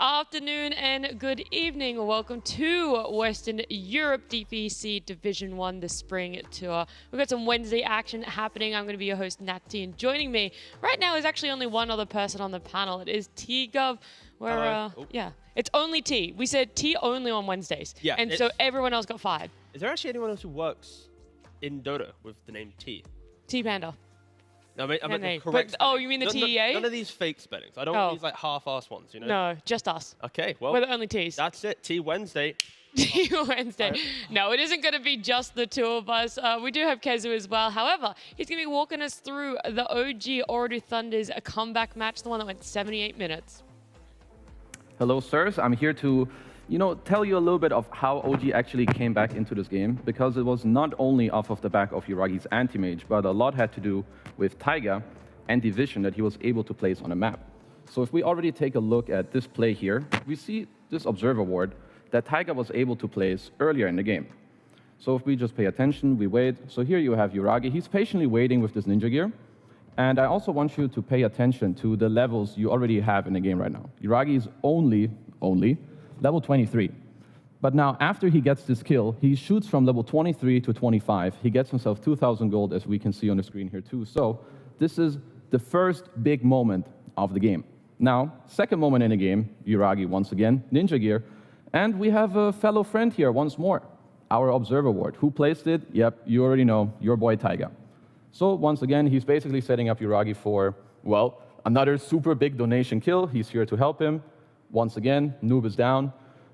afternoon and good evening. Welcome to Western Europe DPC Division 1, the spring tour. We've got some Wednesday action happening. I'm going to be your host, Natty, and joining me right now is actually only one other person on the panel. It is T-Gov, where, yeah, it's only T. We said T only on Wednesdays. Yeah, and so everyone else got fired. Is there actually anyone else who works in Dota with the name T? T-Panda. No, I meant the correct but, spelling. oh, you mean the TEA? None of these fake spellings. I don't want these like half-assed ones, you know? No, just us. Okay, well, we're the only T's. That's it. T Wednesday. T Wednesday. No, it isn't going to be just the two of us. We do have Kezu as well. However, he's going to be walking us through the OG Ooredoo Thunder's comeback match, the one that went 78 minutes. Hello, sirs. I'm here to, tell you a little bit of how OG actually came back into this game, because it was not only off of the back of Yuragi's anti-mage, but a lot had to do with Taiga and the vision that he was able to place on a map. So if we already take a look at this play here, we see this observer ward that Taiga was able to place earlier in the game. So if we just pay attention, we wait. So here you have Yuragi. He's patiently waiting with this ninja gear. And I also want you to pay attention to the levels you already have in the game right now. Yuragi is only level 23. But now, after he gets this kill, he shoots from level 23 to 25. He gets himself 2,000 gold, as we can see on the screen here too. So this is the first big moment of the game. Now, second moment in the game, Yuragi once again, ninja gear. And we have a fellow friend here once more, our observer ward. Who placed it? Yep, you already know, your boy Taiga. So once again, he's basically setting up Yuragi for, well, another super big donation kill. He's here to help him. Once again, noob is down.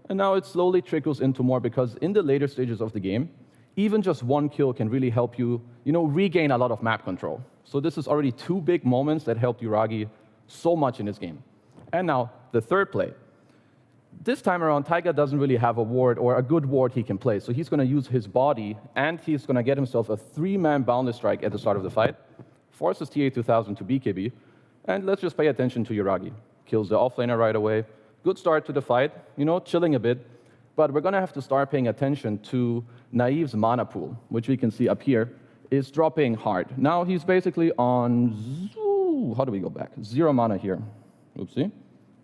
And now it slowly trickles into more, because in the later stages of the game, even just one kill can really help you, regain a lot of map control. So this is already two big moments that helped Yuragi so much in this game. And now, the third play. This time around, Taiga doesn't really have a ward or a good ward he can play. So he's going to use his body, and he's going to get himself a 3-man boundless strike at the start of the fight. Forces TA2000 to BKB. And let's just pay attention to Yuragi. Kills the offlaner right away. Good start to the fight, chilling a bit. But we're going to have to start paying attention to Naive's mana pool, which we can see up here, is dropping hard. Now he's basically on, how do we go back? 0 mana here. Oopsie.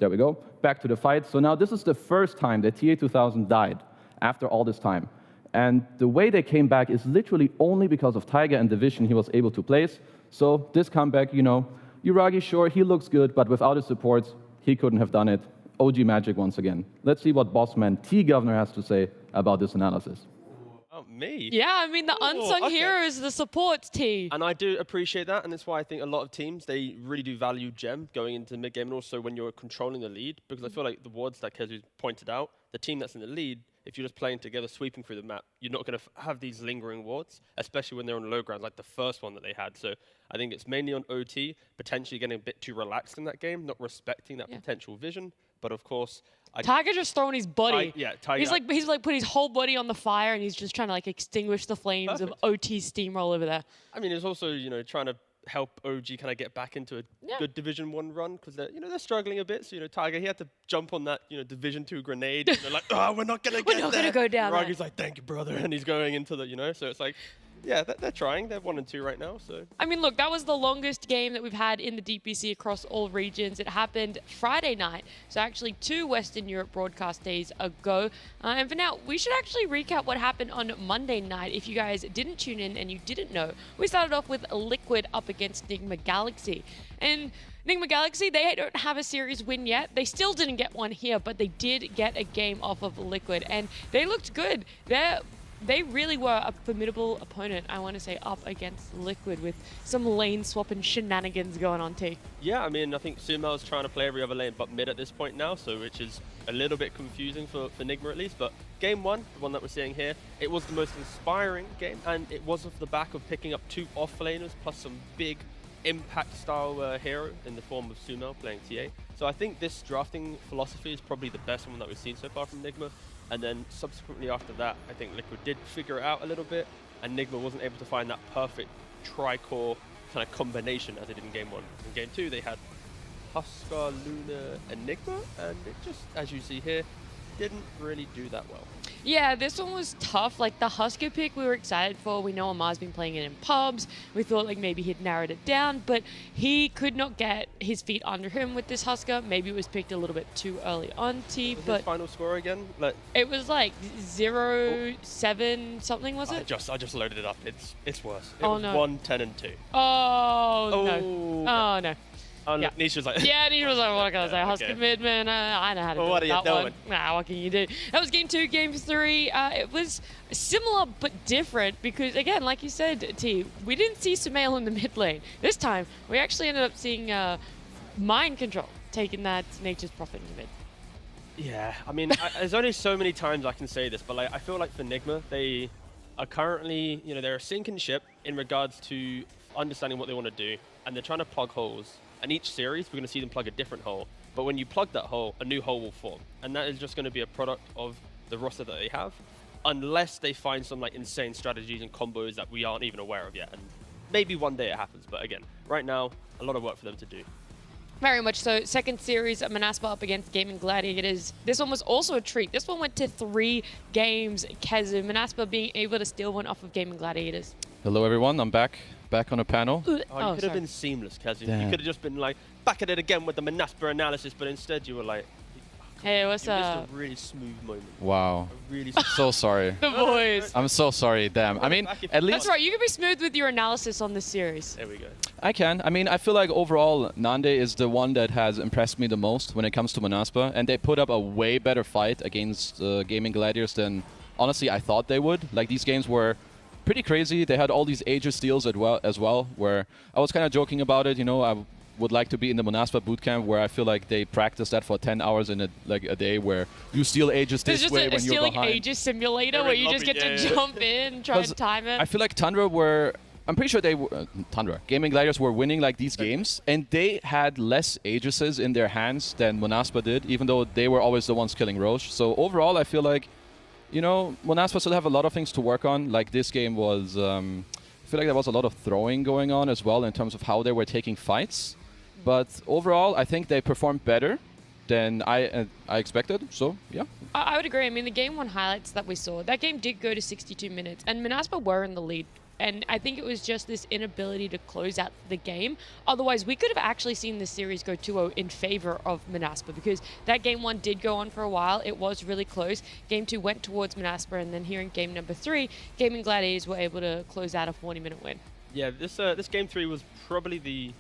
There we go. Back to the fight. So now this is the first time that TA2000 died after all this time. And the way they came back is literally only because of Taiga and the vision he was able to place. So this comeback, Yuragi, sure, he looks good, but without his supports, he couldn't have done it. OG magic once again. Let's see what Bossman T-Governor has to say about this analysis. Oh, me? Yeah, I mean, the unsung hero is the supports, T. And I do appreciate that, and that's why I think a lot of teams, they really do value Gem going into the mid-game, and also when you're controlling the lead, because I feel like the wards that Kezu pointed out, the team that's in the lead, if you're just playing together, sweeping through the map, you're not going to have these lingering wards, especially when they're on low ground, like the first one that they had. So I think it's mainly on OT, potentially getting a bit too relaxed in that game, not respecting that potential vision. But of course, Taiga just throwing his body. Taiga. He's like put his whole body on the fire, and he's just trying to extinguish the flames of OT's steamroll over there. I mean, it's also trying to help OG kind of get back into a good Division 1 run, because they're struggling a bit. So Taiga, he had to jump on that Division 2 grenade. And they're like, oh, we're not gonna go down. Ragi's like, thank you, brother, and he's going into the So it's like, yeah, they're trying. They're 1 and 2 right now. So I mean, look, that was the longest game that we've had in the DPC across all regions. It happened Friday night, so actually 2 Western Europe broadcast days ago. And for now, we should actually recap what happened on Monday night. If you guys didn't tune in and you didn't know, we started off with Liquid up against Enigma Galaxy. And Enigma Galaxy, they don't have a series win yet. They still didn't get one here, but they did get a game off of Liquid, and they looked good. They really were a formidable opponent, I want to say, up against Liquid, with some lane swapping shenanigans going on, T. Yeah, I mean, I think Sumel's trying to play every other lane but mid at this point now, so which is a little bit confusing for Enigma at least. But game 1, the one that we're seeing here, it was the most inspiring game, and it was off the back of picking up 2 off-laners plus some big impact-style hero in the form of Sumel playing TA. So I think this drafting philosophy is probably the best one that we've seen so far from Enigma. And then subsequently after that, I think Liquid did figure it out a little bit, and Enigma wasn't able to find that perfect tri-core kind of combination as they did in game 1. In game 2, they had Huskar, Luna, Enigma, and it just, as you see here, didn't really do that well. Yeah, this one was tough. Like the Husker pick we were excited for. We know Amar's been playing it in pubs. We thought like maybe he'd narrowed it down, but he could not get his feet under him with this Husker. Maybe it was picked a little bit too early on, T. What was But his final score again? Like, it was like 0-7 something, was it? I just loaded it up. It's worse. It Oh, was no. 1-10-2. Oh, no. Oh. Oh, no. Oh, Yeah. Nisha's like, Yeah, and he was like, what can I say? Okay. Husker mid, man. I know how to Well, do what are you that doing? one. Nah, what can you do? That was game 2. Game 3, it was similar but different because, again, like you said, T, we didn't see Sumail in the mid lane. This time, we actually ended up seeing Mind Control taking that Nature's Prophet into mid. yeah. I mean, there's only so many times I can say this, but like I feel like for Nigma, they are currently, they're a sinking ship in regards to understanding what they want to do, and they're trying to plug holes. And each series, we're going to see them plug a different hole. But when you plug that hole, a new hole will form. And that is just going to be a product of the roster that they have, unless they find some like insane strategies and combos that we aren't even aware of yet. And maybe one day it happens. But again, right now, a lot of work for them to do. Very much so. Second series, Manaspa up against Gaming Gladiators. This one was also a treat. This one went to 3 games. Kazu, Manaspa being able to steal one off of Gaming Gladiators. Hello, everyone. I'm back on a panel. Oh, you could have been seamless, Kazu. You could have just been like, back at it again with the Manaspa analysis, but instead you were like, Hey, what's you up? missed a really smooth moment. Wow. A really So sorry. The boys. I'm so sorry. Damn. I mean, at least That's right. You can be smooth with your analysis on this series. There we go. I can. I mean, I feel like overall, Nande is the one that has impressed me the most when it comes to Manaspa, and they put up a way better fight against Gaming Gladiators than honestly I thought they would. Like these games were pretty crazy. They had all these Aegis steals as well, where I was kind of joking about it. I would like to be in the Manaspa bootcamp where I feel like they practice that for 10 hours in a day where you steal Aegis There's this just way a when you're stealing behind. Aegis simulator They're where in you just lobby, get to yeah. jump in and try 'Cause and time it. I feel like Tundra were... I'm pretty sure they were... Tundra. Gaming Gladiators were winning like these games, and they had less Aegises in their hands than Manaspa did, even though they were always the ones killing Roche. So overall, I feel like, Manaspa still have a lot of things to work on. Like this game was... I feel like there was a lot of throwing going on as well in terms of how they were taking fights. But overall, I think they performed better than I expected. So, yeah. I would agree. I mean, the game 1 highlights that we saw, that game did go to 62 minutes, and Manaspa were in the lead. And I think it was just this inability to close out the game. Otherwise, we could have actually seen this series go 2-0 in favor of Manaspa because that game 1 did go on for a while. It was really close. Game 2 went towards Manaspa, and then here in game number 3, Gaming Gladiators were able to close out a 40-minute win. Yeah, this game 3 was probably the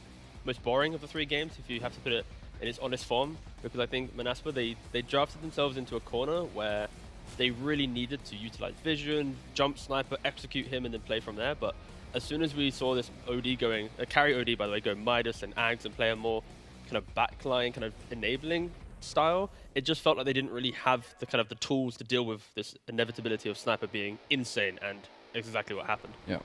most boring of the 3 games, if you have to put it in its honest form, because I think Manaspa, they drafted themselves into a corner where they really needed to utilize vision, jump sniper, execute him, and then play from there. But as soon as we saw this OD going, carry OD by the way, go Midas and Ags and play a more kind of backline, kind of enabling style, it just felt like they didn't really have the tools to deal with this inevitability of sniper being insane, and exactly what happened. Yeah.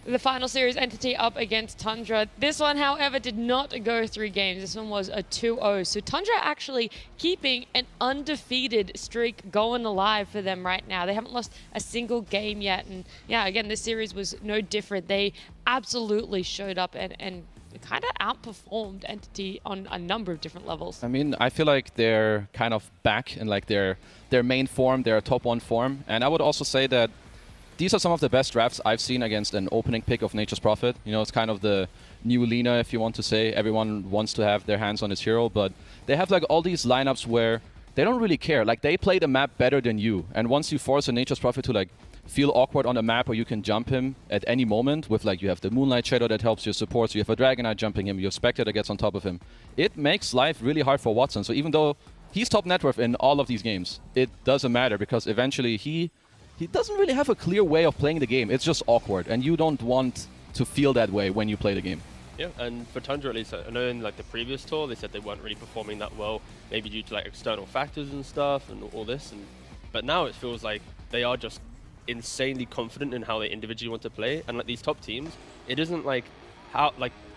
The final series entity up against Tundra. This one, however, did not go 3 games. This one was a 2-0. So Tundra actually keeping an undefeated streak going alive for them right now. They haven't lost a single game yet. And yeah, again, this series was no different. They absolutely showed up and kind of outperformed Entity on a number of different levels. I mean, I feel like they're kind of back in like their main form, their top 1 form. And I would also say that these are some of the best drafts I've seen against an opening pick of Nature's Prophet. It's kind of the new Lina, if you want to say. Everyone wants to have their hands on his hero, but they have like all these lineups where they don't really care. Like they play the map better than you. And once you force a Nature's Prophet to like feel awkward on a map or you can jump him at any moment with like you have the Moonlight Shadow that helps your support, so you have a Dragon Knight jumping him, your Spectator gets on top of him. It makes life really hard for Watson. So even though he's top net worth in all of these games, it doesn't matter because eventually he doesn't really have a clear way of playing the game. It's just awkward, and you don't want to feel that way when you play the game. Yeah, and for Tundra at least, I know in like the previous tour, they said they weren't really performing that well, maybe due to like external factors and stuff and all this. But now it feels like they are just insanely confident in how they individually want to play. And like these top teams, it isn't like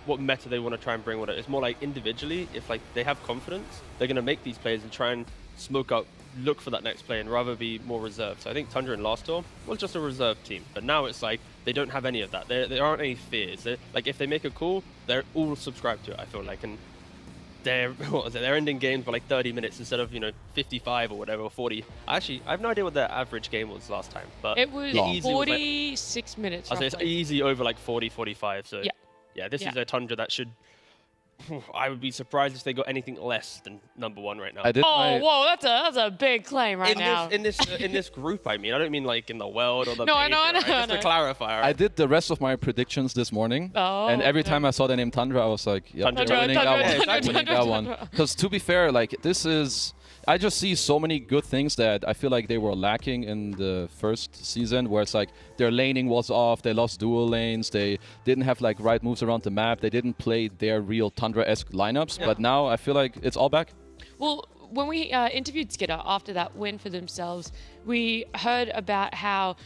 what meta they want to try and bring. It's more like individually, if like they have confidence, they're going to make these plays and try and smoke out, look for that next play and rather be more reserved. So I think Tundra in last tour was just a reserve team, but now it's like they don't have any of that. There aren't any fears. Like if they make a call, they're all subscribed to it, I feel like. And they're ending games by like 30 minutes instead of 55 or whatever, or 40. Actually, I have no idea what their average game was last time, but it was easy 46 minutes. I say it's easy over like 40, 45. So yeah, this is a Tundra that should. I would be surprised if they got anything less than #1 right now. Whoa, that's a big claim now. In this group, I mean, I don't mean like in the world or the. No, I know. Just to clarify. Right? I did the rest of my predictions this morning, and every time I saw the name Tundra, I was like, yeah, winning that one. Because to be fair, like this is. I just see so many good things that I feel like they were lacking in the first season, where it's like their laning was off, they lost dual lanes, they didn't have like right moves around the map, they didn't play their real Tundra-esque lineups, but now I feel like it's all back. Well, when we interviewed Skidder after that win for themselves, we heard about how,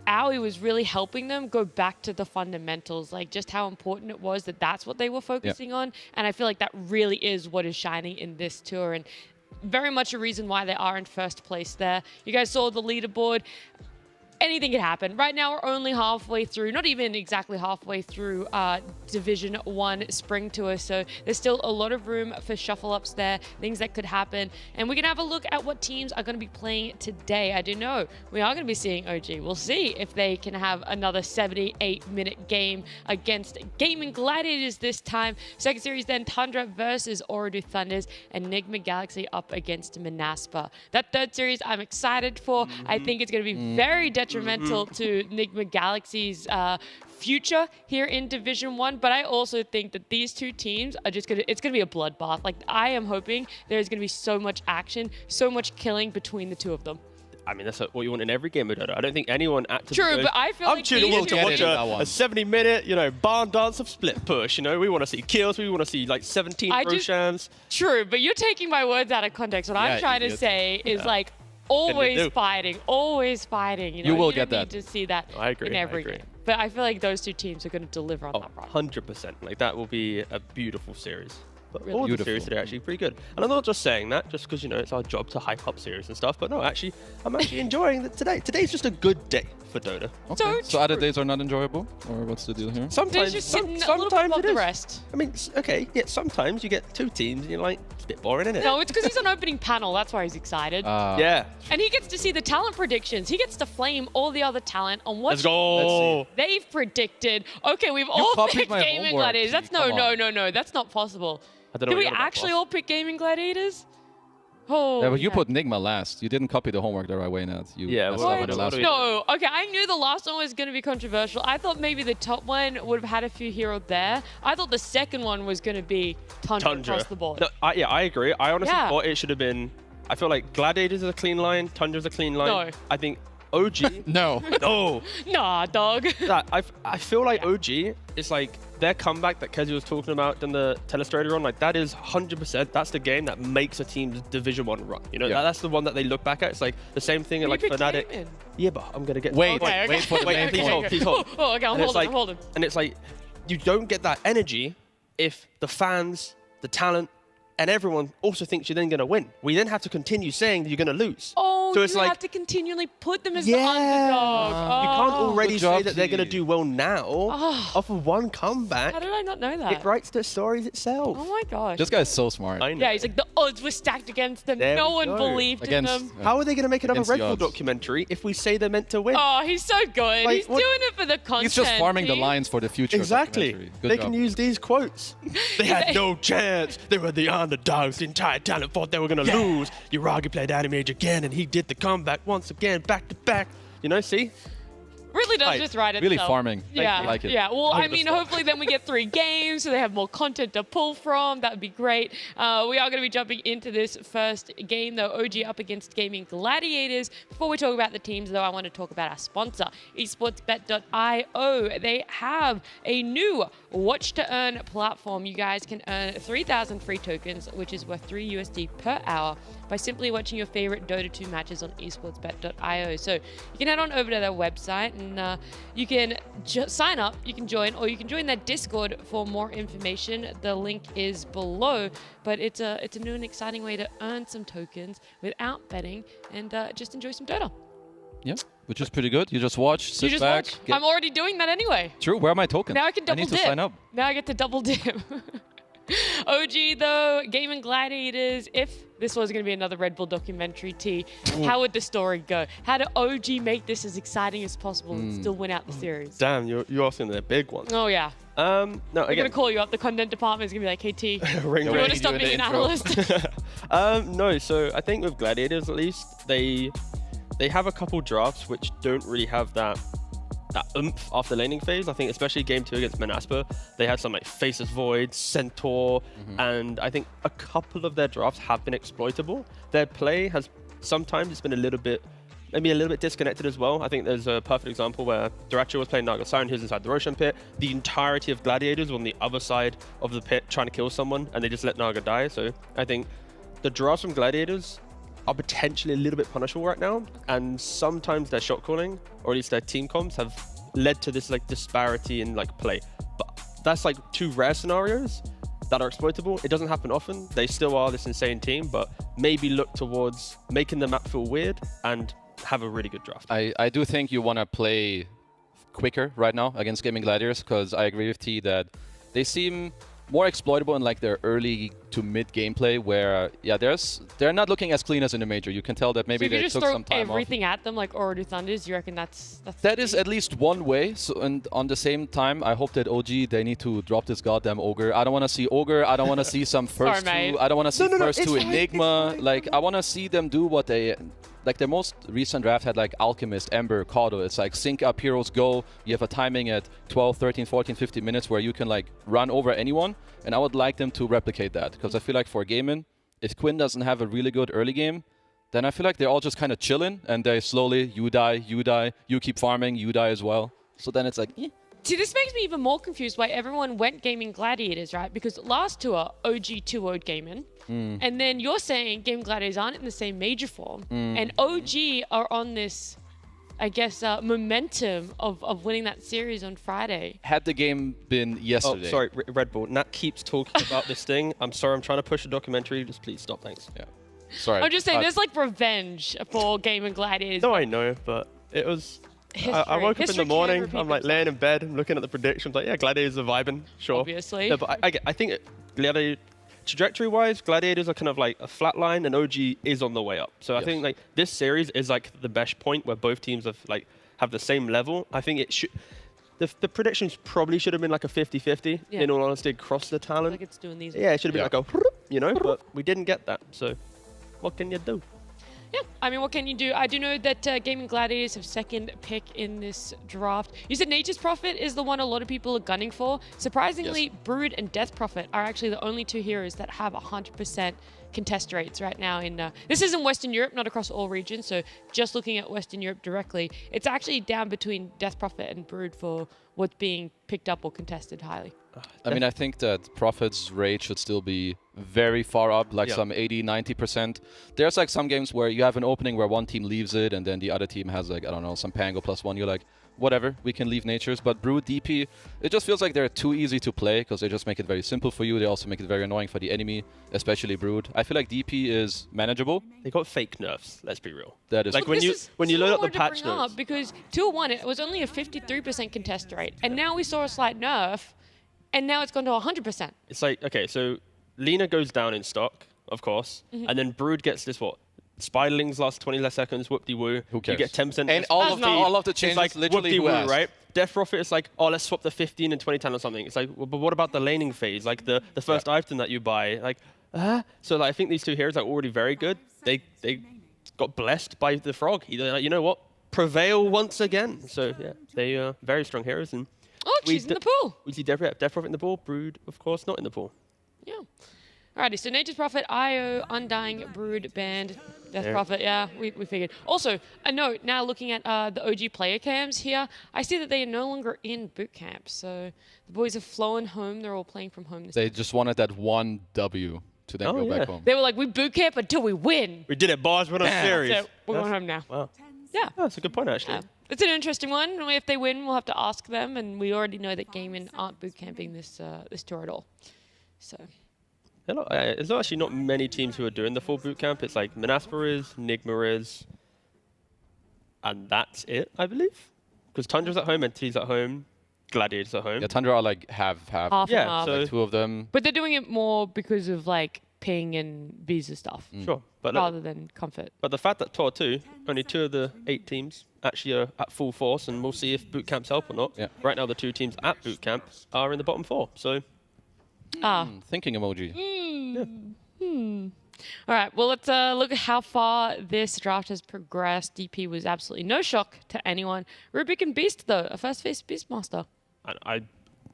Aoi was really helping them go back to the fundamentals, like just how important it was that that's what they were focusing on. And I feel like that really is what is shining in this tour, and very much a reason why they are in first place there. You guys saw the leaderboard. Anything could happen. Right now, we're only halfway through, not even exactly halfway through Division 1 Spring Tour, so there's still a lot of room for shuffle-ups there, things that could happen. And we can have a look at what teams are going to be playing today. I do know we are going to be seeing OG. We'll see if they can have another 78-minute game against Gaming Gladiators this time. Second series then, Tundra versus Ooredoo Thunders, and Enigma Galaxy up against Manaspa. That third series I'm excited for. I think it's going to be very detrimental to Enigma Galaxy's future here in Division 1, but I also think that these two teams are just it's gonna be a bloodbath. Like, I am hoping there's gonna be so much action, so much killing between the two of them. I mean, that's what you want in every game of Dota. I don't think anyone actively True, but I feel like I'm tuning in to watch a 70-minute, barn dance of split push. We want to see kills. We want to see like 17 Roshans. True, but you're taking my words out of context. What I'm trying to say is like, always fighting. You will get that. Need to see that in every game. But I feel like those two teams are going to deliver on that run. 100%. Like, that will be a beautiful series. But Really all the series today are actually pretty good. And I'm not just saying that just because, it's our job to hype up series and stuff. But no, actually, I'm actually enjoying it today. Today's just a good day for Dota. Okay. So other days are not enjoyable? Or what's the deal here? Sometimes, just sometimes it is. the rest. I mean, okay, yeah, sometimes you get two teams and you're like, it's a bit boring, isn't it? No, it's because he's on opening panel. That's why he's excited. Yeah. And he gets to see the talent predictions. He gets to flame all the other talent on what Let's go. they've predicted. Okay, we've all picked my Gaming homework. Gladiators. That's no. That's not possible. Did we actually all pick Gaming Gladiators? Oh, yeah, but you put Nigma last. You didn't copy the homework the right way, Nat. You messed up with the last one. No, okay, I knew the last one was going to be controversial. I thought maybe the top one would have had a few here or there. I thought the second one was going to be Tundra across the board. No, I agree. I honestly thought it should have been... I feel like Gladiators is a clean line, Tundra's a clean line. No. I think OG... No. No. Nah, dog. I feel like OG is like their comeback that Kezi was talking about in the Telestrator run. Like, that is 100%. That's the game that makes a team's Division 1 run. That's the one that they look back at. It's like the same thing like Fnatic. Gaming. Yeah, but I'm going to get... Wait for the main point. Please hold. Oh, okay, I'm holding. And it's like, you don't get that energy if the fans, the talent, and everyone also thinks you're then going to win. We then have to continue saying that you're going to lose. Oh, so it's you have to continually put them as the underdog. You can't already say that they're going to team. do well now off of one comeback. How did I not know that? It writes their stories itself. Oh my gosh. This guy's so smart. I know. Yeah, he's like, the odds were stacked against them. There No we one go. believed in them. How are they going to make another Against Red the Bull odds. documentary if we say they're meant to win? Oh, he's so good. Like, He's doing it for the content. He's just farming the team. lines for the future. Exactly. documentary. Good They job. can use these quotes. They had no chance. They were the underdogs. The entire talent thought they were going to lose. Uragi played Animage again, and he did the comeback once again, back to back. See? Really does Right. just write itself. Really farming. Yeah, I like it. Yeah, well, I mean, 100%. hopefully then we get 3 games, so they have more content to pull from. That would be great. We are going to be jumping into this first game, though. OG up against Gaming Gladiators. Before we talk about the teams, though, I want to talk about our sponsor, esportsbet.io. They have a new Watch to Earn platform. You guys can earn 3,000 free tokens, which is worth $3 USD per hour, by simply watching your favorite Dota 2 matches on esportsbet.io. So you can head on over to their website and you can sign up, you can join, or you can join their Discord for more information. The link is below, but it's a new and exciting way to earn some tokens without betting and just enjoy some Dota. Yeah, which is pretty good. You just watch, sit You just back. watch. I'm already doing that anyway. True. Where are my tokens? Now I can double need dip. to sign up. Now I get to double dip. OG though, Gaming Gladiators, if this was going to be another Red Bull documentary, T, how would the story go? How do OG make this as exciting as possible and still win out the series? Damn, you're asking the big one. Oh yeah. No, They're going to call you up, the content department is going to be like, hey T, you want to stop being an analyst? No, so I think with Gladiators at least, they have a couple drafts which don't really have that oomph after laning phase. I think especially game 2 against Menaspa, they had some like Faceless Void, Centaur, and I think a couple of their drafts have been exploitable. Their play has sometimes it's been maybe a little bit disconnected as well. I think there's a perfect example where Diracho was playing Naga Siren, he was inside the Roshan pit. The entirety of Gladiators were on the other side of the pit trying to kill someone, and they just let Naga die. So I think the drafts from Gladiators are potentially a little bit punishable right now, and sometimes their shot calling, or at least their team comps, have led to this like disparity in like play. But that's like 2 rare scenarios that are exploitable. It doesn't happen often. They still are this insane team, but maybe look towards making the map feel weird and have a really good draft. I do think you want to play quicker right now against Gaming Gladiators, because I agree with T that they seem more exploitable in like their early to mid gameplay, where they're not looking as clean as in the major. You can tell that maybe they took some time off. So if you just throw everything at them like Orodu Thunders, you reckon that is at least one way. So, and on the same time, I hope that OG, they need to drop this goddamn Ogre. I don't want to see Ogre. I don't want to see some first two. I don't want to see first two Enigma. Like I want to see them do what they. Like their most recent draft had like Alchemist, Ember, Kaado. It's like sync up, heroes go. You have a timing at 12, 13, 14, 15 minutes where you can like run over anyone. And I would like them to replicate that, because I feel like for Gaimin, if Quinn doesn't have a really good early game, then I feel like they're all just kind of chilling and they slowly, you die, you keep farming, you die as well. So then it's like, eh. See, this makes me even more confused why everyone went Gaming Gladiators, right? Because last tour, OG 2-0'd Gaimin. And then you're saying Gaming Gladiators aren't in the same major form. And OG are on this, I guess, momentum of winning that series on Friday. Had the game been yesterday. Oh, sorry, Red Bull. Nat keeps talking about this thing. I'm sorry, I'm trying to push a documentary. Just please stop, thanks. Yeah. Sorry. I'm just saying, there's like revenge for Gaming Gladiators. No, I know, but it was... I woke up in the morning, I'm like laying in bed, I'm looking at the predictions, like, yeah, Gladiators are vibing, sure. Obviously. No, but I think Gladiator, trajectory-wise, Gladiators are kind of like a flat line, and OG is on the way up. So I think like this series is like the best point where both teams have the same level. I think it should... The predictions probably should have been like a 50-50, in all honesty, across the talent. Like it's doing these. Yeah, it should have been like a, you know, but we didn't get that. So what can you do? Yeah, I mean, what can you do? I do know that Gaming Gladiators have second pick in this draft. You said Nature's Prophet is the one a lot of people are gunning for. Surprisingly, Brood and Death Prophet are actually the only 2 heroes that have 100% contest rates right now. This is in Western Europe, not across all regions. So just looking at Western Europe directly, it's actually down between Death Prophet and Brood for what's being picked up or contested highly. I mean, I think that Prophet's rate should still be very far up, like some 80, 90%. There's like some games where you have an opening where one team leaves it and then the other team has like, I don't know, some Pango +1. You're like, whatever, we can leave Natures. But Brood, DP, it just feels like they're too easy to play because they just make it very simple for you. They also make it very annoying for the enemy, especially Brood. I feel like DP is manageable. They got fake nerfs, let's be real. That is like when you load up the patch notes. Because 2-1, it was only a 53% contest rate. And now we saw a slight nerf. And now it's gone to 100%. It's like, okay, so Lina goes down in stock, of course, and then Brood gets this, Spiderlings last 20 less seconds, whoop-de-woo. Who cares? You get 10%. And all of the changes, like literally who asked? right? Death Prophet is like, oh, let's swap the 15 and 20 10 or something. It's like, well, but what about the laning phase? Like the first item that you buy? Like, So like, I think these 2 heroes are already very good. They got blessed by the frog. They're like, you know what? Prevail once again. So yeah, they are very strong heroes. And oh, she's in the pool. We see Death Prophet in the pool. Brood, of course, not in the pool. Yeah. Alrighty, so Nature's Prophet, IO, Undying, Brood, Banned, Death Prophet. Yeah, we figured. Also, a note, now looking at the OG player cams here, I see that they are no longer in boot camp. So the boys have flown home. They're all playing from home this They just wanted that one W to then go back home. They were like, we boot camp until we win. We did it, boss. We're on a series. So we're going home now. Wow. Yeah. Oh, that's a good point, actually. Yeah. It's an interesting one. If they win, we'll have to ask them. And we already know that Gaimin aren't boot camping this tour at all. So... There's actually not many teams who are doing the full boot camp. It's like Menaspa is, Nigma is, and that's it, I believe. Because Tundra's at home, NT's at home. Gladiators at home. Yeah, Tundra are like half. Half and Yeah, half. so Like 2 of them. But they're doing it more because of like ping and visa stuff sure, but rather than comfort. But the fact that Tour 2, only 2 of the 8 teams actually are at full force, and we'll see if boot camps help or not. Yeah. Right now, the 2 teams at boot camp are in the bottom 4. So Thinking emoji. All right, well, let's look at how far this draft has progressed. DP was absolutely no shock to anyone. Rubik and Beast, though, a first face Beastmaster. and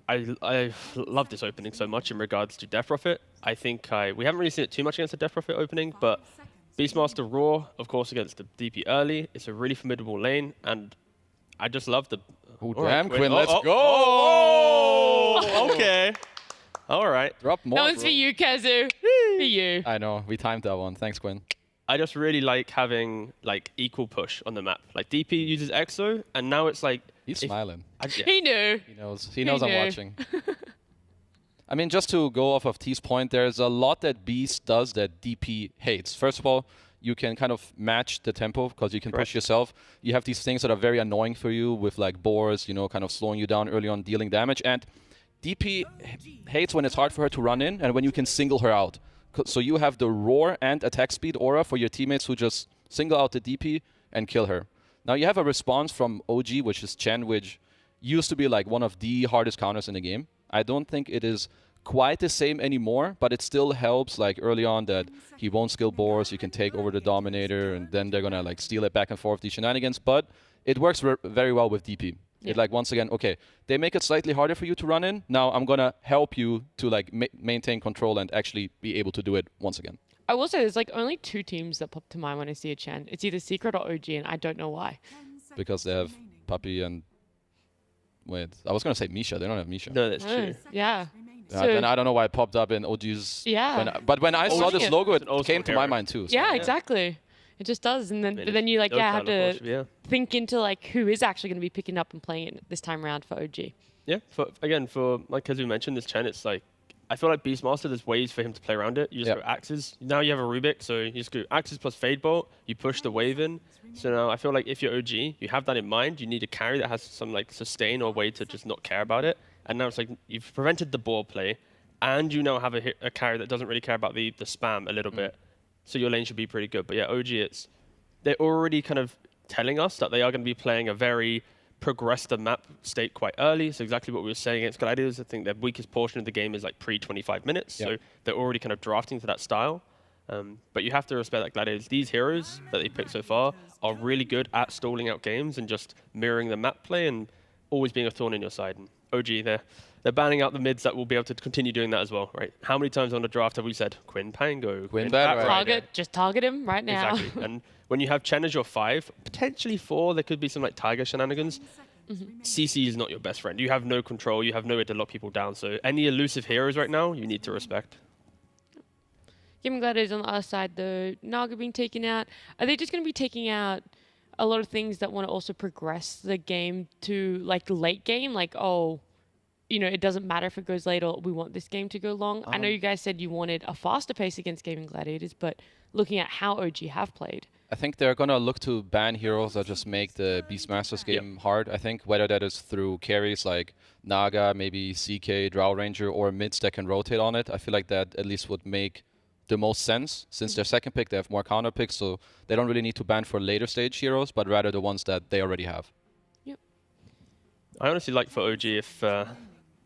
I love this opening so much in regards to Death Prophet. I think we haven't really seen it too much against the Death Prophet opening, but Beastmaster Raw, of course, against the DP early. It's a really formidable lane, and I just love the... Oh, All damn, right, Quinn, let's go! Oh, okay. All right. Drop more, That one's bro. for you, Kazu. For you. I know, we timed that one. Thanks, Quinn. I just really like having like equal push on the map. Like DP uses EXO, and now it's like... He's if- smiling. yeah. He knew. He knows. He knows I'm knew. watching. I mean, just to go off of T's point, there's a lot that Beast does that DP hates. First of all, you can kind of match the tempo because you can push yourself. You have these things that are very annoying for you with like boars, you know, kind of slowing you down early on, dealing damage. And DP hates when it's hard for her to run in and when you can single her out. So you have the roar and attack speed aura for your teammates who just single out the DP and kill her. Now you have a response from OG, which is Chen, which used to be like one of the hardest counters in the game. I don't think it is quite the same anymore, but it still helps like early on that he won't skill boars, you can take over the Dominator, and then they're gonna like steal it back and forth, these shenanigans, but it works very well with DP. It like, once again, okay, they make it slightly harder for you to run in, now I'm gonna help you to like maintain control and actually be able to do it once again. I will say there's like only 2 teams that pop to mind when I see a Chen. It's either Secret or OG, and I don't know why. Because they have Puppy and... Wait, I was gonna say Misha, they don't have Misha. No, that's true. Yeah. Then I don't know why it popped up in OG's... Yeah. But when I saw this logo, it old came to school my hero. mind too. So. Yeah, exactly. It just does, and then I mean, but then you like no have counter to push, yeah. think into like who is actually going to be picking up and playing it this time around for OG. Yeah, for like as we mentioned, this Chen, it's like I feel like Beastmaster. There's ways for him to play around it. You just go axes. Now you have a Rubik, so you just go axes plus Fade Bolt. You push the wave in. So now I feel like if you're OG, you have that in mind. You need a carry that has some like sustain or way to just not care about it. And now it's like you've prevented the ball play, and you now have a carry that doesn't really care about the spam a little bit. So your lane should be pretty good. But yeah, OG, they're already kind of telling us that they are going to be playing a very progress the map state quite early. It's exactly what we were saying against Gladiators. I think their weakest portion of the game is like pre-25 minutes. So they're already kind of drafting to that style. But you have to respect that Gladiators, these heroes that they picked so far are really good at stalling out games and just mirroring the map play and always being a thorn in your side. And OG, they're banning out the mids that will be able to continue doing that as well, right? How many times on the draft have we said Quinn Pango, Quinn Batrider. Just target him right now. Exactly. And when you have Chen as your 5, potentially 4, there could be some like Tiger shenanigans. CC is not your best friend. You have no control. You have no way to lock people down. So any elusive heroes right now, you need to respect. Game Gladiators on the other side, though, Naga being taken out. Are they just going to be taking out a lot of things that want to also progress the game to like late game? Like, oh, you know, it doesn't matter if it goes late or we want this game to go long. I know you guys said you wanted a faster pace against Gaming Gladiators, but looking at how OG have played. I think they're going to look to ban heroes that just make the Beastmasters game hard, I think, whether that is through carries like Naga, maybe CK, Drow Ranger, or mids that can rotate on it. I feel like that at least would make the most sense. Since their second pick, they have more counter picks, so they don't really need to ban for later stage heroes, but rather the ones that they already have. Yep. I honestly like for OG if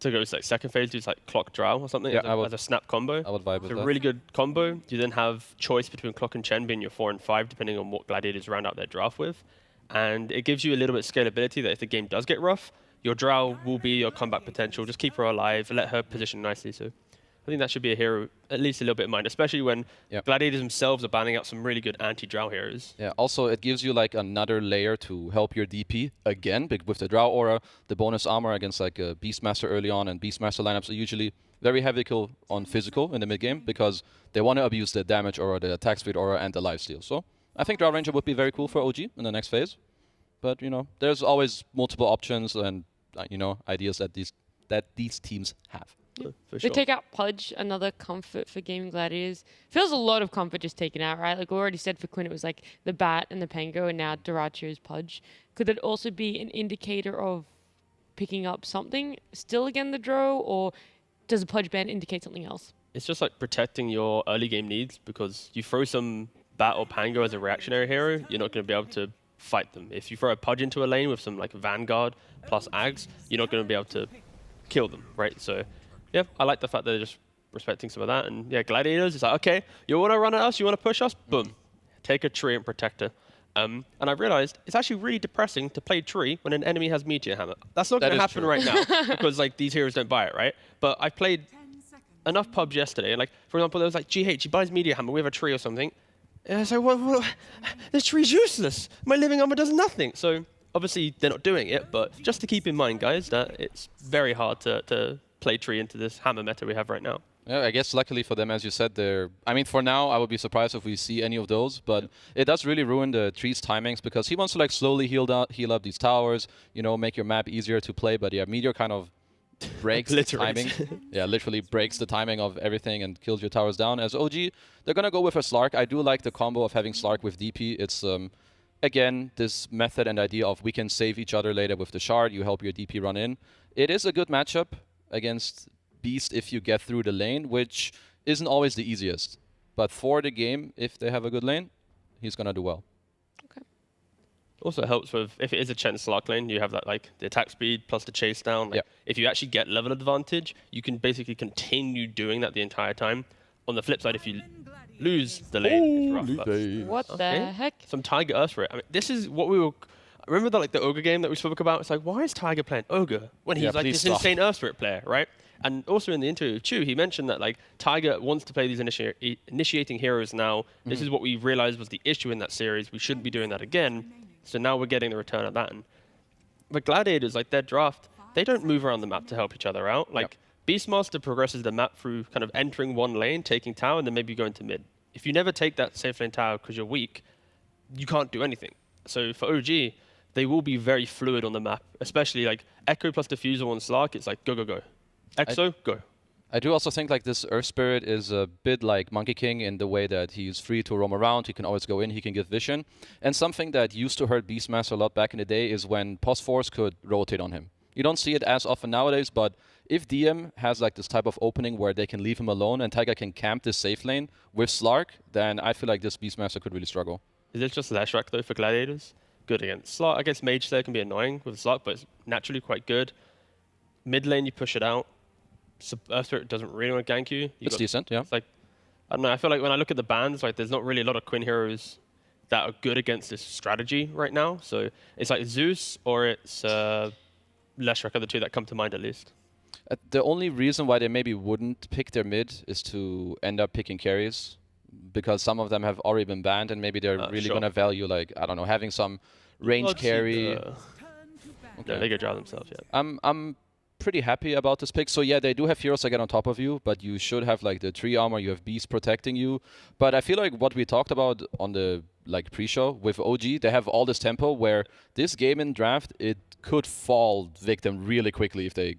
to go like second phase, do like Clock Drow or something as a snap combo. I would vibe with It's a that. really good combo. You then have choice between Clock and Chen being your 4 and 5, depending on what Gladiators round out their draft with. And it gives you a little bit of scalability that if the game does get rough, your Drow will be your comeback potential. Just keep her alive, let her position nicely. So I think that should be a hero, at least a little bit in mind, especially when Gladiators themselves are banning out some really good anti-Drow heroes. Yeah, also it gives you like another layer to help your DP again, with the Drow aura, the bonus armor against like a Beastmaster early on, and Beastmaster lineups are usually very heavy on physical in the mid game because they want to abuse the damage aura, the attack speed aura, and the lifesteal. So I think Drow Ranger would be very cool for OG in the next phase. But you know, there's always multiple options and you know, ideas that these teams have. For They sure. take out Pudge, another comfort for Gaming Gladiators. Feels a lot of comfort just taken out, right? Like we already said for Quinn, it was like the Bat and the Pango, and now Durachio's Pudge. Could that also be an indicator of picking up something still again the draw, or does a pledge ban indicate something else? It's just like protecting your early game needs, because you throw some Bat or Pango as a reactionary hero, you're not going to be able to fight them. If you throw a Pudge into a lane with some like Vanguard plus Ags, you're not going to be able to kill them, right? So yeah, I like the fact that they're just respecting some of that. And yeah, Gladiators, it's like, okay, you want to run at us, you want to push us, boom, take a tree and protect her. And I realized it's actually really depressing to play tree when an enemy has Meteor Hammer. That's not going to happen right now because like these heroes don't buy it, right? But I played enough pubs yesterday, and like for example, there was like GH, he buys Meteor Hammer, we have a tree or something. And I was like, what? This tree's useless. My living armor does nothing. So obviously they're not doing it, but just to keep in mind, guys, that it's very hard to play tree into this hammer meta we have right now. Yeah, I guess luckily for them, as you said, for now, I would be surprised if we see any of those, but it does really ruin the tree's timings because he wants to like slowly heal up these towers, you know, make your map easier to play, but yeah, Meteor kind of breaks the timing. Yeah, literally breaks the timing of everything and kills your towers down. As OG, they're going to go with a Slark. I do like the combo of having Slark with DP. It's, again, this method and idea of we can save each other later with the shard. You help your DP run in. It is a good matchup against Beast if you get through the lane, which isn't always the easiest. But for the game, if they have a good lane, he's going to do well. Okay. Also helps with, if it is a Chen Slark lane, you have that like the attack speed plus the chase down. Like, if you actually get level advantage, you can basically continue doing that the entire time. On the flip side, if you lose the lane, it's rough. What the heck? Some Tiger Earth for it. I mean, this is what we were... Remember that, like the Ogre game that we spoke about? It's like, why is Tiger playing Ogre when he's like this insane Earth Spirit player, right? And also in the interview with Chu, he mentioned that like Tiger wants to play these initiating heroes now. This is what we realized was the issue in that series. We shouldn't be doing that again. So now we're getting the return of that. And the Gladiators, like their draft, they don't move around the map to help each other out. Like Beastmaster progresses the map through kind of entering one lane, taking tower, and then maybe going to mid. If you never take that safe lane tower because you're weak, you can't do anything. So for OG, they will be very fluid on the map, especially like Echo plus Diffusal on Slark. It's like go, go, go. Exo, go. I do also think like this Earth Spirit is a bit like Monkey King in the way that he's free to roam around, he can always go in, he can give vision. And something that used to hurt Beastmaster a lot back in the day is when Phosphorus could rotate on him. You don't see it as often nowadays, but if DM has like this type of opening where they can leave him alone and Tiger can camp this safe lane with Slark, then I feel like this Beastmaster could really struggle. Is it just Leshrac though for Gladiators? Good against Slark. I guess Mage Slayer can be annoying with Slark, but it's naturally quite good. Mid lane, you push it out. Earth Spirit doesn't really want to gank you. It's decent, yeah. It's like, I don't know, I feel like when I look at the bans, like there's not really a lot of Quinn heroes that are good against this strategy right now. So it's like Zeus or it's Leshrac are the two that come to mind at least. The only reason why they maybe wouldn't pick their mid is to end up picking carries, because some of them have already been banned and maybe they're really going to value, like, I don't know, having some range carry. Okay. No, they could draw themselves, yeah. I'm pretty happy about this pick. So yeah, they do have heroes that get on top of you, but you should have like the tree armor, you have Beast protecting you. But I feel like what we talked about on the like pre-show with OG, they have all this tempo where this game in draft, it could fall victim really quickly if they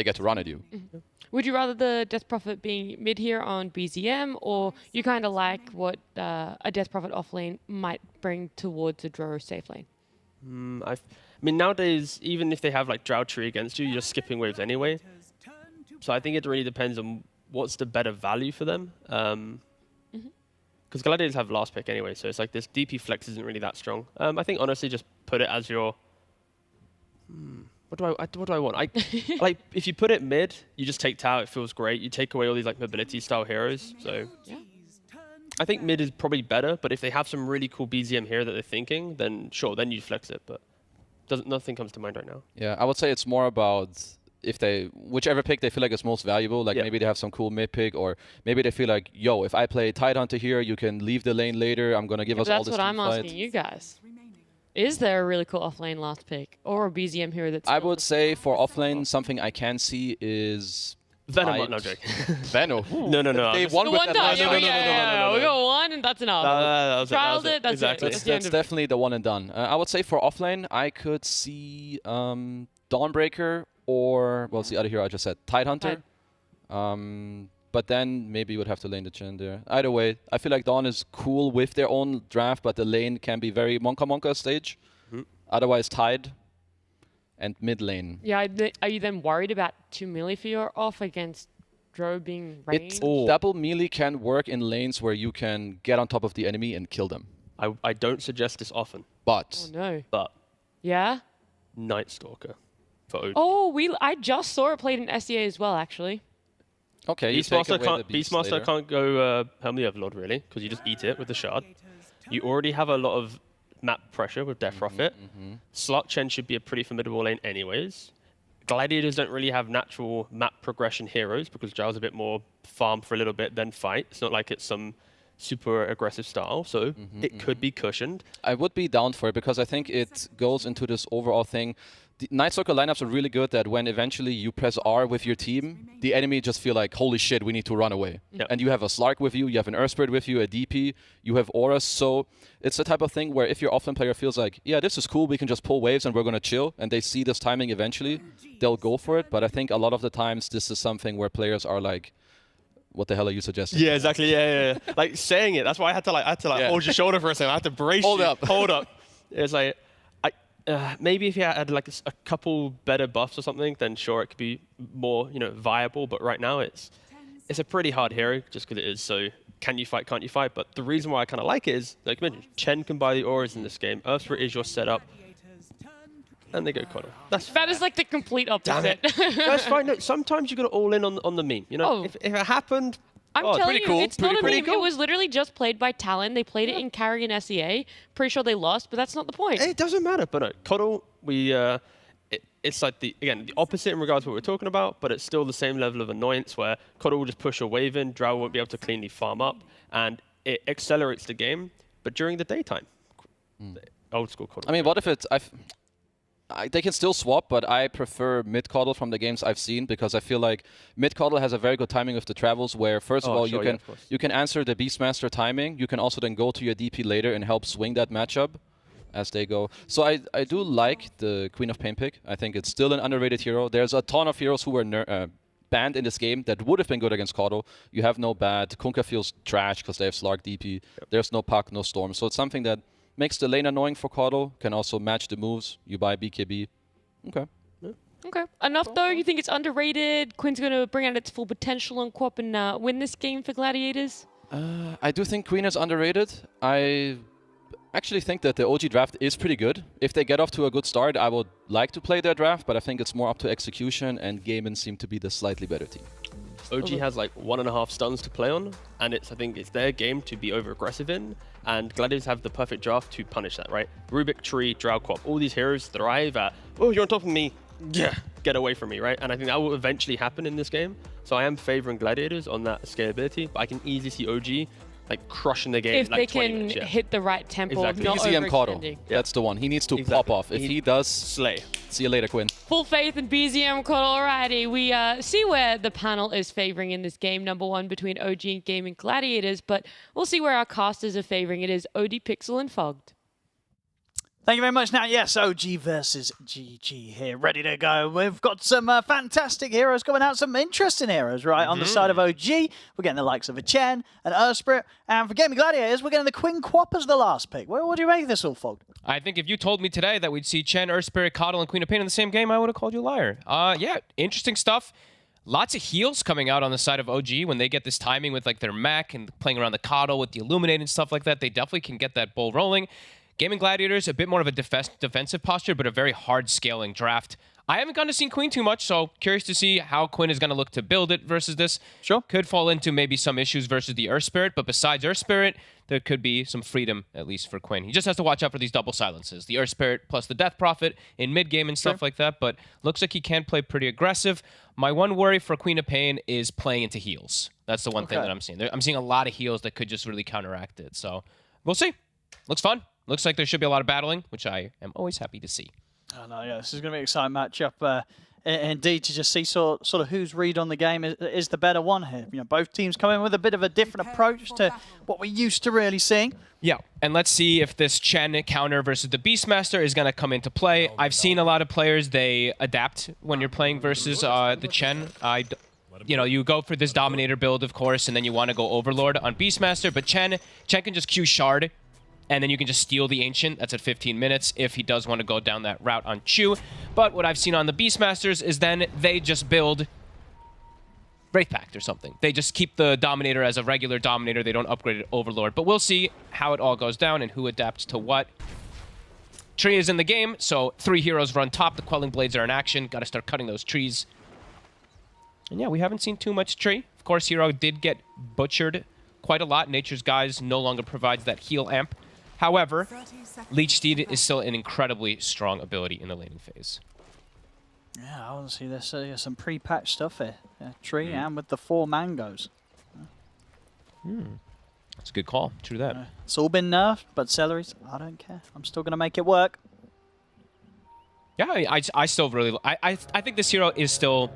get to run at you. Mm-hmm. Would you rather the Death Prophet being mid here on BZM, or you kind of like what a Death Prophet off lane might bring towards a Drow safe lane? I mean, nowadays, even if they have like Drow Tree against you, you're skipping waves anyway. So I think it really depends on what's the better value for them. Because Gladiators have last pick anyway, so it's like this DP flex isn't really that strong. I think honestly, just put it as your... What do I want? Like if you put it mid, you just take tower. It feels great. You take away all these like mobility style heroes. So yeah. I think mid is probably better. But if they have some really cool BZM here that they're thinking, then sure, then you flex it. But nothing comes to mind right now. Yeah, I would say it's more about if whichever pick they feel like is most valuable. Like maybe they have some cool mid pick, or maybe they feel like, yo, if I play Tidehunter here, you can leave the lane later. I'm gonna give us all this. That's what I'm asking you guys. Is there a really cool offlane last pick or a BZM hero that's... I would say for offlane, something I can see is... Venom, no joke. Venom? No. They won with that last pick. No. We got one and that's enough. Trialed it, that's exactly. it. That's definitely the one and done. I would say for offlane, I could see Dawnbreaker or... What's the other hero I just said? Tidehunter. But then maybe you would have to lane the Chen there. Either way, I feel like Dawn is cool with their own draft, but the lane can be very Monka stage. Otherwise, Tide. and mid lane. Yeah, are you then worried about 2 melee for your off against Dro being ranged? Double melee can work in lanes where you can get on top of the enemy and kill them. I don't suggest this often. But. Oh, no. But. Yeah? Night Stalker for OG. Oh, I just saw it played in SEA as well, actually. Okay, Beastmaster can't go Helmy Overlord, really, because you just eat it with the shard. You already have a lot of map pressure with Death Prophet. Slark Chen should be a pretty formidable lane anyways. Gladiators don't really have natural map progression heroes because Zhao's a bit more farm for a little bit, then fight. It's not like it's some super aggressive style, so it could be cushioned. I would be down for it because I think it goes into this overall thing. The Night Stalker lineups are really good that when eventually you press R with your team, the enemy just feel like, holy shit, we need to run away. Yep. And you have a Slark with you, you have an Earth Spirit with you, a DP, you have auras. So it's the type of thing where if your offlane player feels like, yeah, this is cool, we can just pull waves and we're going to chill, and they see this timing eventually, they'll go for it. But I think a lot of the times this is something where players are like, what the hell are you suggesting? Yeah, exactly. Yeah. Like saying it. That's why I had to hold your shoulder for a second. I had to brace Hold you. up. Hold up. It's like, maybe if you had like a couple better buffs or something, then sure, it could be more, viable. But right now, it's a pretty hard hero just because it is. So can you fight? Can't you fight? But the reason why I kind of like it is, like you mentioned, Chen can buy the auras in this game. Earth Spirit is your setup. And they go Connor. That is like the complete opposite. Damn it. That's fine. No, sometimes you got to all in on the meme. If it happened, I'm telling you, cool. it's not a meme. Cool. It was literally just played by Talon. They played it in Carrigan SEA. Pretty sure they lost, but that's not the point. It doesn't matter. But no, Coddle, it's like the opposite in regards to what we're talking about, but it's still the same level of annoyance where Coddle will just push a wave in, Drow won't be able to cleanly farm up, and it accelerates the game, but during the daytime. Old school Coddle. I mean, what if it's... they can still swap, but I prefer mid-Coddle from the games I've seen because I feel like mid-Coddle has a very good timing with the travels where, first of all, you can answer the Beastmaster timing. You can also then go to your DP later and help swing that matchup as they go. So I do like the Queen of Pain pick. I think it's still an underrated hero. There's a ton of heroes who were banned in this game that would have been good against Coddle. You have no Bat. Kunkka feels trash because they have Slark DP. Yep. There's no Puck, no Storm. So it's something that makes the lane annoying for Coddle, can also match the moves. You buy BKB. Okay. Yeah. Okay. Enough though? You think it's underrated? Quinn's going to bring out its full potential on Quap and win this game for Gladiators? I do think Queen is underrated. I actually think that the OG draft is pretty good. If they get off to a good start, I would like to play their draft, but I think it's more up to execution, and Gaimin seem to be the slightly better team. OG has like 1.5 stuns to play on, and I think it's their game to be over-aggressive in, and Gladiators have the perfect draft to punish that, right? Rubik, Tree, Drow, Quap, all these heroes thrive at, oh, you're on top of me, yeah, get away from me, right? And I think that will eventually happen in this game, so I am favoring Gladiators on that scalability, but I can easily see OG like crushing the game if in like they 20 can minutes, yeah. hit the right tempo, exactly. not BZM Coddle. overextending. That's the one. He needs to pop off. If he does, slay. See you later, Quinn. Full faith in BZM Coddle. Alrighty, we see where the panel is favoring in this game. Number one between OG and Gaming Gladiators, but we'll see where our casters are favoring. It is OD Pixel and Fogged. Thank you very much. Now, yes, OG versus GG here, ready to go. We've got some fantastic heroes coming out, some interesting heroes, right? On the side of OG, we're getting the likes of a Chen, an Earth Spirit, and for Gaming Gladiators, we're getting the Queen Quap as the last pick. What do you make of this all, Fogged? I think if you told me today that we'd see Chen, Earth Spirit, Coddle, and Queen of Pain in the same game, I would have called you a liar. Yeah, interesting stuff. Lots of heals coming out on the side of OG when they get this timing with like their mech and playing around the Coddle with the Illuminate and stuff like that. They definitely can get that bull rolling. Gaming Gladiators, a bit more of a defensive posture, but a very hard scaling draft. I haven't gotten to see Queen too much, so curious to see how Quinn is going to look to build it versus this. Sure. Could fall into maybe some issues versus the Earth Spirit, but besides Earth Spirit, there could be some freedom, at least for Quinn. He just has to watch out for these double silences. The Earth Spirit plus the Death Prophet in mid-game and stuff like that, but looks like he can play pretty aggressive. My one worry for Queen of Pain is playing into heals. That's the one thing that I'm seeing. I'm seeing a lot of heals that could just really counteract it, so we'll see. Looks fun. Looks like there should be a lot of battling, which I am always happy to see. Oh, no, yeah, this is going to be an exciting matchup. Indeed, to just see sort of whose read on the game is the better one here. You know, both teams come in with a bit of a different approach to what we're used to really seeing. Yeah, and let's see if this Chen counter versus the Beastmaster is going to come into play. I've seen a lot of players, they adapt when you're playing versus the Chen. You know, you go for this Dominator build, of course, and then you want to go Overlord on Beastmaster, but Chen can just Q Shard and then you can just steal the Ancient. That's at 15 minutes if he does want to go down that route on Chu. But what I've seen on the Beastmasters is then they just build Wraith Pact or something. They just keep the Dominator as a regular Dominator. They don't upgrade it Overlord. But we'll see how it all goes down and who adapts to what. Tree is in the game, so 3 heroes run top. The Quelling Blades are in action. Got to start cutting those trees. And yeah, we haven't seen too much Tree. Of course, Hero did get butchered quite a lot. Nature's Guise no longer provides that heal amp. However, Leech Steed is still an incredibly strong ability in the laning phase. Yeah, I want to see this. Some pre-patch stuff here. Tree and with the 4 mangoes. That's a good call. True that. It's all been nerfed, but Celery's, I don't care. I'm still going to make it work. Yeah, I still really... I think this hero is still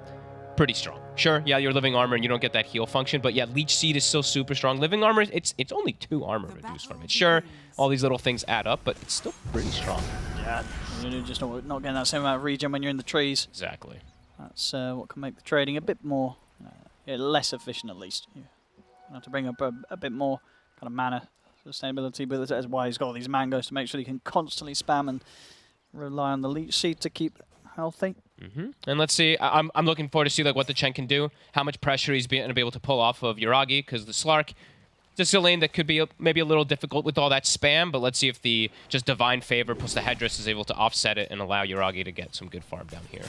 pretty strong. Sure, yeah, you're Living Armor and you don't get that heal function, but yeah, Leech Seed is still super strong. Living Armor, it's only 2 armor reduced from it. Sure, all these little things add up, but it's still pretty strong. Yeah, you're just not getting that same amount of regen when you're in the trees. Exactly. That's what can make the trading a bit more, less efficient at least. You have to bring up a bit more kind of mana sustainability, but that's why he's got all these mangoes to make sure he can constantly spam and rely on the Leech Seed to keep healthy. And let's see, I'm looking forward to see like what the Chen can do, how much pressure he's going to be able to pull off of Yuragi, because the Slark, just a lane that could be maybe a little difficult with all that spam, but let's see if the just Divine Favor plus the Headdress is able to offset it and allow Yuragi to get some good farm down here.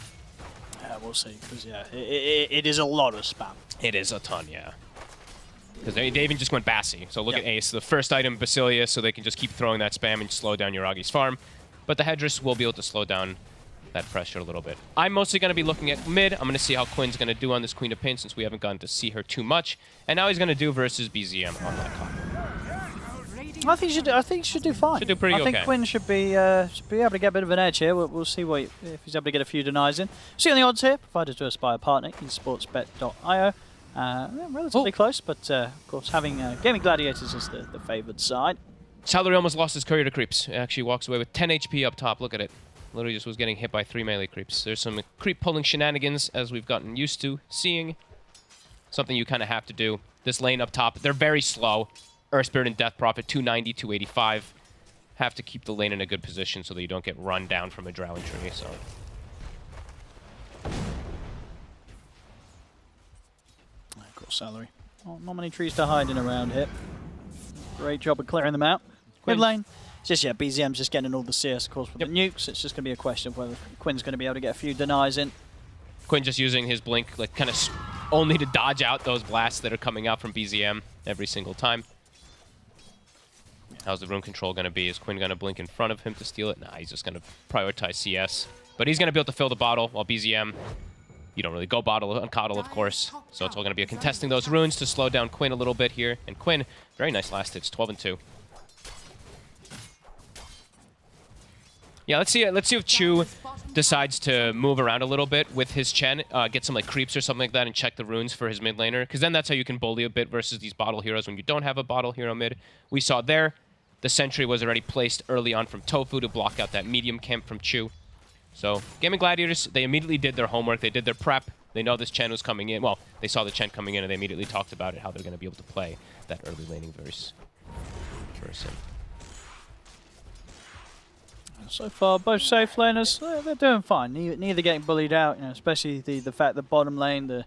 Yeah, we'll see, because yeah, it is a lot of spam. It is a ton, yeah. Because they even just went Bassy, so look at Ace, the first item Basilia, so they can just keep throwing that spam and slow down Yuragi's farm, but the Headdress will be able to slow down that pressure a little bit. I'm mostly going to be looking at mid. I'm going to see how Quinn's going to do on this Queen of Pain since we haven't gotten to see her too much. And how he's going to do versus BZM on that card. I think he should do fine. Should do pretty okay. I think Quinn should be able to get a bit of an edge here. We'll see if he's able to get a few denies in. See on the odds here, provided to Aspire partner, esportsbet.io. Relatively close, but of course having Gaming Gladiators is the favoured side. Salary almost lost his courier to creeps. It actually walks away with 10 HP up top. Look at it. Literally just was getting hit by 3 melee creeps. There's some creep pulling shenanigans as we've gotten used to seeing. Something you kind of have to do. This lane up top, they're very slow. Earth Spirit and Death Prophet, 290, 285. Have to keep the lane in a good position so that you don't get run down from a Drowning Tree. So. Cool salary. Not many trees to hide in around here. Great job of clearing them out. Mid lane. Just, yeah, BZM's just getting all the CS, of course, with the nukes. It's just going to be a question of whether Quinn's going to be able to get a few denies in. Quinn just using his blink, like, kind of only to dodge out those blasts that are coming out from BZM every single time. How's the rune control going to be? Is Quinn going to blink in front of him to steal it? Nah, he's just going to prioritize CS. But he's going to be able to fill the bottle, while BZM, you don't really go bottle on Coddle, of course. So it's all going to be contesting those runes to slow down Quinn a little bit here. And Quinn, very nice last hits, 12 and 2. Yeah, let's see if Chu decides to move around a little bit with his Chen, get some like creeps or something like that, and check the runes for his mid laner. Because then that's how you can bully a bit versus these bottle heroes when you don't have a bottle hero mid. We saw there, the sentry was already placed early on from Tofu to block out that medium camp from Chu. So Gaming Gladiators, they immediately did their homework. They did their prep. They know this Chen was coming in. Well, they saw the Chen coming in and they immediately talked about it, how they're going to be able to play that early laning verse. So far, both safe laners, they're doing fine. Neither getting bullied out, especially the fact that bottom lane, at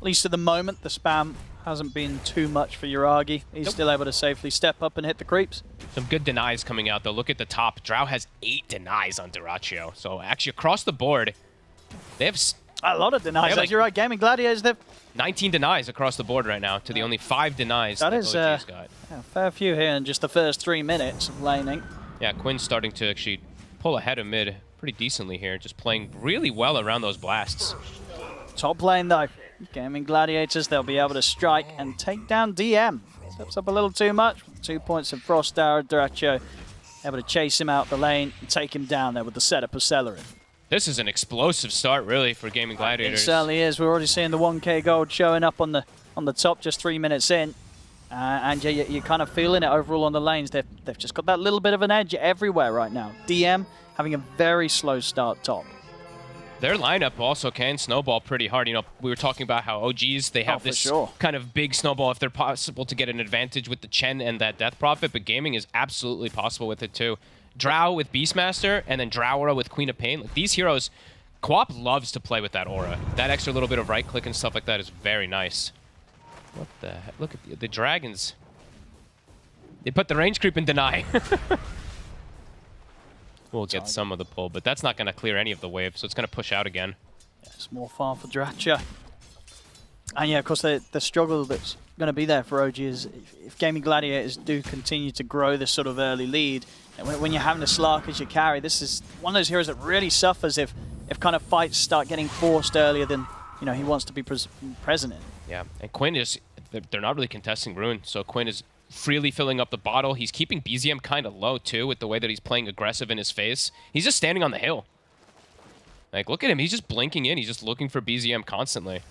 least at the moment, the spam hasn't been too much for Yuragi. He's still able to safely step up and hit the creeps. Some good denies coming out, though. Look at the top. Drow has 8 denies on Duraccio. So actually, across the board, they have a lot of denies. Like, you're right, Gaming Gladiators, they've 19 denies across the board right now to the only 5 denies that is OG's got. Yeah, a fair few here in just the first 3 minutes of laning. Yeah, Quinn's starting to actually pull ahead of mid pretty decently here, just playing really well around those blasts. Top lane though, Gaming Gladiators, they'll be able to strike and take down DM. Steps up a little too much. 2 points of Frost Arrow. Duraccio able to chase him out the lane and take him down there with the setup of Celery. This is an explosive start really for Gaming Gladiators. It certainly is. We're already seeing the 1k gold showing up on the top just 3 minutes in. And you're kind of feeling it overall on the lanes. They've just got that little bit of an edge everywhere right now. DM having a very slow start top. Their lineup also can snowball pretty hard. You know, we were talking about how OGs, they have this kind of big snowball if they're possible to get an advantage with the Chen and that Death Prophet, but gaming is absolutely possible with it too. Drow with Beastmaster and then Drow Aura with Queen of Pain. Like, these heroes, Co-op loves to play with that aura. That extra little bit of right click and stuff like that is very nice. What the heck? Look at the dragons. They put the range creep in deny. We'll get some of the pull, but that's not going to clear any of the wave, so it's going to push out again. Yeah, small farm for Dratcha. And yeah, of course, the struggle that's going to be there for OG is if Gaming Gladiators do continue to grow this sort of early lead, and when you're having a Slark as your carry, this is one of those heroes that really suffers if kind of fights start getting forced earlier than he wants to be present in. Yeah, and Quinn is, they're not really contesting Rune, so Quinn is freely filling up the bottle. He's keeping BZM kind of low, too, with the way that he's playing aggressive in his face. He's just standing on the hill. Like, look at him. He's just blinking in. He's just looking for BZM constantly.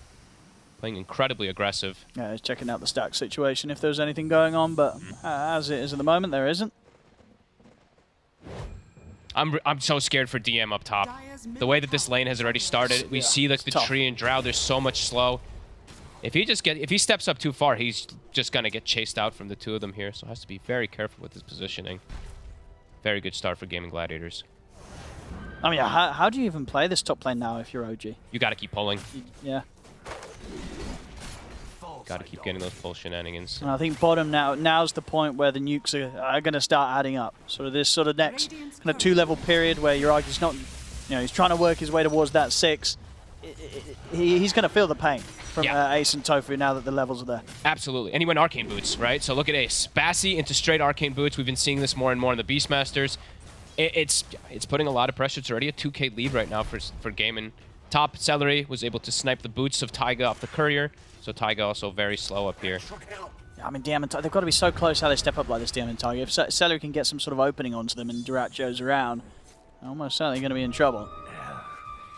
Playing incredibly aggressive. Yeah, he's checking out the stack situation if there's anything going on, but as it is at the moment, there isn't. I'm so scared for DM up top. The way that this lane has already started, we see like the tree and Drow, there's so much slow. If he steps up too far, he's just gonna get chased out from the two of them here. So has to be very careful with his positioning. Very good start for Gaming Gladiators. I mean, how do you even play this top lane now if you're OG? You gotta keep pulling. Yeah. Gotta keep getting those pull shenanigans. And I think bottom now's the point where the nukes are gonna start adding up. Sort of this sort of next kind of 2-level period where Yuragi's not, he's trying to work his way towards that 6. He's going to feel the pain from Ace and Tofu now that the levels are there. Absolutely. And he went Arcane Boots, right? So look at Ace. Bassy into straight Arcane Boots. We've been seeing this more and more in the Beastmasters. It's putting a lot of pressure. It's already a 2K lead right now for Gaming. Top Celery was able to snipe the boots of Taiga off the Courier. So Taiga also very slow up here. Yeah, I mean, DM and they've got to be so close how they step up like this, DM and Taiga. If Celery can get some sort of opening onto them and Durat goes around, they're almost certainly going to be in trouble.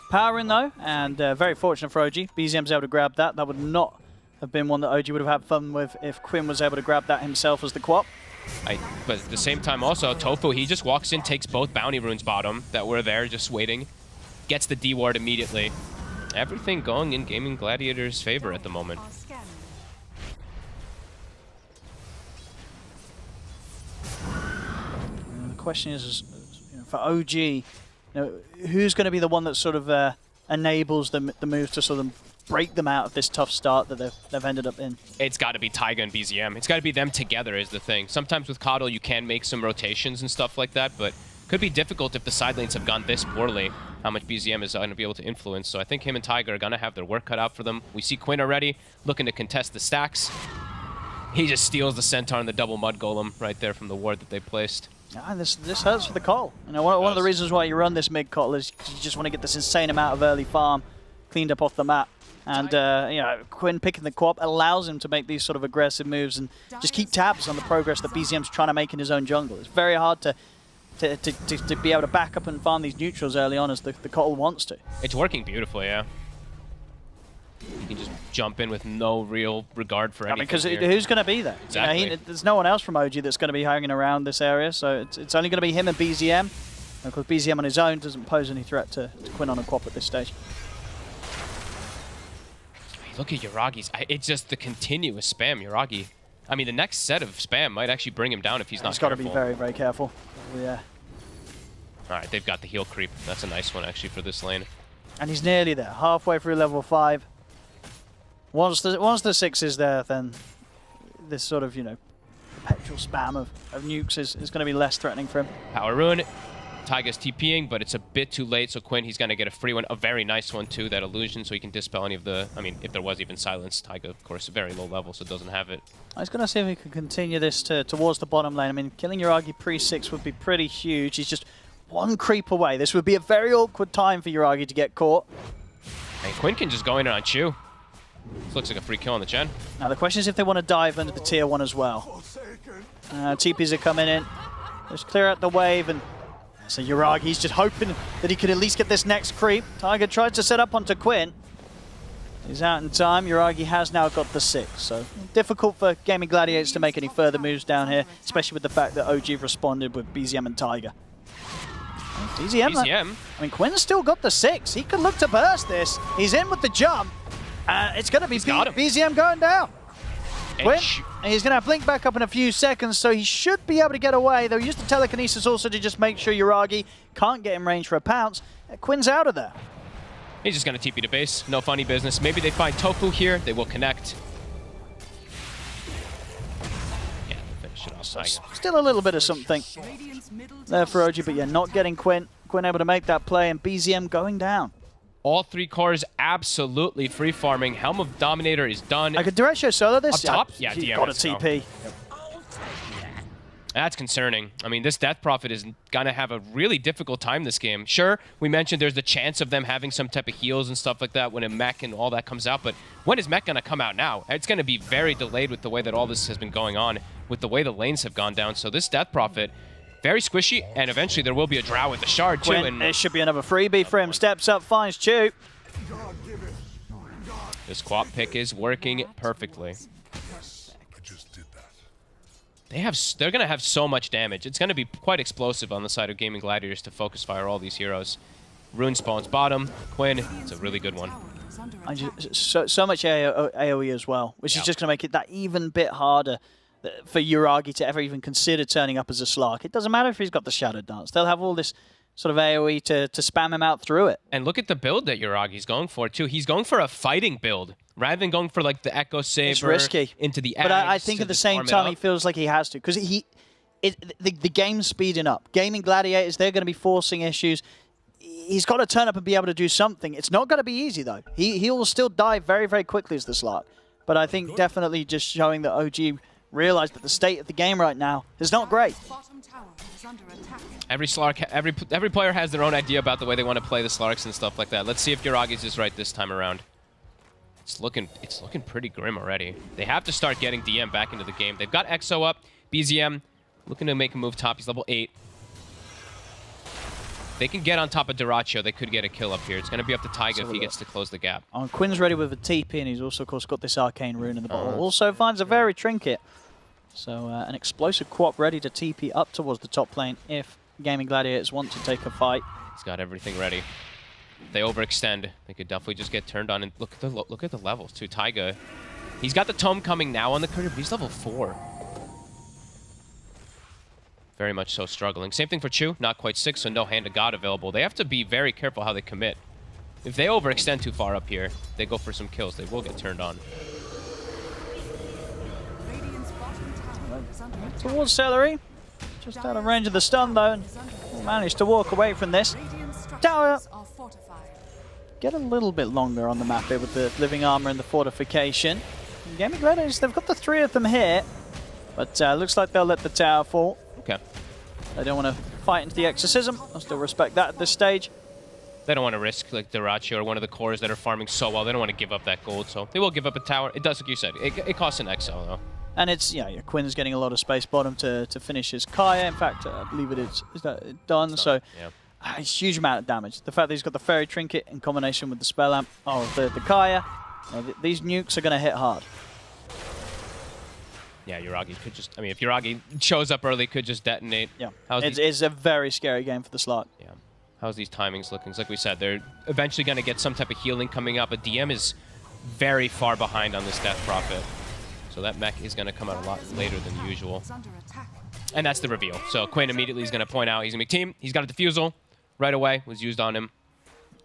Power in though, and very fortunate for OG. BZM's able to grab that. That would not have been one that OG would have had fun with if Quinn was able to grab that himself as the Quap. But at the same time also, Tofu, he just walks in, takes both bounty runes bottom that were there just waiting, gets the D-ward immediately. Everything going in Gaming Gladiators' favor at the moment. And the question is for OG, who's going to be the one that sort of enables the move to sort of break them out of this tough start that they've ended up in? It's got to be Taiga and BZM. It's got to be them together is the thing. Sometimes with Coddle you can make some rotations and stuff like that, but could be difficult if the side lanes have gone this poorly, how much BZM is going to be able to influence. So I think him and Taiga are going to have their work cut out for them. We see Quinn already looking to contest the stacks. He just steals the Centaur and the double Mud Golem right there from the ward that they placed. Yeah, this hurts for the Cole. One of the reasons why you run this mid Cole is because you just want to get this insane amount of early farm cleaned up off the map. And Quinn picking the Quap allows him to make these sort of aggressive moves and just keep tabs on the progress that BZM's trying to make in his own jungle. It's very hard to be able to back up and farm these neutrals early on as the Cole wants to. It's working beautifully, yeah. You can just jump in with no real regard for anything. Because who's going to be there? Exactly. There's no one else from OG that's going to be hanging around this area, so it's only going to be him and BZM. And of course, BZM on his own doesn't pose any threat to Quinn on a Quap at this stage. Look at Yuragi's. It's just the continuous spam, Yuragi. I mean, the next set of spam might actually bring him down if he's not careful. He's got to be very, very careful. Yeah. All right, they've got the heal creep. That's a nice one, actually, for this lane. And he's nearly there, halfway through level 5. Once the 6 is there, then this sort of, perpetual spam of nukes is going to be less threatening for him. Power Rune. Taiga's TPing, but it's a bit too late, so Quinn, he's going to get a free one. A very nice one, too, that illusion, so he can dispel any of the... I mean, if there was even silence, Taiga, of course, very low level, so doesn't have it. I was going to see if he could continue this towards the bottom lane. I mean, killing Yuragi pre-6 would be pretty huge. He's just one creep away. This would be a very awkward time for Yuragi to get caught. And Quinn can just go in on Chu. This looks like a free kill on the Chen. Now, the question is if they want to dive under the tier 1 as well. TPs are coming in. Just clear out the wave, and so Yuragi's just hoping that he could at least get this next creep. Taiga tries to set up onto Quinn. He's out in time. Yuragi has now got the 6, so difficult for Gaming Gladiators to make any further moves down here, especially with the fact that OG responded with BZM and Taiga. BZM. I mean, Quinn's still got the 6. He could look to burst this. He's in with the jump. It's going to be BZM going down. Quinn, he's going to blink back up in a few seconds, so he should be able to get away. They'll use the telekinesis also to just make sure Yuragi can't get in range for a pounce. Quinn's out of there. He's just going to TP to base. No funny business. Maybe they find Tofu here. They will connect. Yeah, finish it off. Still a little bit of something there for OG, but yeah, not getting Quinn. Quinn able to make that play, and BZM going down. All 3 cores absolutely free farming. Helm of Dominator is done. I could direct show solo this. Up top? Yeah, DM got a TP. Yep. That's concerning. I mean, this Death Prophet is going to have a really difficult time this game. Sure, we mentioned there's the chance of them having some type of heals and stuff like that when a mech and all that comes out, but when is mech going to come out now? It's going to be very delayed with the way that all this has been going on, with the way the lanes have gone down. So this Death Prophet, very squishy, and eventually there will be a drow with the shard too. And there should be another freebie for him. Steps up, finds Chew. This quap pick is working perfectly. They're going to have so much damage. It's going to be quite explosive on the side of Gaming Gladiators to focus fire all these heroes. Rune spawns bottom. Quinn, it's a really good one. So much AoE as well, which is just going to make it that even bit harder for Yuragi to ever even consider turning up as a Slark. It doesn't matter if he's got the Shadow Dance. They'll have all this sort of AoE to spam him out through it. And look at the build that Yuragi's going for, too. He's going for a fighting build, rather than going for, like, the Echo Saber. It's risky. Into the But I think at the same time, he feels like he has to. Because the game's speeding up. Gaming Gladiators, they're going to be forcing issues. He's got to turn up and be able to do something. It's not going to be easy, though. He will still die very, very quickly as the Slark. But I think definitely just showing that OG realized that the state of the game right now is not great. Every Slark, every player has their own idea about the way they want to play the Slarks and stuff like that. Let's see if Yuragi's is right this time around. It's looking pretty grim already. They have to start getting DM back into the game. They've got EXO up. BZM looking to make a move top. He's level 8. They can get on top of Dyrachyo. They could get a kill up here. It's going to be up to Taiga if he gets to close the gap. Quinn's ready with a TP, and he's also, of course, got this Arcane Rune in the bottom. Also finds a very trinket. So an explosive quap ready to TP up towards the top lane if Gaming Gladiators want to take a fight. He's got everything ready. If they overextend, they could definitely just get turned on. And look at the levels too. Taiga, he's got the tome coming now on the career, but he's level 4. Very much so struggling. Same thing for Chu, not quite 6, so no Hand of God available. They have to be very careful how they commit. If they overextend too far up here, they go for some kills. They will get turned on. Towards Celery. Just out of range of the stun, though, and managed to walk away from this. Tower get a little bit longer on the map here with the living armor and the fortification. Gaming Gladiators, they've got the 3 of them here, but looks like they'll let the tower fall. Okay. They don't want to fight into the exorcism. I still respect that at this stage. They don't want to risk like Dyrachyo or one of the cores that are farming so well. They don't want to give up that gold, so they will give up a tower. It does, like you said, it costs an XL though. And it's, yeah, Quinn's getting a lot of space bottom to finish his Kaya. In fact, I believe it is that done. So, yeah. A huge amount of damage. The fact that he's got the Fairy Trinket in combination with the Spell Amp, the Kaya, these nukes are going to hit hard. Yeah, Yuragi could just, I mean, if Yuragi shows up early, could just detonate. Yeah, it's a very scary game for the Slark. Yeah. How's these timings looking? Like we said, they're eventually going to get some type of healing coming up, but DM is very far behind on this Death Prophet. So that mech is going to come out a lot later than usual. And that's the reveal. So Quinn immediately is going to point out he's going to be team. He's got a defusal right away, was used on him.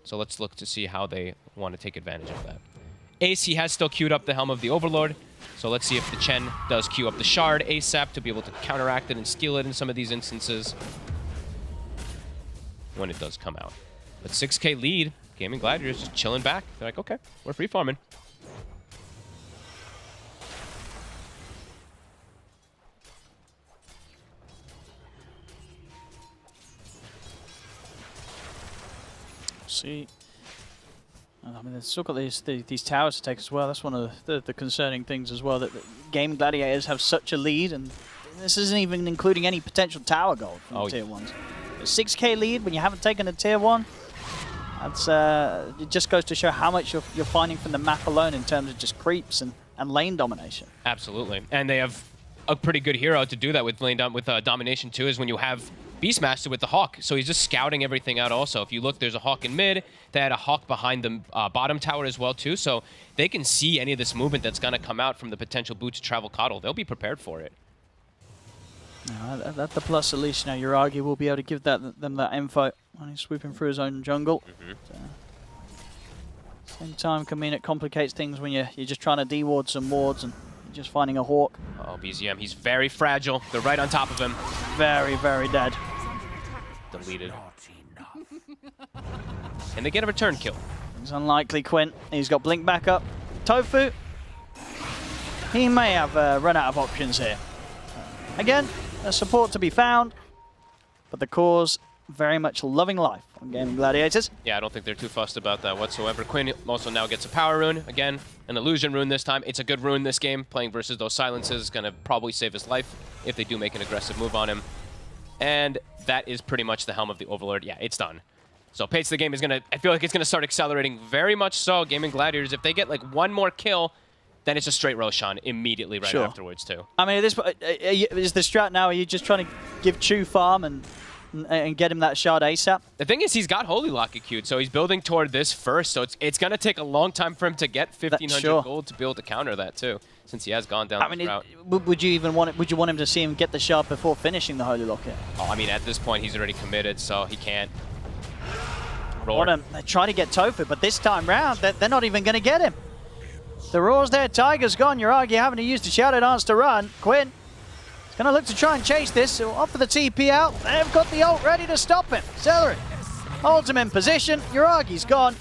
So let's look to see how they want to take advantage of that. Ace, he has still queued up the Helm of the Overlord. So let's see if the Chen does queue up the Shard ASAP to be able to counteract it and steal it in some of these instances when it does come out. But 6K lead, Gaming Gladiators just chilling back. They're like, okay, we're free farming. See, I mean, they've still got these towers to take as well. That's one of the concerning things as well, that Gaming Gladiators have such a lead, and this isn't even including any potential tower gold from tier 1s. A 6K lead when you haven't taken a tier 1, that's it just goes to show how much you're finding from the map alone in terms of just creeps and lane domination. Absolutely, and they have a pretty good hero to do that with lane with domination too. Is when you have Beastmaster with the Hawk, so he's just scouting everything out also. If you look, there's a Hawk in mid. They had a Hawk behind the bottom tower as well, too, so they can see any of this movement that's going to come out from the potential boot to travel Coddle. They'll be prepared for it. That's the plus, at least. Uragi will be able to give them that info when he's swooping through his own jungle. Same time, can mean it complicates things when you're just trying to de-ward some wards and just finding a Hawk. Oh, BZM, he's very fragile. They're right on top of him. Very, very dead. Deleted. And they get a return kill. It's unlikely, Quinn. He's got Blink back up. Tofu, he may have run out of options here. Again, a support to be found, but the cause very much loving life on Gaming Gladiators. Yeah, I don't think they're too fussed about that whatsoever. Quinn also now gets a power rune. Again, an illusion rune this time. It's a good rune this game. Playing versus those silences is going to probably save his life if they do make an aggressive move on him. And that is pretty much the helm of the Overlord. Yeah, it's done. So pace of the game is going to, I feel like it's going to start accelerating very much so. Gaming Gladiators, if they get like one more kill, then it's a straight Roshan immediately right afterwards too. I mean, at this point, is the strat now, are you just trying to give Chu farm and get him that shard ASAP? The thing is, he's got Holy Lock queued, so he's building toward this first, so it's going to take a long time for him to get 1,500 gold to be able to counter that too, since he has gone down this route. Would you want him to see him get the shard before finishing the Holy Lock? Oh, I mean, at this point, he's already committed, so he can't. They try to get Tofu, but this time round, they're not even going to get him. The Roar's there, Tiger's gone, Uragi having to use the Shadow Dance to run. Quinn is going to look to try and chase this, so off for the TP out. They've got the ult ready to stop him. Celery holds him in position, Uragi's gone.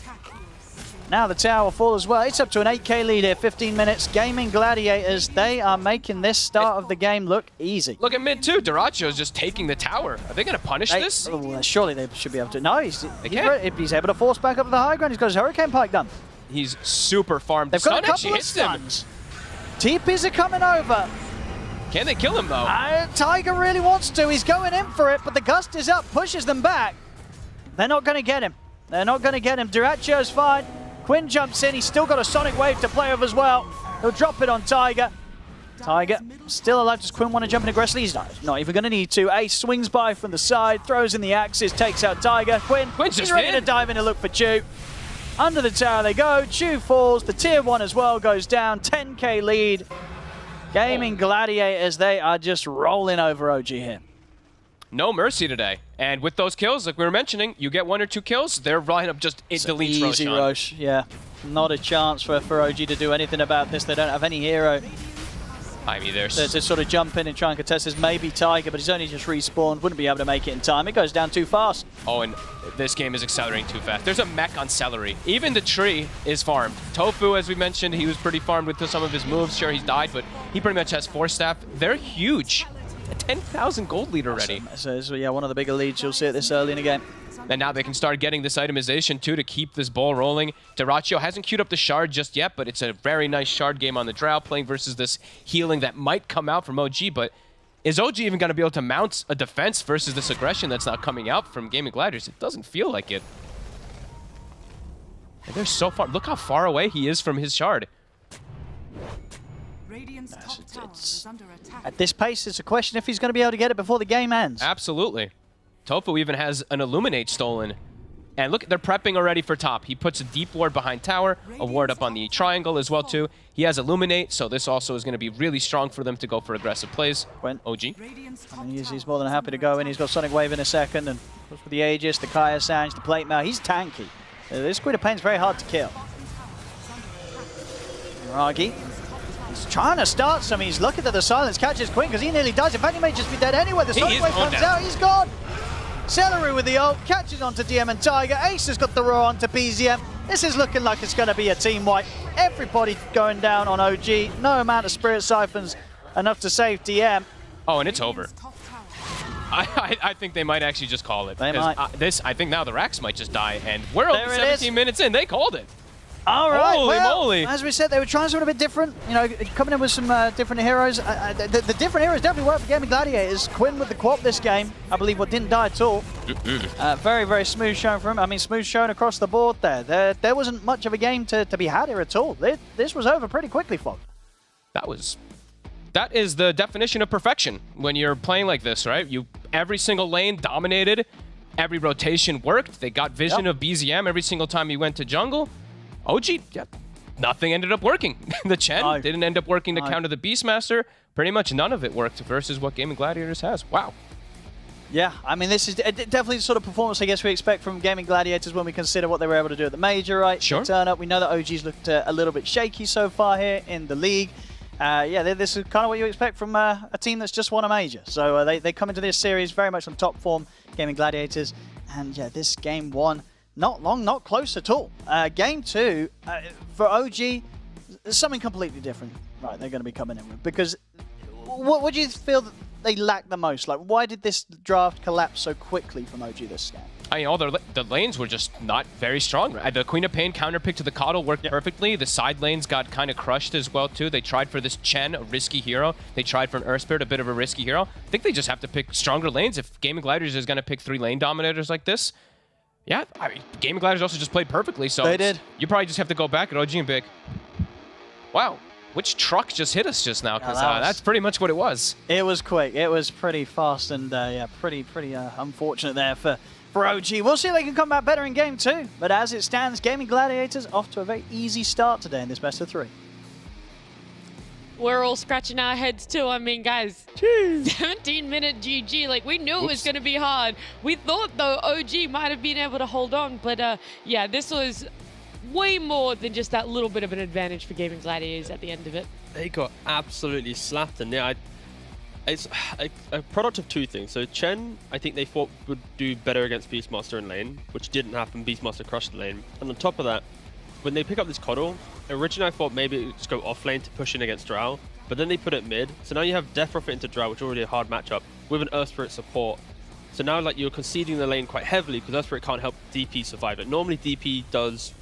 Now the tower will fall as well. It's up to an 8k lead here, 15 minutes. Gaming Gladiators, they are making this start of the game look easy. Look at mid too, Duracio's just taking the tower. Are they going to punish this? Oh, surely they should be able to. No, he's able to force back up to the high ground. He's got his Hurricane Pike done. He's super farmed. They've got a couple of stuns. TPs are coming over. Can they kill him though? Tiger really wants to. He's going in for it, but the gust is up, pushes them back. They're not going to get him. They're not going to get him. Duracio's fine. Quinn jumps in. He's still got a Sonic Wave to play with as well. He'll drop it on Tiger. Tiger still alive. Does Quinn want to jump in aggressively? He's not even going to need to. Ace swings by from the side, throws in the axes, takes out Tiger. Quinn's ready to dive in and look for Chu. Under the tower they go. Chu falls. The tier 1 as well goes down. 10k lead. Gaming Gladiators, they are just rolling over OG here. No mercy today. And with those kills, like we were mentioning, you get 1 or 2 kills, their lineup just deletes Roshan. Easy Rosh, yeah. Not a chance for OG to do anything about this. They don't have any hero. I mean, there's to sort of jump in and try and contest this. Maybe Tiger, but he's only just respawned. Wouldn't be able to make it in time. It goes down too fast. Oh, and this game is accelerating too fast. There's a mech on Celery. Even the tree is farmed. Tofu, as we mentioned, he was pretty farmed with some of his moves. Sure, he's died, but he pretty much has 4 staff. They're huge. A 10,000 gold lead already. So yeah, one of the bigger leads you'll see it this early in the game. And now they can start getting this itemization too to keep this ball rolling. Duraccio hasn't queued up the shard just yet, but it's a very nice shard game on the Drow, playing versus this healing that might come out from OG, but is OG even going to be able to mount a defense versus this aggression that's not coming out from Gaming Gladiators? It doesn't feel like it. And they're so far. Look how far away he is from his shard. At this pace, it's a question if he's going to be able to get it before the game ends. Absolutely. Tofu even has an Illuminate stolen. And look, they're prepping already for top. He puts a deep ward behind tower, a ward up on the triangle as well too. He has Illuminate, so this also is going to be really strong for them to go for aggressive plays. Quinn. OG. And he's more than happy to go in. He's got Sonic Wave in a second, and with the Aegis, the Kaya Sange, the Plate Mail, he's tanky. This Queen of Pain's very hard to kill. Uragi. He's trying to start some. He's looking at the silence, catches Quinn because he nearly dies. In fact, he may just be dead anyway. The Sonic Wave comes out, he's gone. Celery with the ult, catches onto DM and Tiger. Ace has got the roar onto BZM. This is looking like it's going to be a team wipe. Everybody going down on OG. No amount of Spirit Siphons enough to save DM. Oh, and it's over. I think they might actually just call it. They might. I think now the Rax might just die, and we're only 17 minutes in. They called it. All right, Holy moly. As we said, they were trying something a bit different. You know, coming in with some different heroes. The different heroes definitely work for Gaming Gladiators. Quinn with the Quap this game, I believe, didn't die at all. Very, very smooth showing for him. I mean, smooth showing across the board there. There wasn't much of a game to be had here at all. This was over pretty quickly, Fog. That is the definition of perfection when you're playing like this, right? You every single lane dominated. Every rotation worked. They got vision of BZM every single time he went to jungle. OG, nothing ended up working. The Chen didn't end up working to counter the Beastmaster. Pretty much none of it worked versus what Gaming Gladiators has. Wow. Yeah, I mean, this is definitely the sort of performance I guess we expect from Gaming Gladiators when we consider what they were able to do at the Major, right? Sure. Turn up. We know that OG's looked a little bit shaky so far here in the league. Yeah, this is kind of what you expect from a team that's just won a Major. So they come into this series very much on top form, Gaming Gladiators. And yeah, this game one, not long, not close at all. Game two, for OG, something completely different, right, they're going to be coming in with. Because what do you feel that they lack the most? Like, why did this draft collapse so quickly from OG this scan? I mean, all the lanes were just not very strong. The Queen of Pain counterpick to the Coddle worked perfectly. The side lanes got kind of crushed as well, too. They tried for this Chen, a risky hero. They tried for an Earth Spirit, a bit of a risky hero. I think they just have to pick stronger lanes. If Gaming Gladiators is going to pick 3 lane dominators like this, yeah, I mean, Gaming Gladiators also just played perfectly. So they did. You probably just have to go back at OG and pick, wow, which truck just hit us just now? Because that's pretty much what it was. It was quick. It was pretty fast and yeah, pretty unfortunate there for OG. We'll see if they can come back better in game two. But as it stands, Gaming Gladiators off to a very easy start today in this best of 3. We're all scratching our heads too. I mean, guys, 17-minute GG. Like, we knew it was going to be hard. We thought, though, OG might have been able to hold on. But yeah, this was way more than just that little bit of an advantage for Gaming Gladiators at the end of it. They got absolutely slapped, and yeah, it's a product of 2 things. So Chen, I think they thought would do better against Beastmaster in lane, which didn't happen. Beastmaster crushed the lane. And on top of that, when they pick up this Coddle, originally I thought maybe it would just go off lane to push in against Drow, but then they put it mid. So now you have Death Prophet into Drow, which is already a hard matchup, with an Earth Spirit support. So now like you're conceding the lane quite heavily because Earth Spirit can't help DP survive. Like, normally DP does,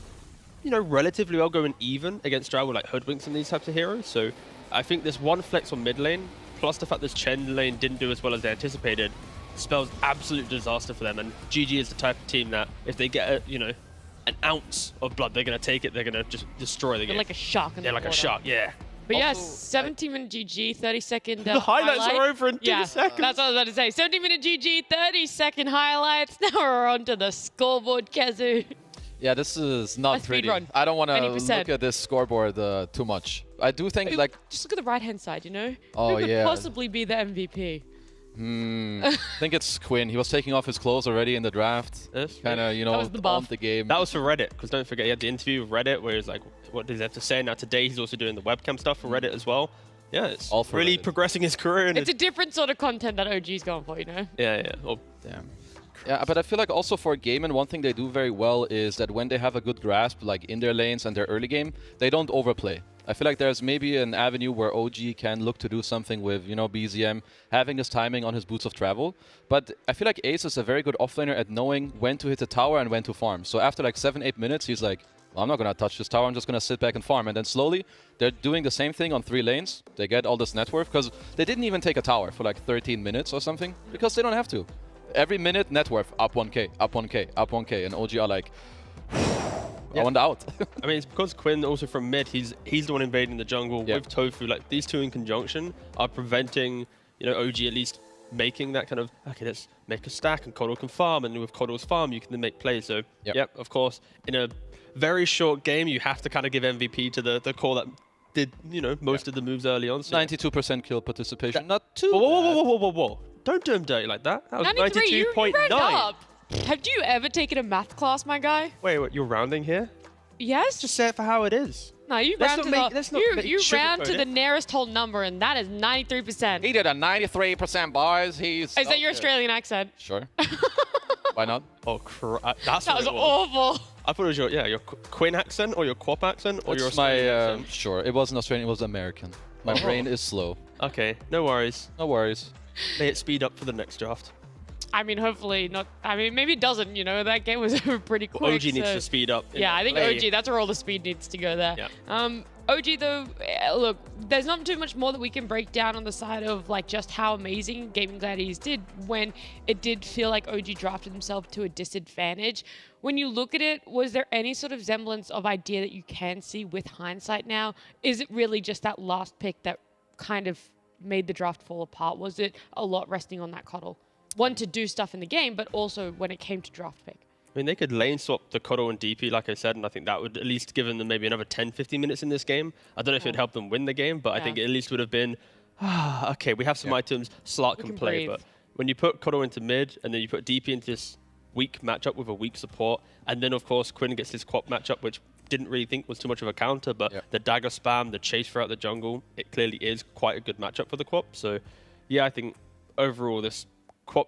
you know, relatively well going even against Drow with like Hoodwinks and these types of heroes. So I think this one flex on mid lane, plus the fact this Chen lane didn't do as well as they anticipated, spells absolute disaster for them. And GG is the type of team that if they get you know, an ounce of blood, they're going to take it, they're going to just destroy the game. They're like a shark in the like water. a shark, yeah. But yeah, 17-minute GG, 30-second the highlights highlight. are over in 2 seconds. That's what I was about to say. 17-minute GG, 30-second highlights. Now we're on to the scoreboard, Kazu. Yeah, this is not pretty. Run. I don't want to look at this scoreboard too much. I do think, like... Just look at the right-hand side, you know? Oh, Who could yeah. possibly be the MVP? I think it's Quinn. He was taking off his clothes already in the draft. Kind of, you know, on the game. That was for Reddit, because don't forget, he had the interview with Reddit where he's like, what does he have to say? Now today he's also doing the webcam stuff for Reddit as well. Yeah, it's all for really Reddit. Progressing his career. And it's a different sort of content that OG's going for, you know? Yeah. Oh, damn. Yeah, but I feel like also for Game, and one thing they do very well is that when they have a good grasp, like in their lanes and their early game, they don't overplay. I feel like there's maybe an avenue where OG can look to do something with, you know, BZM, having his timing on his boots of travel. But I feel like Ace is a very good offlaner at knowing when to hit the tower and when to farm. So after like 7-8 minutes, he's like, well, I'm not going to touch this tower, I'm just going to sit back and farm. And then slowly, they're doing the same thing on 3 lanes. They get all this net worth, because they didn't even take a tower for like 13 minutes or something, because they don't have to. Every minute, net worth, up 1k, up 1k, up 1k. And OG are like... I want out. I mean, it's because Quinn also from mid, he's the one invading the jungle with Tofu. Like, these two in conjunction are preventing, you know, OG at least making that kind of, okay, let's make a stack and Coddle can farm, and with Coddle's farm, you can then make plays. So, of course, in a very short game, you have to kind of give MVP to the core that did, you know, most of the moves early on. So 92% kill participation, not too Whoa. Don't do him dirty like that. That was 92.9. Have you ever taken a math class, my guy? Wait, you're rounding here? Yes. Just say it for how it is. No, you round to the nearest whole number, and that is 93%. He did a 93%, boys. Is that your Australian accent? Sure. Why not? Oh, that was awful. I thought it was your Quinn accent or your Quap accent or your Australian accent. Sure, it wasn't Australian, it was American. My brain is slow. Okay, no worries. No worries. May it speed up for the next draft. I mean, hopefully not. I mean, maybe it doesn't, you know. That game was over pretty quick. Well, OG needs to speed up. Yeah, I think OG, that's where all the speed needs to go there. Yeah. OG, though, look, there's not too much more that we can break down on the side of, like, just how amazing Gaming Gladiators did when it did feel like OG drafted himself to a disadvantage. When you look at it, was there any sort of semblance of idea that you can see with hindsight now? Is it really just that last pick that kind of made the draft fall apart? Was it a lot resting on that Coddle? want to do stuff in the game, but also when it came to draft pick. I mean, they could lane swap the Kodo and DP, like I said, and I think that would at least give them maybe another 10, 15 minutes in this game. I don't know if it would help them win the game, but I think it at least would have been, okay, we have some items, Slark can play. But when you put Kodo into mid, and then you put DP into this weak matchup with a weak support, and then, of course, Quinn gets his Quap matchup, which didn't really think was too much of a counter, but the dagger spam, the chase throughout the jungle, it clearly is quite a good matchup for the Quap. So, yeah, I think overall this Kotal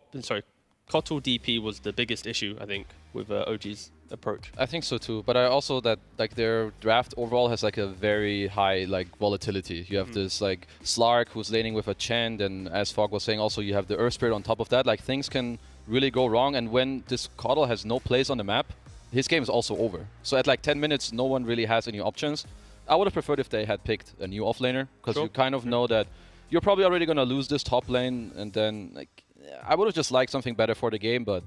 DP was the biggest issue, I think, with OG's approach. I think so too, but I also that like their draft overall has like a very high like volatility. You have this like Slark who's laning with a Chand, and as Fog was saying, also you have the Earth Spirit on top of that. Like things can really go wrong, and when this Kotal has no place on the map, his game is also over. So at like 10 minutes, no one really has any options. I would have preferred if they had picked a new offlaner, because you kind of know that you're probably already gonna lose this top lane, and then like I would have just liked something better for the game, but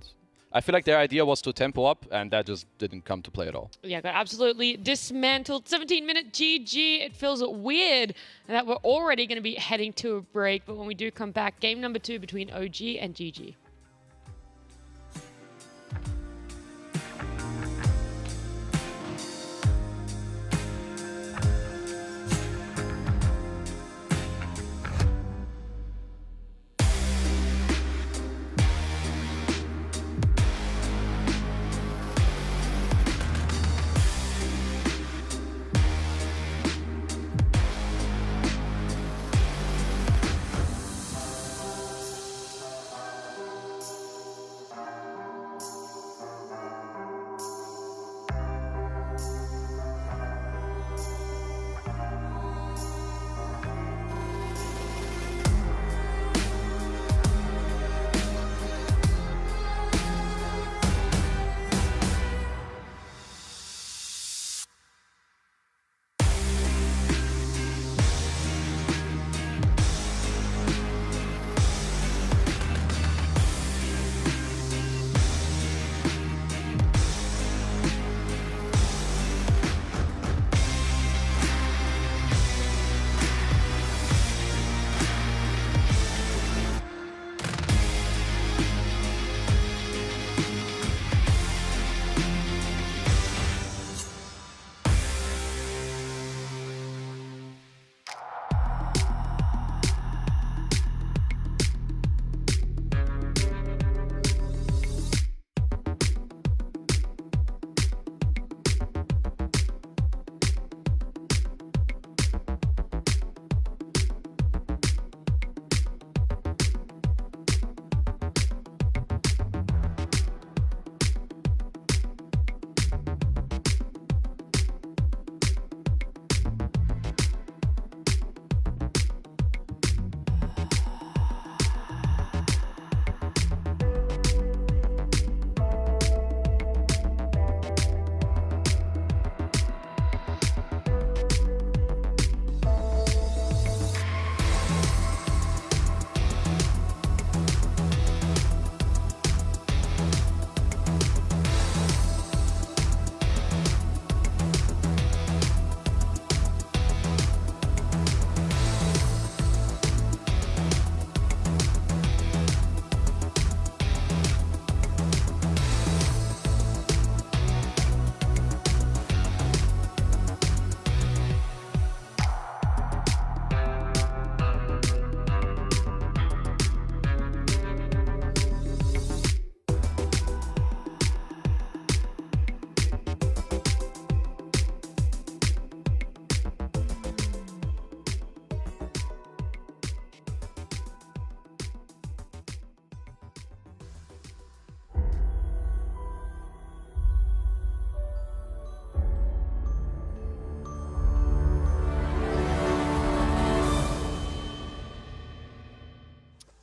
I feel like their idea was to tempo up, and that just didn't come to play at all. Yeah, got absolutely dismantled. 17-minute GG. It feels weird that we're already going to be heading to a break, but when we do come back, game number 2 between OG and GG.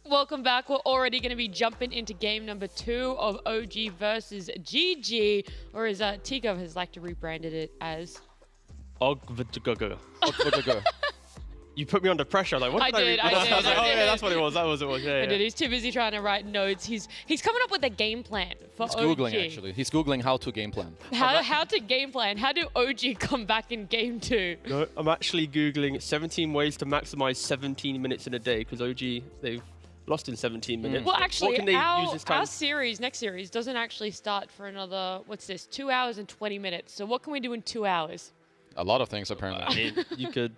Welcome back. We're already going to be jumping into game number 2 of OG versus GG, or as Tigov has liked to rebranded it as Ogvdgugger. You put me under pressure. Like, what did I read? I did. I was like, oh yeah, that's what it was. That was it. Yeah, I did. He's too busy trying to write notes. He's coming up with a game plan for He's OG. Googling, actually. He's Googling how to game plan. How to game plan. How do OG come back in game 2? No, I'm actually Googling 17 ways to maximize 17 minutes in a day, because OG, they've lost in 17 minutes. Well, what actually, can they use this time? our series, next series, doesn't actually start for another, what's this, 2 hours and 20 minutes. So what can we do in 2 hours? A lot of things, apparently. I mean, you could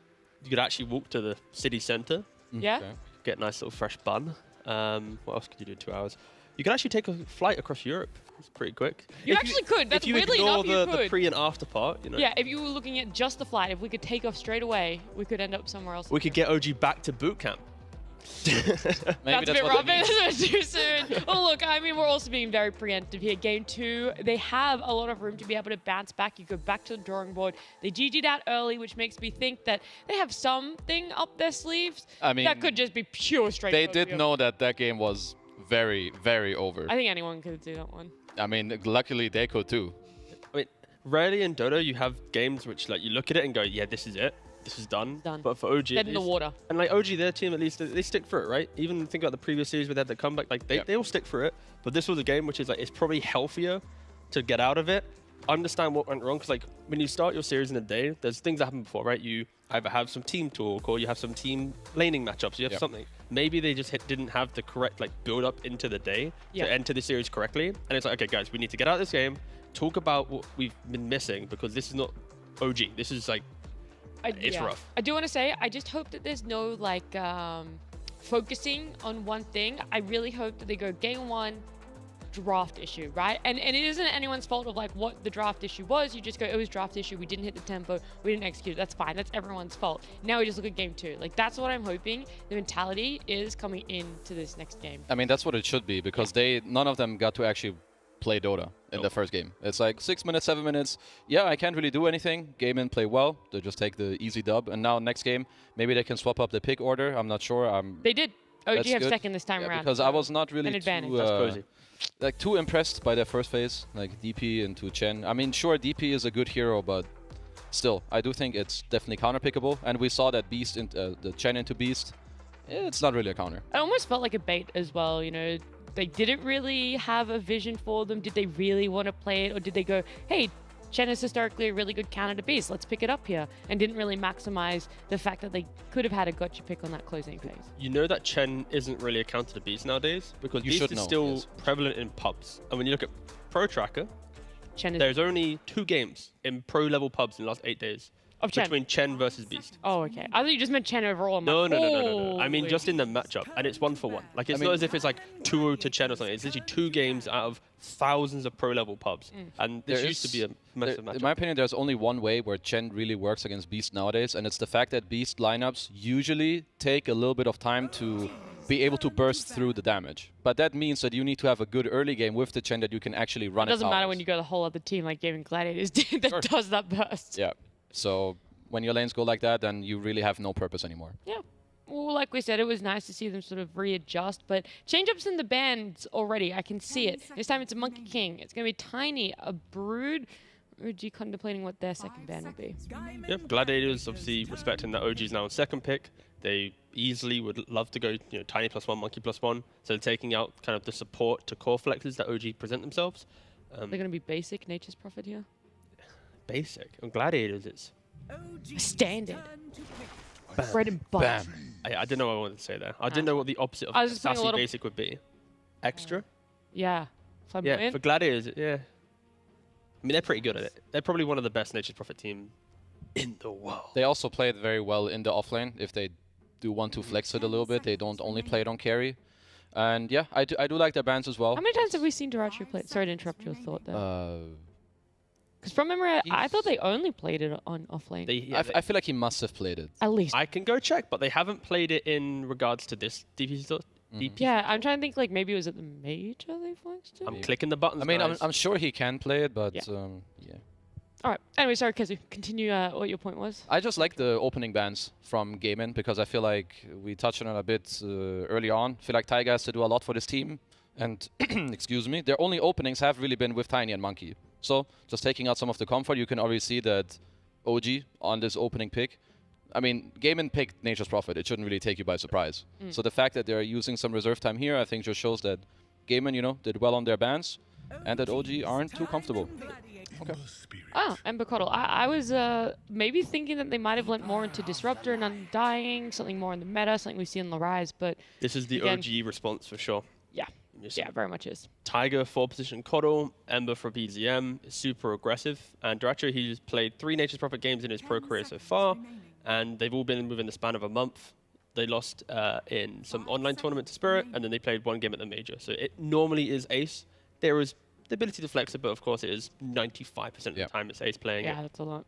actually walk to the city center, Yeah? Okay. get a nice little fresh bun. What else could you do in 2 hours? You could actually take a flight across Europe. It's pretty quick. You actually could. That's if you weirdly ignore enough, you the could. pre and after part, you know. Yeah, if you were looking at just the flight, if we could take off straight away, we could end up somewhere else. We could get OG back to boot camp. Maybe That's a bit what rough. they mean. That's too soon. Well, look, I mean, we're also being very preemptive here. Game 2, they have a lot of room to be able to bounce back. You go back to the drawing board. They GG'd out early, which makes me think that they have something up their sleeves. I mean, that could just be pure straight. They did know that that game was very, very over. I think anyone could do that one. I mean, luckily they could too. I mean, rarely in Dota you have games which like you look at it and go, yeah, this is it. This is done. Done. But for OG, Dead in the water. And like OG, their team at least, they stick through it, right? Even think about the previous series where they had the comeback, like they all stick through it. But this was a game which is like, it's probably healthier to get out of it. I understand what went wrong, because like when you start your series in a day, there's things that happen before, right? You either have some team talk or you have some team laning matchups, you have something. Maybe they just didn't have the correct like build up into the day to enter the series correctly. And it's like, okay guys, we need to get out of this game, talk about what we've been missing, because this is not OG. This is like, it's rough. I do want to say, I just hope that there's no like focusing on one thing. I really hope that they go game 1, draft issue, right? And it isn't anyone's fault of like what the draft issue was. You just go, it was draft issue. We didn't hit the tempo. We didn't execute. That's fine. That's everyone's fault. Now we just look at game 2. Like that's what I'm hoping the mentality is coming into this next game. I mean, that's what it should be, because none of them got to actually play Dota in the first game. It's like 6 minutes, 7 minutes. Yeah, I can't really do anything. Game in, play well. They just take the easy dub. And now next game, maybe they can swap up the pick order. I'm not sure. They did. OG That's have good. second this time around. Because I was not really an advantage. too impressed by their first phase, like DP into Chen. I mean, sure, DP is a good hero, but still, I do think it's definitely counter-pickable. And we saw that Beast, the Chen into Beast. It's not really a counter. It almost felt like a bait as well, you know. They didn't really have a vision for them. Did they really want to play it? Or did they go, hey, Chen is historically a really good counter to Beast. Let's pick it up here. And didn't really maximize the fact that they could have had a gotcha pick on that closing phase. You know that Chen isn't really a counter to Beast nowadays, because Beast is still prevalent in pubs. And when you look at Pro Tracker, there's only 2 games in pro level pubs in the last 8 days. Of Chen. Between Chen versus Beast. Oh, okay. I thought you just meant Chen overall. No. I mean, just in the matchup. And it's 1-for-1. Like, it's not as if it's like 2-0 to Chen or something. It's literally 2 games out of thousands of pro-level pubs. And this used to be a massive matchup. In my opinion, there's only one way where Chen really works against Beast nowadays, and it's the fact that Beast lineups usually take a little bit of time to be able to burst through the damage. But that means that you need to have a good early game with the Chen that you can actually run it. It doesn't matter when you go the whole other team like Gaming Gladiators did that does that burst. Yeah. So when your lanes go like that, then you really have no purpose anymore. Yeah. Well, like we said, it was nice to see them sort of readjust, but change-ups in the bands already. I can see it. This time it's a Monkey King. It's going to be Tiny, a Brood. OG contemplating what their second ban will be. Yep, Gladiators obviously respecting that OG's now on second pick. They easily would love to go, Tiny +1, Monkey +1. So taking out kind of the support to core flexes that OG present themselves. They're going to be basic Nature's Prophet here. Basic. On Gladiators, it's standard. Bread and butter. I didn't know what I wanted to say there. I didn't know what the opposite of sassy basic would be. Extra? Yeah. Yeah, for Gladiators, yeah. I mean, they're pretty good at it. They're probably one of the best Nature's Prophet team in the world. They also play it very well in the offlane. If they do want to flex it a little bit, they don't only play it on carry. And yeah, I do like their bans as well. How many times have we seen Dirachi play it? Sorry to interrupt your thought there. Because from memory, I thought they only played it on offlane. I feel like he must have played it. At least. I can go check, but they haven't played it in regards to this DPC stuff. Yeah, I'm trying to think, like, maybe it was at the major they flexed it? I'm clicking the buttons, I mean, guys. I'm sure he can play it, but yeah. All right. Anyway, sorry, Kezu. Continue what your point was. I just like the opening bans from Game-In, because I feel like we touched on it a bit early on. I feel like Taiga has to do a lot for this team. And, excuse me, their only openings have really been with Tiny and Monkey. So, just taking out some of the comfort, you can already see that OG on this opening pick. I mean, Game-In picked Nature's Prophet. It shouldn't really take you by surprise. So the fact that they're using some reserve time here, I think just shows that Game-In, did well on their bans. and that OG aren't too comfortable. Okay. Oh, Ember Coddle. I was maybe thinking that they might have went more into Disruptor and Undying, something more in the meta, something we see in the Rise, but... This is the again, OG response for sure. Yeah. Yeah, very much is. Tiger, 4-position Coddle, Ember for BZM, is super aggressive, and Duracho, he's played 3 Nature's Prophet games in his pro career so far, and they've all been within the span of a month. They lost in some online tournament to Spirit, and then they played 1 game at the major. So it normally is ace. There is the ability to flex it, but of course it is 95% of the time it's ace playing it. Yeah, that's a lot.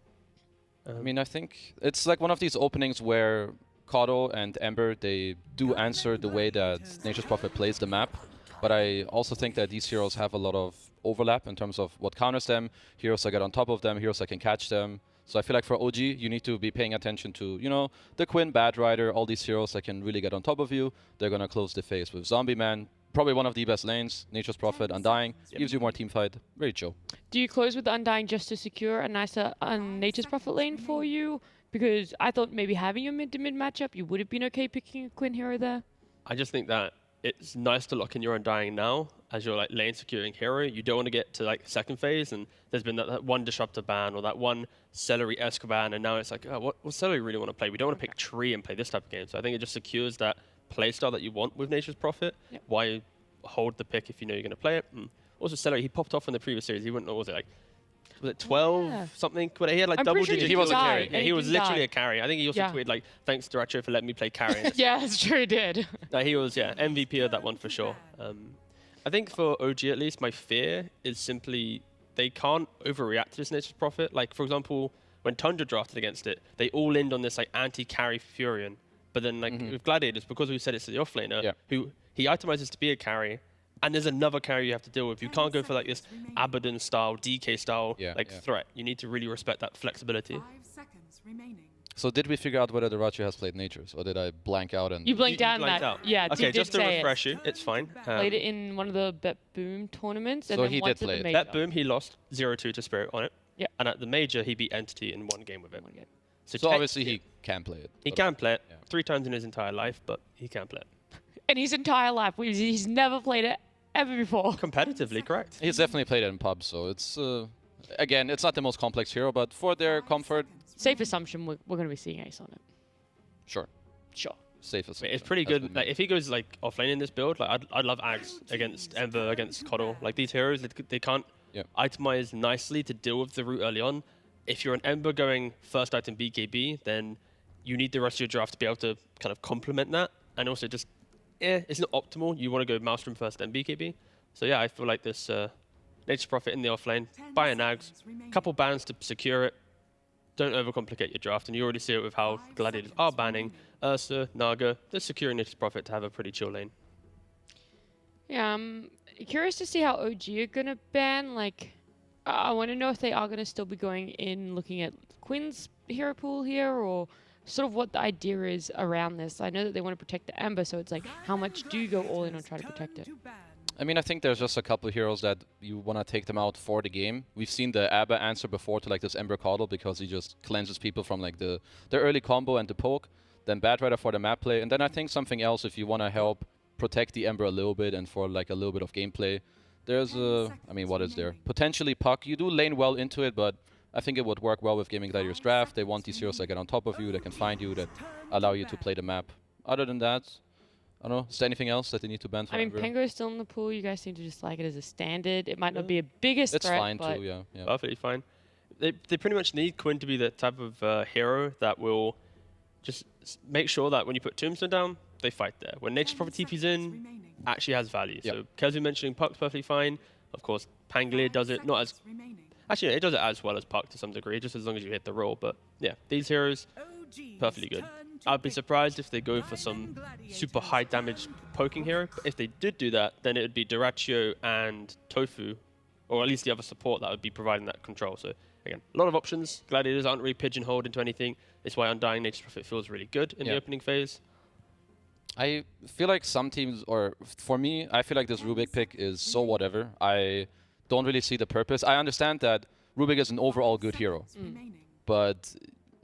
I mean, I think it's like one of these openings where Coddle and Ember, they do answer the way that Nature's Prophet plays the map. But I also think that these heroes have a lot of overlap in terms of what counters them, heroes that get on top of them, heroes that can catch them. So I feel like for OG, you need to be paying attention to, you know, the Quinn, Bad Rider, all these heroes that can really get on top of you. They're going to close the face with Zombie Man, probably one of the best lanes, Nature's Prophet, Undying, gives you more team fight. Very chill. Do you close with the Undying just to secure a nicer Nature's Prophet lane for you? Because I thought maybe having a mid-to-mid matchup, you would have been okay picking a Quinn hero there. I just think that it's nice to lock in your Undying now as your like lane securing hero. You don't want to get to like second phase, and there's been that one Disruptor ban or that one Celery-esque ban, and now it's like, oh, what Celery really want to play? We don't want to pick Tree and play this type of game. So I think it just secures that playstyle that you want with Nature's Prophet. Yep. Why hold the pick if you know you're going to play it? And also Celery, he popped off in the previous series. He went, what was it, like, was it 12 something? He had like I'm double pretty digit. sure He was a died, carry. Yeah, he was didn't literally die. a carry. I think he also tweeted like, thanks Duracho for letting me play carry. Yeah, that's true, he did. No, he was, MVP of that one for sure. I think for OG at least, my fear is simply they can't overreact to this Nature's Prophet. Like, for example, when Tundra drafted against it, they all in on this like anti-carry Furion. But then like with Gladiators, because we said it's the offlaner, who he itemizes to be a carry, and there's another carry you have to deal with. You can't go for like this Abaddon style, DK style threat. You need to really respect that flexibility. 5 seconds remaining. So did we figure out whether Duracho has played Natures, or did I blank out? And You blanked out on blanked that. out. Yeah, Okay, did just to say refresh you, it's fine. Played it in one of the Bet Boom tournaments, and So then he did once play at it. the major. Bet Boom, he lost 0-2 to Spirit on it. Yeah. And at the major, he beat Entity in 1 game with it. So obviously he can play it. He but- can play it Yeah. 3 times in his entire life, but he can play it. In his entire life, he's never played it ever before. Competitively, correct. He's definitely played it in pubs, so it's again, it's not the most complex hero, but for their comfort, Safe assumption we're going to be seeing Ace on it. sure, Sure. safe as. It's pretty good. Like if he goes like offlane in this build, like I'd love Ags against Ember, against Coddle. Like these heroes, they can't itemize nicely to deal with the route early on. If you're an Ember going first item BKB, then you need the rest of your draft to be able to kind of complement that. And also just, it's not optimal. You want to go Maelstrom first, then BKB. So yeah, I feel like this Nature's Prophet in the offlane, buy an Ags, couple bans to secure it. Don't overcomplicate your draft, and you already see it with how Gladiators are banning Ursa, Naga. They're securing Nature's Prophet to have a pretty chill lane. Yeah, I'm curious to see how OG are going to ban. Like, I want to know if they are going to still be going in looking at Quinn's hero pool here, or sort of what the idea is around this. I know that they want to protect the Ember, so it's like, how much do you go all in on trying to protect it? I mean, I think there's just a couple of heroes that you want to take them out for the game. We've seen the Abba answer before to like this Ember Coddle because he just cleanses people from like the early combo and the poke. Then Bad Rider for the map play, and then I think something else if you want to help protect the Ember a little bit and for like a little bit of gameplay. There's I mean, what is there? Potentially Puck. You do lane well into it, but I think it would work well with Gaming Gladiators draft. They want these heroes that get on top of you, that can find you, that allow you to play the map. Other than that, I don't know. Is there anything else that they need to ban for? I mean, Ember? Pengo's still in the pool. You guys seem to just like it as a standard. It might not be a biggest It's threat, fine but too, yeah. Perfectly fine. They pretty much need Quinn to be the type of hero that will just make sure that when you put Tombstone down, they fight there. When Nature's Prophet TP's in, actually has value. Yep. So Kezu mentioning Puck's perfectly fine. Of course, Pangolier does it not as... Actually, it does it as well as Puck to some degree, just as long as you hit the roll. But yeah, these heroes, perfectly good. I'd be surprised if they go for some super high damage poking hero. But if they did do that, then it would be Duracho and Tofu, or at least the other support that would be providing that control. So again, a lot of options. Gladiators aren't really pigeonholed into anything. It's why Undying Nature's Prophet feels really good in the opening phase. I feel like some teams, or for me, I feel like this Rubik pick is so whatever. I don't really see the purpose. I understand that Rubik is an overall good hero, but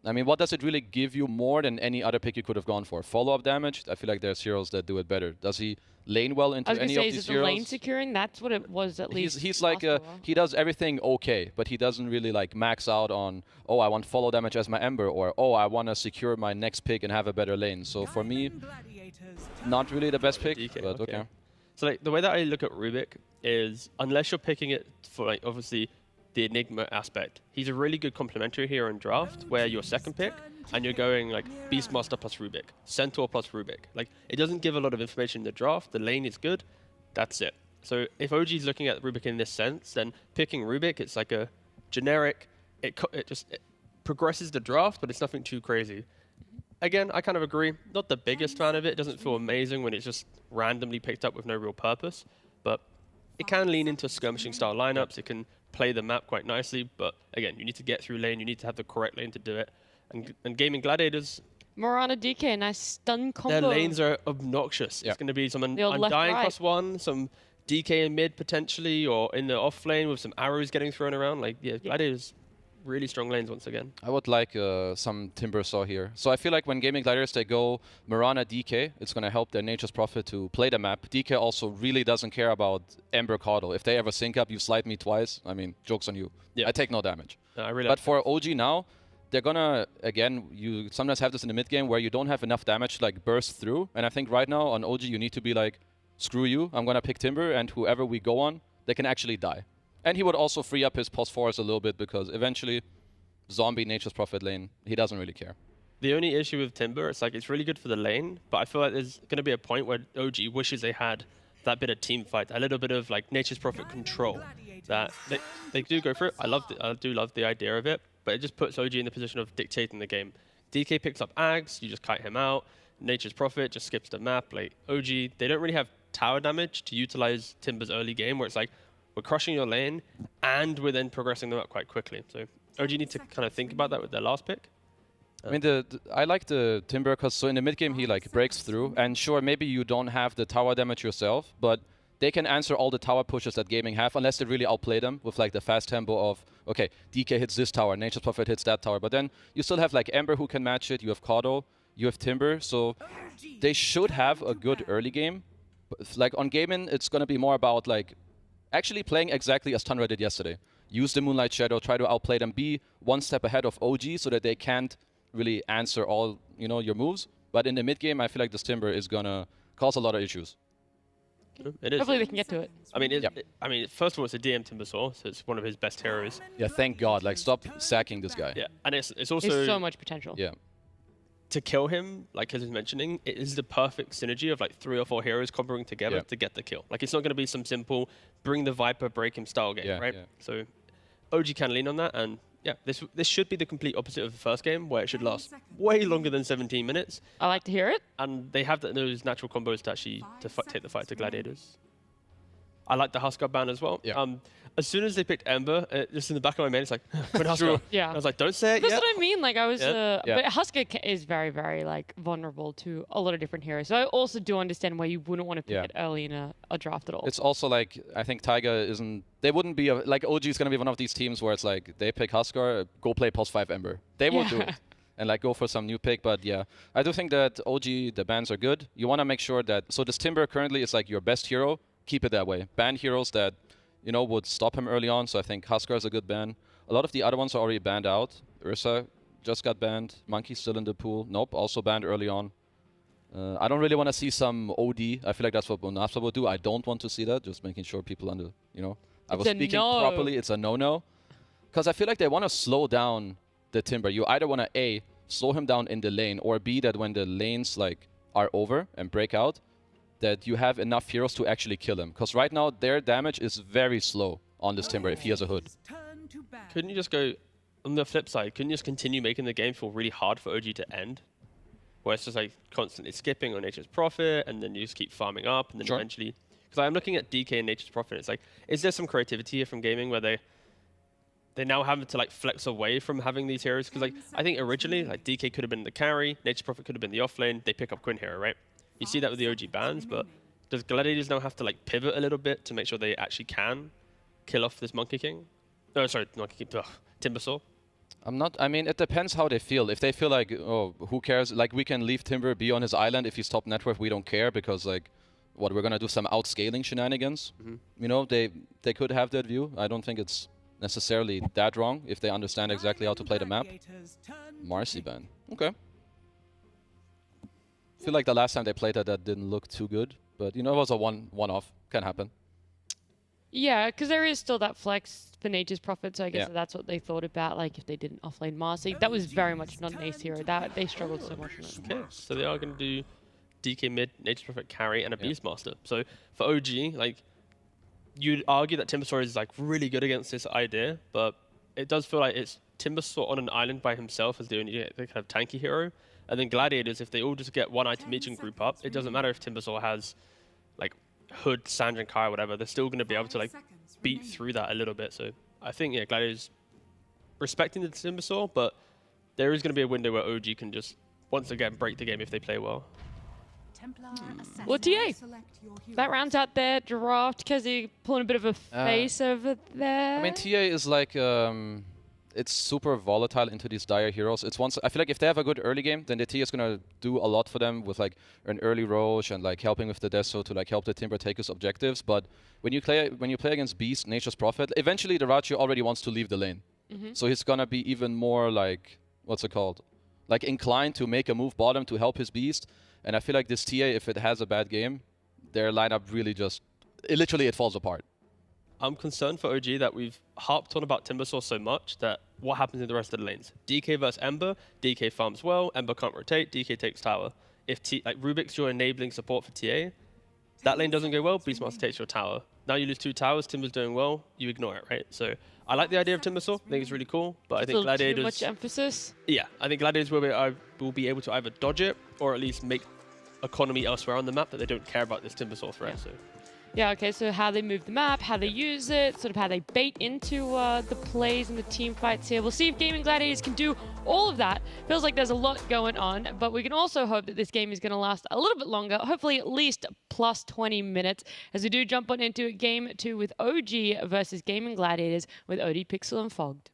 I mean, what does it really give you more than any other pick you could have gone for? Follow-up damage? I feel like there's heroes that do it better. Does he lane well into any of these heroes? I was going to say, is it the lane securing? That's what it was at least. He's like, he does everything okay, but he doesn't really like max out on, oh, I want follow damage as my Ember, or oh, I want to secure my next pick and have a better lane. So for me, not really the best pick, DK, but okay. So like the way that I look at Rubik is, unless you're picking it for like obviously the Enigma aspect, he's a really good complementary here in draft, where your second pick and you're going like Beastmaster plus Rubik, Centaur plus Rubik. Like it doesn't give a lot of information in the draft. The lane is good. That's it. So if OG is looking at Rubik in this sense, then picking Rubik, it's like a generic. It progresses the draft, but it's nothing too crazy. Again, I kind of agree. Not the biggest fan of it. It doesn't feel amazing when it's just randomly picked up with no real purpose. But it can lean into skirmishing style lineups. It can play the map quite nicely. But again, you need to get through lane. You need to have the correct lane to do it. And Gaming Gladiators, Morana DK, nice stun combo. their lanes are obnoxious. Yeah. It's going to be some They'll Undying left, +1, some DK in mid potentially, or in the off lane with some arrows getting thrown around. Like, yeah, Gladiators, really strong lanes once again. I would like some Timber Saw here. So I feel like when Gaming Gladiators, they go Mirana DK, it's going to help their Nature's Prophet to play the map. DK also really doesn't care about Ember Caudal. If they ever sync up, you slide me twice. I mean, joke's on you. Yeah. I take no damage. I really But like for OG now, they're going to, again, you sometimes have this in the mid game where you don't have enough damage to like burst through. And I think right now on OG, you need to be like, screw you, I'm going to pick Timber, and whoever we go on, they can actually die. And he would also free up his post forest a little bit, because eventually zombie Nature's Prophet lane, he doesn't really care. The only issue with Timber, it's like it's really good for the lane, but I feel like there's going to be a point where OG wishes they had that bit of team fight, a little bit of like Nature's Prophet control. That they do go for it. I do love the idea of it, but it just puts OG in the position of dictating the game. DK picks up Ags, you just kite him out. Nature's Prophet just skips the map. Like OG, they don't really have tower damage to utilize Timber's early game, where it's like we're crushing your lane and we're then progressing them up quite quickly. So OG need to kind of think about that with their last pick. I mean, I like the Timber, because so in the mid game he like breaks through, and sure, maybe you don't have the tower damage yourself, but they can answer all the tower pushes that Gaming have, unless they really outplay them with like the fast tempo of, okay, DK hits this tower, Nature's Prophet hits that tower, but then you still have like Ember who can match it, you have Caudal, you have Timber, so they should have a good early game. But like on Gaming, it's going to be more about like actually playing exactly as Tundra did yesterday. Use the Moonlight Shadow, try to outplay them, be one step ahead of OG so that they can't really answer all, you know, your moves. But in the mid game, I feel like this Timber is going to cause a lot of issues. It is. Hopefully they can get to it. I mean, first of all, it's a DM Timbersaw, so it's one of his best heroes. Yeah, thank God. Like, stop sacking this guy. Yeah, and it's also There's so much potential. Yeah. To kill him, like as he's mentioning, it is the perfect synergy of like 3 or 4 heroes comboing together Yeah. to get the kill. Like it's not going to be some simple bring the Viper, break him style game, Yeah, right? yeah. So OG can lean on that, and yeah, this should be the complete opposite of the first game, where it should last way longer than 17 minutes. I like to hear it. And they have those natural combos to actually take the fight to Gladiators. I like the Huskar ban as well. Yeah. As soon as they picked Ember, just in the back of my mind, it's like, Quinn Huskar. Yeah. I was like, don't say it That's yet. what I mean. Like I was, Yeah. Yeah. but Husker is very, very like vulnerable to a lot of different heroes. So I also do understand why you wouldn't want to pick Yeah. it early in a draft at all. It's also like, I think Taiga isn't, they wouldn't be, like OG is going to be one of these teams where it's like, they pick Huskar, go play +5 Ember. They will do it. And like go for some new pick, but yeah. I do think that OG, the bans are good. You want to make sure that, so this Timber currently is like your best hero, keep it that way. Ban heroes that, you know, would stop him early on, so I think Huskar is a good ban. A lot of the other ones are already banned out. Ursa just got banned. Monkey's still in the pool. Nope, also banned early on. I don't really want to see some OD. I feel like that's what Bonafsa would do. I don't want to see that, just making sure people under, you know. I was speaking properly. It's a no-no. Because I feel like they want to slow down the Timber. You either want to A, slow him down in the lane, or B, that when the lanes like are over and break out, that you have enough heroes to actually kill him. Because right now, their damage is very slow on this Timber if he has a hood. Couldn't you just go, on the flip side, couldn't you just continue making the game feel really hard for OG to end? Where it's just like constantly skipping on Nature's Prophet, and then you just keep farming up, and then Sure. eventually... Because I'm looking at DK and Nature's Prophet, it's like, is there some creativity here from gaming where they now have to like flex away from having these heroes? Because like, I think originally, like DK could have been the carry, Nature's Prophet could have been the offlane, they pick up Quinn hero, right? You see that with the OG bans, but does Gladiators now have to like pivot a little bit to make sure they actually can kill off this Monkey King? No, sorry, Monkey King, Timbersaw. I mean, it depends how they feel. If they feel like, oh, who cares? Like, we can leave Timber be on his island. If he's top network, we don't care because, like, what, we're going to do some outscaling shenanigans? You know, they could have that view. I don't think it's necessarily that wrong if they understand exactly how to play the map. Marcy ban. Okay. I feel like the last time they played that didn't look too good. But, you know, it was a one-off. Can happen. Yeah, because there is still that flex for Nature's Prophet, so I guess that's what they thought about, like if they didn't offlane Marcy. That was very much not an ace hero. They struggled so much on it. Okay, so they are going to do DK mid, Nature's Prophet carry, and a Beastmaster. So for OG, like, you'd argue that Timbersaw is like really good against this idea, but it does feel like it's Timbersaw on an island by himself as the only kind of tanky hero. And then Gladiators, if they all just get one item each and group up, it doesn't matter if Timbersaw has like Hood, Sandra, and Kai, whatever, they're still going to be able to like beat through that a little bit. So I think, yeah, Gladiators respecting the Timbersaw, but there is going to be a window where OG can just, once again, break the game if they play well. Well, TA, that rounds out their draft. Kezi pulling a bit of a face over there. I mean, TA is like, it's super volatile into these dire heroes. It's once I feel like if they have a good early game, then the TA is gonna do a lot for them with like an early Roche and like helping with the Deso to like help the Timber take his objectives. But when you play against Beast, Nature's Prophet, eventually the Rachi already wants to leave the lane. So he's gonna be even more like, what's it called? Like inclined to make a move bottom to help his Beast. And I feel like this TA, if it has a bad game, their lineup really just, literally it falls apart. I'm concerned for OG that we've harped on about Timbersaw so much that what happens in the rest of the lanes? DK versus Ember, DK farms well, Ember can't rotate, DK takes tower. If like Rubik's your enabling support for TA, that lane doesn't go well, Beastmaster takes your tower. Now you lose 2 towers, Timber's doing well, you ignore it, right? So I like the idea of Timbersaw, I think it's really cool, but I think Gladiators... Too much emphasis? Yeah, I think Gladiators will be able to either dodge it or at least make economy elsewhere on the map that they don't care about this Timbersaw threat. So. Yeah, okay, so how they move the map, how they use it, sort of how they bait into the plays and the team fights here. We'll see if Gaming Gladiators can do all of that. Feels like there's a lot going on, but we can also hope that this game is going to last a little bit longer, hopefully at least plus 20 minutes, as we do jump on into Game 2 with OG versus Gaming Gladiators with OD Pixel and Fogged.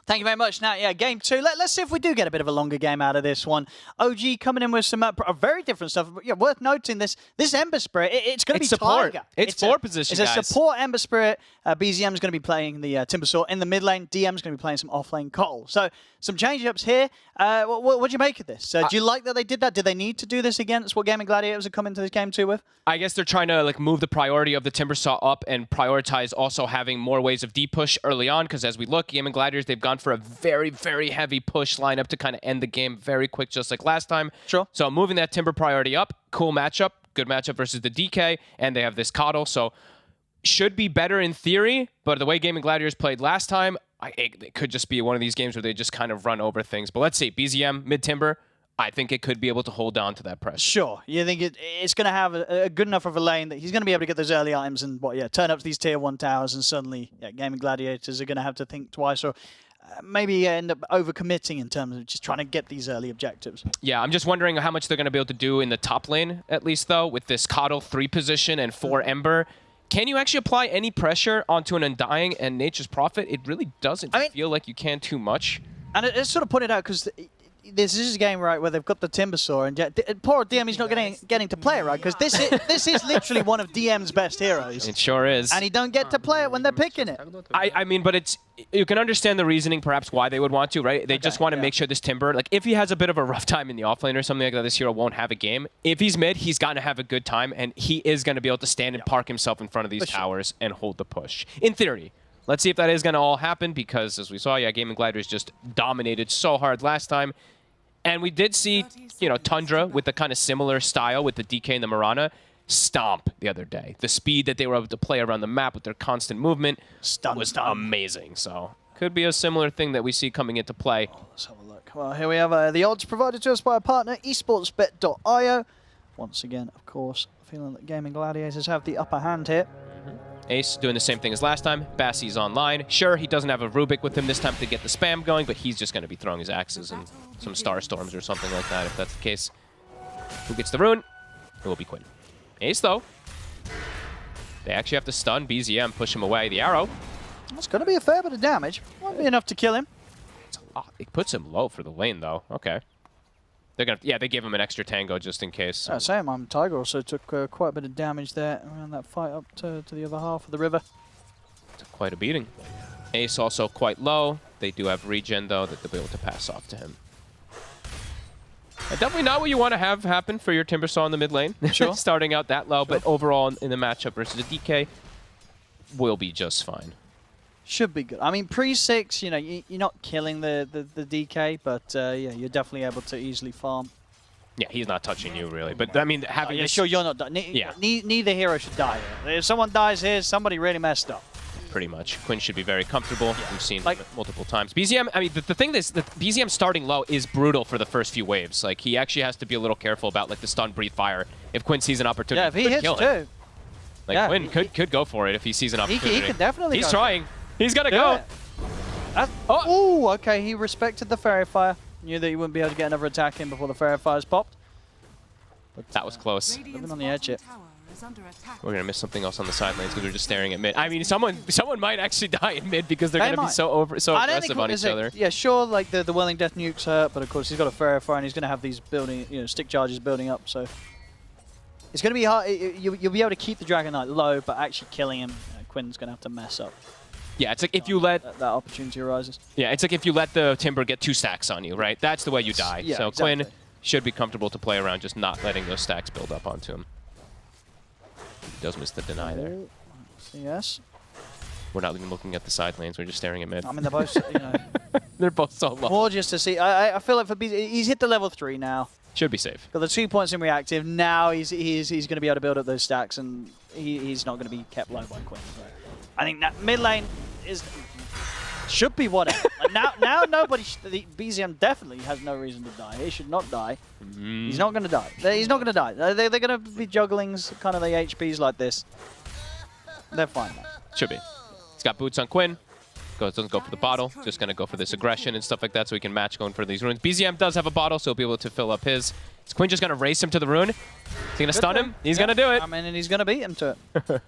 Thank you very much. Now, yeah, game 2. Let's see if we do get a bit of a longer game out of this one. OG coming in with some very different stuff. Yeah, worth noting this Ember Spirit. It's going to be support. Tiger. It's forward position, It's a support Ember Spirit. BZM is going to be playing the Timbersaw in the mid lane. DM is going to be playing some off lane Cole. So some change-ups here. What do you make of this? Do you like that they did that? Did they need to do this against what Gaming Gladiators are coming to this game 2 with? I guess they're trying to like move the priority of the Timbersaw up and prioritize also having more ways of deep push early on, because as we look, Gaming Gladiators, they've gone for a very, very heavy push lineup to kind of end the game very quick, just like last time. Sure. So moving that Timber priority up, cool matchup, good matchup versus the DK, and they have this Coddle, so should be better in theory, but the way Gaming Gladiators played last time, it could just be one of these games where they just kind of run over things. But let's see, BZM, mid-Timber, I think it could be able to hold on to that pressure. Sure. You think it's going to have a good enough of a lane that he's going to be able to get those early items and, turn up to these tier 1 towers, and suddenly, Gaming Gladiators are going to have to think twice, or maybe end up overcommitting in terms of just trying to get these early objectives. Yeah, I'm just wondering how much they're going to be able to do in the top lane, at least, though, with this Coddle 3 position and 4 Ember. Can you actually apply any pressure onto an Undying and Nature's Prophet? It really doesn't feel like you can too much. And it's sort of pointed out because this is a game, right, where they've got the Timbersaw, and poor DM, he's not getting to play it, right? Because this is literally one of DM's best heroes. It sure is. And he don't get to play it when they're picking it. I mean, but you can understand the reasoning, perhaps, why they would want to, right? They just want to make sure this Timber, like, if he has a bit of a rough time in the offlane or something like that, this hero won't have a game. If he's mid, he's got to have a good time, and he is going to be able to stand and park himself in front of these towers and hold the push. In theory. Let's see if that is going to all happen, because, as we saw, Gaming Gladiators just dominated so hard last time. And we did see, Tundra with the kind of similar style with the DK and the Mirana stomp the other day. The speed that they were able to play around the map with their constant movement was amazing. So could be a similar thing that we see coming into play. Let's have a look. Well, here we have the odds provided to us by our partner, esportsbet.io. Once again, of course, feeling that Gaming Gladiators have the upper hand here. Ace doing the same thing as last time. Bassie's online. Sure, he doesn't have a Rubik with him this time to get the spam going, but he's just going to be throwing his axes and some Star Storms or something like that, if that's the case. Who gets the rune? It will be Quinn. Ace, though. They actually have to stun BZM, push him away. The arrow That's going to be a fair bit of damage. Won't be enough to kill him. It puts him low for the lane, though. Okay. They're gonna, yeah, they gave him an extra tango just in case. So. Same. Tiger also took quite a bit of damage there around that fight up to the other half of the river. Took quite a beating. Ace also quite low. They do have regen, though, that they'll be able to pass off to him. Definitely not what you want to have happen for your Timbersaw in the mid lane. Sure. Starting out that low, but overall in the matchup versus a DK, will be just fine. Should be good. I mean, pre-6, you know, you're not killing the DK, but yeah, you're definitely able to easily farm. Yeah, he's not touching you, really. But, I mean, having yeah, this... sure, you're not dying. Yeah. Neither hero should die here. If someone dies here, somebody really messed up. Pretty much. Quinn should be very comfortable. Yeah. We've seen like, him multiple times. BZM, I mean, the thing is, the BZM starting low is brutal for the first few waves. Like, he actually has to be a little careful about, like, the stun, breathe, fire. If Quinn sees an opportunity, yeah, if he hits too. Like, yeah, Quinn could go for it if he sees an opportunity. He can definitely He's go. trying. He's gonna go. Oh, okay. He respected the fairy fire. Knew that he wouldn't be able to get another attack in before the fairy fires popped. But that was close. Living on the edge here. We're gonna miss something else on the side lanes because we're just staring at mid. I mean, someone might actually die in mid because they're gonna be so aggressive on each other. Yeah, sure. Like the Welling Death nukes hurt, but of course he's got a fairy fire and he's gonna have these building, stick charges building up. So it's gonna be hard. You'll be able to keep the Dragon Knight low, but actually killing him, Quinn's gonna have to mess up. Yeah, it's like if you let that opportunity arises. Yeah, it's like if you let the Timber get 2 stacks on you, right? That's the way you die. Yeah, so exactly. Quinn should be comfortable to play around, just not letting those stacks build up onto him. He does miss the deny there. Yes. We're not even looking at the side lanes. We're just staring at mid. I mean, they're both, they're both so low. More just to see. I feel like for BZ, he's hit the level 3 now. Should be safe. Got the 2 points in reactive. Now he's going to be able to build up those stacks, and he's not going to be kept low by Quinn. So I think that mid lane should be whatever. Like now nobody. The BZM definitely has no reason to die. He should not die. He's not going to die. He's not going to die. They're going to be jugglings, kind of the HPs like this. They're fine. Man. Should be. He's got boots on Quinn. Doesn't go for the bottle. Just going to go for this aggression and stuff like that so he can match going for these runes. BZM does have a bottle, so he'll be able to fill up his. Is Quinn just going to race him to the rune? Is he going to stun him? He's going to do it. I mean, and he's going to beat him to it.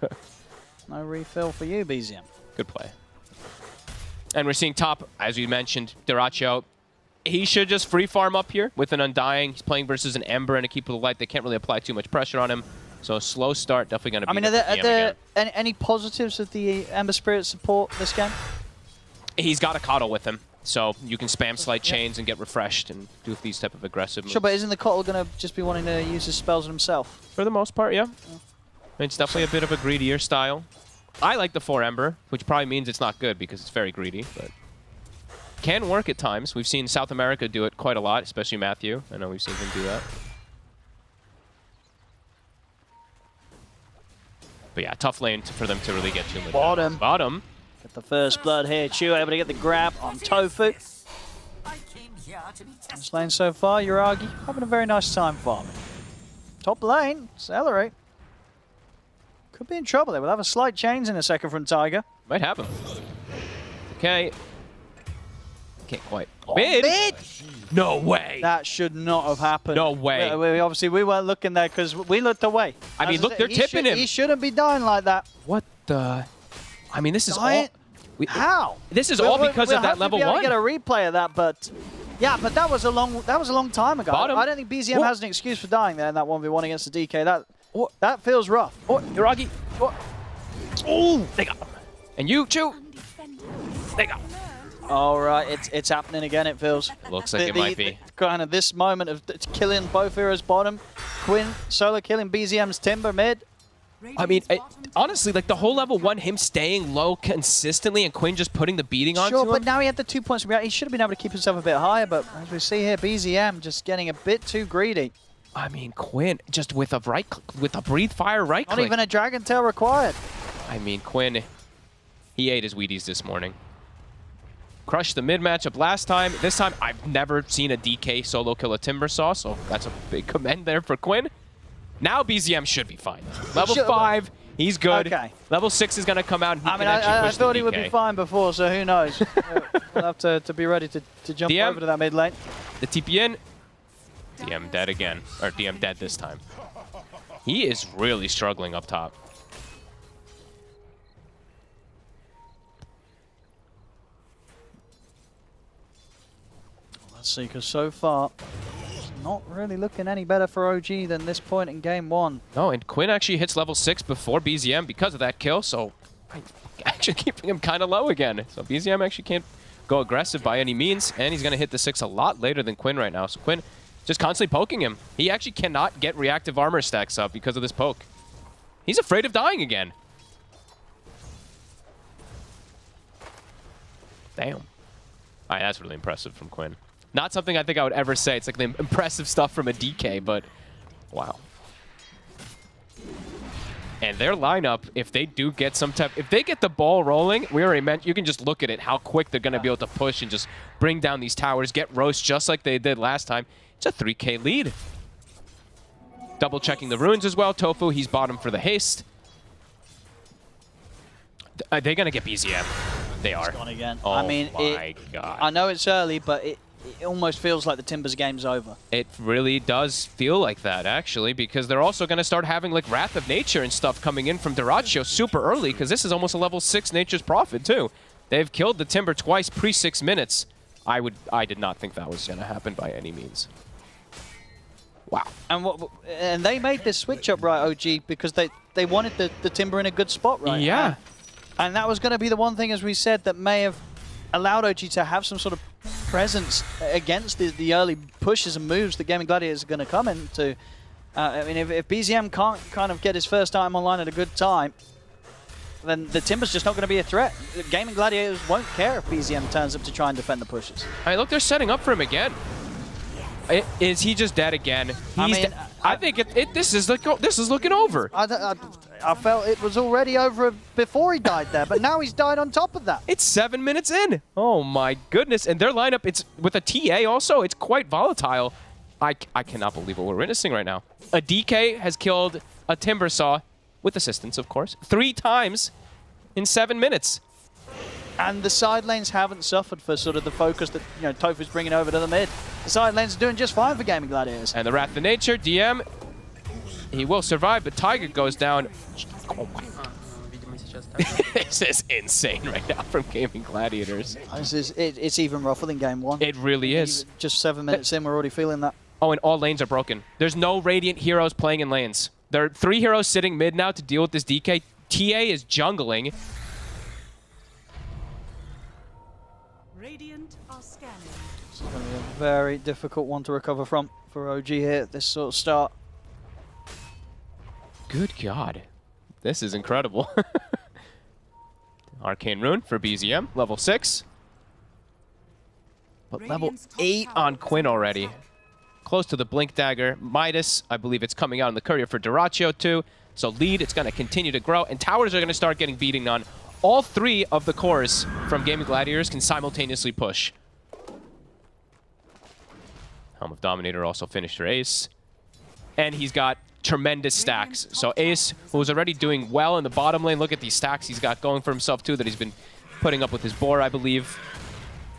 No refill for you, BZM. Good play. And we're seeing top, as we mentioned, Dyrachyo. He should just free farm up here with an Undying. He's playing versus an Ember and a Keeper of the Light. They can't really apply too much pressure on him. So a slow start, definitely going to be are there any positives of the Ember Spirit support this game? He's got a Coddle with him. So you can spam Slight Chains and get refreshed and do these type of aggressive moves. Sure, but isn't the Coddle going to just be wanting to use his spells on himself? For the most part, yeah. It's definitely a bit of a greedier style. I like the 4 Ember, which probably means it's not good because it's very greedy, but can work at times. We've seen South America do it quite a lot, especially Matthew. I know we've seen him do that. But yeah, tough lane for them to really get too much. Bottom. Get the first blood here. Chu able to get the grab on Tofu. This lane so far, Yuragi having a very nice time farming. Top lane, accelerate. Could be in trouble there. We'll have a slight change in a second from Tiger. Might happen. Okay. Can't quite. Oh, mid? No way. That should not have happened. No way. Obviously, we weren't looking there because we looked away. I mean, look, they're tipping him. He shouldn't be dying like that. What the? I mean, this is all... How? This is all because of that level 1. We'll get a replay of that, but... Yeah, but that was a long time ago. Bottom. I don't think BZM has an excuse for dying there in that 1v1 against the DK. That feels rough. Oh, Yuragi. Oh, they got him. And you, Chu. They got him. All right, it's happening again, it feels. Looks like it might be. Kind of this moment of killing both heroes bottom. Quinn solo killing BZM's Timber mid. I mean, honestly, like the whole level 1, him staying low consistently and Quinn just putting the beating onto him. Sure, but now he had the 2 points. He should have been able to keep himself a bit higher, but as we see here, BZM just getting a bit too greedy. I mean, Quinn just with a breathe fire right click. Not even a Dragon Tail required. I mean, Quinn, he ate his Wheaties this morning. Crushed the mid matchup last time. This time, I've never seen a DK solo kill a Timbersaw, so that's a big commend there for Quinn. Now BZM should be fine. Level 5, he's good. Okay. Level 6 is going to come out and he can actually push I thought the he would be fine before, so who knows? We'll have to be ready to jump over to that mid lane. The TP in. DM dead again. Or DM dead this time. He is really struggling up top. Let's see, because so far, it's not really looking any better for OG than this point in game 1. No, and Quinn actually hits level 6 before BZM because of that kill, so actually keeping him kind of low again. So BZM actually can't go aggressive by any means, and he's going to hit the 6 a lot later than Quinn right now. So Quinn just constantly poking him. He actually cannot get reactive armor stacks up because of this poke. He's afraid of dying again. Damn. All right, that's really impressive from Quinn. Not something I think I would ever say. It's like the impressive stuff from a DK, but wow. And their lineup, if they do get some type, if they get the ball rolling, we already mentioned, you can just look at it, how quick they're going to be able to push and just bring down these towers, get roast just like they did last time. It's a 3K lead. Double checking the runes as well. Tofu, he's bottom for the haste. Are they going to get BZM? They are. It's gone again. Oh I mean, my God. I know it's early, but it almost feels like the Timbers game's over. It really does feel like that, actually, because they're also going to start having like Wrath of Nature and stuff coming in from Dyrachyo super early, because this is almost a level 6 Nature's Prophet, too. They've killed the Timber twice pre-6 minutes. I did not think that was going to happen by any means. Wow. And they made this switch up, right, OG, because they wanted the Timber in a good spot, right? Yeah. And that was going to be the one thing, as we said, that may have allowed OG to have some sort of presence against the early pushes and moves that Gaming Gladiators are going to come into. I mean, if BZM can't kind of get his first time online at a good time, then the Timber's just not going to be a threat. Gaming Gladiators won't care if BZM turns up to try and defend the pushes. All right, look, they're setting up for him again. Is he just dead again? I think this is looking over. I felt it was already over before he died there, but now he's died on top of that. It's 7 minutes in. Oh my goodness! And their lineup, it's with a TA also. It's quite volatile. I cannot believe what we're witnessing right now. A DK has killed a Timbersaw, with assistance, of course, 3 times in 7 minutes. And the side lanes haven't suffered for sort of the focus that Tofu's bringing over to the mid. The side lanes are doing just fine for Gaming Gladiators. And the Wrath of Nature, DM, he will survive, but Tiger goes down. Oh my. This is insane right now from Gaming Gladiators. It's even rougher than game 1. It really is. Just 7 minutes in, we're already feeling that. Oh, and all lanes are broken. There's no Radiant heroes playing in lanes. There are 3 heroes sitting mid now to deal with this DK. TA is jungling. Radiant are scanning. It's going to be a very difficult one to recover from for OG here at this sort of start. Good God. This is incredible. Arcane Rune for BZM, level 6. But level 8 on Quinn already. Close to the Blink Dagger. Midas, I believe it's coming out in the Courier for Dyrachyo too. So lead, it's going to continue to grow. And towers are going to start getting beating on. All 3 of the cores from Gaming Gladiators can simultaneously push. Helm of Dominator also finished her ace. And he's got tremendous stacks. So Ace, who was already doing well in the bottom lane, look at these stacks he's got going for himself too that he's been putting up with his boar, I believe.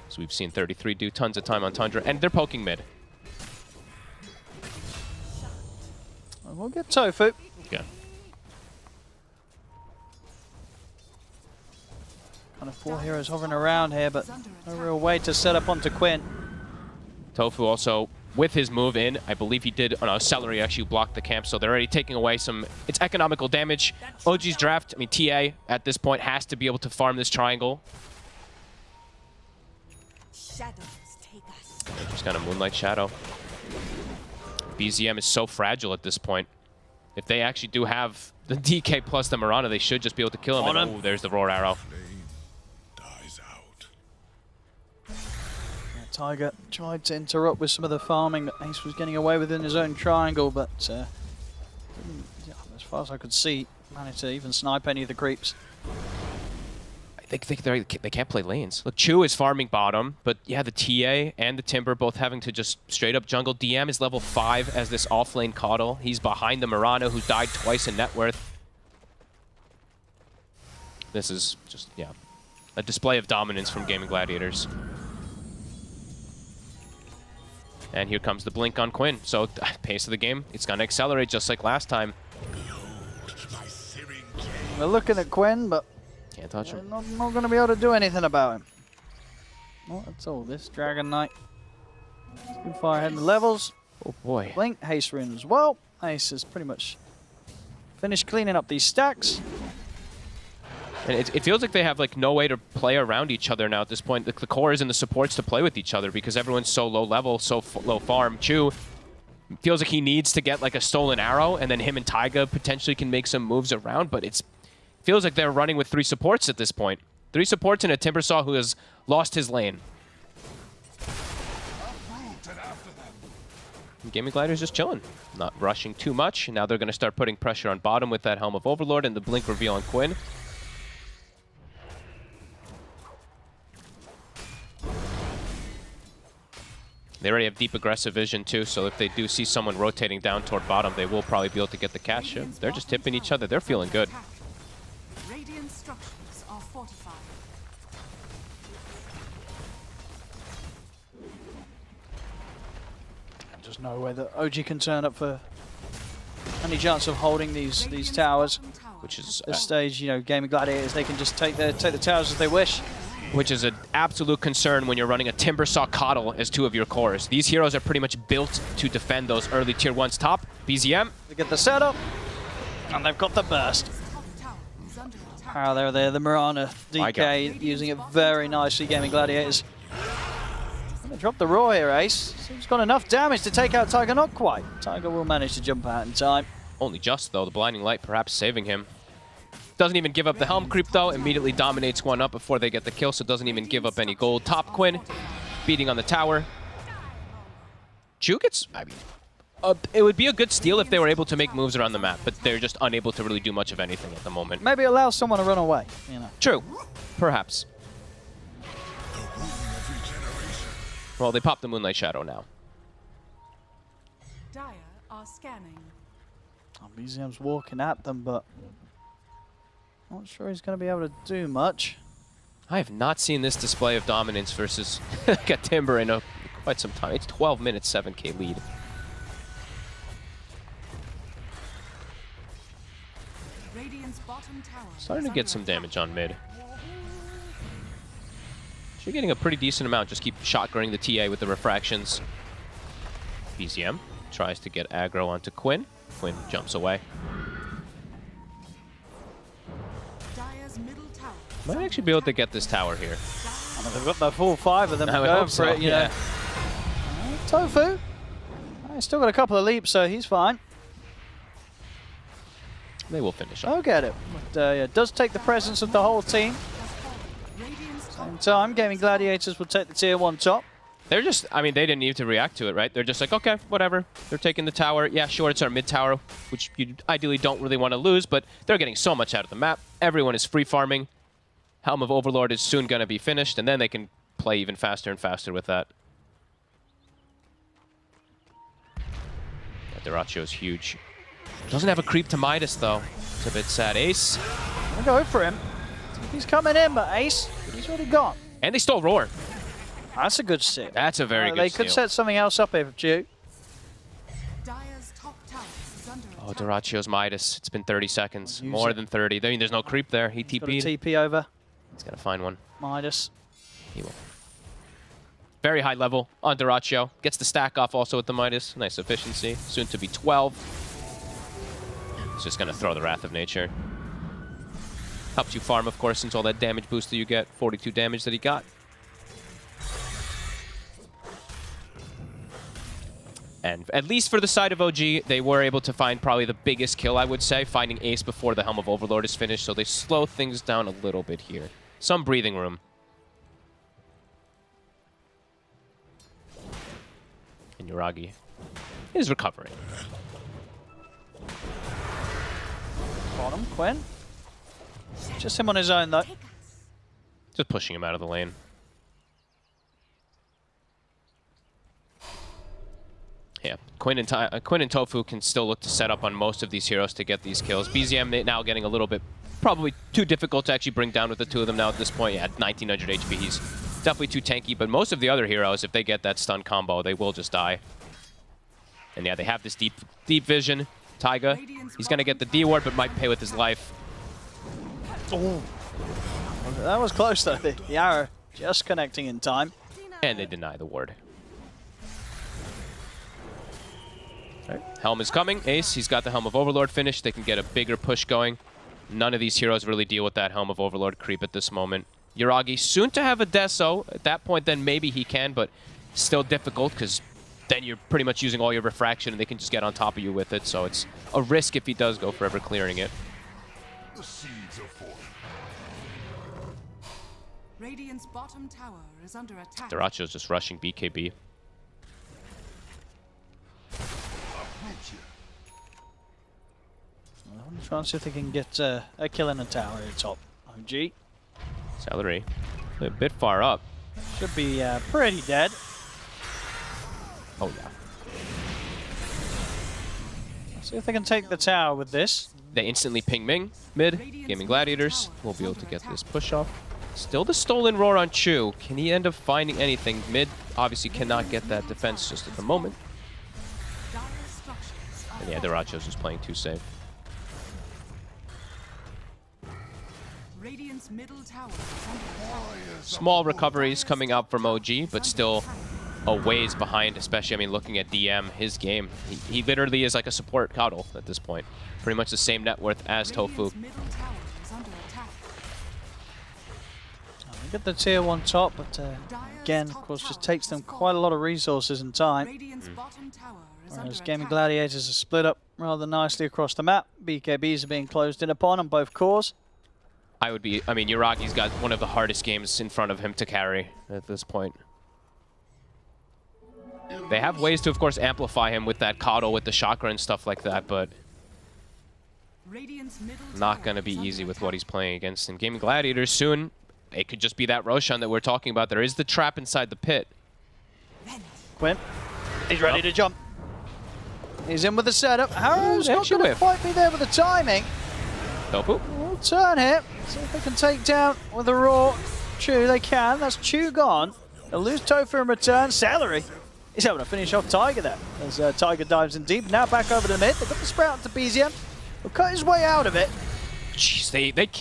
So we've seen 33 do tons of time on Tundra, and they're poking mid. We'll get Tofu. Yeah. Kind of 4 heroes hovering around here, but no real way to set up onto Quinn. Tofu also, with his move in, I believe he did, oh no, Celery actually blocked the camp, so they're already taking away some, it's economical damage. OG's draft, I mean, TA at this point has to be able to farm this triangle. Shadows take us. They're just kind of Moonlight Shadow. BZM is so fragile at this point. If they actually do have the DK plus the Mirana, they should just be able to kill him. And, oh, there's the Roar Arrow. Tiger tried to interrupt with some of the farming that Ace was getting away with in his own triangle, but as far as I could see, managed to even snipe any of the creeps. I think they can't play lanes. Look, Chu is farming bottom, but yeah, the TA and the Timber both having to just straight up jungle. DM is level 5 as this off-lane Coddle. He's behind the Mirana, who died twice in net worth. This is just, yeah, a display of dominance from Gaming Gladiators. And here comes the blink on Quinn. So, pace of the game, it's going to accelerate just like last time. We're looking at Quinn, but can't touch him. Not going to be able to do anything about him. Not at all. This Dragon Knight Too far ahead in the levels. Oh boy. Blink, haste rune as well. Ace has pretty much finished cleaning up these stacks. And it feels like they have like no way to play around each other now at this point. The cores and the supports to play with each other because everyone's so low level, so low farm. Chu feels like he needs to get like a stolen arrow, and then him and Taiga potentially can make some moves around, but it feels like they're running with 3 supports at this point. 3 supports and a Timbersaw who has lost his lane. Gaming Glider's just chilling, not rushing too much. Now they're going to start putting pressure on bottom with that Helm of Overlord and the blink reveal on Quinn. They already have deep aggressive vision too, so if they do see someone rotating down toward bottom, they will probably be able to get the catch. They're just tipping each other. They're feeling good. Radiant structures are fortified. Just no way that OG can turn up for any chance of holding these towers. Which is At this stage, you know, Gaming Gladiators, they can just take the towers as they wish. which is an absolute concern when you're running a Timbersaw Coddle as 2 of your cores. These heroes are pretty much built to defend those early tier 1s top. BZM. They get the setup, and they've got the burst. Power there, the Mirana DK using it very nicely, Gaming Gladiators. They drop the Roar here, Ace. He's got enough damage to take out Tiger, not quite. Tiger will manage to jump out in time. Only just, though. The Blinding Light perhaps saving him. Doesn't even give up the Helm creep, though. Immediately dominates one up before they get the kill, so doesn't even give up any gold. Top Quinn, beating on the tower. Chu gets... I mean, it would be a good steal if they were able to make moves around the map, but they're just unable to really do much of anything at the moment. Maybe allow someone to run away, you know. True. Perhaps. Well, they popped the Moonlight Shadow now. Dire are scanning. Oh, BZM's walking at them, but not sure he's going to be able to do much. I have not seen this display of dominance versus a Timber in quite some time. It's 12 minutes, 7k lead. Radiant's bottom tower Starting to get some damage on mid. You're getting a pretty decent amount. Just keep shotgunning the TA with the refractions. BZM tries to get aggro onto Quinn. Quinn jumps away. Dire's middle tower. Might actually be able to get this tower here. I mean, they've got the full 5 of them I would going hope for so, it, you know. Tofu. He's still got a couple of leaps, so he's fine. They will finish up. I'll get it. But yeah, does take the presence of the whole team. Same time, Gaming Gladiators will take the tier 1 top. They're just, I mean, they didn't need to react to it, right? They're just like, okay, whatever. They're taking the tower. Yeah, sure, it's our mid tower, which you ideally don't really want to lose, but they're getting so much out of the map. Everyone is free farming. Helm of Overlord is soon going to be finished, and then they can play even faster and faster with that. Duracio's huge. Doesn't have a creep to Midas, though. It's a bit sad. Ace. I'm going to go for him. He's coming in, but Ace, he's already gone. And they stole Roar. That's a good steal. That's a very good They steal. could set something else up here for Chu. Dire's top tower is under Oh, attack. Duracio's Midas. It's been 30 seconds. Use More it. than 30. I mean, there's no creep there. He Got a TP'd. TP over He's got to find one. Midas. He will. Very high level on Duracio. Gets the stack off also with the Midas. Nice efficiency. Soon to be 12. It's just going to throw the Wrath of Nature. Helps you farm, of course, since all that damage boost that you get. 42 damage that he got. And at least for the side of OG, they were able to find probably the biggest kill, I would say, finding Ace before the Helm of Overlord is finished, so they slow things down a little bit here. Some breathing room. And Yuragi is recovering. Bottom, Quinn. Just him on his own, though. Just pushing him out of the lane. Yeah, Quinn and Tofu can still look to set up on most of these heroes to get these kills. BZM now getting a little bit, probably too difficult to actually bring down with the 2 of them now at this point. Yeah, at 1900 HP, he's definitely too tanky, but most of the other heroes, if they get that stun combo, they will just die. And yeah, they have this deep vision. Taiga, he's going to get the D ward, but might pay with his life. Oh. That was close, though. The arrow just connecting in time. And they deny the ward. Helm is coming. Ace, he's got the Helm of Overlord finished. They can get a bigger push going. None of these heroes really deal with that Helm of Overlord creep at this moment. Yuragi soon to have a Deso. At that point, then maybe he can, but still difficult because then you're pretty much using all your refraction and they can just get on top of you with it. So it's a risk if he does go forever clearing it. The seeds are formed. Radiant's bottom tower is under attack. Daracho's just rushing BKB. I'm trying to see if they can get a kill in the tower at the top. OG. Celery. A bit far up. Should be pretty dead. Oh, yeah. See if they can take the tower with this. They instantly ping Ming mid. Gaming Gladiators will be able to get this push off. Still the stolen roar on Chu. Can he end up finding anything? Mid obviously cannot get that defense just at the moment. And yeah, Daracho's just playing too safe. Radiant's middle tower is under attack. Small recoveries coming up from OG, but still a ways behind, especially, I mean, looking at DM, his game. He literally is like a support Coddle at this point. Pretty much the same net worth as Tofu. Radiant's middle tower is under attack. We get the tier 1 top, but again, of course, just takes them quite a lot of resources and time. Radiant's bottom tower is Whereas under Gaming attack. Gladiators are split up rather nicely across the map. BKBs are being closed in upon on both cores. I mean, Yuragi's got one of the hardest games in front of him to carry at this point. They have ways to, of course, amplify him with that Coddle, with the chakra and stuff like that, but Radiant's middle not tower going to is be under easy with attack. what he's playing against. And Gaming Gladiators soon, it could just be that Roshan that we're talking about. There is the trap inside the pit. Quinn, he's ready to jump. He's in with the setup. Harrow's Yeah, not she'll going to live. quite be there with the timing. Tofu. We'll turn here. See if they can take down with the raw Chu. They can. That's Chu gone. They'll lose Tofu in return. Celery. He's able to finish off Tiger there. As Tiger dives in deep. Now back over to the mid. They've got the Sprout to BZM. He'll cut his way out of it. Jeez,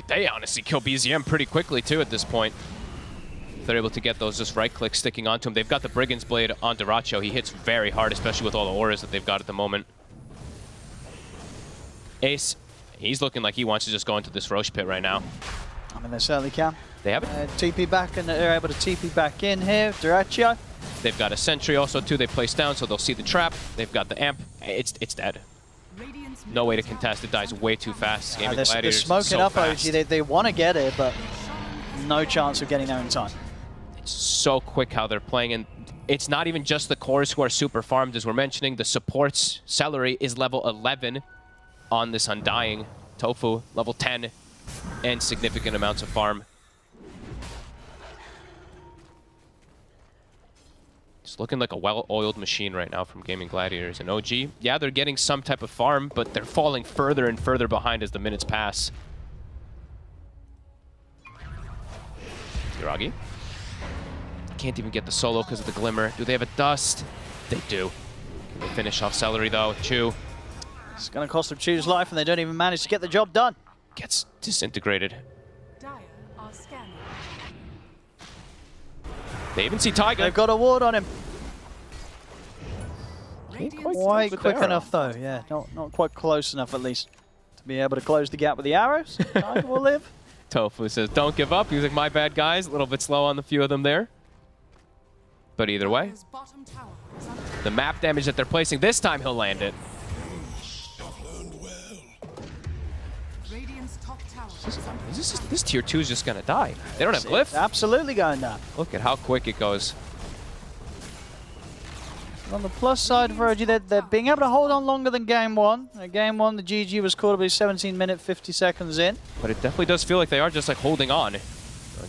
they honestly kill BZM pretty quickly, too, at this point. They're able to get those just right-clicks sticking onto him. They've got the Brigand's Blade on Daracho. He hits very hard, especially with all the auras that they've got at the moment. Ace, he's looking like he wants to just go into this Roche pit right now. I mean, they certainly can. They have it. TP back, and they're able to TP back in here. Daracho. They've got a sentry also, too. They place down, so they'll see the trap. They've got the amp. It's dead. Radiant's No way to contest. It dies way too fast. Gaming They're Gladiators smoking so up fast. OG. They want to get it, but no chance of getting there in time. It's so quick how they're playing, and it's not even just the cores who are super farmed, as we're mentioning. The supports, Celery is level 11 on this Undying. Tofu, level 10, and significant amounts of farm. It's looking like a well-oiled machine right now from Gaming Gladiators. And OG, yeah, they're getting some type of farm, but they're falling further and further behind as the minutes pass. Yuragi. Can't even get the solo because of the Glimmer. Do they have a Dust? They do. Can they finish off Celery, though? Chu It's going to cost them Chu's life, and they don't even manage to get the job done. gets disintegrated. Dire are scanning. They even see Tiger. They've got a ward on him. Radiant's Quite with quick the arrow. enough, though. Yeah, not quite close enough, at least, to be able to close the gap with the arrows. Tiger will live. Tofu says, don't give up. He's like, my bad, guys. A little bit slow on the few of them there. But either way, Dire's bottom tower is under the map damage that they're placing, this time he'll land it. Radiant's top tower. This tier 2 is just going to die. They don't have Glyph. Absolutely going down. Look at how quick it goes. On the plus side for OG, they're being able to hold on longer than game one. Game one, the GG was called to be 17 minutes, 50 seconds in. But it definitely does feel like they are just like holding on.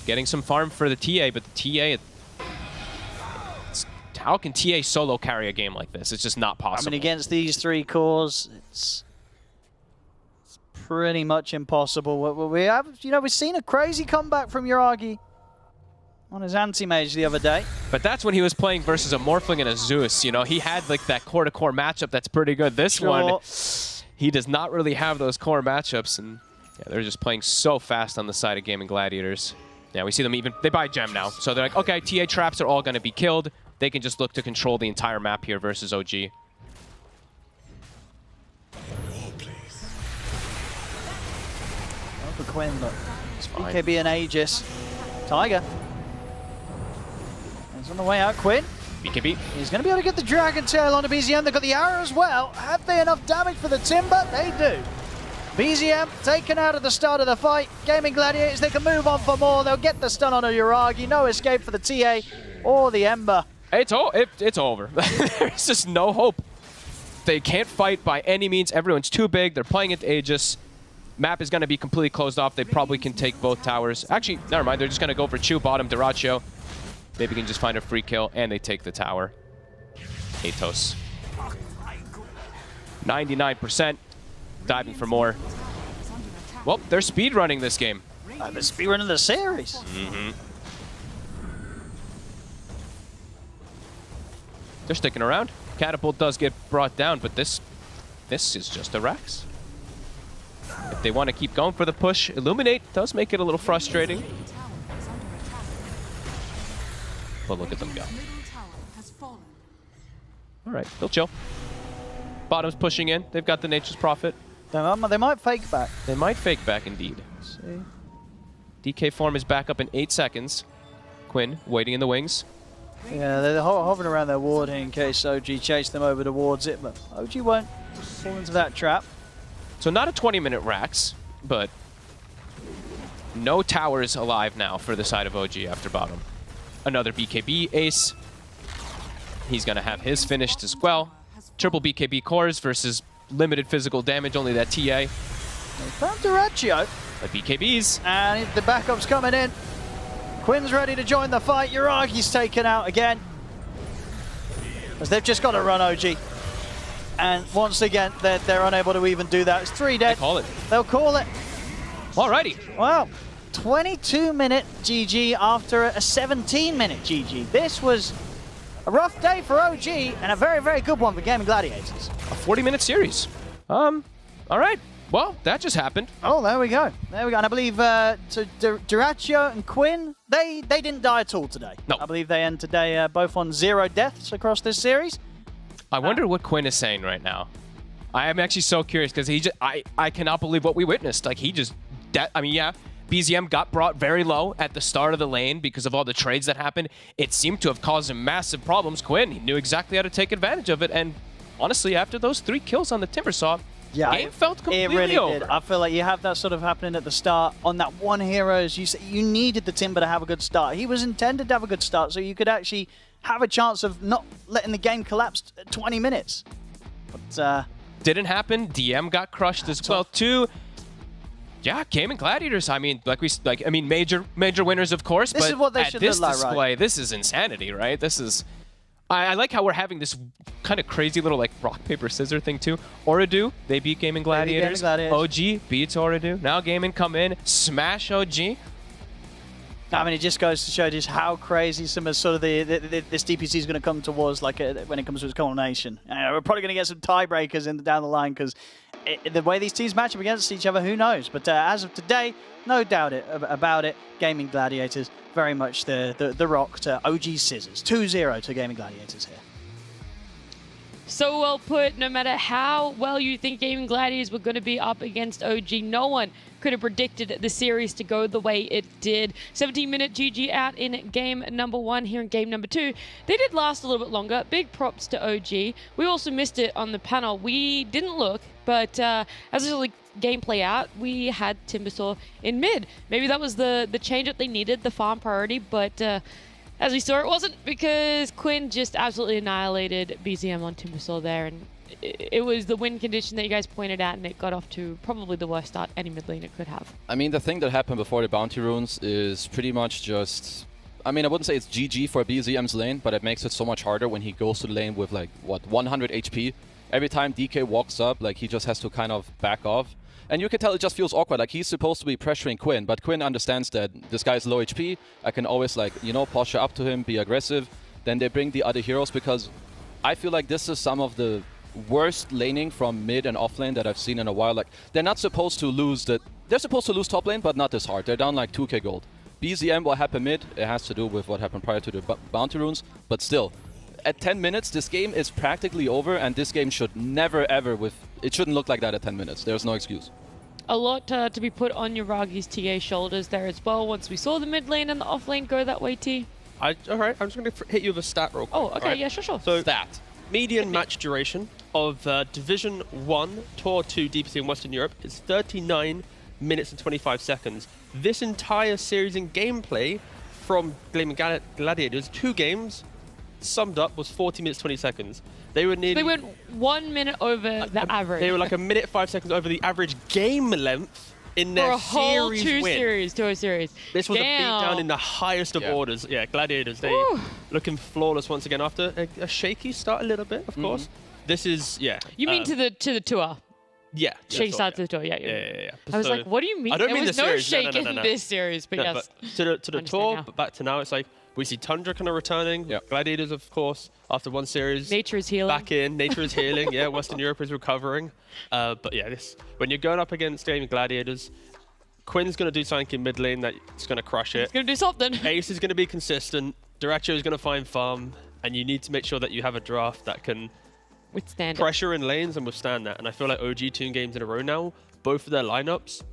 Getting some farm for the TA, but the TA... How can TA solo carry a game like this? It's just not possible. I mean, against these three cores, it's pretty much impossible. We have, we've seen a crazy comeback from Yuragi on his anti-mage the other day. But that's when he was playing versus a Morphling and a Zeus. He had like that core-to-core matchup that's pretty good. This one, he does not really have those core matchups, and yeah, they're just playing so fast on the side of Gaming Gladiators. Yeah, we see them even, they buy gem now. So they're like, okay, TA traps are all going to be killed. They can just look to control the entire map here versus OG. for Quinn, but it's BKB and Aegis. Tiger. He's on the way out, Quinn. BKB. He's going to be able to get the Dragon Tail onto BZM. They've got the arrow as well. Have they enough damage for the Timber? They do. BZM taken out at the start of the fight. Gaming Gladiators, they can move on for more. They'll get the stun on a Yuragi. No escape for the TA or the Ember. It's over. There's just no hope. They can't fight by any means. Everyone's too big. They're playing into Aegis. Map is going to be completely closed off. They probably can take both towers. Actually, never mind. They're just going to go for Chu bottom, Dyrachyo. Maybe can just find a free kill, and they take the tower. Atos. 99%. Diving for more. Well, they're speedrunning this game. They're speedrunning the series. They're sticking around. Catapult does get brought down, but this is just a Rax. If they want to keep going for the push, Illuminate does make it a little frustrating. But look at them go. All right, they'll chill. Bottom's pushing in. They've got the Nature's Prophet. They might fake back. They might fake back indeed. Let's see. DK form is back up in 8 seconds. Quinn waiting in the wings. Yeah, they're hovering around their ward here in case OG chase them over towards it, but OG won't fall into that trap. So not a 20-minute Rax, but no towers alive now for the side of OG after bottom. Another BKB ace. He's going to have his finished as well. Triple BKB cores versus limited physical damage, only that TA. They found Dyrachyo. But BKBs. And the backup's coming in. Quinn's ready to join the fight. Yuragi's taken out again. As they've just got to run OG. And once again, they're unable to even do that. It's 3 dead. They call it. They'll call it. Alrighty. Wow. 22-minute GG after a 17-minute GG. This was a rough day for OG and a very, very good one for Gaming Gladiators. A 40-minute series. All right. Well, that just happened. Oh, there we go. There we go. And I believe Dyrachyo and Quinn, they didn't die at all today. No. I believe they end today both on 0 deaths across this series. I wonder what Quinn is saying right now. I am actually so curious because I cannot believe what we witnessed. Like yeah, BZM got brought very low at the start of the lane because of all the trades that happened. It seemed to have caused him massive problems. Quinn, he knew exactly how to take advantage of it. And honestly, after those 3 kills on the Timbersaw, game felt completely it really over. did. I feel like you have that sort of happening at the start on that one hero. As you say, you needed the Timber to have a good start. He was intended to have a good start, so you could actually have a chance of not letting the game collapse at 20 minutes. But didn't happen. DM got crushed as well too. Yeah, Gaming Gladiators. I mean, major winners, of course. This is what they should look like, display, right? This is insanity, right? This is. I like how we're having this kind of crazy little like rock paper scissors thing too. Oradu, they beat Gaming Gladiators. OG beats Oradu. Now Gaming come in, smash OG. I mean, it just goes to show just how crazy some of sort of this DPC is going to come towards, like when it comes to its culmination. We're probably going to get some tiebreakers down the line because the way these teams match up against each other, who knows? But as of today, no doubt about it. Gaming Gladiators very much the rock to OG Scissors. 2-0 to Gaming Gladiators here. So well put. No matter how well you think Gaming Gladiators were going to be up against OG, no one could have predicted the series to go the way it did. 17-minute GG out in game number 1. Here in game number 2, they did last a little bit longer. Big props to OG. We also missed it on the panel. We didn't look, but as the game play out, we had Timbersaw in mid. Maybe that was the change that they needed, the farm priority, but as we saw, it wasn't, because Quinn just absolutely annihilated BZM on Timbersaw there, and it was the win condition that you guys pointed out, and it got off to probably the worst start any mid lane it could have. I mean, the thing that happened before the bounty runes is pretty much just... I mean, I wouldn't say it's GG for BZM's lane, but it makes it so much harder when he goes to the lane with, like, what, 100 HP? Every time DK walks up, like, he just has to kind of back off. And you can tell it just feels awkward. Like, he's supposed to be pressuring Quinn, but Quinn understands that this guy's low HP. I can always, like, you know, posture up to him, be aggressive. Then they bring the other heroes, because I feel like this is some of the worst laning from mid and off lane that I've seen in a while. Like, they're not supposed to lose they're supposed to lose top lane, but not this hard. They're down like 2k gold. BZM, what happened mid, it has to do with what happened prior to the bounty runes, but still. At 10 minutes, this game is practically over, and this game should never, ever, it shouldn't look like that at 10 minutes. There's no excuse. A lot to be put on Yuragi's TA shoulders there as well. Once we saw the mid lane and the off lane go that way, T. All right, I'm just going to hit you with a stat real quick. Oh, okay, right? yeah, sure. So Stat. median match duration of Division 1 Tour 2 DPC in Western Europe is 39 minutes and 25 seconds. This entire series in gameplay from Gleaming Gladiators, 2 games, summed up was 40 minutes 20 seconds. They were nearly... They went 1 minute over the average. They were like a minute 5 seconds over the average game length in their for a whole series win. series. This was a beatdown in the highest of orders. Yeah, Gladiators, they looking flawless once again after a shaky start a little bit, of course. This is, You mean to the tour? Yeah. Shaky start to the tour, Yeah. I was like, what do you mean? I don't there mean was the no series. shake No. in this series, but yes. But to the tour, now. but back to now, it's like we see Tundra kind of returning. Yep. Gladiators, of course, after one series. Nature is healing. Back in. Nature is healing. Yeah, Western Europe is recovering. But yeah, when you're going up against Gaming Gladiators, Quinn's going to do something in mid lane that's going to crush it. It's going to do something. Ace is going to be consistent. Director is going to find farm. And you need to make sure that you have a draft that can withstand pressure in lanes and withstand that. And I feel like OG 2 games in a row now, both of their lineups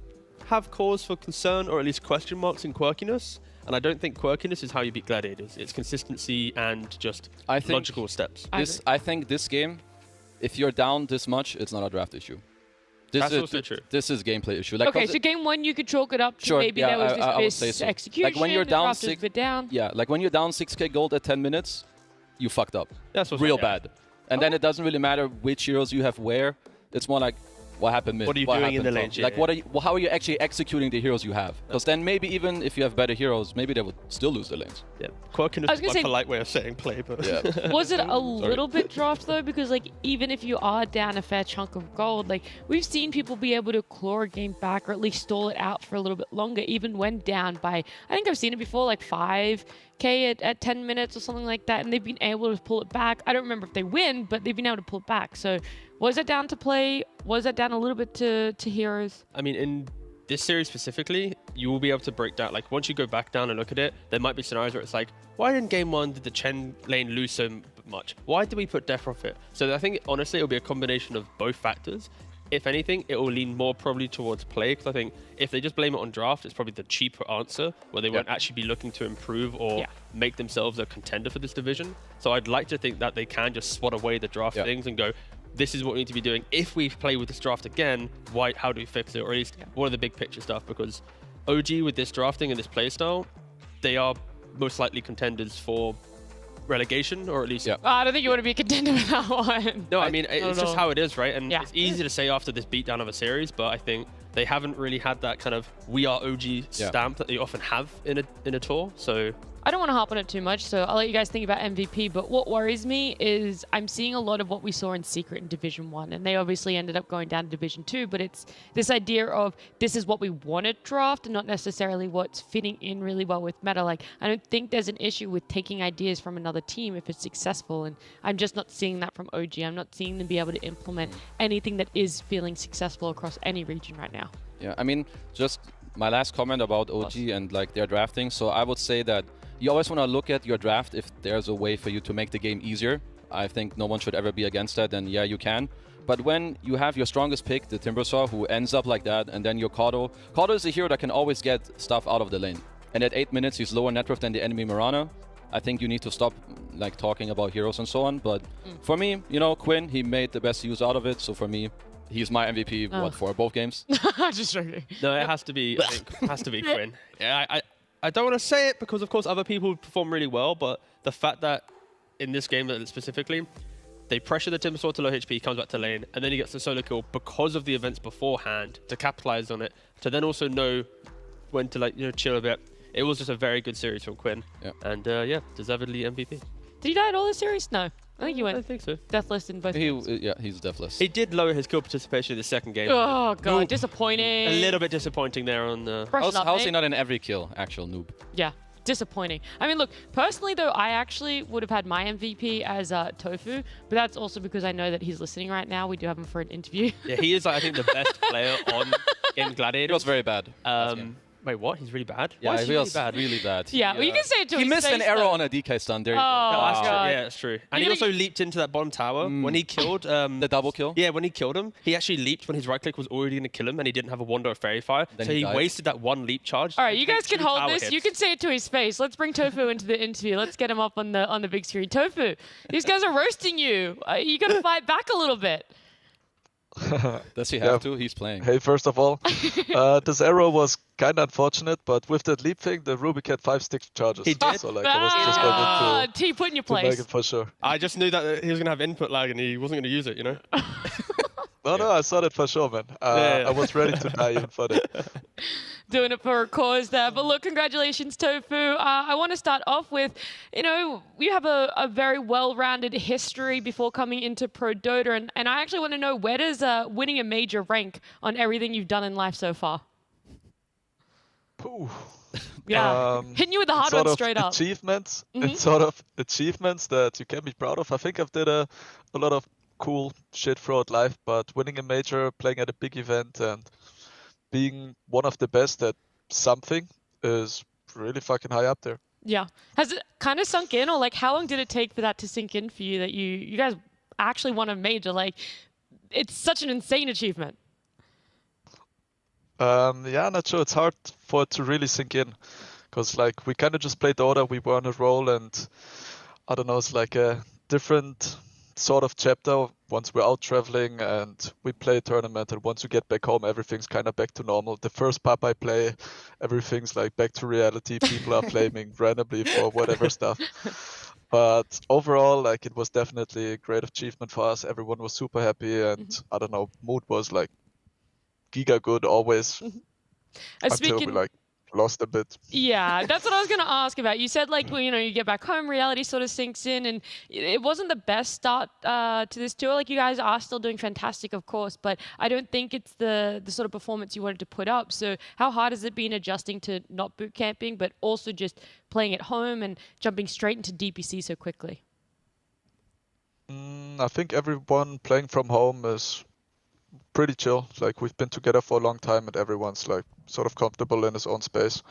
have cause for concern or at least question marks in quirkiness. And I don't think quirkiness is how you beat Gladiators. It's consistency and just logical steps. I think this game, if you're down this much, it's not a draft issue. That's also true. This is gameplay issue. Like, okay, so game 1 you could chalk it up to maybe there was this execution. Like when you're down down. Yeah, like when you're down 6k gold at 10 minutes, you fucked up. That's what's real bad. And then it doesn't really matter which heroes you have where. It's more like, what happened mid? What are you doing in the lane? Like, how are you actually executing the heroes you have? Because then maybe even if you have better heroes, maybe they would still lose the lanes. Yeah, quirkiness is a polite way of saying play, but... Yeah. Was it a little bit draft, though? Because, like, even if you are down a fair chunk of gold, like, we've seen people be able to claw a game back or at least stall it out for a little bit longer, even when down by... I think I've seen it before, like, 5k at 10 minutes or something like that, and they've been able to pull it back. I don't remember if they win, but they've been able to pull it back. So was it down to play? Was that down a little bit to heroes? I mean, in this series specifically, you will be able to break down, like, once you go back down and look at it, there might be scenarios where it's like, why in game 1 did the Chen lane lose so much? Why did we put Death Prophet? So I think, honestly, it'll be a combination of both factors. If anything, it will lean more probably towards play, because I think if they just blame it on draft, it's probably the cheaper answer, where they won't actually be looking to improve or make themselves a contender for this division. So I'd like to think that they can just swat away the draft things and go, this is what we need to be doing. If we play with this draft again, how do we fix it? Or at least what are the big picture stuff? Because OG with this drafting and this playstyle, they are most likely contenders for relegation, or at least... I don't think you want to be a contender with that one. No, I mean, it's just how it is, right? And it's easy to say after this beatdown of a series, but I think they haven't really had that kind of we are OG stamp that they often have in a tour, so... I don't want to harp on it too much, so I'll let you guys think about MVP, but what worries me is I'm seeing a lot of what we saw in Secret in Division 1, and they obviously ended up going down to Division 2, but it's this idea of this is what we want to draft and not necessarily what's fitting in really well with meta. Like, I don't think there's an issue with taking ideas from another team if it's successful, and I'm just not seeing that from OG. I'm not seeing them be able to implement anything that is feeling successful across any region right now. Yeah, I mean, just my last comment about OG and like their drafting. So I would say that you always want to look at your draft if there's a way for you to make the game easier. I think no one should ever be against that, and yeah, you can. But when you have your strongest pick, the Timbersaw, who ends up like that, and then your Kato is a hero that can always get stuff out of the lane. And at 8 minutes, he's lower net worth than the enemy Mirana. I think you need to stop like talking about heroes and so on. But for me, you know, Quinn, he made the best use out of it. So for me, he's my MVP, for both games? Just joking. No, it has to be, I think, has to be Quinn. Yeah, I don't want to say it because, of course, other people perform really well, but the fact that in this game specifically, they pressure the Timbersaw to low HP, he comes back to lane, and then he gets the solo kill because of the events beforehand to capitalize on it, to then also know when to, like, you know, chill a bit. It was just a very good series from Quinn. Yeah. And, yeah, deservedly MVP. Did he die at all this series? No. I think he went. I think so. Deathless in both games. Yeah, he's deathless. He did lower his kill participation in the second game. Oh, God. Disappointing. A little bit disappointing there on the... How's he not in every kill, actual noob? Yeah. Disappointing. I mean, look, personally, though, I actually would have had my MVP as Tofu, but that's also because I know that he's listening right now. We do have him for an interview. Yeah, he is, I think, the best player on Game Gladiator. He was very bad. Wait, what? He's really bad? Yeah, Why is he was really bad? really bad. Yeah, well, you can say it to He his missed an face, arrow though. on a DK stun. There you Oh, go. No, that's true. God. Yeah, that's true. And he You're also gonna- leaped into that bottom tower when he killed The double kill? Yeah, when he killed him, he actually leaped when his right click was already going to kill him, and he didn't have a wand or a fairy fire. Then So he he died. wasted that one leap charge. All right, and you guys take can 2 hold power this. hits. You can say it to his face. Let's bring Tofu into the interview. Let's get him up on the big screen. Tofu, these guys are roasting you. You got to fight back a little bit. Does he have to? He's playing. Hey, first of all, this arrow was kind of unfortunate, but with that leap thing, the Rubik had 5 stick charges. He did? So like, I was just going T, put in your to make place. it for sure. I just knew that he was going to have input lag, and he wasn't going to use it, you know? No, I saw that for sure, man. Yeah. I was ready to die even for that. Doing it for a cause there. But look, congratulations, Tofu. I want to start off with, you have a very well-rounded history before coming into Pro Dota, and I actually want to know, where does winning a major rank on everything you've done in life so far? Pooh. Yeah, hitting you with the hard one straight up. Achievements. It's sort of achievements that you can be proud of. I think I've did a lot of cool shit throughout life, but winning a major, playing at a big event, and being one of the best at something is really fucking high up there. Yeah. Has it kind of sunk in, or like how long did it take for that to sink in for you that you guys actually won a major? Like, it's such an insane achievement. Yeah, not sure. It's hard for it to really sink in, because like we kind of just played Dota, we were on a roll, and I don't know, it's like a different sort of chapter once we're out traveling and we play a tournament, and once you get back home, everything's kind of back to normal. The first pub I play, everything's like back to reality. People are flaming randomly for whatever stuff. But overall, like, it was definitely a great achievement for us. Everyone was super happy, and I don't know, mood was like giga good always until we like lost a bit. Yeah, that's what I was going to ask about. You said like, well, you get back home, reality sort of sinks in, and it wasn't the best start to this tour. Like, you guys are still doing fantastic, of course, but I don't think it's the sort of performance you wanted to put up. So how hard has it been adjusting to not boot camping, but also just playing at home and jumping straight into DPC so quickly? I think everyone playing from home is pretty chill. Like, we've been together for a long time, and everyone's like sort of comfortable in his own space.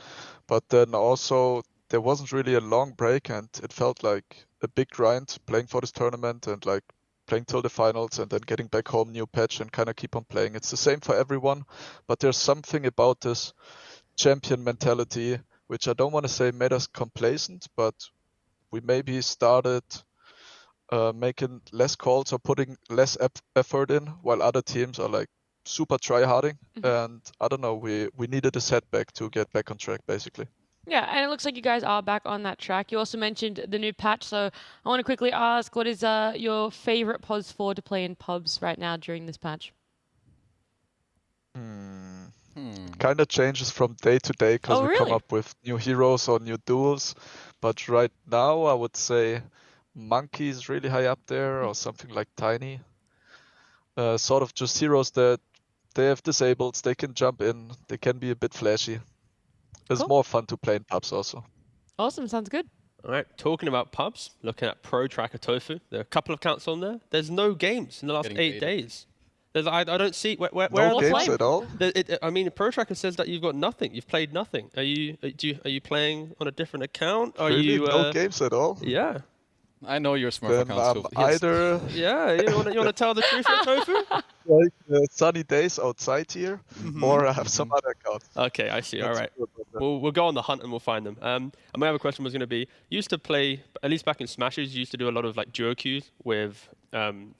But then also there wasn't really a long break, and it felt like a big grind playing for this tournament and like playing till the finals and then getting back home, new patch, and kind of keep on playing. It's the same for everyone, but there's something about this champion mentality which I don't want to say made us complacent, but we maybe started making less calls or putting less effort in, while other teams are like super try-harding. And I don't know, we needed a setback to get back on track, basically. Yeah, and it looks like you guys are back on that track. You also mentioned the new patch, so I want to quickly ask, what is your favorite pos 4 to play in pubs right now during this patch? Kind of changes from day to day, because we come up with new heroes or new duels. But right now, I would say Monkey is really high up there, or something like Tiny. Sort of just heroes that they have disabled, they can jump in, they can be a bit flashy. It's more fun to play in pubs also. Awesome, sounds good. All right, talking about pubs, looking at Pro Tracker Tofu, there are a couple of accounts on there. There's no games in the last 8 days. I don't see where no games at all. I mean, Pro Tracker says that you've got nothing. You've played nothing. Are you playing on a different account? Are really? you No games at all? Yeah. I know your Smurf Then account. either Yeah, you want to tell the truth here, Tofu? like sunny days outside here, or I have some other account. Okay, I see. All That's right. good, but We'll go on the hunt and we'll find them. And my other question was going to be, you used to play, at least back in Smashes, you used to do a lot of like duo queues with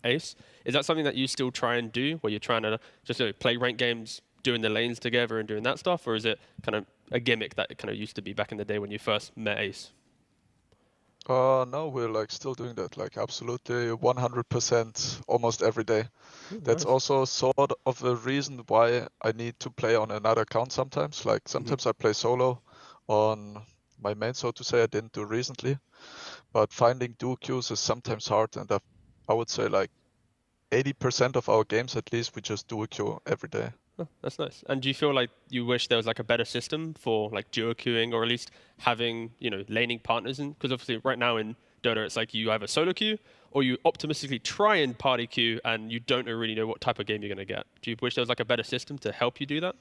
Ace. Is that something that you still try and do, where you're trying to just play ranked games, doing the lanes together and doing that stuff, or is it kind of a gimmick that it kind of used to be back in the day when you first met Ace? No, we're like still doing that, like absolutely 100% almost every day. That's also sort of a reason why I need to play on another account sometimes. Like sometimes I play solo on my main, so to say. I didn't do recently, but finding duo queues is sometimes hard, and I would say like 80% of our games at least we just duo queue every day. Oh, that's nice. And do you feel like you wish there was like a better system for like duo queuing, or at least having, laning partners in? Because obviously right now in Dota, it's like you either solo queue or you optimistically try and party queue, and you don't really know what type of game you're going to get. Do you wish there was like a better system to help you do that?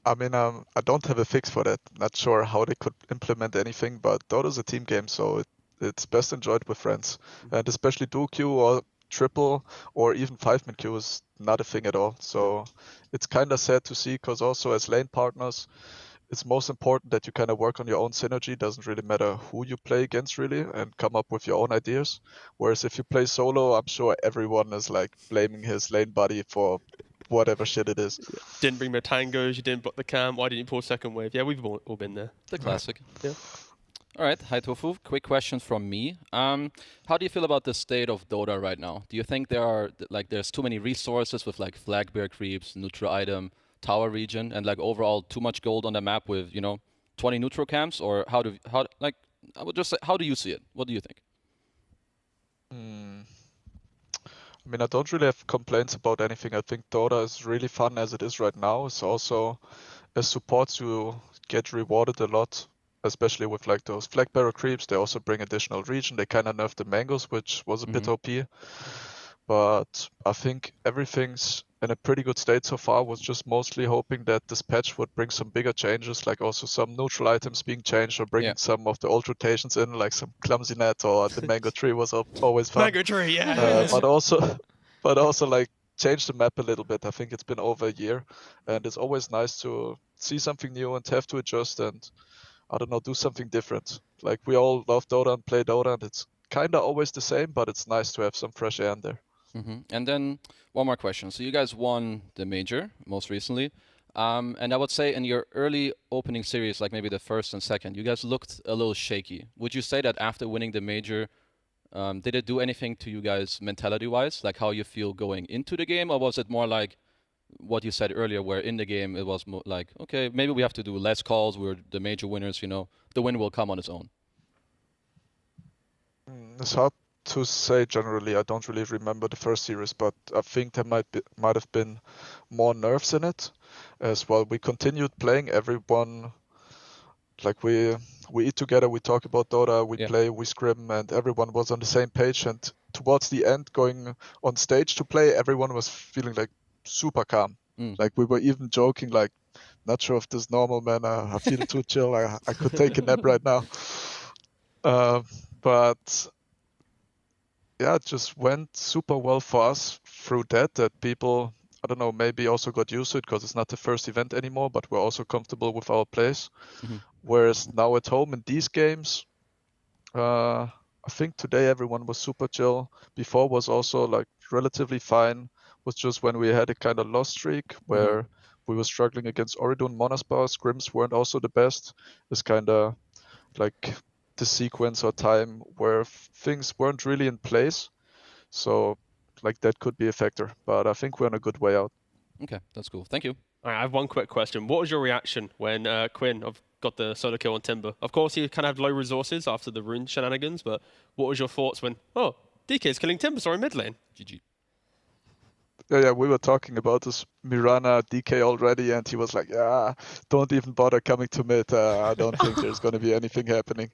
I mean, I don't have a fix for that. Not sure how they could implement anything, but Dota's a team game, so it's best enjoyed with friends. And especially duo queue or triple or even 5-man queue is not a thing at all. So it's kind of sad to see, because also as lane partners, it's most important that you kind of work on your own synergy. Doesn't really matter who you play against, really, and come up with your own ideas. Whereas if you play solo, I'm sure everyone is like blaming his lane buddy for whatever shit it is. Didn't bring the tangos, you didn't block the cam, why didn't you pull second wave? Yeah, we've all been there. The classic. Yeah. All right, hi Tofu. Quick question from me. How do you feel about the state of Dota right now? Do you think there's too many resources with like flag bear creeps, neutral item, tower region, and like overall too much gold on the map with 20 neutral camps? Or I would just say, how do you see it? What do you think? I mean, I don't really have complaints about anything. I think Dota is really fun as it is right now. It's also, as supports, you get rewarded a lot, especially with like those flag bearer creeps. They also bring additional region. They kind of nerfed the mangoes, which was a bit OP. But I think everything's in a pretty good state so far. Was just mostly hoping that this patch would bring some bigger changes, like also some neutral items being changed, or bringing some of the old rotations in, like some clumsy net, or the mango tree was always fun. Mango tree, yeah. But also like change the map a little bit. I think it's been over a year, and it's always nice to see something new and have to adjust and, I don't know, do something different. Like, we all love Dota and play Dota, and it's kind of always the same, but it's nice to have some fresh air in there. And then one more question. So you guys won the major most recently. And I would say in your early opening series, like maybe the first and second, you guys looked a little shaky. Would you say that after winning the major, did it do anything to you guys mentality-wise, like how you feel going into the game? Or was it more like what you said earlier, where in the game it was more like, okay, maybe we have to do less calls, we're the major winners, the win will come on its own? It's hard to say generally. I don't really remember the first series, but I think there might have been more nerves in it as well. We continued playing, everyone, like we eat together, we talk about Dota, we play, we scrim, and everyone was on the same page. And towards the end, going on stage to play, everyone was feeling like super calm. Like, we were even joking, like, not sure if this is normal, man, I feel too chill, I could take a nap right now. But yeah, it just went super well for us through that people, I don't know, maybe also got used to it because it's not the first event anymore, but we're also comfortable with our plays. Whereas now at home in these games, I think today everyone was super chill. Before was also like relatively fine. Was just when we had a kind of loss streak where we were struggling against Oridun, Monaspar, scrims weren't also the best. It's kind of like the sequence or time where things weren't really in place. So like that could be a factor, but I think we're on a good way out. Okay, that's cool. Thank you. All right, I have one quick question. What was your reaction when Quinn got the solo kill on Timber? Of course, he kind of had low resources after the rune shenanigans, but what was your thoughts when, DK is killing Timber, sorry, mid lane? GG. Yeah, we were talking about this Mirana DK already, and he was like, yeah, don't even bother coming to mid. I don't think there's going to be anything happening.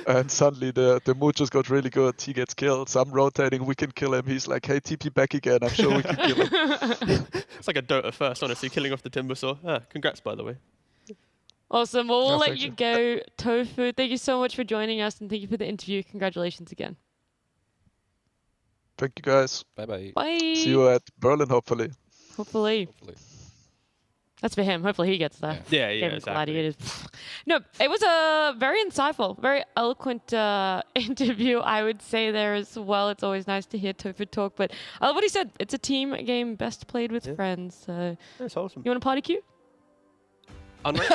And suddenly the mood just got really good. He gets killed. So I'm rotating. We can kill him. He's like, hey, TP back again. I'm sure we can kill him. It's like a Dota first, honestly, killing off the Timber Saw. Congrats, by the way. Awesome. Well, we'll let you go, Tofu. Thank you so much for joining us, and thank you for the interview. Congratulations again. Thank you, guys. Bye-bye. Bye. See you at Berlin, hopefully. Hopefully. That's for him. Hopefully he gets there. Yeah, exactly. Gladiators. No, it was a very insightful, very eloquent interview, I would say, there as well. It's always nice to hear Tofu talk, but I love what he said. It's a team game best played with friends. So that's awesome. You want a party queue?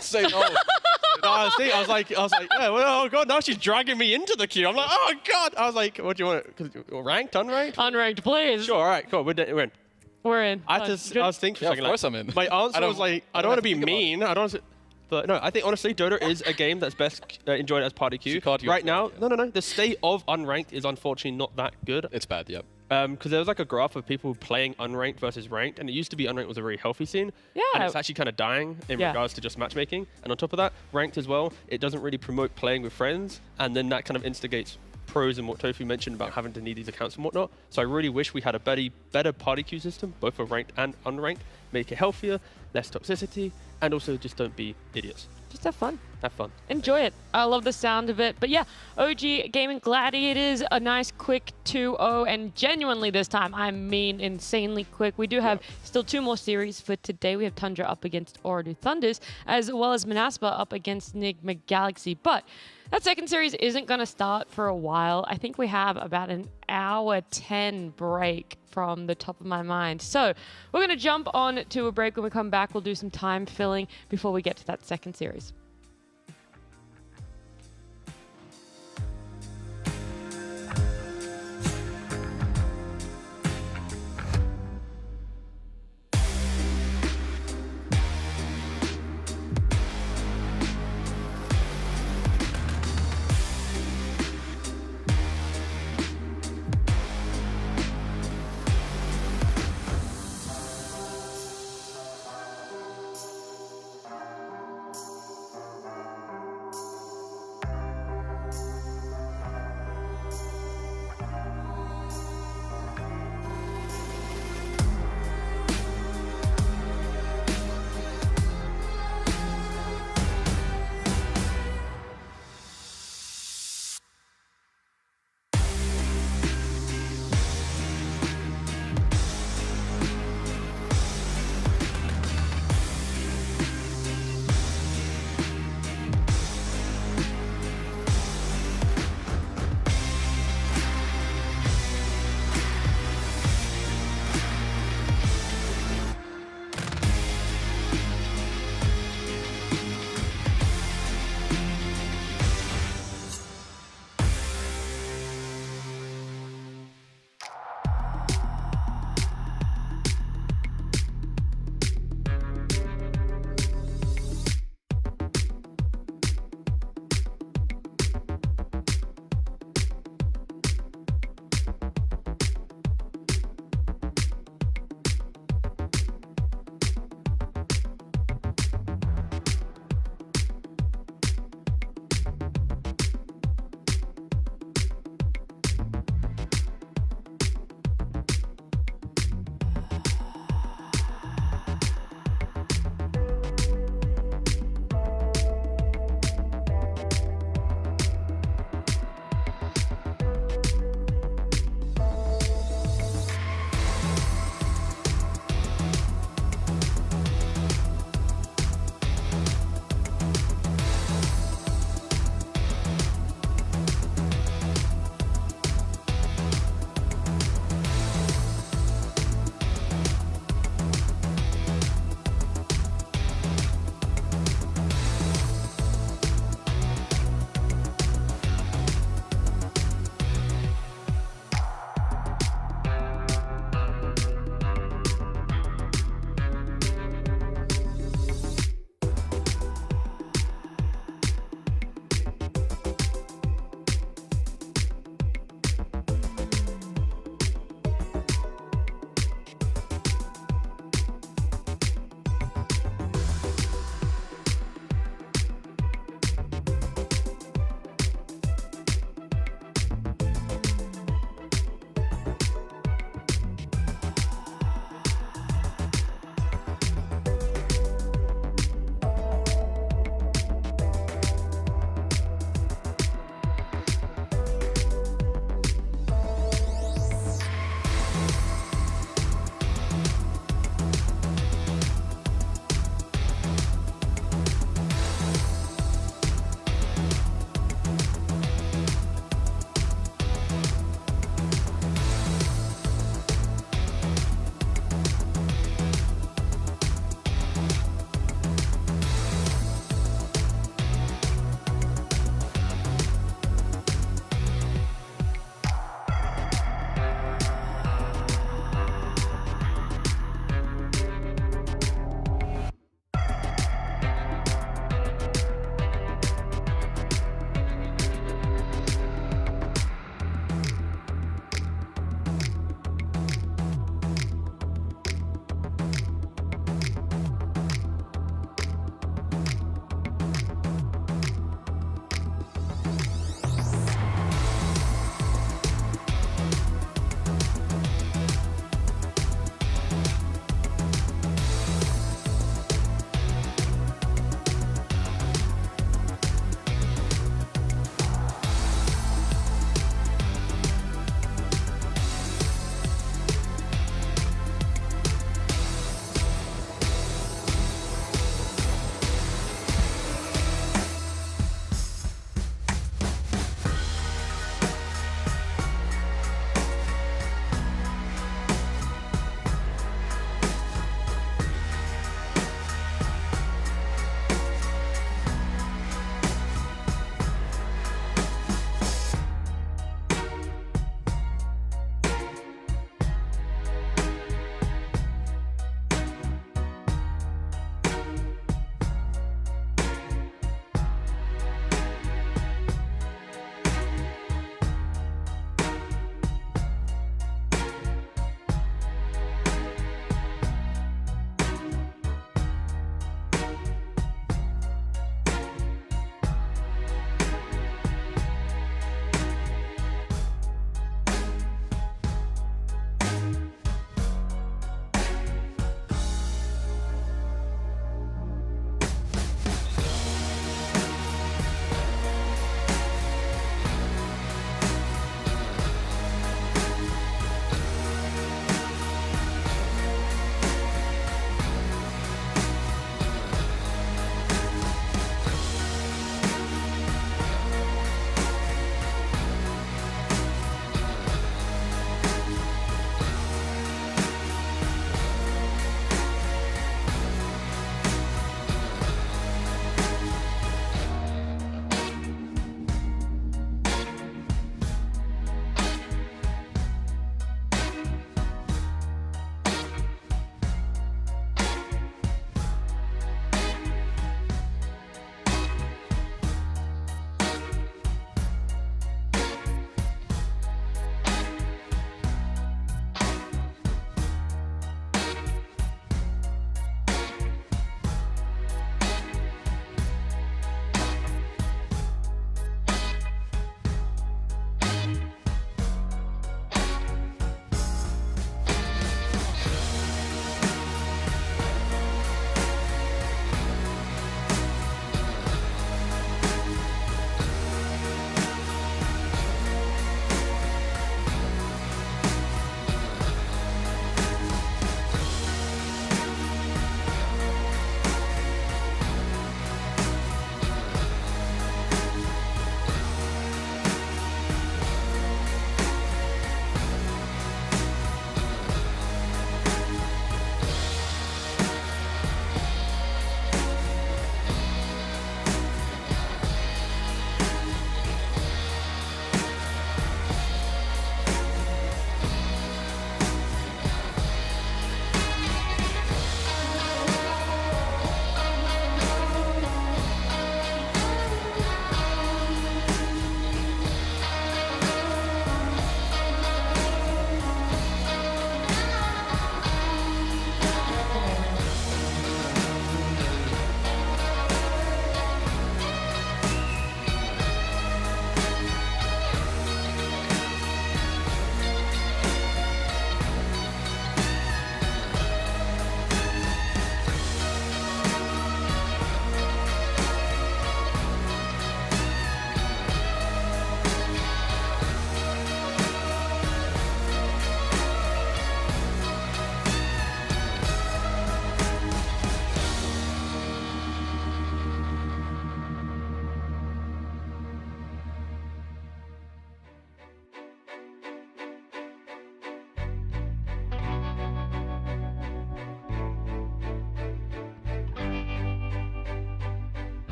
Say no. No, I was like, yeah, well, oh god, now she's dragging me into the queue. I'm like, oh god. I was like, what do you want? Ranked, unranked? Unranked, please. Sure, all right, cool. We're in. We're in. I was thinking for a second. Of course I'm in. My answer was like, I don't want to be mean. But no, I think honestly, Dota is a game that's best enjoyed as party queue. Right now, no. The state of unranked is unfortunately not that good. It's bad, yep. Because there was like a graph of people playing unranked versus ranked, and it used to be unranked was a very healthy scene. Yeah. And it's actually kind of dying in regards to just matchmaking. And on top of that, ranked as well, it doesn't really promote playing with friends, and then that kind of instigates pros in what Tofu mentioned about having to need these accounts and whatnot. So I really wish we had a better party queue system, both for ranked and unranked. Make it healthier, less toxicity, and also just don't be idiots. Just have fun. Have fun. Enjoy it. I love the sound of it. But yeah, OG Gaming Gladiators, a nice quick 2-0, and genuinely this time, I mean insanely quick. We do have still 2 more series for today. We have Tundra up against Ooredoo Thunders, as well as Manaspa up against Enigma Galaxy. But that second series isn't going to start for a while. I think we have about an hour 10 break from the top of my mind. So we're going to jump on to a break. When we come back, we'll do some time filling before we get to that second series.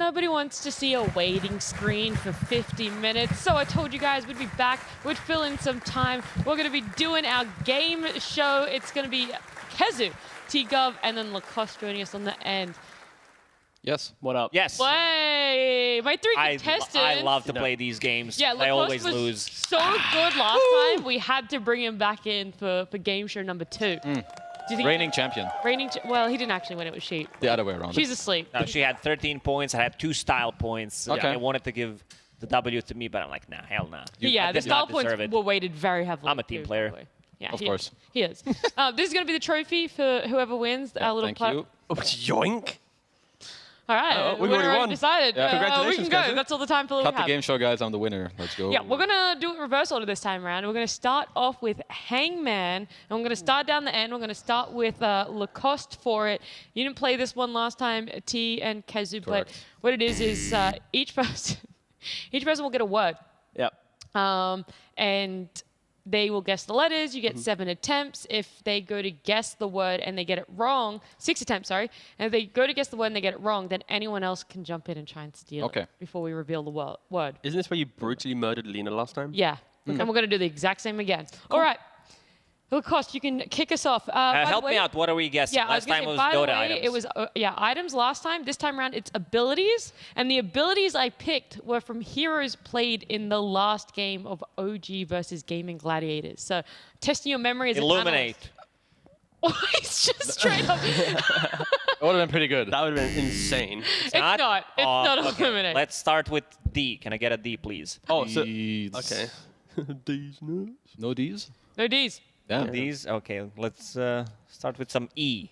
Nobody wants to see a waiting screen for 50 minutes, so I told you guys we'd be back. We'd fill in some time. We're going to be doing our game show. It's going to be Kezu, T-Gov, and then Lacoste joining us on the end. Yes. What up? Yes. Way, my three contestants. I love to play these games. Yeah, I always was lose. So good last time. We had to bring him back in for game show number 2. Do you think Reigning champion. Well, he didn't actually win. It was she. The other way around. She's asleep. No, she had 13 points. I had 2 style points. Okay. I wanted to give the W to me, but I'm like, nah, hell nah. Yeah, the style points were weighted very heavily. I'm a team player. By the way. Yeah, Of course. He is. This is going to be the trophy for whoever wins. Our little Thank you. Oh, yoink. All right, we've we're already won. decided. Yeah. We Congratulations, can go. guys. That's all the time for Cut the game show, guys. I'm the winner. Let's go. Yeah, we're going to do it reverse order this time around. We're going to start off with Hangman, and we're going to start down the end. We're going to start with Lacoste for it. You didn't play this one last time, T and Kezu, but Correct. what it is each person will get a word. Yep. And they will guess the letters. You get 7 attempts. If they go to guess the word and they get it wrong, 6 attempts, sorry. And if they go to guess the word and they get it wrong, then anyone else can jump in and try and steal it before we reveal the word. Isn't this where you brutally murdered Lena last time? Yeah. And we're going to do the exact same again. All right. Lacoste, you can kick us off. Help me out. What are we guessing? Yeah, Last time it was by the Dota way, items. it was items last time. This time around, it's abilities, and the abilities I picked were from heroes played in the last game of OG versus Gaming Gladiators. So, testing your memory as Illuminate. an analyst. It's just straight up. It would have been pretty good. That would have been insane. It's not. It's not okay. Illuminate. Let's start with D. Can I get a D, please? Oh, so Deeds. okay. These no. No D's? No D's. Yeah. These? Okay, let's start with some E.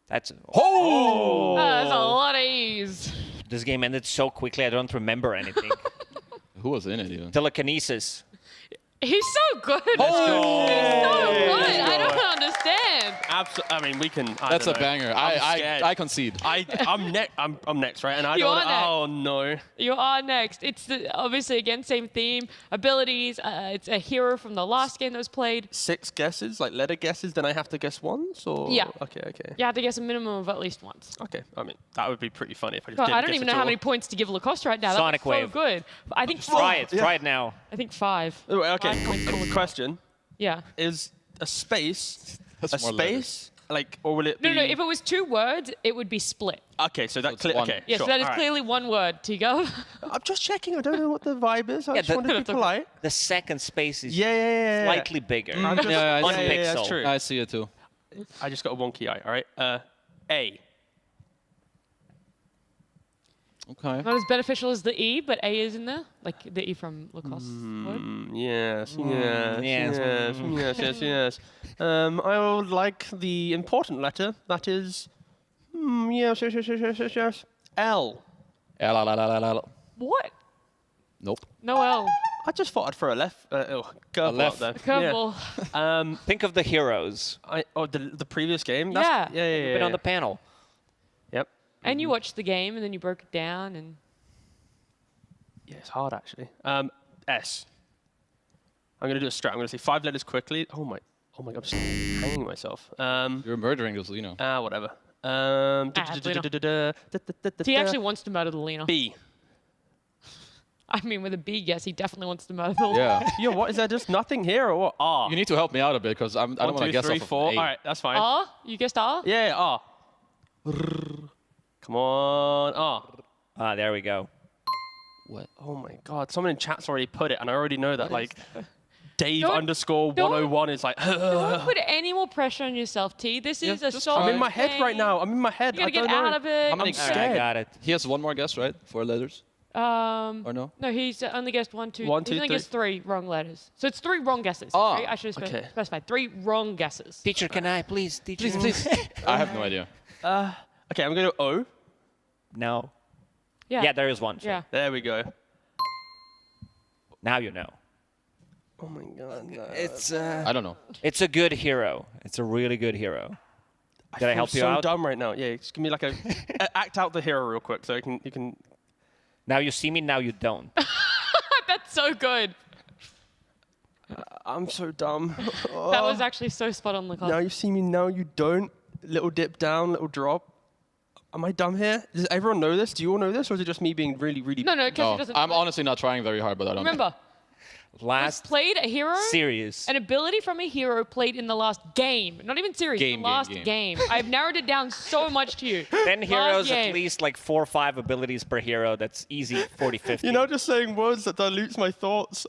That's... Oh! That's a lot of E's. This game ended so quickly, I don't remember anything. Who was in it even? Telekinesis. He's so good. He's so good. I don't understand. Absolutely. I mean, we can. That's a banger. I concede. I'm next. I'm next, right? And I You don't. are next. Oh no. You are next. It's obviously, again, same theme. Abilities. It's a hero from the last game that was played. 6 guesses, like letter guesses. Then I have to guess once, or Yeah. Okay. You have to guess a minimum of at least once. Okay. I mean, that would be pretty funny if I just God, didn't I don't guess even at know how all. many points to give Lacoste right now. Sonic That was so Wave. good. I think Try it. Try it now. I think 5. Oh, okay. 5 points. Question: Yeah. Is a space That's a more space like, or will it be? No. If it was 2 words, it would be split. Okay, so that's it's clear. one. Okay. Yes, sure. that is all right. clearly one word. Tigo. I'm just checking. I don't know what the vibe is. I Yeah, just wanted to be polite. The second space is Yeah. slightly bigger. I'm just, Yeah, One that's pixel. true. I see it too. I just got a wonky eye. All right. A. Okay. Not as beneficial as the E, but A is in there. Like the E from Lacoste's word. Yes. I would like the important letter. That is. Yes. L. L. What? Nope. No L. I just thought I'd throw a curveball left. out there. Curveball. Think of the heroes. The previous game. Yeah. Yeah. Been on the panel. Yep. And you watched the game, and then you broke it down, and Yeah, it's hard actually. S. I'm gonna do a strat. I'm gonna say 5 letters quickly. Oh my! I'm just hanging myself. You're murdering this, Lino. Whatever. he actually wants to murder the Lena. B. I mean, with a B guess, he definitely wants to murder the Lena. Yeah. Yo, what is there? Just nothing here or what? R. You need to help me out a bit because I don't 1, want to 2, guess 3, off 4. of A. All right, that's fine. R? You guessed R? Yeah, R. Come on, R. There we go. What? Oh my God! Someone in chat's already put it, and I already know that. Like, Dave Don't- underscore don't- 101 is like. Don't put any more pressure on yourself, T. This is a solo I'm in my head game. right now. I'm in my head. You gotta I don't get out know. of it. How many- I'm All right, I scared. got it. He has one more guess, right? 4 letters? Or no? No, he's only guessed 1, 2. 1, He's 2, only 3. guessed 3 wrong letters. So it's 3 wrong guesses. Ah, right? I should have okay. specified 3 wrong guesses. Teacher, can I please? Teacher, Please. I have no idea. Okay, I'm gonna go O. No. Yeah. Yeah, there is one. So Yeah. There we go. Now you know. Oh my God. It's I don't know. it's a good hero. It's a really good hero. Did I help you so out? dumb right now. Yeah, just give me like a act out the hero real quick, so you can. Now you see me. Now you don't. That's so good. I'm so dumb. That was actually so spot on, Lacoste. Now you see me. Now you don't. Little dip down, little drop. Am I dumb here? Does everyone know this? Do you all know this, or is it just me being really, really... No, Cassie doesn't. I'm honestly not trying very hard, but I don't know. Remember, Last played a hero, series. an ability from a hero played in the last game. Not even series, the last game. I've narrowed it down so much to you. 10 heroes, at least like 4 or 5 abilities per hero. That's easy, 40-50. You're not just saying words that dilutes my thoughts.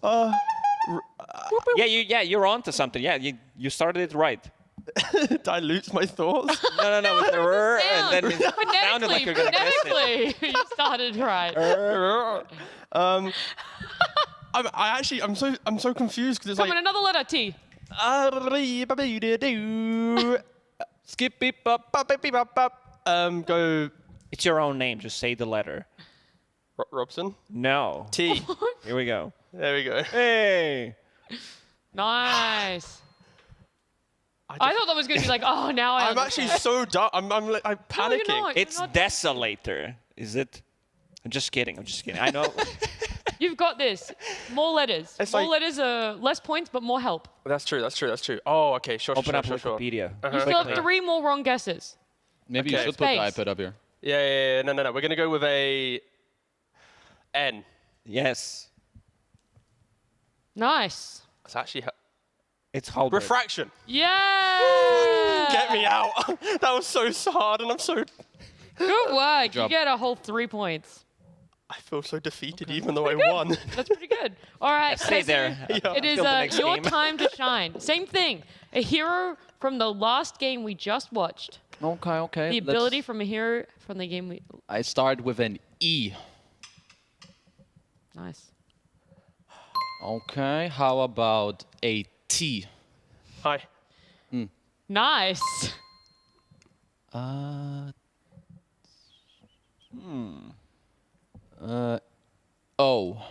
Yeah, you're on to something. Yeah, you started it right. Dilutes my thoughts? No, with the r, and then it sounded like you're going to guess it. You started right. I'm so confused because it's Come like... on, another letter, T. Skip beep up. Go... It's your own name. Just say the letter. Robson? No. T. Here we go. There we go. Hey. Nice. I thought that was going to be like, oh, now I'm actually so dumb. I'm panicking. No, It's Desolator. Is it? I'm just kidding. I know. You've got this. More letters. It's More like- letters are less points, but more help. That's true. Oh, okay. Sure. Open up sure. Wikipedia. You still have 3 more wrong guesses. Maybe you Okay. should put the Space. iPad up here. Yeah. No. We're going to go with a... N. Yes. Nice. It's actually... It's Halberd. Refraction. Yeah. Get me out. That was so hard, and I'm so... Good work. You job. get a whole 3 points. I feel so defeated even though I Good. won. That's pretty good. All right. Stay Kezu, there. It is Till the next your game. time to shine. Same thing. A hero from the last game we just watched. Okay. The ability from a hero from the game we... I start with an E. Nice. Okay, how about a T? Hi. Nice. O.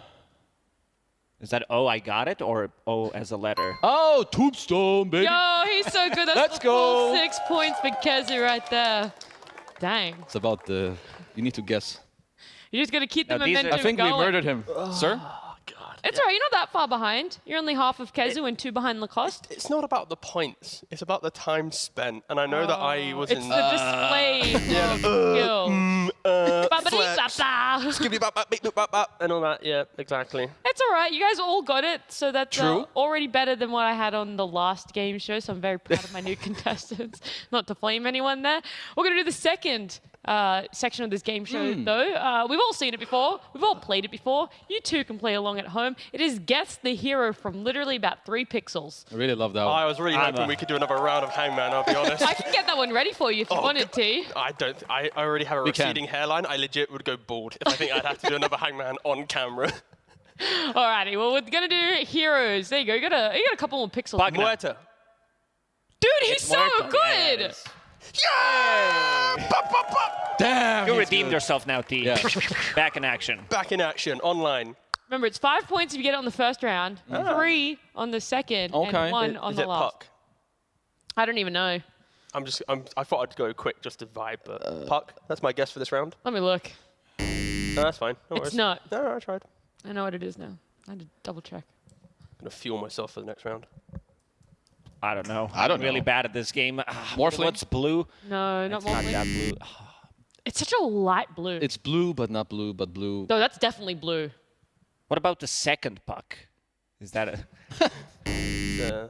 Is that O, I got it, or O as a letter? Oh, Tombstone, baby. Yo, he's so good. That's Let's the full go. 6 points for Kezu right there. Dang. It's about the... You need to guess. You're just going to keep the Now, these are- momentum I think going. we murdered him. Sir? It's all right. You're not that far behind. You're only half of Kezu and 2 behind Lacoste. It's not about the points. It's about the time spent. And I know that I was It's in... the display of skill. Ba-ba-dee-ba-ba. Skibby-bap-bap-beep-boop-bap-bap, and all that. Yeah, exactly. It's all right. You guys all got it, so that's True. already better than what I had on the last game show. So I'm very proud of my new contestants. Not to flame anyone there. We're gonna do the second section of this game show, though. We've all seen it before. We've all played it before. You too can play along at home. It is Guess the Hero from literally about 3 pixels. I really love that I one. was really hoping we could do another round of Hangman, I'll be honest. I can get that one ready for you if you wanted to. I already have a can. receding hairline. I legit would go bald if I think I'd have to do another Hangman on camera. Alrighty, well we're gonna do heroes. There you go. You got a couple more pixels. Wagner. Muerta. Dude, he's so Muerta. good. Yeah, it is. Yeah! Pop, pop, pop. Damn! You he's redeemed good. yourself now, T. Yeah. Back in action. Back in action, online. Remember, it's 5 points if you get it on the first round, 3 on the second, Okay. and 1 on Is the it last. puck? I don't even know. I thought I'd go quick just to vibe, but puck. That's my guess for this round. Let me look. No, that's fine. No It's worries. not. No, I tried. I know what it is now. I had to double check. I'm gonna fuel myself for the next round. I don't know. I don't I'm really know. bad at this game. Morphling? What's blue? No, not It's not Morphling. that blue. It's such a light blue. It's blue, but not blue, but blue. No, that's definitely blue. What about the second puck? Is that a... Uh,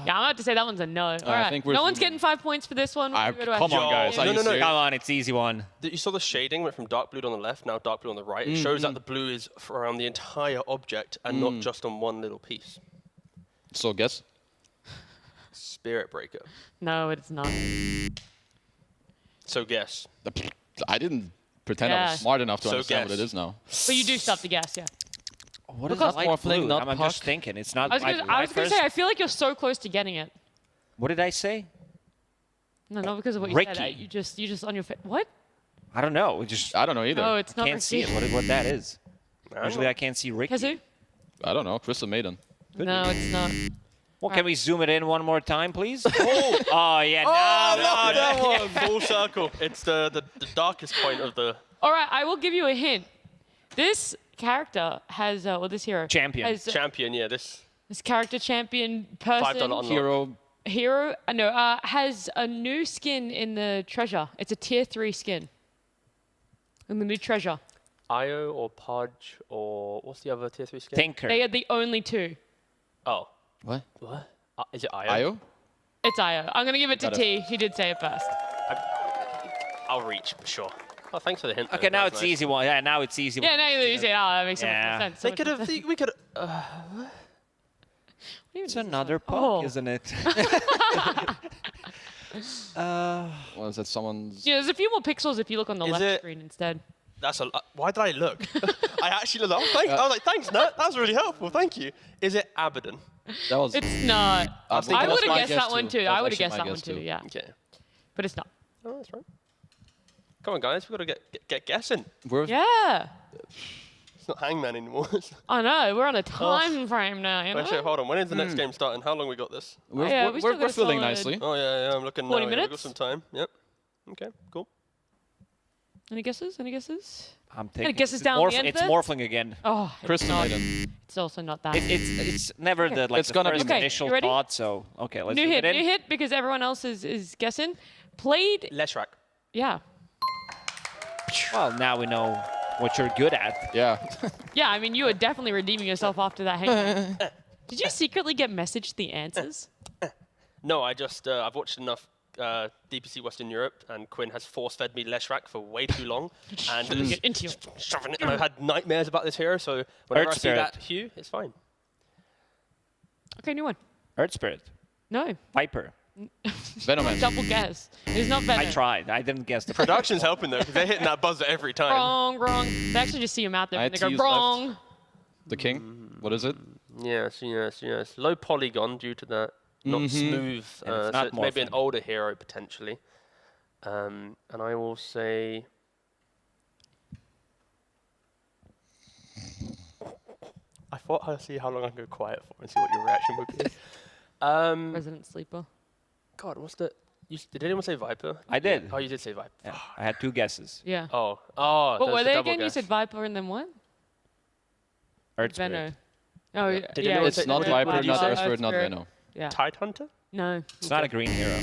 Yeah, I'm about to say that one's a no. All right. think we're No one's zooming. getting 5 points for this one. We'll go to our Come on, guys. Are No, you no, no. serious? Come on, it's easy one. you saw the shading went from dark blue on the left, now dark blue on the right. It shows that the blue is around the entire object and not just on one little piece. So guess? Spirit Breaker. No, it's not. So guess. I didn't pretend I Yeah. was smart enough to So understand what guess. it is now. But you do stuff to guess, yeah. What is Because light Morphling, blue? not I'm just puck. thinking. It's not I was light gonna, blue. I was gonna first- say, I feel like you're so close to getting it. What did I say? No, not because of what you said. Ricky. You just on your face. What? I don't know. We just I don't know either. No, it's not can't see Ricky. it. What that is. I Usually I can't see Ricky. Kazu? I don't know. Crystal Maiden. No, it's not. Well, can we zoom it in one more time, please? Oh, yeah. No, that one. Full circle. It's the darkest point of the... All right, I will give you a hint. This character has, well, this hero Champion. has Champion, yeah, this character champion person $5 unlock. Hero. has a new skin in the treasure. It's a tier 3 skin. And the new treasure. IO or Podge or what's the other tier 3 skin? Tinker. They are the only two. Oh. What? What? Is it IO? IO? It's Io. I'm going to give it to Got it. T. He did say it first. I'll reach for sure. Oh, thanks for the hint. Okay, though. now That it's was nice. easy one. Yeah, now it's easy one. Yeah, now you say, oh, that makes so much Yeah. more sense. So They much could more have. sense. We could. What even It's is this another one? puck, Oh. isn't it? Was that someone's? Yeah, there's a few more pixels if you look on the Is left it- screen instead. That's a. Why did I look? I actually looked. I was like, thanks, Nat. That was really helpful. Thank you. Is it Abaddon? That was. It's not. I I think that was would have my guessed guess that one too. too. That was I would have actually guessed my that one guess too, too. yeah. Okay. But it's not. Oh, that's right. Come on, guys. We've got to get guessing. We're, Yeah. It's not Hangman anymore. I know. We're on a time frame now, you know? Actually, hold on. When is the next game starting? How long we got this? we're, Yeah, we're, we still we're got a feeling solid- nicely. Oh, yeah, I'm looking 40 now. Yeah, we've got minutes? some time. Yep. Okay, cool. Any guesses? Any guesses? I'm taking. guesses it's down the end It's then? morphling again. Oh, Crystal not. Maiden. It's also not that. It's never the like It's the gonna be first Okay, initial you ready? thought. So okay, let's New zoom hit, it new in. hit, because everyone else is guessing. Played, Leshrak. yeah. Well, now we know what you're good at. Yeah. Yeah, I mean, you were definitely redeeming yourself after that hang. Did you secretly get messaged the answers? No, I just I've watched enough DPC Western Europe, and Quinn has force-fed me Leshrak for way too long, and Get into you. shoving it. And I've had nightmares about this hero, so whenever I see Spirit. that hue, it's fine. Okay, new one. Earth Spirit, No. Viper. Venoman. Double guess. It's not Venom. I tried. I didn't guess the Production's helping though, because they're hitting that buzzer every time. Wrong. They actually just see him out there I and had they to go, use wrong. left. The king. What is it? Yes. Low polygon due to that. Not smooth. And it's So not it's maybe an morphing. older hero potentially. And I will say. I thought I'd see how long I can go quiet for and see what your reaction would be. Resident Sleeper. God, what's the? Did anyone say Viper? I did. Oh, you did say Viper. Yeah, I had 2 guesses. Yeah. Oh. What that's were the they double again? You guess. said Viper and then what? Earth Venno. Spirit. Oh, Yeah. Did yeah. anyone It's say- not did Viper, you not say- Earth Spirit, not Spirit. Venom. Yeah. Tide Hunter? No. It's not a green hero.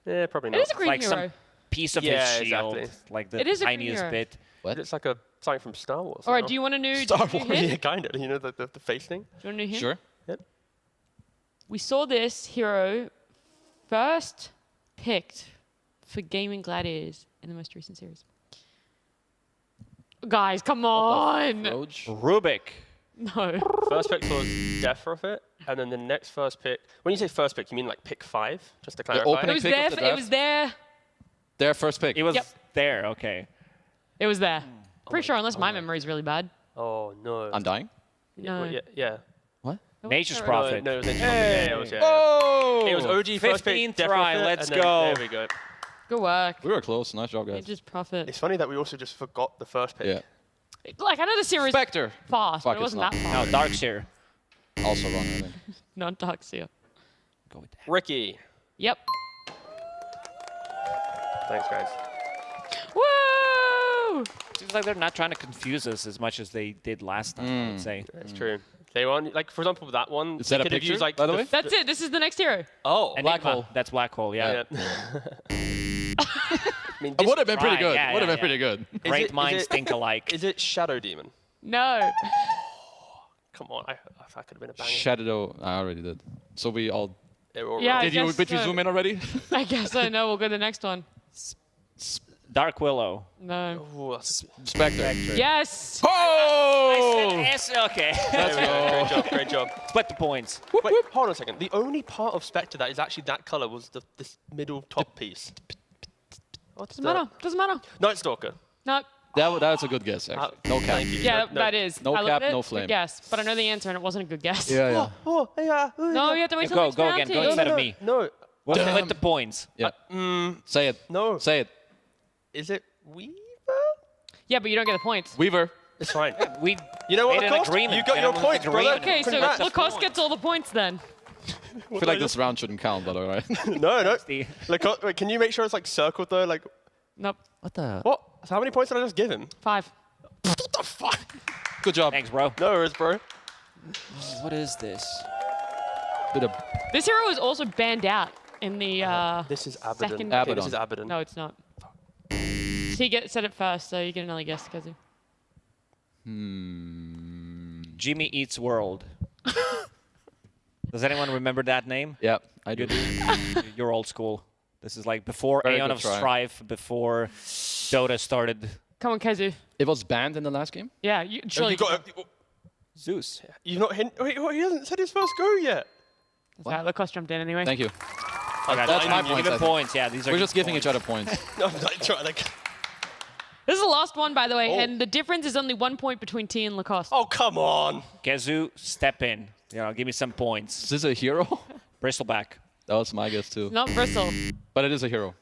Yeah, probably It not. is a green like hero. some piece of Yeah, his shield, exactly. like the It is a green tiniest hero. bit. What? It's like something from Star Wars. All right, no? do you want a new, Star new Wars? hint? Yeah, kind of. You know, the face thing? Do you want a new hint? Sure. Yep. We saw this hero first picked for Gaming Gladiators in the most recent series. Guys, come on! Roach. Rubik. No. First pick was Death Prophet, and then the next first pick. When you say first pick, you mean like pick 5? Just to clarify. opening It was pick of there. the It draft? was there. Their first pick. It was Yep. there. Okay. It was there. Pretty sure, unless my memory is really bad. Oh no. Undying. No. Well, yeah. What? Nature's Sorry. Prophet. No, it was yeah, it was, yeah. Oh! It was OG first pick. 15th Death try, Prophet, let's and then- go. There we go. Good work. We were close. Nice job, guys. Nature's Prophet. It's funny that we also just forgot the first pick. Yeah. Like, I know the series Spectre. fast, Fuck, but it it's wasn't not. that fast. No, Darkseer. Also wrong, I think. Not Darkseer. Go with that. Ricky. Yep. Thanks, guys. Woo! Seems like they're not trying to confuse us as much as they did last time, I would say. That's true. They want, like, for example, that one. Is that they a could have picture, used, like, by the way? That's it. This is the next hero. Oh. Enigma. Black Hole. That's Black Hole, yeah. I mean, It would have been pretty Right, good. yeah, Would have yeah, been pretty good. Great minds think alike. Is it Shadow Demon? No. Come on, I could have been a banger. Shadow. I already did. So we all. They were all Yeah, wrong. I Did you? guess Did you so. zoom in already? I guess I know. We'll go to the next one. Dark Willow. No. Ooh, that's Spectre. Yes. Oh! Yes, okay. there we go. Great job, great job. Split the points. Wait, hold on a second. The only part of Spectre that is actually that color was this middle top piece. What's Doesn't matter. Doesn't matter. Night Stalker. No. That's a good guess, actually. No cap. Thank you. Yeah, No, that is. no I looked cap, at it, no good flame. guess, but I know the answer, and it wasn't a good guess. Yeah, yeah. Oh, yeah. No, you have to wait till Go, next go round, again, go T. instead of me. No, We'll Damn. split the points. Yeah. Say it. no. Say it. Is it Weaver? Yeah, but you don't get the points. Weaver. It's fine. We You know what, made an Lacoste? agreement. You got your Gentlemen's points, brother. agreement. Okay, so Congrats. Lacoste gets all the points then. I feel like this round shouldn't count, but all right. No. The- Lacoste, wait, can you make sure it's like circled though? Like, Nope. What the? what? So how many points did I just give him? 5. What the fuck? Good job. Thanks, bro. No worries, bro. What is this? Bit of This hero is also banned out in the This is Abaddon. second. Okay, this Abaddon. is Abaddon. No, it's not. said it first, so you get another guess, Kazu. Jimmy Eats World. Does anyone remember that name? Yeah, I do. You're old school. This is like before Very Aeon good of try. Strife, before Dota started. Come on, Kazu. It was banned in the last game? Yeah, surely. You got Zeus. You've not hint. Wait, he hasn't said his first go yet. That's right, Lacoste jumped in anyway. Thank you. Okay, That's my you points, give I him think. points. Yeah, these are. We're good just giving points. each other points. I'm like trying to. This is the last one, by the way, and the difference is only 1 point between T and Lacoste. Oh, come on. Kazu, step in. Give me some Is points. this a hero? Bristleback. That was my guess too. Not Bristle. But it is a hero.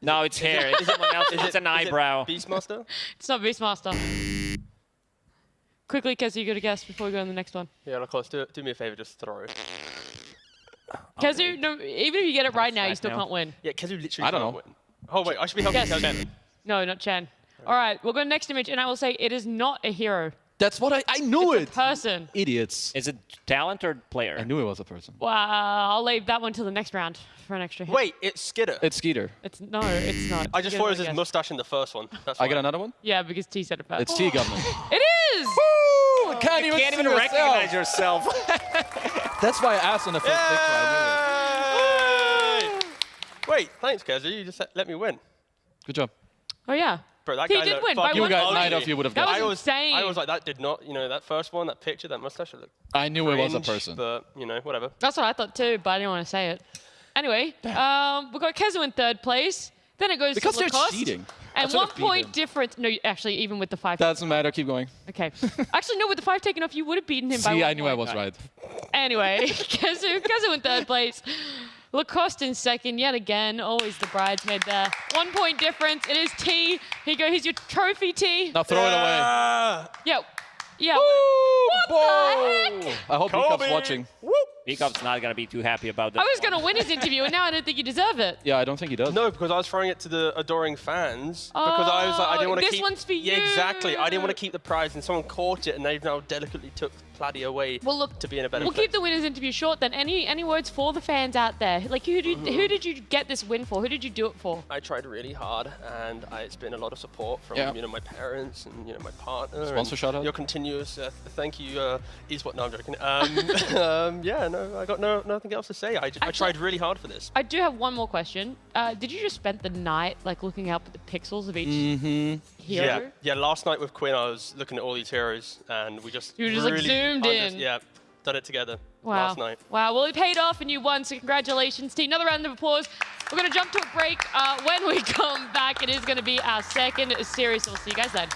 No, it's hair. It's someone else. It's an eyebrow. Beastmaster? It's not Beastmaster. Quickly, Kazu, you got to guess before we go on the next one. Yeah, of course. Do me a favor, just throw. Kazu, no, even if you get it right now, you right still now. can't win. Yeah, Kazu literally I don't can't know. win. Oh, wait, I should be helping Yes. Kazu. No, not Chen. All right, we'll go next image, and I will say it is not a hero. That's what I knew It's a person. Idiots. Is it talent or player? I knew it was a person. Wow, I'll leave that one till the next round for an extra hit. Wait, it's Skidder. It's Skeeter. It's not. I just Get thought it was another his guess. mustache in the first one. That's I why. get another one? Yeah, because T said it first. It's T government. It is! Woo! Can't You can't even recognize yourself. That's why I asked on the first picture. I Yay! Wait, thanks, Kazu. You just let me win. knew it. Good job. Oh, yeah. Bro, that He guy did looked win by fucking one You guys, point. neither of you would have That guessed. was insane. I was like, that did not, that first one, that picture, that mustache looked I knew it was a cringe, person. But, whatever. That's what I thought too, but I didn't want to say it. Anyway, we've got Kazu in third place. Then it goes Because to they're Lacoste. cheating. And I should've 1 beat point him. difference. No, actually, even with the 5. Doesn't matter. Keep going. Okay. Actually, no, with the 5 taken off, you would have beaten him by See, 1 I knew I point. was right. Anyway, Kazu in third place. Lacoste in second, yet again. Always the bridesmaid there. 1 point difference. It is T. Here you go. Here's your trophy, T. Now throw it away. Yeah. Yeah. What the heck? I hope Beacup's watching. Beacup's not going to be too happy about this. I was going to win his interview, and now I don't think you deserve it. Yeah, I don't think he does. No, because I was throwing it to the adoring fans. Because I was like, I didn't want to this keep. one's for Yeah, you. exactly. I didn't want to keep the prize, and someone caught it, and they've now delicately took Platy away Well, look, to be in a better we'll place. keep the winner's interview short then. Any words for the fans out there? Like, who did you get this win for? Who did you do it for? I tried really hard, and it's been a lot of support from my parents and my partner. Sponsor and shout out. Your continuous thank you is what. No, I'm joking. Yeah, no, I got nothing else to say. I tried really hard for this. I do have one more question. Did you just spend the night like looking up at the pixels of each hero? Yeah. Last night with Quinn, I was looking at all these heroes, and we just You were just, like, really zoomed in. Yeah, done it together Wow. last night. Wow. Well, it paid off and you won, so congratulations, team. Another round of applause. We're going to jump to a break. When we come back, it is going to be our second series. So we'll see you guys then.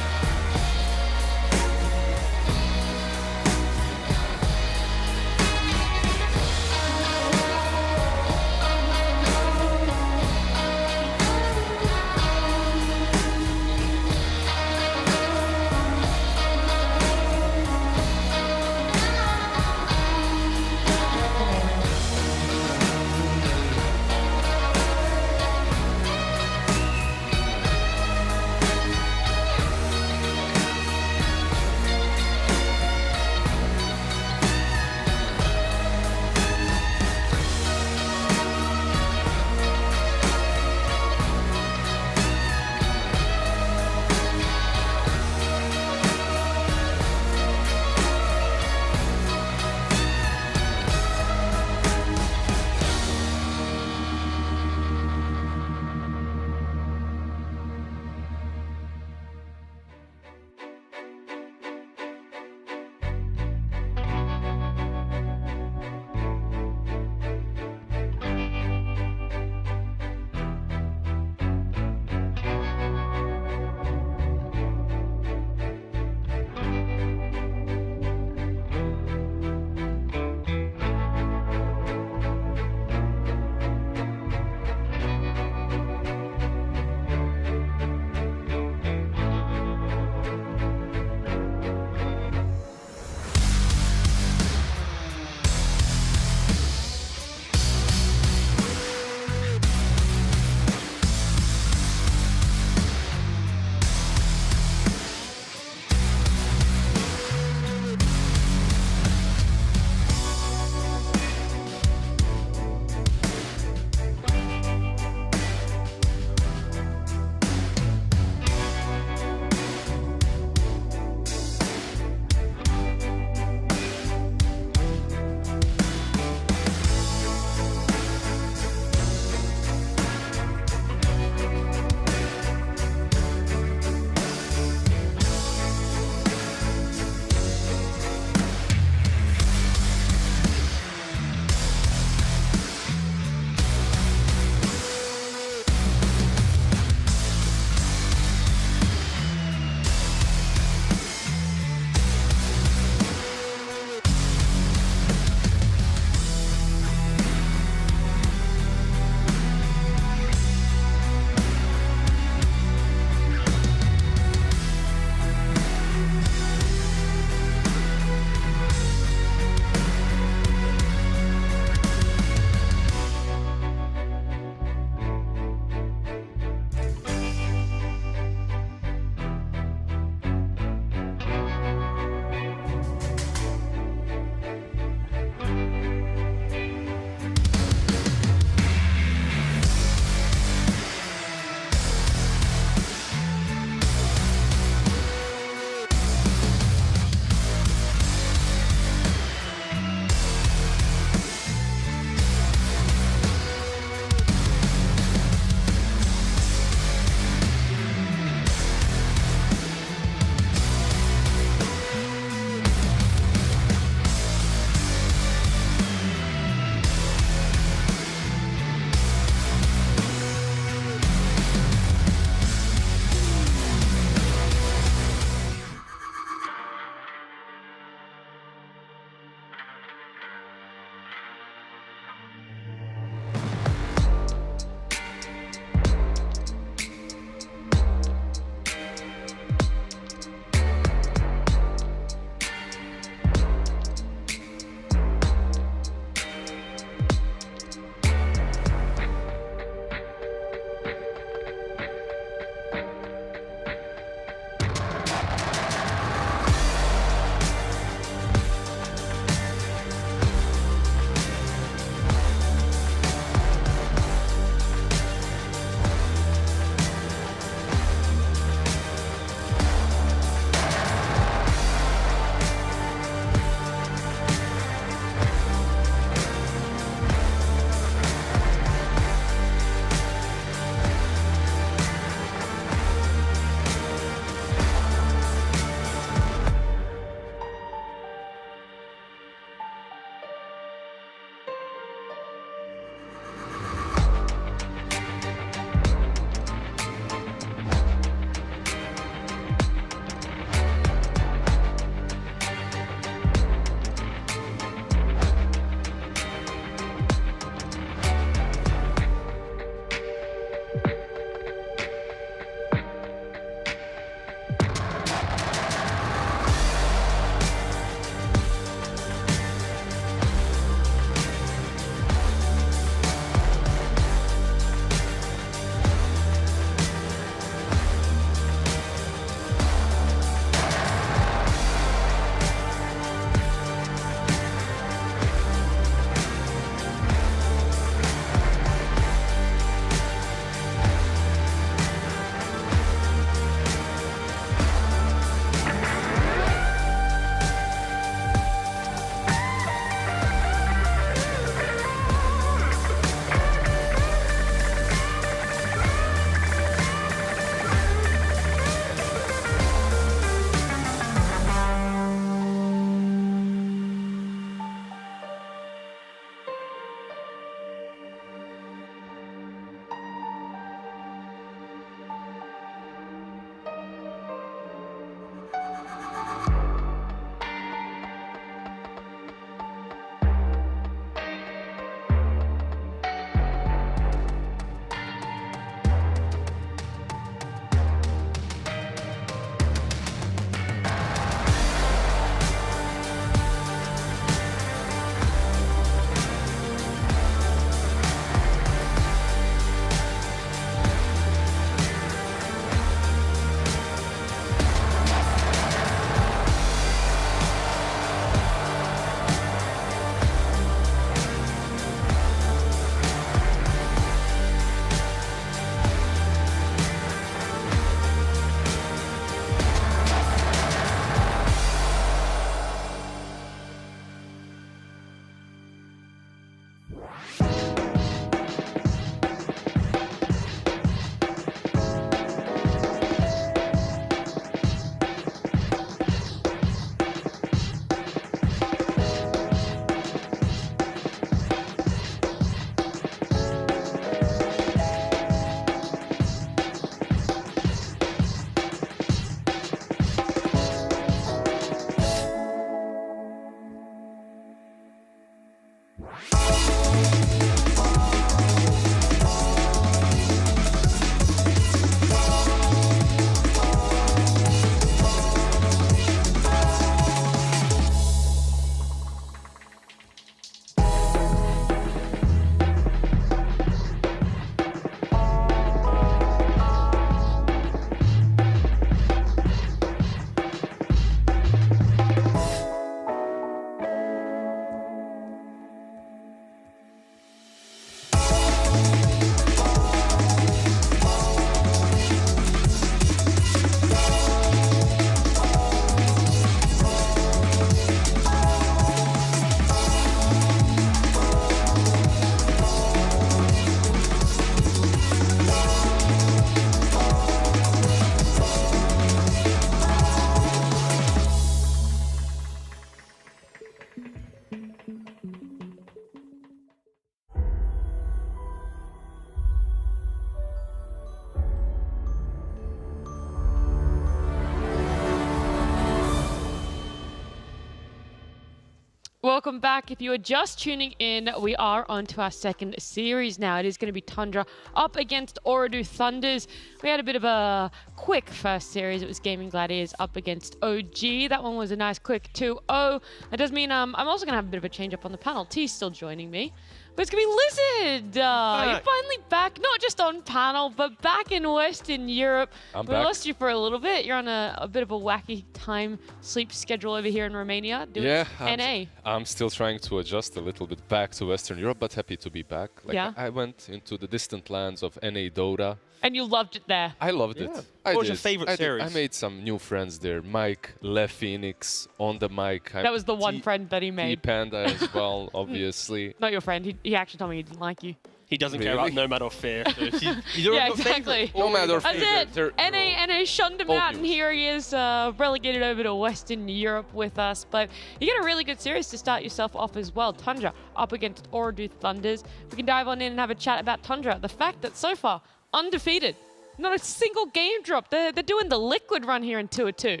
welcome back. If you are just tuning in, we are on to our second series now. It is going to be Tundra up against Ooredoo Thunders. We had a bit of a quick first series. It was Gaming Gladiators up against OG. That one was a nice quick 2-0. That does mean I'm also going to have a bit of a change up on the panel. T's still joining me. But it's going to be Lizard. You're finally back, not just on panel, but back in Western Europe. We lost you for a little bit. You're on a bit of a wacky time sleep schedule over here in Romania. Doing NA. I'm still trying to adjust a little bit back to Western Europe, but happy to be back. I went into the distant lands of NA Dota. And you loved it there. I loved it. What was your favorite series? I made some new friends there. Mike, Le Phoenix, on the mic. That was the one friend that he made. T-Panda as well, obviously. Not your friend. He actually told me he didn't like you. He doesn't care about Nomad or Fear. So yeah, exactly. Nomad or Fear. That's it. NA shunned him out, and here he is relegated over to Western Europe with us. But you get a really good series to start yourself off as well. Tundra up against Ooredoo Thunders. We can dive on in and have a chat about Tundra. The fact that so far, undefeated. Not a single game drop. They're doing the liquid run here in 2-2.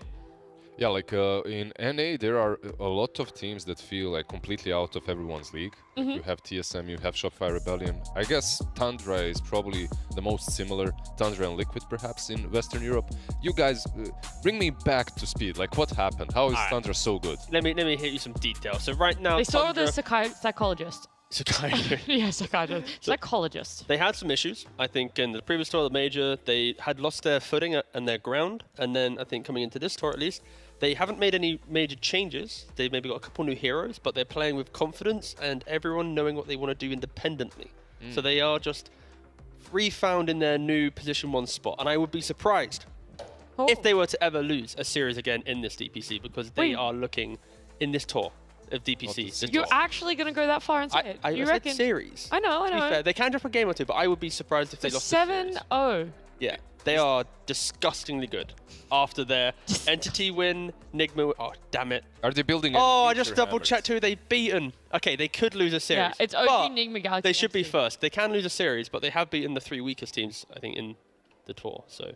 Yeah, like in NA, there are a lot of teams that feel like completely out of everyone's league. You have TSM, you have Shopify Rebellion. I guess Tundra is probably the most similar. Tundra and Liquid, perhaps, in Western Europe. You guys, bring me back to speed. Like, what happened? How is Tundra so good? Let me hit you some details. So right now, they saw the psychologist. Psychiatrist. Yeah, psychiatrist. Psychologist. They had some issues. I think in the previous tour, the major, they had lost their footing and their ground. And then I think coming into this tour at least, they haven't made any major changes. They've maybe got a couple new heroes, but they're playing with confidence and everyone knowing what they want to do independently. So they are just refound in their new position 1 spot. And I would be surprised if they were to ever lose a series again in this DPC because they are looking in this tour of DPC. You're actually going to go that far and say it? You reckon? Series. I know. To be fair, they can drop a game or two, but I would be surprised if they lost 7-0. Yeah, they are disgustingly good. After their Entity win, Nigma... Oh, damn it. Are they building I just double-checked who they've beaten. Okay, they could lose a series. Yeah, it's OG Nigma Galaxy. They should be first. They can lose a series, but they have beaten the 3 weakest teams, I think, in the tour, so...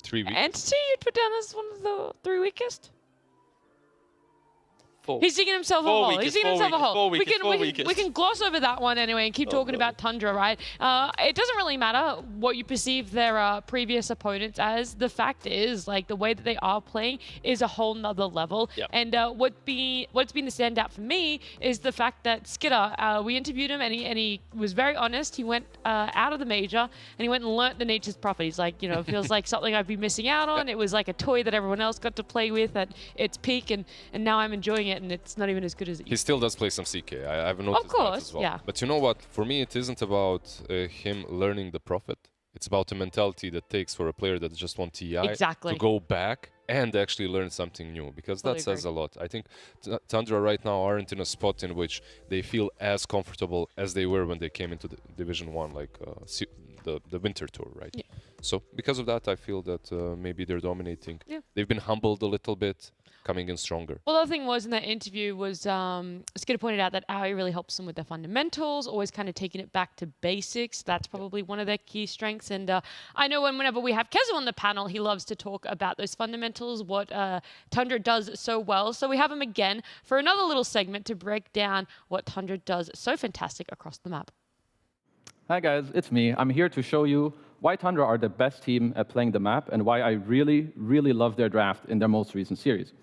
3 weeks? Entity you'd put down as one of the 3 weakest? 4. He's digging himself a hole. He's digging himself a hole. We can gloss over that one anyway and keep talking about Tundra, right? It doesn't really matter what you perceive their previous opponents as. The fact is, like, the way that they are playing is a whole nother level. And what's been the standout for me is the fact that Skitter, we interviewed him and he was very honest. He went out of the major and he went and learnt the Nature's Prophet. He's like, it feels like something I've been missing out on. It was like a toy that everyone else got to play with at its peak, and now I'm enjoying it, and it's not even as good as it used to be. He still does play some CK. I've noticed that as well. Yeah. But you know what? For me, it isn't about him learning the Prophet. It's about the mentality that takes for a player that just wants TI to go back and actually learn something new, because that says a lot. I think Tundra right now aren't in a spot in which they feel as comfortable as they were when they came into the Division 1, like the Winter Tour, right? Yeah. So because of that, I feel that maybe they're dominating. Yeah. They've been humbled a little bit, coming in stronger. Well, the other thing was in that interview was Skitter pointed out that Aoi really helps them with their fundamentals, always kind of taking it back to basics. That's probably one of their key strengths. And I know whenever we have Kezu on the panel, he loves to talk about those fundamentals, what Tundra does so well. So we have him again for another little segment to break down what Tundra does so fantastic across the map. Hi guys, it's me. I'm here to show you why Tundra are the best team at playing the map and why I really, really love their draft in their most recent series.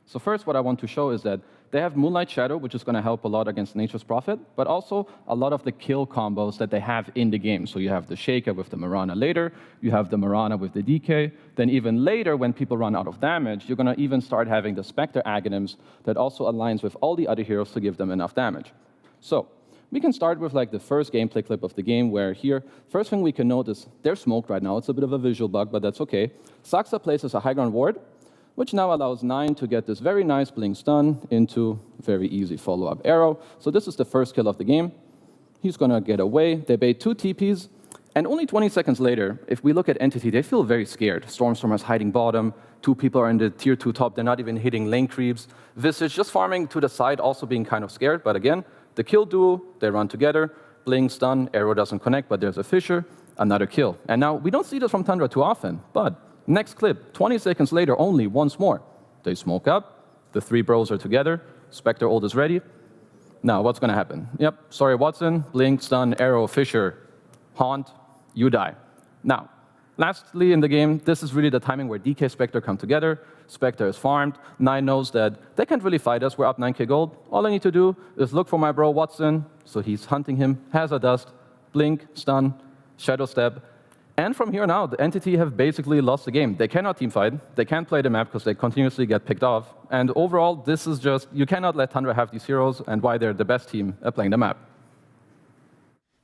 So first, what I want to show is that they have Moonlight Shadow, which is going to help a lot against Nature's Prophet, but also a lot of the kill combos that they have in the game. So you have the Shaker with the Mirana later, you have the Mirana with the DK, then even later when people run out of damage, you're going to even start having the Spectre Aghanims that also aligns with all the other heroes to give them enough damage. So we can start with like the first gameplay clip of the game, where here, first thing we can notice, they're smoked right now. It's a bit of a visual bug, but that's okay. Saxa places a high ground ward, which now allows 9 to get this very nice blink stun into very easy follow-up arrow. So this is the first kill of the game. He's going to get away. They bait 2 TPs, and only 20 seconds later, if we look at Entity, they feel very scared. Stormstormer's hiding bottom, 2 people are in the tier 2 top, they're not even hitting lane creeps. Visage just farming to the side, also being kind of scared, but again, the kill duo, they run together, blink, stun, arrow doesn't connect, but there's a Fissure, another kill. And now, we don't see this from Tundra too often, but next clip, 20 seconds later, only once more. They smoke up, the 3 bros are together, Spectre ult is ready. Now, what's going to happen? Yep, sorry, Watson, blink, stun, arrow, Fisher, haunt, you die. Now, lastly in the game, this is really the timing where DK Spectre come together. Spectre is farmed. Nine knows that they can't really fight us. We're up 9k gold. All I need to do is look for my bro Watson. So he's hunting him. Hazard Dust, blink, stun, shadow step. And from here now, the Entity have basically lost the game. They cannot teamfight. They can't play the map because they continuously get picked off. And overall, this is just, you cannot let Tundra have these heroes and why they're the best team at playing the map.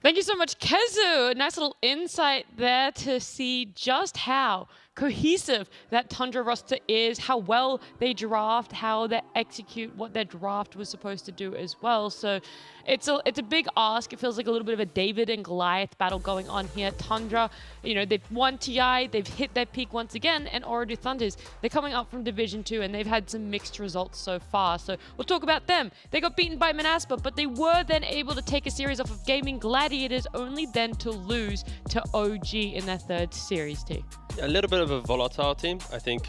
Thank you so much, Kezu. Nice little insight there to see just how cohesive that Tundra roster is, how well they draft, how they execute what their draft was supposed to do as well. So it's a big ask. It feels like a little bit of a David and Goliath battle going on here. Tundra, you know, they've won TI, they've hit their peak once again, and Ooredoo Thunders, they're coming up from Division 2, and they've had some mixed results so far. So we'll talk about them. They got beaten by Manaspa, but they were then able to take a series off of Gaming Gladiators, only then to lose to OG in their third series, T. A little bit of a volatile team. I think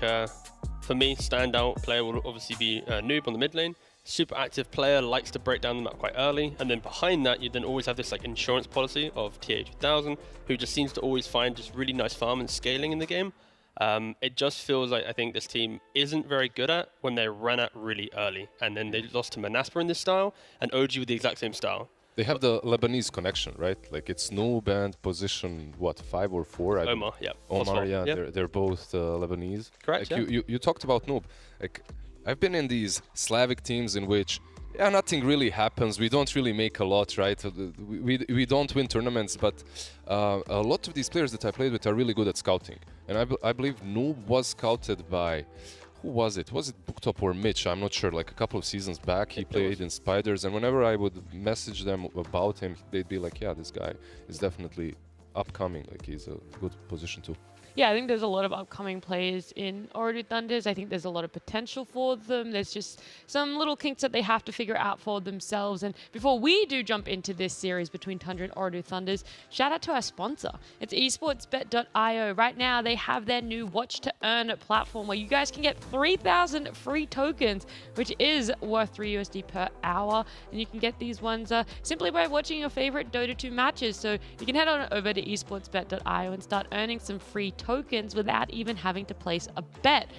for me, standout player will obviously be Noob on the mid lane. Super active player, likes to break down the map quite early, and then behind that you then always have this like insurance policy of TA2000, who just seems to always find just really nice farm and scaling in the game. It just feels like I think this team isn't very good at when they run out really early, and then they lost to Manaspa in this style, and OG with the exact same style. They have the Lebanese connection, right? Like it's Noob and position, what, 5 or 4? Omar, yeah. Omar, yeah, yep. They're both Lebanese. Correct, like you talked about Noob. Like, I've been in these Slavic teams in which, yeah, nothing really happens. We don't really make a lot, right? We don't win tournaments, but a lot of these players that I played with are really good at scouting. And I believe Noob was scouted by... Who was it? Was it Booktop or Mitch? I'm not sure. Like a couple of seasons back, he played in Spiders, and whenever I would message them about him, they'd be like, yeah, this guy is definitely upcoming. Like he's a good position too. Yeah, I think there's a lot of upcoming players in Ooredoo Thunders. I think there's a lot of potential for them. There's just some little kinks that they have to figure out for themselves. And before we do jump into this series between Tundra and Ooredoo Thunders, shout out to our sponsor. It's esportsbet.io. Right now, they have their new Watch to Earn platform where you guys can get 3,000 free tokens, which is worth $3 per hour. And you can get these ones simply by watching your favorite Dota 2 matches. So you can head on over to esportsbet.io and start earning some free tokens without even having to place a bet.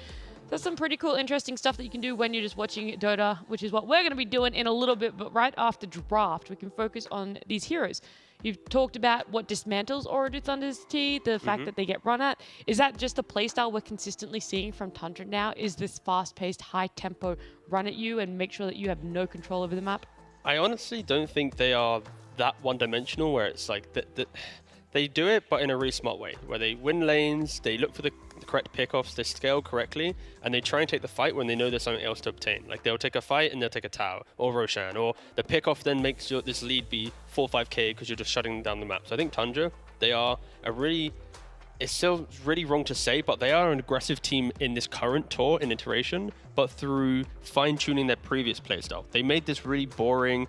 There's some pretty cool, interesting stuff that you can do when you're just watching Dota, which is what we're going to be doing in a little bit. But right after draft, we can focus on these heroes. You've talked about what dismantles Ooredoo Thunders T, the fact that they get run at. Is that just the playstyle we're consistently seeing from Tundra now? Is this fast-paced, high-tempo run at you and make sure that you have no control over the map? I honestly don't think they are that one-dimensional where it's like that. They do it, but in a really smart way, where they win lanes, they look for the correct pickoffs, they scale correctly, and they try and take the fight when they know there's something else to obtain. Like they'll take a fight and they'll take a tower or Roshan, or the pickoff then makes this lead be 4 or 5k because you're just shutting down the map. So I think Tundra, they are it's still really wrong to say, but they are an aggressive team in this current tour in iteration, but through fine-tuning their previous playstyle. They made this really boring,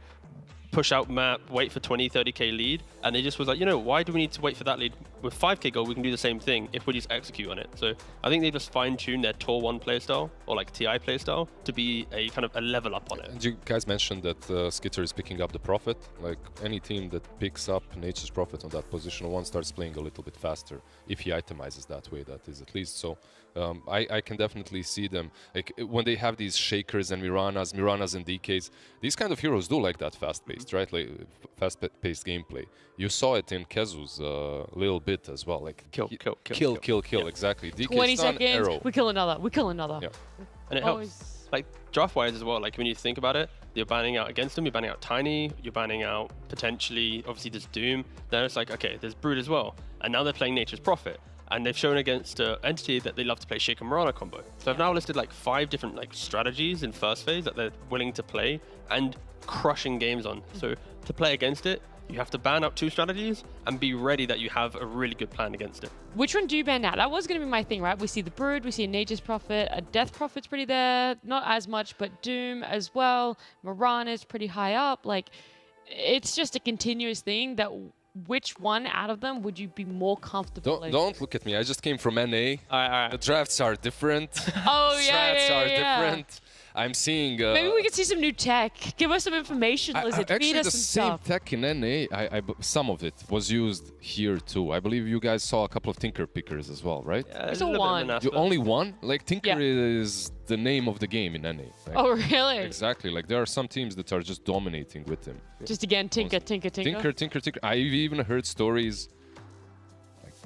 push out map, wait for 20, 30k lead, and they just was like, you know, why do we need to wait for that lead? With 5k gold, we can do the same thing if we just execute on it. So I think they just fine-tuned their Tour 1 playstyle, or like TI playstyle, to be a kind of a level up on it. And you guys mentioned that Skitter is picking up the Prophet. Like any team that picks up Nature's Prophet on that positional one starts playing a little bit faster, if he itemizes that way, that is at least. So I can definitely see them, like when they have these Shakers and Miranas and DKs, these kind of heroes do like that fast-paced, right? Like fast-paced gameplay. You saw it in Kezu's little bit as well, like kill, yeah. Exactly. DK 20 stun, seconds, arrow. we kill another. Yeah. And it helps, like draft-wise as well. Like when you think about it, you're banning out against them, you're banning out Tiny, you're banning out potentially, obviously there's Doom. Then it's like, okay, there's Brood as well, and now they're playing Nature's Prophet. And they've shown against Entity that they love to play Shaker Mirana combo. So I've now listed like 5 different like strategies in first phase that they're willing to play and crushing games on. So to play against it, you have to ban out 2 strategies and be ready that you have a really good plan against it. Which one do you ban now? That was going to be my thing, right? We see the Brood, we see Nature's Prophet, a Death Prophet's pretty there, not as much, but Doom as well. Mirana's pretty high up. Like, it's just a continuous thing that... Which one out of them would you be more comfortable with? Don't look at me. I just came from NA. All right. The drafts are different. Oh, Strats are different. I'm seeing. Maybe we could see some new tech. Give us some information, Lizard. Feed us the some same stuff. tech in NA, some of it was used here too. I believe you guys saw a couple of Tinker Pickers as well, right? Yeah, I saw one. You only one? Like Tinker is the name of the game in NA. Like, oh, really? Exactly. Like there are some teams that are just dominating with him. Just again, Tinker. Tinker. I've even heard stories.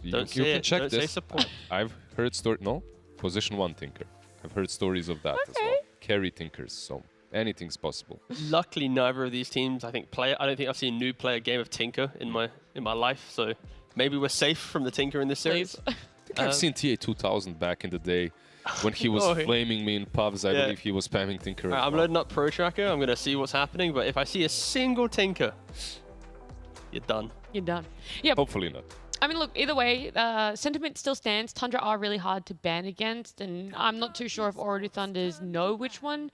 Like, you can check Don't this. say support. I've heard stories. No, position 1 Tinker. I've heard stories of that as well. Carry Tinkers, so anything's possible. Luckily, neither of these teams, I don't think I've seen a new player game of Tinker in my life, so maybe we're safe from the Tinker in this series. I think I've seen TA 2000 back in the day when he was flaming me in pubs. I believe he was spamming Tinker. I'm loading up Pro Tracker. I'm going to see what's happening, but if I see a single Tinker, you're done. You're done. Yeah. Hopefully not. I mean, look, either way, sentiment still stands. Tundra are really hard to ban against, and I'm not too sure if Oredu Thunders know which one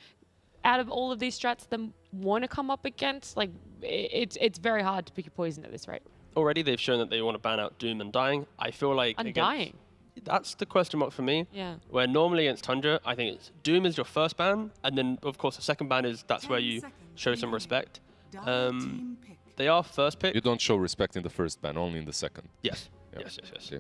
out of all of these strats they want to come up against. Like, it's very hard to pick your poison at this rate. Already, they've shown that they want to ban out Doom and Dying. I feel like... Undying? That's the question mark for me. Yeah. Where normally against Tundra, I think it's Doom is your first ban, and then, of course, the second ban is that's where you show some respect. They are first pick. You don't show respect in the first ban, only in the second. Yes. Yeah. Yes.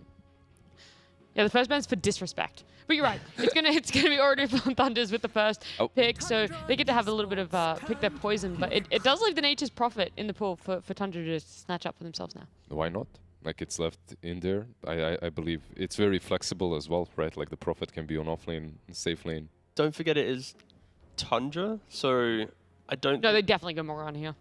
Yeah, the first ban's for disrespect. But you're right. It's gonna be Oredu Thunders with the first pick, so they get to have a little bit of pick their poison. But it does leave the Nature's Prophet in the pool for Tundra to snatch up for themselves now. Why not? Like, it's left in there. I believe it's very flexible as well, right? Like the Prophet can be on offlane, safe lane. Don't forget it is Tundra, so I don't... No, they definitely go more on here.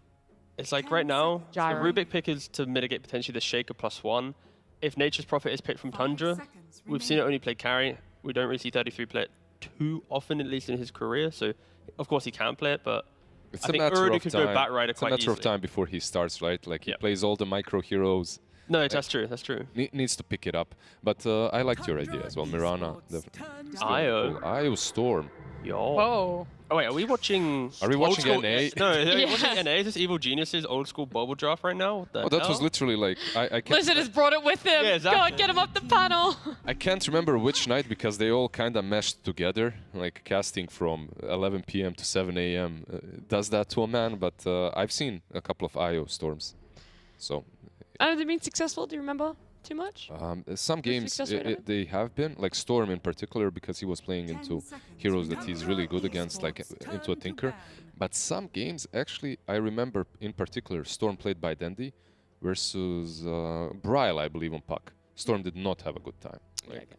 It's like right now, the Gyro. Rubik pick is to mitigate potentially the Shaker +1. If Nature's Prophet is picked from Tundra, we've seen it only play carry. We don't really see 33 play it too often, at least in his career. So, of course, he can play it, but it's I think Urudu could go back rider quite easily. It's a matter of time before he starts, right? Like, he plays all the micro heroes. No, that's true. That's true. Needs to pick it up. But I liked your idea as well, Mirana. Definitely. IO. Cool. IO Storm. Yo. Oh. Oh wait, are we watching? Are we watching NA? No, are we watching NA? Is this Evil Genius's old school bubble draft right now? Oh, that was literally like I can't. Lizard has brought it with him. Yeah, exactly. Go on, get him up the panel. I can't remember which night because they all kind of meshed together. Like casting from 11 p.m. to 7 a.m. Does that to a man, but I've seen a couple of IO storms. So. Have they been successful? Do you remember too much? Some games they have been, like Storm in particular, because he was playing into heroes that he's really good against, like into a Tinker. But some games, actually, I remember in particular Storm played by Dandy versus Bryle, I believe, on Puck. Storm did not have a good time. Like,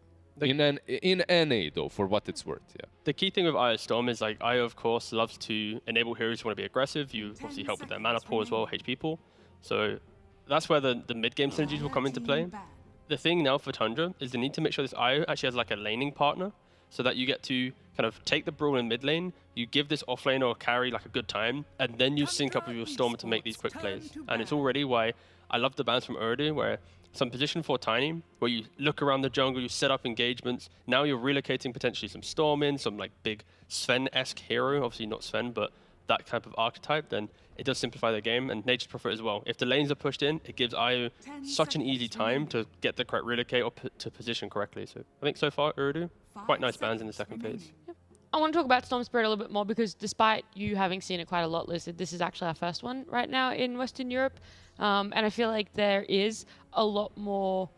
in NA though, for what it's worth, yeah. The key thing with IO Storm is like IO, of course, loves to enable heroes who want to be aggressive. You obviously help with their mana pool as well, HP pool. So that's where the mid-game synergies will come into play. The thing now for Tundra is they need to make sure this IO actually has like a laning partner so that you get to kind of take the brawl in mid lane, you give this off lane or carry like a good time, and then you sync up with your Storm to make these quick plays. And it's already why I love the bans from Urudu, where some position 4 Tiny, where you look around the jungle, you set up engagements. Now you're relocating potentially some Storm in, some like big Sven-esque hero, obviously not Sven, but that type of archetype, then it does simplify the game, and Nature's Prophet as well. If the lanes are pushed in, it gives IO such an easy time to get the correct relocate or to position correctly. So I think so far, Urudu, quite nice bans in the second phase. Yep. I want to talk about Storm Spirit a little bit more because despite you having seen it quite a lot, Lizard, this is actually our first one right now in Western Europe. And I feel like there is a lot more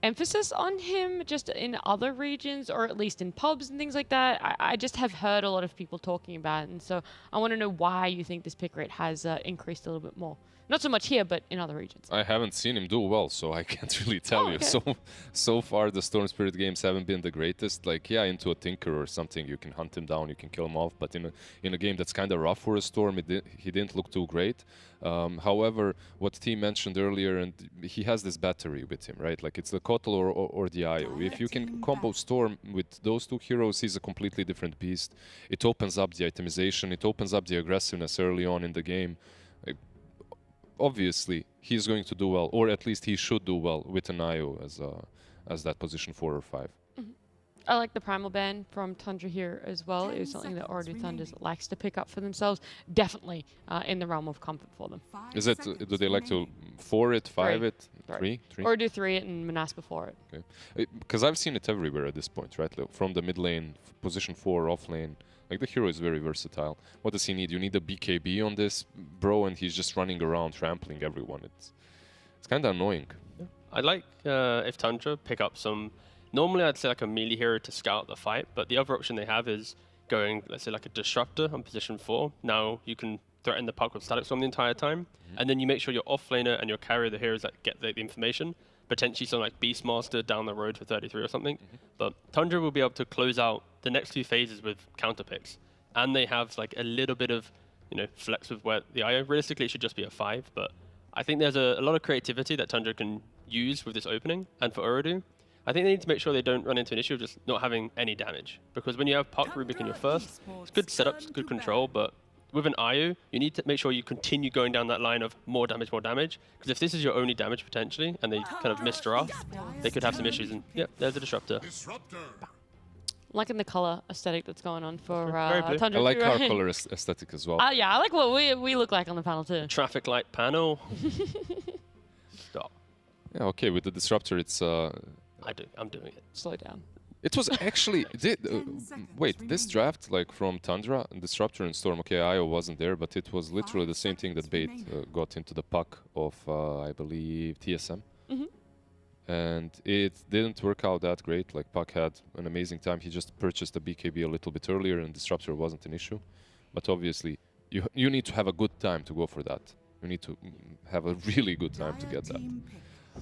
emphasis on him just in other regions, or at least in pubs and things like that. I just have heard a lot of people talking about it, and so I want to know why you think this pick rate has increased a little bit more. Not so much here, but in other regions. I haven't seen him do well, so I can't really tell you. So far, the Storm Spirit games haven't been the greatest. Like, yeah, into a Tinker or something, you can hunt him down, you can kill him off. But in a game that's kind of rough for a Storm, he didn't look too great. However, what T mentioned earlier, and he has this battery with him, right? Like, it's the Kotal or the IO. If you can combo Storm with those two heroes, he's a completely different beast. It opens up the itemization, it opens up the aggressiveness early on in the game. Obviously, he's going to do well, or at least he should do well with an IO as that position 4 or 5. Mm-hmm. I like the Primal ban from Tundra here as well. It was something that Oredu Thunders likes to pick up for themselves. Definitely in the realm of comfort for them. Is it? Do they like to 4 it, 5 it? Three? Or do 3 and Menace before it. Okay. Because I've seen it everywhere at this point, right? From the mid lane, position 4, off lane. Like, the hero is very versatile. What does he need? You need a BKB on this, bro, and he's just running around, trampling everyone. It's kind of annoying. Yeah. I'd like if Tundra pick up some... Normally, I'd say like a melee hero to scout the fight, but the other option they have is going, let's say, like a Disruptor on position 4. Now you can threaten the puck with Static Storm the entire time, and then you make sure your offlaner and your carrier, the heroes that get the information, potentially something like Beastmaster down the road for 33 or something. But Tundra will be able to close out the next 2 phases with counter picks, and they have like a little bit of, you know, flex with where the IO. Realistically, it should just be a 5, but I think there's a lot of creativity that Tundra can use with this opening, and for Urudu, I think they need to make sure they don't run into an issue of just not having any damage. Because when you have Puck Rubik in your first, it's good setups, good control, but with an IU, you need to make sure you continue going down that line of more damage, more damage. Because if this is your only damage potentially, and they kind of miss draft, they could have some issues. And yeah, there's a Disruptor. Liking the color aesthetic that's going on for Tundra. I like our color aesthetic as well. Yeah, I like what we look like on the panel too. Traffic light panel. Stop. Yeah, okay, with the Disruptor, it's... I'm doing it. Slow down. It was actually... wait, this draft, like from Tundra, and Disruptor and Storm, okay, Io wasn't there, but it was literally the same thing that Bait got into the puck of, I believe, TSM. And it didn't work out that great. Like, Puck had an amazing time. He just purchased a BKB a little bit earlier, and Disruptor wasn't an issue. But obviously, you need to have a good time to go for that. You need to have a really good time to get that.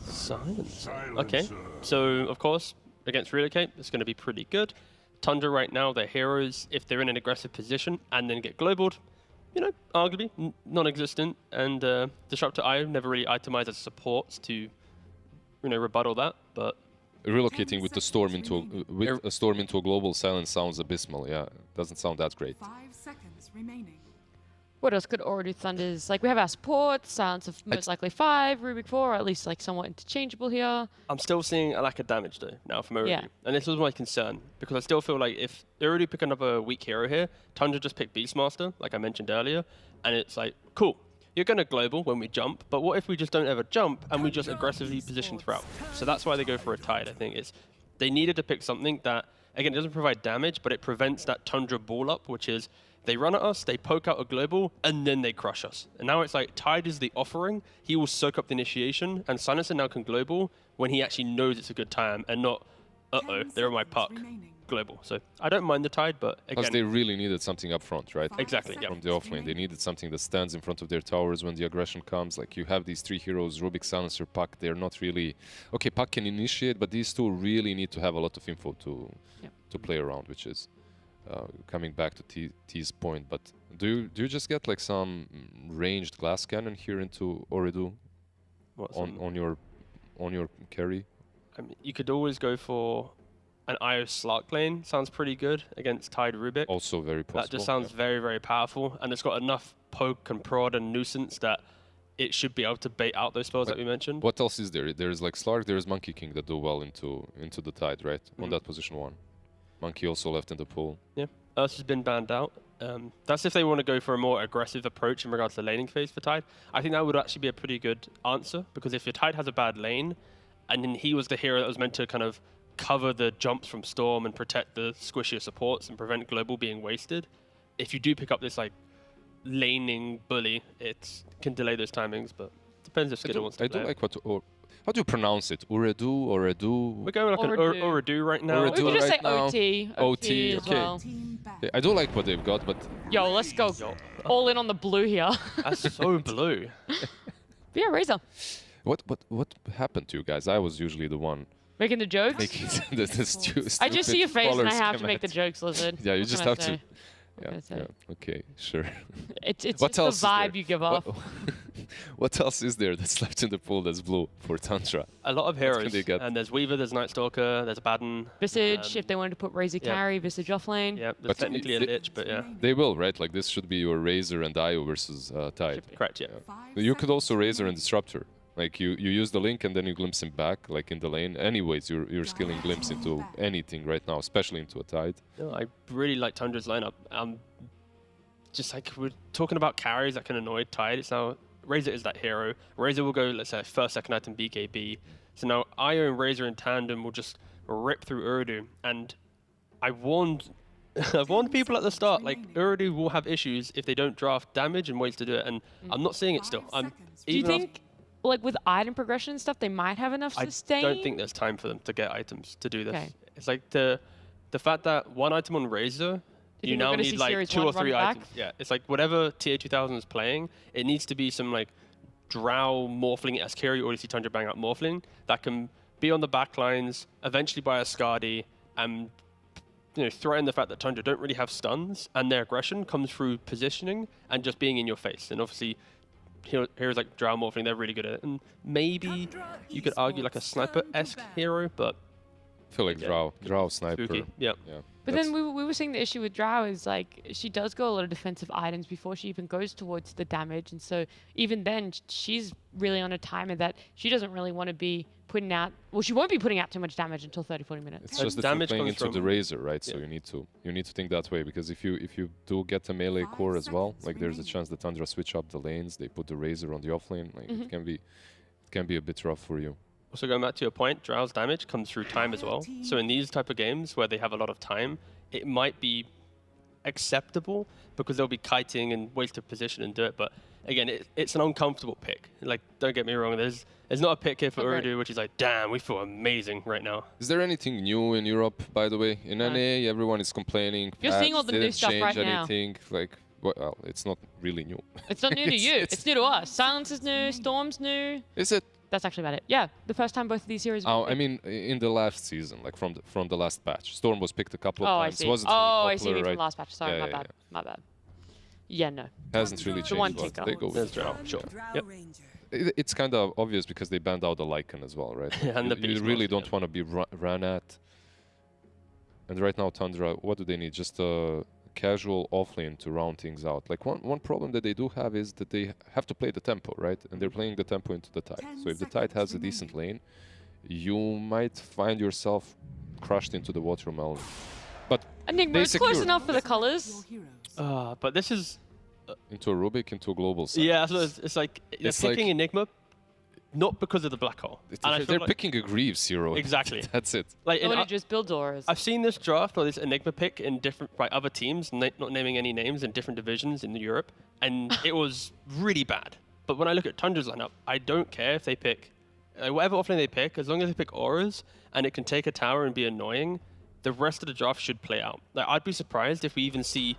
Silence. Okay, so of course, against Relocate, it's going to be pretty good. Tundra right now, their heroes, if they're in an aggressive position and then get globaled, you know, arguably non-existent. And Disruptor IO never really itemized as supports to, you know, rebuttal that. But relocating with the storm into a storm into a global silence sounds abysmal. Yeah, doesn't sound that great. 5 seconds remaining. What else could Urudu Thunders? Like, we have our supports, Silence of most likely 5, Rubik 4, or at least like somewhat interchangeable here. I'm still seeing a lack of damage though now from Urudu. Yeah. And this was my concern, because I still feel like if Urudu pick another weak hero here, Tundra just pick Beastmaster, like I mentioned earlier, and it's like, cool, you're going to global when we jump, but what if we just don't ever jump and we just aggressively position throughout? So that's why they go for a Tide. I think they needed to pick something that, again, it doesn't provide damage, but it prevents that Tundra ball up, which is they run at us, they poke out a global, and then they crush us. And now it's like Tide is the offering. He will soak up the initiation, and Silencer now can global when he actually knows it's a good time and not, uh-oh, they're on my puck, global. So I don't mind the Tide, but again... Because they really needed something up front, right? Exactly, yeah. From the offlane. They needed something that stands in front of their towers when the aggression comes. Like, you have these 3 heroes, Rubik, Silencer, Puck. They're not really... Okay, Puck can initiate, but these 2 really need to have a lot of info to play around, which is... coming back to T's point, but do you just get like some ranged glass cannon here into Urudu on your carry? I mean, you could always go for an IO Slark lane. Sounds pretty good against Tide Rubik. Also very possible. That just sounds very, very powerful, and it's got enough poke and prod and nuisance that it should be able to bait out those spells that we mentioned. What else is there? There's like Slark, there's Monkey King that do well into the Tide, right? On that position 1. Monkey also left in the pool. Yeah, Earth has been banned out. That's if they want to go for a more aggressive approach in regards to laning phase for Tide. I think that would actually be a pretty good answer, because if your Tide has a bad lane, and then he was the hero that was meant to kind of cover the jumps from Storm and protect the squishier supports and prevent global being wasted, if you do pick up this like laning bully, it can delay those timings, but it depends if Skidder wants to play. I do like what... How do you pronounce it? Urudu? We're going like an Urudu right now. We could just say OT. OT, as okay. well. Yeah, I do like what they've got, but... Yo, let's go all in on the blue here. That's so blue. Yeah, Razor. What happened to you guys? I was usually the one... Making the jokes? I just see your face and I have to make the jokes, Lizard. Yeah, you just have to... Yeah, okay, sure. It's just the vibe you give off. What else is there that's left in the pool that's blue for Tundra? A lot of heroes. And there's Weaver, there's Night Stalker, there's Baden. Visage, if they wanted to put Razor carry, Visage offlane. Yeah, there's technically a Lich, but yeah. They will, right? Like, this should be your Razor and Io versus Tide. Correct, yeah. You could also Razor and Disruptor. Like, you use the link and then you glimpse him back, like in the lane. Anyways, you're skilling glimpse into anything right now, especially into a Tide. No, I really like Tundra's lineup. Just like we're talking about carries that can annoy Tide, it's now Razor is that hero. Razor will go, let's say, first, second item, BKB. So now Io and Razor in tandem will just rip through Urdu. And I warned people at the start, like, Urdu will have issues if they don't draft damage and ways to do it. And I'm not seeing it still. Do you think, like, with item progression and stuff, they might have enough sustain? I don't think there's time for them to get items to do this. Okay. It's like the fact that one item on Razor, you now need like 2 or 3 items. Yeah, it's like whatever tier 2000 is playing, it needs to be some like Drow Morphling Eskiri, or you see Tundra bang out Morphling that can be on the back lines, eventually buy a Skadi, and threaten the fact that Tundra don't really have stuns, and their aggression comes through positioning and just being in your face. And obviously, heroes like Drow Morphling, they're really good at it. And maybe you could argue like a sniper-esque hero, but I feel like Drow sniper. Spooky. Yep. Yeah. But then we were seeing the issue with Drow is like she does go a lot of defensive items before she even goes towards the damage, and so even then she's really on a timer that she doesn't really want to be putting out. Well, she won't be putting out too much damage until 30-40 minutes. It's just that you're playing into the Razor, right? Yeah. So you need to think that way, because if you do get a melee core as well, like there's a chance that Tundra switch up the lanes, they put the Razor on the offlane, like it can be a bit rough for you. Also, going back to your point, Drow's damage comes through time as well. So in these type of games where they have a lot of time, it might be acceptable because they'll be kiting and ways to position and do it. But again, it's an uncomfortable pick. Like, don't get me wrong, there's not a pick here for Urdu, which is like, damn, we feel amazing right now. Is there anything new in Europe, by the way? In NA, everyone is complaining. You're seeing all the new stuff right now. Anything. Like, well, it's not really new. It's not new to you. It's new to us. Silence is new. Storm's new. Is it? That's actually about it. Yeah, the first time both of these series. I mean, in the last season, like from the last patch, Storm was picked a couple of times. I see. Wasn't really popular, I see. Right? From last patch. Sorry, yeah, my bad. My bad. Yeah, no. Hasn't really changed. The one but they go with Drow. Sure. Yep. It's kind of obvious because they banned out the Lycan as well, right? And you really don't want to be ran at. And right now, Tundra, what do they need? Just a casual offlane to round things out. Like one problem that they do have is that they have to play the tempo, right? And they're playing the tempo into the tide. So if the tide has a decent lane, you might find yourself crushed into the watermelon. But Enigma is close enough for the colors. But this is into a Rubik, into a global side. Yeah, so it's like they're picking like Enigma. Not because of the black hole. They're picking a Greaves hero. Exactly. That's it. Like, just build doors. I've seen this draft or this Enigma pick in different by other teams, not naming any names, in different divisions in Europe, and it was really bad. But when I look at Tundra's lineup, I don't care if they pick whatever offlane they pick, as long as they pick auras and it can take a tower and be annoying. The rest of the draft should play out. Like, I'd be surprised if we even see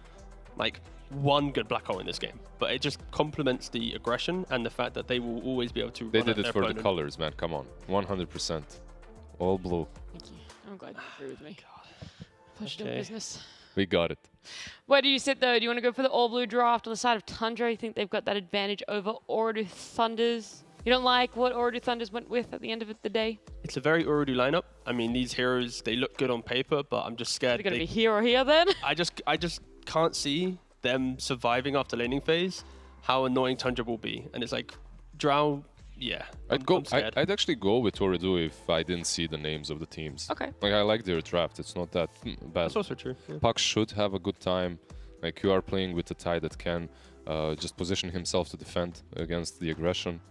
like one good black hole in this game, but it just complements the aggression and the fact that they will always be able to. They did it for the colors, man. Come on, 100%, all blue. Thank you. I'm glad you agree with me. Push doing business. We got it. Where do you sit though? Do you want to go for the all blue draft on the side of Tundra? You think they've got that advantage over Ooredoo Thunders? You don't like what Ooredoo Thunders went with at the end of the day? It's a very Ooredoo lineup. I mean, these heroes, they look good on paper, but I'm just scared. They're going to be here or here then? I just can't see them surviving after laning phase, how annoying Tundra will be. And it's like, Drow, yeah. I'd actually go with Ooredoo if I didn't see the names of the teams. Okay. Like, I like their draft. It's not that bad. That's also true. Yeah. Puck should have a good time. Like, you are playing with a Tide that can just position himself to defend against the aggression.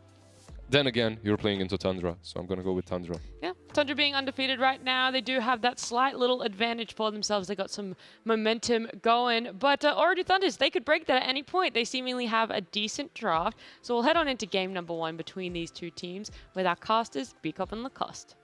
Then again, you're playing into Tundra, so I'm going to go with Tundra. Yeah, Tundra being undefeated right now, they do have that slight little advantage for themselves. They got some momentum going, but Ooredoo Thunders, they could break that at any point. They seemingly have a decent draft, so we'll head on into game number 1 between these two teams with our casters, Beekop and Lacoste.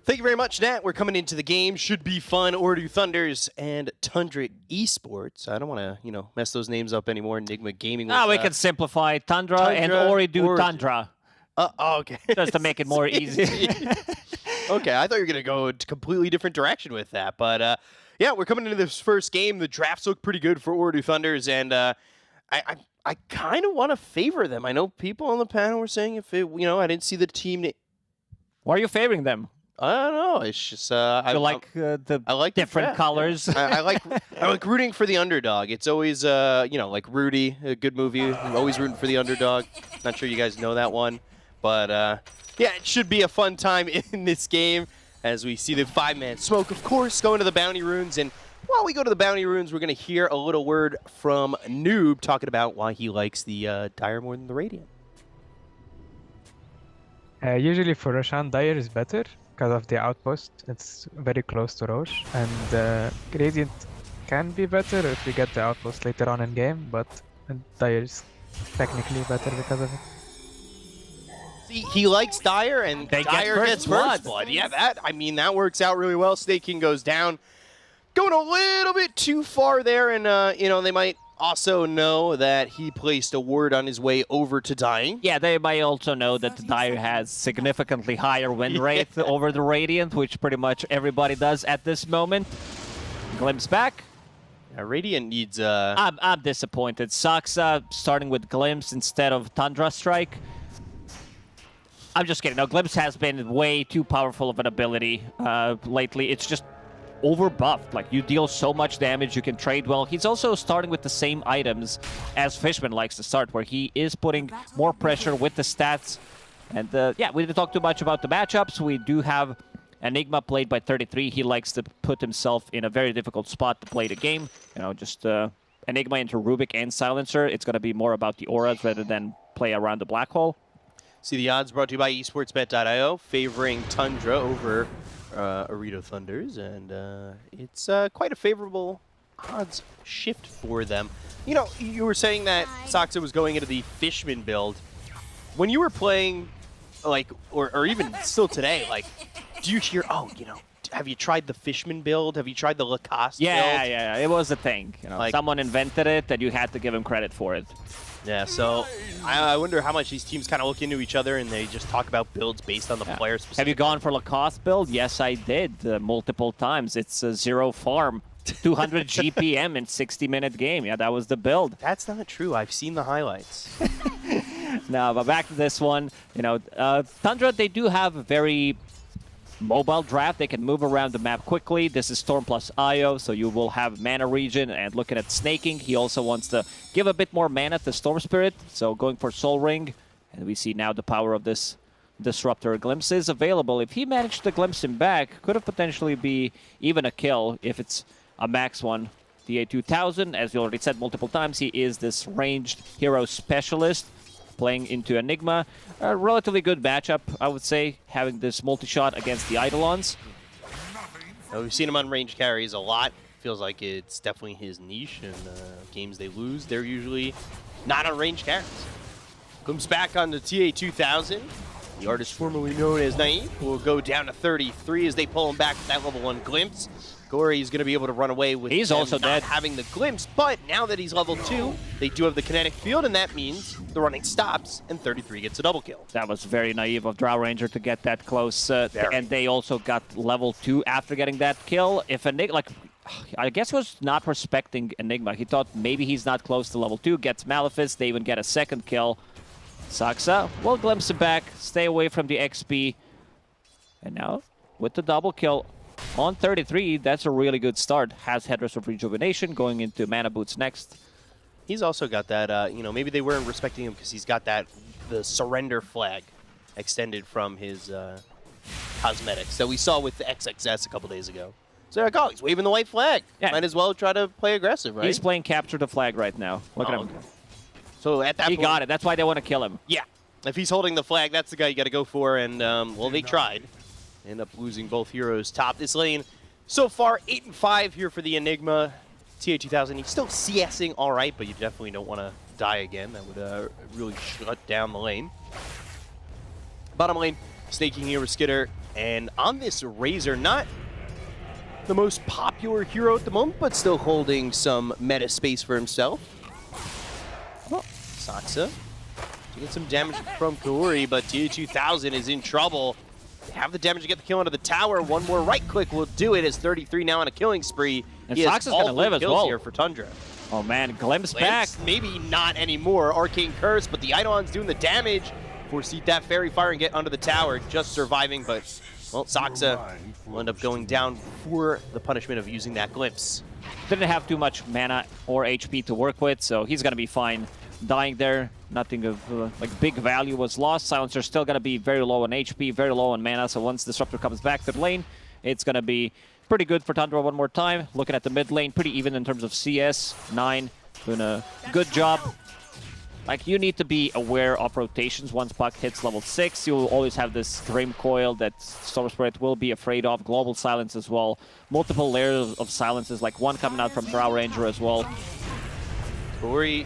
Thank you very much, Nat. We're coming into the game. Should be fun. Ooredoo Thunders and Tundra Esports. I don't want to, mess those names up anymore. Enigma Gaming. No, we can simplify Tundra and Ooredoo Tundra. Okay. Just to make it more easy. Okay, I thought you were going to go a completely different direction with that. But, yeah, we're coming into this first game. The drafts look pretty good for Ooredoo Thunders, and I kind of want to favor them. I know people on the panel were saying if it, I didn't see the team. Why are you favoring them? I don't know. It's just I like different colors. I like rooting for the underdog. It's always like Rudy, a good movie. I'm always rooting for the underdog. Not sure you guys know that one, but yeah, it should be a fun time in this game as we see the 5-man smoke, of course, going to the bounty runes and while we go to the bounty runes, we're going to hear a little word from Noob talking about why he likes the Dire more than the Radiant. Usually for Roshan, Dire is better because of the outpost. It's very close to Rosh, and Radiant can be better if we get the outpost later on in game, but Dire is technically better because of it. See, he likes Dire, and Dire gets first blood. Yeah, that works out really well. Snake King goes down. Going a little bit too far there, and they might also know that he placed a ward on his way over to dying. Yeah, they might also know that the Dire has significantly higher win rate over the Radiant, which pretty much everybody does at this moment. Glimpse back. Radiant needs... I'm disappointed. Saksa starting with Glimpse instead of Tundra Strike. I'm just kidding. No, Glimpse has been way too powerful of an ability lately. It's just overbuffed. Like, you deal so much damage, you can trade well. He's also starting with the same items as Fishman likes to start, where he is putting more pressure with the stats. And yeah, we didn't talk too much about the matchups. We do have Enigma played by 33. He likes to put himself in a very difficult spot to play the game. Just Enigma into Rubik and Silencer. It's going to be more about the auras rather than play around the black hole. See the odds brought to you by esportsbet.io, favoring Tundra over Arito Thunders, and it's quite a favorable odds shift for them. You were saying that Saksa was going into the Fishman build. When you were playing, like, or even still today, like, do you hear, have you tried the Fishman build? Have you tried the Lacoste build? Yeah, it was a thing. Like, someone invented it, and you had to give him credit for it. Yeah, so I wonder how much these teams kind of look into each other and they just talk about builds based on the player specific. Have you gone for Lacoste build? Yes, I did multiple times. It's a 0 farm, 200 GPM in 60-minute game. Yeah, that was the build. That's not true. I've seen the highlights. No, but back to this one. Tundra, they do have a very mobile draft. They can move around the map quickly. This is Storm plus Io, so you will have mana regen. And looking at Snaking, he also wants to give a bit more mana to Storm Spirit, so going for Soul Ring. And we see now the power of this Disruptor. Glimpse is available. If he managed to glimpse him back, could have potentially be even a kill if it's a max one. The A2000, as you already said multiple times, he is this ranged hero specialist, playing into Enigma. A relatively good matchup, I would say, having this multi-shot against the Eidolons. We've seen him on range carries a lot. Feels like it's definitely his niche, and games they lose, they're usually not on range carries. Comes back on the TA2000. The artist formerly known as Naive will go down to 33 as they pull him back with that level 1 glimpse. Gory is going to be able to run away with he's also not dead. Having the glimpse, but now that he's level 2, they do have the kinetic field, and that means the running stops, and 33 gets a double kill. That was very naive of Drow Ranger to get that close, and they also got level 2 after getting that kill. If Enigma, I guess he was not respecting Enigma. He thought maybe he's not close to level 2, gets Malefice, they even get a second kill. Saksa will glimpse him back, stay away from the XP, and now with the double kill on 33, that's a really good start. Has Headrest of Rejuvenation, going into Mana Boots next. He's also got that, maybe they weren't respecting him because he's got the surrender flag extended from his cosmetics that we saw with the XXS a couple days ago. So they're like, oh, he's waving the white flag. Yeah. Might as well try to play aggressive, right? He's playing Capture the Flag right now. Look at him. Okay. So at that point, he got it. That's why they want to kill him. Yeah. If he's holding the flag, that's the guy you got to go for. And, well, they tried. End up losing both heroes top this lane. So far, 8-5 here for the Enigma. TA2000, he's still CSing all right, but you definitely don't want to die again. That would really shut down the lane. Bottom lane, Snaking here with Skitter. And on this Razor, not the most popular hero at the moment, but still holding some meta space for himself. Oh, Saksa to get some damage from Kaori, but TA2000 is in trouble. They have the damage to get the kill onto the tower. One more right click will do it as 33 now on a killing spree. And Saksa's going to live as well here for Tundra. Oh man, Glimpse back. Maybe not anymore. Arcane Curse, but the Eidolon's doing the damage. Foresee that Fairy Fire and get under the tower. Just surviving, but, well, Saksa will end up going down for the punishment of using that Glimpse. Didn't have too much mana or HP to work with, so he's going to be fine. Dying there, nothing of big value was lost. Silencer still going to be very low on HP, very low on mana, so once Disruptor comes back to the lane, it's going to be pretty good for Tundra one more time. Looking at the mid lane, pretty even in terms of CS. 9 doing a good job. Like, you need to be aware of rotations once Puck hits level 6. You'll always have this Dream Coil that Storm Spirit will be afraid of. Global Silence as well. Multiple layers of silences, like one coming out from Drow Ranger as well. Corey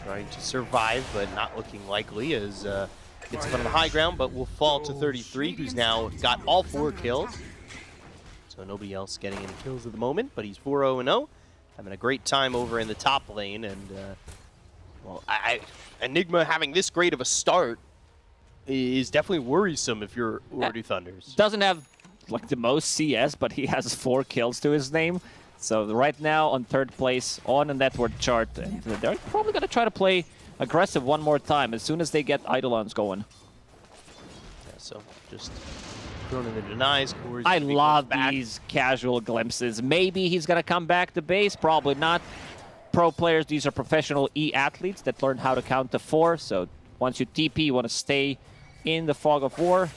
trying to survive, but not looking likely as gets up on the high ground, but will fall to 33, who's now got all 4 kills. So nobody else getting any kills at the moment, but he's 4-0-0. Having a great time over in the top lane, and well, Enigma having this great of a start is definitely worrisome if you're Urdu Thunders. Doesn't have like the most CS, but he has 4 kills to his name. So right now on 3rd place on the network chart, and they're probably going to try to play aggressive one more time as soon as they get Eidolons going. Yeah, so just thrown in the denies. I love these casual glimpses. Maybe he's going to come back to base, probably not. Pro players, these are professional E-athletes that learn how to count to 4. So once you TP, you want to stay in the fog of war.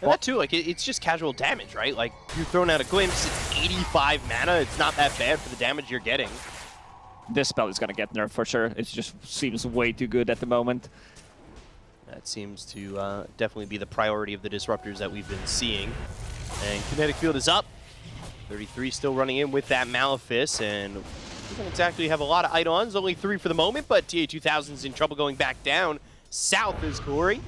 And that too, like, it's just casual damage, right? Like, you're throwing out a glimpse, it's 85 mana, it's not that bad for the damage you're getting. This spell is going to get nerfed for sure. It just seems way too good at the moment. That seems to definitely be the priority of the disruptors that we've been seeing. And Kinetic Field is up. 33 still running in with that Malefice, and we don't exactly have a lot of Eidolons, only 3 for the moment, but TA2000's in trouble going back down. South is Corey.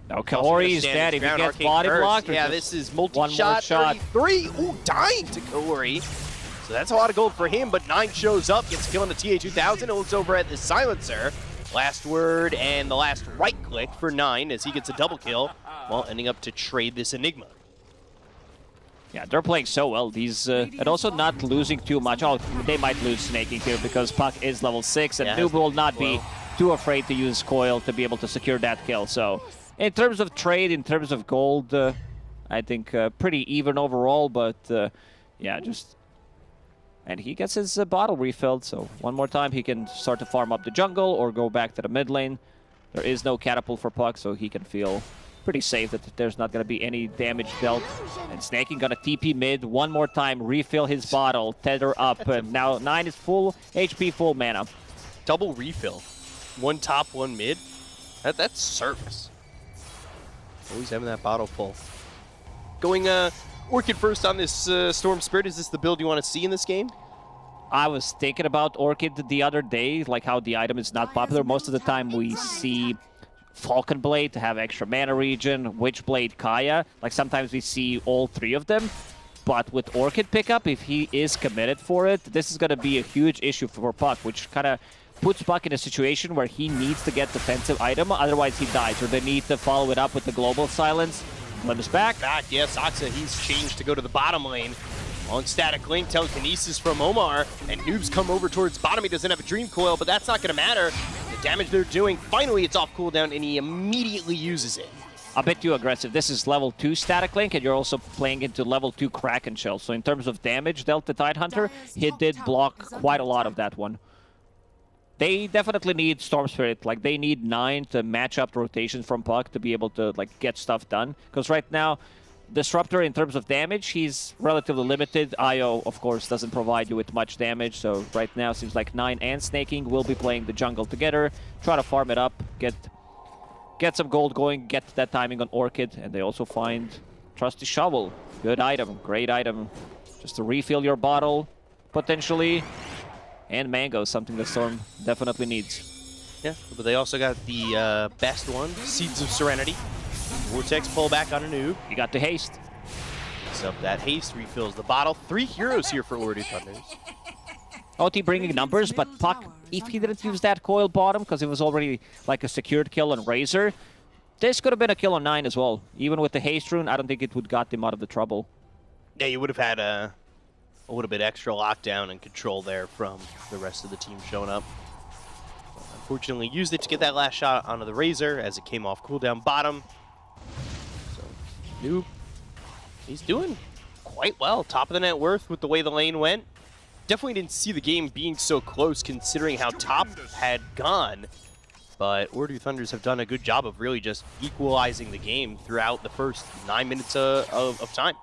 No, Corey's dead if he gets body blocked. Yeah, this is multi-shot, 33. Ooh, dying to Corey. So that's a lot of gold for him, but 9 shows up, gets a kill on the TA2000, and looks over at the Silencer. Last word and the last right click for 9 as he gets a double kill, while ending up to trade this Enigma. Yeah, they're playing so well. These and also not losing too much. Oh, they might lose Snaking here because Puck is level 6, and Noob will not be too afraid to use Coil to be able to secure that kill. So in terms of trade, in terms of gold, I think pretty even overall, but yeah, just... And he gets his bottle refilled, so one more time he can start to farm up the jungle or go back to the mid lane. There is no catapult for Puck, so he can feel pretty safe that there's not going to be any damage dealt. And Snaking gonna TP mid one more time, refill his bottle, tether up, and now 9 is full HP, full mana. Double refill. 1 top, 1 mid. That's service. Always having that bottle full. Going Orchid first on this Storm Spirit. Is this the build you want to see in this game? I was thinking about Orchid the other day, like how the item is not popular. Most of the time we see Falcon Blade to have extra mana regen, Witchblade, Kaya. Like sometimes we see all 3 of them. But with Orchid pickup, if he is committed for it, this is going to be a huge issue for Puck, which kind of puts Puck in a situation where he needs to get defensive item, otherwise he dies, or they need to follow it up with the Global Silence. Lim's back. Yes, Aksa, he's changed to go to the bottom lane. On static link, telekinesis from Omar, and Noob's come over towards bottom. He doesn't have a Dream Coil, but that's not going to matter. The damage they're doing, finally it's off cooldown, and he immediately uses it. A bit too aggressive. This is level 2 static link, and you're also playing into level 2 Kraken Shell. So in terms of damage dealt to Tidehunter, he did block quite a lot of that one. They definitely need Storm Spirit. Like, they need 9 to match up the rotations from Puck to be able to, like, get stuff done. Because right now, Disruptor, in terms of damage, he's relatively limited. IO, of course, doesn't provide you with much damage. So right now, seems like 9 and Snaking will be playing the jungle together. Try to farm it up, get some gold going, get that timing on Orchid. And they also find Trusty Shovel. Good item, great item. Just to refill your bottle, potentially. And Mango, something that Storm definitely needs. Yeah, but they also got the best one, Seeds of Serenity. Vortex pullback on a noob. You got the haste. So that haste refills the bottle. 3 heroes here for Urdu Thunders. OT bringing numbers, but Puck, if he didn't use that coil bottom, because it was already like a secured kill on Razor, this could have been a kill on 9 as well. Even with the haste rune, I don't think it would got him out of the trouble. Yeah, you would have had a little bit extra lockdown and control there from the rest of the team showing up. Unfortunately, used it to get that last shot onto the Razor as it came off cooldown bottom. So, Noob, he's doing quite well. Top of the net worth with the way the lane went. Definitely didn't see the game being so close considering how top had gone. But Urdu Thunders have done a good job of really just equalizing the game throughout the first 9 minutes of time.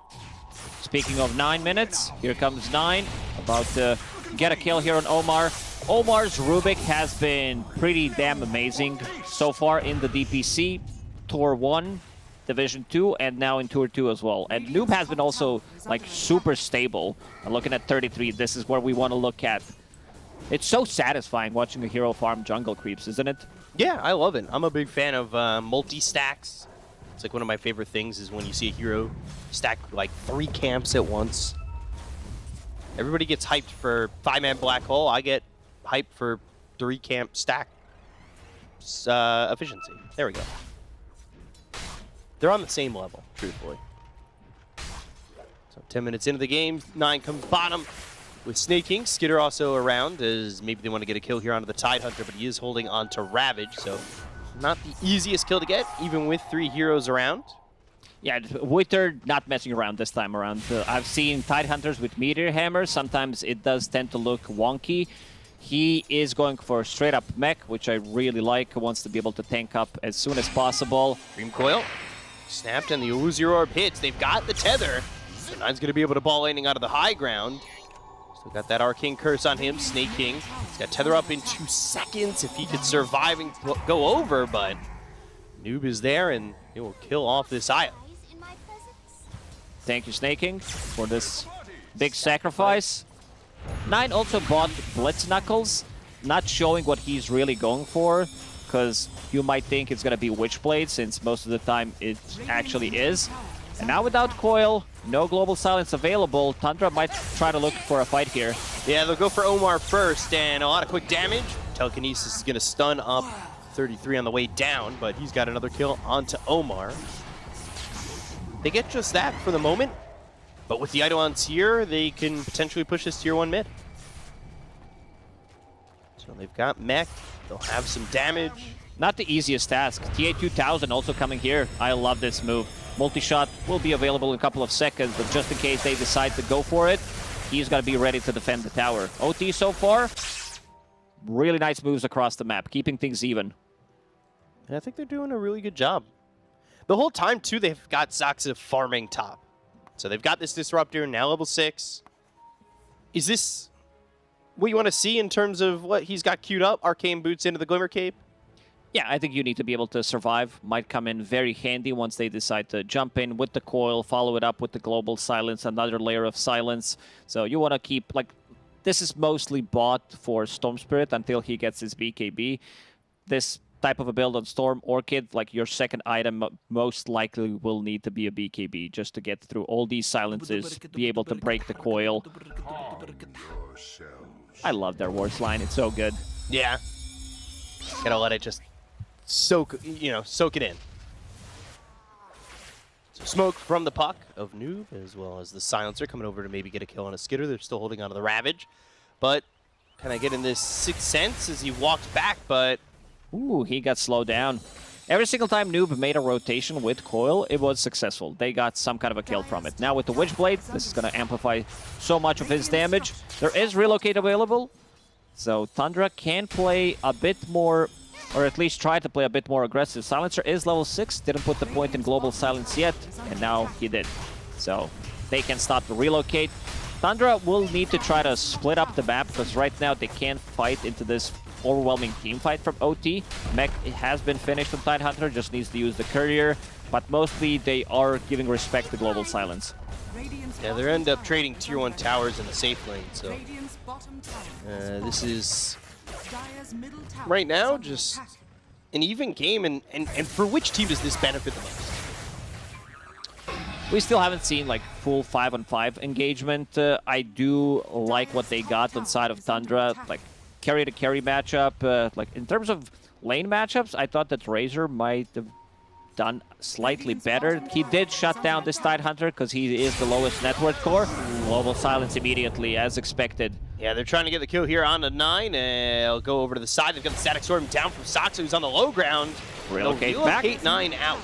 Speaking of 9 minutes, here comes 9. About to get a kill here on Omar. Omar's Rubik has been pretty damn amazing so far in the DPC. Tour 1, Division 2, and now in Tour 2 as well. And Noob has been also like super stable. And looking at 33, this is where we want to look at. It's so satisfying watching a hero farm jungle creeps, isn't it? Yeah, I love it. I'm a big fan of multi-stacks. It's like one of my favorite things is when you see a hero stack like 3 camps at once. Everybody gets hyped for 5-man black hole. I get hyped for 3 camp stack efficiency. There we go. They're on the same level, truthfully. So 10 minutes into the game, 9 comes bottom with Snaking. Skitter also around as maybe they want to get a kill here onto the Tidehunter, but he is holding on to Ravage, so not the easiest kill to get, even with 3 heroes around. Yeah, Witter not messing around this time around. I've seen Tidehunters with Meteor Hammer. Sometimes it does tend to look wonky. He is going for straight up mech, which I really like. Wants to be able to tank up as soon as possible. Dream Coil snapped and the Illusion Orb hits. They've got the tether. So Nine's going to be able to ball landing out of the high ground. Still got that Arcane Curse on him. Snake King. He's got tether up in 2 seconds if he could survive and go over, but Noob is there and he will kill off this Io. Thank you, Snaking, for this big sacrifice. 9 also bought Blitz Knuckles, not showing what he's really going for, because you might think it's going to be Witchblade, since most of the time it actually is. And now without Coil, no Global Silence available, Tundra might try to look for a fight here. Yeah, they'll go for Omar first, and a lot of quick damage. Telekinesis is going to stun up 33 on the way down, but he's got another kill onto Omar. They get just that for the moment, but with the Eidolons here, they can potentially push this tier 1 mid. So they've got mech, they'll have some damage. Not the easiest task. TA2000 also coming here. I love this move. Multi-shot will be available in a couple of seconds, but just in case they decide to go for it, he's got to be ready to defend the tower. OT so far, really nice moves across the map, keeping things even. And I think they're doing a really good job. The whole time, too, they've got Zaxa farming top. So they've got this Disruptor, now level 6. Is this what you want to see in terms of what he's got queued up? Arcane Boots into the Glimmer Cape? Yeah, I think you need to be able to survive. Might come in very handy once they decide to jump in with the Coil, follow it up with the Global Silence, another layer of silence. So you want to keep, like, this is mostly bought for Storm Spirit until he gets his BKB. This type of a build on Storm Orchid, like your second item most likely will need to be a BKB just to get through all these silences, be able to break the Coil. I love their Wars line, it's so good. Yeah. Gotta let it just soak it in. So smoke from the puck of Noob, as well as the Silencer coming over to maybe get a kill on a Skitter. They're still holding on to the Ravage, but kind of getting this 6th sense as he walked back, but ooh, he got slowed down. Every single time Noob made a rotation with Coil, it was successful. They got some kind of a kill from it. Now with the Witchblade, this is going to amplify so much of his damage. There is Relocate available, so Tundra can play a bit more, or at least try to play a bit more aggressive. Silencer is level 6, didn't put the point in Global Silence yet, and now he did. So they can stop the Relocate. Tundra will need to try to split up the map, because right now they can't fight into this overwhelming team fight from OT. Mech has been finished on Tidehunter, just needs to use the Courier, but mostly they are giving respect to Global Silence. Yeah, they end up trading tier 1 towers in the safe lane, so this is right now just an even game, and for which team does this benefit the most? We still haven't seen like full 5-on-5 engagement. I do like what they got on side of Tundra, like carry to carry matchup. Like in terms of lane matchups, I thought that Razor might have done slightly better. He did shut down this Tidehunter because he is the lowest net worth core. Global Silence immediately, as expected. Yeah, they're trying to get the kill here on the 9. I'll go over to the side. They've got the Static Storm down from Zaxa, who's on the low ground. Relocate back. 9 out.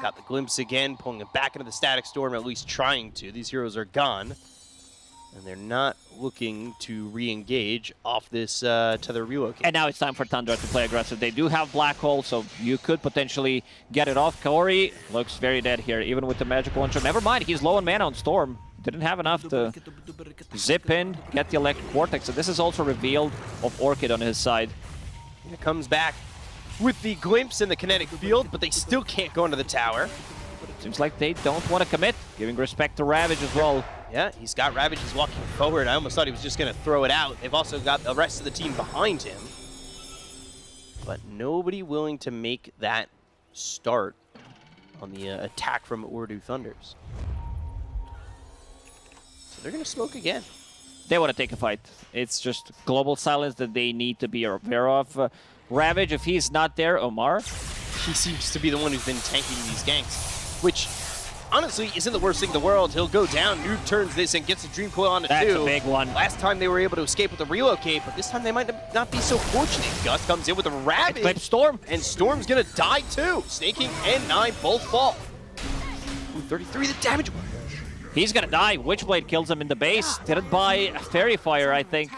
Got the Glimpse again, pulling it back into the Static Storm, at least trying to. These heroes are gone. And they're not looking to re-engage off this tether relocate. And now it's time for Tundra to play aggressive. They do have Black Hole, so you could potentially get it off. Corey looks very dead here, even with the magic launcher. Never mind, he's low on mana on Storm. Didn't have enough to zip in, get the Electric Vortex. So this is also revealed of Orchid on his side. It comes back with the glimpse in the kinetic field, but they still can't go into the tower. Seems like they don't want to commit, giving respect to Ravage as well. Yeah, he's got Ravage, he's walking forward. I almost thought he was just going to throw it out. They've also got the rest of the team behind him. But nobody willing to make that start on the attack from Urdu Thunders. So they're going to smoke again. They want to take a fight. It's just global silence that they need to be aware of. Ravage, if he's not there, Omar. He seems to be the one who's been tanking these ganks, which honestly isn't the worst thing in the world. He'll go down, Noob turns this and gets a Dream Coil on it too. That's a big one. Last time they were able to escape with the relocate, but this time they might not be so fortunate. Gus comes in with a Ravage. Eclipse Storm. And Storm's gonna die too. Snaking and 9 both fall. Ooh, 33 the damage. He's gonna die. Witchblade kills him in the base. Didn't buy Fairy Fire, I think.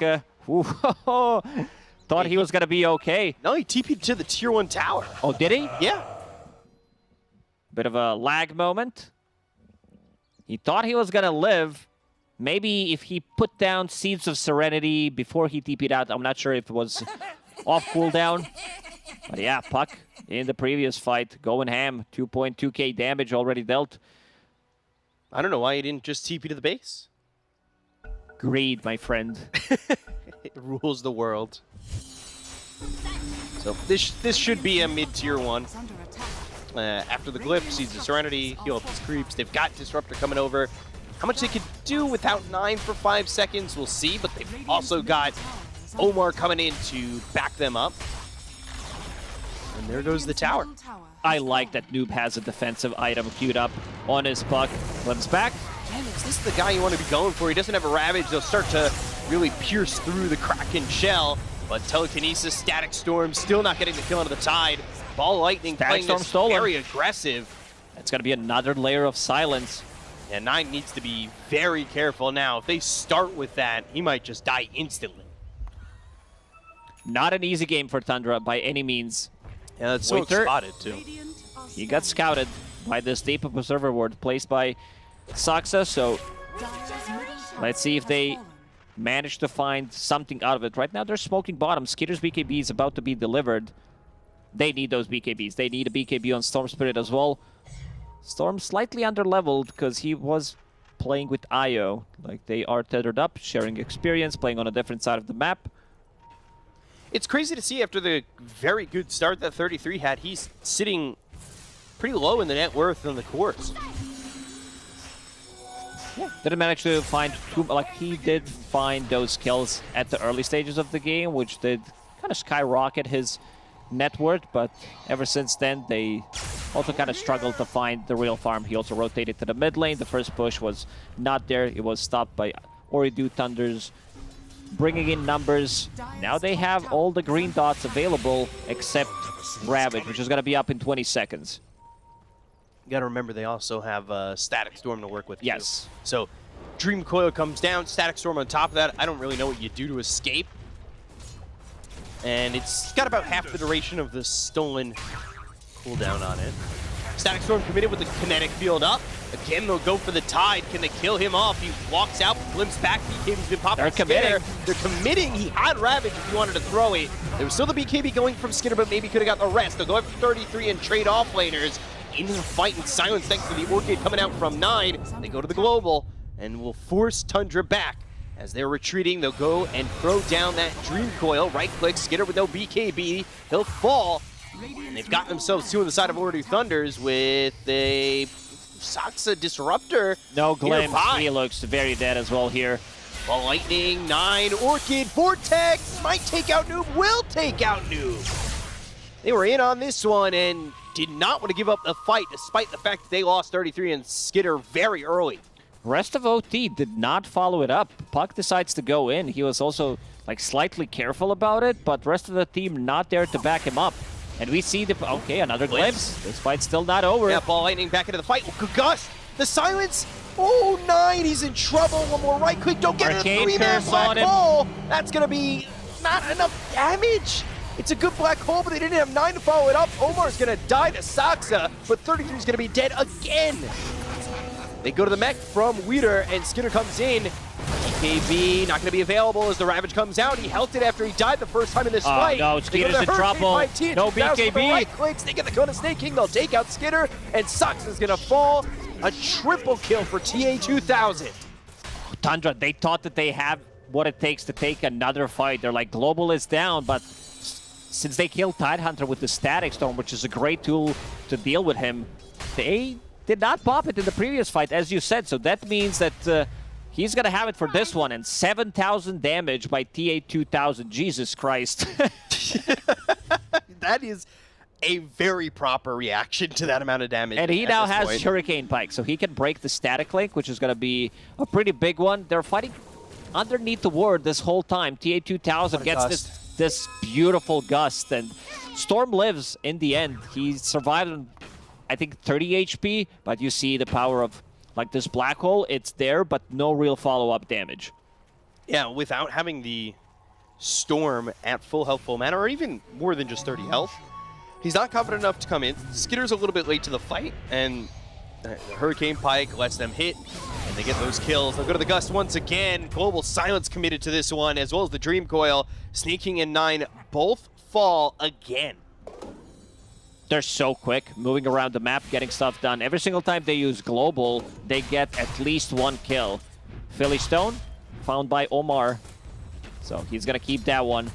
Thought he was gonna be okay. No, he TP'd to the tier 1 tower. Oh, did he? Yeah. Bit of a lag moment. He thought he was gonna live. Maybe if he put down Seeds of Serenity before he TP'd out, I'm not sure if it was off cooldown. But yeah, Puck in the previous fight, going ham. 2.2k damage already dealt. I don't know why he didn't just TP to the base. Greed, my friend. It rules the world. So this should be a mid-tier 1. After the glyph, Seeds of Serenity, heal up his creeps. They've got Disruptor coming over. How much they could do without 9 for 5 seconds, we'll see. But they've also got Omar coming in to back them up. And there goes the tower. I like that Noob has a defensive item queued up on his Puck. Comes back. Man, is this the guy you want to be going for? He doesn't have a Ravage. They'll start to really pierce through the Kraken shell. But Telekinesis, Static Storm, still not getting the kill onto the Tide. Ball Lightning Static playing Storm this very aggressive. That's going to be another layer of silence. Yeah, 9 needs to be very careful now. If they start with that, he might just die instantly. Not an easy game for Tundra by any means. Yeah, that's so spotted too. He got scouted by this Deep Observer ward placed by Saxa, so let's see if they manage to find something out of it. Right now they're smoking bottom. Skitter's BKB is about to be delivered. They need those BKBs. They need a BKB on Storm Spirit as well. Storm slightly under-leveled because he was playing with Io. Like, they are tethered up, sharing experience, playing on a different side of the map. It's crazy to see after the very good start that 33 had, he's sitting pretty low in the net worth on the course. Yeah, didn't manage to find too, like, he did find those kills at the early stages of the game, which did kind of skyrocket his net worth, but ever since then they also kind of struggled to find the real farm. He also rotated to the mid lane. The first push was not there. It was stopped by Urdu Thunders bringing in numbers. Now they have all the green dots available except Ravage, which is going to be up in 20 seconds. You got to remember they also have Static Storm to work with. Yes. Too. So Dream Coil comes down, Static Storm on top of that. I don't really know what you do to escape. And it's got about half the duration of the stolen cooldown on it. Static Storm committed with the kinetic field up. Again, they'll go for the Tide. Can they kill him off? He walks out, glimpses back. BKB's been popping. They're committing. They're committing. He had Ravage if he wanted to throw it. There was still the BKB going from Skinner, but maybe could have got the rest. They'll go after 33 and trade off laners. Into the fight in silence thanks to the Orchid coming out from 9. They go to the global and will force Tundra back. As they're retreating, they'll go and throw down that Dream Coil. Right-click, Skitter with no BKB. He'll fall. And they've got themselves two on the side of Urdu Thunders with a Saxa Disruptor. No glimpse. He looks very dead as well here. Ball Lightning, 9, Orchid, Vortex. Might take out Noob, will take out Noob. They were in on this one and did not want to give up the fight despite the fact that they lost 33 and Skitter very early. Rest of OT did not follow it up. Puck decides to go in. He was also like slightly careful about it, but rest of the team not there to back him up. And we see the... Okay, another glimpse. This fight's still not over. Yeah, Ball Lightning back into the fight. Oh, Gus, the silence Oh, 9, he's in trouble. One more right click, don't get Arcane a 3-man curse black on him. hole. That's gonna be not enough damage. It's a good black hole, but they didn't have 9 to follow it up. Omar's gonna die to Saksa, but 33 is gonna be dead again. They go to the mech from Weeder, and Skinner comes in. TKB not gonna be available as the Ravage comes out. He held it after he died the first time in this fight. No, Skinner's in trouble. No BKB. Right clicks, they get the Kona Snake King. They'll take out Skinner, and Saksa's gonna fall. A triple kill for TA2000. Tundra, they thought that they have what it takes to take another fight. They're like, Global is down, but since they killed Tidehunter with the Static Storm, which is a great tool to deal with him, they did not pop it in the previous fight, as you said. So that means that he's going to have it for this one. And 7,000 damage by TA2000. Jesus Christ. That is a very proper reaction to that amount of damage. And he now has Hurricane Pike, so he can break the static link, which is going to be a pretty big one. They're fighting underneath the ward this whole time. TA2000 gets this beautiful gust, and Storm lives in the end. He survived on, I think, 30 HP, but you see the power of like this black hole. It's there, but no real follow-up damage. Yeah, without having the Storm at full health, full mana, or even more than just 30 health, he's not confident enough to come in. Skitter's a little bit late to the fight, and Hurricane Pike lets them hit, and they get those kills. They'll go to the Gust once again. Global Silence committed to this one, as well as the Dream Coil. Sneaking in 9, both fall again. They're so quick, moving around the map, getting stuff done. Every single time they use Global, they get at least 1 kill. Philly Stone, found by Omar. So he's going to keep that one.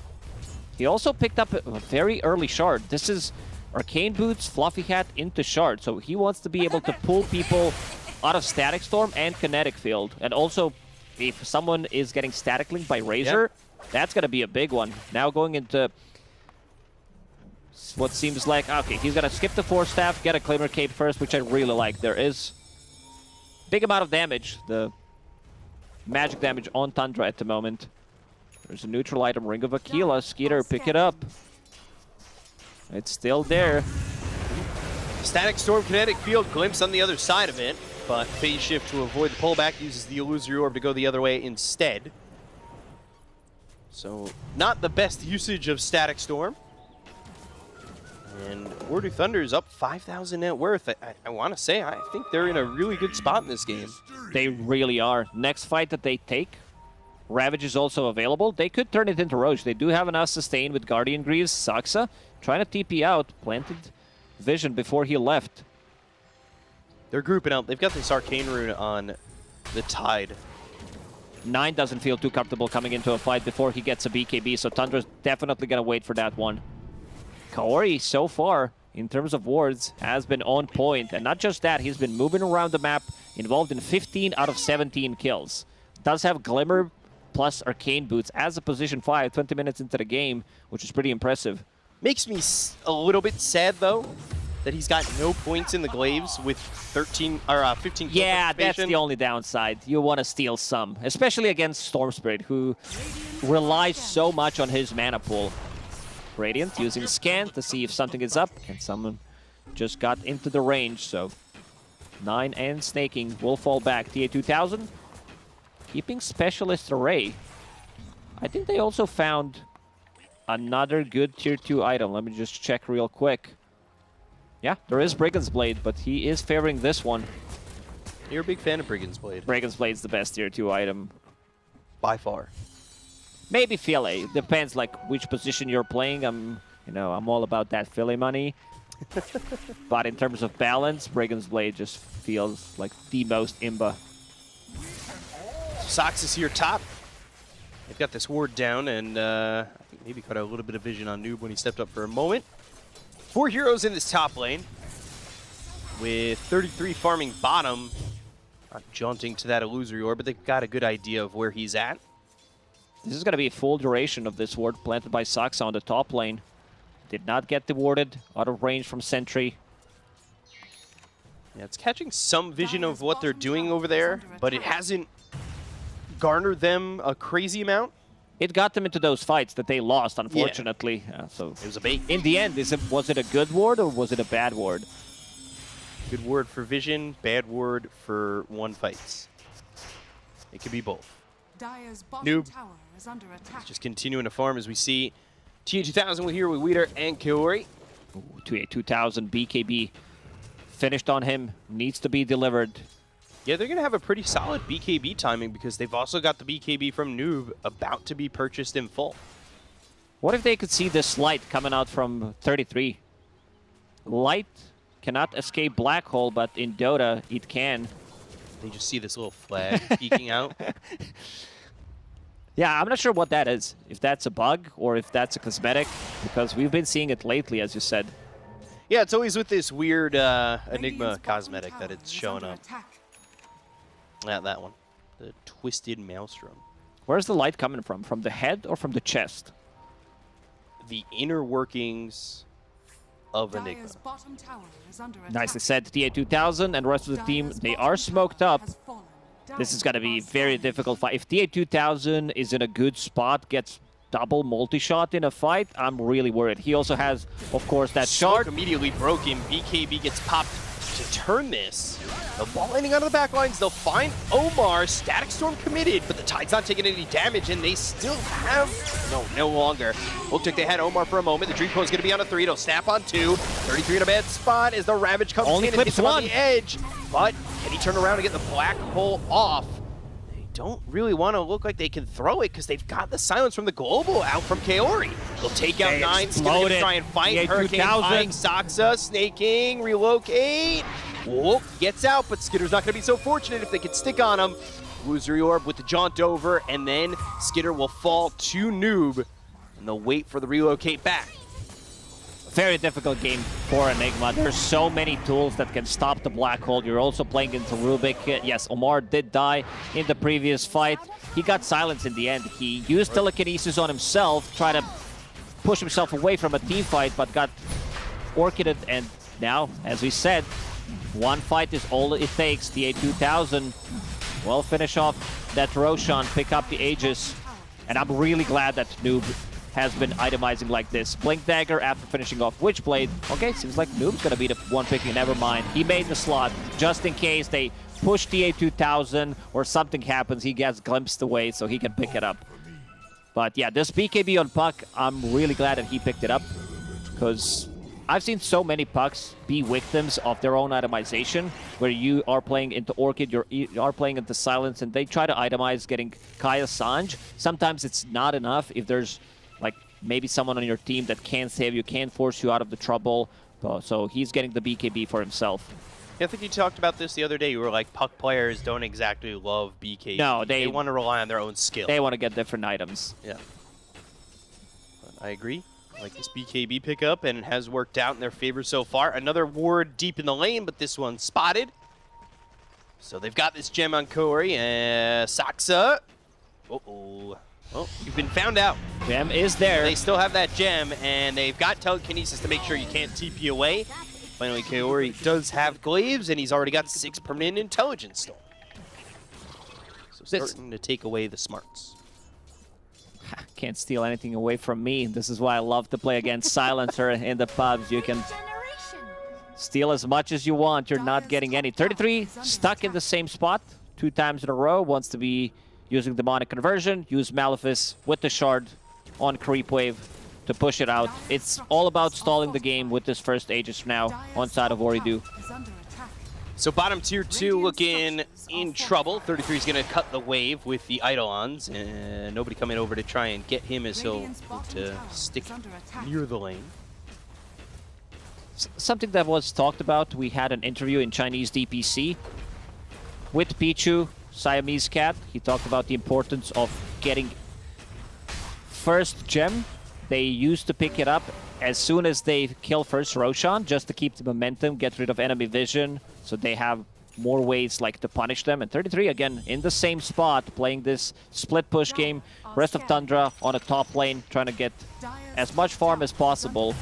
He also picked up a very early shard. This is Arcane Boots, Fluffy Hat into shard. So he wants to be able to pull people out of Static Storm and Kinetic Field. And also, if someone is getting Static Link by Razor, that's going to be a big one. Now going into what seems like, okay, he's going to skip the Force Staff, get a Claimer Cape first, which I really like. There is big amount of damage, the magic damage on Tundra at the moment. There's a neutral item, Ring of Aquila. Skeeter, pick it up. It's still there. Static Storm, Kinetic Field, Glimpse on the other side of it, but Phase Shift to avoid the pullback uses the Illusory Orb to go the other way instead. So, not the best usage of Static Storm. And Ordu Thunder is up 5,000 net worth. I want to say, I think they're in a really good spot in this game. They really are. Next fight that they take, Ravage is also available. They could turn it into Roche. They do have enough sustain with Guardian Greaves. Saksa trying to TP out, planted Vision before he left. They're grouping up. They've got this Arcane Rune on the Tide. 9 doesn't feel too comfortable coming into a fight before he gets a BKB, so Tundra's definitely going to wait for that one. Kaori, so far, in terms of wards, has been on point. And not just that, he's been moving around the map, involved in 15 out of 17 kills. Does have Glimmer plus Arcane Boots as a position 5, 20 minutes into the game, which is pretty impressive. Makes me a little bit sad, though, that he's got no points in the glaives with 15 kills. Yeah, that's the only downside. You want to steal some, especially against Storm Spirit, who relies so much on his mana pool. Radiant using Scan to see if something is up, and someone just got into the range, so 9 and Snaking will fall back. TA2000 keeping Specialist Array. I think they also found another good tier 2 item. Let me just check real quick. Yeah, there is Brigand's Blade, but he is favoring this one. You're a big fan of Brigand's Blade. Brigand's Blade's the best tier 2 item. By far. Maybe Philly. Depends like which position you're playing. I'm all about that Philly money. But in terms of balance, Brigand's Blade just feels like the most imba. Sox is here top. They've got this ward down, and I think maybe caught a little bit of vision on Noob when he stepped up for a moment. 4 heroes in this top lane, with 33 farming bottom. Not jaunting to that Illusory Orb, but they've got a good idea of where he's at. This is going to be a full duration of this ward planted by Saksa on the top lane. Did not get the warded, out of range from Sentry. Yeah, it's catching some vision of what they're doing over there, but it hasn't garnered them a crazy amount. It got them into those fights that they lost, unfortunately. Yeah. So it was a bait. In the end, was it a good ward or was it a bad ward? Good word for vision, bad word for one fights. It could be both. Noob is under attack. Just continuing to farm as we see TA2000 here with Weeder and Kaori. TA2000 BKB finished on him, needs to be delivered. Yeah, they're going to have a pretty solid BKB timing because they've also got the BKB from Noob about to be purchased in full. What if they could see this light coming out from 33? Light cannot escape Black Hole, but in Dota, it can. They just see this little flag peeking out. Yeah, I'm not sure what that is. If that's a bug or if that's a cosmetic, because we've been seeing it lately, as you said. Yeah, it's always with this weird Enigma cosmetic that it's showing up. Yeah, that one. The Twisted Maelstrom. Where's the light coming from? From the head or from the chest? The inner workings of Enigma. Nicely said, TA2000 and the rest of the team, they are smoked up. This is going to be very difficult fight. If TA2000 is in a good spot, gets double multi-shot in a fight, I'm really worried. He also has, of course, that shard. Immediately broken. BKB gets popped to turn this. The ball landing out of the back lines. They'll find Omar. Static Storm committed, but the Tide's not taking any damage, and they still have... No longer. Looked like they had Omar for a moment. The Dream Coil's going to be on a 3. It'll snap on 2. 33 in a bad spot as the Ravage comes in and hits him on the edge. But can he turn around and get the Black Hole off? They don't really want to look like they can throw it because they've got the silence from the Global out from Kaori. They'll take out 9. Skitter's going to try and fight. Hurricane Pike, Saksa, Snaking, relocate. Whoop, gets out, but Skitter's not going to be so fortunate if they can stick on him. Illusory Orb with the jaunt over, and then Skitter will fall to Noob, and they'll wait for the relocate back. Very difficult game for Enigma. There's so many tools that can stop the Black Hole. You're also playing into Rubik. Yes, Omar did die in the previous fight. He got silenced in the end. He used telekinesis on himself, tried to push himself away from a team fight, but got orchided, and now, as we said, one fight is all it takes. TA2000 will finish off that Roshan, pick up the Aegis, and I'm really glad that Noob has been itemizing like this. Blink Dagger after finishing off Witchblade. Okay, seems like Noob's gonna be the one picking, never mind. He made the slot just in case they push TA2000 or something happens, he gets glimpsed away so he can pick it up. But yeah, this BKB on Puck, I'm really glad that he picked it up, because I've seen so many Pucks be victims of their own itemization, where you are playing into Orchid, you are playing into Silence, and they try to itemize getting Kaya Sanj. Sometimes it's not enough if there's like maybe someone on your team that can save you, can force you out of the trouble. So he's getting the BKB for himself. Yeah, I think you talked about this the other day. You were like, Puck players don't exactly love BKB. No, they want to rely on their own skill. They want to get different items. Yeah. But I agree. I like this BKB pickup, and it has worked out in their favor so far. Another ward deep in the lane, but this one's spotted. So they've got this gem on Kaori. Saksa. Uh-oh. Oh, you've been found out. Gem is there. They still have that gem, and they've got telekinesis to make sure you can't TP away. Finally, Kaori does have glaives, and he's already got 6 permanent intelligence still. So starting to take away the smarts. Can't steal anything away from me. This is why I love to play against Silencer in the pubs. You can steal as much as you want. You're not getting any. 33 stuck in the same spot 2 times in a row. Wants to be using Demonic Conversion. Use Malefice with the shard on Creep Wave to push it out. It's all about stalling the game with this first Aegis now on side of Oridu. So bottom tier 2 looking in trouble. 33 is going to cut the wave with the Eidolons, and nobody coming over to try and get him as he'll look to stick near the lane. Something that was talked about, we had an interview in Chinese DPC with Pichu, Siamese Cat. He talked about the importance of getting first gem. They used to pick it up as soon as they kill first Roshan, just to keep the momentum, get rid of enemy vision, so they have more ways like to punish them. And 33 again in the same spot, playing this split push game. Rest of Tundra on a top lane, trying to get as much farm as possible.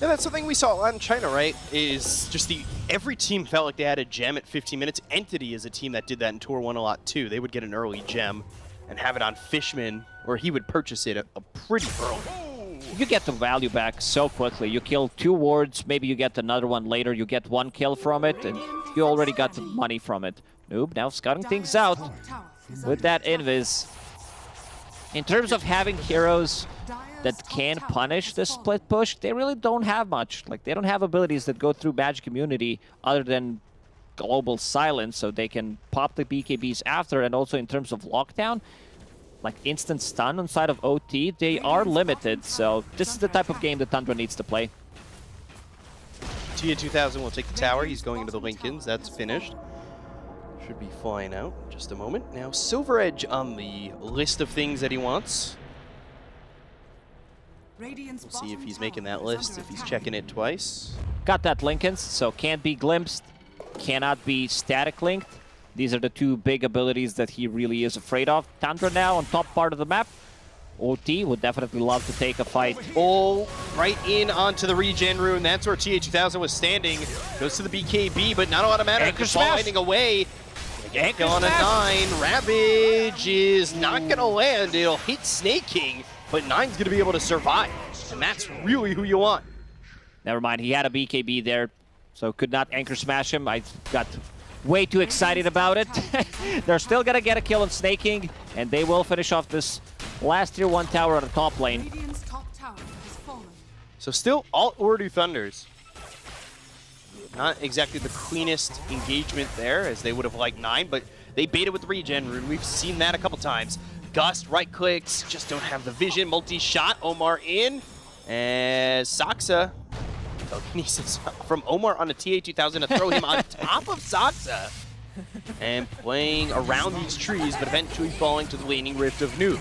Yeah, that's something we saw a lot in China, right? Is just every team felt like they had a gem at 15 minutes. Entity is a team that did that in Tour 1 a lot too. They would get an early gem and have it on Fishman, or he would purchase it a pretty early. you get the value back so quickly. You kill 2 wards, maybe you get another one later, you get 1 kill from it, and you already got the money from it. Noob now scouting things out with that invis. In terms of having heroes that can punish the split push, they really don't have much. Like, they don't have abilities that go through Magic Immunity other than Global Silence, so they can pop the BKBs after, and also in terms of lockdown, like instant stun on side of OT, they are limited, so this is the type of game that Tundra needs to play. TA2000 will take the tower. He's going into the Lincolns. That's finished. Should be flying out in just a moment. Now, Silver Edge on the list of things that he wants. We'll see if he's making that list, if he's checking it twice. Got that Lincolns, so can't be glimpsed, cannot be static linked. These are the 2 big abilities that he really is afraid of. Tundra now on top part of the map. OT would definitely love to take a fight. Oh, right in onto the regen rune. That's where TA2000 was standing. Goes to the BKB, but not a lot of matter. Just sliding away. Anchor on a 9. Ravage is not going to land. It'll hit Snake King, but 9's going to be able to survive. And that's really who you want. Never mind, he had a BKB there, so could not anchor smash him. I got way too excited about it. They're still going to get a kill on Snake King, and they will finish off this last tier 1 tower on the top lane. So still all Urdu Thunders. Not exactly the cleanest engagement there, as they would have liked 9, but they baited with the regen rune. We've seen that a couple times. Gust, right clicks, just don't have the vision. Multi-shot, Omar in. As Saksa, telekinesis from Omar on a TA2000 to throw him on top of Saksa. And playing around these trees, but eventually falling to the Waning Rift of Noob.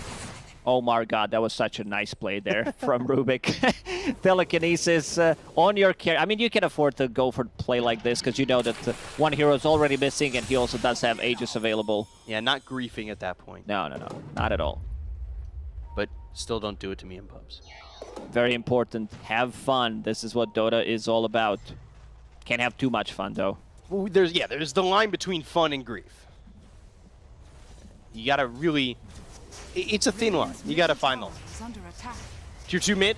Oh my god, that was such a nice play there from Rubik. Telekinesis on your carry. I mean, you can afford to go for a play like this because you know that one hero is already missing and he also does have Aegis available. Yeah, not griefing at that point. No, not at all. But still don't do it to me in pubs. Very important. Have fun. This is what Dota is all about. Can't have too much fun, though. Well, there's the line between fun and grief. You gotta really... It's a thin line. You gotta find the line. Tier 2 mid.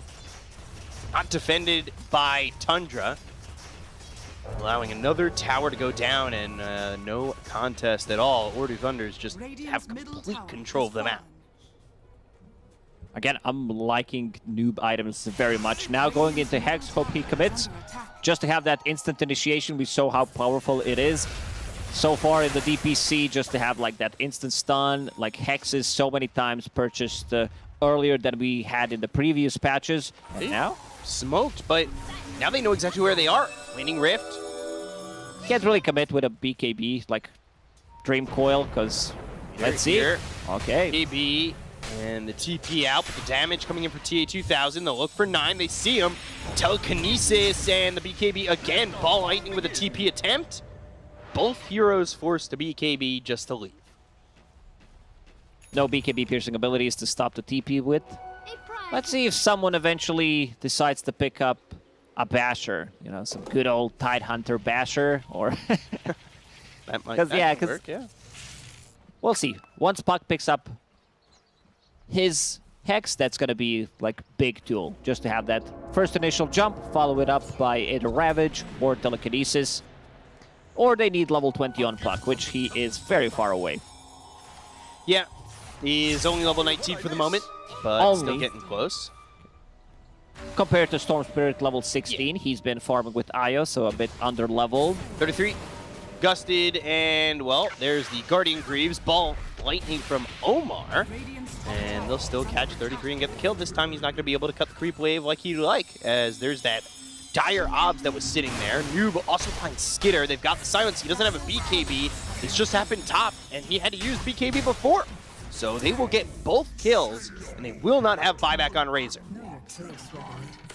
Not defended by Tundra. Allowing another tower to go down, and no contest at all. Urdu Thunders just have complete control of the map. Again, I'm liking noob items very much. Now going into Hex, hope he commits. Just to have that instant initiation, we saw how powerful it is. So far in the DPC, just to have like that instant stun, like Hex is so many times purchased earlier than we had in the previous patches. And now? Smoked, but now they know exactly where they are. Waning Rift. Can't really commit with a BKB, like Dream Coil, because let's see. Here. Okay. BKB. And the TP out, but the damage coming in for TA2000. They'll look for 9. They see him. Telekinesis and the BKB again. Ball lightning with a TP attempt. Both heroes forced to BKB just to leave. No BKB piercing abilities to stop the TP with. Let's see if someone eventually decides to pick up a Basher. You know, some good old Tidehunter Basher. Or that might work, yeah. We'll see. Once Puck picks up his Hex, that's going to be like big tool, just to have that first initial jump, follow it up by either Ravage or Telekinesis, or they need level 20 on Puck, which he is very far away. Yeah, he's only level 19 for the moment, but still getting close. Compared to Storm Spirit level 16, he's been farming with Io, so a bit under-leveled. 33, gusted, and well, there's the Guardian Greaves, ball lightning from Omar. And they'll still catch 33 and get the kill. This time he's not going to be able to cut the creep wave like he'd like, as there's that dire obs that was sitting there. Noob also finds Skitter. They've got the silence. He doesn't have a BKB. It's just happened top, and he had to use BKB before. So they will get both kills, and they will not have buyback on Razor.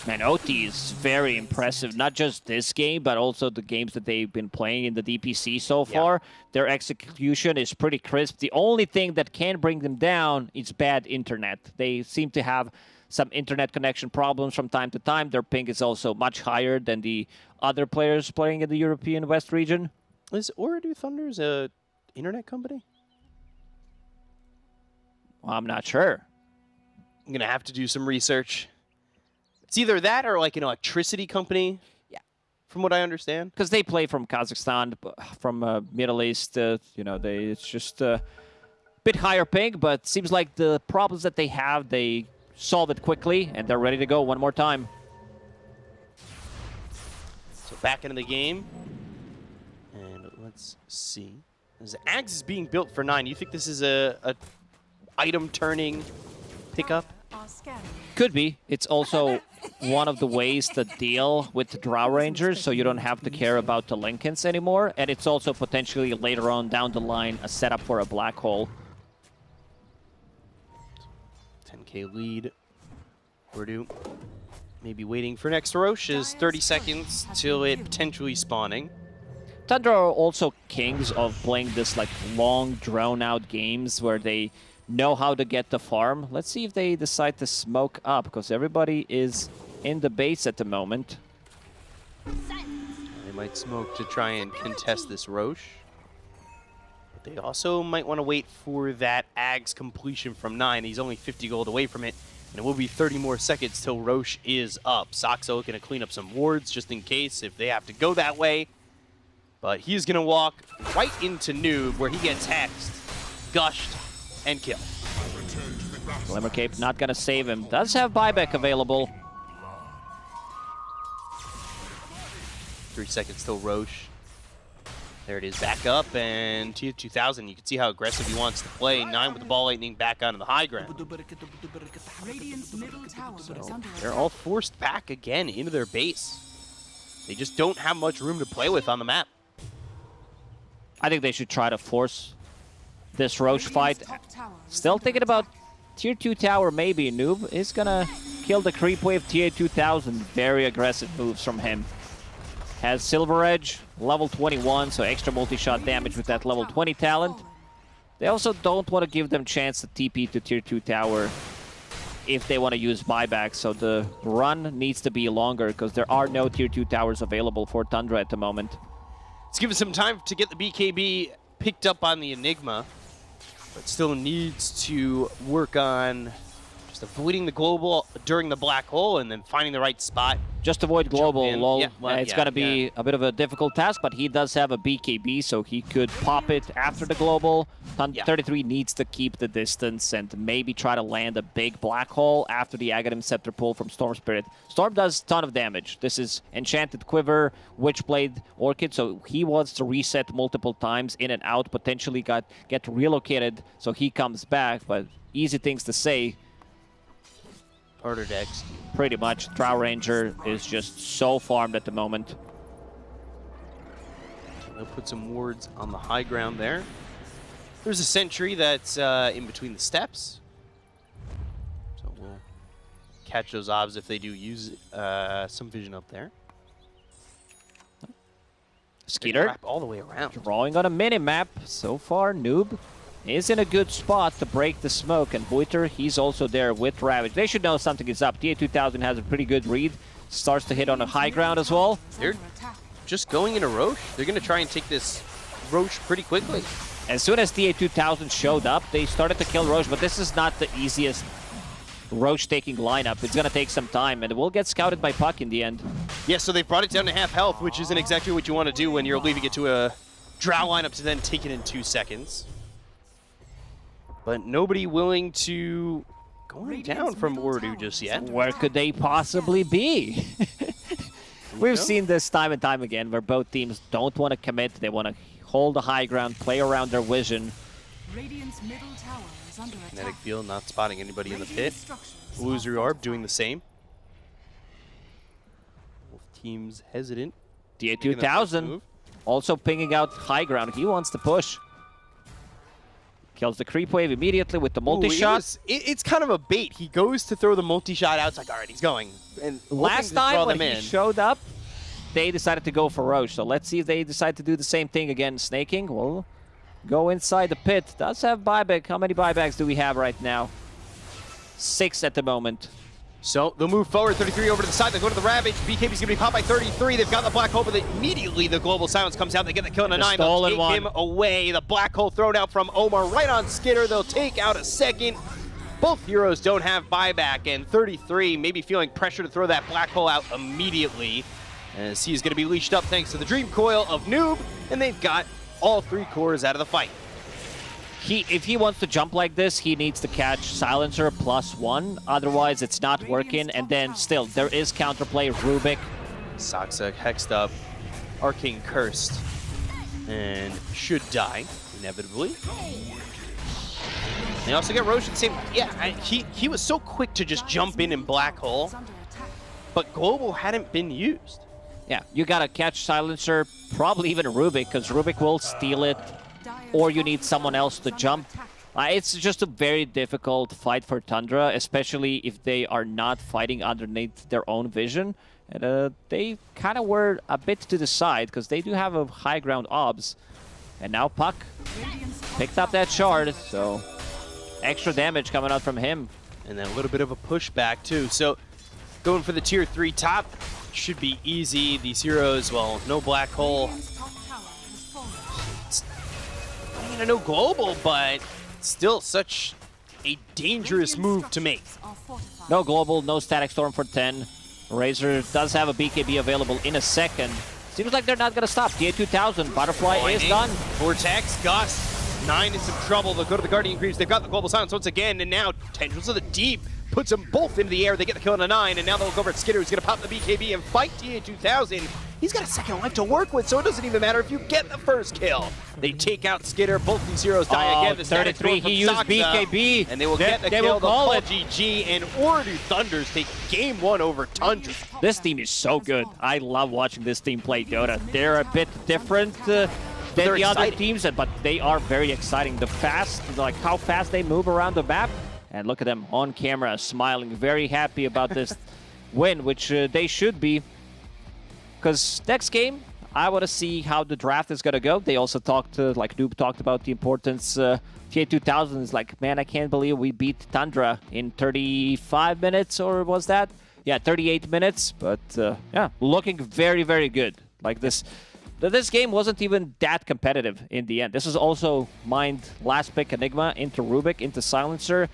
Man, OT is very impressive. Not just this game, but also the games that they've been playing in the DPC so far. Their execution is pretty crisp. The only thing that can bring them down is bad internet. They seem to have some internet connection problems from time to time. Their ping is also much higher than the other players playing in the European West region. Is Urdu Thunders a internet company? Well, I'm not sure. I'm going to have to do some research. It's either that or like an electricity company. Yeah. From what I understand. Because they play from Kazakhstan, from Middle East. You know, it's just a bit higher ping, but seems like the problems that they have, they solve it quickly, and they're ready to go one more time. So back into the game. And let's see. As Ags is being built for 9, you think this is a item turning pickup? Could be. It's also one of the ways to deal with the Drow Rangers, so you don't have to care about the Lincolns anymore. And it's also potentially later on down the line a setup for a black hole. 10k lead. WEU maybe waiting for next Roche is 30 seconds till it potentially spawning. Tundra are also kings of playing this like long, drawn-out games where they know how to get the farm. Let's see if they decide to smoke up, because everybody is in the base at the moment. They might smoke to try and contest this Roche. But they also might want to wait for that Ags completion from 9. He's only 50 gold away from it, and it will be 30 more seconds till Roche is up. Saxo going to clean up some wards just in case if they have to go that way. But he's going to walk right into Noob, where he gets hexed, gushed, and killed. Glimmer Cape not going to save him. Does have buyback available. 3 seconds till Roche. There it is, back up, and Tier 2000, you can see how aggressive he wants to play. 9 with the ball lightning back onto the high ground. So they're all forced back again into their base. They just don't have much room to play with on the map. I think they should try to force this Roche fight. Still thinking about Tier 2 tower maybe. Noob is gonna kill the creep wave Tier 2000. Very aggressive moves from him. Has Silver Edge, level 21, so extra multi-shot damage with that level 20 talent. They also don't want to give them chance to TP to Tier 2 tower if they want to use buyback, so the run needs to be longer because there are no Tier 2 towers available for Tundra at the moment. Let's give it some time to get the BKB picked up on the Enigma, but still needs to work on just avoiding the global during the black hole and then finding the right spot. Just avoid global, lol. Yeah, well, it's going to be a bit of a difficult task, but he does have a BKB, so he could pop it after the global. 33 needs to keep the distance and maybe try to land a big black hole after the Aghanim Scepter pull from Storm Spirit. Storm does a ton of damage. This is Enchanted Quiver, Witchblade, Orchid, so he wants to reset multiple times in and out, potentially get relocated so he comes back, but easy things to say. Harder to execute. Pretty much. Drow Ranger is just so farmed at the moment. They'll put some wards on the high ground there. There's a sentry that's in between the steps. So we'll catch those obs if they do use some vision up there. Skeeter all the way around. Drawing on a mini-map. So far, Noob is in a good spot to break the smoke, and Buiter, he's also there with Ravage. They should know something is up. TA 2000 has a pretty good read. Starts to hit on a high ground as well. They're just going into Roche. They're going to try and take this Roche pretty quickly. As soon as TA 2000 showed up, they started to kill Roche, but this is not the easiest Roche taking lineup. It's going to take some time, and it will get scouted by Puck in the end. Yeah, so they've brought it down to half health, which isn't exactly what you want to do when you're leaving it to a Drow lineup to then take it in 2 seconds. But nobody willing to go down from WEU just yet. Where could they possibly be? We've seen this time and time again where both teams don't want to commit. They want to hold the high ground, play around their vision. Radiant's middle tower is under attack. Kinetic field, not spotting anybody in the pit. Illusory Orb doing the same. Both teams hesitant. TA 2000 also pinging out high ground. He wants to push. Kills the creep wave immediately with the multi-shot. It's kind of a bait. He goes to throw the multi-shot out. It's like, all right, he's going. And last time when he showed up, they decided to go for Roche. So let's see if they decide to do the same thing again. Snaking will go inside the pit. Does have buyback. How many buybacks do we have right now? 6 at the moment. So they'll move forward, 33 over to the side. They go to the Ravage. BKB's going to be popped by 33. They've got the black hole, but immediately the global silence comes out. They get the kill on a 9. They'll take him away. The black hole thrown out from Omar right on Skitter. They'll take out a second. Both heroes don't have buyback, and 33 maybe feeling pressure to throw that black hole out immediately, as he's going to be leashed up thanks to the Dream Coil of Noob, and they've got all 3 cores out of the fight. If he wants to jump like this, he needs to catch Silencer +1. Otherwise, it's not working. And then still, there is counterplay. Rubik. Saksa hexed up, Arcane Cursed, and should die, inevitably. They also get Roche at the same... Yeah, he was so quick to just jump in Black Hole, but Global hadn't been used. Yeah, you gotta catch Silencer, probably even Rubik, because Rubik will steal it, or you need someone else to jump. It's just a very difficult fight for Tundra, especially if they are not fighting underneath their own vision. And they kind of were a bit to the side, because they do have a high ground obs. And now Puck picked up that shard, so extra damage coming out from him. And then a little bit of a pushback too. So going for the tier 3 top should be easy. These heroes, well, no black hole. I mean, I know global, but still such a dangerous move to make. No global, no static storm for 10. Razor does have a BKB available in a second. Seems like they're not going to stop. TA2000, Butterfly is done. Vortex, Gus, 9 in some trouble. They'll go to the Guardian Creeps. They've got the Global Silence once again, and now Tendrils of the Deep puts them both into the air. They get the kill on a 9, and now they'll go over at Skitter, who's going to pop the BKB and fight TA2000. He's got a second life to work with, so it doesn't even matter if you get the first kill. They take out Skitter. Both these heroes die again. The 33, he used BKB. And they will get the kill. They'll call GG, and Ooredoo Thunders take game 1 over Tundra. This team is so good. I love watching this team play Dota. They're a bit different than the other teams, but they are very exciting. The fast, like how fast they move around the map. And look at them on camera, smiling, very happy about this win, which they should be. Because next game, I want to see how the draft is going to go. They also talked, like Noob talked about the importance. TA2000 is like, man, I can't believe we beat Tundra in 35 minutes, or was that? Yeah, 38 minutes. But yeah, looking very, very good. Like this game wasn't even that competitive in the end. This is also mined last pick Enigma into Rubik, into Silencer.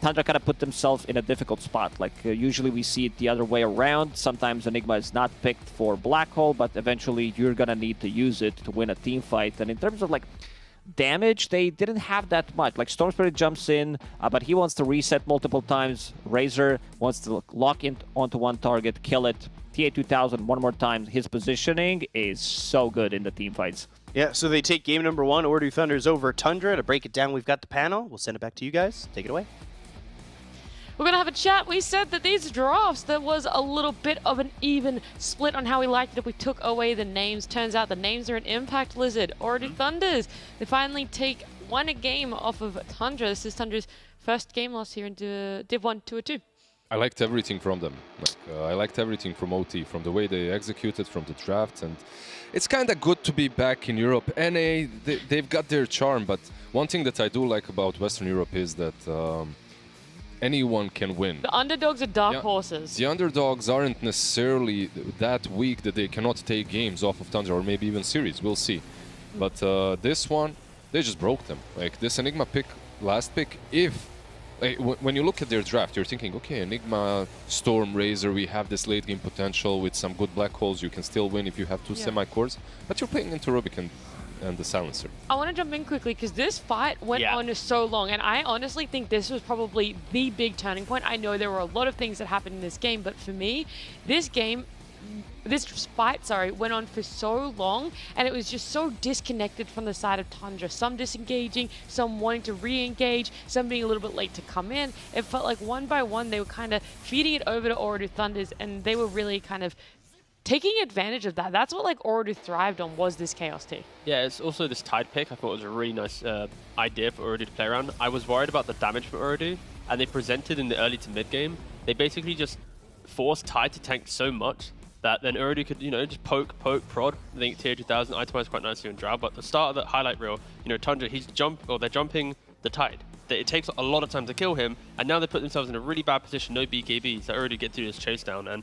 Tundra kind of put themselves in a difficult spot. Like, usually we see it the other way around. Sometimes Enigma is not picked for Black Hole, but eventually you're going to need to use it to win a team fight. And in terms of, like, damage, they didn't have that much. Like, Storm Spirit jumps in, but he wants to reset multiple times. Razor wants to lock in onto one target, kill it. TA2000 one more time. His positioning is so good in the team fights. Yeah, so they take game number 1, Ooredoo Thunders over Tundra. To break it down, we've got the panel. We'll send it back to you guys. Take it away. We're going to have a chat. We said that these drafts, there was a little bit of an even split on how we liked it if we took away the names. Turns out the names are an Impact Lizard. Ooredoo Thunders, they finally take one game off of Tundra. This is Tundra's first game loss here in Div 1 2-2. I liked everything from them. I liked everything from OT, from the way they executed, from the draft, and it's kind of good to be back in Europe. NA, they've got their charm, but one thing that I do like about Western Europe is that anyone can win. The underdogs are dark horses. The underdogs aren't necessarily that weak that they cannot take games off of Tundra, or maybe even series, we'll see. But this one, they just broke them. Like this Enigma pick, last pick, when you look at their draft, you're thinking, okay, Enigma, Storm, Razor, we have this late game potential with some good black holes. You can still win if you have 2 semi-cores, but you're playing into Rubik and the Silencer. I want to jump in quickly because this fight went on so long, and I honestly think this was probably the big turning point. I know there were a lot of things that happened in this game, but for me, this fight, went on for so long, and it was just so disconnected from the side of Tundra. Some disengaging, some wanting to re-engage, some being a little bit late to come in. It felt like one by one they were kind of feeding it over to Ooredoo Thunders, and they were really kind of taking advantage of that. That's what like Ooredoo thrived on, was this Chaos T. Yeah, it's also this Tide pick. I thought it was a really nice idea for Ooredoo to play around. I was worried about the damage for Ooredoo, and they presented in the early to mid game. They basically just forced Tide to tank so much that then Ooredoo could, just poke, prod. I think TA2000 itemized quite nicely on Drow, but at the start of the highlight reel, Tundra, they're jumping the Tide. It takes a lot of time to kill him, and now they put themselves in a really bad position, no BKBs, that Ooredoo get to do this chase down, and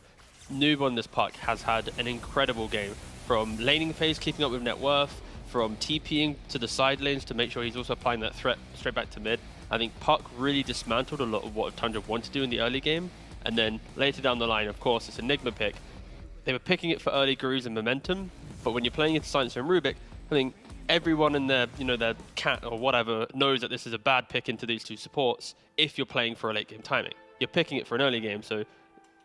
Noob on this puck has had an incredible game. From laning phase, keeping up with net worth, from TPing to the side lanes to make sure he's also applying that threat straight back to mid. I think Puck really dismantled a lot of what Tundra wanted to do in the early game. And then later down the line, of course, it's Enigma pick. They were picking it for early grooves and momentum, but when you're playing into Silencer and Rubik, I think everyone in their, their cat or whatever knows that this is a bad pick into these two supports if you're playing for a late game timing. You're picking it for an early game, so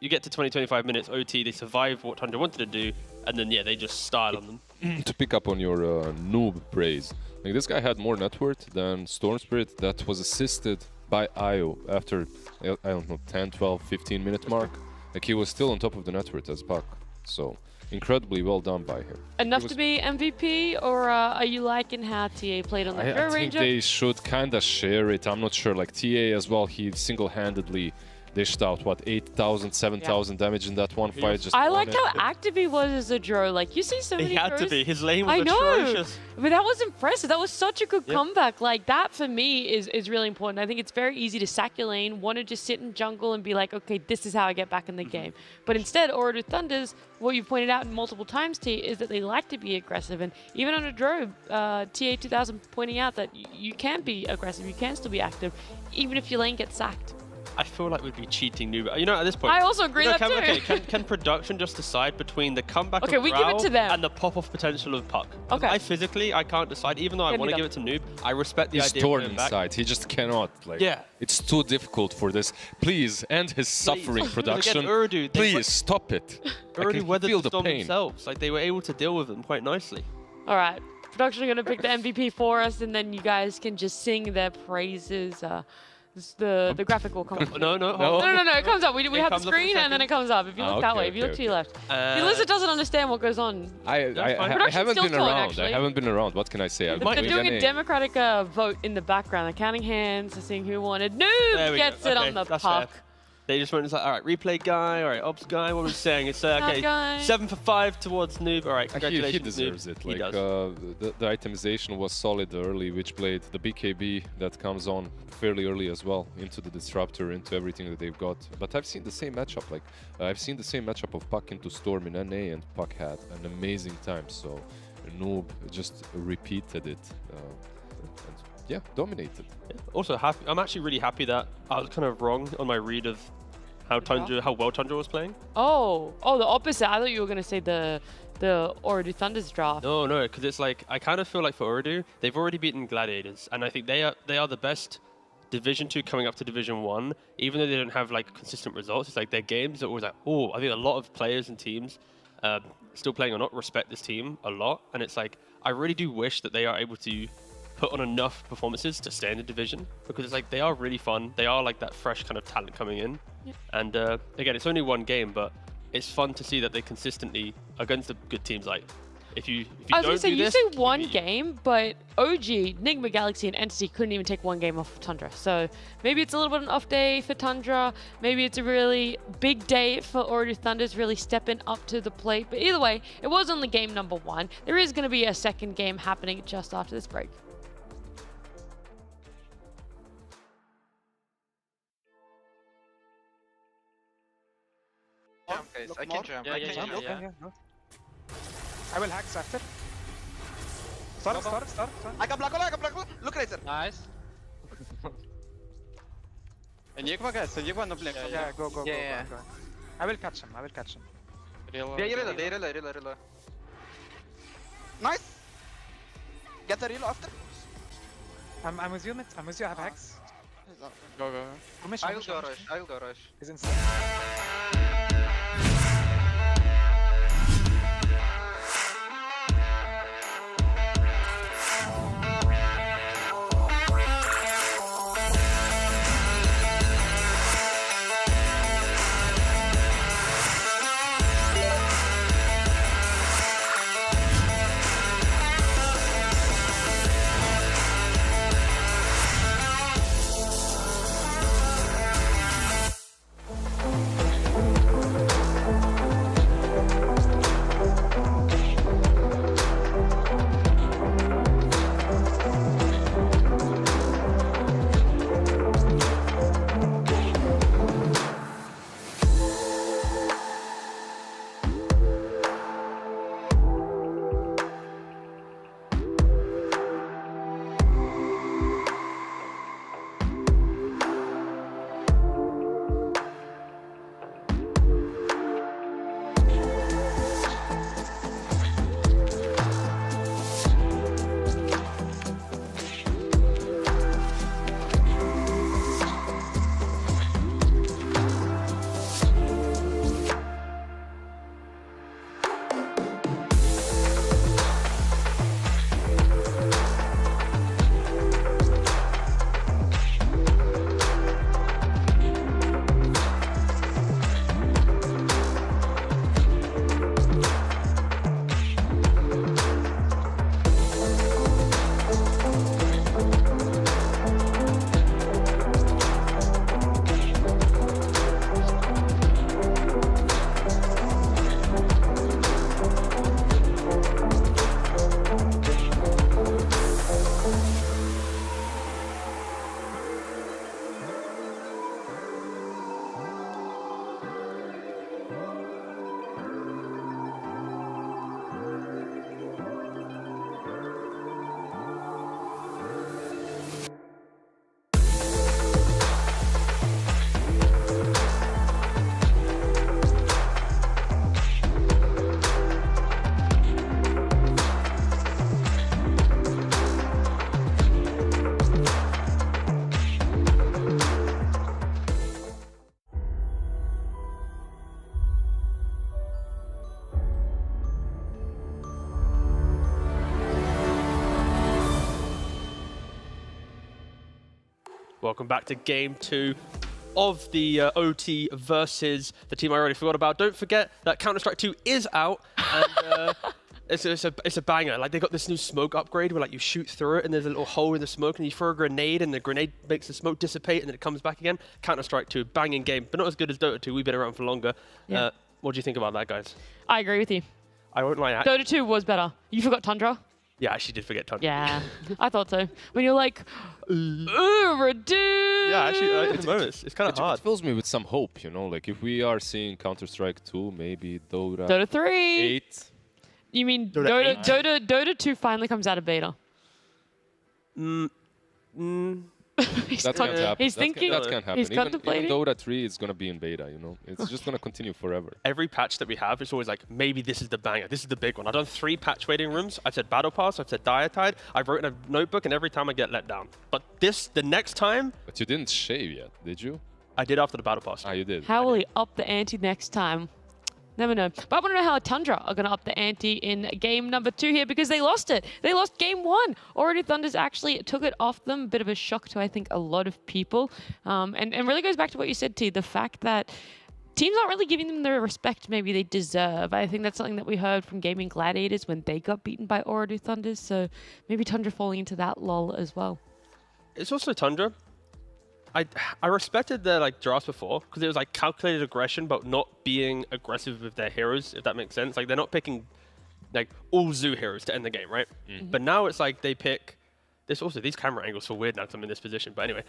you get to 20-25 minutes OT, they survive what Tundra wanted to do, and then, yeah, they just style on them. To pick up on your noob praise, like this guy had more net worth than Storm Spirit that was assisted by IO after, I don't know, 10, 12, 15 minute mark. Like he was still on top of the net worth as Puck. So incredibly well done by him. Enough to be MVP, or are you liking how TA played on the Pro Ranger? I think they should kind of share it. I'm not sure. Like TA as well, he single-handedly dished out, what, 8,000, 7,000 damage in that one fight. Just I liked how active he was as a Dro. Like, you see so many He had to be. His lane was atrocious. But that was impressive. That was such a good comeback. Like, that for me is really important. I think it's very easy to sack your lane, want to just sit in jungle and be like, okay, this is how I get back in the game. But instead, Order Thunders, what you've pointed out multiple times, T, is that they like to be aggressive. And even on a Dro, TA2000 pointing out that you can be aggressive, you can still be active, even if your lane gets sacked. I feel like we'd be cheating Noob. At this point... I also agree that too. Okay, can production just decide between the comeback of we give it to them and the pop-off potential of Puck? Okay. I can't decide. Even though I want to give it to Noob, I respect the idea He's torn inside. He just cannot. Like, it's too difficult for this. Please end his suffering, production. Again, Urdu, please stop it. Urdu weathered feel the storm pain. themselves. Like, they were able to deal with them quite nicely. All right. Production are going to pick the MVP for us, and then you guys can just sing their praises. The graphic will come up. No. It comes up. We have the screen and then it comes up. If you look that way, if you look to your left. Melissa doesn't understand what goes on. I haven't been around. I haven't been around. What can I say? They're doing a democratic vote in the background. They're counting hands, they're seeing who wanted. Noob gets it on the Puck. They just went, it's like, all right, replay guy, all right, ops guy, what are we saying? It's okay, 7 for 5 towards Noob. All right, congratulations, He deserves Noob. it. Like, the itemization was solid early, which played the BKB that comes on fairly early as well, into the Disruptor, into everything that they've got. But I've seen the same matchup. Like, I've seen the same matchup of Puck into Storm in NA, and Puck had an amazing time. So Noob just repeated it. Yeah, dominated. Also, I'm actually really happy that I was kind of wrong on my read of how well Tundra was playing. Oh, the opposite. I thought you were going to say the Ooredoo Thunder's draft. No, because it's like, I kind of feel like for Ooredoo, they've already beaten Gladiators, and I think they are the best Division 2 coming up to Division 1, even though they don't have like consistent results. It's like their games are always like, oh, I think a lot of players and teams still playing or not respect this team a lot, and it's like, I really do wish that they are able to put on enough performances to stay in the division, because it's like they are really fun. They are like that fresh kind of talent coming in. Yep. And again, it's only one game, but it's fun to see that they consistently against the good teams. Like if you I was gonna say, you say one game, but OG, Enigma Galaxy, and Entity couldn't even take one game off of Tundra. So maybe it's a little bit of an off day for Tundra. Maybe it's a really big day for Ooredoo Thunders really stepping up to the plate. But either way, it was only game number 1. There is going to be a second game happening just after this break. Guys, I can jump. Yeah. I will hacks after. Start. I can block. Look Razer. Nice. Enigma guys, Enigma no blink. Yeah, go. I will catch him. Reload. Nice. Get the reload after. I'm with you, mate. I'm with you. I have hacks. Go. I will go rush. He's inside. Welcome back to Game 2 of the OT versus the team I already forgot about. Don't forget that Counter-Strike 2 is out, and it's a banger. Like, they got this new smoke upgrade where like you shoot through it and there's a little hole in the smoke and you throw a grenade and the grenade makes the smoke dissipate and then it comes back again. Counter-Strike 2, banging game, but not as good as Dota 2. We've been around for longer. Yeah. What do you think about that, guys? I agree with you. I won't lie. Dota 2 was better. You forgot Tundra? Yeah, I actually did forget Tundra. Yeah, I thought so. When you're like, reduce. Yeah, actually, at the moment, it's kind of hard. It fills me with some hope, you know, like if we are seeing Counter-Strike 2, maybe Dota 3. 8. You mean Dota 2 finally comes out of beta? That can't happen. He's thinking. That can't happen. He's contemplating. Even Dota 3 is going to be in beta, you know. It's just going to continue forever. Every patch that we have, it's always like, maybe this is the banger. This is the big one. I've done 3 patch waiting rooms. I've said Battle Pass. I've said Diatide. I've written a notebook, and every time I get let down. But the next time... But you didn't shave yet, did you? I did after the Battle Pass. Ah, you did. How will he up the ante next time? Never know. But I want to know how Tundra are going to up the ante in game number 2 here because they lost it. They lost game 1. Already Thunders actually took it off them. Bit of a shock to, I think, a lot of people. And really goes back to what you said, T, the fact that teams aren't really giving them the respect maybe they deserve. I think that's something that we heard from Gaming Gladiators when they got beaten by Ooredoo Thunders. So maybe Tundra falling into that lull as well. It's also Tundra. I respected their like drafts before because it was like calculated aggression, but not being aggressive with their heroes, if that makes sense. Like they're not picking like all zoo heroes to end the game, right? But now it's like they pick this. Also, these camera angles feel weird now because I'm in this position. But anyway,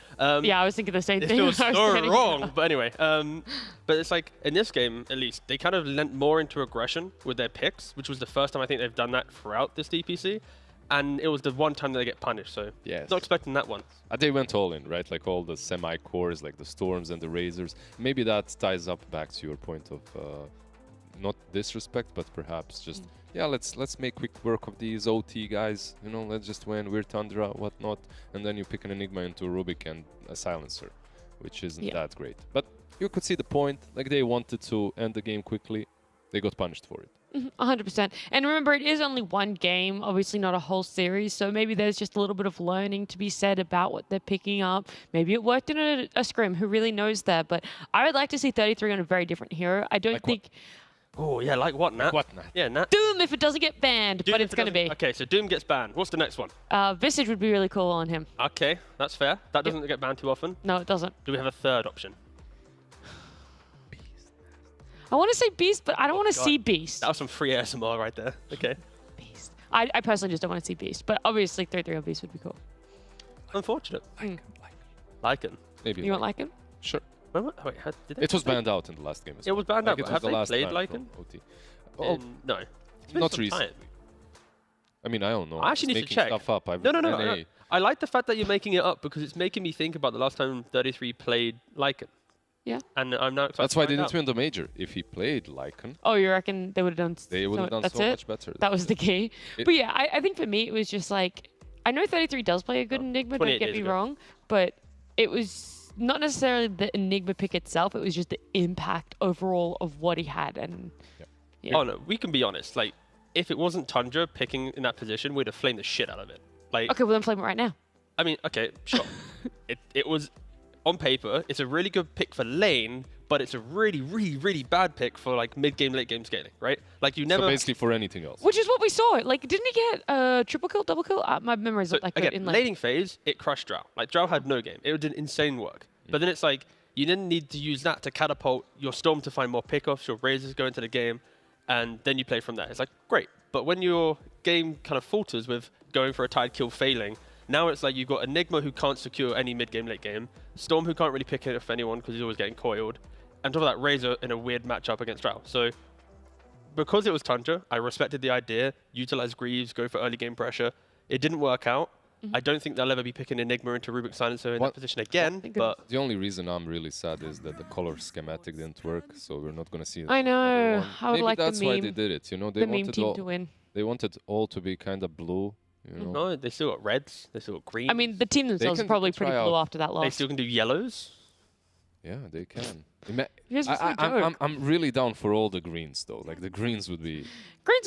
yeah, I was thinking the same thing. It feels so wrong. But anyway, but it's like in this game at least they kind of lent more into aggression with their picks, which was the first time I think they've done that throughout this DPC. And it was the one time that they get punished, so yes. Not expecting that one. They went all in, right? Like all the semi-cores, like the Storms and the Razors. Maybe that ties up back to your point of not disrespect, but perhaps just, yeah, let's make quick work of these OT guys. You know, let's just win. We're Tundra, whatnot. And then you pick an Enigma into a Rubik and a Silencer, which isn't that great. But you could see the point. Like they wanted to end the game quickly. They got punished for it. 100%. And remember, it is only one game, obviously not a whole series, so maybe there's just a little bit of learning to be said about what they're picking up. Maybe it worked in a scrim, who really knows that? But I would like to see 33 on a very different hero. I don't like think... Oh, yeah, like what, Nat? What, Nat? Yeah, Nat. Doom if it doesn't get banned, Doom but it's going to be. Okay, so Doom gets banned. What's the next one? Visage would be really cool on him. Okay, that's fair. That doesn't get banned too often. No, it doesn't. Do we have a third option? I want to say Beast, but I don't want to see Beast. That was some free ASMR right there. Okay. Beast. I personally just don't want to see Beast, but obviously 3-3 on Beast would be cool. Unfortunate. Lycan. Maybe. You want Lycan? Sure. Wait, it was banned out in the last game. It was banned out. Have they played Lycan? Oh, no. Not recently. I mean, I don't know. I actually need to check. Stuff up. No. I like the fact that you're making it up because it's making me think about the last time 33 played Lycan. Yeah. And I'm now excited. That's why they didn't win the major. If he played Lycan. Oh, you reckon they would have done? They would have done so much better. That was the key. But yeah, I think for me it was just like I know 33 does play a good Enigma. Don't get me wrong, but it was not necessarily the Enigma pick itself. It was just the impact overall of what he had. And oh no, we can be honest. Like if it wasn't Tundra picking in that position, we'd have flamed the shit out of it. Like okay, well then flame it right now. I mean, okay, sure. it was. On paper, it's a really good pick for lane, but it's a really, really, really bad pick for like mid-game, late-game scaling, right? Like you never... So basically for anything else. Which is what we saw. Like, didn't he get a triple kill, double kill? My memory's not that good in lane. Laning phase, it crushed Drow. Like, Drow had no game. It did insane work. But then it's like, you didn't need to use that to catapult your Storm to find more pickoffs, your Razors go into the game, and then you play from there. It's like, great. But when your game kind of falters with going for a tied kill failing, now it's like you've got Enigma who can't secure any mid-game, late-game, Storm who can't really pick it off anyone because he's always getting coiled, and on top of that, Razor in a weird matchup against Drow. So because it was Tundra, I respected the idea, utilize Greaves, go for early game pressure. It didn't work out. I don't think they'll ever be picking Enigma into Rubik Silencer in that position again, but... The only reason I'm really sad is that the color schematic didn't work, so we're not going to see that. I know. I would like that's the meme. Why they did it, you know? They the wanted meme team to win. They wanted all to be kind of blue. You know? No, they still got reds. They still got green. I mean, the team themselves are probably pretty blue after that loss. They still can do yellows. Yeah, they can. I'm really down for all the greens though. Like the greens would be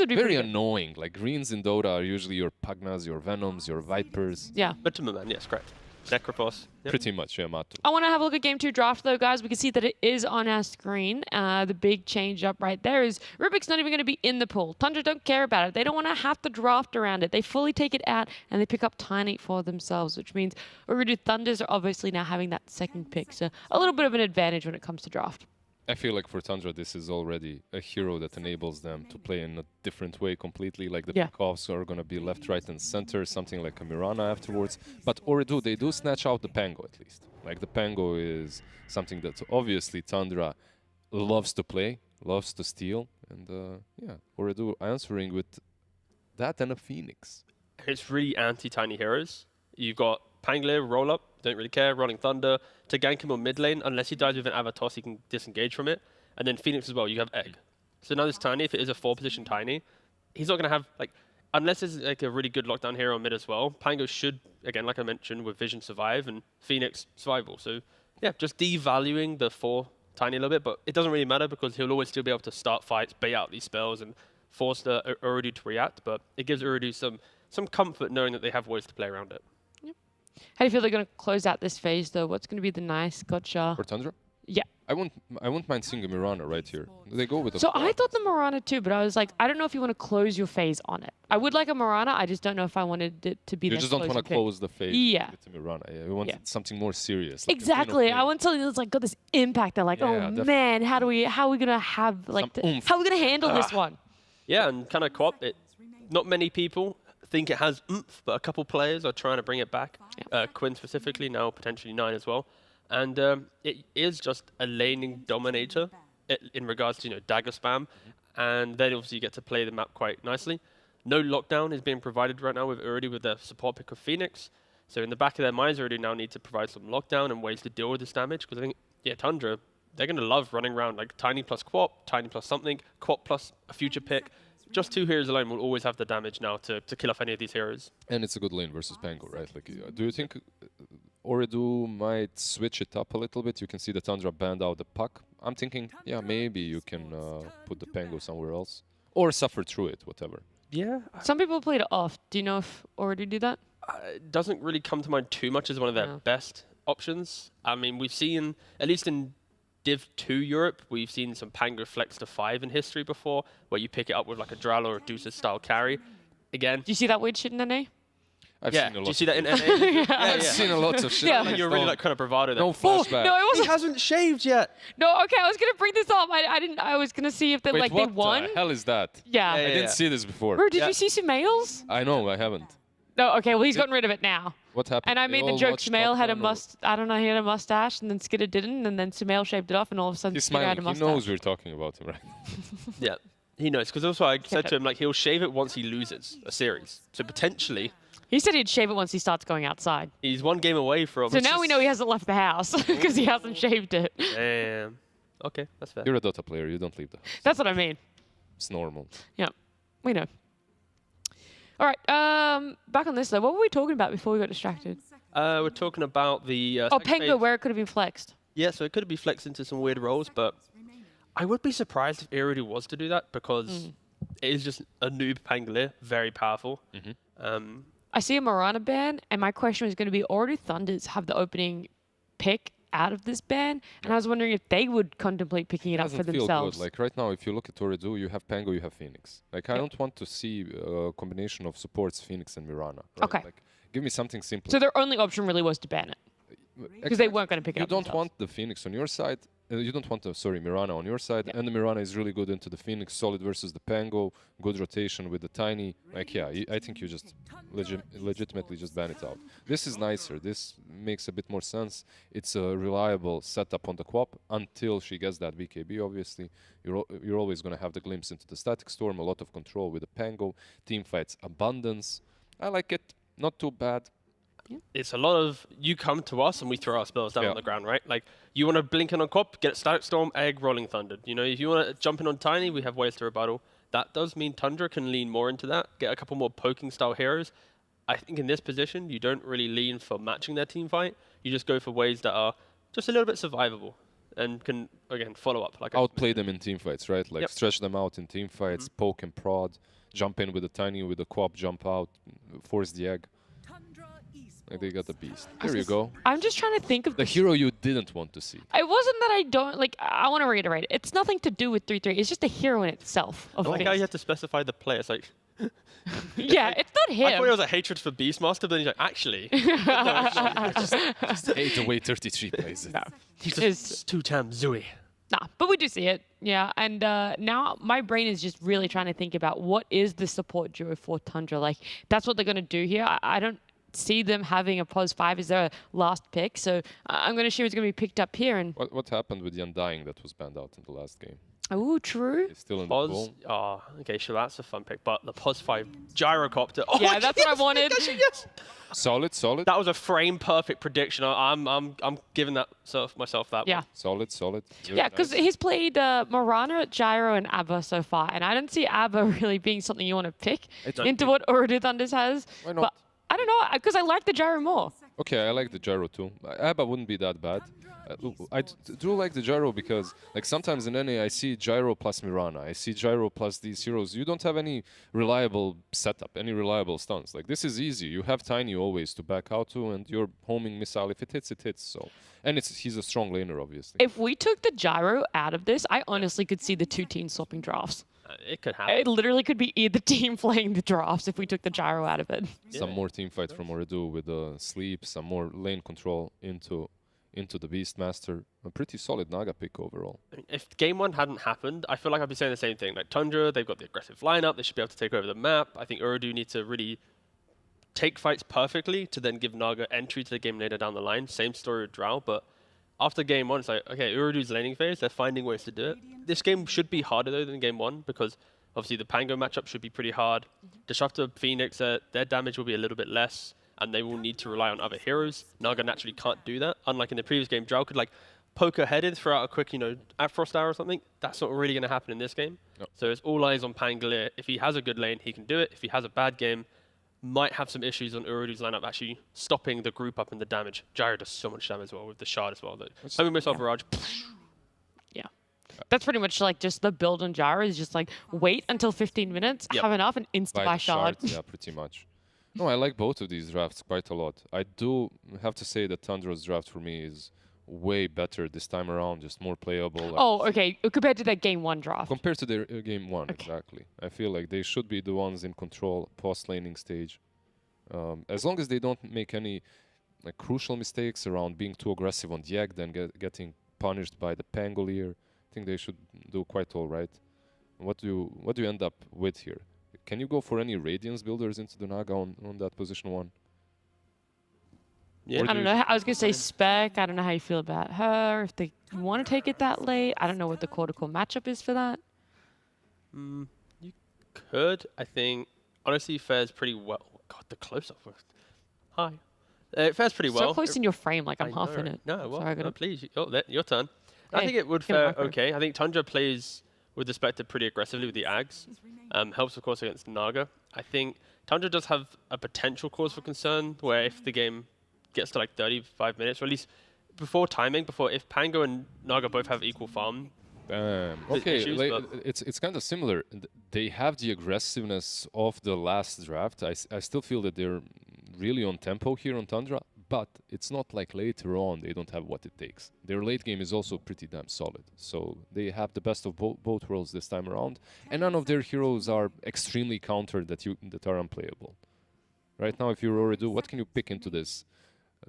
very annoying. Like greens in Dota are usually your Pugnas, your Venoms, your Vipers. Yeah. But to man, yes, correct. Necropos. Yep. Pretty much, yeah, Matu. I want to have a look at Game 2 draft, though, guys. We can see that it is on our screen. The big change up right there is Rubik's not even going to be in the pool. Tundra don't care about it. They don't want to have to draft around it. They fully take it out, and they pick up Tiny for themselves, which means Ooredoo Thunders are obviously now having that second pick. So a little bit of an advantage when it comes to draft. I feel like for Tundra, this is already a hero that enables them to play in a different way completely. Like the pickoffs are going to be left, right, and center, something like a Mirana afterwards. But Ooredoo, they do snatch out the Pango at least. Like the Pango is something that obviously Tundra loves to play, loves to steal. And yeah, Ooredoo answering with that and a Phoenix. It's really anti-tiny heroes. You've got Pangolier, roll up, don't really care, Rolling Thunder, to gank him on mid lane, unless he dies with an Avatos, he can disengage from it. And then Phoenix as well, you have Egg. So now this Tiny, if it is a 4-position Tiny, he's not going to have, like, unless it's like a really good lockdown hero on mid as well, Pango should, again, like I mentioned, with Vision survive, and Phoenix survival. So yeah, just devaluing the 4 Tiny a little bit, but it doesn't really matter because he'll always still be able to start fights, bait out these spells, and force the Ooredoo to react, but it gives Ooredoo some comfort knowing that they have ways to play around it. How do you feel they're going to close out this phase, though? What's going to be the nice gotcha? For Tundra? Yeah. I wouldn't mind seeing a Mirana right here. They go with a So I thought the Mirana too, but I was like, I don't know if you want to close your phase on it. I would like a Mirana, I just don't know if I wanted it to be You just don't want to close the phase with the Mirana. Yeah, we want something more serious. Like exactly. I want something that's like got this impact. They're like, oh man, how are we gonna have like how are we gonna handle this one? Yeah, and kind of co-op it. Not many people think it has oomph, but a couple players are trying to bring it back. Quinn specifically, now potentially 9 as well. And it is just a laning dominator in regards to dagger spam. And then obviously you get to play the map quite nicely. No lockdown is being provided right now with Ooredoo with their support pick of Phoenix. So in the back of their minds, Ooredoo now need to provide some lockdown and ways to deal with this damage. Because I think, Tundra, they're going to love running around like Tiny plus Quap, Tiny plus something, Quap plus a future pick. Just 2 heroes alone will always have the damage now to kill off any of these heroes. And it's a good lane versus Pango, right? Like, do you think Ooredoo might switch it up a little bit? You can see the Tundra banned out the puck. I'm thinking, yeah, maybe you can put the Pango somewhere else. Or suffer through it, whatever. Yeah. Some people played it off. Do you know if Ooredoo do that? It doesn't really come to mind too much as one of their best options. I mean, we've seen, at least in Div 2 Europe, we've seen some Pango flex to 5 in history before, where you pick it up with like a Dral or a Deuces style carry. Again. Do you see that weird shit in NA? I've seen a lot. Do you see that in NA? I've seen a lot of shit. Like you're really like kind of bravado there. No flashback. No, it wasn't. He hasn't shaved yet. No, okay, I was gonna bring this up. I was gonna see if they Wait, like what they won. the hell is that? Yeah. I didn't see this before. Bro, did you see Sumail's? I know, I haven't. No, okay, well he's gotten rid of it now. What happened? And I made the joke Sumail had a he had a mustache, and then Skidder didn't, and then Sumail shaved it off, and all of a sudden he's Skidder had a smiling. mustache. He knows we're talking about him, right? Yeah, he knows, because also I said to him, like, he'll shave it once he loses a series. So potentially... He said he'd shave it once he starts going outside. He's 1 game away from... So now we know he hasn't left the house, because he hasn't shaved it. Damn. Okay, that's fair. You're a Dota player, you don't leave the house. That's what I mean. It's normal. Yeah, we know. All right, back on this though. What were we talking about before we got distracted? We're talking about the... Pango, where it could have been flexed. Yeah, so it could be flexed into some weird roles, but I would be surprised if Ooredoo was to do that, because it is just a noob Pangolier, very powerful. I see a Mirana ban, and my question was going to be, Ooredoo Thunders have the opening pick out of this ban, and I was wondering if they would contemplate picking it up for themselves. Good. Like right now, if you look at Ooredoo, you have Pango, you have Phoenix. Like I don't want to see a combination of supports Phoenix and Mirana. Right? Okay. Like, give me something simple. So their only option really was to ban it, because they weren't going to pick it up. You don't want the Phoenix on your side. You don't want the Mirana on your side, and the Mirana is really good into the Phoenix, solid versus the Pango, good rotation with the Tiny. Like I think you just legitimately just ban it out. This is nicer. This makes a bit more sense. It's a reliable setup on the Quap until she gets that BKB. Obviously, you're always going to have the glimpse into the Static Storm, a lot of control with the Pango, team fights abundance. I like it. Not too bad. It's a lot of, you come to us and we throw our spells down on the ground, right? Like, you want to blink in on Quap, get Static Storm, Egg, Rolling Thunder. If you want to jump in on Tiny, we have ways to rebuttal. That does mean Tundra can lean more into that, get a couple more poking style heroes. I think in this position, you don't really lean for matching their team fight. You just go for ways that are just a little bit survivable and can, again, follow up. Like outplay them in team fights, right? Like stretch them out in team fights, poke and prod, jump in with the Tiny, with the Quap, jump out, force the Egg. Like they got the beast. Here you go. I'm just trying to think of the hero you didn't want to see. It wasn't that I don't like. I want to reiterate. It's nothing to do with 3-3. It's just the hero in itself. I like how you have to specify the player. It's like. Yeah, it's not him. I thought it was a hatred for Beastmaster, but then he's like, actually. just hate the way 33 plays it. No. He's just two-time Zooey. Nah, but we do see it. Yeah, and now my brain is just really trying to think about what is the support duo for Tundra. Like, that's what they're going to do here. I don't see them having a pos 5 as their last pick, so I'm going to assume it's going to be picked up here. And what happened with the Undying that was banned out in the last game? Oh, true. It's still in Pos, the pool. oh, okay, sure, that's a fun pick. But the Pos 5 Gyrocopter. Oh, yeah, that's what I wanted. Yes. Solid. That was a frame perfect prediction. I'm giving that myself that one. Solid. Yeah, because he's played Morana, Gyro, and Abba so far, and I don't see Abba really being something you want to pick into what Ooredoo Thunders has. Why not? But I don't know, because I like the Gyro more. Okay, I like the Gyro too. Abba wouldn't be that bad. I do like the Gyro because, like, sometimes in NA I see Gyro plus Mirana, I see Gyro plus these heroes. You don't have any reliable setup, any reliable stuns. Like, this is easy. You have Tiny always to back out to, and you're homing missile. If it hits, it hits. So, and he's a strong laner, obviously. If we took the Gyro out of this, I honestly could see the two teams swapping drafts. It could happen. It literally could be either team playing the drafts if we took the Gyro out of it. Some more team fights from Ooredoo with sleep, some more lane control into the Beastmaster. A pretty solid Naga pick overall. I mean, if game 1 hadn't happened, I feel like I'd be saying the same thing. Like Tundra, they've got the aggressive lineup. They should be able to take over the map. I think Ooredoo need to really take fights perfectly to then give Naga entry to the game later down the line. Same story with Drow, but after game 1, it's like, okay, Ooredoo's laning phase. They're finding ways to do it. This game should be harder, though, than game 1 because obviously the Pango matchup should be pretty hard. Disruptor, Phoenix, their damage will be a little bit less, and they will need to rely on other heroes. Naga naturally can't do that. Unlike in the previous game, Drow could like poke her head in, throw out a quick, Frost Arrow or something. That's not really going to happen in this game. Nope. So it's all eyes on Pangolier. If he has a good lane, he can do it. If he has a bad game, might have some issues on Ooredoo's lineup actually stopping the group up in the damage. Gyro does so much damage as well with the shard as well. Homing missile barrage. Yeah. That's pretty much like just the build on Gyro is just like wait until 15 minutes, have enough, and insta-buy shard. Yeah, pretty much. No, I like both of these drafts quite a lot. I do have to say that Tundra's draft for me is way better this time around, just more playable. Oh, okay. Compared to that game 1 draft. Compared to their game 1, exactly. I feel like they should be the ones in control post-laning stage. As long as they don't make any crucial mistakes around being too aggressive on the egg, then getting punished by the Pangolier, I think they should do quite all right. What do you end up with here? Can you go for any Radiance builders into the Naga on that position 1? Yeah. I don't know. I was going to say Spec. I don't know how you feel about her. If they want to take it that late. I don't know what the core-to-core matchup is for that. You could. I think, honestly, fares pretty well. God, the close-up. Hi. It fares pretty well. So close in your frame, like I'm half in it. No, well, Sorry, no, please. Your turn. Hey, I think it would fare okay. I think Tundra plays with the Spectre pretty aggressively with the Ags. Helps, of course, against Naga. I think Tundra does have a potential cause for concern where if the game gets to like 35 minutes, or at least if Pango and Naga both have equal farm. Okay, issues, it's kind of similar. They have the aggressiveness of the last draft. I still feel that they're really on tempo here on Tundra, but it's not like later on they don't have what it takes. Their late game is also pretty damn solid. So they have the best of both worlds this time around, and none of their heroes are extremely countered that are unplayable. Right now, if you're Ooredoo, what can you pick into this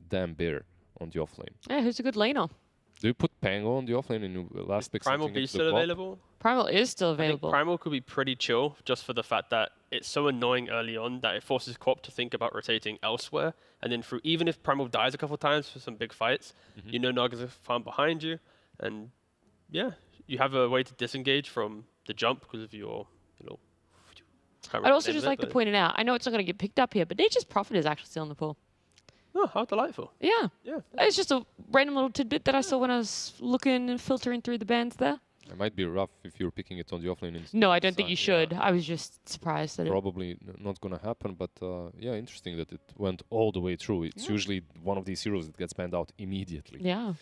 damn bear on the offlane? Yeah, who's a good laner? Do you put Pango on the offlane and you last pick Primal something be still available? Primal is still available. I think Primal could be pretty chill just for the fact that it's so annoying early on that it forces Co-op to think about rotating elsewhere. And then even if Primal dies a couple of times for some big fights, you know Naga's a farm behind you. And yeah, you have a way to disengage from the jump because of your, I'd also just like to point it out. I know it's not going to get picked up here, but Nature's Prophet is actually still in the pool. Oh, how delightful. Yeah. Yeah. It's just a random little tidbit that I saw when I was looking and filtering through the bands there. It might be rough if you're picking it on the offlane. No, I don't think you should. Yeah. I was just surprised that Probably not going to happen, but yeah, interesting that it went all the way through. It's usually one of these heroes that gets banned out immediately. Yeah.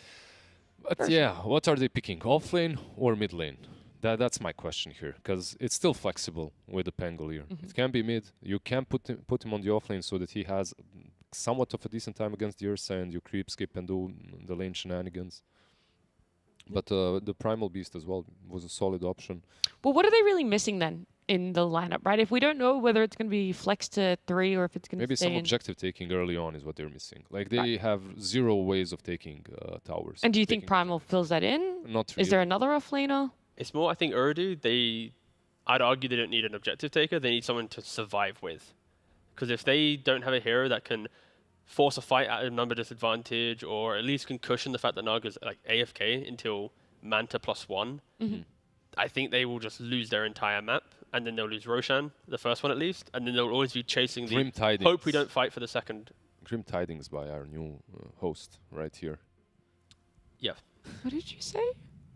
But yeah, what are they picking? Offlane or mid lane? That's my question here, because it's still flexible with the Pangolier. It can be mid. You can put him on the offlane so that he has somewhat of a decent time against the Ursa, and you creep, skip, and do the lane shenanigans. But the Primal Beast as well was a solid option. Well, what are they really missing then in the lineup, right? If we don't know whether it's going to be flexed to 3 or if it's going to stay Maybe some objective taking early on is what they're missing. Like, they have 0 ways of taking towers. And do you think Primal fills that in? Not really. Is there another offlaner? It's more, I think, Urdu, I'd argue they don't need an objective taker. They need someone to survive with. Because if they don't have a hero that can force a fight at a number disadvantage, or at least can cushion the fact that Naga's like AFK until Manta +1, I think they will just lose their entire map, and then they'll lose Roshan, the first one at least, and then they'll always be chasing Grim the Tidings. hope we don't fight for the second. Grim Tidings by our new host right here. Yeah. What did you say?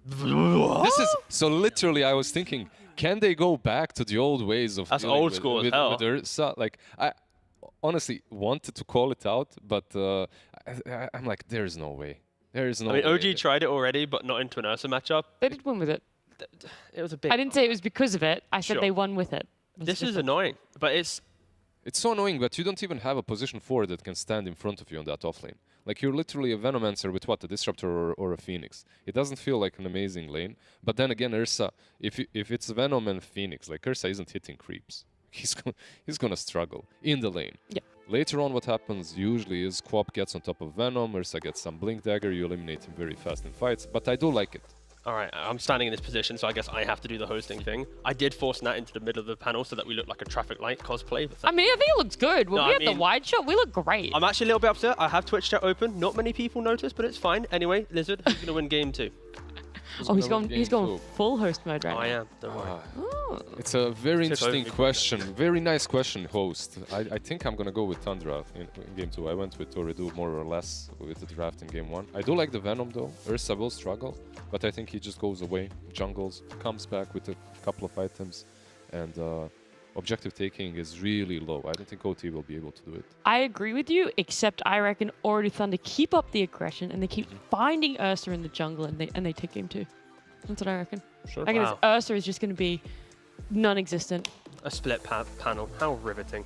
This is so literally. I was thinking, can they go back to the old ways of? That's old school as hell. With Ursa? Like, I honestly wanted to call it out, but I'm like, there's no way. There is no. I mean, way. OG tried it already, but not into an Ursa matchup. They did win with it. It was a bit. I didn't say it was because of it. I said Sure. they won with it. This is annoying, but it's so annoying, but you don't even have a position 4 that can stand in front of you on that offlane. Like, you're literally a Venomancer with what, a Disruptor or a Phoenix. It doesn't feel like an amazing lane. But then again, Ursa, if it's Venom and Phoenix, like, Ursa isn't hitting creeps. He's gonna struggle in the lane. Yep. Later on, what happens usually is Quap gets on top of Venom, Ursa gets some Blink Dagger, you eliminate him very fast in fights. But I do like it. all right. I'm standing in this position, so I guess I have to do the hosting thing. I did force Nat into the middle of the panel so that we look like a traffic light cosplay. But I mean, I think it looks good. When No, we I had the mean- wide shot, we look great. I'm actually a little bit upset. I have Twitch chat open. Not many people notice, but it's fine. Anyway, Lizard, who's gonna win game 2? Oh, he's going full host mode right I now. am. Don't worry. It's a very Took interesting over. question. Very nice question, host. I think I'm going to go with Tundra in game 2. I went with Toridu more or less with the draft in game 1. I do like the Venom though. Ursa will struggle, but I think he just goes away, jungles, comes back with a couple of items, and objective taking is really low. I don't think OT will be able to do it. I agree with you, except I reckon Ordu Thunder keep up the aggression and they keep finding Ursa in the jungle and they take game 2. That's what I reckon. Sure. I reckon this Ursa is just going to be non-existent. A split panel. How riveting.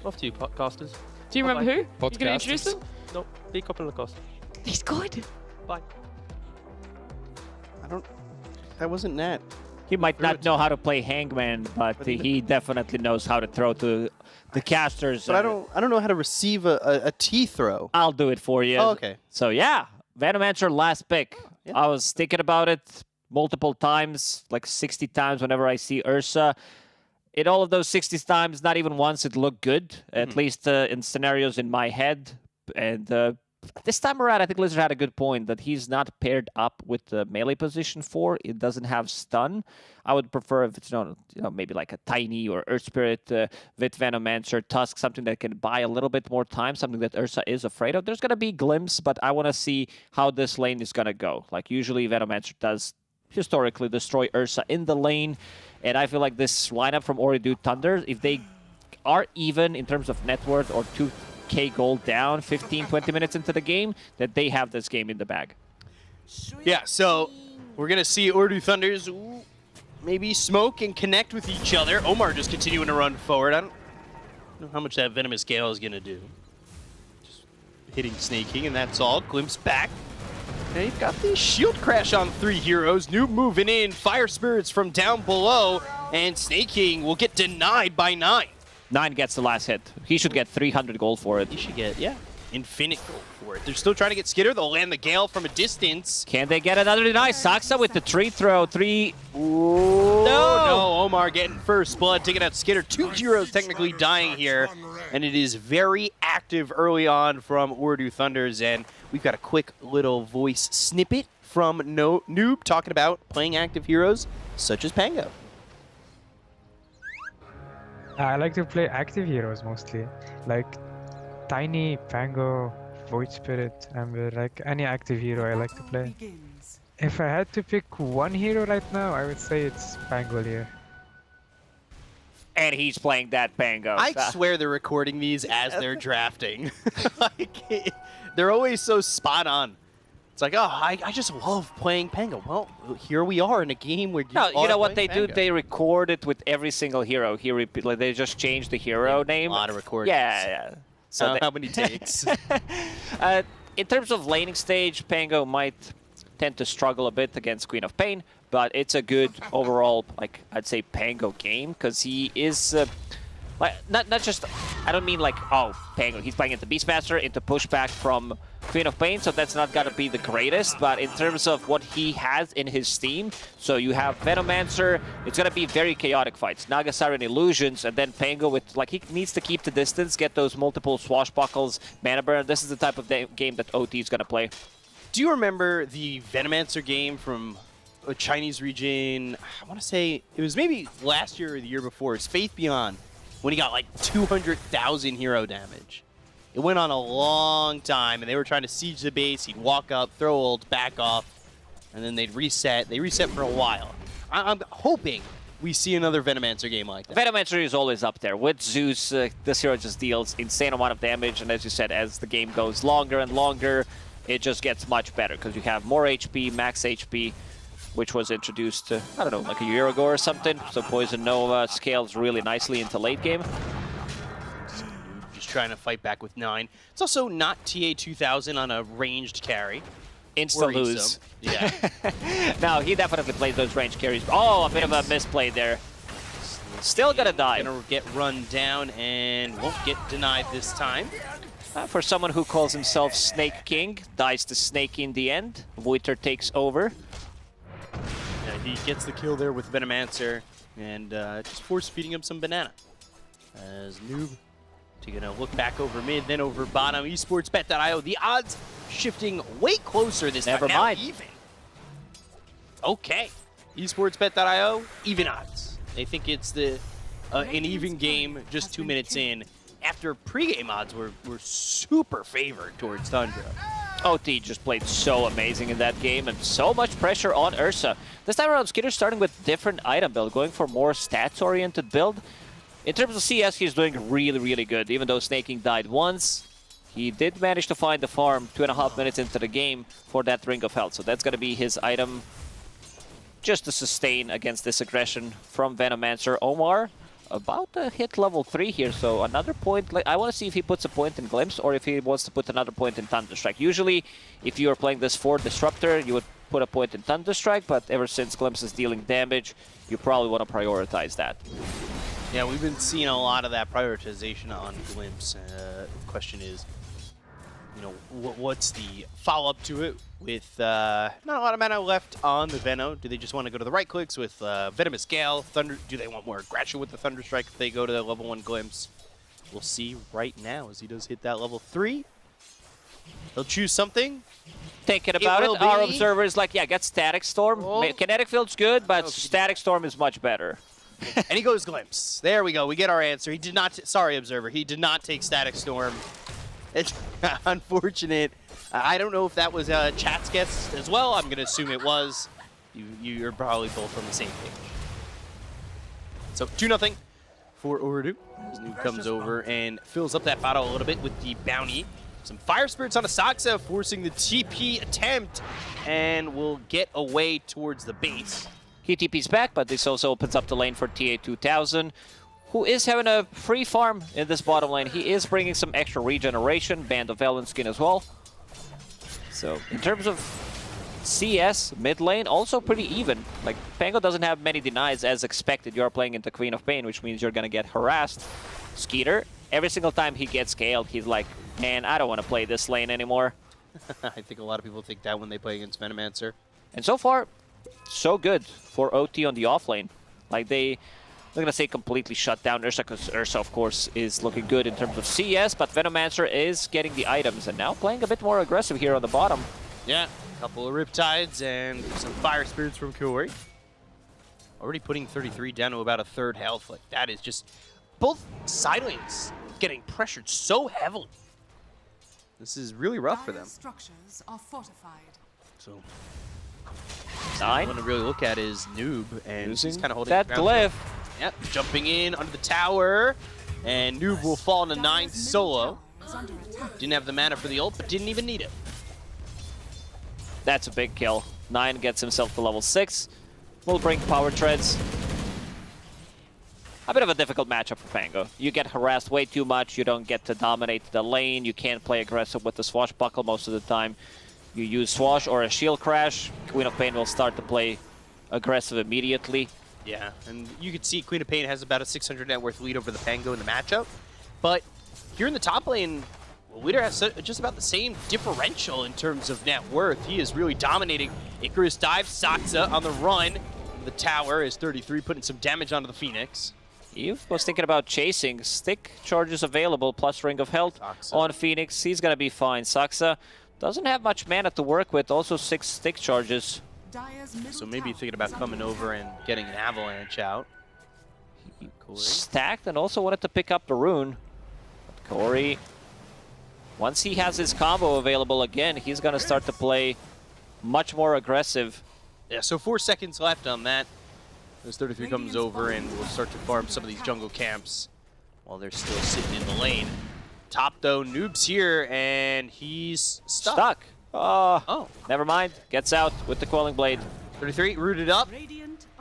Off to you, podcasters. Do you remember who? You going to Podcasters. introduce them? Nope. Be couple of cost. He's good. Bye. That wasn't Nat. He might not know how to play Hangman, but he definitely knows how to throw to the casters. But I don't know how to receive a T throw. I'll do it for you. Oh, okay. So yeah, Venomancer last pick. Yeah. I was thinking about it multiple times, like 60 times whenever I see Ursa. In all of those 60 times, not even once it looked good, at least in scenarios in my head. And this time around, I think Lizard had a good point that he's not paired up with the melee position 4. It doesn't have stun. I would prefer if it's maybe like a Tiny or Earth Spirit with Venomancer, Tusk, something that can buy a little bit more time, something that Ursa is afraid of. There's going to be glimpse, but I want to see how this lane is going to go. Like usually Venomancer does historically destroy Ursa in the lane, and I feel like this lineup from Ooredoo Thunder, if they are even in terms of net worth or 2k gold down 15-20 minutes into the game, that they have this game in the bag. Yeah, so we're going to see Ooredoo Thunders maybe smoke and connect with each other. Omar just continuing to run forward. I don't know how much that Venomous Gale is going to do. Just hitting Snake King, and that's all. Glimpse back. They've got the shield crash on 3 heroes. Noob moving in. Fire Spirits from down below. And Snake King will get denied by 9. 9 gets the last hit. He should get 300 gold for it. He should get, yeah, infinite gold for it. They're still trying to get Skitter. They'll land the Gale from a distance. Can they get another deny? Saksa with the tree throw. 3. No, Omar getting first blood, taking out Skitter. 2 heroes technically dying here. And it is very active early on from Ooredoo Thunders. And we've got a quick little voice snippet from Noob talking about playing active heroes such as Pango. I like to play active heroes mostly, like Tiny, Pango, Void Spirit, Amber, like any active hero I like to play. If I had to pick one hero right now, I would say it's Pango here. And he's playing that Pango. I swear they're recording these as they're drafting. Like, they're always so spot on. It's like, oh, I just love playing Pango. Well, here we are in a game where you know what they do? They record it with every single hero. Like they just change the hero name. A lot of recordings. Yeah. So how many takes? In terms of laning stage, Pango might tend to struggle a bit against Queen of Pain, but it's a good overall, like, I'd say Pango game, because he is like not just, I don't mean like, oh, Pango, he's playing into Beastmaster, into pushback from Queen of Pain, so that's not gonna be the greatest, but in terms of what he has in his team, so you have Venomancer, it's gonna be very chaotic fights. Naga Siren Illusions, and then Pango with, like, he needs to keep the distance, get those multiple swashbuckles, mana burn. This is the type of game that OT is gonna play. Do you remember the Venomancer game from a Chinese region? I want to say it was maybe last year or the year before. It's Faith Beyond, when he got like 200,000 hero damage. It went on a long time, and they were trying to siege the base. He'd walk up, throw ult, back off, and then they'd reset. They reset for a while. I'm hoping we see another Venomancer game like that. Venomancer is always up there. With Zeus, this hero just deals insane amount of damage, and as you said, as the game goes longer and longer, it just gets much better, because you have more HP, max HP, which was introduced, I don't know, like a year ago or something. So Poison Nova scales really nicely into late game. Just trying to fight back with 9. It's also not TA 2000 on a ranged carry. Insta-lose. Yeah. No, he definitely plays those range carries. Oh, a bit of a misplay there. Still gonna die. Gonna get run down and won't get denied this time. For someone who calls himself Snake King, dies to Snake in the end. Voiter takes over. Yeah, he gets the kill there with Venomancer, and just force-feeding him some banana. As Noob gonna look back over mid, then over bottom. Esportsbet.io, the odds shifting way closer this time. Never mind. Now even. Okay. Esportsbet.io, even odds. They think it's an even game just 2 minutes in. After pregame odds were super favored towards Tundra. OT just played so amazing in that game, and so much pressure on Ursa. This time around, Skitter's starting with different item build, going for more stats-oriented build. In terms of CS, he's doing really, really good. Even though Snaking died once, he did manage to find the farm 2.5 minutes into the game for that Ring of Health. So that's going to be his item just to sustain against this aggression from Venomancer. Omar about to hit level 3 here, so another point. I want to see if he puts a point in Glimpse or if he wants to put another point in Thunderstrike. Usually, if you are playing this for Disruptor, you would put a point in Thunderstrike, but ever since Glimpse is dealing damage, you probably want to prioritize that. Yeah, we've been seeing a lot of that prioritization on Glimpse. The question is, you know, what's the follow-up to it with not a lot of mana left on the Veno? Do they just want to go to the right clicks with Venomous Gale? Thunder? Do they want more aggression with the Thunderstrike if they go to the level 1 Glimpse? We'll see right now as he does hit that level 3. He'll choose something. Thinking about it, our observer is like, yeah, get Static Storm. Oh. Kinetic Field's good, but Static Storm is much better. And he goes Glimpse. There we go. We get our answer. He did not. Sorry, observer. He did not take Static Storm. It's unfortunate. I don't know if that was chat's guess as well. I'm going to assume it was. You're probably both on the same page. So 2-0 for Urdu. As Noob comes over and fills up that bottle a little bit with the bounty. Some Fire Spirits on Asaxa, forcing the TP attempt, and will get away towards the base. He TP's back, but this also opens up the lane for TA2000, who is having a free farm in this bottom lane. He is bringing some extra regeneration, Band of Velen skin as well. So, in terms of CS, mid lane, also pretty even. Like, Pango doesn't have many denies as expected. You're playing into Queen of Pain, which means you're gonna get harassed. Skeeter, every single time he gets scaled, he's like, man, I don't want to play this lane anymore. I think a lot of people think that when they play against Venomancer. And so far, so good for OT on the offlane. Like, I'm not gonna say completely shut down Ursa, because Ursa, of course, is looking good in terms of CS, but Venomancer is getting the items, and now playing a bit more aggressive here on the bottom. Yeah, a couple of Riptides and some Fire Spirits from Kuori. Already putting 33 down to about a third health. Like, that is just... Both side lanes getting pressured so heavily. This is really rough for them. Structures are fortified. So... 9. One to really look at is Noob, and he's kind of holding that glyph. Yep, jumping in under the tower, and Noob will fall into 9 solo. Didn't have the mana for the ult, but didn't even need it. That's a big kill. 9 gets himself to level 6. We'll bring Power Treads. a bit of a difficult matchup for Pango. You get harassed way too much, you don't get to dominate the lane, you can't play aggressive with the Swashbuckle most of the time. You use Swash or a Shield Crash, Queen of Pain will start to play aggressive immediately. Yeah, and you can see Queen of Pain has about a 600 net worth lead over the Pango in the matchup. But here in the top lane, Witter has just about the same differential in terms of net worth. He is really dominating. Icarus dive, Saksa on the run. The tower is 33, putting some damage onto the Phoenix. Eve was thinking about chasing. Stick charges available, plus Ring of Health on Phoenix. He's going to be fine. Saksa doesn't have much mana to work with, also 6 stick charges. So maybe thinking about coming over and getting an avalanche out. Stacked and also wanted to pick up the rune. But Corey, once he has his combo available again, he's going to start to play much more aggressive. Yeah, so 4 seconds left on that. This 33 comes over and we'll start to farm some of these jungle camps while they're still sitting in the lane. Top though, Noob's here and he's stuck. Oh, never mind. Gets out with the Quelling Blade. 33 rooted up.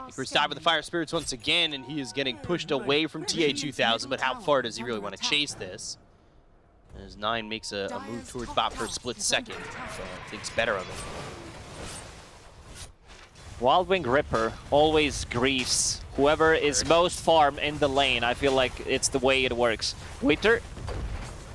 Icarus dive with the Fire Spirits once again, and he is getting pushed away from TA2000, but how far does he really want to chase this? As 9 makes a move towards bot for a split second, so thinks better of it. Wildwing Ripper always griefs whoever is most farm in the lane. I feel like it's the way it works. Witter,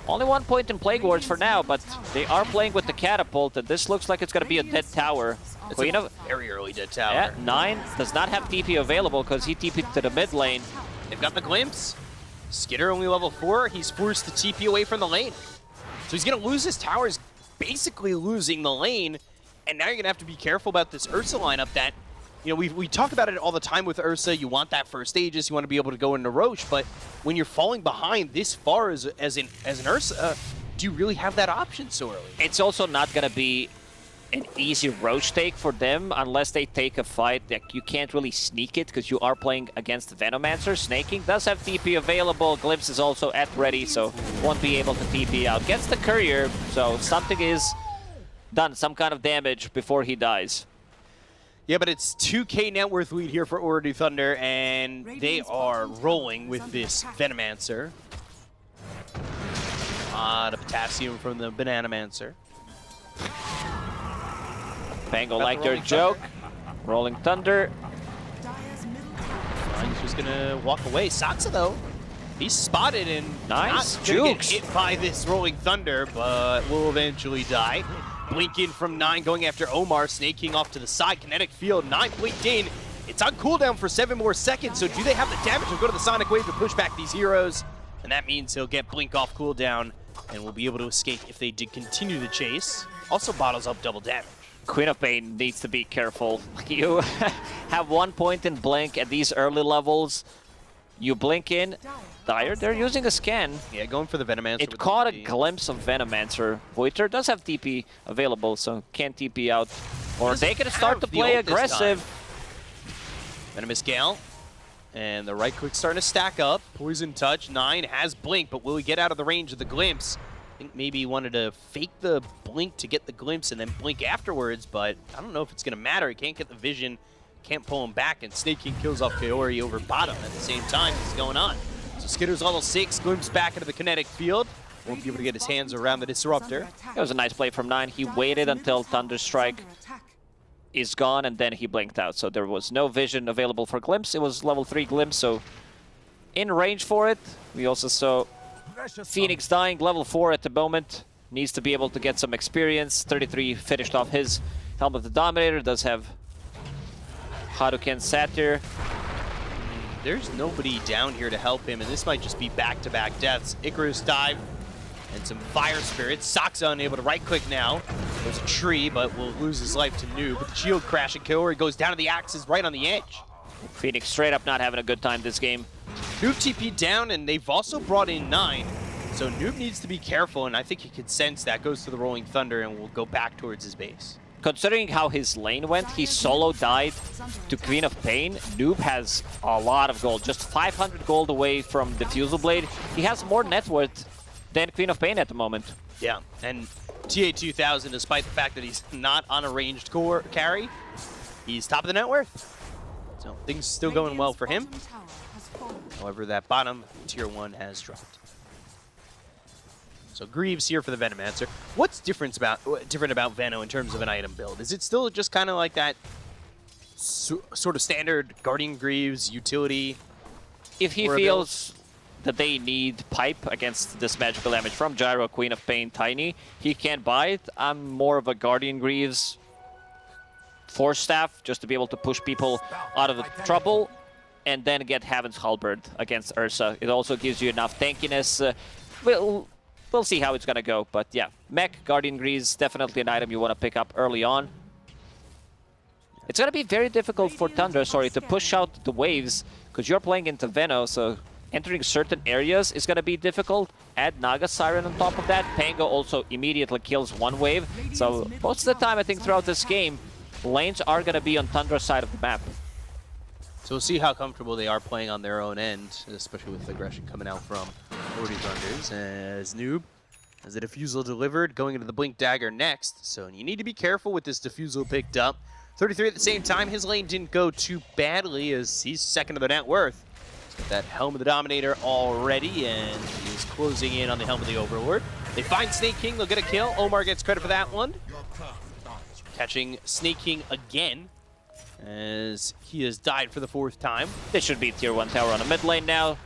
only 1 point in Plague Wards for now, but they are playing with the Catapult, and this looks like it's going to be a dead tower. It's a very early dead tower. Yeah, 9 does not have TP available because he TP'd to the mid lane. They've got the glimpse. Skidder only level 4. He's forced to TP away from the lane. So he's going to lose his towers, basically losing the lane. And now you're going to have to be careful about this Ursa lineup that, you know, we talk about it all the time with Ursa. You want that first Aegis, you want to be able to go into Roche, but when you're falling behind this far as an Ursa, do you really have that option so early? It's also not going to be an easy Roche take for them unless they take a fight. Like, you can't really sneak it because you are playing against Venomancer. Snaking does have TP available. Glimpse is also at ready, so won't be able to TP out. Gets the Courier, so something is done, some kind of damage before he dies. Yeah, but it's 2k net worth lead here for Ordu Thunder, and they are rolling with this Venomancer. The potassium from the Bananamancer. Pango like their joke. Rolling Thunder. He's just gonna walk away. Saksa though, he's spotted and nice not gonna get hit by this Rolling Thunder, but will eventually die. Blink in from 9, going after Omar, snaking off to the side. Kinetic field, 9 blinked in. It's on cooldown for 7 more seconds, so do they have the damage? He'll go to the Sonic Wave to push back these heroes, and that means he'll get Blink off cooldown and will be able to escape if they did continue the chase. Also bottles up double damage. Queen of Pain needs to be careful. You have 1 point in Blink at these early levels. You blink in. Dire, they're using a scan. Yeah, going for the Venomancer. It caught a glimpse of Venomancer. Voiter does have TP available, so can't TP out. Or they can start to play aggressive. Venomous Gale. And the right click starting to stack up. Poison Touch. 9 has Blink, but will he get out of the range of the glimpse? I think maybe he wanted to fake the Blink to get the glimpse and then blink afterwards, but I don't know if it's going to matter. He can't get the vision, can't pull him back, and Snake King kills off Kaori over bottom at the same time. This is going on. So Skitter's level 6, glimpse back into the kinetic field. Won't be able to get his hands around the Disruptor. It was a nice play from 9. He waited until Thunderstrike is gone, and then he blinked out. So there was no vision available for Glimpse. It was level 3 Glimpse, so in range for it. We also saw Phoenix dying, level 4 at the moment. Needs to be able to get some experience. 33 finished off his Helm of the Dominator. Does have Hadouken Satyr. There's nobody down here to help him, and this might just be back-to-back deaths. Icarus dive and some Fire Spirits. Saksa unable to right-click now. There's a tree, but will lose his life to Noob. With the shield crash, and Kaori goes down to the axes right on the edge. Phoenix straight up not having a good time this game. Noob TP down, and they've also brought in 9. So Noob needs to be careful, and I think he could sense that. Goes to the Rolling Thunder and will go back towards his base. Considering how his lane went, he solo died to Queen of Pain. Noob has a lot of gold, just 500 gold away from the Fusel Blade. He has more net worth than Queen of Pain at the moment. Yeah, and TA2000, despite the fact that he's not on a ranged core carry, he's top of the net worth. So things still going well for him. However, that bottom tier 1 has dropped. So Greaves here for the Venomancer. What's different about Veno in terms of an item build? Is it still just kind of like that sort of standard Guardian Greaves utility? If he feels that they need pipe against this magical damage from Gyro, Queen of Pain, Tiny, he can buy it. I'm more of a Guardian Greaves Force Staff, just to be able to push people out of the trouble, and then get Heaven's Halberd against Ursa. It also gives you enough tankiness. We'll see how it's gonna go, but yeah, Mech, Guardian Greaves, definitely an item you want to pick up early on. It's gonna be very difficult for Tundra, to push out the waves, because you're playing into Veno, so entering certain areas is gonna be difficult. Add Naga Siren on top of that. Pango also immediately kills one wave, so most of the time I think throughout this game, lanes are gonna be on Tundra's side of the map. So we'll see how comfortable they are playing on their own end, especially with aggression coming out from Ordy Thunders. As Noob has the Diffusal delivered, going into the Blink Dagger next. So you need to be careful with this Diffusal picked up. 33 at the same time, his lane didn't go too badly as he's second to the net worth. He's got that Helm of the Dominator already, and he's closing in on the Helm of the Overlord. They find Snake King, they'll get a kill. Omar gets credit for that one. Catching Snake King again, as he has died for the 4th time. This should be tier 1 tower on the mid lane now.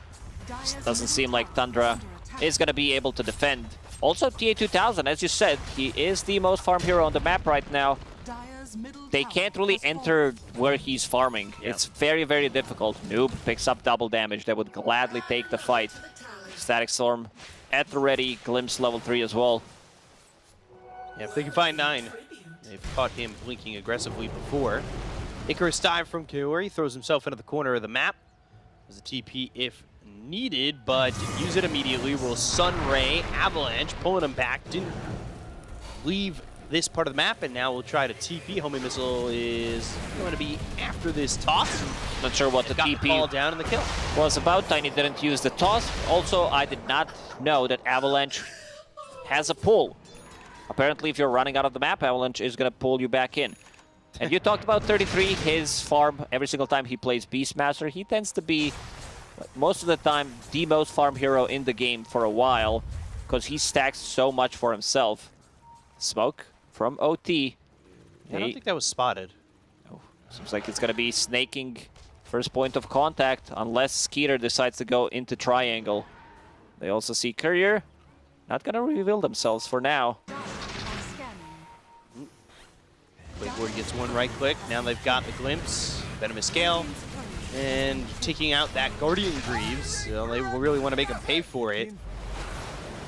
Doesn't seem like Tundra is going to be able to defend. Also, TA2000, as you said, he is the most farm hero on the map right now. They can't really enter where he's farming. Yeah. It's very, very difficult. Noob picks up double damage. They would gladly take the fight. Static Storm at the ready. Glimpse level 3 as well. Yeah, if they can find 9. They've caught him blinking aggressively before. Icarus dive from Kaori, throws himself into the corner of the map. There's a TP if needed, but didn't use it immediately. Will Sunray, Avalanche, pulling him back. Didn't leave this part of the map, and now we'll try to TP. Homing Missile is going to be after this toss. Not sure what the TP call down in the kill was about. Tiny didn't use the toss. Also, I did not know that Avalanche has a pull. Apparently, if you're running out of the map, Avalanche is going to pull you back in. And you talked about 33, his farm, every single time he plays Beastmaster, he tends to be, most of the time, the most farm hero in the game for a while, because he stacks so much for himself. Smoke from OT. I don't think that was spotted. Oh, seems like it's going to be snaking first point of contact, unless Skeeter decides to go into triangle. They also see Courier. Not going to reveal themselves for now. Wakeboard gets one right click. Now they've got the Glimpse, Venomous Scale, and taking out that Guardian Greaves. So they really want to make him pay for it.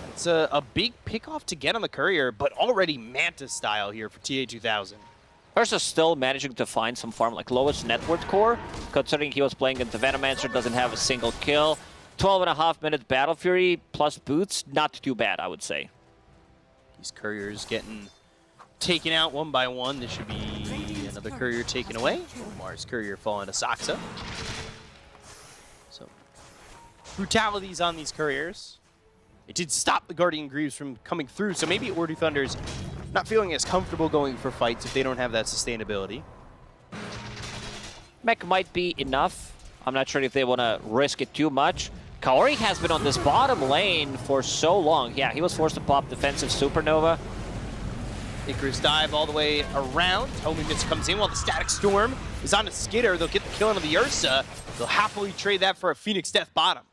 It's a big pick-off to get on the Courier, but already Manta style here for TA2000. Ursa's still managing to find some farm, like lowest net worth core, considering he was playing into Venomancer, doesn't have a single kill. 12.5-minute Battle Fury plus boots, not too bad, I would say. These Couriers getting taken out one by one. This should be another Courier taken away. Omar's Courier falling to Saksa. So, brutalities on these Couriers. It did stop the Guardian Greaves from coming through, so maybe Ordu Thunder's not feeling as comfortable going for fights if they don't have that sustainability. Mech might be enough. I'm not sure if they want to risk it too much. Kaori has been on this bottom lane for so long. Yeah, he was forced to pop defensive Supernova. Icarus dive all the way around. Homing Missile comes in while the Static Storm is on a Skitter. They'll get the kill on the Ursa. They'll happily trade that for a Phoenix Death bottom.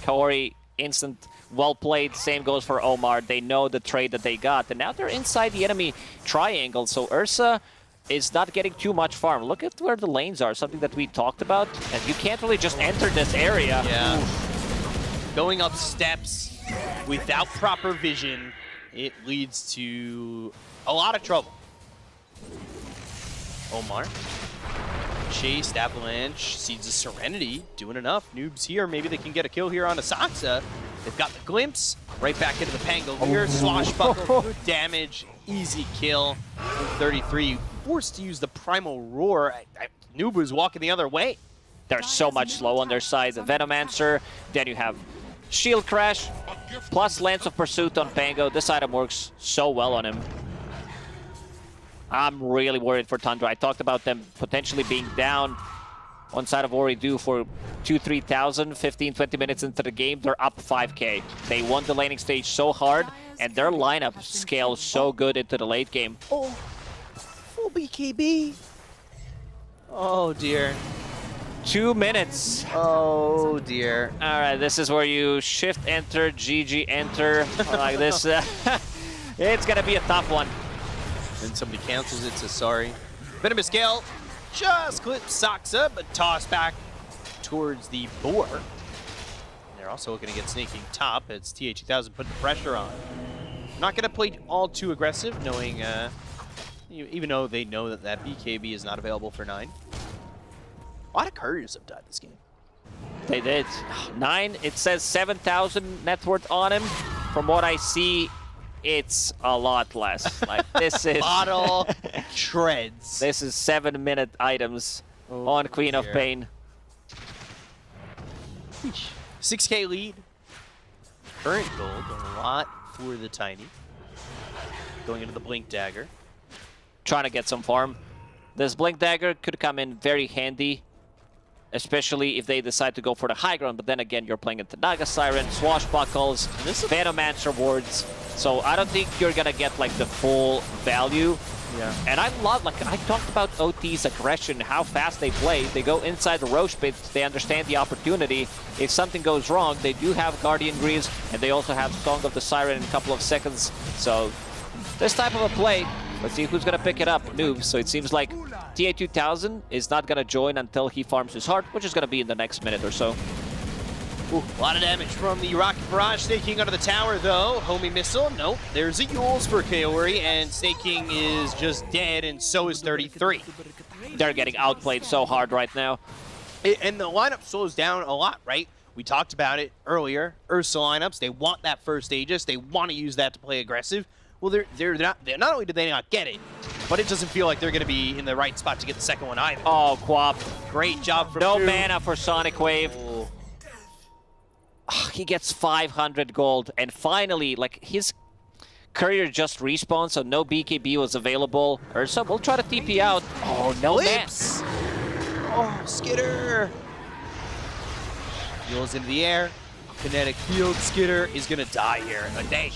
Kaori, instant, well played. Same goes for Omar. They know the trade that they got. And now they're inside the enemy triangle. So Ursa is not getting too much farm. Look at where the lanes are, something that we talked about. And you can't really just enter this area. Yeah. Going up steps without proper vision, it leads to a lot of trouble. Omar. Chased, Avalanche, Seeds of Serenity, doing enough. Noobs here, maybe they can get a kill here on Asaxa. They've got the Glimpse, right back into the Pangolier, Swashbuckle, good damage, easy kill. 33, forced to use the Primal Roar. Noob was walking the other way. They're so much slow on their side. The Venomancer, then you have Shield Crash, plus Lance of Pursuit on Pango. This item works so well on him. I'm really worried for Tundra. I talked about them potentially being down on side of Oridu for 2,000-3,000, 15-20 minutes into the game, they're up 5k. They won the laning stage so hard, and their lineup scales so good into the late game. Oh, full BKB. Oh, dear. 2 minutes. Oh, dear. All right, this is where you shift enter, GG enter, like this. It's going to be a tough one. And somebody cancels it, so sorry. Venomous Gale just clips Saksa, but tossed back towards the boar. They're also looking to get snaking top as TA2000 putting the pressure on. Not going to play all too aggressive, knowing, even though they know that that BKB is not available for 9. A lot of couriers have died this game. They did. 9, it says 7,000 net worth on him. From what I see, it's a lot less. Like this is bottle shreds. This is 7-minute items on Queen of Pain. 6k lead. Current gold, a lot for the Tiny. Going into the Blink Dagger. Trying to get some farm. This Blink Dagger could come in very handy, especially if they decide to go for the high ground. But then again, you're playing into Naga Siren, Swashbuckles, Venomancer wards. So I don't think you're gonna get like the full value. Yeah. And I love, like I talked about OT's aggression, how fast they play. They go inside the Roche pit, they understand the opportunity. If something goes wrong, they do have Guardian Greaves, and they also have Song of the Siren in a couple of seconds. So this type of a play, let's see who's gonna pick it up. Noob. So it seems like TA2000 is not gonna join until he farms his heart, which is gonna be in the next minute or so. Ooh, a lot of damage from the Rocket Barrage. Snaking under the tower, though. Homing Missile, nope. There's a Yules for Kaori, and Snaking is just dead, and so is 33. They're getting outplayed so hard right now. And the lineup slows down a lot, right? We talked about it earlier. Ursa lineups, they want that first Aegis. They want to use that to play aggressive. Well, not only did they not get it, but it doesn't feel like they're going to be in the right spot to get the second one either. Oh, Quap. Great job from No mana for Sonic Wave. He gets 500 gold, and finally, like, his courier just respawned, so no BKB was available. Ursa will try to TP out. Oh, no Lips. Oh, Skitter. Yules into the air. Kinetic field. Skitter is going to die here. A day.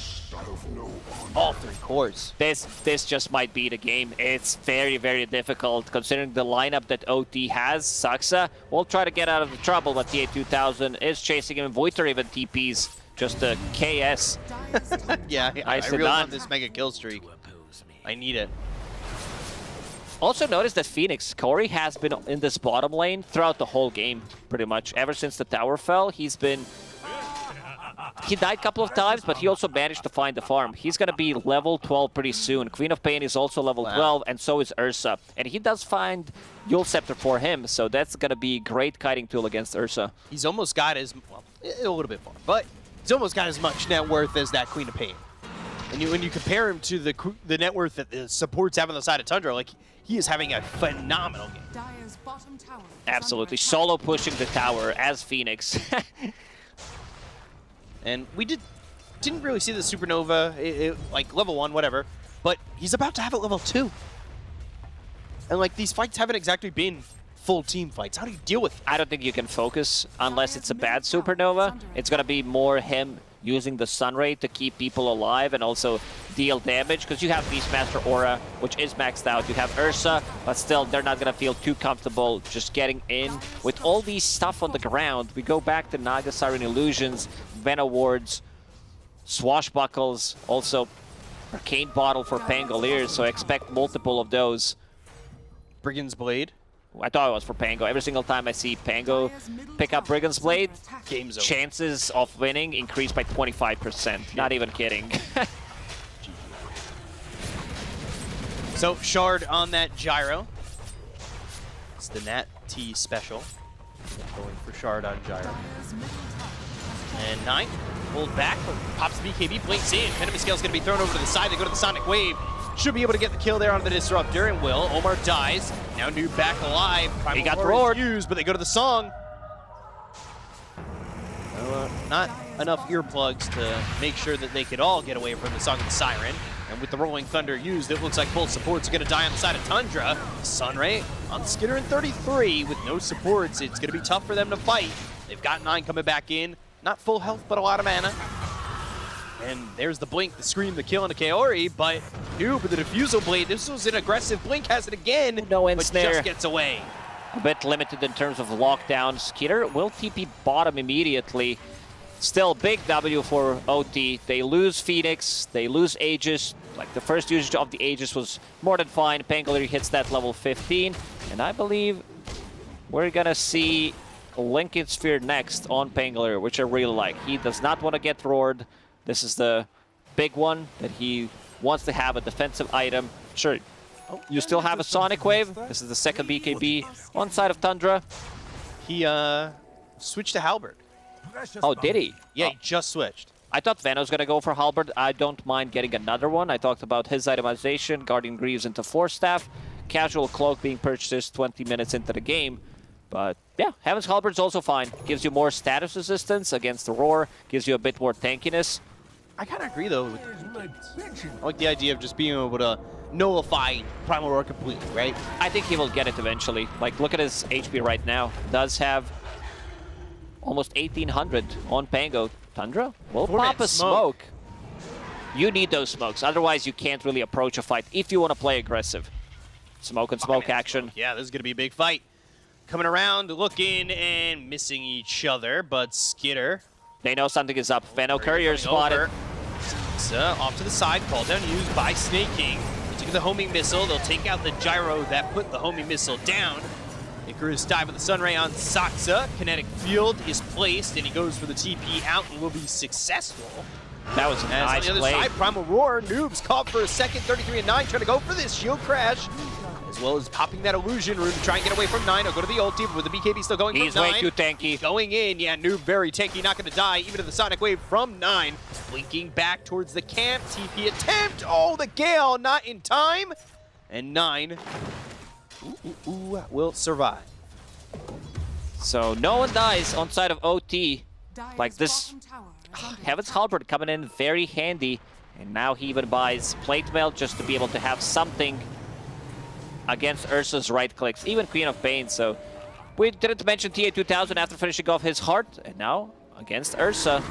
All 3 cores. This just might be the game. It's very, very difficult considering the lineup that OT has. Saksa will try to get out of the trouble, but TA2000 is chasing him. Voiter even TPs just a KS. Yeah, I really want this mega kill streak. I need it. Also notice that Phoenix, Corey has been in this bottom lane throughout the whole game, pretty much. Ever since the tower fell, he's been... He died a couple of times, but he also managed to find the farm. He's going to be level 12 pretty soon. Queen of Pain is also level 12, and so is Ursa. And he does find Yule Scepter for him, so that's going to be a great kiting tool against Ursa. He's almost got as, well, a little bit more, but he's almost got as much net worth as that Queen of Pain. And when you compare him to the net worth that the supports have on the side of Tundra, like, he is having a phenomenal game. Absolutely. Solo pushing the tower as Phoenix. And we didn't really see the Supernova, like level 1, whatever, but he's about to have it level 2. And like these fights haven't exactly been full team fights. How do you deal with it? I don't think you can focus unless it's a bad Supernova. It's going to be more him using the Sunray to keep people alive and also deal damage, because you have Beastmaster Aura, which is maxed out. You have Ursa, but still they're not going to feel too comfortable just getting in. With all these stuff on the ground, we go back to Naga Siren Illusions, Venom Wards, Swashbuckles, also Arcane Bottle for Pangoliers, so expect multiple of those. Brigand's Blade. I thought it was for Pango. Every single time I see Pango pick up Brigand's Blade, game's over. Chances of winning increase by 25%. Not even kidding. So, Shard on that Gyro. It's the Nat T special. Going for Shard on Gyro. And 9, pulled back, pops the BKB, blinks in. Venomous Scale's going to be thrown over to the side. They go to the Sonic Wave. Should be able to get the kill there on the Disruptor, and will. Omar dies. Now Noob back alive. He got roared. Used, but they go to the Song. Not enough earplugs to make sure that they could all get away from the Song of the Siren. And with the Rolling Thunder used, it looks like both supports are going to die on the side of Tundra. Sunray on Skitter in 33 with no supports. It's going to be tough for them to fight. They've got 9 coming back in. Not full health, but a lot of mana. And there's the blink, the scream, the kill into Kaori, but Noob with the Diffusal Blade. This was an aggressive blink, has it again, no but just gets away. A bit limited in terms of lockdown. Skitter will TP bottom immediately. Still, big W for OT. They lose Phoenix, they lose Aegis. Like, the first usage of the Aegis was more than fine. Pangolier hits that level 15. And I believe we're gonna see Lincoln Sphere next on Pangolier, which I really like. He does not want to get roared. This is the big one that he wants to have, a defensive item. Sure, you still have a Sonic Wave. This is the second BKB on side of Tundra. He switched to Halberd. Oh, did he? Yeah, he just switched. I thought Veno was going to go for Halberd. I don't mind getting another one. I talked about his itemization, Guardian Greaves into Force Staff, Casual Cloak being purchased 20 minutes into the game. But yeah, Heaven's Halberd's also fine. Gives you more status resistance against the Roar, gives you a bit more tankiness. I kind of agree, though. I like the idea of just being able to nullify Primal Roar completely, right? I think he will get it eventually. Like, look at his HP right now. Does have almost 1,800 on Pango. Tundra will pop a smoke. You need those smokes. Otherwise, you can't really approach a fight if you want to play aggressive. Smoke and smoke action. Yeah, this is going to be a big fight. Coming around, looking, and missing each other, but Skitter. They know something is up. Veno Courier spotted. Off to the side, call down used by Snake King. They took the homing missile. They'll take out the gyro that put the homing missile down. Icarus dive with the Sunray on Saksa. Kinetic field is placed, and he goes for the TP out and will be successful. That was a nice on the play. other side, Primal Roar, Noobs caught for a second, 33 and 9, trying to go for this shield crash, as well as popping that illusion rune to try and get away from 9. He'll go to the ulti, but with the BKB still going He's from 9. way too tanky. Going in, yeah, Noob very tanky, not going to die, even to the Sonic Wave from 9. Blinking back towards the camp, TP attempt, oh, the Gale, not in time, and 9 will survive. So no one dies on side of OT. Like this, Heaven's Halberd coming in very handy. And now he even buys Plate Mail just to be able to have something against Ursa's right clicks. Even Queen of Pain, so we didn't mention TA2000 after finishing off his heart. And now against Ursa.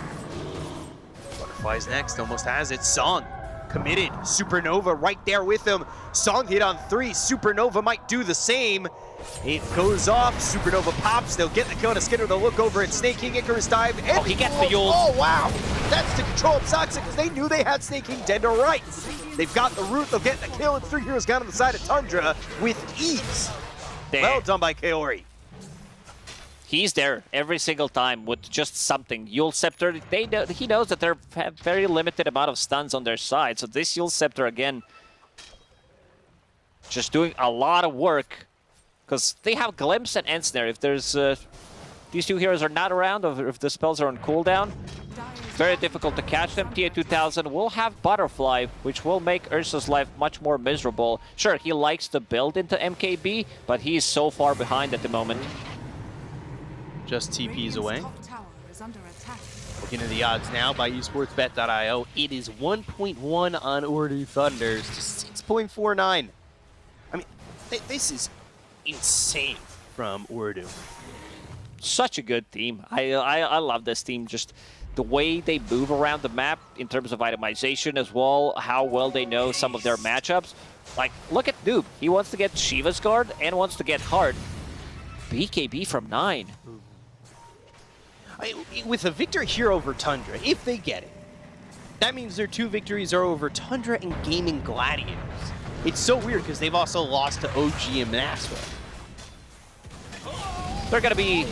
Butterfly's next, almost has it. Song committed. Supernova right there with him. Song hit on 3. Supernova might do the same. It goes off. Supernova pops. They'll get the kill to Skinner. They'll look over at Snake King. Icarus dive. Oh, he gets the Yule. Oh, wow. That's to control Saksa because they knew they had Snake King dead to rights. They've got the root. They'll get the kill. And 3 heroes gone on the side of Tundra with ease. Damn. Well done by Kaori. He's there every single time with just something. Yule Scepter, he knows that they have very limited amount of stuns on their side. So this Yule Scepter, again, just doing a lot of work. Because they have Glimpse and Ensnare. If there's these two heroes are not around, or if the spells are on cooldown, very difficult to catch them. TA2000 will have Butterfly, which will make Ursa's life much more miserable. Sure, he likes to build into MKB, but he's so far behind at the moment. Just TPs away. Looking at the odds now by esportsbet.io. It is 1.1 on Urdu Thunders to 6.49. I mean, this is insane from Urdu. Such a good team. I love this team. Just the way they move around the map in terms of itemization as well, how well they know some of their matchups. Like, look at Noob. He wants to get Shiva's Guard and wants to get Hard. BKB from 9. With a victory here over Tundra, if they get it, that means their 2 victories are over Tundra and Gaming Gladiators. It's so weird because they've also lost to OG and Nashville. They're going to be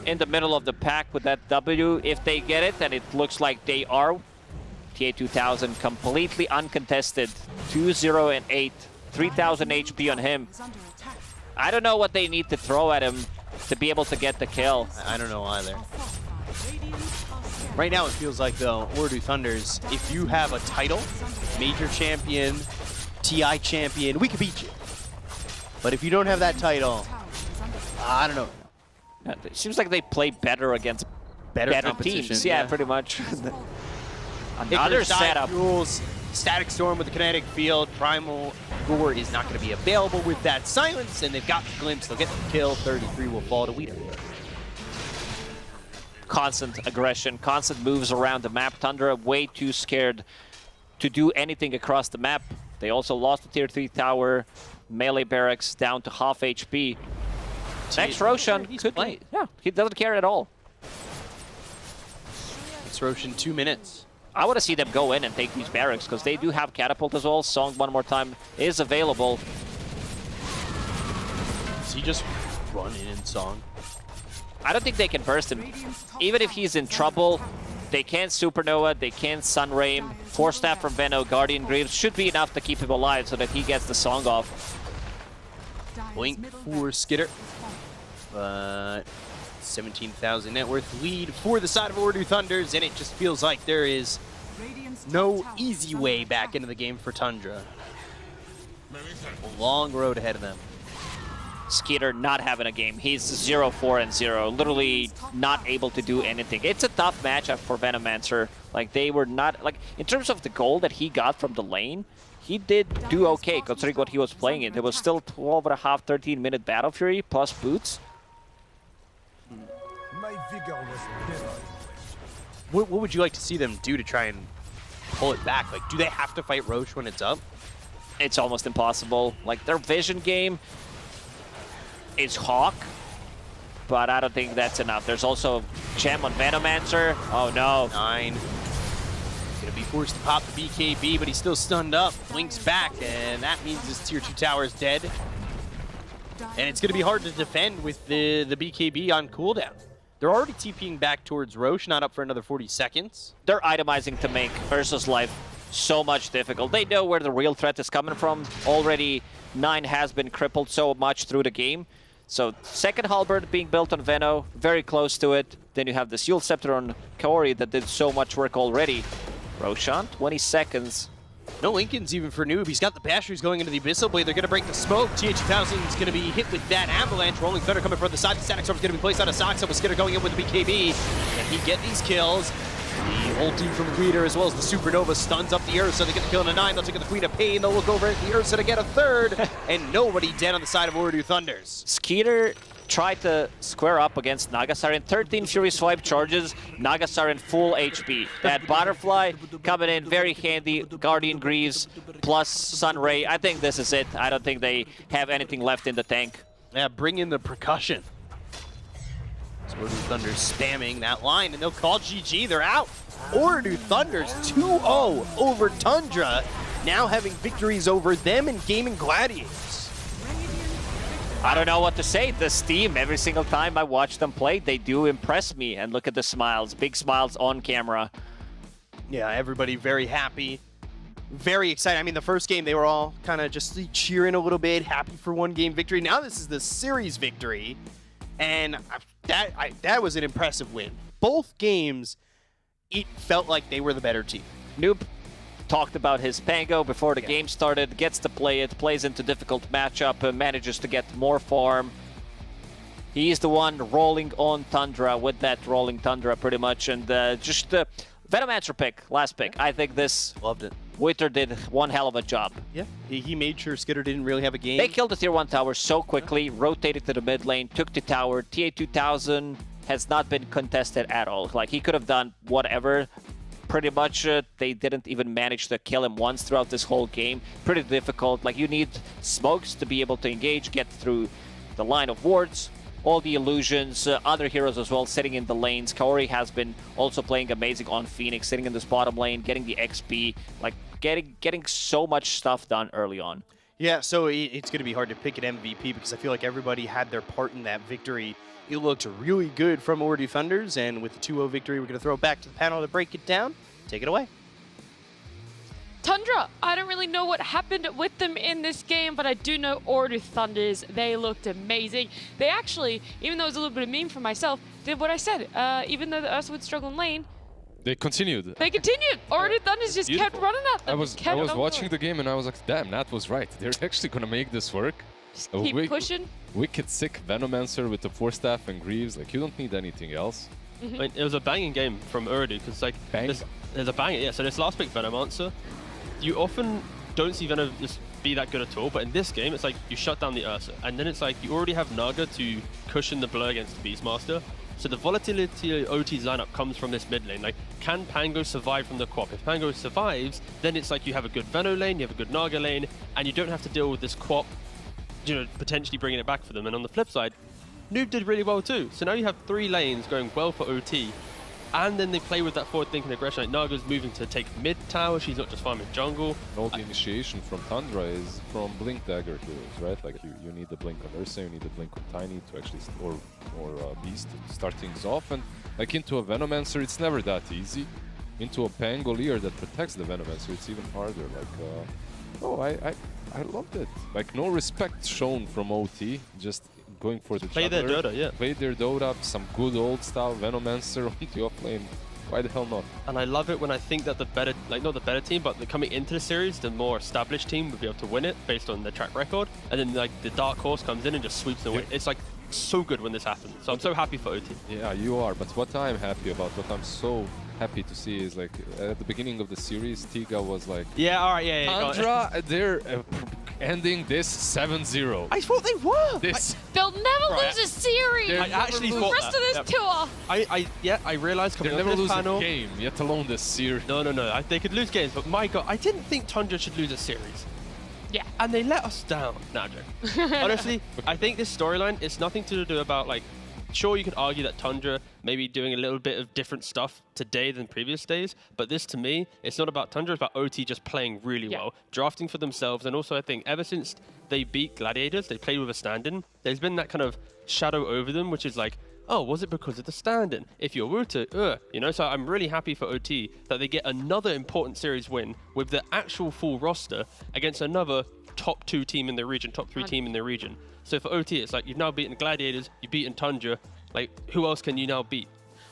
in the middle of the pack with that W if they get it, and it looks like they are. TA2000 completely uncontested. 2-0 and 8. 3,000 HP on him. I don't know what they need to throw at him to be able to get the kill. I don't know either. Right now it feels like, though, Urdu Thunders, if you have a title, Major Champion, TI Champion, we could beat you. But if you don't have that title, I don't know. It seems like they play better against better teams. Yeah, pretty much. Another setup. Fuels, Static Storm with the kinetic field. Primal Roar is not going to be available with that silence, and they've got the glimpse. They'll get the kill. 33 will fall to Weeder. Constant aggression, constant moves around the map. Tundra way too scared to do anything across the map. They also lost the tier 3 tower. Melee barracks down to half HP. Next Roshan could play. Yeah, he doesn't care at all. It's Roshan 2 minutes. I want to see them go in and take these barracks because they do have catapult as well. Song one more time is available. Does he just run in Song? I don't think they can burst him. Even if he's in trouble, they can Supernova, they can Sunraim. Force Staff from Veno, Guardian Greaves should be enough to keep him alive so that he gets the Song off. Blink for Skitter. But 17,000 net worth lead for the side of Ordu Thunders, and it just feels like there is no easy way back into the game for Tundra. A long road ahead of them. Skeeter not having a game. He's 0-4-0, literally not able to do anything. It's a tough matchup for Venomancer. Like, they were not, like, in terms of the goal that he got from the lane, he did do okay considering what he was playing in. There was still 12.5, 13-minute Battle Fury plus boots. What would you like to see them do to try and pull it back? Like, do they have to fight Roche when it's up? It's almost impossible. Like, their vision game is Hawk, but I don't think that's enough. There's also Gem on Venomancer. Oh no. 9. Gonna be forced to pop the BKB, but he's still stunned up. Blinks back, and that means his tier 2 tower is dead. And it's gonna be hard to defend with the BKB on cooldown. They're already TPing back towards Roche, not up for another 40 seconds. They're itemizing to make Ursa's life so much difficult. They know where the real threat is coming from. Already 9 has been crippled so much through the game. So second halberd being built on Veno, very close to it. Then you have the Seal Scepter on Kaori that did so much work already. Roshan, 20 seconds. No Lincolns even for Noob. He's got the Bashers going into the Abyssal Blade. They're going to break the smoke. TH2000 is going to be hit with that Avalanche. Rolling Thunder coming from the side. The Static Storm is going to be placed out of Soxa with Skitter going in with the BKB. Can he get these kills? The ulti from Guider as well as the Supernova stuns up the Ursa. They get the kill in a 9. They'll take the Queen of Pain. They'll look over at the Ursa to get a third. And nobody dead on the side of Ordu Thunders. Skeeter tried to square up against Nagasarian. 13 Fury Swipe charges. Nagasarian full HP. That Butterfly coming in very handy. Guardian Greaves plus Sunray. I think this is it. I don't think they have anything left in the tank. Yeah, bring in the percussion. Ordu Thunders spamming that line, and they'll call GG. They're out. Ordu Thunders 2-0 over Tundra, now having victories over them and Gaming Gladiators. I don't know what to say. This team, every single time I watch them play, they do impress me. And look at the smiles, big smiles on camera. Yeah, everybody very happy, very excited. I mean, the first game, they were all kind of just cheering a little bit, happy for one game victory. Now this is the series victory. And that was an impressive win. Both games, it felt like they were the better team. Noob talked about his Pango before the game started, gets to play it, plays into difficult matchup, manages to get more farm. He's the one rolling on Tundra with that rolling Tundra pretty much. And just the Venomancer pick, last pick. I think this... Loved it. Witter did one hell of a job. Yeah, he made sure Skitter didn't really have a game. They killed the tier 1 tower so quickly, rotated to the mid lane, took the tower. TA2000 has not been contested at all. Like, he could have done whatever. Pretty much, they didn't even manage to kill him once throughout this whole game. Pretty difficult. Like, you need smokes to be able to engage, get through the line of wards. All the illusions, other heroes as well, sitting in the lanes. Kaori has been also playing amazing on Phoenix, sitting in this bottom lane, getting the XP, like getting so much stuff done early on. Yeah, so it's going to be hard to pick an MVP because I feel like everybody had their part in that victory. It looked really good from Ordu Thunders, and with the 2-0 victory, we're going to throw it back to the panel to break it down. Take it away. Tundra, I don't really know what happened with them in this game, but I do know Ordu Thunders, they looked amazing. They actually, even though it was a little bit of meme for myself, did what I said. Even though the Ursa would struggle in lane, they continued. Ordu Thunders just kept running at them. I was watching the game and I was like, damn, Nat was right. They're actually going to make this work. Just keep pushing. Wicked sick Venomancer with the Force Staff and Greaves. Like, you don't need anything else. I mean, it was a banging game from Urdu because, like, there's a banging. Yeah, so this last pick Venomancer, you often don't see Venom just be that good at all, but in this game, it's like you shut down the Ursa, and then it's like you already have Naga to cushion the blow against the Beastmaster. So the volatility of OT's lineup comes from this mid lane. Like, can Pango survive from the Quap? If Pango survives, then it's like you have a good Veno lane, you have a good Naga lane, and you don't have to deal with this Quap, you know, potentially bringing it back for them. And on the flip side, Noob did really well too. So now you have 3 lanes going well for OT, and then they play with that forward-thinking aggression. Like, Naga's moving to take mid tower, she's not just farming jungle. All the initiation from Tundra is from Blink Dagger heroes, right? Like, you need the Blink on Ursa, you need the Blink on Tiny to actually, or Beast to start things off. And like into a Venomancer, it's never that easy. Into a Pangolier that protects the Venomancer, it's even harder. Like, I loved it. Like, no respect shown from OT, just going for the play their Dota, yeah. Play their Dota, some good old style Venomancer on the offlane. Why the hell not? And I love it when I think that the better, like not the better team, but coming into the series, the more established team would be able to win it based on their track record. And then like the dark horse comes in and just sweeps the win. It's like so good when this happens. So I'm so happy for OT. Yeah, you are. But what I'm happy about, what I'm so happy to see is like at the beginning of the series, Tiga was like, yeah, all right, yeah. Tundra, they're ending this 7-0. I thought they were. They'll never lose a series. I actually thought the rest of this tour. I realized coming they'll on never this lose panel, a game, yet alone this series. No. They could lose games, but my God, I didn't think Tundra should lose a series. Yeah. And they let us down. Nah, joke. Honestly, I think this storyline, it's nothing to do about like, sure, you could argue that Tundra may be doing a little bit of different stuff today than previous days, but this to me, it's not about Tundra, it's about OT just playing really well, drafting for themselves, and also I think ever since they beat Gladiators, they played with a stand-in, there's been that kind of shadow over them, which is like, oh, was it because of the stand-in? If you're Wuta, you know, so I'm really happy for OT that they get another important series win with the actual full roster against another top 2 team in the region, top 3 team in the region. So for OT, it's like you've now beaten Gladiators, you've beaten Tundra, like who else can you now beat?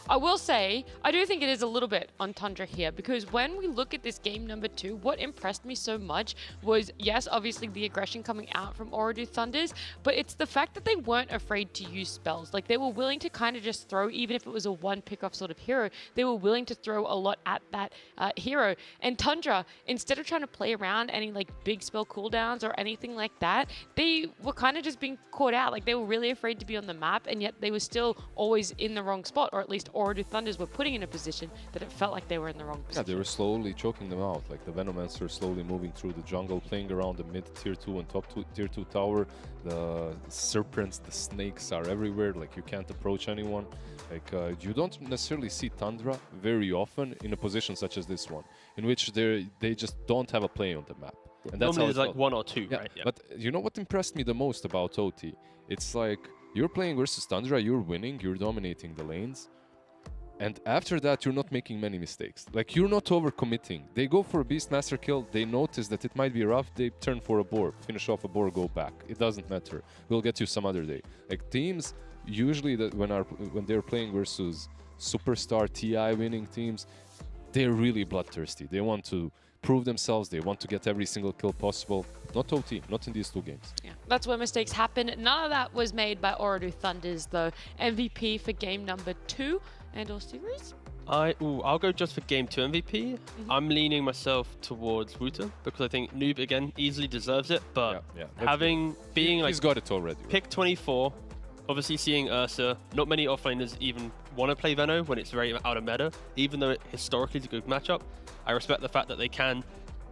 I will say, I do think it is a little bit on Tundra here, because when we look at this game number 2, what impressed me so much was, yes, obviously the aggression coming out from Ooredoo Thunders, but it's the fact that they weren't afraid to use spells. Like, they were willing to kind of just throw, even if it was a one pick-off sort of hero, they were willing to throw a lot at that hero. And Tundra, instead of trying to play around any like big spell cooldowns or anything like that, they were kind of just being caught out. Like, they were really afraid to be on the map, and yet they were still always in the wrong spot, or at least Ooredoo Thunders were putting in a position that it felt like they were in the wrong position. Yeah, they were slowly choking them out. Like the Venomancer slowly moving through the jungle, playing around the mid tier 2 and top tier 2 tower. The serpents, the snakes are everywhere. Like, you can't approach anyone. Like, you don't necessarily see Tundra very often in a position such as this one, in which they just don't have a play on the map. And that's normally there's like 1 or 2, right? Yeah. But you know what impressed me the most about OT? It's like you're playing versus Tundra, you're winning, you're dominating the lanes. And after that, you're not making many mistakes. Like, you're not overcommitting. They go for a Beastmaster kill, they notice that it might be rough, they turn for a board, finish off a board, go back. It doesn't matter. We'll get you some other day. Like, teams, usually when they're playing versus superstar TI winning teams, they're really bloodthirsty. They want to prove themselves, they want to get every single kill possible. Not OT, not in these 2 games. Yeah, that's where mistakes happen. None of that was made by Ooredoo Thunders, though. MVP for game number 2 and all series? I'll go just for game 2 MVP. I'm leaning myself towards Wuta because I think Noob again easily deserves it, but he's got it already. Pick 24, obviously seeing Ursa, not many offlaners even want to play Veno when it's very out of meta, even though it historically is a good matchup. I respect the fact that they can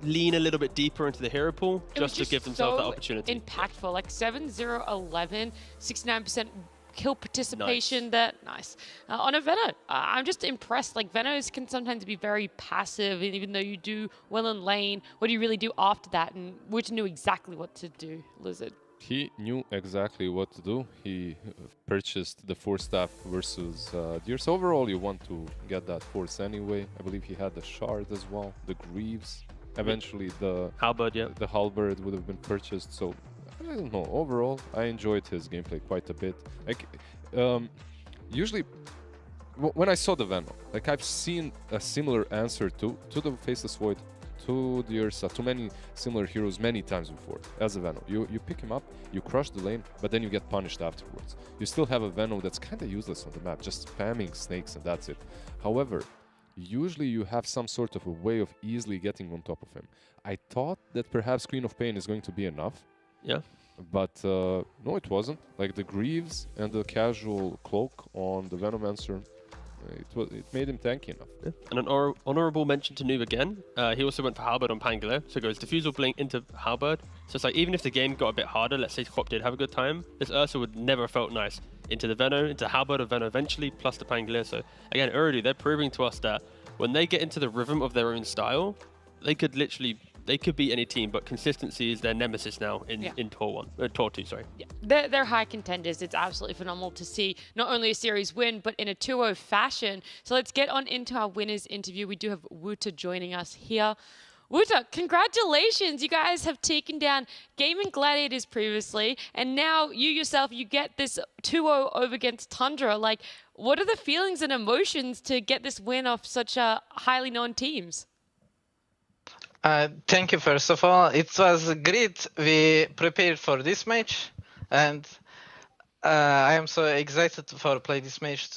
lean a little bit deeper into the hero pool just to give themselves that opportunity. Impactful, like 7-0-11, 69% kill participation. Nice. On a Veno, I'm just impressed. Like, Venos can sometimes be very passive, and even though you do well in lane, what do you really do after that? And Wuta knew exactly what to do, Lizard. He knew exactly what to do. He purchased the Force Staff versus Deers. Overall, you want to get that Force anyway. I believe he had the Shard as well, the Greaves. Eventually, the Halberd, the Halberd would have been purchased. So, I don't know. Overall, I enjoyed his gameplay quite a bit. Like, usually, when I saw the Veno, like, I've seen a similar answer to the Faceless Void, to the Ursa, to many similar heroes many times before as a Veno. You pick him up, you crush the lane, but then you get punished afterwards. You still have a Veno that's kind of useless on the map, just spamming snakes and that's it. However, usually you have some sort of a way of easily getting on top of him. I thought that perhaps Queen of Pain is going to be enough. Yeah. But no, it wasn't. Like the Greaves and the casual cloak on the Venomancer, it made him tanky enough. Yeah. And an honorable mention to Noob again. He also went for Halberd on Pangolier, so it goes Diffusal Blink into Halberd. So it's like, even if the game got a bit harder, let's say Crop did have a good time, this Ursa would never have felt nice. Into the Veno, into Halberd or Veno eventually, plus the Pangolier. So again, already they're proving to us that when they get into the rhythm of their own style, they could beat any team, but consistency is their nemesis now in Tour 2, sorry. Yeah. They're high contenders. It's absolutely phenomenal to see not only a series win, but in a 2-0 fashion. So let's get on into our winners interview. We do have Wuta joining us here. Wuta, congratulations. You guys have taken down Gaming Gladiators previously, and now you yourself, you get this 2-0 over against Tundra. Like, what are the feelings and emotions to get this win off such highly known teams? Thank you, first of all. It was great. We prepared for this match, and I am so excited for play this match.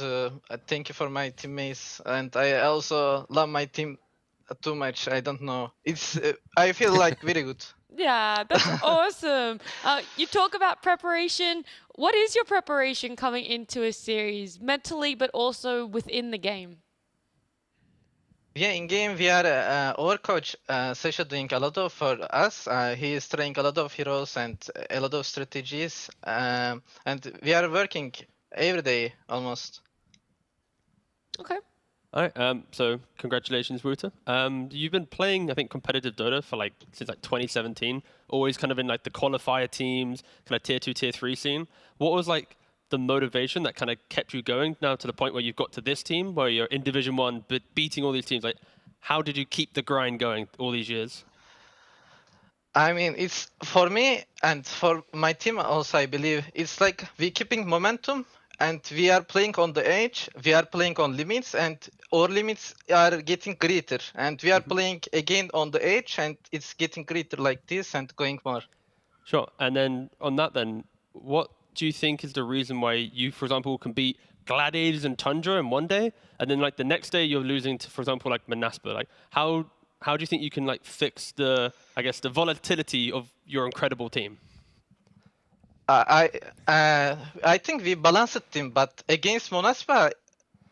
Thank you for my teammates, and I also love my team too much. I don't know. I feel like very good. Yeah, that's awesome. You talk about preparation. What is your preparation coming into a series, mentally, but also within the game? Yeah, in game we are our coach Sasha doing a lot of for us. He is trying a lot of heroes and a lot of strategies, and we are working every day almost. Okay. All right. So congratulations, Wuta. You've been playing, I think, competitive Dota for since 2017. Always kind of in the qualifier teams, kind of tier 2, tier 3 scene. What was the motivation that kind of kept you going now to the point where you've got to this team where you're in Division 1 but beating all these teams? How did you keep the grind going all these years? I mean, it's for me and for my team also, I believe it's like we keeping momentum and we are playing on the edge, we are playing on limits, and our limits are getting greater, and we are playing again on the edge and it's getting greater like this and going more. Sure. And then on that then, what do you think is the reason why you, for example, can beat Gladiators and Tundra in one day, and then the next day you're losing to, for example, Manaspa? How do you think you can fix the volatility of your incredible team? I think we balanced team, but against Monaspa,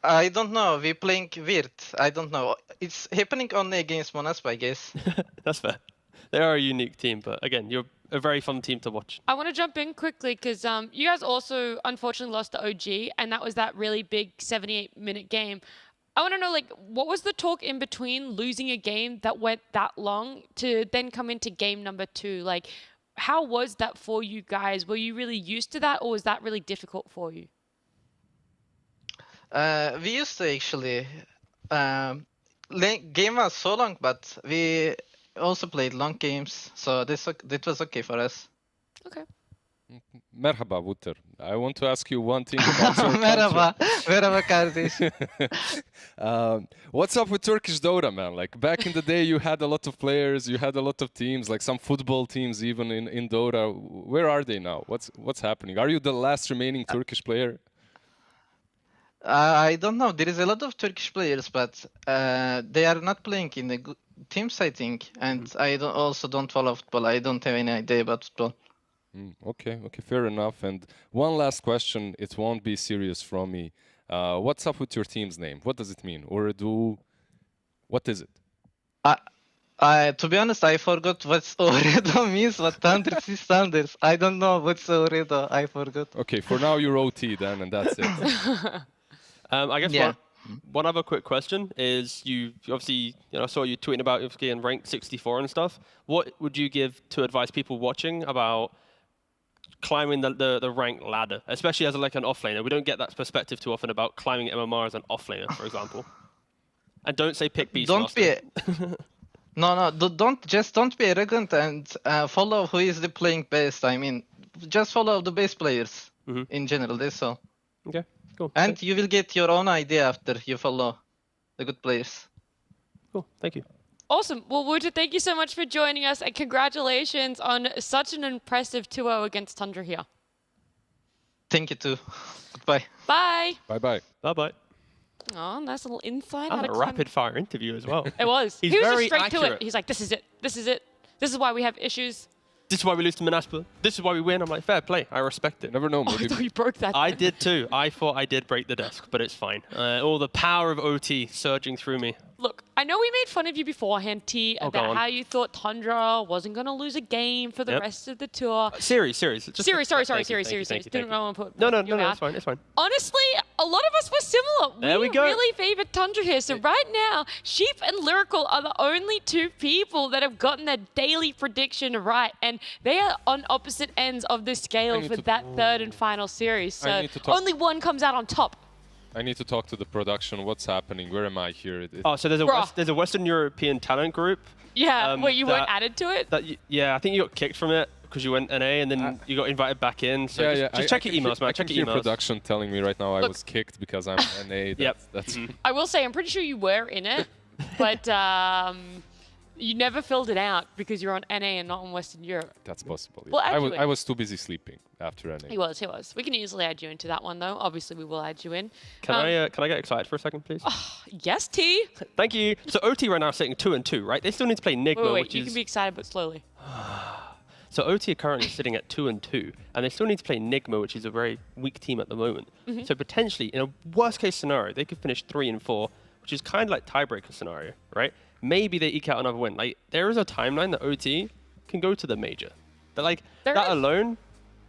I don't know. We playing weird. I don't know. It's happening only against Monaspa, I guess. That's fair. They are a unique team, but again, you're a very fun team to watch. I want to jump in quickly because you guys also unfortunately lost to OG, and that was that really big 78-minute game. I want to know, what was the talk in between losing a game that went that long to then come into game number 2? How was that for you guys? Were you really used to that, or was that really difficult for you? We used to actually. Game was so long, but we also played long games, so that was okay for us. Okay. Merhaba, Wuter. I want to ask you one thing about your Merhaba. Merhaba kardeş. What's up with Turkish Dota, man? Back in the day, you had a lot of players, you had a lot of teams, some football teams even in Dota. Where are they now? What's happening? Are you the last remaining Turkish player? I don't know. There is a lot of Turkish players, but they are not playing in the good teams, I think. And I also don't follow football. I don't have any idea about football. Okay, fair enough. And one last question. It won't be serious from me. What's up with your team's name? What does it mean? What is it? To be honest, I forgot what Oredo means, what Thunders is Thunders. I don't know what's Oredo. I forgot. Okay, for now you're OT then, and that's it. I guess one other quick question is you obviously, I saw you tweeting about getting ranked 64 and stuff. What would you give to advise people watching about climbing the rank ladder, especially as an offlaner? We don't get that perspective too often about climbing MMR as an offlaner, for example. And don't say pick Beastmaster. Don't be arrogant and follow who is the playing best. I mean, just follow the best players in general. That's all. Okay, cool. And you will get your own idea after you follow the good players. Cool, thank you. Awesome. Well, Wuta, thank you so much for joining us, and congratulations on such an impressive 2-0 against Tundra here. Thank you too. Goodbye. Bye. Bye-bye. Bye-bye. Oh, nice little insight. That was a rapid-fire interview as well. It was. He's he was very just straight accurate. to it. He's like, this is it. This is it. This is why we have issues. This is why we lose to Manaspa. This is why we win. I'm like, fair play. I respect it. Never know. I thought you broke that. I did too. I thought I did break the desk, but it's fine. All the power of OT surging through me. Look, I know we made fun of you beforehand, T, about how you thought Tundra wasn't going to lose a game for the rest of the tour. Series. Sorry. Didn't want to put No, it's fine. It's fine. Honestly, a lot of us were similar. There we go. Really favored Tundra here. So right now, Sheep and Lyrical are the only two people that have gotten their daily prediction right. And they are on opposite ends of the scale for that third and final series. So only one comes out on top. I need to talk to the production. What's happening? Where am I here? So there's a Western European talent group. Yeah, where you weren't added to it? I think you got kicked from it because you went NA and then you got invited back in. So just check your emails, man. Check your emails. Production telling me right now I was kicked because I'm NA. That's I will say, I'm pretty sure you were in it, but you never filled it out because you're on NA and not in Western Europe. That's possible. Well, I was too busy sleeping after NA. He was. We can easily add you into that one, though. Obviously, we will add you in. Can I get excited for a second, please? Yes, T. Thank you. So OT right now is sitting 2-2, right? They still need to play Nigma, Wait, you can be excited, but slowly. So OT are currently sitting at 2-2, and they still need to play Nigma, which is a very weak team at the moment. So potentially, in a worst-case scenario, they could finish 3-4, which is kind of like tiebreaker scenario, right? Maybe they eke out another win. Like, there is a timeline that OT can go to the major. But like that alone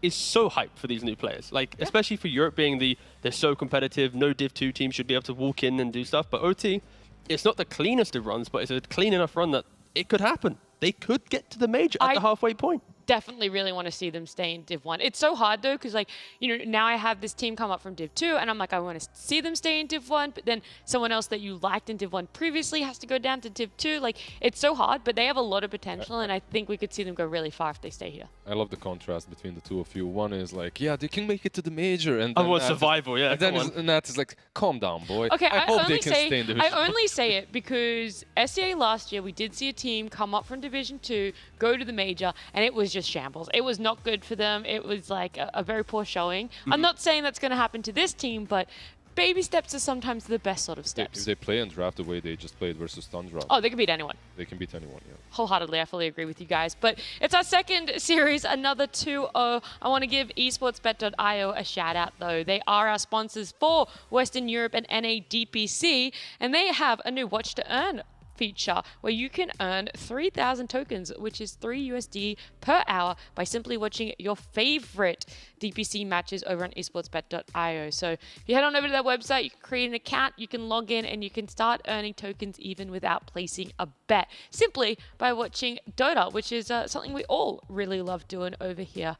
is so hype for these new players. Like, especially for Europe being they're so competitive, no Div 2 team should be able to walk in and do stuff. But OT, it's not the cleanest of runs, but it's a clean enough run that it could happen. They could get to the major at the halfway point. Definitely really want to see them stay in Div 1. It's so hard though, because like, you know, now I have this team come up from Div 2 and I'm like, I want to see them stay in Div 1, but then someone else that you liked in Div 1 previously has to go down to Div 2. Like, it's so hard, but they have a lot of potential and I think we could see them go really far if they stay here. I love the contrast between the two of you. One is like, yeah, they can make it to the major. And I want survival, yeah. And Nat is like, calm down, boy. Okay, I hope they can stay in Division 1. I only say it because SCA last year, we did see a team come up from Division 2, go to the major, and it was just shambles. It was not good for them. It was like a very poor showing. I'm not saying that's going to happen to this team, but baby steps are sometimes the best sort of steps. If they play and draft the way they just played versus Tundra. Oh, they can beat anyone. They can beat anyone, yeah. Wholeheartedly, I fully agree with you guys. But it's our second series, another 2-0. I want to give esportsbet.io a shout out, though. They are our sponsors for Western Europe and NA DPC, and they have a new Watch to Earn feature where you can earn 3,000 tokens, which is $3 USD per hour, by simply watching your favorite DPC matches over on esportsbet.io. So if you head on over to their website, you can create an account, you can log in, and you can start earning tokens even without placing a bet, simply by watching Dota, which is something we all really love doing over here.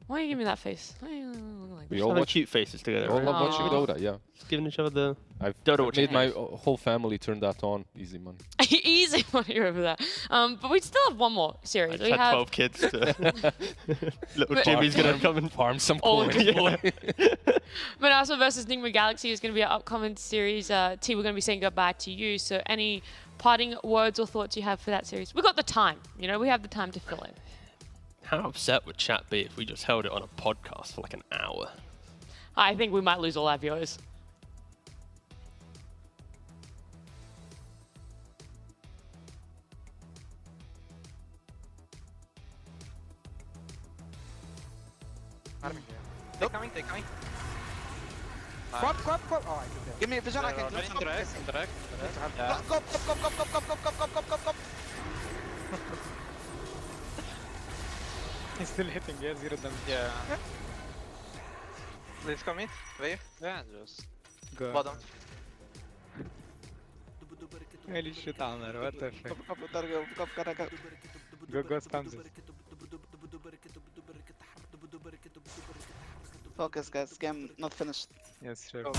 Why are you giving me that face? Why are you like we all watch cute faces together. We all love watching Dota, yeah. Just giving each other the I've made my whole family turn that on. Easy money. Easy money over there. But we still have one more series. I had 12 kids. Little Jimmy's going to come and farm some coin. Manasa versus Nigma Galaxy is going to be our upcoming series. T, we're going to be saying goodbye to you. So any parting words or thoughts you have for that series? We've got the time. You know, we have the time to fill in. How upset would chat be if we just held it on a podcast for like an hour? I think we might lose all our viewers. They're coming. Crop. Oh, I took that. Give me a vision, I can do something. Go. He's still hitting, yeah, 0 damage. Yeah. Let's commit. Wave. Yeah, just go. Bottom. Really shoot down there, what the fuck? Go stun this. Focus, guys. Game not finished. Yes, sure.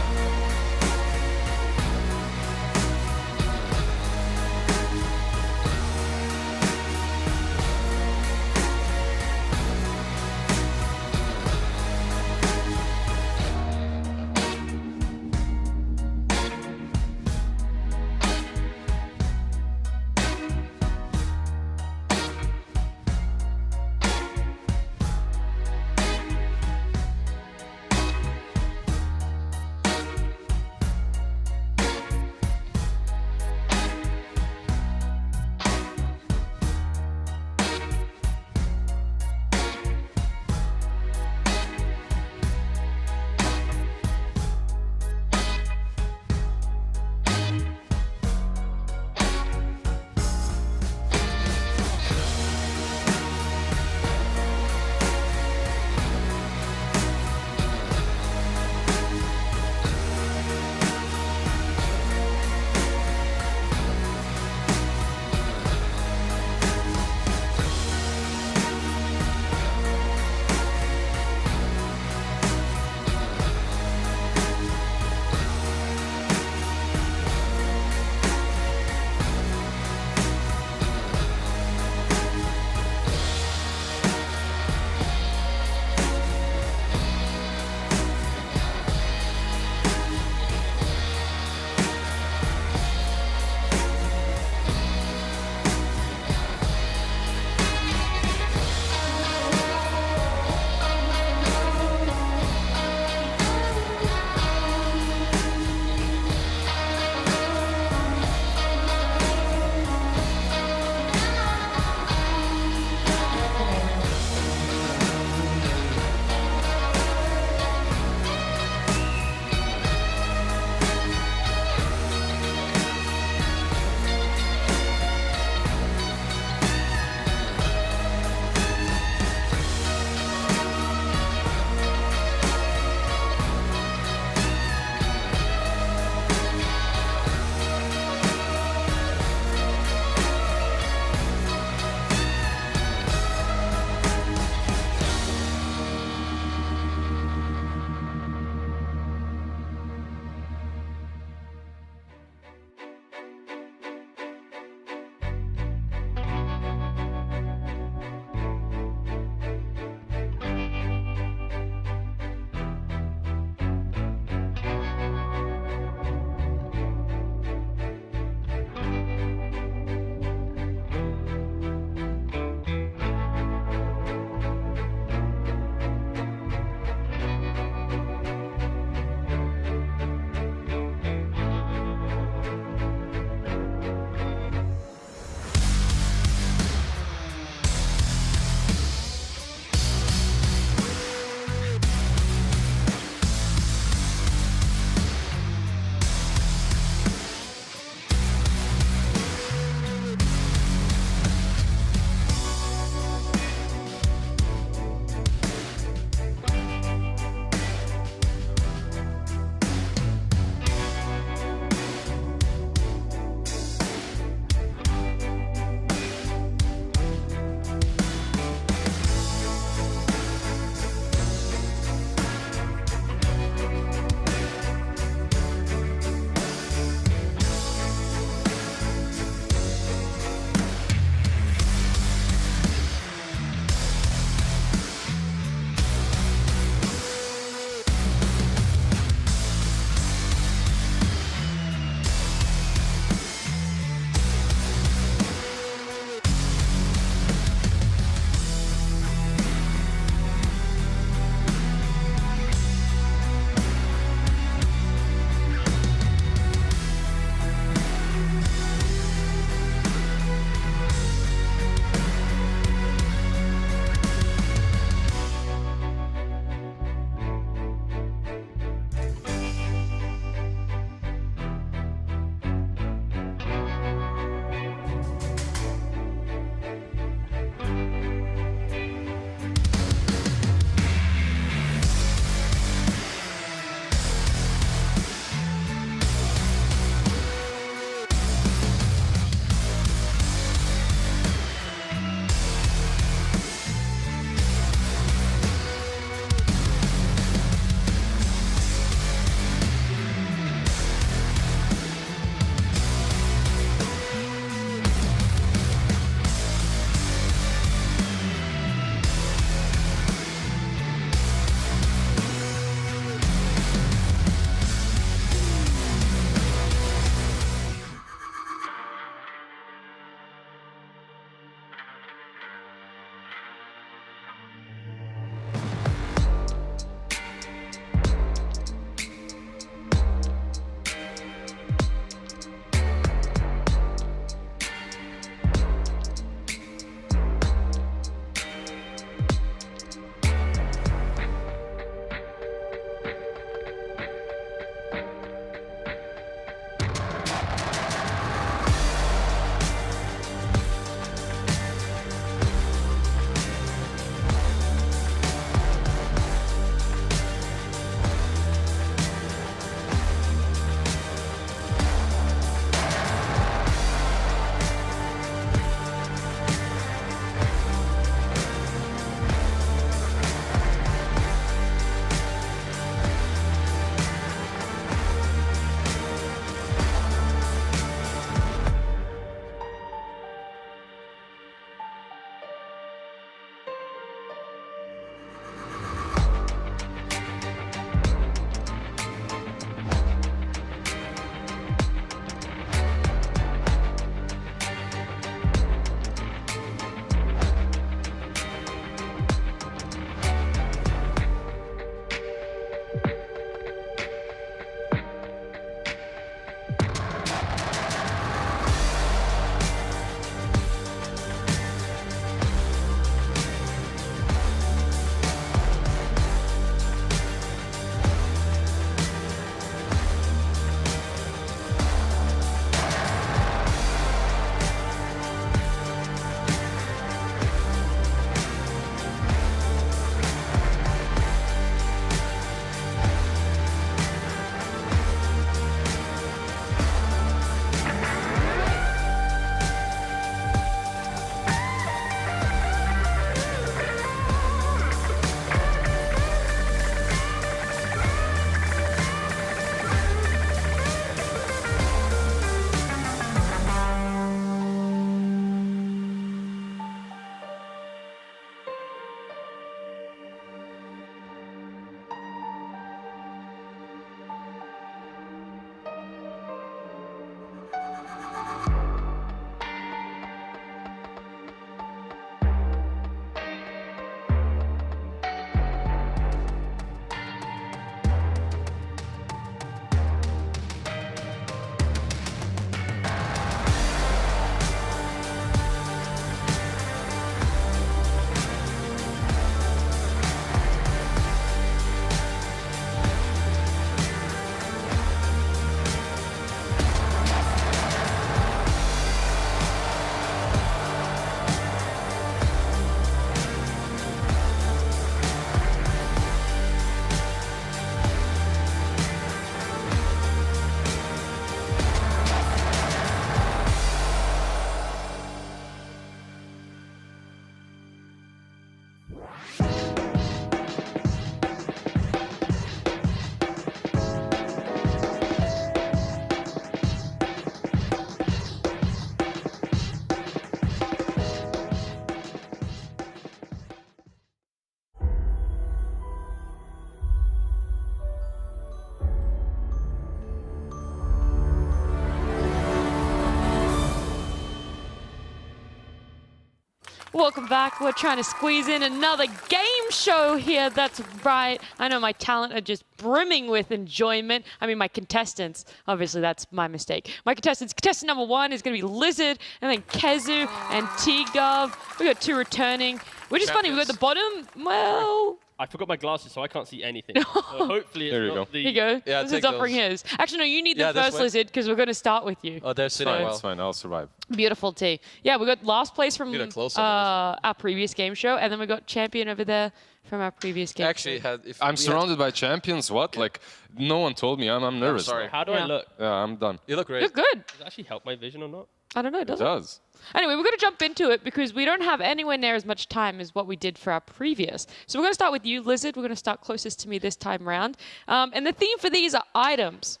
Welcome back. We're trying to squeeze in another game show here. That's right. I know my talent are just brimming with enjoyment. I mean, my contestants. Obviously, that's my mistake. My contestants. Contestant number 1 is going to be Lizard, and then Kezu and T-Gov. We got 2 returning. Which is funny. We got the bottom. Well, I forgot my glasses, so I can't see anything. So hopefully it's There you not go. the... here you go. Yeah, Lizard's take offering those. his. Actually, no, you need Yeah, the this first way. Lizard because we're going to start with you. Oh, they're sitting Fine, well. it's fine. I'll survive. Beautiful T. Yeah, we got last place from Get a close-up of our previous game show, and then we got champion over there from our previous game Actually, show. I'm surrounded by champions. What? Like, no one told me. I'm nervous. sorry. How do I look? Yeah, I'm done. You look great. Look good. Does it actually help my vision or not? I don't know, It does it? does. Anyway, we're going to jump into it because we don't have anywhere near as much time as what we did for our previous. So we're going to start with you, Lizard. We're going to start closest to me this time round. And the theme for these are items.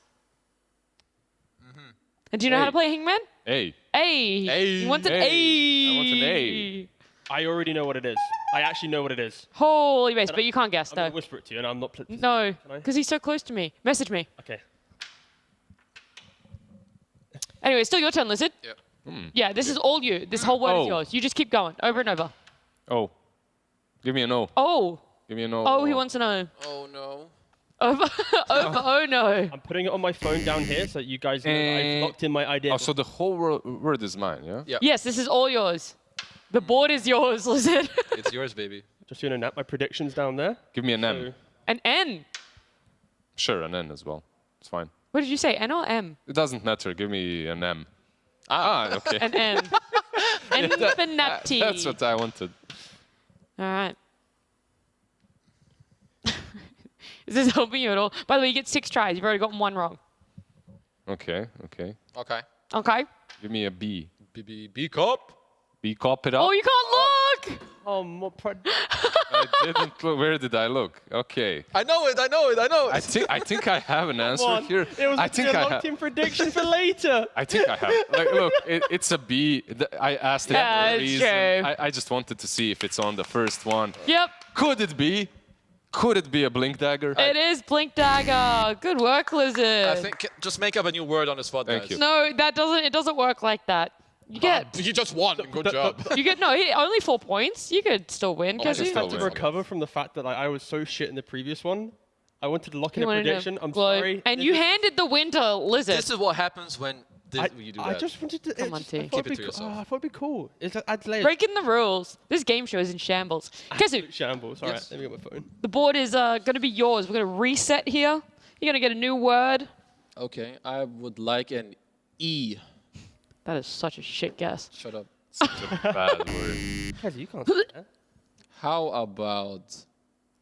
And do you know how to play Hangman? A. A. A. He wants an A. A. I want an A. I already know what it is. I actually know what it is. Holy base, but you can't guess, I'm going though. to whisper it to you, and I'm not... No, Can I? because he's so close to me. Message me. Okay. Anyway, it's still your turn, Lizard. Yep. Yeah, this is all you. This whole word is Oh. yours. You just keep going, over and over. Oh. Give me a no. Oh. Give me a no. Oh, he wants to know. Oh, no. Over, oh no. I'm putting it on my phone down here so you guys know that I've locked in my idea. Oh, so the whole word is mine, yeah? Yeah. Yes, this is all yours. The board is yours, Lizard. It's yours, baby. Just going to nap my predictions down there. Give me an M. So, An N. Sure, an N as well. It's fine. What did you say, N or M? It doesn't matter. Give me an M. Ah, okay. An N. Infinity. That's what I wanted. All right. Is this helping you at all? By the way, you get 6 tries. You've already gotten 1 wrong. Okay, okay. Okay. Okay. Give me a B. B cup. B cop it up. Oh, you can't look! oh, more I didn't look. Where did I look? Okay. I know it. I know it. I know it. I think I have an answer Come on. here. It was I think I have. locked in prediction for later. I think I have. Like, look, it's a B. I asked it Yeah, for a it's reason. true. I just wanted to see if it's on the first one. Yep. Could it be? Could it be a blink dagger? It is Blink Dagger. Good work, Lizard. I think just make up a new word on the spot, Thank guys. you. No, that doesn't. It doesn't work like that. You get. You just won. Good job. You get no. Only 4 points. You could still win, I because just you. felt To win. recover from the fact that like, I was so shit in the previous one, I wanted to lock in a wanted to prediction. I'm blow. sorry. And you handed the win to Lizard. This is what happens when you do that. I just wanted to. Come on, T. Keep it to yourself. I thought it'd be cool. It adds layers. Breaking the rules. This game show is in shambles. Kezu, Shambles. All right, Yes. let me get my phone. the board is going to be yours. We're going to reset here. You're going to get a new word. Okay, I would like an E. That is such a shit guess. Shut up. Such a bad word. Guys, you can't say that. How about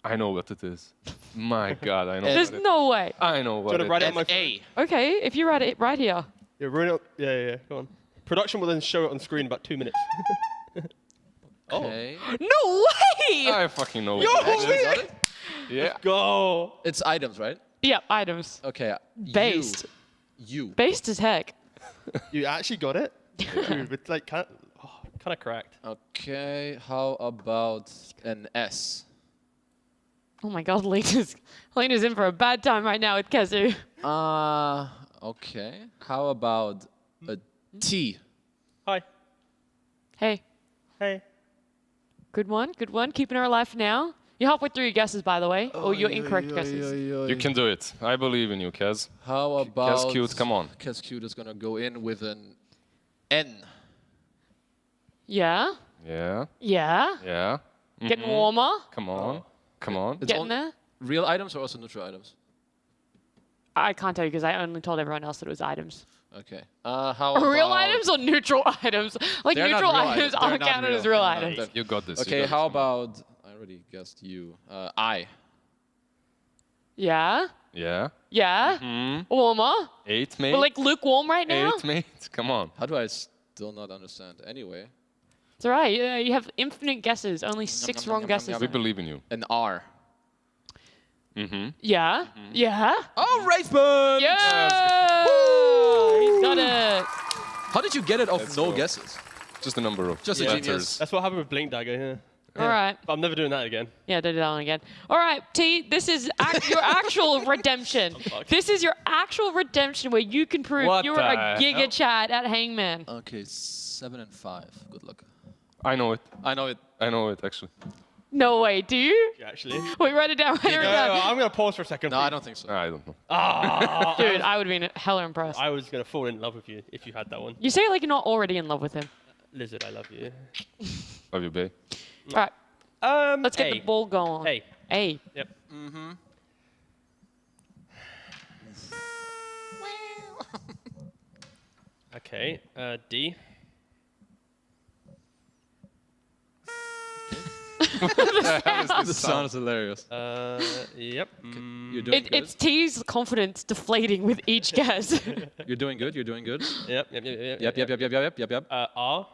I know what it is. My God, I know. There's what it no way. I know what Trying to it write it is. on my phone. A? Okay, if you write it right here. Yeah, ruin it. Yeah. Go on. Production will then show it on screen in about 2 minutes. Okay. No way! I fucking know. Yo, what it is. Got it? Yeah. Go. It's items, right? Yep, items. Okay. Based. You. Based as heck. You actually got it. Dude, it's like kind of cracked. Okay. How about an S? Oh my god, Lena's in for a bad time right now with Kezu. Okay. How about a T? Hi. Hey, Hey. good one, good one. Keeping her alive for now. You're halfway through your guesses, by the way. Or your incorrect guesses. You can do it. I believe in you, Kez. How about Kez cute, come on. Kez cute is gonna go in with an N. Yeah, Yeah. yeah. Yeah. Getting warmer. Come on. Come on. It's Getting on there. real items or also neutral items? I can't tell you because I only told everyone else that it was items. Okay. How Real about- items or neutral items? Like They're not neutral real items They're aren't not counted as real. real They're not. items. You got this. Okay, how about I already guessed you. I. Yeah, Yeah. yeah. Warmer. 8, mate. We're like lukewarm right now. 8, mate. Come on. How do I still not understand? Anyway. It's all right. You have infinite guesses. Only 6 wrong guesses. We believe in you. An R. Mm-hmm. Yeah. Yeah. Oh, race burn! Yeah. He's got it. How did you get it off no guesses? Just a number of Just a letters. genius. That's what happened with Blink Dagger. Yeah. All right. But I'm never doing that again. Yeah, don't do that one again. All right, T, this is your actual redemption. This is your actual redemption where you can prove What you're the a Giga hell? Chat at Hangman. Okay, 7 and 5. Good luck. I know it. I know it. I know it, actually. No way, do you? Yeah, actually. Wait, write it down. Write it down. No, I'm going to pause for a second. No, I don't think so. I don't know. Ah, Dude, I would have been hella impressed. I was going to fall in love with you if you had that one. You say it like you're not already in love with him. Lizard, I love you. Love you, babe. All right. Let's get A. the ball going. A. A. Yep. Mm-hmm. Okay, D. This sounds hilarious. Yep. You're doing good. It's T's confidence deflating with each guess. You're doing good. You're doing good. Yep. Yep. R.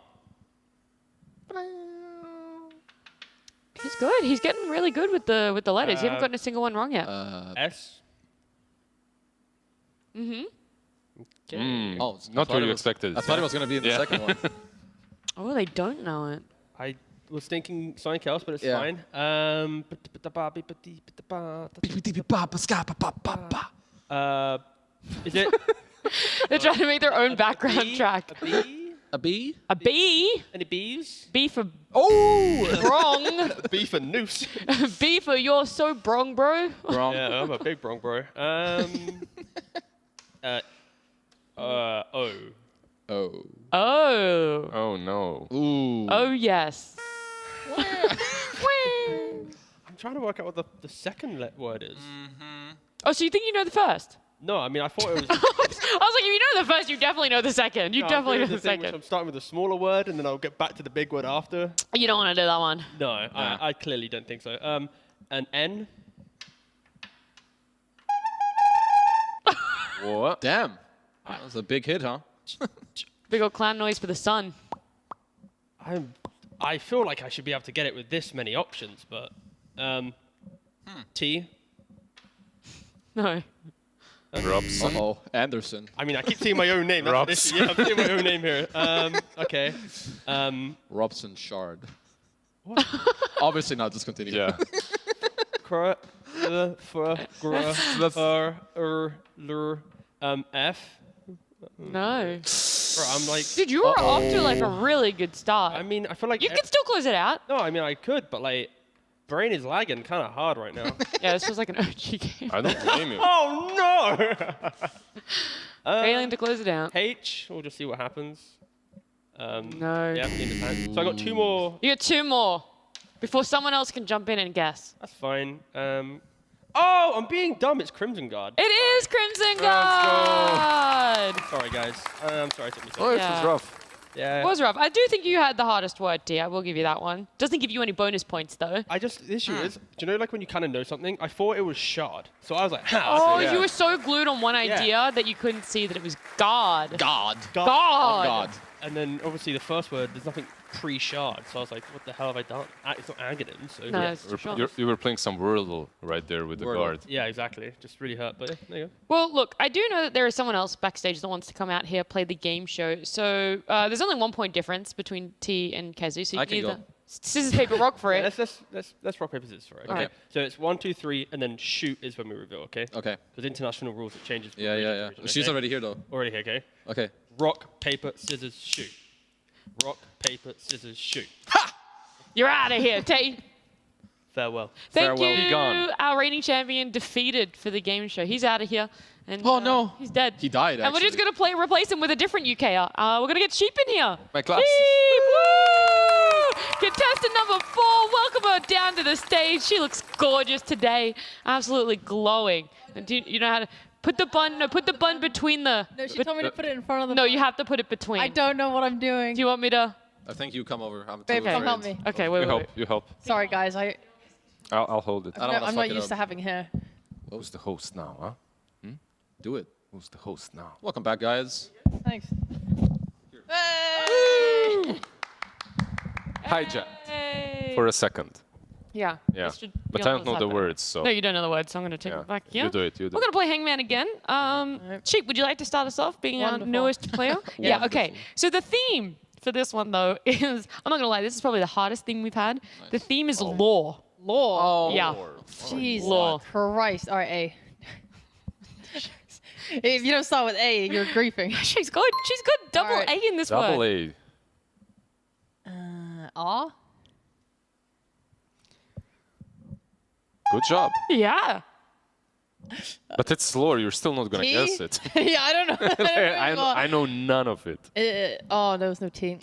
He's good. He's getting really good with the letters. You haven't gotten a single one wrong yet. S. Mm-hmm. Okay. Oh, not really expected. I thought it was going to be in the second one. Oh, they don't know it. I was thinking something else, but it's Yeah. fine. Is it? They're trying to make their own background track. A bee? A bee? A bee? Any bees? B for Oh! brong. B for noose. B for you're so brong, bro. Wrong. Yeah, I'm a big brong, bro. O. Oh. Oh. Oh, no. Ooh. Oh, yes. I'm trying to work out what the second word is. Oh, so you think you know the first? No, I mean, I thought it was... I was like, if you know the first, you definitely know the second. You No, I'm definitely doing know the thing which second. I'm starting with a smaller word, and then I'll get back to the big word after. You don't want to do that one. No, I clearly don't think so. An N. What? Damn. That was a big hit, huh? Big old clown noise for the sun. I feel like I should be able to get it with this many options, but T. No. Robson. Uh-oh. Anderson. I mean, I keep seeing my own name. That's an issue. Yeah, I'm seeing my own name here. Okay. Robson Shard. What? Obviously not. Just continue. Yeah. F. No. Bro, I'm like... Dude, you were off to like a really good start. I mean, I feel like... You can still close it out. No, I mean, I could, but like... Brain is lagging kind of hard right now. Yeah, this was like an OG game. I don't blame you. Oh, no! Failing to close it out. H. We'll just see what happens. No. Yeah, so I got two more. You got two more before someone else can jump in and guess. That's fine. Oh, I'm being dumb. It's Crimson Guard. It is Crimson Guard! Sorry, guys. I'm sorry it took me so Oh, long. it was rough. Yeah. It was rough. I do think you had the hardest word, T. I will give you that one. Doesn't give you any bonus points, though. The issue is, do you know, like when you kind of know something? I thought it was shard. So I was like, ha. Oh, yeah. you were so glued on one idea that you couldn't see that it was God. God. God. And then obviously the first word, there's nothing pre-shard. So I was like, what the hell have I done? It's not Aghanim, so... No, yeah. it's You were playing some Wordle right there with the guard. Yeah, exactly. Just really hurt, but yeah, there you go. Well, look, I do know that there is someone else backstage that wants to come out here, play the game show. So there's only 1 point difference between T and Kezu. So you can either scissors, paper, rock for it. Let's rock, paper, scissors for it. Okay. Right. So it's 1, 2, 3, and then shoot is when we reveal, okay? Okay. Because international rules, it changes. Yeah. Region, She's okay? already here, though. Already here, okay? Okay. Rock, paper, scissors, shoot. Rock, paper, scissors, shoot. Ha! You're out of here, T. Farewell. Thank Farewell. you. Be gone. Our reigning champion defeated for the game show. He's out of here. And, Oh, no. He's dead. He died, And we're just actually. going to replace him with a different UKer. We're going to get Sheep in here. My glasses. Sheep! Woo! Contestant number 4, welcome her down to the stage. She looks gorgeous today. Absolutely glowing. And do you know how to... Put the bun between the... No, she told me to put it in front of the... No, you have to put it between. I don't know what I'm doing. Do you want me to... I think you come over. I'm Babe, too come afraid. help me. Okay, wait. You help. Sorry, guys. I'll hold it. I'm not used to having hair. Who's the host now, huh? Do it. Who's the host now? Welcome back, guys. Thanks. Hijack. Hey. For a second. Yeah. Yeah. This should be But on I don't the know the side. words, so. No, you don't know the words, so I'm going to take Yeah. it back here. You do it. We're going to play Hangman again. Sheep, would you like to start us off, being Wonderful. our newest player? Yeah, okay. So the theme for this one, though, is... I'm not going to lie, this is probably the hardest thing we've had. Nice. The theme is law. Law? Yeah. Jeez. Law. Christ. All right, A. If you don't start with A, you're griefing. She's good. She's good. Double right. A in this Double word. A. R. Good job. Yeah. But it's slower. You're still not gonna T? guess it. Yeah, I don't know. I know none of it. Oh, there was no T.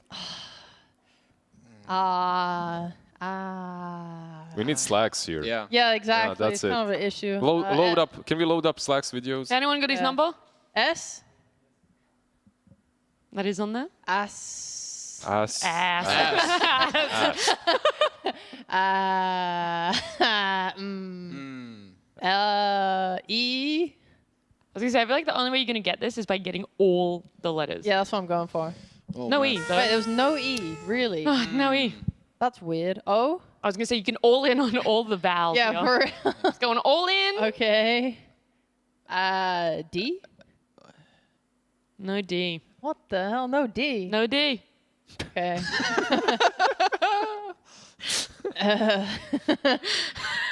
We need Slacks here. Yeah. Yeah, exactly. that's it's it. kind of an issue. Load up. Can we load up Slacks videos? Has anyone got his number? S. That is on there? Ass. Ass. Ass. E. I was gonna say, I feel like the only way you're gonna get this is by getting all the letters. Yeah, that's what I'm going for. No E, though. Wait, there was no E, really? No E. That's weird. O? I was gonna say you can all in on all the vowels. Yeah, here. for real. It's going all in. Okay. D? No D. What the hell? No D. No D. Okay.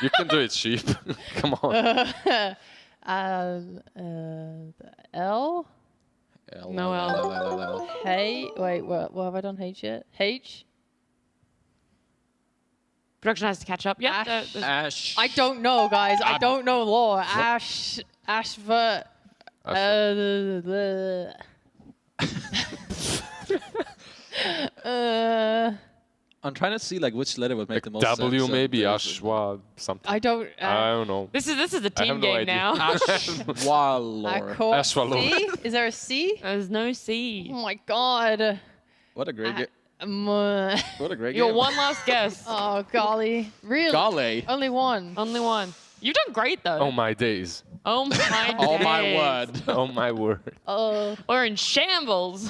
You can do it, sheep. Come on. L? No L. Hey, wait, what have I done H yet? H? Production has to catch up. Yeah. Ash. I don't know, guys. I don't know lore. Ashva. I'm trying to see like which letter would make the most W sense. maybe Ashwa something. I don't. I don't know. This is a I team have no game idea. now. Ashwalor. C? Is there a C? There's no C. Oh my god. What a great game. What a great Your game. one last guess. Oh golly. Really? Golly. Only one. Only one. You've done great though. Oh my days. Oh my Oh my days. word. Oh my word. We're in shambles.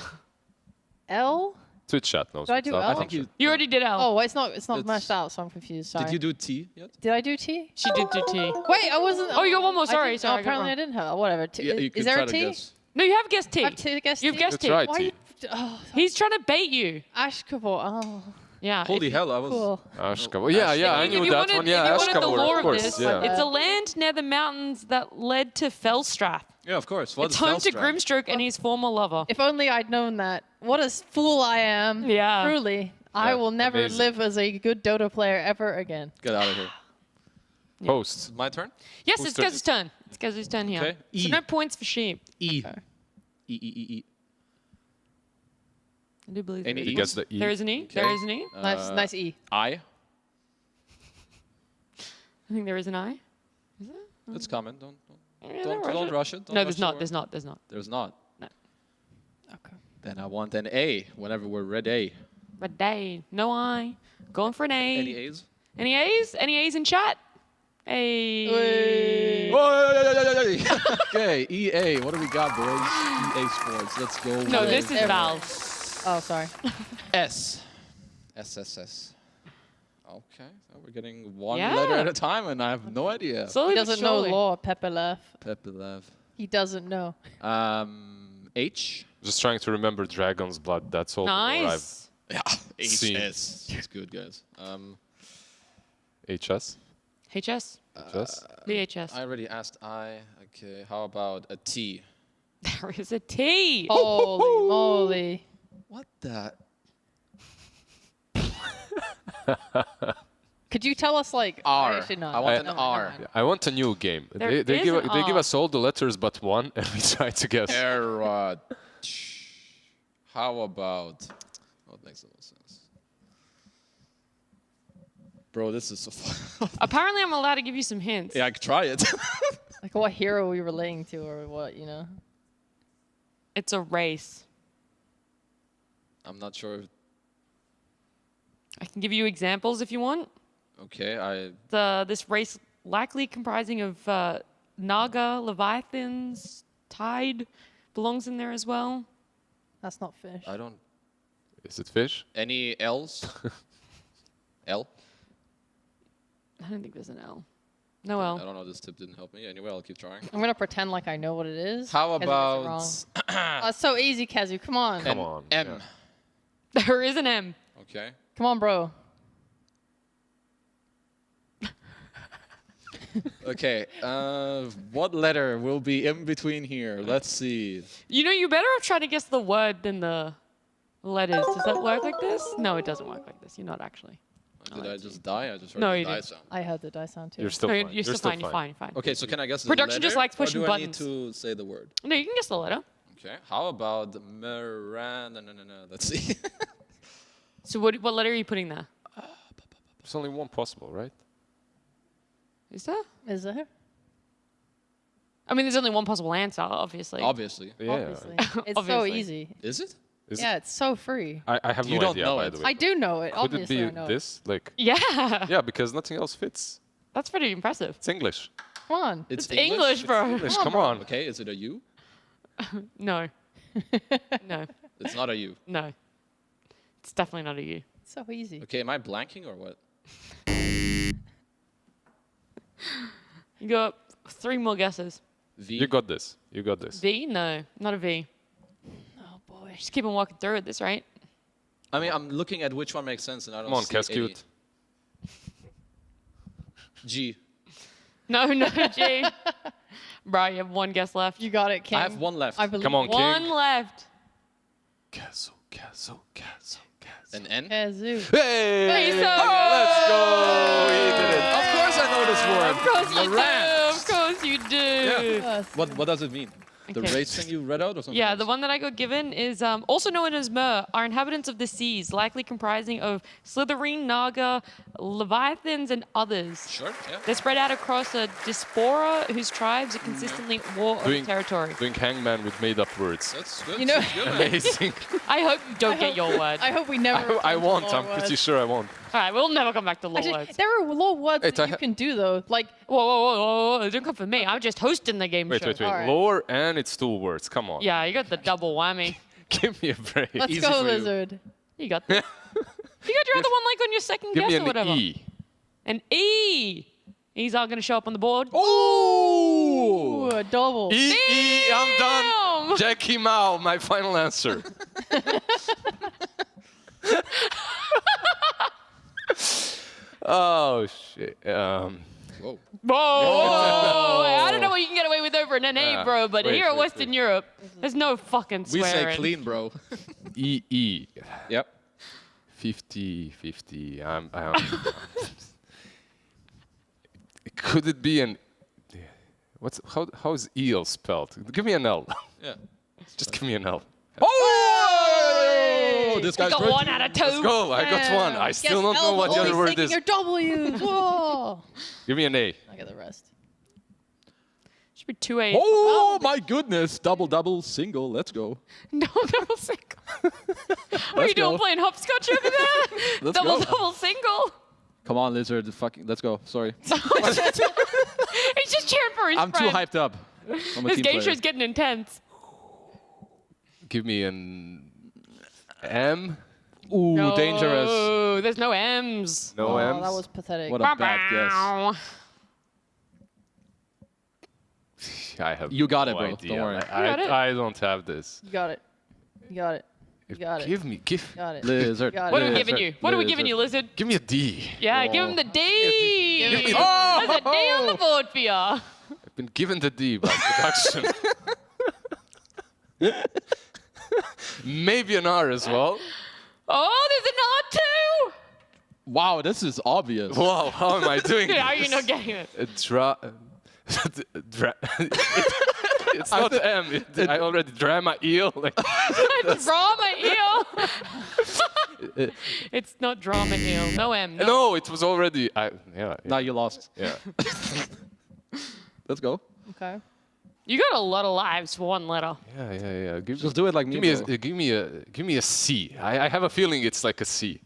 L? Twitch chat knows. Did I what's do up. L? I think You already did L. Oh, it's not It's- mashed out, so I'm confused. Sorry. Did you do T yet? Did I do T? She did do T. Wait, I wasn't. Oh, you got one more. Sorry, didn't- sorry. I got apparently, wrong. I didn't have. Whatever. T, Yeah, you is could there try a to T? guess. No, you have guessed T. I have to guess You've T? guessed That's T. right, Why T. you, oh, He's trying to bait you. Ashkabor. Oh. Yeah. Holy hell, I was. Cool. Ashkabor. Yeah, I If knew you that wanted- one. Yeah, if you wanted the Ashkabor, lore of course. this, Yeah. it's a land near the mountains that led to Felstrath. Yeah, of course. It's home to Grimstroke and his former lover. If only I'd known that. What a fool I am. Yeah. Truly. I will never amazing. live as a good Dota player ever again. Get out of here. Post. My turn? Yes, Whose it's turn Gaz's turn. It's Gaz's turn here. Okay. So E. no points for sheep. E. E. I do believe Any there is E? Gets the E. There is an E. Okay. There is an E. Nice E. I. I think there is an I. It's coming. Don't Yeah, don't rush it. Don't No, rush there's not. the There's word. not. There's not. There's not. No. Okay. Then I want an A whenever we're ready. But day, no I. Going for an A. Any A's? Any A's? Any A's in chat? A. Okay, EA. What do we got, boys? EA Sports. Let's go. No, with this is Valve. Oh, sorry. S. SSS. Okay, so we're getting one Yeah. letter at a time, and I have no idea. Slowly He but doesn't know surely. lore, Pepelev. Pepelev. He doesn't know. H. Just trying to remember Dragon's Blood. That's all. Nice. Yeah, Seen. HS. That's good, guys. HS. HS. HS. VHS. I already asked I. Okay, how about a T? There is a T. Holy moly. What the? Could you tell us, like, R. actually, no. I want no, an no, R. no, no. I want a new game. There They is give an they give R. us all the letters but one, and we try to guess. Error. How about? What makes the most sense? Bro, this is so fun. Apparently, I'm allowed to give you some hints. Yeah, I could try it. Like, what hero are we relating to, or what, you know? It's a race. I'm not sure. I can give you examples if you want. Okay, This race likely comprising of Naga, Leviathans, Tide belongs in there as well. That's not fish. I don't. Is it fish? Any L's? L? I don't think there's an L. No I L. don't know. This tip didn't help me. Anyway, I'll keep trying. I'm gonna pretend like I know what it is. How Kazu gets it about wrong. Oh, it's so easy, Kazu. Come on. Come on. M? Yeah. There is an M. Okay. Come on, bro. Okay. What letter will be in between here? Let's see. You know, you better have tried to guess the word than the Letters. Does that work like this? No, it doesn't work like this. You're not actually. Did I just die? I just heard No, the you die didn't. sound. I heard the die sound too. You're still No, fine. you're still fine. You're fine. You're fine. Okay, so can I guess the Production letter, just likes or pushing do buttons. I need to say the word? No, you can guess the letter. Okay. How about Miranda? No. Let's see. So what letter are you putting there? There's only one possible, right? Is there? Is there? I mean, there's only one possible answer, obviously. Obviously. Yeah. Obviously. It's so Obviously. easy. Is it? Yeah, it's so free. I have You no don't idea, know by it. the way. I do know it. Could it Obviously, be I know it. this? Like, Yeah. yeah, because nothing else fits. That's pretty impressive. It's English. Come on. It's English, bro. English, come on. Okay, is it a U? No. No. It's not a U. No. It's definitely not a U. It's so easy. Okay, am I blanking or what? You got 3 more guesses. V. You got this. You got this. V? No, not a V. Oh boy. Just keep on walking through at this rate. I mean, I'm looking at which one makes sense, and I don't Come on, see Cascute. G. No, G. Bro, you have 1 guess left. You got it, King. I have 1 left. I believe Come on, you. King. 1 left. Castle. An N? Kazoo. Hey! so Let's go! He did it. Of course I know this word. Of course you do. Morant. Of course you do. Yeah. What does it mean? The Okay. race thing you read out or something? Yeah, else? the one that I got given is also known as Mer, are inhabitants of the seas, likely comprising of Slytherin, Naga, Leviathans, and others. Sure, yeah. They're spread out across a diaspora whose tribes are consistently at war over territory. Doing hangman with made-up words. That's good. You know, Amazing. I hope you don't get your word. I hope we never. I return to won't. law I'm pretty words. sure I won't. All right, we'll never come back to law Actually, words. there are law words Wait, that you can do though. Like, Whoa, don't come for me. I'm just hosting the game Wait. show. All right. Lore and it's 2 words. Come on. Yeah, you got the double whammy. Give me a break. let's Easy go, for you. Lizard. You got this. You got your other one like on your second Give guess me or an whatever. E. An E. E's are going to show up on the board. Ooh, a double. E, I'm done. Damn. Jackie Mao, my final answer. Oh, shit. Whoa. Whoa. I don't know what you can get away with over in NA, bro, but wait, here at wait, Western Europe, there's no fucking We swearing. say clean, bro. E. Yep. 50. Could it be an... How is eel spelled? Give me an L. Yeah. Just give me an L. Oh, this You guy's got good. 1 out of 2. Let's go. I got 1. I still don't know what the other word is. Your W's. Whoa. Give me an A. I get the rest. Should be 2 A's. Oh my goodness! Double, single. Let's go. No, double single. What are you doing, playing hopscotch over there? Let's double, go. double single. Come on, Lizard. Fucking, let's go. Sorry. He's just cheering for his I'm too friend. hyped up. I'm a This team game player. show's getting intense. Give me an M. Ooh, No, dangerous. there's no M's. No Oh, M's. that was pathetic. What a bad guess. I have You got no it, bro. idea. Don't worry. I don't have this. You got it. You got it. You got it. Give me. You got it. Lizard. You got What it. are we giving you? What are we giving you, Lizard? Give me a D. Yeah, give him the D. Give me the- There's a D on the board for ya. I've been given the D by production. Maybe an R as well. Oh, there's an R too. Wow, this is obvious. Wow, how am I doing? How are you this? not getting it? It's not M. I already dry my eel. Like, Drama eel. It's not drama eel. No M. No. no, it was already. Yeah. Now you lost. Yeah. Let's go. Okay. You got a lot of lives for 1 letter. Yeah. Just do it like me, Give me a C. I have a feeling it's like a C.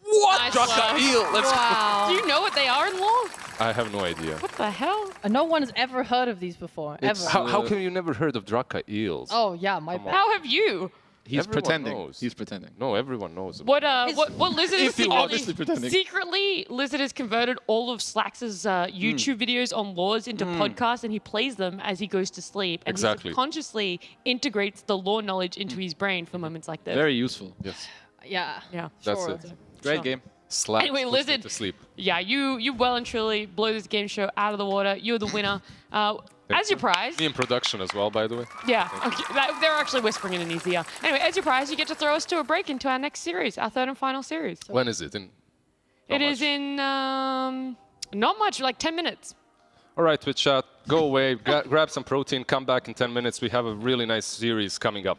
What? Nice Draka one. eel. Let's Wow. Do you know what they are in law? I have no idea. What the hell? No one's ever heard of these before. Ever. How come you never heard of Draka eels? Oh yeah, my bad. How have you? He's Everyone pretending. knows. He's pretending. No, everyone knows. About What Lizard is obviously pretending. secretly, Lizard has converted all of Slax's YouTube videos on laws into podcasts, and he plays them as he goes to sleep. And Exactly. he subconsciously integrates the law knowledge into his brain for moments like this. Very useful. Yes. Yeah. Yeah. That's Sure. it. Great Sure. game. Slaps anyway, puts me Lizard, to sleep. yeah, you well and truly blow this game show out of the water. You're the winner. As your prize... Me in production as well, by the way. Yeah, okay. They're actually whispering in his ear. Anyway, as your prize, you get to throw us to a break into our next series, our third and final series. So when is it? it is in, not much, like 10 minutes. All right, Twitch chat, go away, grab some protein, come back in 10 minutes. We have a really nice series coming up.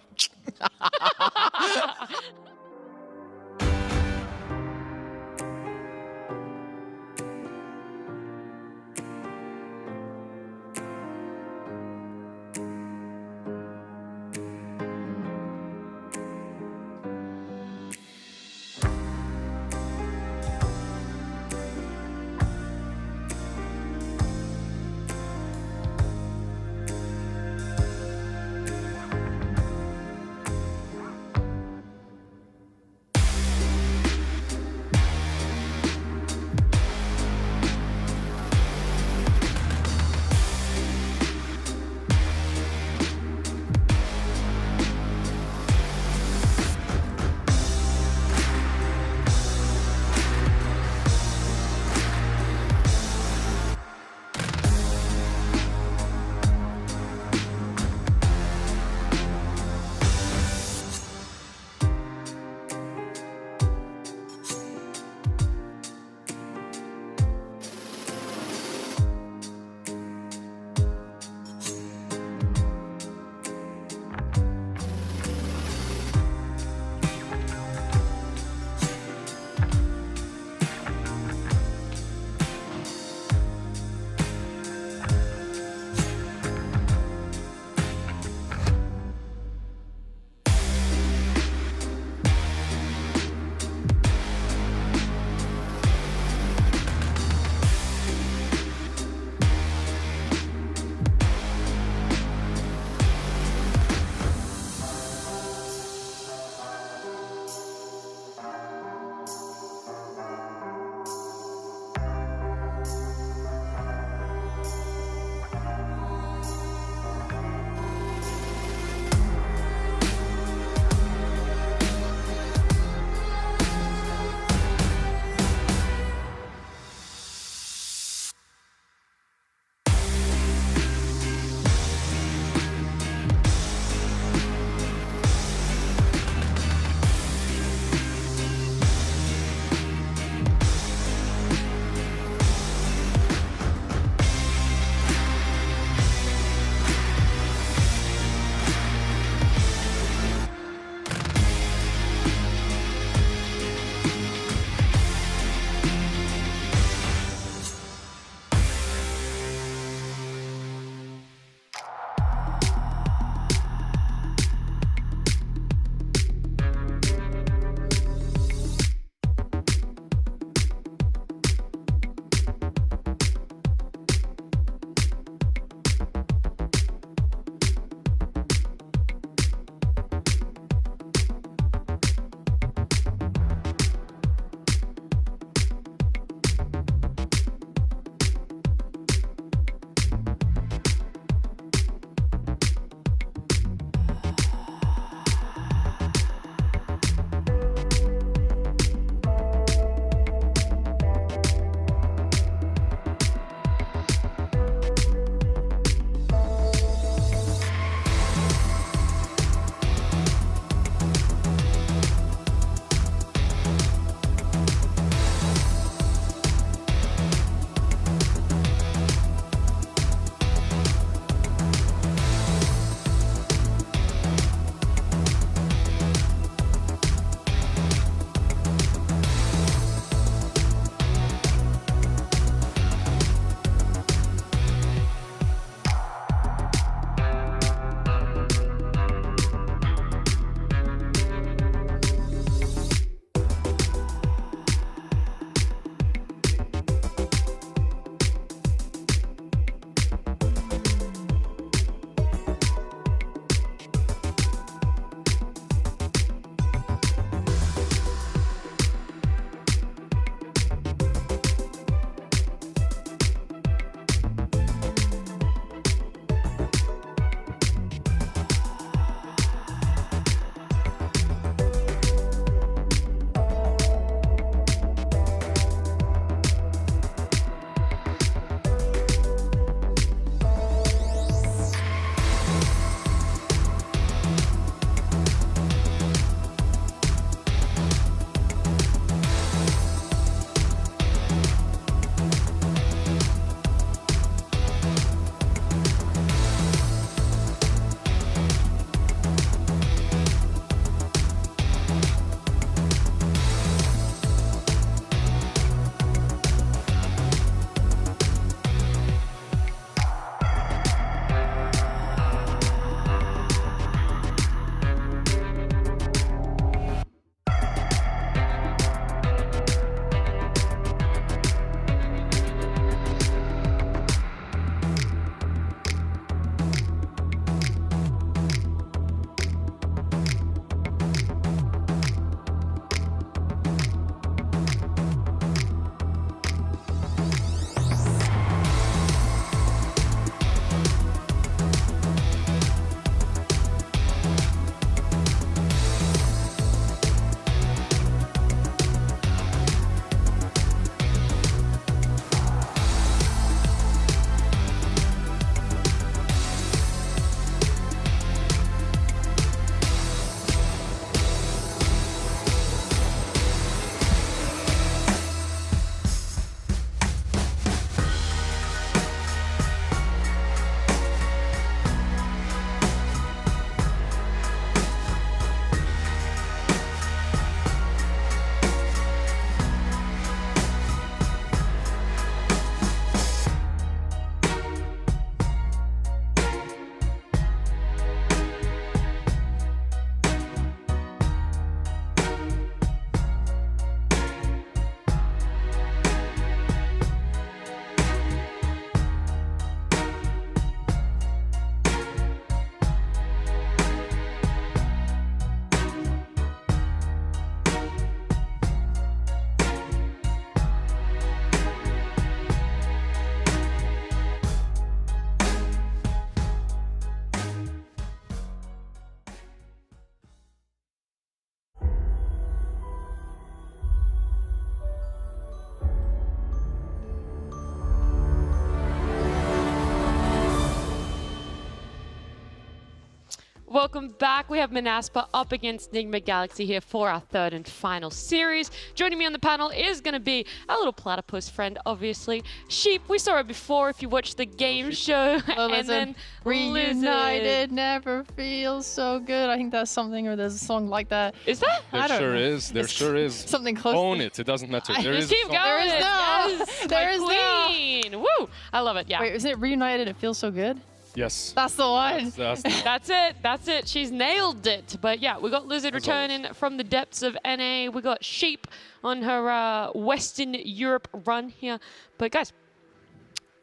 Welcome back. We have Manaspa up against Enigma Galaxy here for our third and final series. Joining me on the panel is going to be our little platypus friend, obviously. Sheep, we saw it before if you watched the game show. And then Reunited never feels so good. I think that's something, or there's a song like that. Is that? There sure is. There sure is. Something close. Own it. It doesn't matter. There is. Keep going. There is no. Yes, There is queen. no. Woo! I love it. Yeah. Wait, isn't it Reunited? It feels so good. Yes. That's the one. That's it. That's it. She's nailed it. But yeah, we got Lizard returning from the depths of NA. We got Sheep on her Western Europe run here. But guys,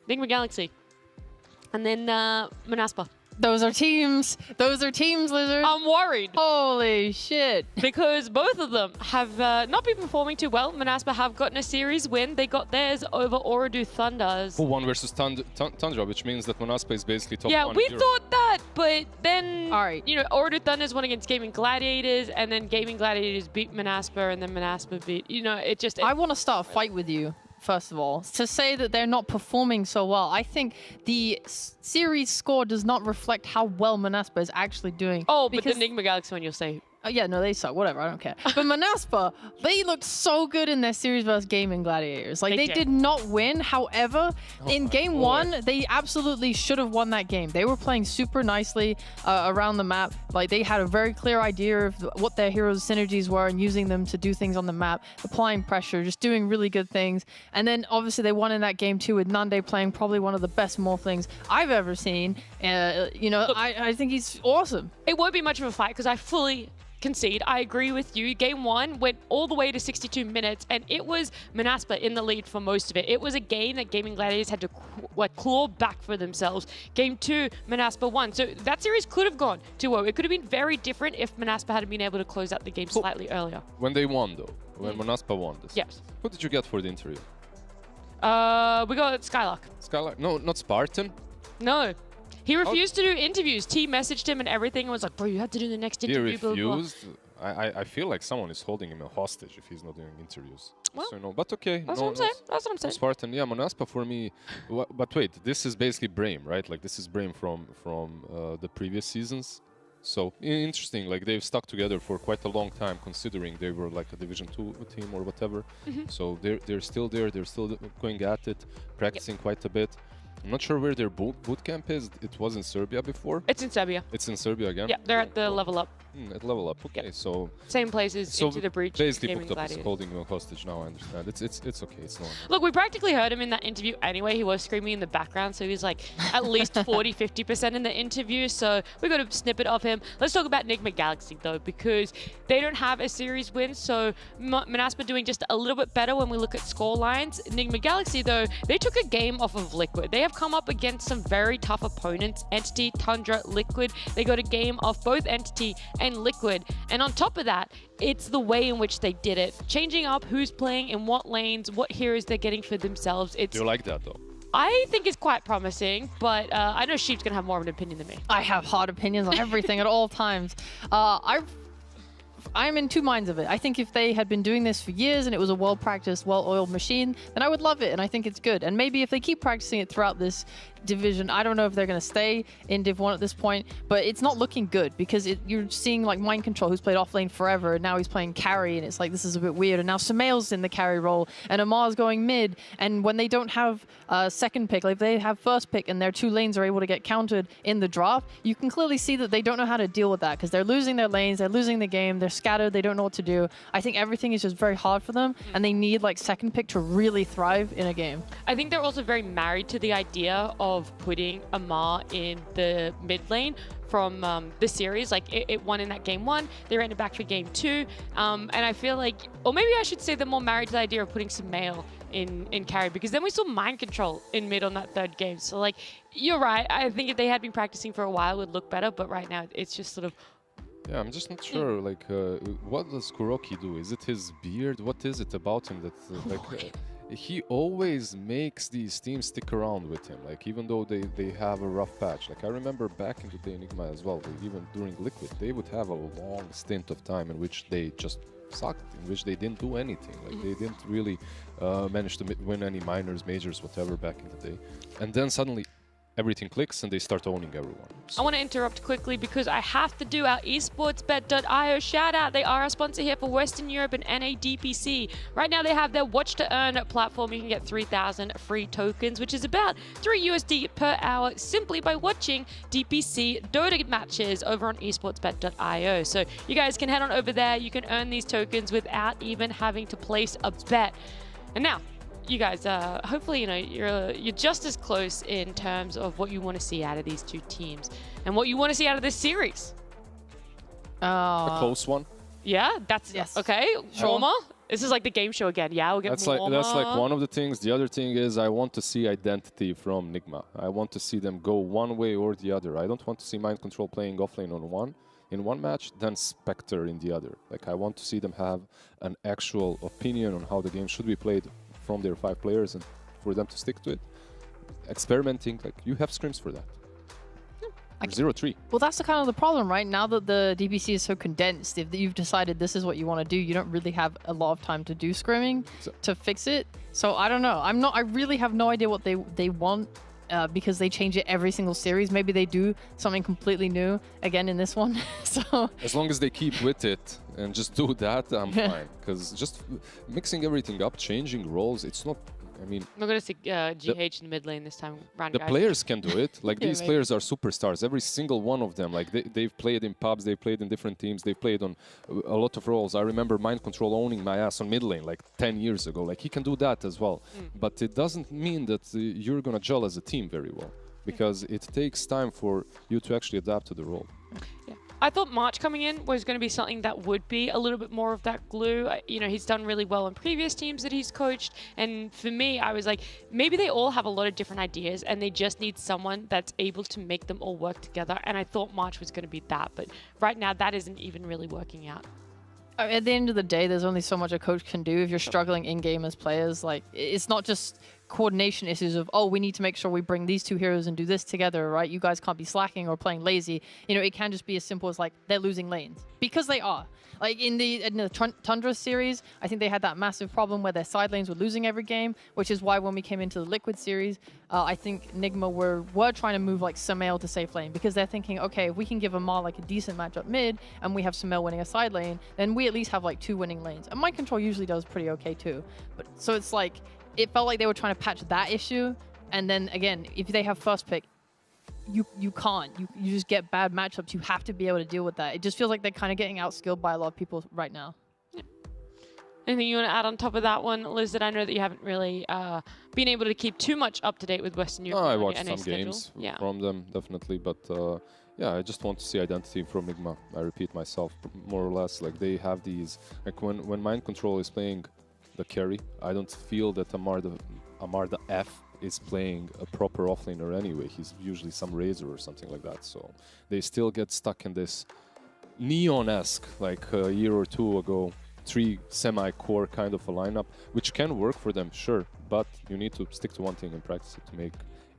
Enigma Galaxy. And then Manaspa. Those are teams. Those are teams, Lizard. I'm worried. Holy shit. Because both of them have not been performing too well. Manaspa have gotten a series win. They got theirs over Ooredoo Thunders. 1 versus Tundra, which means that Manaspa is basically top 1. Yeah, we thought that, but then, you know, Ooredoo Thunders won against Gaming Gladiators, and then Gaming Gladiators beat Manaspa, and then Manaspa beat, you know, it just... I want to start a fight with you. First of all, to say that they're not performing so well, I think the series score does not reflect how well Manaspa is actually doing. Oh, but the Enigma Galaxy one, you'll say. Oh, yeah, no, they suck. Whatever, I don't care. But Manaspa, they looked so good in their series versus Gaming Gladiators. Like, they did not win. However, in game 1, they absolutely should have won that game. They were playing super nicely around the map. Like, they had a very clear idea of what their heroes' synergies were and using them to do things on the map, applying pressure, just doing really good things. And then, obviously, they won in that game, too, with Nande playing probably one of the best Morphlings I've ever seen. You know, look, I think he's awesome. It won't be much of a fight because I fully concede. I agree with you. Game 1 went all the way to 62 minutes, and it was Manaspa in the lead for most of it. It was a game that Gaming Gladiators had to claw back for themselves. Game 2, Manaspa won. So that series could have gone 2-0. It could have been very different if Manaspa had been able to close out the game slightly earlier. When they won, though, when Manaspa won this, yes. Who did you get for the interview? We got Skylark. Skylark? No, not Spartan. No. He refused to do interviews. T messaged him and everything and was like, bro, you have to do the next interview. He refused? Blah, blah. I feel like someone is holding him a hostage if he's not doing interviews. Well, so no, but okay. That's what I'm saying. That's what I'm saying. Spartan, yeah, Manaspa for me. But wait, this is basically Brame, right? Like this is Brame from the previous seasons. So interesting, like they've stuck together for quite a long time, considering they were like a Division 2 team or whatever. So they're still there. They're still going at it, practicing quite a bit. I'm not sure where their boot camp is. It was in Serbia before. It's in Serbia. It's in Serbia again? Yeah, they're at the level up. At level up, okay. So same places Into the Breach. Basically booked up as holding him hostage now, I understand. It's okay, it's normal. Look, we practically heard him in that interview anyway. He was screaming in the background, so he was like at least 40-50% in the interview. So we got a snippet of him. Let's talk about Enigma Galaxy though, because they don't have a series win. So Manaspa doing just a little bit better when we look at score lines. Enigma Galaxy though, they took a game off of Liquid. They have come up against some very tough opponents. Entity, Tundra, Liquid. They got a game off both Entity and Liquid. And on top of that, it's the way in which they did it. Changing up who's playing in what lanes, what heroes they're getting for themselves. Do you like that, though? I think it's quite promising, but I know Sheep's going to have more of an opinion than me. I have hot opinions on everything at all times. I'm in two minds of it. I think if they had been doing this for years and it was a well-practiced, well-oiled machine, then I would love it, and I think it's good. And maybe if they keep practicing it throughout this division, I don't know if they're going to stay in Div 1 at this point, but it's not looking good because you're seeing like Mind Control, who's played offlane forever, and now he's playing carry, and it's like, this is a bit weird. And now Sumail's in the carry role, and Amar's going mid, and when they don't have second pick, like if they have first pick and their two lanes are able to get countered in the draft, you can clearly see that they don't know how to deal with that because they're losing their lanes, they're losing the game, they're scattered, they don't know what to do. I think everything is just very hard for them, and they need like second pick to really thrive in a game. I think they're also very married to the idea of putting Amar in the mid lane from the series. Like it won in that game 1, they ran it back for game 2, and I feel like, or maybe I should say they're more married to the idea of putting Sumail in carry, because then we saw Mind Control in mid on that third game. So like, you're right, I think if they had been practicing for a while it would look better, but right now it's just sort of... Yeah, I'm just not sure, like, what does Kuroki do? Is it his beard? What is it about him that, like... he always makes these teams stick around with him, like even though they have a rough patch. Like I remember back in the day Enigma as well, even during Liquid, they would have a long stint of time in which they just sucked, in which they didn't do anything. Like they didn't really manage to win any minors, majors, whatever back in the day. And then suddenly everything clicks and they start owning everyone. I want to interrupt quickly because I have to do our esportsbet.io shout out. They are a sponsor here for Western Europe and NA DPC. Right now they have their watch to earn platform. You can get 3,000 free tokens, which is about $3 USD per hour simply by watching DPC Dota matches over on esportsbet.io. So you guys can head on over there. You can earn these tokens without even having to place a bet. And now, you guys, hopefully, you're just as close in terms of what you want to see out of these two teams and what you want to see out of this series. A close one. Yeah, that's okay. Shawarma, this is like the game show again. Yeah, we'll get that's like one of the things. The other thing is I want to see identity from Nigma. I want to see them go one way or the other. I don't want to see Mind Control playing offlane in one match, then Spectre in the other. Like I want to see them have an actual opinion on how the game should be played from their 5 players, and for them to stick to it. Experimenting, like you have scrims for that. 0-3. Well, that's the kind of the problem, right? Now that the DPC is so condensed, if you've decided this is what you want to do, you don't really have a lot of time to do scrimming to fix it. So I don't know. I really have no idea what they want. Because they change it every single series. Maybe they do something completely new again in this one. So as long as they keep with it and just do that, I'm fine. Because just mixing everything up, changing roles, it's not. I mean, we're gonna see GH in the mid lane this time round. The players can do it. Like these players are superstars. Every single one of them. Like they've played in pubs, they've played in different teams, they've played on a lot of roles. I remember Mind Control owning my ass on mid lane like 10 years ago. Like he can do that as well. But it doesn't mean that you're gonna gel as a team very well, because it takes time for you to actually adapt to the role. Yeah. I thought March coming in was going to be something that would be a little bit more of that glue. He's done really well in previous teams that he's coached. And for me, I was like, maybe they all have a lot of different ideas and they just need someone that's able to make them all work together. And I thought March was going to be that. But right now, that isn't even really working out. At the end of the day, there's only so much a coach can do if you're struggling in-game as players. Like, it's not just coordination issues of, oh, we need to make sure we bring these two heroes and do this together, right? You guys can't be slacking or playing lazy. It can just be as simple as, like, they're losing lanes. Because they are. Like, in the Tundra series, I think they had that massive problem where their side lanes were losing every game, which is why when we came into the Liquid series, I think Nigma were trying to move, like, Sumail to safe lane, because they're thinking, okay, if we can give Amar, like, a decent matchup mid, and we have Sumail winning a side lane, then we at least have, like, 2 winning lanes. And Mind Control usually does pretty okay, too. But so it's like, it felt like they were trying to patch that issue, and then, again, if they have first pick, you can't. You just get bad matchups. You have to be able to deal with that. It just feels like they're kind of getting outskilled by a lot of people right now. Yeah. Anything you want to add on top of that one, Liz, that I know that you haven't really been able to keep too much up to date with Western Europe? I watched some games from them, definitely. But yeah, I just want to see identity from Nigma. I repeat myself, more or less. Like they have these, like when Mind Control is playing the carry, I don't feel that Amar the F is playing a proper offlaner anyway. He's usually some Razor or something like that. So they still get stuck in this Neon-esque, like a year or two ago, 3 semi-core kind of a lineup, which can work for them, sure, but you need to stick to one thing and practice it to make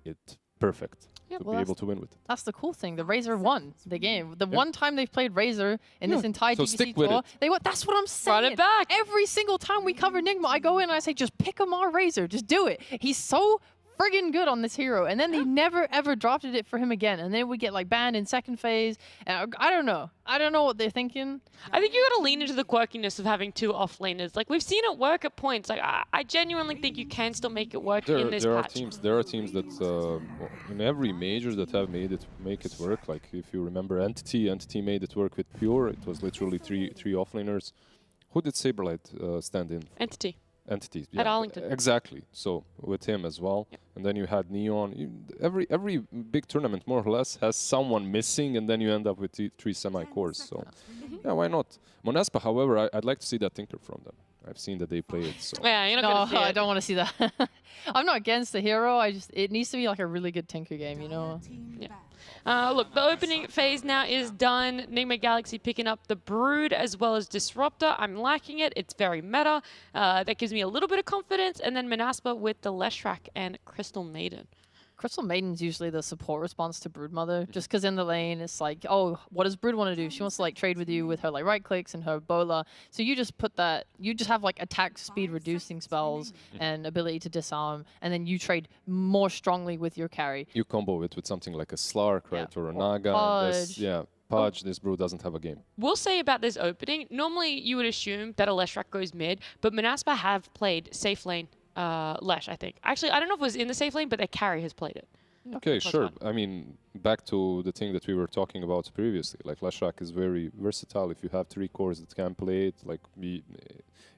it perfect. Yeah, to be able to win with it. That's the cool thing. The Razor won the game. The one time they've played Razor in this entire DPC tour, they won. That's what I'm saying. Run it back. Every single time we cover Nigma, I go in and I say, just pick Amar Razor. Just do it. He's so friggin' good on this hero. And then they never, ever drafted it for him again. And then we get like banned in second phase. And I don't know. I don't know what they're thinking. I think you got to lean into the quirkiness of having 2 offlaners. Like, we've seen it work at points. Like, I genuinely think you can still make it work in this patch. There are teams that in every major that have make it work. Like, if you remember Entity made it work with Pure. It was literally three offlaners. Who did Saberlight stand in? Entities, yeah. At Arlington. Exactly. So with him as well. Yep. And then you had Neon. Every big tournament, more or less, has someone missing, and then you end up with 3 semi-cores. So, yeah, why not? Monespa, however, I'd like to see that Tinker from them. I've seen that they play it. So. Yeah, you're not gonna see it. I don't want to see that. I'm not against the hero. It needs to be like a really good Tinker game, you know? Yeah. Look, the opening phase now is done. Nigma Galaxy picking up the Brood as well as Disruptor. I'm liking it. It's very meta. That gives me a little bit of confidence. And then Manaspa with the Leshrac and Crystal Maiden. Crystal Maiden's usually the support response to Broodmother, just because in the lane it's like, oh, what does Brood want to do? She wants to like trade with you with her like right clicks and her bola. So you just put that, you just have like attack speed reducing spells and ability to disarm, and then you trade more strongly with your carry. You combo it with something like a Slark, right, or a Naga. Pudge. Pudge, this Brew doesn't have a game. We'll say about this opening, normally you would assume that a Leshrac goes mid, but Manaspa have played safe lane Lesh, I think. Actually, I don't know if it was in the safe lane, but their carry has played it. Okay, sure. I mean, back to the thing that we were talking about previously. Like, Leshrac is very versatile. If you have 3 cores that can play it, like,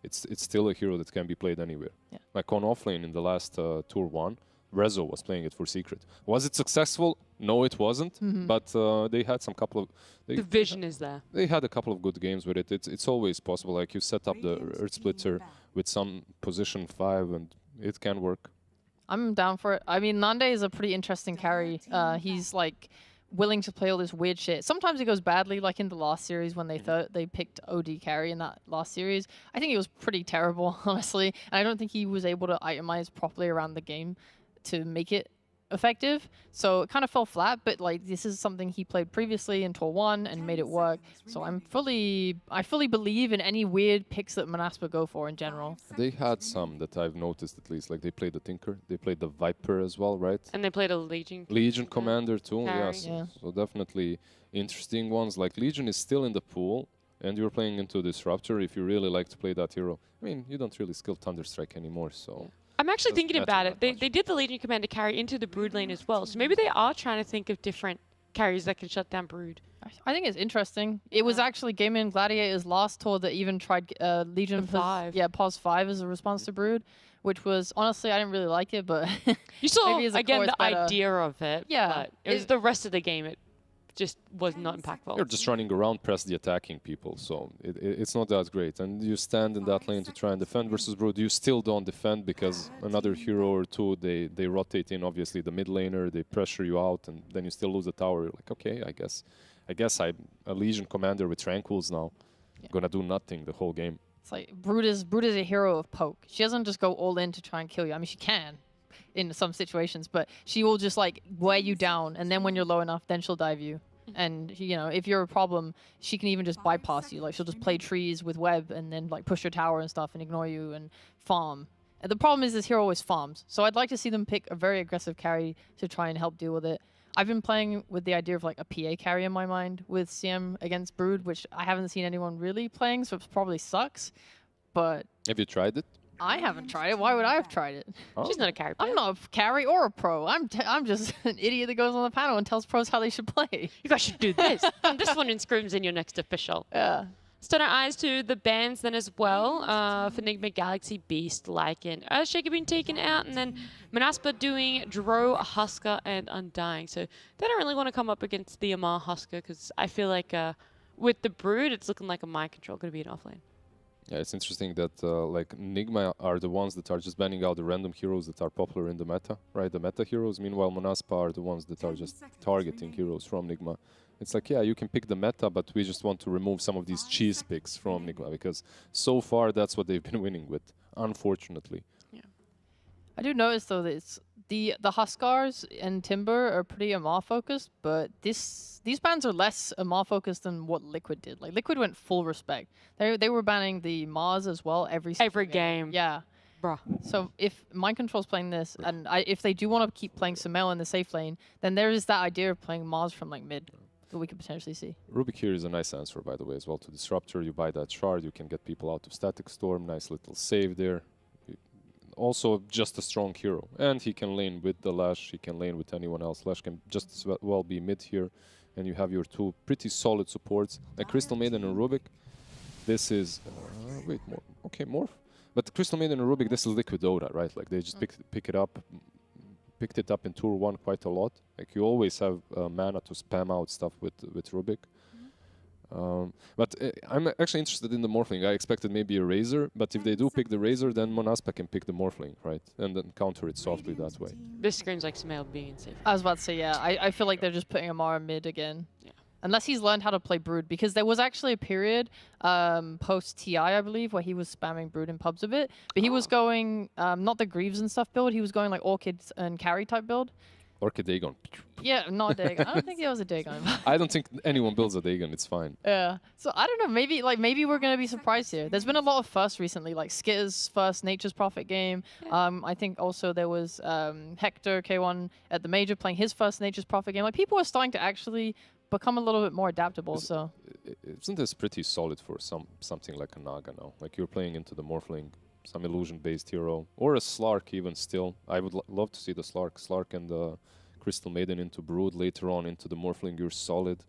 it's still a hero that can be played anywhere. Yeah. Like, on offlane in the last Tour 1, Rezo was playing it for Secret. Was it successful? No, it wasn't. But they had some couple of... The vision is there. They had a couple of good games with it. It's always possible. Like, you set up the Earth Splitter with some position 5, and it can work. I'm down for it. I mean, Nande is a pretty interesting carry. He's like willing to play all this weird shit. Sometimes it goes badly, like in the last series when they picked OD carry in that last series. I think it was pretty terrible, honestly. And I don't think he was able to itemize properly around the game to make it effective. So it kind of fell flat, but like this is something he played previously in Tour 1 and made it work. So I fully believe in any weird picks that Manaspa go for in general. They had some that I've noticed at least. Like they played the Tinker, they played the Viper as well, right? And they played a Legion. Legion Commander too, yes. Yeah. So definitely interesting ones. Like Legion is still in the pool, and you're playing into Disruptor if you really like to play that hero. I mean, you don't really skill Thunderstrike anymore, so... I'm actually thinking about it. They did the Legion Commander carry into the Brood lane as well. So maybe they are trying to think of different carries that can shut down Brood. I think it's interesting. It was actually Game In Gladiator's last tour that even tried Legion Pos 5 as a response to Brood, which was, honestly, I didn't really like it, but... You saw, maybe again, the idea of it. Yeah. But it was the rest of the game. It just was not impactful. You're just running around, press the attacking people, so it's not that great. And you stand in that lane to try and defend versus Brood. You still don't defend because another hero or two, they rotate in, obviously, the mid laner, they pressure you out, and then you still lose the tower. You're like, okay, I guess I'm a Legion Commander with Tranquils now. Gonna do nothing the whole game. It's like, Brood is a hero of poke. She doesn't just go all in to try and kill you. I mean, she can in some situations, but she will just, like, wear you down, and then when you're low enough, then she'll dive you. And, you know, if you're a problem, she can even just bypass you. Like, she'll just play trees with web and then, like, push your tower and stuff and ignore you and farm. And the problem is this hero always farms. So I'd like to see them pick a very aggressive carry to try and help deal with it. I've been playing with the idea of, like, a PA carry in my mind with CM against Brood, which I haven't seen anyone really playing, so it probably sucks. But... Have you tried it? I haven't tried it. Why would I have tried it? Oh. She's not a carry player. I'm not a carry or a pro. I'm just an idiot that goes on the panel and tells pros how they should play. You guys should do this. This one in Scrims in your next official. Yeah. Let's turn our eyes to the bans then as well. For Enigma, Galaxy, Beast, Lycan, Earthshaker being taken out, and then Manaspa doing Dro, Husker, and Undying. So they don't really want to come up against the Amar Husker because I feel like with the Brood, it's looking like a mind control going to be an offlane. Yeah, it's interesting that like Nigma are the ones that are just banning out the random heroes that are popular in the meta, right? The meta heroes. Meanwhile, Manaspa are the ones that are just targeting heroes from Nigma. It's like, yeah, you can pick the meta, but we just want to remove some of these cheese picks from Nigma because so far that's what they've been winning with, unfortunately. Yeah. I do notice though that it's the Huskars and Timber are pretty Amar focused, but these bans are less Amar focused than what Liquid did. Like Liquid went full respect. They were banning the Mars as well every game. Yeah. Bruh. So if Mind Control's playing this, and if they do want to keep playing Sumail in the safe lane, then there is that idea of playing Mars from like mid that we could potentially see. Rubik here is a nice answer, by the way, as well to Disruptor. You buy that shard, you can get people out of Static Storm. Nice little save there. Also, just a strong hero. And he can lane with the Lash, he can lane with anyone else. Lash can just as well be mid here. And you have your two pretty solid supports, like Crystal Maiden and Rubik. This is... wait, more. Okay, Morph. But Crystal Maiden and Rubik, this is Liquid Dota, right? Like, they just picked it up in Tour 1 quite a lot. Like, you always have mana to spam out stuff with Rubik. But I'm actually interested in the Morphling. I expected maybe a Razor, but if they do pick the Razor, then Monaspa can pick the Morphling, right? And then counter it softly that way. This screams like Sumail being safe. I was about to say, yeah. I feel like they're just putting Amara mid again. Yeah. Unless he's learned how to play Brood, because there was actually a period post-TI, I believe, where he was spamming Brood in pubs a bit. But he was going, not the Greaves and stuff build, he was going like Orchids and carry type build. Orchid Dagon. Yeah, not Dagon. I don't think it was a Dagon. I don't think anyone builds a Dagon. It's fine. Yeah. So I don't know. Maybe we're gonna be surprised here. There's been a lot of firsts recently, like Skitter's first Nature's Prophet game. I think also there was Hector K1 at the major playing his first Nature's Prophet game. Like people are starting to actually become a little bit more adaptable. Isn't this pretty solid for something like a Naga now? Like you're playing into the Morphling, some illusion-based hero, or a Slark even still. I would love to see the Slark and the Crystal Maiden into Brood, later on into the Morphling, you're solid.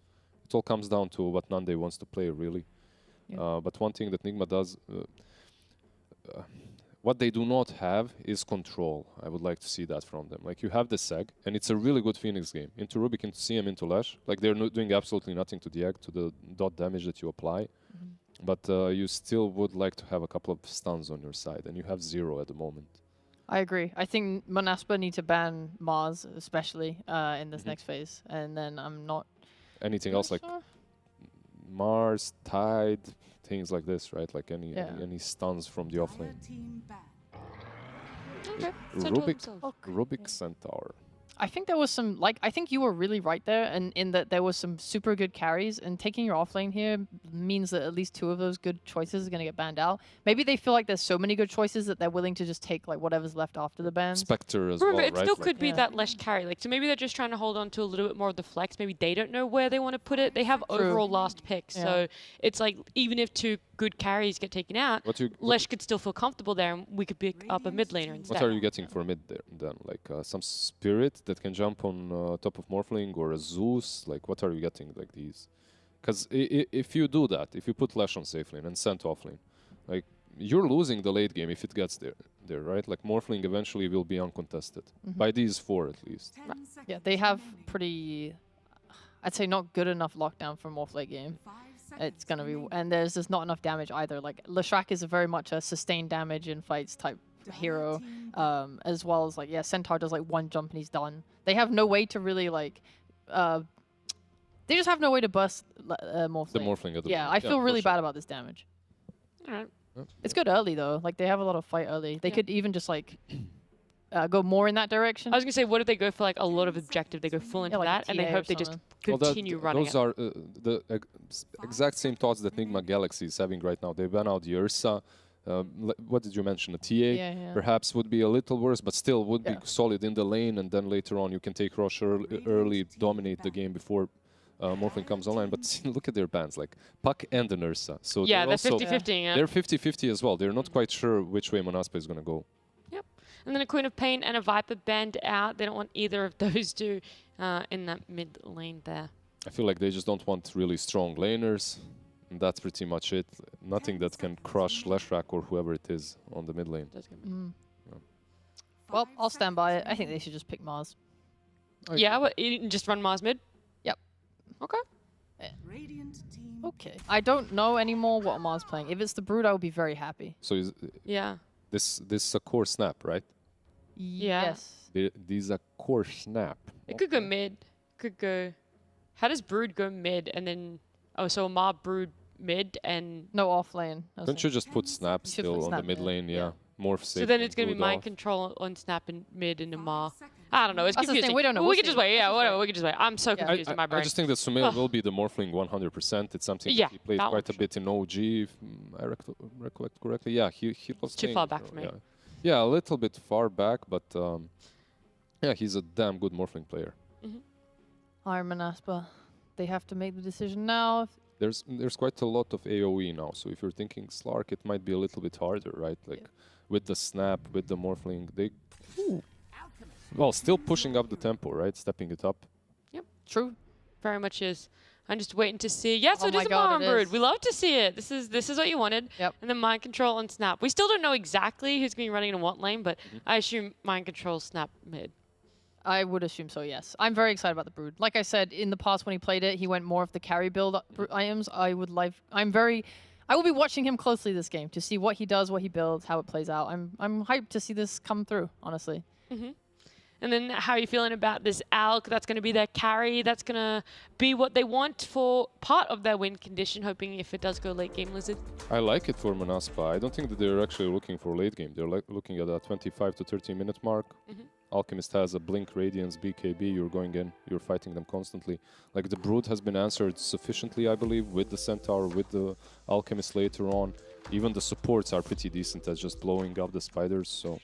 It all comes down to what Nande wants to play, really. Yeah. But one thing that Nigma does, what they do not have is control. I would like to see that from them. Like, you have the Seg, and it's a really good Phoenix game. Into Rubik, into CM, into Lash. Like, they're doing absolutely nothing to the egg, to the dot damage that you apply. But you still would like to have a couple of stuns on your side, and you have 0 at the moment. I agree. I think Monaspa need to ban Mars, especially in this next phase. And then I'm not... Anything else, like Mars, Tide, things like this, right? Like any stuns from the offlane. Okay. Rubik Centaur. I think there was some, I think you were really right there, and in that there was some super good carries, and taking your offlane here means that at least 2 of those good choices are going to get banned out. Maybe they feel like there's so many good choices that they're willing to just take whatever's left after the bans. Spectre as Remember, well, it right? still could be that Lesh carry. So maybe they're just trying to hold on to a little bit more of the flex. Maybe they don't know where they want to put it. They have overall last pick, so it's like even if 2 good carries get taken out, Lesh could still feel comfortable there, and we could pick up a mid laner instead. What are you getting for mid there then? Like some Spirit that can jump on top of Morphling, or a Zeus? Like, what are you getting like these? Because if you do that, if you put Lash on safe lane and send off lane, like, you're losing the late game if it gets there, right? Like, Morphling eventually will be uncontested by these 4 at least. Right. Yeah, they have pretty, I'd say, not good enough lockdown for Morph late game. It's gonna be, and there's just not enough damage either. Like, Leshrac is very much a sustained damage in fights type hero, as well as Centaur does 1 jump and he's done. They have no way to really they just have no way to burst Morphling. The Morphling at the moment. I feel really bad about this damage. Alright. It's good early though. Like, they have a lot of fight early. They could even just go more in that direction. I was gonna say, what if they go for a lot of objective? They go full into that, and they hope they just continue running. Those are the exact same thoughts that Nigma Galaxy is having right now. They ban out the Ursa. What did you mention? A TA perhaps would be a little worse, but still would be solid in the lane, and then later on you can take Rosh early, dominate the game before Morphling comes online. But look at their bans, like Puck and an Ursa. So they're 50-50. They're 50-50 as well. They're not quite sure which way Monaspa is going to go. Yep. And then a Queen of Pain and a Viper banned out. They don't want either of those 2 in that mid lane there. I feel like they just don't want really strong laners. And that's pretty much it. Nothing that can crush Leshrac or whoever it is on the mid lane. Well, I'll stand by it. I think they should just pick Mars. Yeah, just run Mars mid? Yep. Okay. Okay. I don't know anymore what Mars playing. If it's the Brood, I would be very happy. So this is a core snap, right? Yes. This is a core snap. It could go mid. Could go... How does Brood go mid and then... Oh, so Ma Brood mid and... No off lane. Don't you just put snap still on the mid lane? Yeah. Morph safe. So then it's going to be mind control on snap and mid and a Ma. I don't know. It's confusing. We don't know. We can just wait. Yeah, whatever. We can just wait. I'm so confused in my brain. I just think that Sumail will be the Morphling 100%. It's something that he played quite a bit in OG, if I recollect correctly. Yeah, he was too far back for me. Yeah, a little bit far back, but yeah, he's a damn good Morphling player. Iron Man Aspa. They have to make the decision now. There's quite a lot of AoE now, so if you're thinking Slark, it might be a little bit harder, right? Like with the snap, with the Morphling, they still pushing up the tempo, right? Stepping it up. Yep, true. Very much is. I'm just waiting to see. Yeah, so it is a Mind Brood. We love to see it. This is what you wanted. Yep. And then Mind Control and Snap. We still don't know exactly who's going to be running in what lane, but I assume Mind Control, Snap mid. I would assume so, yes. I'm very excited about the Brood. Like I said, in the past when he played it, he went more of the carry build items. I will be watching him closely this game to see what he does, what he builds, how it plays out. I'm hyped to see this come through, honestly. And then how are you feeling about this Alk? That's going to be their carry. That's going to be what they want for part of their win condition, hoping if it does go late game Lizard. I like it for Monaspa. I don't think that they're actually looking for late game. They're looking at a 25 to 30 minute mark. Alchemist has a Blink, Radiance, BKB, you're going in, you're fighting them constantly. Like the Brood has been answered sufficiently, I believe, with the Centaur, with the Alchemist later on. Even the supports are pretty decent at just blowing up the spiders, so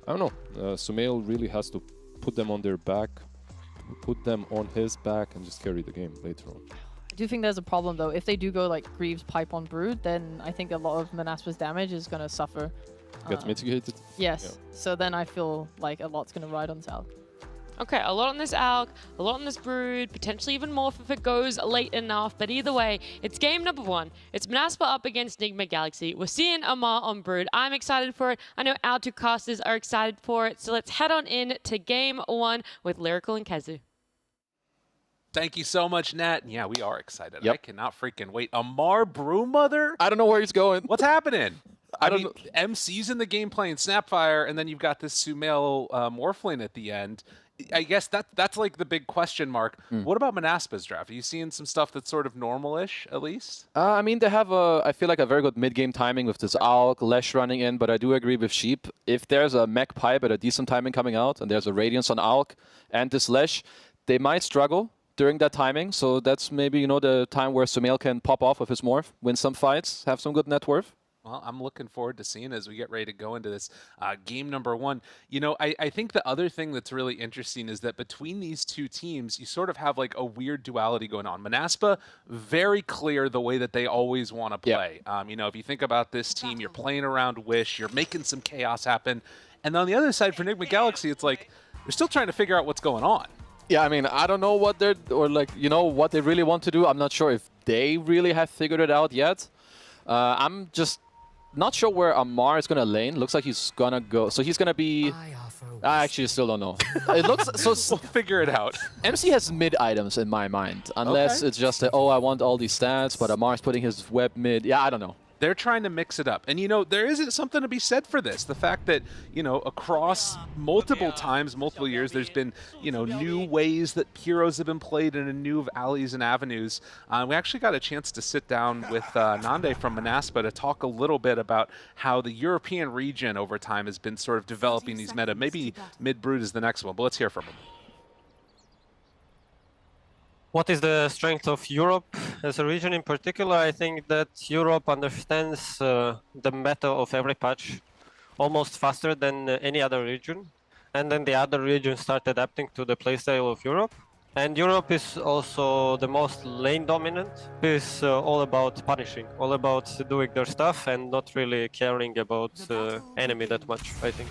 I don't know. Sumail really has to put them on their back, put them on his back, and just carry the game later on. I do think there's a problem though. If they do go like Greaves pipe on Brood, then I think a lot of Manaspa's damage is going to suffer. Get mitigated? Yes. Yeah. So then I feel like a lot's going to ride on Sal. Okay, a lot on this Alk, a lot on this Brood, potentially even more if it goes late enough. But either way, it's game number 1. It's Manaspa up against Nigma Galaxy. We're seeing Amar on Brood. I'm excited for it. I know our 2 casters are excited for it. So let's head on in to game 1 with Lyrical and Kezu. Thank you so much, Nat. Yeah, we are excited. Yep. I cannot freaking wait. Amar Brewmother? I don't know where he's going. What's happening? I mean, MC's in the game playing Snapfire, and then you've got this Sumail Morphling at the end. I guess that's like the big question mark. What about Manaspa's draft? Are you seeing some stuff that's sort of normal-ish, at least? I mean, they have, I feel like, a very good mid-game timing with this Alk, Lesh running in, but I do agree with Sheep. If there's a mech pipe at a decent timing coming out, and there's a Radiance on Alk and this Lesh, they might struggle during that timing. So that's maybe, you know, the time where Sumail can pop off with his Morph, win some fights, have some good net worth. Well, I'm looking forward to seeing as we get ready to go into this game number 1. You know, I think the other thing that's really interesting is that between these 2 teams, you sort of have like a weird duality going on. Manaspa, very clear the way that they always want to play. Yeah. You know, if you think about this team, you're playing around Wish, you're making some chaos happen. And on the other side for Nigma Galaxy, it's like they're still trying to figure out what's going on. Yeah, I mean, I don't know what they're, or like, you know, what they really want to do. I'm not sure if they really have figured it out yet. I'm just not sure where Amar is going to lane. Looks like he's going to go. So he's going to be... I actually still don't know. It looks... So we'll figure it out. MC has mid items in my mind. Unless it's just, oh, I want all these stats, but Amar's putting his web mid. Yeah, I don't know. They're trying to mix it up. And, you know, there is something to be said for this. The fact that, you know, across multiple times, multiple years, there's been, you know, new ways that heroes have been played and new alleys and avenues. We actually got a chance to sit down with Nande from Manaspa to talk a little bit about how the European region over time has been sort of developing these meta. Maybe Mid-Brood is the next one, but let's hear from him. What is the strength of Europe as a region in particular? I think that Europe understands the meta of every patch almost faster than any other region. And then the other regions start adapting to the playstyle of Europe. And Europe is also the most lane dominant. It's all about punishing, all about doing their stuff and not really caring about enemy that much, I think.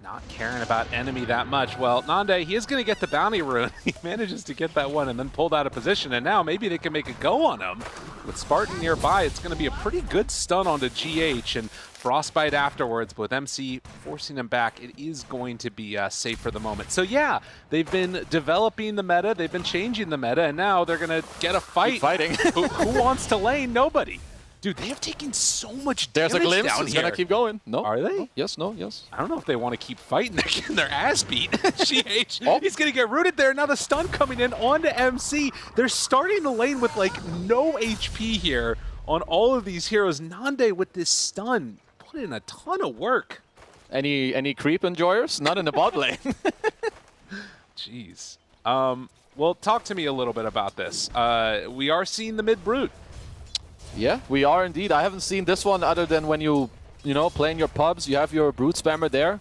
Not caring about enemy that much. Well, Nande, he is going to get the bounty rune. He manages to get that one and then pulled out of position, and now maybe they can make a go on him. With Spartan nearby, it's going to be a pretty good stun onto GH, and Frostbite afterwards, but with MC forcing him back, it is going to be safe for the moment. So yeah, they've been developing the meta, they've been changing the meta, and now they're going to get a fight. Keep fighting. Who wants to lane? Nobody. Dude, they have taken so much damage. There's a glimpse. Down it's here. Gonna keep going. No. Are they? No. Yes, no, yes. I don't know if they want to keep fighting. They're getting their ass beat. GH, he's going to get rooted there. Now the stun coming in onto MC. They're starting the lane with like no HP here on all of these heroes. Nande with this stun put in a ton of work. Any creep enjoyers? Not in the bot lane. Jeez. Well, talk to me a little bit about this. We are seeing the mid-Brood. Yeah, we are indeed. I haven't seen this one other than when you know, play in your pubs, you have your Brood spammer there.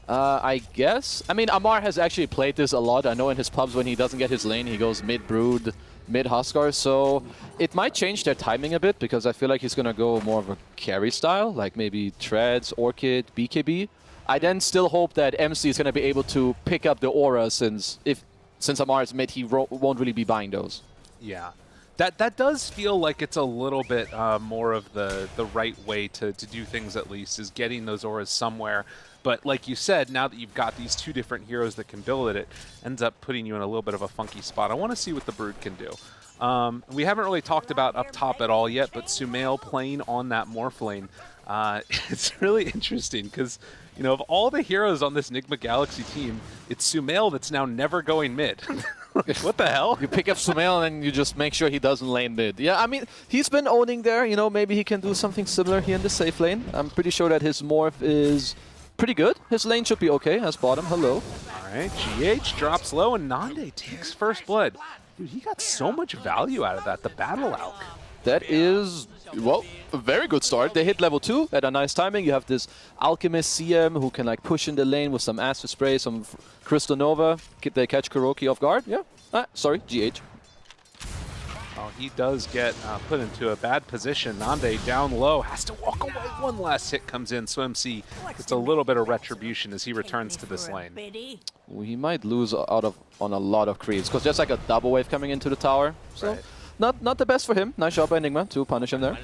I guess. I mean, Amar has actually played this a lot. I know in his pubs when he doesn't get his lane, he goes mid-Brood, mid-Huskar. So it might change their timing a bit because I feel like he's going to go more of a carry style, like maybe Treads, Orchid, BKB. I then still hope that MC is going to be able to pick up the aura since Amar is mid, he won't really be buying those. Yeah. That does feel like it's a little bit more of the right way to do things, at least, is getting those auras somewhere. But like you said, now that you've got these 2 different heroes that can build it ends up putting you in a little bit of a funky spot. I want to see what the Brood can do. We haven't really talked about up top at all yet, but Sumail playing on that Morph lane. It's really interesting because, you know, of all the heroes on this Nigma Galaxy team, it's Sumail that's now never going mid. What the hell? You pick up Sumail and you just make sure he doesn't lane mid. Yeah, I mean, he's been owning there. You know, maybe he can do something similar here in the safe lane. I'm pretty sure that his Morph is pretty good. His lane should be okay as bottom. Hello. All right, GH drops low, and Nande takes first blood. Dude, he got so much value out of that, the Battle Alk. That is, well, a very good start. They hit level 2 at a nice timing. You have this Alchemist CM who can like push in the lane with some Acid Spray, some Crystal Nova. They catch Kuroki off guard. Yeah. Sorry, GH. Oh, he does get put into a bad position. Nande down low, has to walk away. One last hit comes in, so MC gets a little bit of retribution as he returns to this lane. He might lose on a lot of creeps, because there's like a double wave coming into the tower. So not the best for him. Nice job by Enigma to punish him there.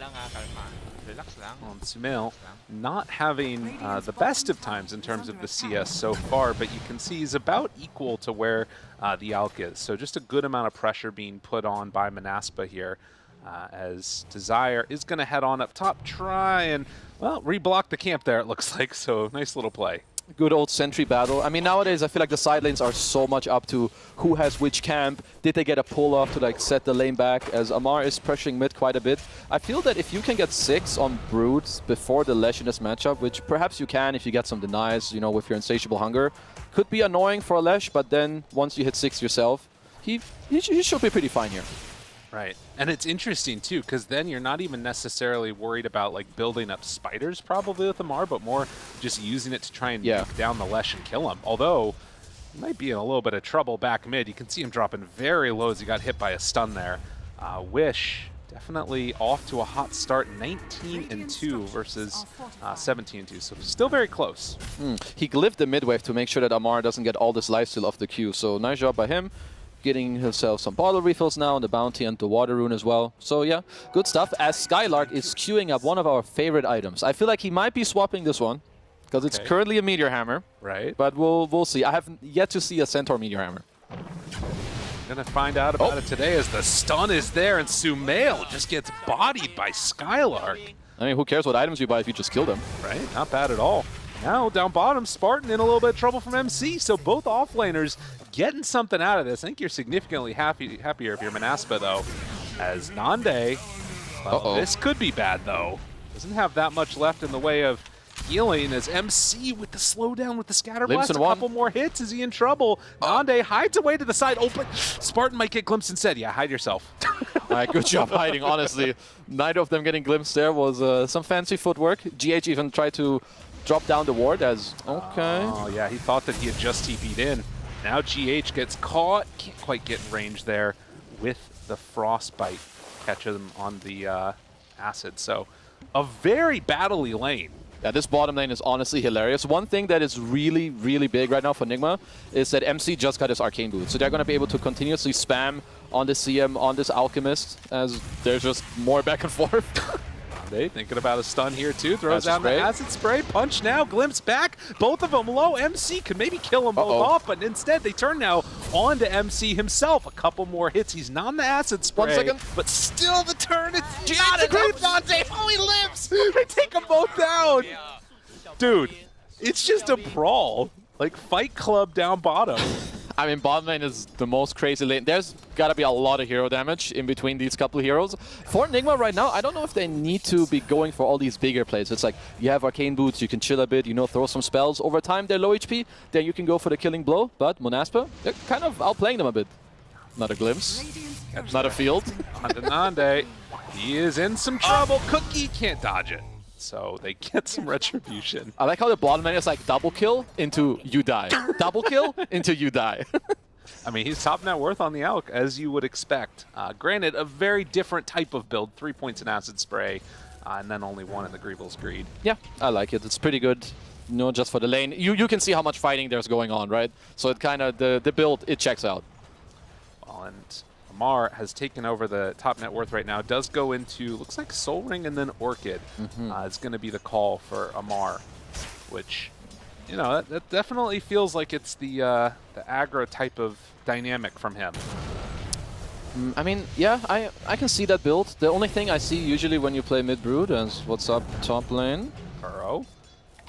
On Sumail, not having the best of times in terms of the CS so far, but you can see he's about equal to where the Alk is. So just a good amount of pressure being put on by Manaspa here, as Desire is going to head on up top, try and, well, reblock the camp there, it looks like. So nice little play. Good old sentry battle. I mean, nowadays I feel like the side lanes are so much up to who has which camp. Did they get a pull off to like set the lane back, as Amar is pressuring mid quite a bit. I feel that if you can get 6 on Brutes before the Lesh in this matchup, which perhaps you can if you get some denies, you know, with your insatiable hunger, could be annoying for a Lesh, but then once you hit 6 yourself, he should be pretty fine here. Right. And it's interesting too, because then you're not even necessarily worried about like building up spiders probably with Amar, but more just using it to try and knock down the Lesh and kill him. Although, he might be in a little bit of trouble back mid. You can see him dropping very low as he got hit by a stun there. Wish definitely off to a hot start, 19-2 versus 17-2, so still very close. He glyphed the mid wave to make sure that Amar doesn't get all this lifesteal off the queue, so nice job by him. Getting himself some bottle refills now on the bounty and the water rune as well. So yeah, good stuff. As Skylark is queuing up one of our favorite items. I feel like he might be swapping this one because it's currently a Meteor Hammer. Right. But we'll see. I have yet to see a Centaur Meteor Hammer. Gonna find out about it today as the stun is there and Sumail just gets bodied by Skylark. I mean, who cares what items you buy if you just kill them? Right, not bad at all. Now down bottom, Spartan in a little bit of trouble from MC, so both offlaners getting something out of this. I think you're significantly happier if you're Manaspa though, as Nande, well, this could be bad though. Doesn't have that much left in the way of healing as MC with the slowdown with the scatter blast. A couple more hits. Is he in trouble? Nande hides away to the side. Oh, but Spartan might get glimpsed instead. Yeah, hide yourself. All right, good job hiding, honestly. Neither of them getting glimpsed there was some fancy footwork. GH even tried to drop down the ward as, Oh, yeah, he thought that he had just TP'd in. Now GH gets caught. Can't quite get in range there with the Frostbite. Catch him on the acid. So a very battle-y lane. Yeah, this bottom lane is honestly hilarious. One thing that is really, really big right now for Nigma is that MC just got his Arcane Boot. So they're going to be able to continuously spam on this CM, on this Alchemist, as there's just more back and forth. They thinking about a stun here too. Throws down the Acid Spray. Punch now. Glimpse back. Both of them low. MC could maybe kill them both off, but instead they turn now on to MC himself. A couple more hits. He's not on the Acid Spray. 1 second. But still the turn. It's not enough. Dante. Oh, he lives. They take them both down. Dude, it's just a brawl. Like Fight Club down bottom. I mean, bottom lane is the most crazy lane. There's got to be a lot of hero damage in between these couple of heroes. For Nigma right now, I don't know if they need to be going for all these bigger plays. It's like, you have Arcane Boots, you can chill a bit, you know, throw some spells. Over time, they're low HP, then you can go for the killing blow. But Manaspa, they're kind of outplaying them a bit. Not a glimpse, not a field. On to Nande. He is in some trouble. Cookie can't dodge it. So they get some retribution. I like how the bottom lane is like double kill into you die. Double kill into you die. I mean, he's top net worth on the Alk, as you would expect. Granted, a very different type of build. 3 points in Acid Spray, and then only 1 in the Greevil's Greed. Yeah, I like it. It's pretty good, you know, just for the lane. You can see how much fighting there's going on, right? So it kind of, the build, it checks out. Well, and Amar has taken over the top net worth right now. Does go into, looks like Soul Ring and then Orchid. It's going to be the call for Amar, which, you know, that definitely feels like it's the aggro type of dynamic from him. I mean, yeah, I can see that build. The only thing I see usually when you play mid-brood is what's up top lane. Burrow.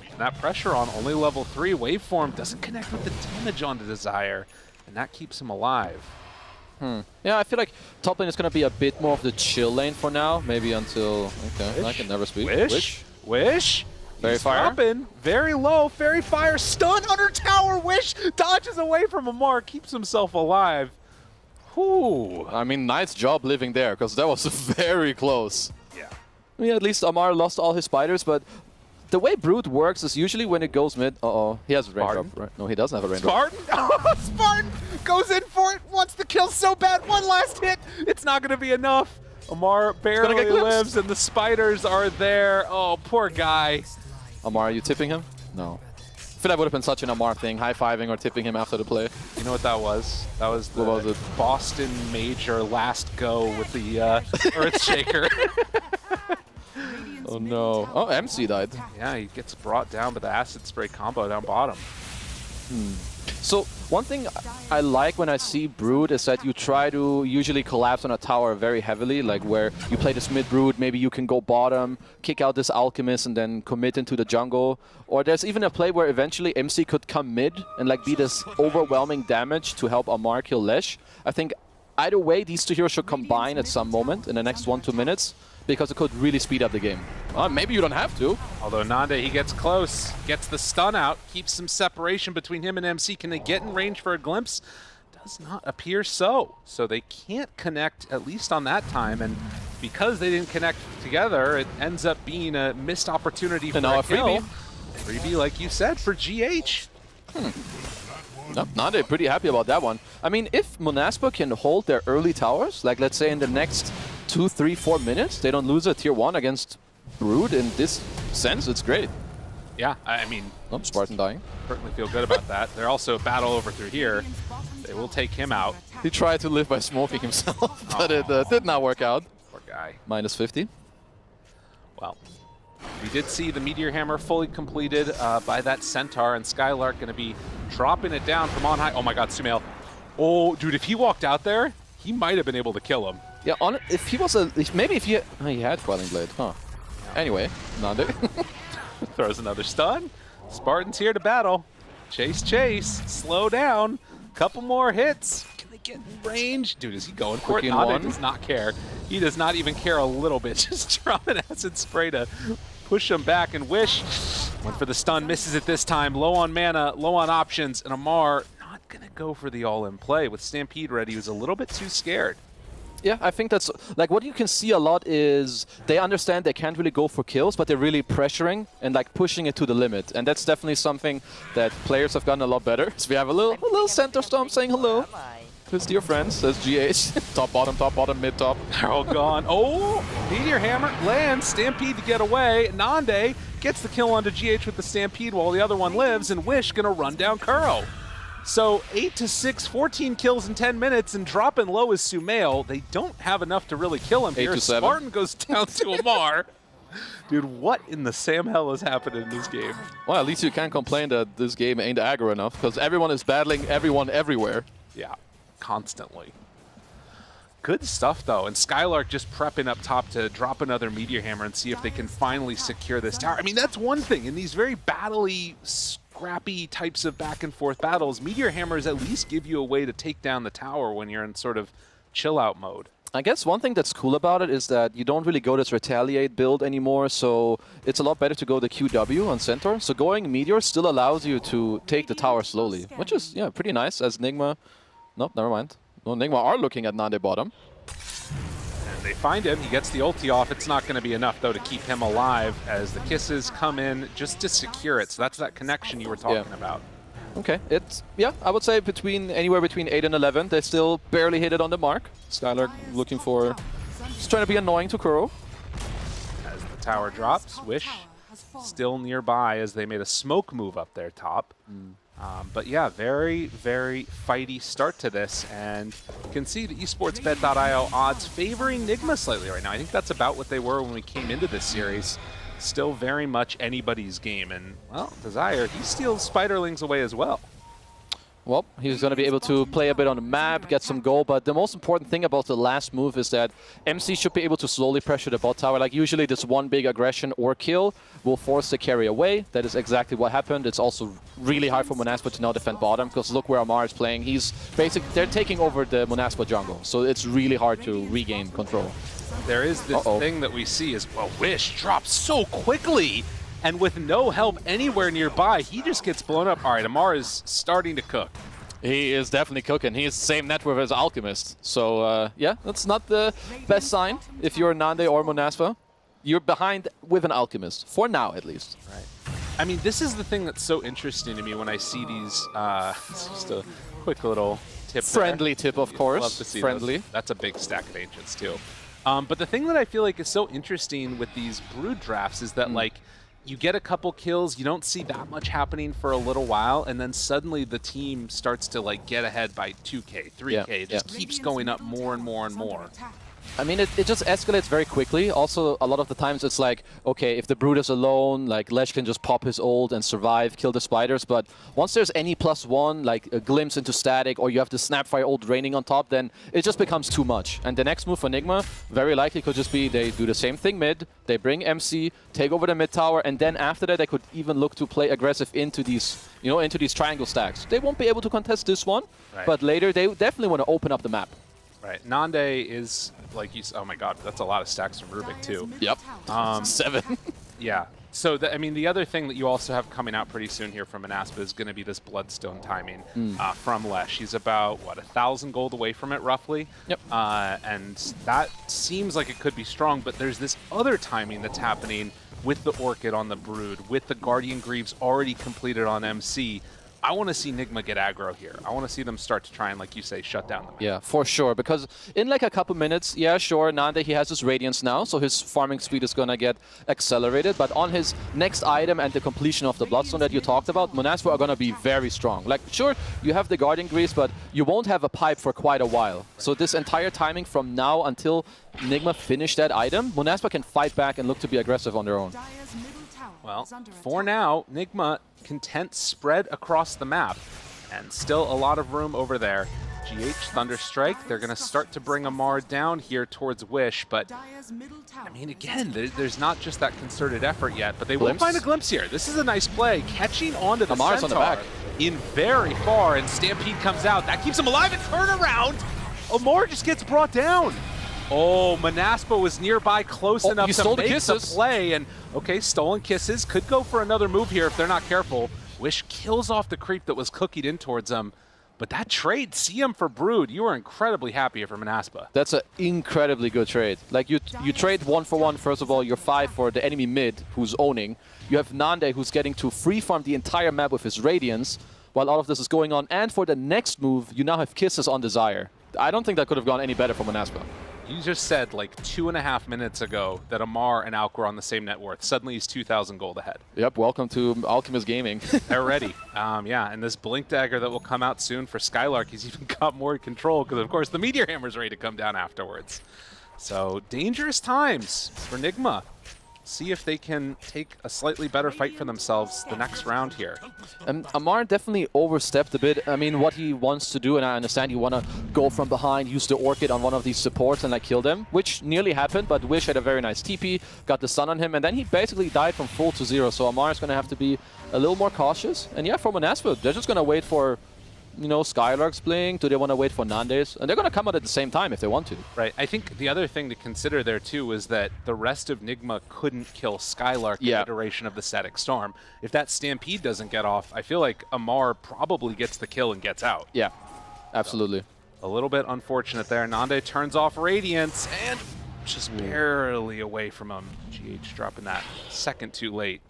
And that pressure on only level 3. Waveform doesn't connect with the damage on the Desire, and that keeps him alive. Yeah, I feel like top lane is going to be a bit more of the chill lane for now. Maybe until... Okay, I can never speak. Wish? Fairy Fire. Dropping, very low. Fairy Fire, stun under tower. Wish dodges away from Amar, keeps himself alive. Whew. I mean, nice job living there, because that was very close. Yeah. I mean, at least Amar lost all his spiders, but the way Brood works is usually when it goes mid. Uh-oh, he has a raindrop, right? No, he doesn't have a raindrop. Spartan? Spartan goes in for it, wants the kill so bad. One last hit. It's not going to be enough. Amar barely lives, and the spiders are there. Oh, poor guy. Amar, are you tipping him? No. I feel that would have been such an Amar thing, high-fiving or tipping him after the play. You know what that was? That was the Boston Major last go with the Earthshaker. Oh no. Oh, MC died. Yeah, he gets brought down by the acid spray combo down bottom. So one thing I like when I see Brood is that you try to usually collapse on a tower very heavily, like where you play this mid Brood, maybe you can go bottom, kick out this Alchemist and then commit into the jungle. Or there's even a play where eventually MC could come mid and like be this overwhelming damage to help Amar kill Lesh. I think either way these two heroes should combine at some moment in the next 1-2 minutes, because it could really speed up the game. Maybe you don't have to. Although Nande, he gets close, gets the stun out, keeps some separation between him and MC. Can they get in range for a glimpse? Does not appear so. So they can't connect, at least on that time, and because they didn't connect together, it ends up being a missed opportunity for a kill. Freebie, like you said, for GH. Nande pretty happy about that one. I mean, if Monaspa can hold their early towers, like let's say in the next 2, 3, 4 minutes, they don't lose a tier 1 against Brood in this sense, it's great. Yeah, I mean... Oh, Spartan dying. Certainly feel good about that. They're also battle over through here. They will take him out. He tried to live by smoking himself, but it did not work out. Poor guy. Minus 50. Well, we did see the Meteor Hammer fully completed by that Centaur, and Skylark going to be dropping it down from on high. Oh my god, Sumail. Oh, dude, if he walked out there, he might have been able to kill him. Yeah, if he was maybe if he had Quelling Blade, huh? Anyway, Nande. Throws another stun. Spartan's here to battle. Chase, chase. Slow down. Couple more hits. Can they get in range? Dude, is he going for it? Nande does not care. He does not even care a little bit. Just dropping acid spray to push him back, and Wish went for the stun. Misses it this time. Low on mana, low on options, and Amar not going to go for the all-in play. With Stampede ready, he was a little bit too scared. Yeah, I think that's like what you can see a lot is they understand they can't really go for kills, but they're really pressuring and like pushing it to the limit, and that's definitely something that players have gotten a lot better. So we have a little center stomp saying hello to his dear friends, says GH. Top, bottom, mid, top. They're all gone. Oh, Meteor Hammer lands, Stampede to get away. Nande gets the kill onto GH with the Stampede while the other one lives, and Wish gonna run down Kuro. So 8-6, 14 kills in 10 minutes, and dropping low is Sumail. They don't have enough to really kill him here. 8-7. Spartan goes down to Amar. Dude, what in the Sam hell has happened in this game? Well, at least you can't complain that this game ain't aggro enough, because everyone is battling everyone everywhere. Yeah, constantly. Good stuff, though. And Skylark just prepping up top to drop another Meteor Hammer and see if they can finally secure this tower. I mean, that's one thing. In these very battle-y, scrappy types of back-and-forth battles, Meteor Hammers at least give you a way to take down the tower when you're in sort of chill-out mode. I guess one thing that's cool about it is that you don't really go this Retaliate build anymore, so it's a lot better to go the QW on Centaur. So going Meteor still allows you to take the tower slowly, which is, yeah, pretty nice as Nigma... Nope, never mind. No, Nigma are looking at Nande bottom. And they find him. He gets the ulti off. It's not going to be enough, though, to keep him alive as the kisses come in just to secure it. So that's that connection you were talking about. Okay, it's, yeah, I would say anywhere between 8 and 11. They still barely hit it on the mark. Skylark looking for, just trying to be annoying to Kuro. As the tower drops, Wish still nearby as they made a smoke move up there top. But yeah, very, very fighty start to this, and you can see the esportsbet.io odds favoring Nigma slightly right now. I think that's about what they were when we came into this series. Still very much anybody's game, and, well, Desire, he steals Spiderlings away as well. Well, he's going to be able to play a bit on the map, get some goal, but the most important thing about the last move is that MC should be able to slowly pressure the bot tower. Like, usually this one big aggression or kill will force the carry away. That is exactly what happened. It's also really hard for Monaspa to now defend bottom, because look where Amar is playing. They're taking over the Monaspa jungle, so it's really hard to regain control. There is this thing that we see is, well, Wish drops so quickly. and with no help anywhere nearby, he just gets blown up. All right, Amar is starting to cook. He is definitely cooking. He is the same net worth as Alchemist. So, yeah, that's not the best sign if you're Nande or Monaspa. You're behind with an Alchemist, for now at least. Right. I mean, this is the thing that's so interesting to me when I see these. Just a quick little tip. Friendly tip, of course. Love to see friendly. Those. That's a big stack of Ancients, too. But the thing that I feel like is so interesting with these Brood drafts is that, like, you get a couple kills, you don't see that much happening for a little while, and then suddenly the team starts to, like, get ahead by 2K, 3K. It just keeps going up more and more and more. I mean, it just escalates very quickly. Also, a lot of the times it's like, okay, if the Brood is alone, like, Lesh can just pop his ult and survive, kill the spiders. But once there's any +1, like a glimpse into static, or you have the Snapfire ult raining on top, then it just becomes too much. And the next move for Nigma very likely could just be they do the same thing mid, they bring MC, take over the mid tower, and then after that they could even look to play aggressive into these, you know, into these triangle stacks. They won't be able to contest this one, but later they definitely want to open up the map. Right. Nande is, like you said, oh my god, that's a lot of stacks from Rubik too. Yep. 7. Yeah. So, I mean, the other thing that you also have coming out pretty soon here from Monaspa is going to be this Bloodstone timing from Lesh. He's about, what, 1,000 gold away from it, roughly? Yep. And that seems like it could be strong, but there's this other timing that's happening with the Orchid on the Brood, with the Guardian Greaves already completed on MC. I want to see Nigma get aggro here. I want to see them start to try and, like you say, shut down the map. Yeah, for sure. Because in like a couple minutes, yeah, sure, Nande, he has his Radiance now, so his farming speed is going to get accelerated. But on his next item and the completion of the Bloodstone that you talked about, Monaspa are going to be very strong. Like, sure, you have the Guardian Greaves, but you won't have a pipe for quite a while. So this entire timing from now until Nigma finish that item, Monaspa can fight back and look to be aggressive on their own. Well, for now, Nigma content spread across the map, and still a lot of room over there. GH, Thunderstrike, they're going to start to bring Amar down here towards Wish, but I mean, again, there's not just that concerted effort yet, but they will find a glimpse here. This is a nice play, catching onto the Amar's Centaur on the back. in very far, and Stampede comes out. That keeps him alive, and turn around! Amar just gets brought down. Oh, Monaspa was nearby close enough to make the play, and okay, Stolen Kisses could go for another move here if they're not careful. Wish kills off the creep that was cookied in towards them, but that trade, CM for Brood, you are incredibly happy for Monaspa. That's an incredibly good trade. Like, you trade 1-for-1, first of all, you're 5 for the enemy mid, who's owning. You have Nande, who's getting to free farm the entire map with his Radiance, while all of this is going on, and for the next move, you now have Kisses on Desire. I don't think that could have gone any better for Monaspa. You just said like 2.5 minutes ago that Amar and Alk were on the same net worth. Suddenly he's 2,000 gold ahead. Yep, welcome to Alchemist Gaming. They're ready. Yeah, and this Blink Dagger that will come out soon for Skylark, he's even got more control because, of course, the Meteor Hammer's ready to come down afterwards. So, dangerous times for Nigma. See if they can take a slightly better fight for themselves the next round here. Amar definitely overstepped a bit. I mean, what he wants to do, and I understand you want to go from behind, use the Orchid on one of these supports and like kill them, which nearly happened, but Wish had a very nice TP, got the stun on him, and then he basically died from full to 0. So Amar is going to have to be a little more cautious. And yeah, for Monaspa, they're just going to wait for, you know, Skylark's blink. Do they want to wait for Nande's? And they're going to come out at the same time if they want to. Right. I think the other thing to consider there, too, is that the rest of Nigma couldn't kill Skylark in the duration of the Static Storm. If that Stampede doesn't get off, I feel like Amar probably gets the kill and gets out. Yeah, absolutely. So, a little bit unfortunate there. Nande turns off Radiance and just barely away from him. GH dropping that second too late.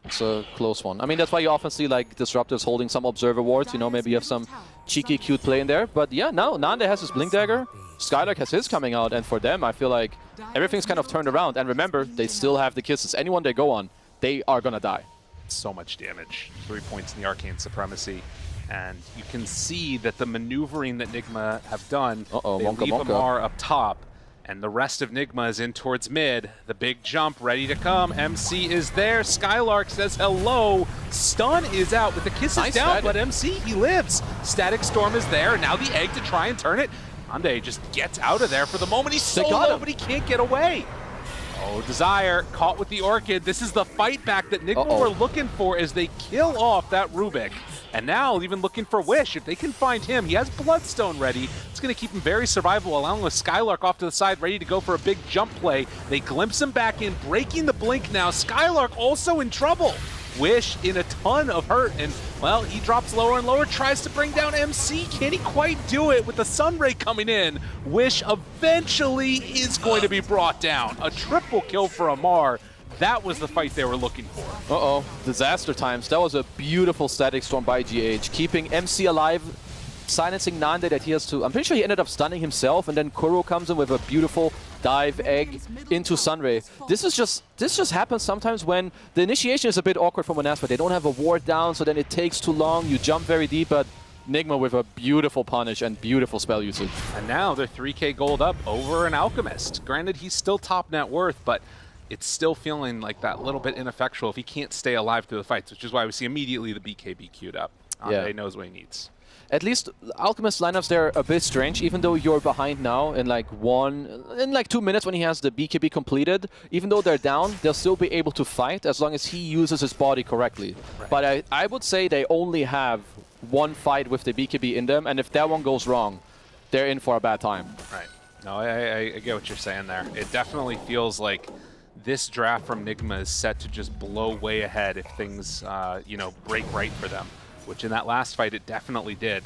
It's a close one. I mean, that's why you often see like Disruptors holding some Observer wards. You know, maybe you have some cheeky, cute play in there. But yeah, now Nande has his Blink Dagger. Skylark has his coming out. And for them, I feel like everything's kind of turned around. And remember, they still have the Kisses. Anyone they go on, they are going to die. So much damage. 3 points in the Arcane Supremacy. And you can see that the maneuvering that Nigma have done, they leave Amar up top. And the rest of Nigma is in towards mid. The big jump ready to come. MC is there. Skylark says hello. Stun is out with the Kisses down, but MC, he lives. Static Storm is there. Now the egg to try and turn it. Nande just gets out of there for the moment. He's so low, but he can't get away. Oh, Desire caught with the Orchid. This is the fight back that Nigma were looking for as they kill off that Rubik. And now even looking for Wish. If they can find him, he has Bloodstone ready. It's going to keep him very survivable, allowing with Skylark off to the side, ready to go for a big jump play. They glimpse him back in, breaking the blink now. Skylark also in trouble. Wish in a ton of hurt, and, well, he drops lower and lower, tries to bring down MC. Can he quite do it with the Sunray coming in? Wish eventually is going to be brought down. A triple kill for Amar. That was the fight they were looking for. Uh-oh, disaster times. That was a beautiful static storm by GH, keeping MC alive, silencing Nande that he has to... I'm pretty sure he ended up stunning himself, and then Kuro comes in with a beautiful dive egg into Sunray. This just happens sometimes when the initiation is a bit awkward for Monaspa. They don't have a ward down, so then it takes too long. You jump very deep, but Nigma with a beautiful punish and beautiful spell usage. And now they're 3k gold up over an Alchemist. Granted, he's still top net worth, but it's still feeling like that little bit ineffectual if he can't stay alive through the fights, which is why we see immediately the BKB queued up. He knows what he needs. At least Alchemist lineups, they're a bit strange, even though you're behind now in like 2 minutes when he has the BKB completed. Even though they're down, they'll still be able to fight as long as he uses his body correctly. Right. But I would say they only have one fight with the BKB in them, and if that one goes wrong, they're in for a bad time. Right. No, I get what you're saying there. It definitely feels like this draft from Nigma is set to just blow way ahead if things, break right for them. Which in that last fight, it definitely did.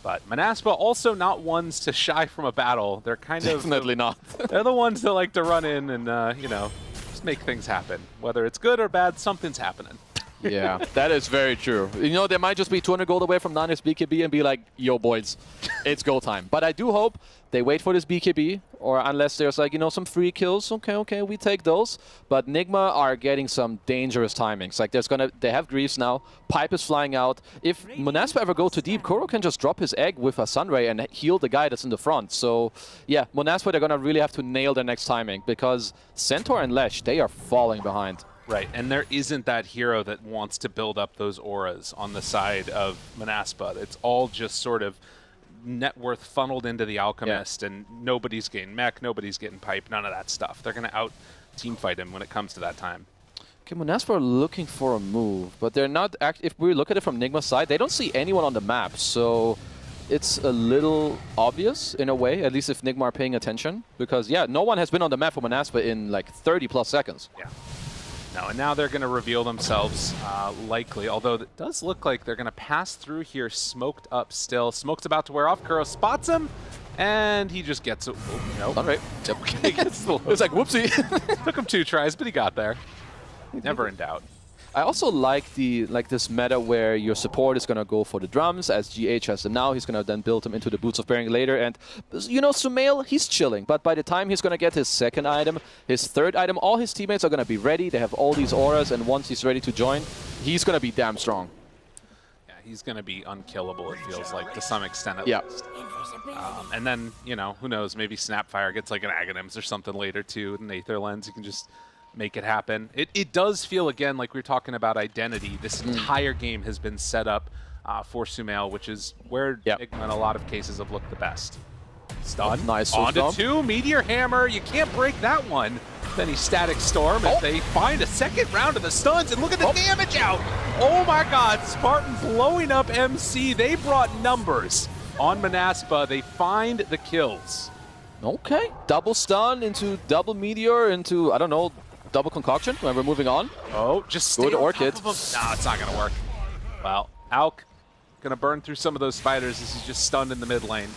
But Monaspa also not ones to shy from a battle. They're kind of... Definitely not. They're the ones that like to run in and, just make things happen. Whether it's good or bad, something's happening. Yeah, that is very true. You know, they might just be 200 gold away from Nande's BKB and be like, yo, boys, it's go time. But I do hope they wait for this BKB, or unless there's like, some free kills. Okay, we take those. But Nigma are getting some dangerous timings. Like they have Greaves now. Pipe is flying out. If Monaspa ever go too deep, Kuro can just drop his egg with a Sunray and heal the guy that's in the front. So yeah, Monaspa, they're gonna really have to nail their next timing because Centaur and Lesh, they are falling behind. Right, and there isn't that hero that wants to build up those auras on the side of Monaspa. It's all just sort of net worth funneled into the Alchemist, and nobody's getting mech, nobody's getting pipe, none of that stuff. They're going to out-team fight him when it comes to that time. Okay, Monaspa are looking for a move, but they're not... If we look at it from Nigma's side, they don't see anyone on the map, so it's a little obvious in a way, at least if Nigma are paying attention, because, yeah, no one has been on the map for Monaspa in like 30-plus seconds. Yeah. No, and now they're going to reveal themselves, likely, although it does look like they're going to pass through here, smoked up still. Smoke's about to wear off. Kuro spots him, and he just gets it. Oh, nope. All right. Yep. It was like, whoopsie. Took him 2 tries, but he got there. Never in doubt. I also like this meta where your support is going to go for the drums, as GH has them now. He's going to then build them into the Boots of Bearing later. And, Sumail, he's chilling. But by the time he's going to get his second item, his third item, all his teammates are going to be ready. They have all these auras, and once he's ready to join, he's going to be damn strong. Yeah, he's going to be unkillable, it feels like, to some extent at least. And then, who knows, maybe Snapfire gets like an Aghanims or something later, too, and Aether Lens. You can just make it happen. It does feel, again, like we were talking about identity. This entire game has been set up for Sumail, which is where Nigma in a lot of cases have looked the best. Stun. Nice. On to 2. Meteor Hammer. You can't break that one. Then he Static Storm, and they find a second round of the stuns, and look at the damage out. Oh my god, Spartan blowing up MC. They brought numbers on Monaspa. They find the kills. Okay. Double stun into double meteor into, I don't know, double concoction when we're moving on. Oh, just stay good on Orchid. Top of him. No, it's not going to work. Well, Alk going to burn through some of those spiders as he's just stunned in the mid lane.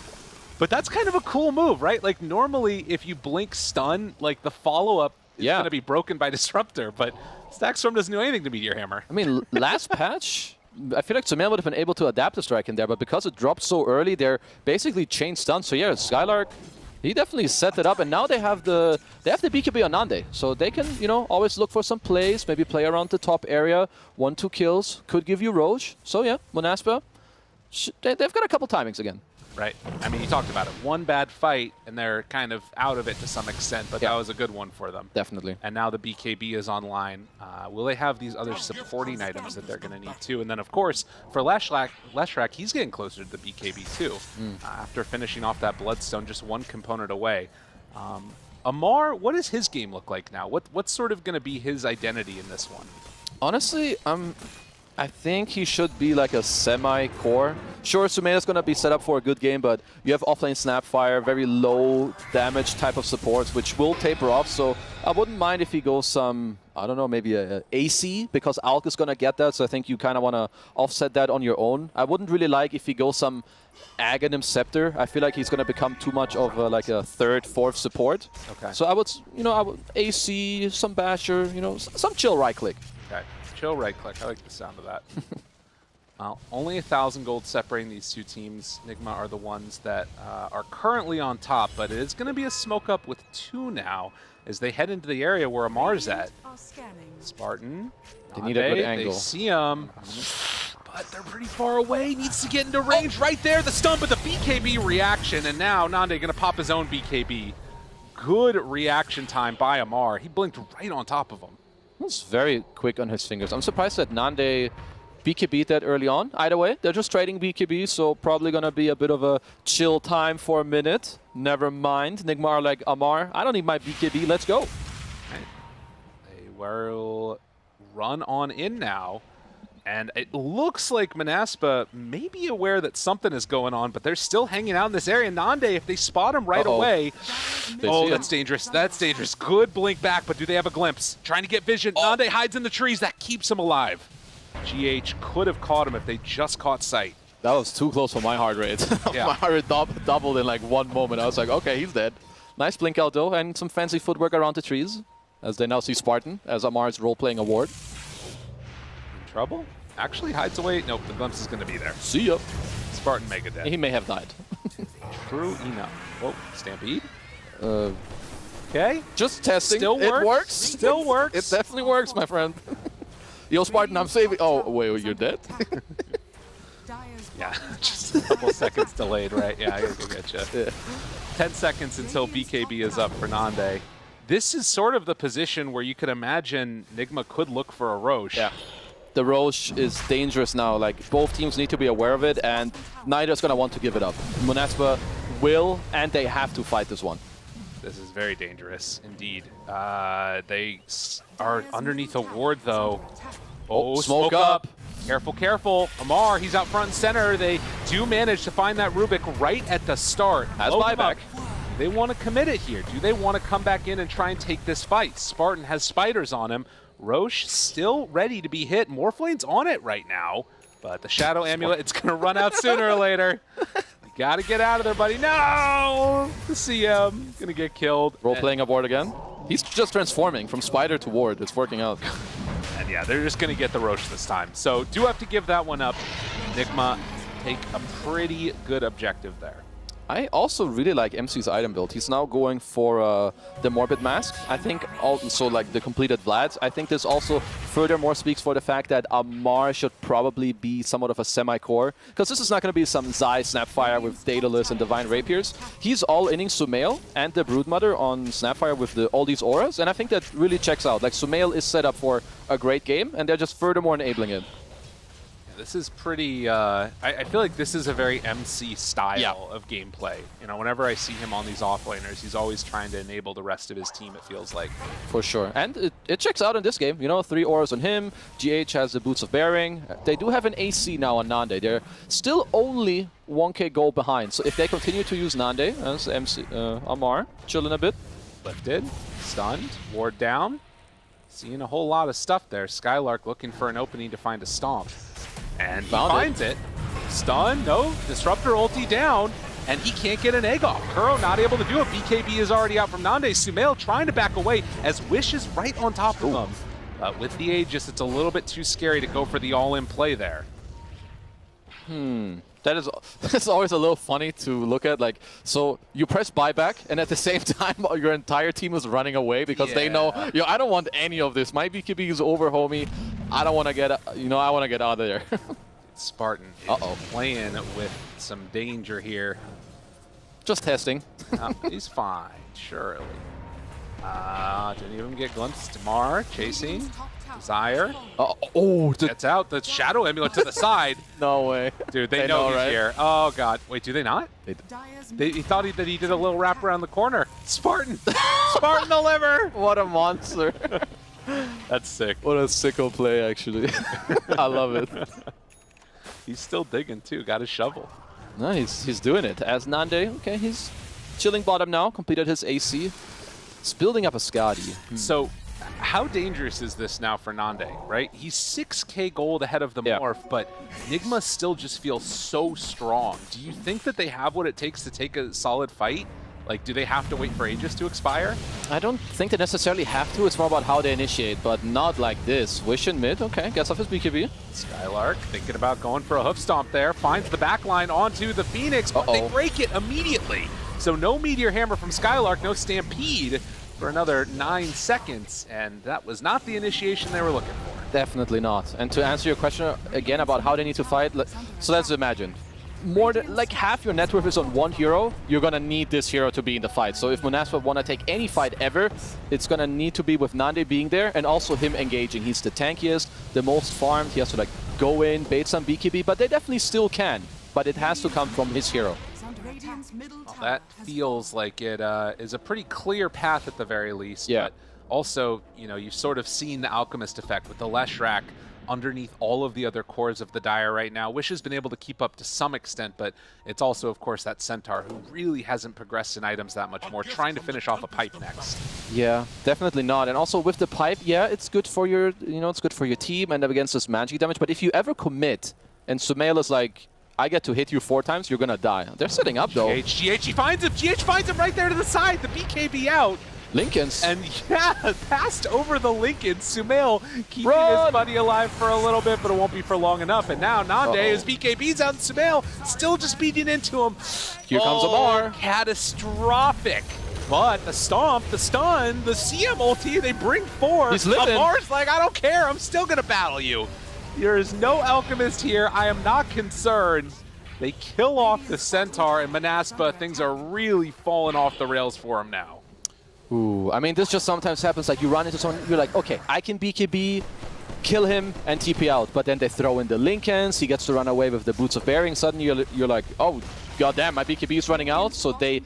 But that's kind of a cool move, right? Like, normally, if you blink stun, like, the follow-up is going to be broken by Disruptor, but Static Storm doesn't do anything to Meteor Hammer. I mean, last patch, I feel like Sumail would have been able to adapt the strike in there, but because it dropped so early, they're basically chain stunned. So yeah, Skylark, he definitely set it up, and now they have the BKB on Nande, so they can, always look for some plays, maybe play around the top area. 1-2 kills could give you Roche. So yeah, Monaspa, they've got a couple timings again. Right. I mean, you talked about it. One bad fight, and they're kind of out of it to some extent, but that was a good one for them. Definitely. And now the BKB is online. Will they have these other supporting items that they're going to need too? And then, of course, for Leshrac, he's getting closer to the BKB too. After finishing off that Bloodstone, just one component away. Amar, what does his game look like now? What's sort of going to be his identity in this one? Honestly, I think he should be like a semi-core. Sure, Sumea's going to be set up for a good game, but you have offlane Snapfire, very low damage type of supports, which will taper off. So I wouldn't mind if he goes some, I don't know, maybe a AC, because Alk is going to get that. So I think you kind of want to offset that on your own. I wouldn't really like if he goes some Aghanim Scepter. I feel like he's going to become too much of like a third, fourth support. Okay. So I would, I would AC, some Basher, some chill right click. Okay, chill right click. I like the sound of that. Well, only 1,000 gold separating these two teams. Nigma are the ones that are currently on top, but it is going to be a smoke up with 2 now as they head into the area where Amar's at. Spartan. They need a good angle. They see him, but they're pretty far away. Needs to get into range right there. The stun, but the BKB reaction, and now Nande going to pop his own BKB. Good reaction time by Amar. He blinked right on top of him. He was very quick on his fingers. I'm surprised that Nande BKB'd that early on. Either way, they're just trading BKB, so probably going to be a bit of a chill time for a minute. Never mind. Nigma are like, Amar, I don't need my BKB, let's go. Right. They will run on in now, and it looks like Manaspa may be aware that something is going on, but they're still hanging out in this area. Nande, if they spot him right away, that's dangerous. That's dangerous. Good blink back, but do they have a glimpse? Trying to get vision. Nande hides in the trees. That keeps him alive. GH could have caught him if they just caught sight. That was too close for my heart rate. Yeah. My heart rate doubled in like one moment. I was like, okay, he's dead. Nice blink out though, and some fancy footwork around the trees, as they now see Spartan as Amar's role-playing award. In trouble? Actually hides away. Nope, the glimpse is going to be there. See ya. Spartan mega dead. He may have died. True enough. Whoa, Stampede? Okay. Just testing. Still works. It works. Still works. It definitely works, my friend. Yo, Spartan, I'm saving. Oh, wait, you're dead? Yeah, just a couple seconds delayed, right? Yeah, I get you. Yeah. 10 seconds until BKB is up for Nande. This is sort of the position where you could imagine Nigma could look for a Roche. Yeah. The Roche is dangerous now. Like, both teams need to be aware of it, and neither's going to want to give it up. Monaspa will, and they have to fight this one. This is very dangerous indeed. They are underneath a ward, though. Oh, smoke up. Careful, careful. Amar, he's out front and center. They do manage to find that Rubik right at the start. Has buyback. They want to commit it here. Do they want to come back in and try and take this fight? Spartan has spiders on him. Roche still ready to be hit. Morphlane's on it right now, but the Shadow Amulet, it's going to run out sooner or later. You got to get out of there, buddy. No! The CM going to get killed. Role-playing aboard again. He's just transforming from spider to ward. It's working out. And yeah, they're just going to get the Roche this time. So do have to give that one up. Nigma take a pretty good objective there. I also really like MC's item build. He's now going for the Morbid Mask. I think also like the completed Vlads. I think this also furthermore speaks for the fact that Amar should probably be somewhat of a semi-core, because this is not going to be some Zai Snapfire with Daedalus and Divine Rapiers. He's all-inning Sumail and the Broodmother on Snapfire with all these auras, and I think that really checks out. Like, Sumail is set up for a great game, and they're just furthermore enabling it. This is pretty, I feel like this is a very MC style of gameplay. You know, whenever I see him on these offlaners, he's always trying to enable the rest of his team, it feels like. For sure. And it checks out in this game. You know, 3 auras on him. GH has the Boots of Bearing. They do have an AC now on Nande. They're still only 1k gold behind. So if they continue to use Nande as MC, Amar, chilling a bit. Lifted, stunned, ward down. Seeing a whole lot of stuff there. Skylark looking for an opening to find a stomp. And he finds it. Stun, no, Disruptor ulti down, and he can't get an egg off. Kuro not able to do it. BKB is already out from Nande. Sumail trying to back away as Wish is right on top of him. With the Aegis, it's a little bit too scary to go for the all-in play there. That's always a little funny to look at. Like, so you press buyback, and at the same time, your entire team is running away because they know, yo, I don't want any of this. My BKB is over, homie. I don't want to get, I want to get out of there. Spartan is playing with some danger here. Just testing. He's fine, surely. Didn't even get glimpsed. Damar chasing. Desire. Gets out the Shadow Amulet to the side. No way. Dude, they know he's right? Here. Oh, God. Wait, do they not? He thought that he did a little wrap around the corner. Spartan. Spartan the liver. What a monster. That's sick. What a sicko play, actually. I love it. He's still digging, too. Got his shovel. No, he's doing it. As Nande, okay, he's chilling bottom now. Completed his AC. He's building up a Skadi. So, how dangerous is this now for Nande, right? He's 6k gold ahead of the Morph, but Nigma still just feels so strong. Do you think that they have what it takes to take a solid fight? Like, do they have to wait for Aegis to expire? I don't think they necessarily have to. It's more about how they initiate, but not like this. Wish in mid, okay, gets off his BKB. Skylark thinking about going for a hoof stomp there. Finds the backline onto the Phoenix, but they break it immediately. So no Meteor Hammer from Skylark, no Stampede for another 9 seconds, and that was not the initiation they were looking for. Definitely not. And to answer your question again about how they need to fight, so let's imagine. More than like half your net worth is on one hero, you're gonna need this hero to be in the fight. So if Monaspa wanna take any fight ever, it's gonna need to be with Nande being there and also him engaging. He's the tankiest, the most farmed. He has to like go in, bait some BKB, but they definitely still can. But it has to come from his hero. Well, that feels like it is a pretty clear path at the very least. Yeah. But also, you know, you've sort of seen the Alchemist effect with the Leshrac underneath all of the other cores of the Dire right now. Wish has been able to keep up to some extent, but it's also, of course, that Centaur who really hasn't progressed in items that much more, trying to finish off a pipe next. Yeah, definitely not. And also with the pipe, yeah, it's good for your, you know, it's good for your team and against this magic damage. But if you ever commit and Sumail is like, I get to hit you 4 times, you're gonna die. They're setting up though. GH, he finds him! GH finds him right there to the side! The BKB out! Lincolns. And yeah, passed over the Lincolns. Sumail keeping his buddy alive for a little bit, but it won't be for long enough. And now Nande, his BKB's out, and Sumail still just beating into him. Here comes Amar. Catastrophic. But the stomp, the stun, the CM ulti, they bring 4. He's living. Amar's like, I don't care, I'm still gonna battle you. There is no Alchemist here. I am not concerned. They kill off the Centaur, and Monaspa, things are really falling off the rails for him now. Ooh, I mean, this just sometimes happens. Like, you run into someone, you're like, okay, I can BKB, kill him, and TP out. But then they throw in the Lincolns, he gets to run away with the Boots of Bearing. Suddenly, you're like, oh, goddamn, my BKB is running out. So they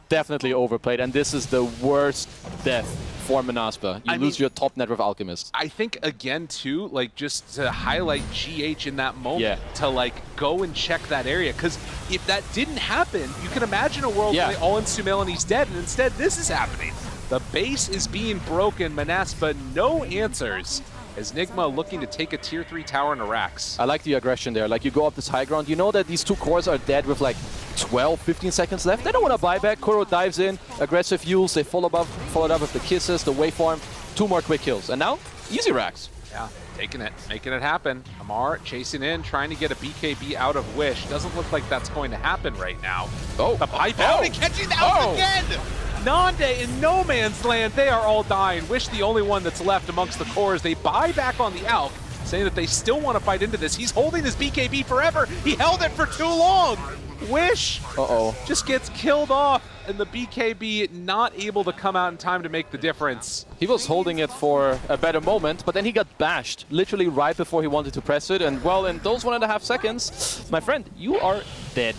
definitely overplayed, and this is the worst death for Monaspa. You lose your top net with Alchemist. I think, again, too, like, just to highlight GH in that moment, to, like, go and check that area. Because if that didn't happen, you can imagine a world where they all in Sumail and he's dead, and instead this is happening. The base is being broken. Monaspa, no answers. As Nigma looking to take a tier 3 tower in Arax. I like the aggression there. Like, you go up this high ground, you know that these 2 cores are dead with like 12, 15 seconds left. They don't want to buy back. Kuro dives in, aggressive use. They followed up with the kisses, the waveform. 2 more quick kills. And now, easy racks. Yeah, taking it, making it happen. Amar chasing in, trying to get a BKB out of Wish. Doesn't look like that's going to happen right now. Oh, the pipe out and catching the ult again! Nande in no man's land, they are all dying. Wish the only one that's left amongst the cores. They buy back on the Alk, saying that they still want to fight into this. He's holding his BKB forever. He held it for too long. Wish just gets killed off, and the BKB not able to come out in time to make the difference. He was holding it for a better moment, but then he got bashed literally right before he wanted to press it. And well, in those 1.5 seconds, my friend, you are dead.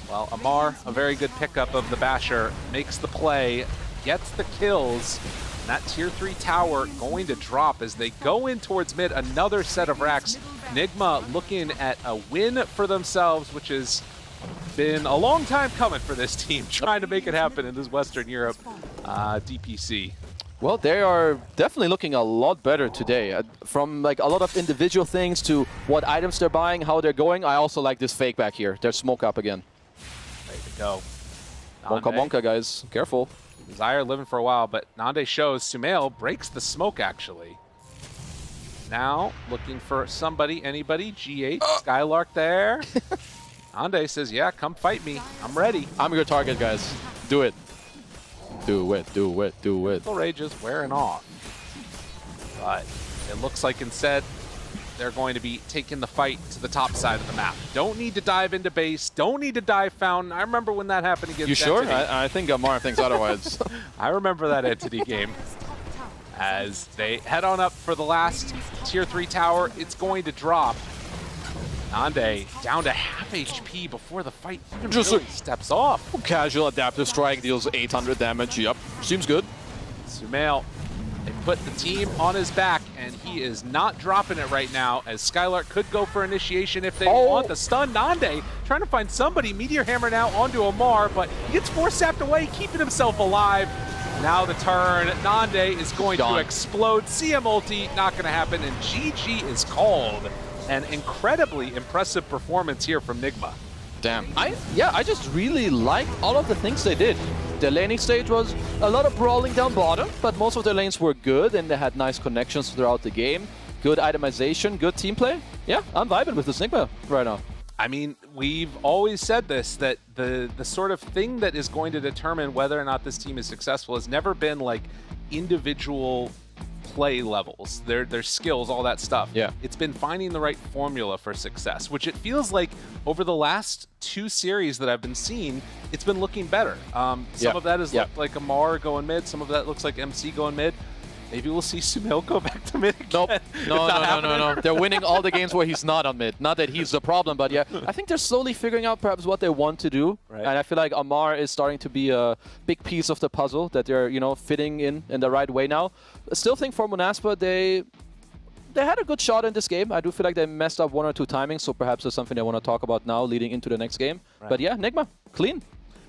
Well, Amar, a very good pickup of the basher, makes the play, gets the kills. And that tier 3 tower going to drop as they go in towards mid. Another set of racks. Nigma looking at a win for themselves, which has been a long time coming for this team, trying to make it happen in this Western Europe DPC. Well, they are definitely looking a lot better today. From like a lot of individual things to what items they're buying, how they're going. I also like this fake back here. There's smoke up again. Ready to go. Monka Monka, guys. Careful. Desire living for a while, but Nande shows Sumail breaks the smoke, actually. Now, looking for somebody, anybody. GH, Skylark there. Nande says, yeah, come fight me. I'm ready. I'm your target, guys. Do it. Do it, do it, do it. The rage is wearing off. But it looks like instead, they're going to be taking the fight to the top side of the map. Don't need to dive into base. Don't need to dive fountain. I remember when that happened against You sure? Entity. I think Amar thinks otherwise. I remember that Entity game. As they head on up for the last tier 3 tower, it's going to drop. Nande down to half HP before the fight even really steps off. Casual adaptive strike deals 800 damage. Yep, seems good. Sumail They put the team on his back, and he is not dropping it right now, as Skylark could go for initiation if they want. The stun, Nande trying to find somebody. Meteor Hammer now onto Amar, but he gets force-sapped away, keeping himself alive. Now the turn, Nande is going to explode. CM ulti, not going to happen, and GG is called. An incredibly impressive performance here from Nigma. Damn. I just really liked all of the things they did. The laning stage was a lot of brawling down bottom, but most of the lanes were good and they had nice connections throughout the game. Good itemization, good team play. Yeah, I'm vibing with this Nigma right now. I mean, we've always said this, that the sort of thing that is going to determine whether or not this team is successful has never been like individual play levels, their skills, all that stuff. Yeah. It's been finding the right formula for success, which it feels like over the last 2 series that I've been seeing, it's been looking better. Some of that has looked like Amar going mid, some of that looks like MC going mid. Maybe we'll see Sumail go back to mid again. Nope. No. They're winning all the games where he's not on mid. Not that he's the problem, but yeah. I think they're slowly figuring out perhaps what they want to do. Right. And I feel like Amar is starting to be a big piece of the puzzle that they're, fitting in the right way now. I still think for Monaspa, they had a good shot in this game. I do feel like they messed up 1 or 2 timings, so perhaps there's something they want to talk about now leading into the next game. Right. But yeah, Nigma, clean.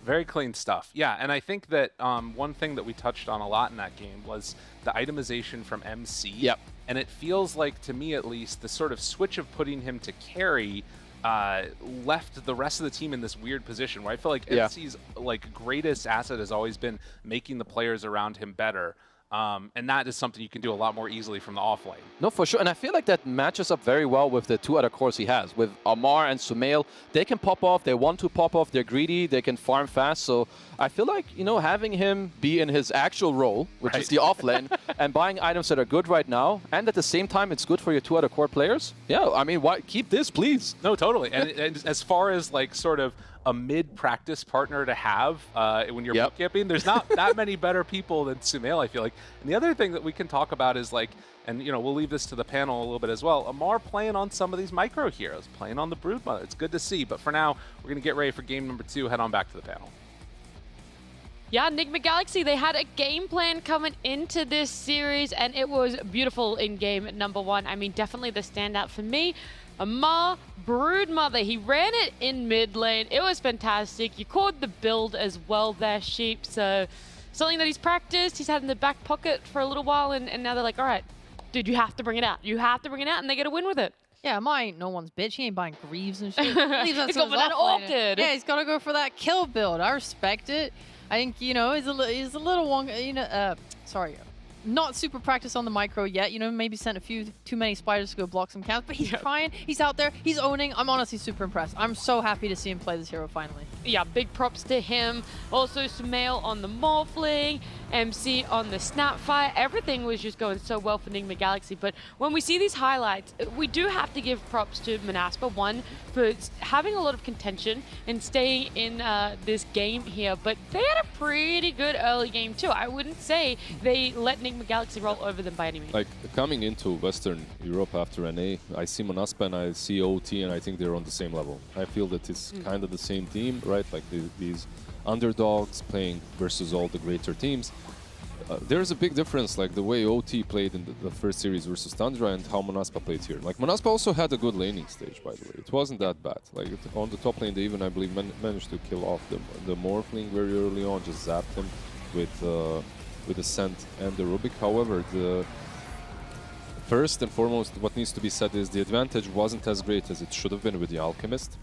Very clean stuff. Yeah, and I think that one thing that we touched on a lot in that game was the itemization from MC. Yep. And it feels like, to me at least, the sort of switch of putting him to carry left the rest of the team in this weird position where I feel like MC's greatest asset has always been making the players around him better. And that is something you can do a lot more easily from the offlane. No, for sure. And I feel like that matches up very well with the 2 other cores he has. With Amar and Sumail, they can pop off, they want to pop off, they're greedy, they can farm fast. So I feel like, having him be in his actual role, which is the offlane, and buying items that are good right now, and at the same time it's good for your 2 other core players. Yeah, I mean, keep this, please. No, totally. And as far as sort of a mid-practice partner to have when you're boot camping, there's not that many better people than Sumail, I feel like. And the other thing that we can talk about is and we'll leave this to the panel a little bit as well, Amar playing on some of these micro heroes, playing on the Broodmother. It's good to see. But for now, we're going to get ready for game number 2. Head on back to the panel. Yeah, Nigma Galaxy, they had a game plan coming into this series, and it was beautiful in game number 1. I mean, definitely the standout for me. Amar, Broodmother, he ran it in mid lane. It was fantastic. You called the build as well there, Sheep. So something that he's practiced, he's had in the back pocket for a little while, and now they're like, all right, dude, you have to bring it out. You have to bring it out, and they get a win with it. Yeah, Amar ain't no one's bitch. He ain't buying Greaves and shit. He's going for that Orchid. Yeah, he's got to go for that kill build. I respect it. I think, he's a little one, not super practiced on the micro yet. Maybe sent a few too many spiders to go block some camps, but he's trying. He's out there. He's owning. I'm honestly super impressed. I'm so happy to see him play this hero finally. Yeah, big props to him. Also, Sumail on the Morphling, MC on the Snapfire. Everything was just going so well for Nigma Galaxy. But when we see these highlights, we do have to give props to Monaspa. One, for having a lot of contention and staying in this game here. But they had a pretty good early game too. I wouldn't say they let Nigma Galaxy roll over them by any means. Coming into Western Europe after NA, I see Monaspa and I see OT, and I think they're on the same level. I feel that it's kind of the same team, right? Like these underdogs playing versus all the greater teams. There's a big difference, like the way OT played in the first series versus Tundra and how Monaspa played here. Like Monaspa also had a good laning stage, by the way. It wasn't that bad. Like on the top lane, they even, I believe, managed to kill off the Morphling very early on, just zapped him with the Scent and the Rubik. However, the first and foremost, what needs to be said is the advantage wasn't as great as it should have been with the Alchemist.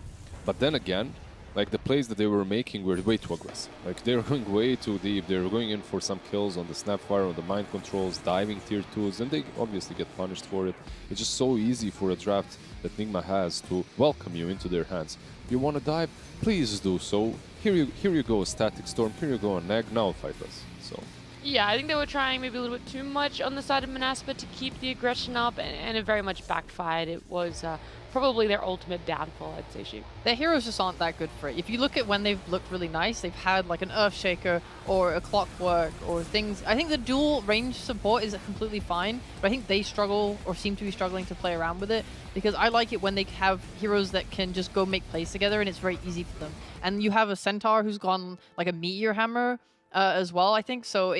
But then again, like the plays that they were making were way too aggressive. Like they were going way too deep. They were going in for some kills on the Snapfire, on the mind controls, diving tier 2s, and they obviously get punished for it. It's just so easy for a draft that Nigma has to welcome you into their hands. You want to dive? Please do so. Here you go, Static Storm. Here you go, Nag. Now fight us. So. Yeah, I think they were trying maybe a little bit too much on the side of Monaspa to keep the aggression up, and it very much backfired. It was probably their ultimate downfall, I'd say, Sheep. Their heroes just aren't that good for it. If you look at when they've looked really nice, they've had like an Earthshaker or a Clockwork or things. I think the dual range support is completely fine, but I think they struggle or seem to be struggling to play around with it, because I like it when they have heroes that can just go make plays together and it's very easy for them. And you have a Centaur who's gone like a Meteor Hammer as well, I think. So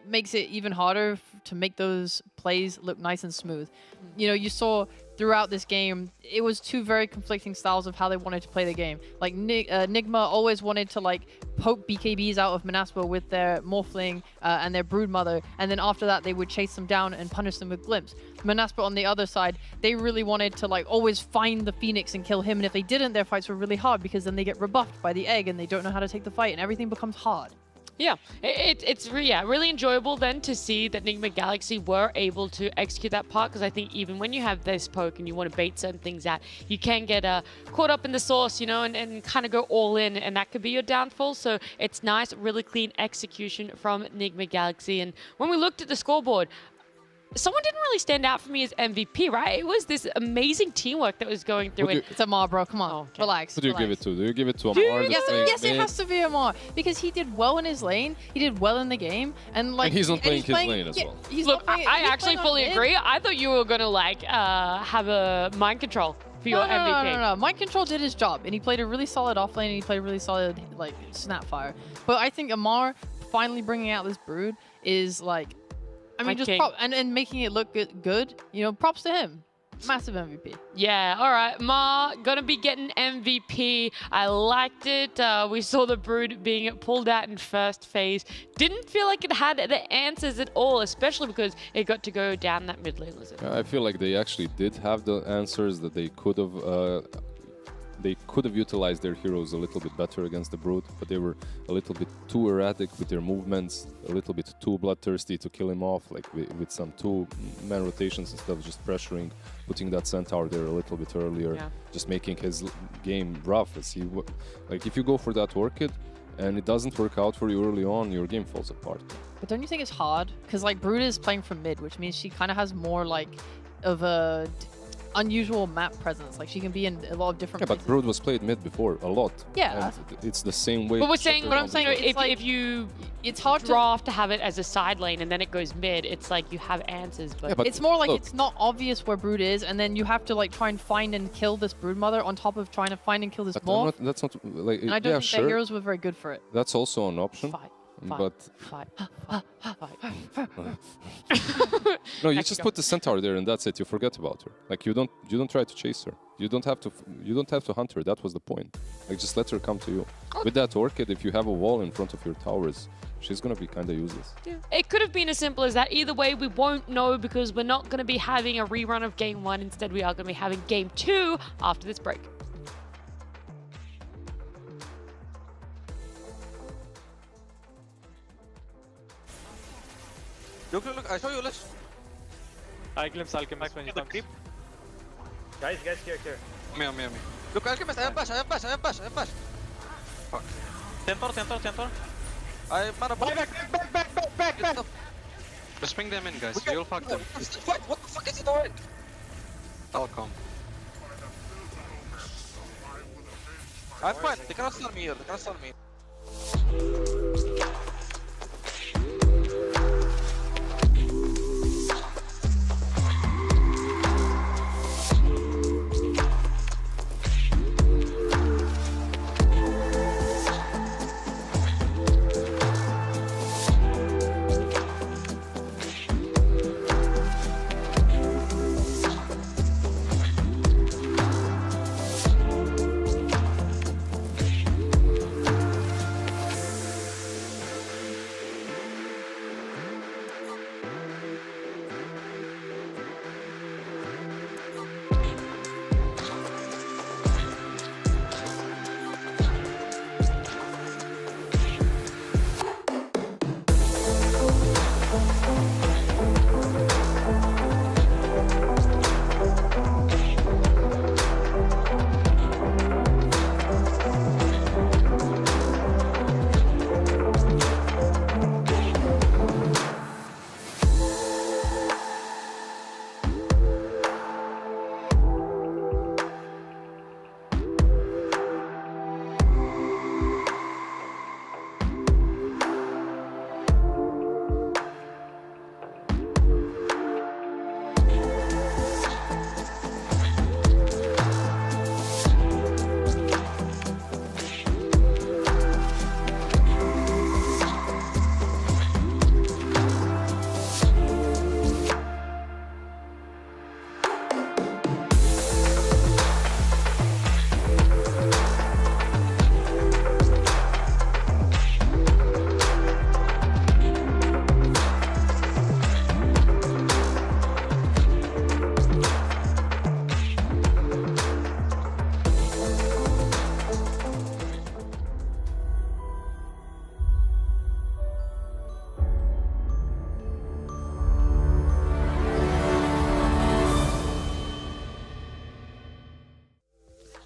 makes it even harder to make those plays look nice and smooth. You know, you saw throughout this game, it was two very conflicting styles of how they wanted to play the game. Like Nigma always wanted to like poke BKBs out of Manaspa with their Morphling and their Broodmother, and then after that they would chase them down and punish them with Glimpse. Manaspa on the other side, they really wanted to like always find the Phoenix and kill him, and if they didn't, their fights were really hard because then they get rebuffed by the egg and they don't know how to take the fight and everything becomes hard. Yeah, it's really enjoyable then to see that Nigma Galaxy were able to execute that part, because I think even when you have this poke and you want to bait certain things out, you can get caught up in the sauce, you know, and kind of go all in, and that could be your downfall. So it's nice, really clean execution from Nigma Galaxy. And when we looked at the scoreboard, someone didn't really stand out for me as MVP, right? It was this amazing teamwork that was going through it. It's Amar, bro. Come on. Relax. Who do you give it to? Do you give it to Amar? Yes, it has to be Amar. Because he did well in his lane. He did well in the game. And like, he's not playing his lane as well. Look, I actually fully agree. I thought you were going to like have a mind control for your MVP. No. Mind control did his job. And he played a really solid offlane and he played a really solid like Snapfire. But I think Amar finally bringing out this Brood is like, I mean, just and making it look good, you know, props to him. Massive MVP. Yeah, all right. Ma, gonna be getting MVP. I liked it. We saw the Brood being pulled out in first phase. Didn't feel like it had the answers at all, especially because it got to go down that mid lane, Lizard. I feel like they actually did have the answers that they could have. They could have utilized their heroes a little bit better against the Brood, but they were a little bit too erratic with their movements, a little bit too bloodthirsty to kill him off, like with some two-man rotations instead of just pressuring, putting that Centaur there a little bit earlier, just making his game rough. As he like, if you go for that Orchid and it doesn't work out for you early on, your game falls apart. But don't you think it's hard? Because like Brood is playing from mid, which means she kind of has more like of a unusual map presence. Like she can be in a lot of different places. But Brood was played mid before a lot. Yeah. And it's the same way. But what I'm saying, if you it's hard draft to have it as a side lane and then it goes mid, it's like you have answers. But, it's more like it's not obvious where Brood is, and then you have to like try and find and kill this Broodmother on top of trying to find and kill this Morph. That's not like. And I don't think their heroes were very good for it. That's also an option. But no, you just put the Centaur there and that's it. You forget about her. Like you don't try to chase her. You don't have to hunt her. That was the point. Like just let her come to you. With that Orchid, if you have a wall in front of your towers, she's gonna be kind of useless. Yeah. It could have been as simple as that. Either way, we won't know because we're not going to be having a rerun of Game 1. Instead, we are going to be having Game 2 after this break. Look, I saw you, let's... I glimpse Alchemist when you come. Guys, here. On me. Look, Alchemist, I have bash. Fuck. Centaur. I'm mana back. Just bring them in, guys. You'll fuck them. What the fuck is he doing? I'll come. I'm fine, they cannot stun me here,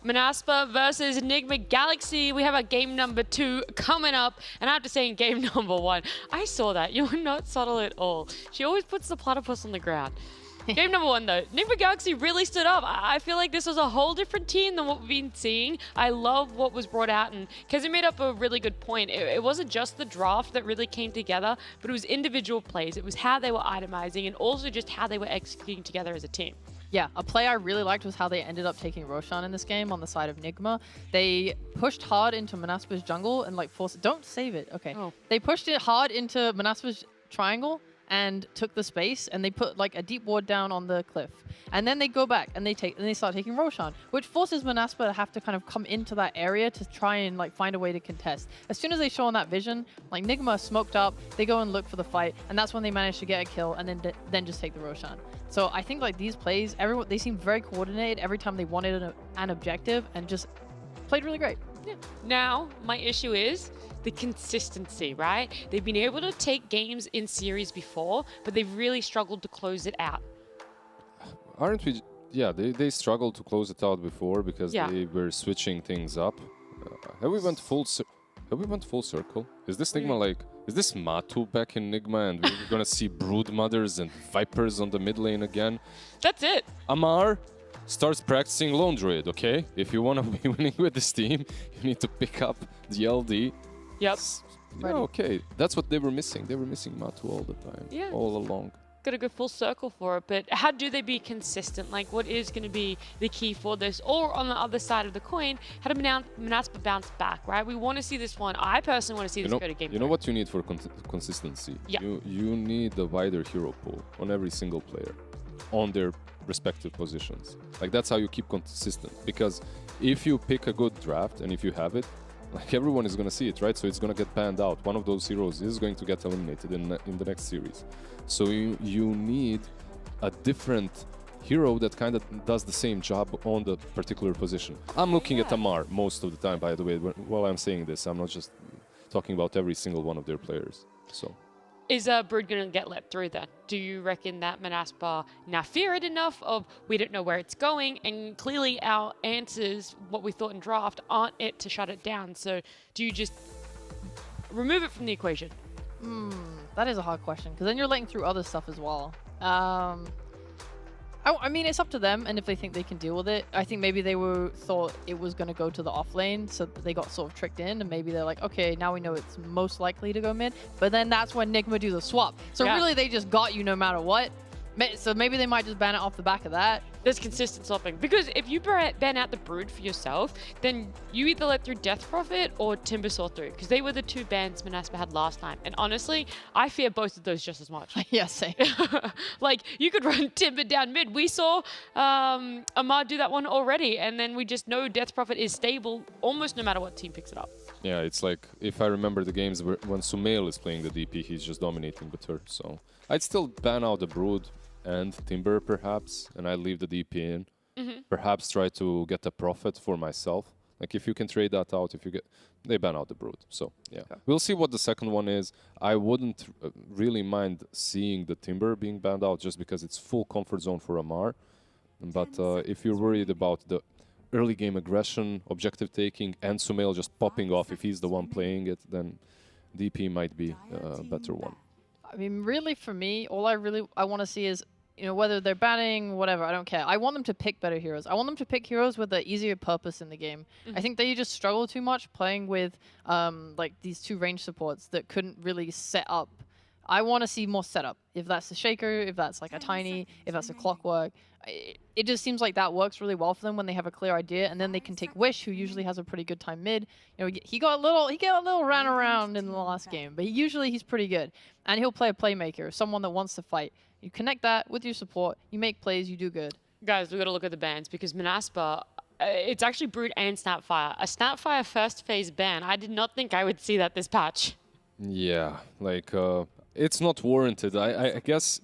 Manaspa versus Enigma Galaxy. We have our game number 2 coming up. And I have to say, in game number 1, I saw that. You're not subtle at all. She always puts the platypus on the ground. Game number 1, though. Enigma Galaxy really stood up. I feel like this was a whole different team than what we've been seeing. I love what was brought out, and Kezi made up a really good point. It wasn't just the draft that really came together, but it was individual plays. It was how they were itemizing and also just how they were executing together as a team. Yeah, a play I really liked was how they ended up taking Roshan in this game on the side of Nigma. They pushed hard into Manaspa's jungle and like forced... Don't save it. Okay. Oh. They pushed it hard into Manaspa's triangle and took the space, and they put like a deep ward down on the cliff. And then they go back and they start taking Roshan, which forces Manaspa to have to kind of come into that area to try and like find a way to contest. As soon as they show on that vision, like Nigma smoked up, they go and look for the fight, and that's when they manage to get a kill and then just take the Roshan. So I think like these plays, they seemed very coordinated every time they wanted an objective and just played really great. Yeah. Now, my issue is the consistency, right? They've been able to take games in series before, but they've really struggled to close it out. Aren't we? Yeah, they struggled to close it out before because they were switching things up. Have we went full circle? Is this Nigma like? Is this Matu back in Nigma, and we're gonna see Brood Mothers and Vipers on the mid lane again? That's it. Amar starts practicing Lone Druid, okay? If you want to be winning with this team, you need to pick up the LD. Yep. Yeah, okay. That's what they were missing. They were missing Matu all the time, all along. Got to go full circle for it, but how do they be consistent? Like, what is going to be the key for this? Or on the other side of the coin, how do Manaspa bounce back, right? We want to see this one. I personally want to see this go to game 3. You know what you need for consistency? Yeah. You need a wider hero pool on every single player on their respective positions. Like, that's how you keep consistent. Because if you pick a good draft and if you have it, like, everyone is going to see it, right? So it's going to get panned out. One of those heroes is going to get eliminated in the next series. So you need a different hero that kind of does the same job on the particular position. I'm looking at Amar most of the time, by the way, while I'm saying this. I'm not just talking about every single one of their players. So. Is Brood going to get let through then? Do you reckon that Manaspa now fear it enough of we don't know where it's going, and clearly our answers, what we thought in draft, aren't it to shut it down? So do you just remove it from the equation? That is a hard question, because then you're letting through other stuff as well. I mean, it's up to them, and if they think they can deal with it. I think maybe they thought it was going to go to the off lane, so they got sort of tricked in, and maybe they're like, okay, now we know it's most likely to go mid. But then that's when Nigma do the swap. So really, they just got you no matter what. So maybe they might just ban it off the back of that. There's consistent swapping. Because if you ban out the Brood for yourself, then you either let through Death Prophet or Timbersaw through. Because they were the 2 bans Manaspa had last time. And honestly, I fear both of those just as much. Yeah, same. Like, you could run Timber down mid. We saw Amar do that one already. And then we just know Death Prophet is stable almost no matter what team picks it up. Yeah, it's like, if I remember the games when Sumail is playing the DP, he's just dominating with her. So I'd still ban out the Brood and Timber, perhaps, and I leave the DP in. Perhaps try to get a profit for myself. Like, if you can trade that out, they ban out the Brood. So yeah, we'll see what the second one is. I wouldn't really mind seeing the Timber being banned out just because it's full comfort zone for Amar. But if you're worried about the early game aggression, objective taking, and Sumail just popping off if he's the one playing it, then DP might be a better one. I mean, really, for me, all I want to see is, you know, whether they're banning, whatever, I don't care. I want them to pick better heroes. I want them to pick heroes with an easier purpose in the game. I think they just struggle too much playing with like these 2 range supports that couldn't really set up. I want to see more setup. If that's a Shaker, if that's like a Tiny, if that's a Clockwork. It just seems like that works really well for them when they have a clear idea, and then they can take Wish, who usually has a pretty good time mid. You know, he got a little ran around in the last game, but he's pretty good, and he'll play a playmaker, someone that wants to fight. You connect that with your support, you make plays, you do good. Guys, we got to look at the bans because Manaspa, it's actually Brood and Snapfire. A Snapfire first phase ban. I did not think I would see that this patch. Yeah, like it's not warranted. I guess,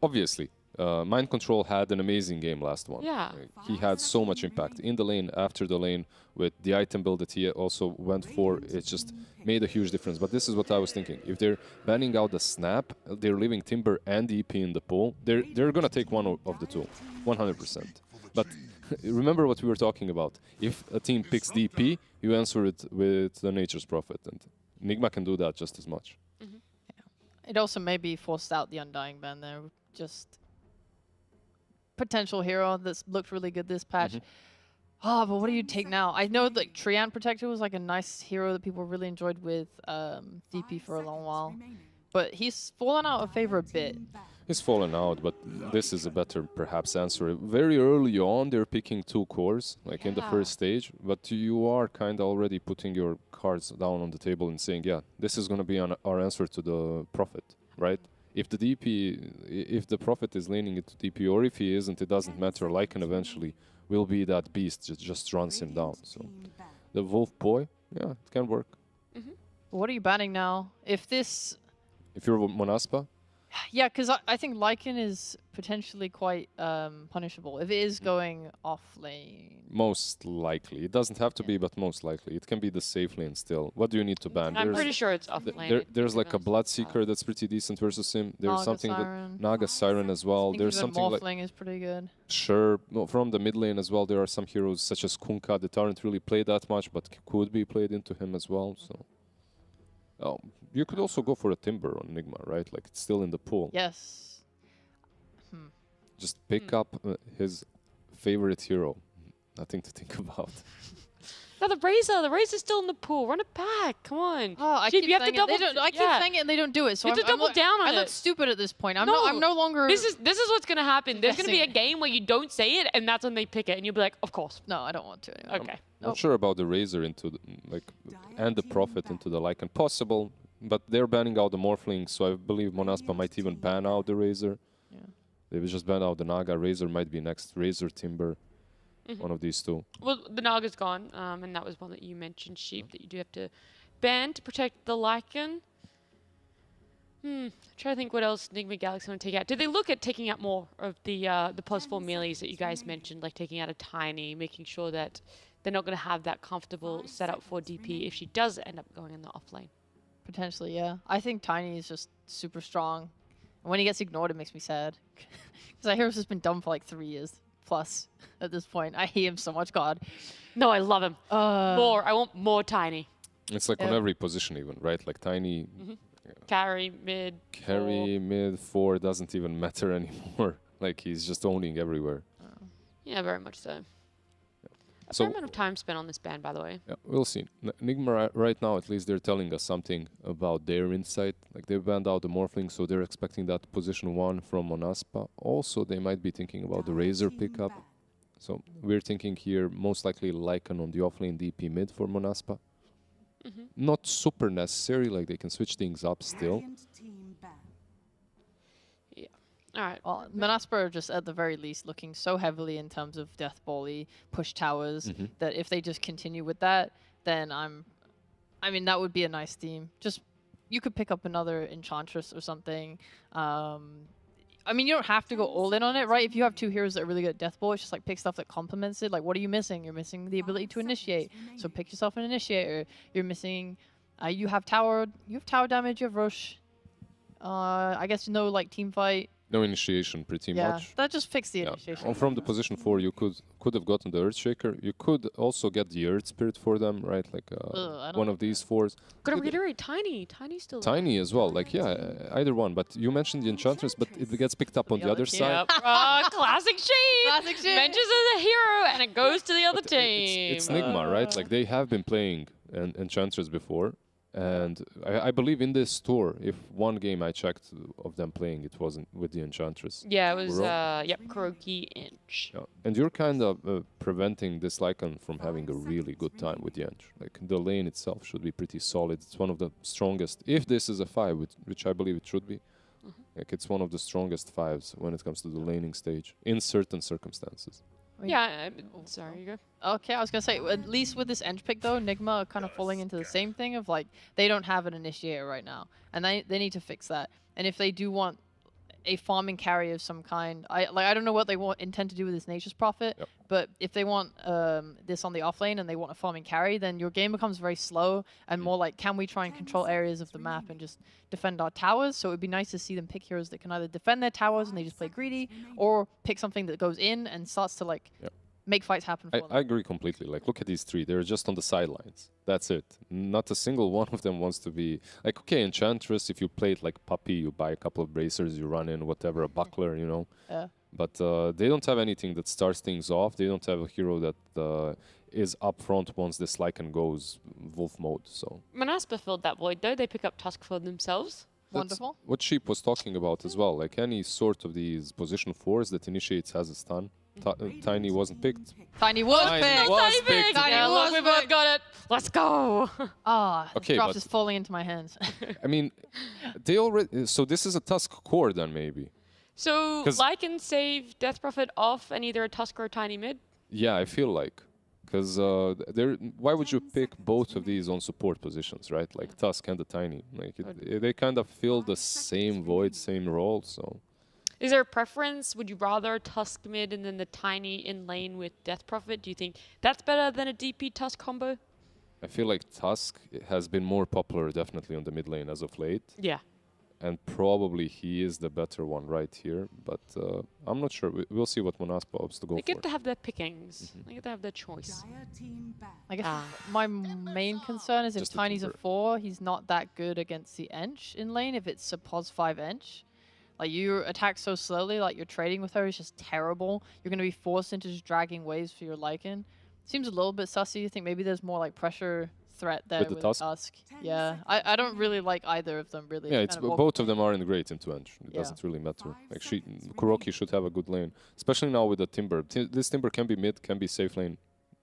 obviously. Mind Control had an amazing game last one. Yeah. He had so much impact in the lane, after the lane, with the item build that he also went for. It just made a huge difference. But this is what I was thinking. If they're banning out the snap, they're leaving Timber and EP in the pool, they're going to take one of the 2, 100%. But remember what we were talking about. If a team picks DP, you answer it with the Nature's Prophet, and Nigma can do that just as much. It also maybe forced out the Undying ban there. Just potential hero that's looked really good this patch. Oh, but what do you take now? I know like Treant Protector was like a nice hero that people really enjoyed with DP for a long while. But he's fallen out of favor a bit. He's fallen out, but this is a better, perhaps, answer. Very early on, they're picking 2 cores, like in the first stage, but you are kind of already putting your cards down on the table and saying, yeah, this is going to be our answer to the Prophet, right? If the if the Prophet is leaning into DP, or if he isn't, it doesn't matter. Lycan eventually will be that beast, just runs him down. So the Wolf Boy, yeah, it can work. What are you banning now? If you're Monaspa? Yeah, because I think Lycan is potentially quite punishable if it is going off lane. Most likely. It doesn't have to be, but most likely. It can be the safe lane still. What do you need to ban? I'm pretty sure it's off lane. There's like a Bloodseeker that's pretty decent versus him. There's Naga something Siren. that Naga Siren as well. There's something Morphling is pretty good. Sure. Well, from the mid lane as well, there are some heroes such as Kunkka that aren't really played that much, but could be played into him as well. So. You could also go for a Timber on Nigma, right? Like, it's still in the pool. Yes. Just pick up his favorite hero. Nothing to think about. No, the Razor's still in the pool. Run it back. Come on. Oh, I keep saying it. I keep saying it and they don't do it. So you have to double down on it. I look stupid at this point. I'm no longer. This is what's gonna happen. There's gonna be a game where you don't say it, and that's when they pick it, and you'll be like, of course. No, I don't want to. Anymore. Okay. Not sure about the Razor into the, and the Prophet into the Lycan. Possible, but they're banning out the Morphling, so I believe Monaspa might even ban out the Razor. Yeah. They will just ban out the Naga. Razor might be next. Razor, Timber. One of these two. Well, the Naga's gone, and that was one that you mentioned, Sheep, that you do have to ban to protect the Lycan. I'm trying to think what else Nigma Galaxy want to take out. Did they look at taking out more of the +4 melees that you guys mentioned, like taking out a Tiny, making sure that they're not going to have that comfortable setup for DP if she does end up going in the off lane? Potentially, yeah. I think Tiny is just super strong. And when he gets ignored, it makes me sad. Because I hear he's just been dumb for like 3 years plus at this point. I hate him so much, God. No, I love him. More. I want more Tiny. It's like on every position even, right? Like Tiny... Carry, mid, Carry, mid, 4 doesn't even matter anymore. Like, he's just owning everywhere. Yeah, very much so. A So fair amount of time spent on this band, by the way. yeah, we'll see. Nigma right now, at least they're telling us something about their insight. Like, they banned out the Morphling, so they're expecting that position 1 from Monaspa. Also, they might be thinking about the Razor pickup. So we're thinking here, most likely Lycan on the offlane DP mid for Monaspa. Not super necessary, like they can switch things up still. Yeah. All right. Well, Monaspa are just at the very least looking so heavily in terms of Death Volley, push towers, that if they just continue with that, then I mean, that would be a nice team. Just, you could pick up another Enchantress or something. I mean, you don't have to go all in on it, right? If you have 2 heroes that are really good at Death Ball, it's just like pick stuff that complements it. Like, what are you missing? You're missing the ability to initiate. So pick yourself an initiator. You're missing, you have tower damage, you have rush. I guess no like team fight. No initiation, pretty much. Yeah, that just fixed the initiation. And from the position 4, you could have gotten the Earthshaker. You could also get the Earth Spirit for them, right? Like one of these 4s. Gotta reiterate, Tiny. Tiny's still Tiny as well. Like, yeah, either one. But you mentioned the Enchantress, but it gets picked up on the other side. Classic Sheep. Classic Sheep. Mentions as a hero, and it goes to the other team. It's Nigma, right? Like, they have been playing Enchantress before. And I believe in this tour, if one game I checked of them playing, it wasn't with the Enchantress. Yeah, it was, Kuroki Inch. Yeah. And you're kind of preventing this Lycan from having a really good time with the Inch. Like, the lane itself should be pretty solid. It's one of the strongest, if this is a 5, which I believe it should be. Like, it's one of the strongest 5s when it comes to the laning stage, in certain circumstances. Yeah, sorry, you go. Okay, I was gonna say, at least with this Ench pick though, Nigma are kind of falling into the same thing of like, they don't have an initiator right now. And they need to fix that. And if they do want a farming carry of some kind, I don't know what they intend to do with this Nature's Prophet, but if they want this on the offlane and they want a farming carry, then your game becomes very slow and more like, can we try and control areas of the map and just defend our towers? So it would be nice to see them pick heroes that can either defend their towers and they just play greedy, or pick something that goes in and starts to like make fights happen for them. I agree completely. Like, look at these three. They're just on the sidelines. That's it. Not a single one of them wants to be... Like, okay, Enchantress, if you play it like Puppy, you buy a couple of bracers, you run in, whatever, a buckler, you know. Yeah. But they don't have anything that starts things off. They don't have a hero that is up front once this Lycan goes Wolf mode, so... Manaspa filled that void, though. They pick up Tusk for themselves. Wonderful. What Sheep was talking about as well. Like, any sort of these position 4s that initiates has a stun. Tiny wasn't picked. Tiny was picked. Yeah, look, we both got it. Let's go. Okay, draft but- is falling into my hands. I mean, they already... So this is a Tusk core then, maybe. So, 'Cause- Lycan save Death Prophet off and either a Tusk or a Tiny mid? Yeah, I feel like. Because why would you pick both of these on support positions, right? Like Tusk and the Tiny. Like they kind of fill the same void, same role, so... Is there a preference? Would you rather Tusk mid and then the Tiny in lane with Death Prophet? Do you think that's better than a DP Tusk combo? I feel like Tusk has been more popular definitely on the mid lane as of late. Yeah. And probably he is the better one right here, but I'm not sure. We'll see what Manaspa opts to go They for. get to have their pickings. They get to have their choice. I guess my main concern is if Just the Tiny's a keeper. 4, he's not that good against the Ench in lane if it's a pos 5 Ench. Like, you attack so slowly, like you're trading with her is just terrible. You're going to be forced into just dragging waves for your Lycan. Seems a little bit sussy. I think maybe there's more like pressure threat there With with, the Tusk? Tusk. Yeah, I don't really like either of them, really. Yeah, it's kind of both of them aren't great into Ench. It Yeah. doesn't really matter. Like Kuroki should have a good lane, especially now with the Timber. This Timber can be mid, can be safe lane.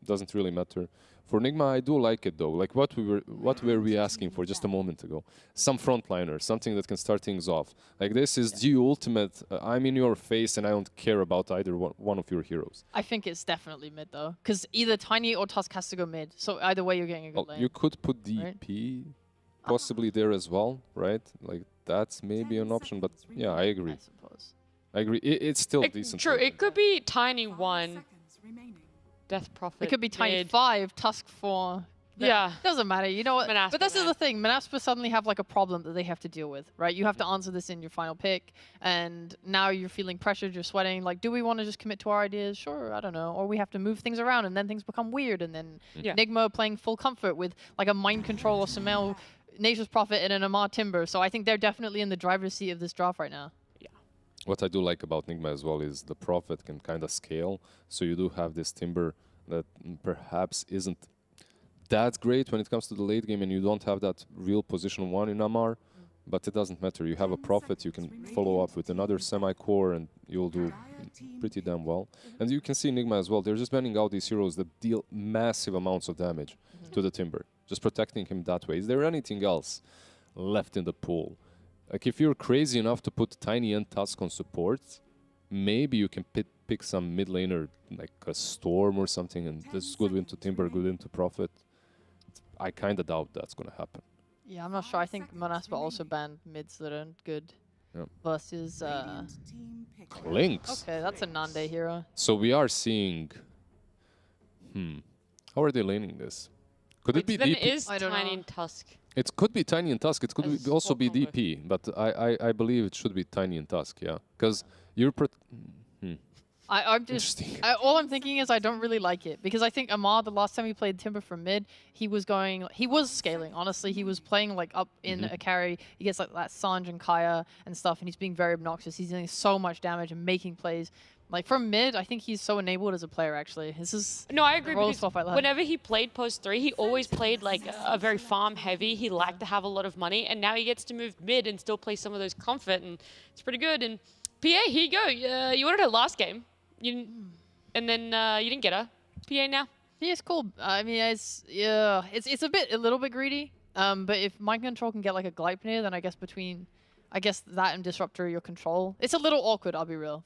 Doesn't really matter. For Nigma, I do like it though. Like what were we asking for just a moment ago? Some frontliner, something that can start things off. Like this is the ultimate. I'm in your face, and I don't care about either one of your heroes. I think it's definitely mid though, because either Tiny or Tusk has to go mid. So either way, you're getting a good lane. You could put DP possibly there as well, right? Like that's maybe an option, but yeah, I agree. I agree. It's still decent. True, it could be Tiny 1, Death Prophet It could be Tiny mid. 5, Tusk 4. Yeah. Doesn't matter. You know what? Manaspa, But this is the thing. Manaspa suddenly have like a problem that they have to deal with, right? You have to answer this in your final pick, and now you're feeling pressured, you're sweating. Like, do we want to just commit to our ideas? Sure, I don't know. Or we have to move things around, and then things become weird, and then Nigma playing full comfort with like a Mind Control or Sumail, Nature's Prophet, and an Amar Timber. So I think they're definitely in the driver's seat of this draft right now. What I do like about Nigma as well is the Prophet can kind of scale. So you do have this Timber that perhaps isn't that great when it comes to the late game, and you don't have that real position 1 in Amar. But it doesn't matter. You have a Prophet, you can follow up with another semi-core, and you'll do pretty damn well. And you can see Nigma as well. They're just banning out these heroes that deal massive amounts of damage to the Timber. Just protecting him that way. Is there anything else left in the pool? Like, if you're crazy enough to put Tiny and Tusk on support, maybe you can pick some mid laner, like a Storm or something, and this is good into Timber, good into Prophet. I kind of doubt that's going to happen. Yeah, I'm not sure. I think Manaspa also banned mids that aren't good Yeah. versus... Clinks. Okay, that's a Nande hero. So we are seeing... How are they laning this? Could it be Then DP? it is Tiny and Tusk. It could be Tiny and Tusk. It could also be DP, but I believe it should be Tiny and Tusk, yeah. Because you're... I'm just... all I'm thinking is I don't really like it. Because I think Amar, the last time he played Timber from mid, he was scaling, honestly. He was playing like up in a carry. He gets like that Sanj and Kaya and stuff, and he's being very obnoxious. He's doing so much damage and making plays. Like, from mid, I think he's so enabled as a player, actually. This is... No, I agree, the role because swap I like. whenever he played post 3, he always played like a very farm heavy. He liked to have a lot of money, and now he gets to move mid and still play some of those comfort, and it's pretty good. And PA, here you go. You wanted her last game, and then you didn't get her. PA now. PA is cool. I mean, it's a little bit greedy. But if Mind Control can get like a Gleipnir, then I guess that and Disruptor your control. It's a little awkward, I'll be real.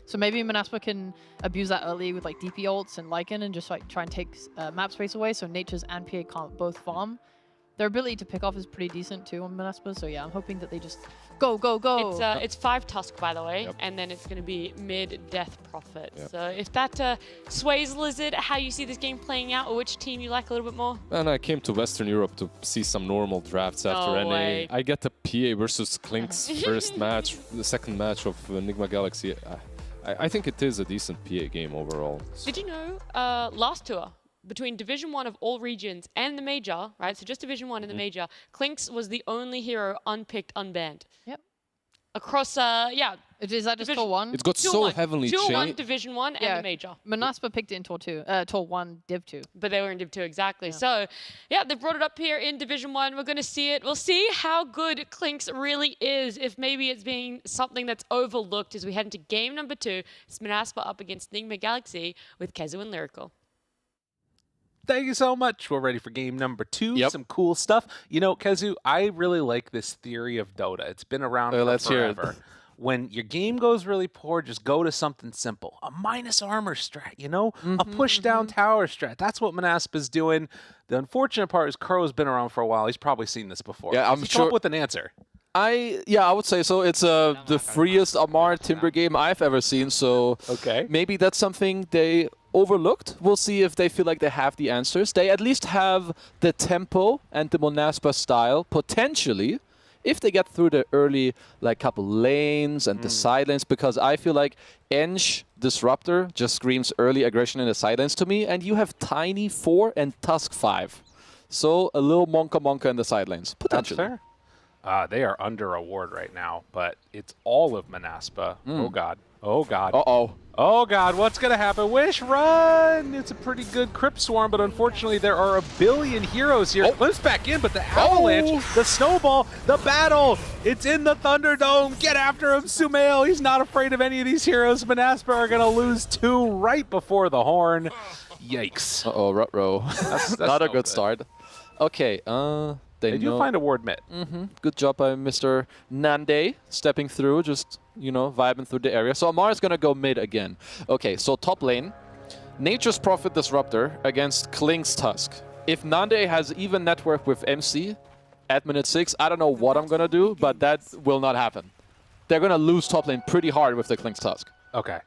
So maybe Manaspa can abuse that early with like DP ults and Lycan and just like try and take map space away so Nature's and PA can't both farm. Their ability to pick off is pretty decent too on Manaspa, so yeah, I'm hoping that they just go, go, go. It's 5 Tusk, by the way, and then it's going to be mid Death Prophet. So if that sways Lizard, how you see this game playing out, or which team you like a little bit more? And I came to Western Europe to see some normal drafts after No NA. way. I get the PA versus Clink's first match, the second match of Enigma Galaxy. I think it is a decent PA game overall. Did you know last tour, between Division 1 of all regions and the Major, right? So just Division 1 and the Major, Klinx was the only hero unpicked, unbanned. Yep. Across, yeah. Is that just Tour 1? It's got so heavily changed. Tour 1, Division 1, and the Major. Manaspa picked it in Tour 2, Tour 1, Div 2. But they were in Div 2, exactly. Yeah. So, yeah, they brought it up here in Division 1. We're going to see it. We'll see how good Klinx really is, if maybe it's being something that's overlooked as we head into game number 2. It's Manaspa up against Enigma Galaxy with Kezu and Lyrical. Thank you so much. We're ready for game number 2. Some cool stuff. You know, Kezu, I really like this theory of Dota. It's been around for forever. When your game goes really poor, just go to something simple. A minus armor strat, you know? A push down tower strat. That's what Manaspa's doing. The unfortunate part is Kuro's been around for a while. He's probably seen this before. Yeah, I'm sure. sure. Come up with an answer. I would say so. It's the freest Amar Timber game I've ever seen. So maybe that's something they overlooked. We'll see if they feel like they have the answers. They at least have the tempo and the Manaspa style potentially, if they get through the early couple lanes and the side lanes, because I feel like Enj Disruptor just screams early aggression in the side lanes to me, and you have Tiny 4 and Tusk 5. So a little Monka in the side lanes, potentially. That's fair. They are under a ward right now, but it's all of Manaspa. Oh, God. Oh, God. Uh-oh. Oh, God. What's going to happen? Wish, run! It's a pretty good Crypt Swarm, but unfortunately there are a billion heroes here. Clips back in, but the avalanche, the snowball, the battle, it's in the Thunderdome. Get after him, Sumail. He's not afraid of any of these heroes. Manaspa are going to lose 2 right before the horn. Yikes. Uh-oh, Rutro. That's not a good start. Okay, They do find a ward mid. Good job by Mr. Nande stepping through, just, vibing through the area. So Amar is going to go mid again. Okay, so top lane, Nature's Prophet Disruptor against Kling's Tusk. If Nande has even network with MC at minute 6, I don't know what I'm going to do, but that will not happen. They're going to lose top lane pretty hard with the Kling's Tusk. Okay.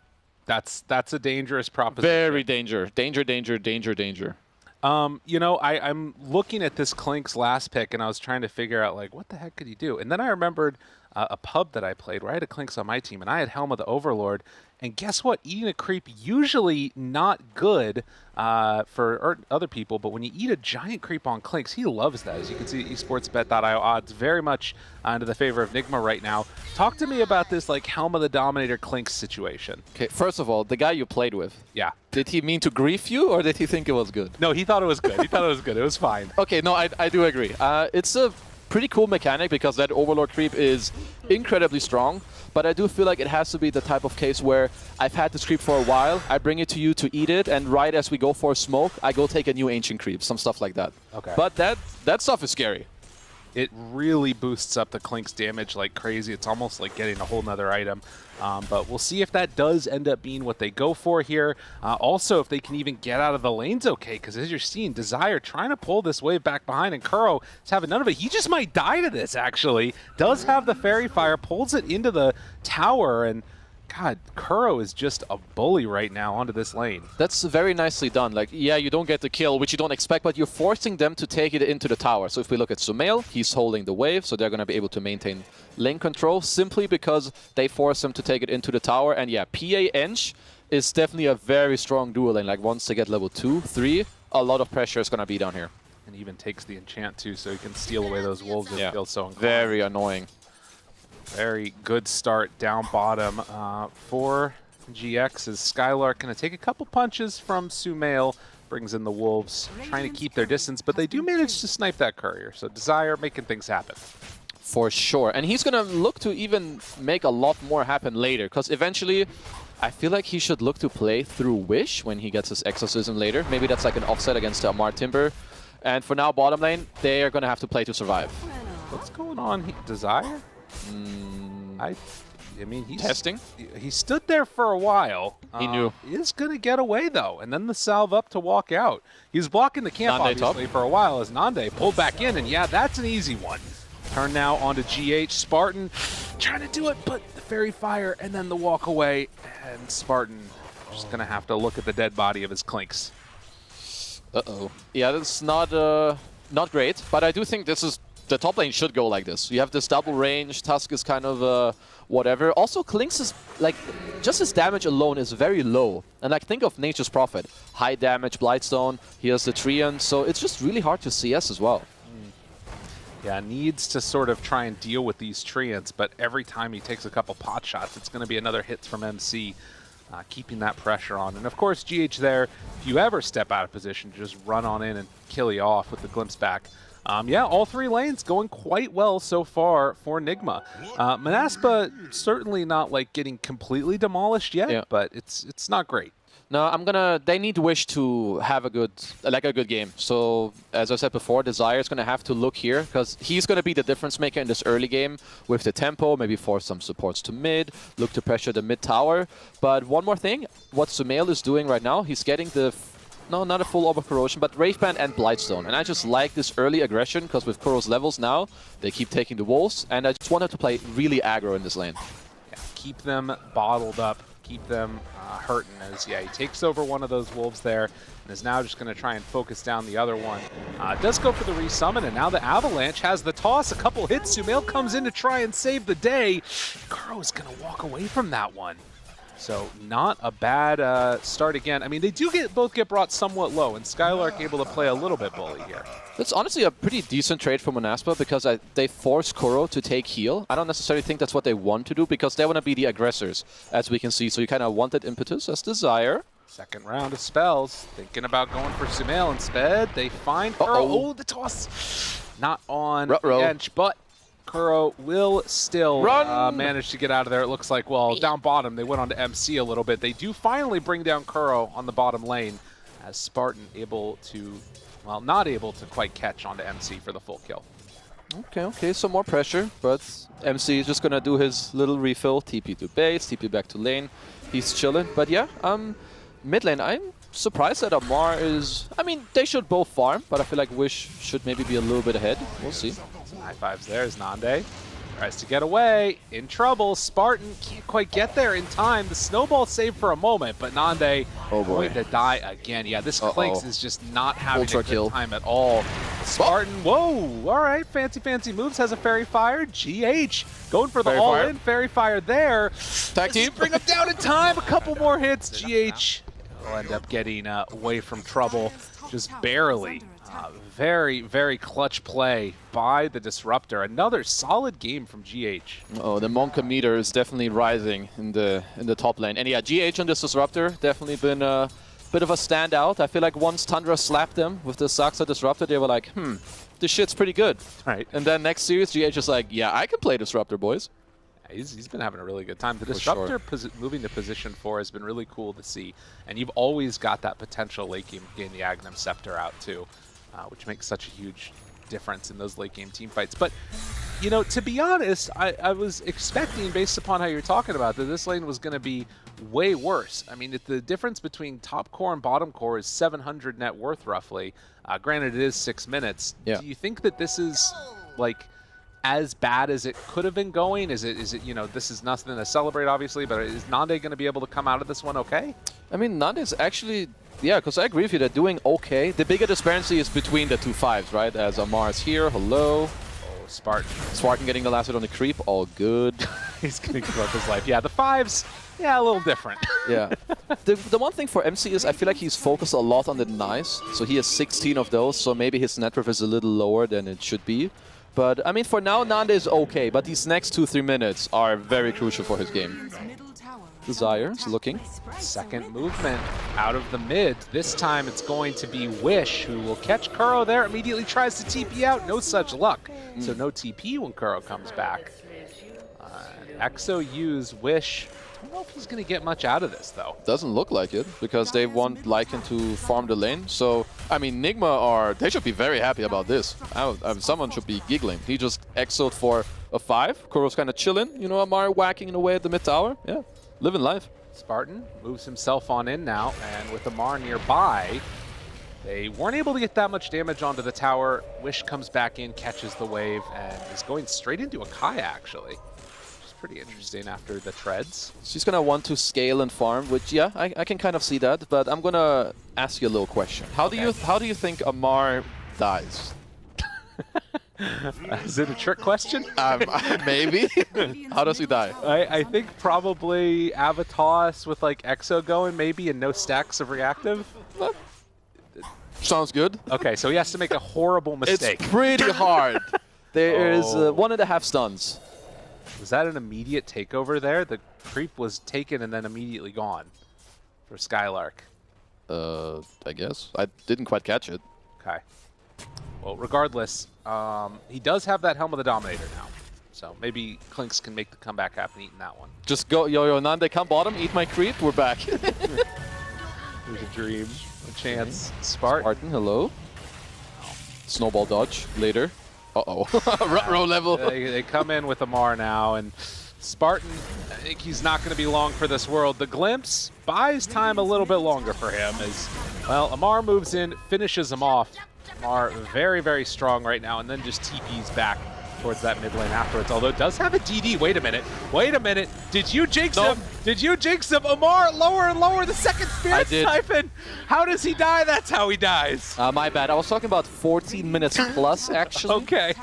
That's a dangerous proposition. Very danger. Danger. I'm looking at this Klink's last pick, and I was trying to figure out, what the heck could he do? And then I remembered a pub that I played where I had a Klink's on my team, and I had Helm of the Overlord. And guess what? Eating a creep, usually not good for other people, but when you eat a giant creep on Klink's, he loves that. As you can see, esportsbet.io odds very much into the favor of Nigma right now. Talk to me about this Helm of the Dominator Klink's situation. Okay, first of all, the guy you played with. Yeah. Did he mean to grief you, or did he think it was good? No, he thought it was good. It was fine. Okay, no, I do agree. It's a pretty cool mechanic because that Overlord creep is incredibly strong, but I do feel like it has to be the type of case where I've had this creep for a while, I bring it to you to eat it, and right as we go for a smoke, I go take a new ancient creep, some stuff like that. Okay. But that stuff is scary. It really boosts up the Klink's damage like crazy. It's almost like getting a whole nother item. But we'll see if that does end up being what they go for here. Also, if they can even get out of the lanes okay, because as you're seeing, Desire trying to pull this wave back behind, and Kuro is having none of it. He just might die to this, actually. Does have the Fairy Fire, pulls it into the tower, and God, Kuro is just a bully right now onto this lane. That's very nicely done. Yeah, you don't get the kill, which you don't expect, but you're forcing them to take it into the tower. So if we look at Sumail, he's holding the wave, so they're going to be able to maintain lane control simply because they force him to take it into the tower. And yeah, PA Enj is definitely a very strong duo lane. Once they get level 2, 3, a lot of pressure is going to be down here. And even takes the enchant too, so he can steal away those wolves. It feels so incredible. Very annoying. Very good start down bottom for GX as Skylark going to take a couple punches from Sumail, brings in the wolves, trying to keep their distance, but they do manage to snipe that courier. So Desire making things happen. For sure. And he's going to look to even make a lot more happen later, because eventually I feel like he should look to play through Wish when he gets his Exorcism later. Maybe that's like an offset against Amar Timber. And for now, bottom lane, they are going to have to play to survive. What's going on here? Desire? I mean, he's testing. He stood there for a while. He knew. He is going to get away, though, and then the salve up to walk out. He's blocking the camp, Nande obviously, for a while as Nande pulled back in, and yeah, that's an easy one. Turn now onto GH. Spartan trying to do it, but the Fairy Fire, and then the walk away, and Spartan just going to have to look at the dead body of his Klinks. Uh-oh. Yeah, that's not great, but I do think this is the top lane should go like this. You have this double range, Tusk is kind of whatever. Also, Klinkz is, like, just his damage alone is very low. And, like, think of Nature's Prophet. High damage, Blightstone, he has the Treant, so it's just really hard to CS as well. Yeah, needs to sort of try and deal with these Treants, but every time he takes a couple pot shots, it's going to be another hit from MC, keeping that pressure on. And, of course, GH there, if you ever step out of position, just run on in and kill you off with the Glimpse back. Yeah, all 3 lanes going quite well so far for Nigma. Manaspa certainly not like getting completely demolished yet, but it's not great. No, they need Wish to have a good game. So, as I said before, Desire is gonna have to look here, because he's gonna be the difference maker in this early game with the tempo, maybe force some supports to mid, look to pressure the mid tower. But one more thing, what Sumail is doing right now, he's getting the no, not a full Orb of Corrosion, but Wraveband and Blightstone. And I just like this early aggression, because with Kuro's levels now, they keep taking the wolves, and I just wanted to play really aggro in this lane. Yeah, keep them bottled up, keep them hurting, as he takes over one of those wolves there, and is now just going to try and focus down the other one. Does go for the resummon, and now the Avalanche has the toss, a couple hits. Sumail comes in to try and save the day. Kuro's going to walk away from that one. So not a bad start again. I mean, they do both get brought somewhat low, and Skylark able to play a little bit bully here. That's honestly a pretty decent trade for Manaspa, because they force Kuro to take heal. I don't necessarily think that's what they want to do, because they want to be the aggressors, as we can see. So you kind of want that impetus as Desire. Second round of spells. Thinking about going for Sumail instead. They find Kuro. Oh, the toss. Not on the bench, but Kuro will still manage to get out of there. It looks like, well, down bottom, they went on to MC a little bit. They do finally bring down Kuro on the bottom lane, as Spartan able to, well, not able to quite catch onto MC for the full kill. Okay, some more pressure, but MC is just going to do his little refill, TP to base, TP back to lane. He's chilling. But yeah, mid lane, I'm surprised that Amar is, I mean, they should both farm, but I feel like Wish should maybe be a little bit ahead. We'll see. High fives there as Nande tries to get away. In trouble. Spartan can't quite get there in time. The snowball saved for a moment, but Nande going to die again. Yeah, this Klinkz is just not having a good time at all. Spartan, whoa! All right, fancy moves. Has a Fairy Fire. GH going for the all-in Fairy Fire there. Tag team. Bring him down in time. A couple more hits. GH will end up getting away from trouble just barely. Very, very clutch play by the Disruptor. Another solid game from GH. Oh, the Monka meter is definitely rising in the top lane. And yeah, GH on this Disruptor definitely been a bit of a standout. I feel like once Tundra slapped them with the Saxa Disruptor, they were like, this shit's pretty good. Right. And then next series, GH is like, yeah, I can play Disruptor, boys. He's been having a really good time. The Disruptor moving to position 4 has been really cool to see. And you've always got that potential late game to gain the Aghanim Scepter out too, which makes such a huge difference in those late game team fights. But, you know, to be honest, I was expecting, based upon how you're talking about, that this lane was going to be way worse. I mean, the difference between top core and bottom core is 700 net worth roughly. Granted, it is 6 minutes. Yeah. Do you think that this is, like, as bad as it could have been going? Is it you know, this is nothing to celebrate, obviously, but is Nande going to be able to come out of this one okay? I mean, Nande is actually, yeah, because I agree with you, they're doing okay. The bigger disparity is between the two fives, right? As Amar is here, hello. Oh, Spartan getting the last hit on the creep, all good. He's going to give up his life. Yeah, the fives, yeah, a little different. Yeah. The one thing for MC is I feel like he's focused a lot on the denies. So he has 16 of those, so maybe his net worth is a little lower than it should be. But, I mean, for now, Nande is okay, but these next 2-3 minutes are very crucial for his game. Desire is looking. Second movement out of the mid. This time it's going to be Wish, who will catch Kuro there, immediately tries to TP out. No such luck. So no TP when Kuro comes back. Exo use Wish. I don't know if he's going to get much out of this, though. Doesn't look like it, because they want Lycan to farm the lane. So, I mean, Nigma they should be very happy about this. Someone should be giggling. He just exoed for a 5. Kuro's kind of chilling. You know, Amar whacking away at the mid tower. Yeah, living life. Spartan moves himself on in now, and with Amar nearby, they weren't able to get that much damage onto the tower. Wish comes back in, catches the wave, and is going straight into a Kaya, actually. Pretty interesting after the treads. She's gonna want to scale and farm, which yeah, I can kind of see that. But I'm gonna ask you a little question. How do you think Amar dies? Is it a trick question? Maybe. How does he die? I think probably Avatos with like Exo going maybe and no stacks of reactive. Sounds good. Okay, so he has to make a horrible mistake. It's pretty hard. There is 1.5 stuns. Was that an immediate takeover there? The creep was taken and then immediately gone for Skylark. I guess. I didn't quite catch it. Okay. Well, regardless, he does have that Helm of the Dominator now. So maybe Clinks can make the comeback happen eating that one. Just go, Yo-Yo Nande, come bottom, eat my creep, we're back. There's a dream, a chance. Spartan, hello. Snowball dodge later. Uh-oh. Row level. They come in with Amar now, and Spartan, I think he's not going to be long for this world. The Glimpse buys time a little bit longer for him as, well, Amar moves in, finishes him off. Amar very, very strong right now, and then just TPs back towards that mid lane afterwards, although it does have a DD. Wait a minute. Did you jinx him? Did you jinx him? Amar, lower and lower, the second Spirit Siphon. How does he die? That's how he dies. My bad. I was talking about 14 minutes plus, actually. Okay.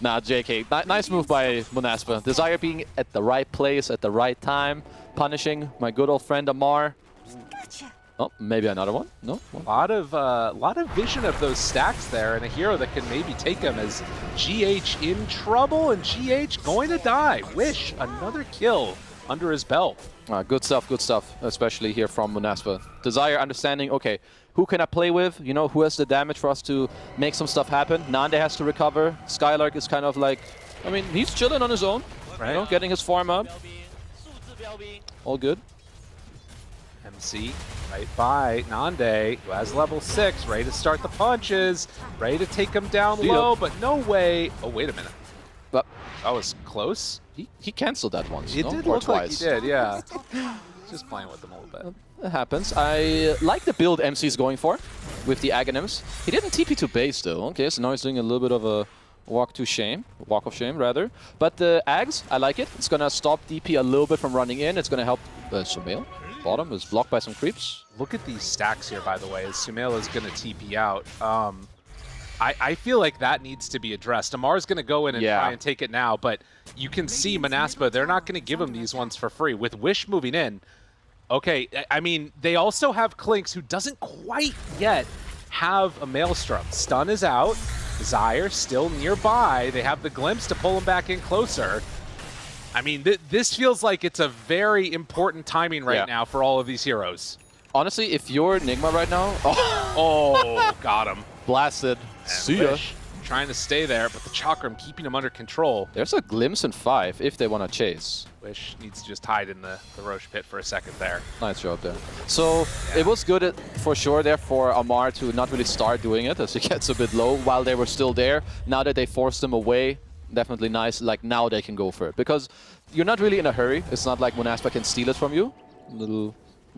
Nah, JK. Nice move by Monaspa. Desire being at the right place at the right time, punishing my good old friend Amar. Oh, maybe another one? No? A lot of vision of those stacks there, and a hero that can maybe take him as GH in trouble, and GH going to die. Wish another kill under his belt. Good stuff, especially here from Monaspa. Desire understanding, okay, who can I play with? You know, who has the damage for us to make some stuff happen? Nande has to recover. Skylark is kind of like, I mean, he's chilling on his own, right? You know, getting his farm up. All good. MC right by Nande, who has level 6, ready to start the punches, ready to take him down low, but no way. Oh, wait a minute. But that was close. He canceled that once, It no? did Or look twice. like he did, yeah. Just playing with them a little bit. It happens. I like the build MC's going for with the Aghanims. He didn't TP to base though. Okay, so now he's doing a little bit of a walk of shame rather. But the Ags, I like it. It's gonna stop DP a little bit from running in. It's gonna help Sumail. Bottom is blocked by some creeps. Look at these stacks here, by the way, as Sumail is going to TP out. I feel like that needs to be addressed. Amar's going to go in and try and take it now, but you can see Monaspa, they're not going to give him these ones for free. With Wish moving in, okay, I mean, they also have Clinks, who doesn't quite yet have a Maelstrom. Stun is out. Desire still nearby. They have the Glimpse to pull him back in closer. I mean, this feels like it's a very important timing right now for all of these heroes. Honestly, if you're Nigma right now... Oh, got him. Blasted. And See ya. Wish trying to stay there, but the Chakram keeping him under control. There's a Glimpse in 5 if they want to chase. Wish needs to just hide in the Roche pit for a second there. Nice job there. So it was good for sure there for Amar to not really start doing it as he gets a bit low while they were still there. Now that they forced him away, definitely nice. Like now they can go for it because you're not really in a hurry. It's not like Monaspa can steal it from you. Little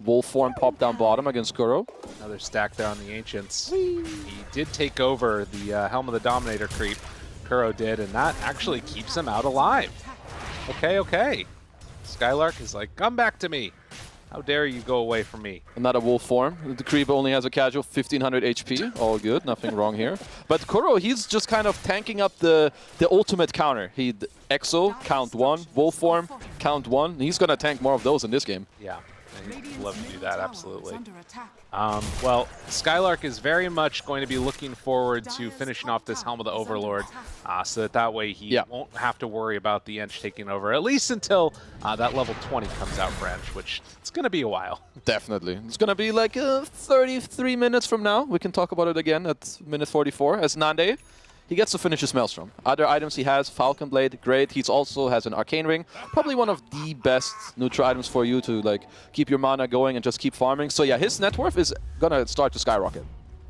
wolf form pop down bottom against Kuro. Another stack there on the Ancients. He did take over the Helm of the Dominator creep. Kuro did, and that actually keeps him out alive. Okay. Skylark is like, come back to me. How dare you go away from me? Another wolf form. The creep only has a casual 1500 HP. All good, nothing wrong here. But Kuro, he's just kind of tanking up the ultimate counter. He Exo, count 1. Wolf form, count 1. He's going to tank more of those in this game. Yeah, he'd love to do that, absolutely. Well, Skylark is very much going to be looking forward to finishing off this Helm of the Overlord so that way he won't have to worry about the Ench taking over, at least until that level 20 comes out for Ench, which it's going to be a while. Definitely. It's going to be like 33 minutes from now. We can talk about it again at minute 44 as Nande. He gets to finish his Maelstrom. Other items he has, Falcon Blade, great. He also has an Arcane Ring. Probably one of the best neutral items for you to like keep your mana going and just keep farming. So yeah, his net worth is going to start to skyrocket.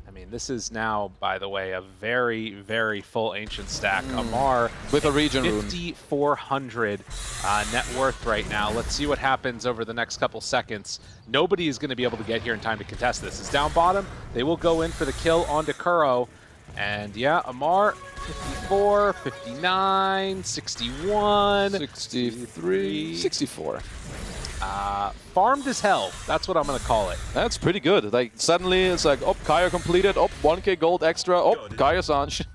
I mean, this is now, by the way, a very, very full Ancient stack. Amar with a region rune. 5,400 net worth right now. Let's see what happens over the next couple seconds. Nobody is going to be able to get here in time to contest this. It's down bottom. They will go in for the kill onto Kuro. And yeah, Amar, 54, 59, 61, 63, 64. Farmed as hell. That's what I'm going to call it. That's pretty good. Like suddenly it's like, oh, Kaya completed. Oh, 1k gold extra. Oh, Kaya Sanj.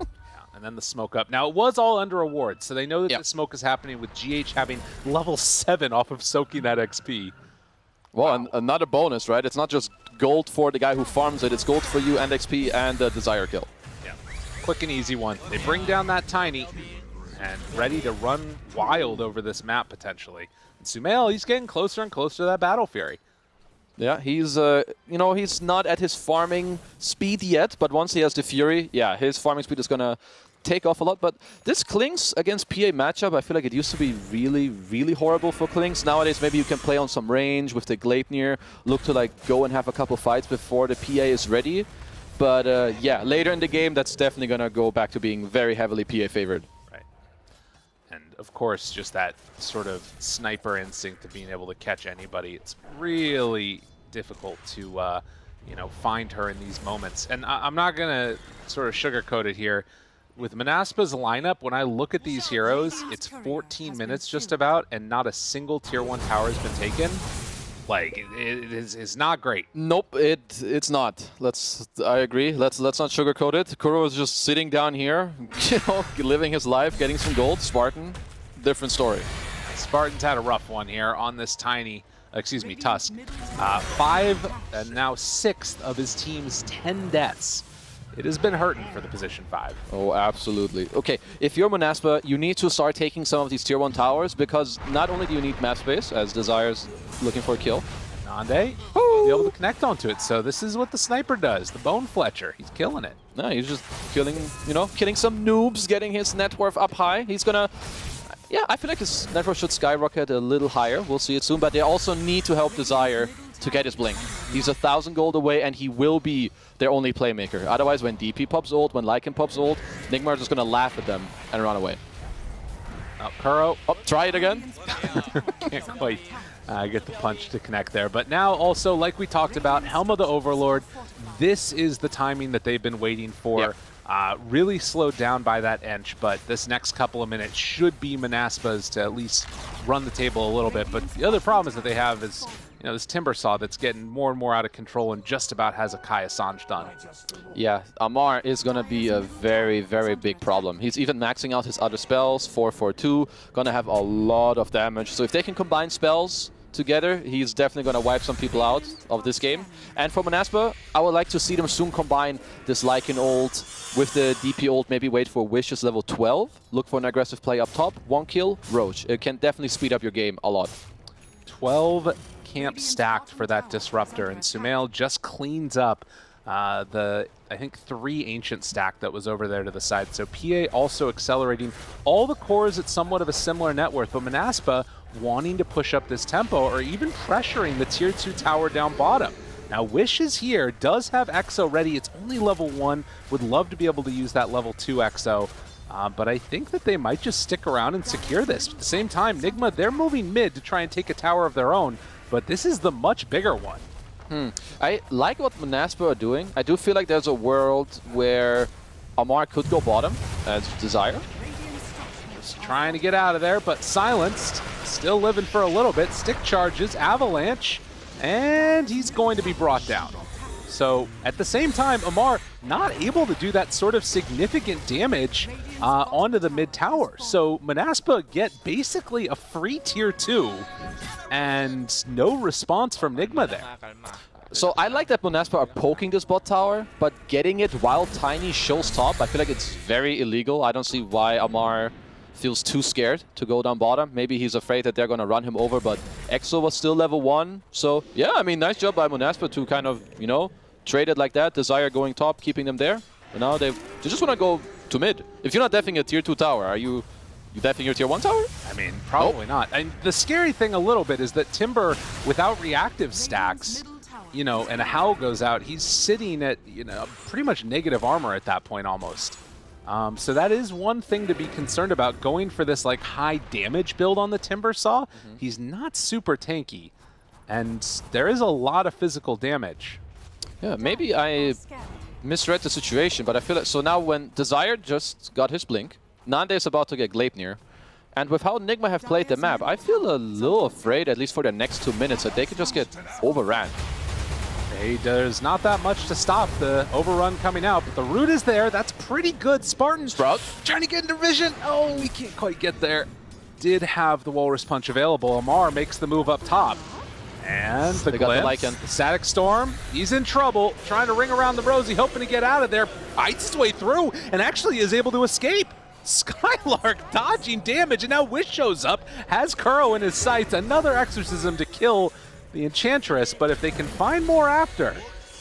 And then the smoke up. Now, it was all under a ward, so they know that the smoke is happening with GH having level 7 off of soaking that XP. Well, and another bonus, right? It's not just gold for the guy who farms it, it's gold for you and XP and the Desire kill. Yeah, quick and easy one. They bring down that Tiny and ready to run wild over this map, potentially. And Sumail, he's getting closer and closer to that Battle Fury. Yeah, he's, you know, he's not at his farming speed yet, but once he has the Fury, yeah, his farming speed is going to take off a lot. But this Klings against PA matchup, I feel like it used to be really, really horrible for Klings. Nowadays, maybe you can play on some range with the Gleipnir, look to like go and have a couple fights before the PA is ready. But yeah, later in the game, that's definitely going to go back to being very heavily PA favored. And of course, just that sort of sniper instinct of being able to catch anybody. It's really difficult to, you know, find her in these moments. And I'm not going to sort of sugarcoat it here. With Manaspa's lineup, when I look at these heroes, it's 14 minutes just about, and not a single tier 1 tower has been taken. Like, it's not great. Nope, it's not. I agree. Let's not sugarcoat it. Kuro is just sitting down here, you know, living his life, getting some gold. Spartan, different story. Spartan's had a rough one here on this Tiny, excuse me, Tusk. 5 and now 6th of his team's 10 deaths. It has been hurting for the position 5. Oh, absolutely. Okay, if you're Manaspa, you need to start taking some of these tier 1 towers, because not only do you need map space, as Desire's looking for a kill. Nande, be able to connect onto it. So this is what the sniper does, the Bone Fletcher. He's killing it. No, he's just killing, you know, killing some noobs, getting his net worth up high. He's gonna... Yeah, I feel like his net worth should skyrocket a little higher. We'll see it soon, but they also need to help Desire to get his blink. He's 1,000 gold away, and he will be their only playmaker. Otherwise, when DP pops ult, when Lycan pops ult, Nigma is just going to laugh at them and run away. Oh, Kuro. Oh, try it again. Can't quite get the punch to connect there. But now also, like we talked about, Helm of the Overlord, this is the timing that they've been waiting for. Yep. Really slowed down by that Ench, but this next couple of minutes should be Manaspa's to at least run the table a little bit. But the other problem is that they have is, you know, this Timbersaw that's getting more and more out of control and just about has a Kai Assange done. Yeah, Amar is going to be a very, very big problem. He's even maxing out his other spells, 4/4/2, going to have a lot of damage. So if they can combine spells together, he's definitely going to wipe some people out of this game. And for Manaspa, I would like to see them soon combine this Lycan ult with the DP ult, maybe wait for Wishes level 12, look for an aggressive play up top, 1 kill, Roach. It can definitely speed up your game a lot. 12 camp stacked for that Disruptor, and Sumail just cleans up the, I think, 3 Ancient stack that was over there to the side. So PA also accelerating all the cores at somewhat of a similar net worth, but Manaspa wanting to push up this tempo or even pressuring the tier 2 tower down bottom. Now, Wish is here, does have Exo ready. It's only level 1. Would love to be able to use that level 2 Exo. But I think that they might just stick around and secure this. At the same time, Nigma, they're moving mid to try and take a tower of their own, but this is the much bigger one. I like what Manaspa are doing. I do feel like there's a world where Amar could go bottom as Desire. Just trying to get out of there, but silenced. Still living for a little bit. Stick charges, Avalanche, and he's going to be brought down. So at the same time, Amar not able to do that sort of significant damage onto the mid tower. So Manaspa get basically a free tier 2 and no response from Nigma there. So I like that Manaspa are poking this bot tower, but getting it while Tiny shows top, I feel like it's very illegal. I don't see why Amar feels too scared to go down bottom. Maybe he's afraid that they're going to run him over, but Exo was still level 1. So yeah, I mean, nice job by Manaspa to kind of, you know, trade it like that. Desire going top, keeping them there. And now they just want to go to mid. If you're not defing a tier 2 tower, are you defing your tier 1 tower? I mean, probably not. And the scary thing a little bit is that Timber, without reactive stacks, you know, and a Howl goes out, he's sitting at, you know, pretty much negative armor at that point almost. So that is one thing to be concerned about, going for this like high damage build on the Timbersaw. He's not super tanky, and there is a lot of physical damage. Yeah, maybe I misread the situation, but I feel like, so now when Desire just got his blink, Nande is about to get Gleipnir, and with how Nigma have played the map, I feel a little afraid, at least for the next 2 minutes, that they could just get overran. There's not that much to stop the overrun coming out, but the root is there. That's pretty good. Spartan Sprout trying to get into vision. Oh, we can't quite get there. Did have the Walrus Punch available. Amar makes the move up top. And the glimpse, the Static Storm, he's in trouble, trying to ring around the Rosie, hoping to get out of there, fights his way through, and actually is able to escape. Skylark dodging damage, and now Wish shows up, has Kuro in his sights, another Exorcism to kill the Enchantress, but if they can find more after,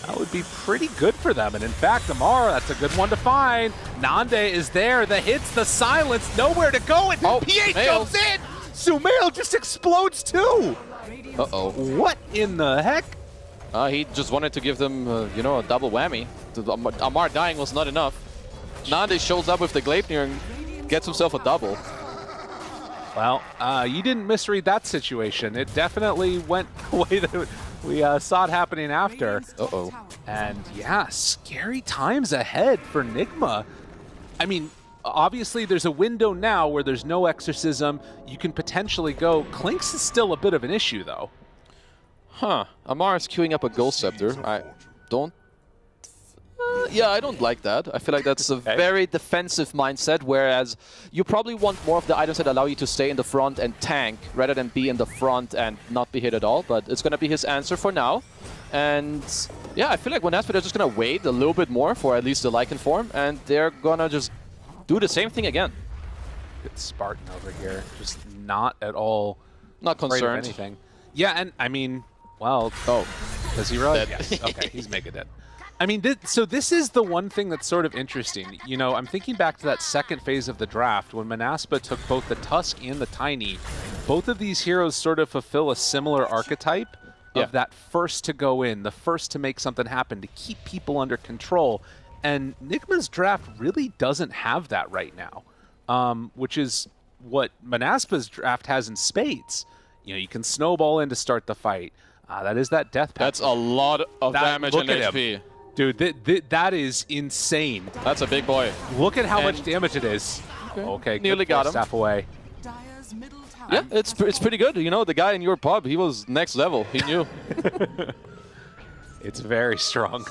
that would be pretty good for them. And in fact, Amar, that's a good one to find. Nande is there, the hits, the silence, nowhere to go, and PH jumps in! Sumail just explodes too! Uh-oh. What in the heck? He just wanted to give them, you know, a double whammy. Amar dying was not enough. Nande shows up with the Gleipnir and gets himself a double. Well, you didn't misread that situation. It definitely went the way that we saw it happening after. Uh-oh. And yeah, scary times ahead for Nigma. I mean, obviously there's a window now where there's no Exorcism. You can potentially go. Clinks is still a bit of an issue, though. Huh. Amar is queuing up a Ghost Scepter. I don't... yeah, I don't like that. I feel like that's a very defensive mindset, whereas you probably want more of the items that allow you to stay in the front and tank, rather than be in the front and not be hit at all. But it's going to be his answer for now. And yeah, I feel like Monaspa, they're just going to wait a little bit more for at least the Lycan form, and they're going to just do the same thing again. It's Spartan over here, just not at all not concerned. Of anything. Yeah, and I mean, well, does he really? Yes. Okay, he's mega dead. I mean, so this is the one thing that's sort of interesting. You know, I'm thinking back to that second phase of the draft when Manaspa took both the Tusk and the Tiny. Both of these heroes sort of fulfill a similar archetype of that first to go in, the first to make something happen, to keep people under control. And Nigma's draft really doesn't have that right now, which is what Manaspa's draft has in spades. You know, you can snowball in to start the fight. That is that death pack. That's a lot of damage and HP. Dude, that is insane. That's a big boy. Look at how much damage it is. Okay, nearly got him. Staff away. Yeah, it's pretty good. You know, the guy in your pub, he was next level. He knew. It's very strong.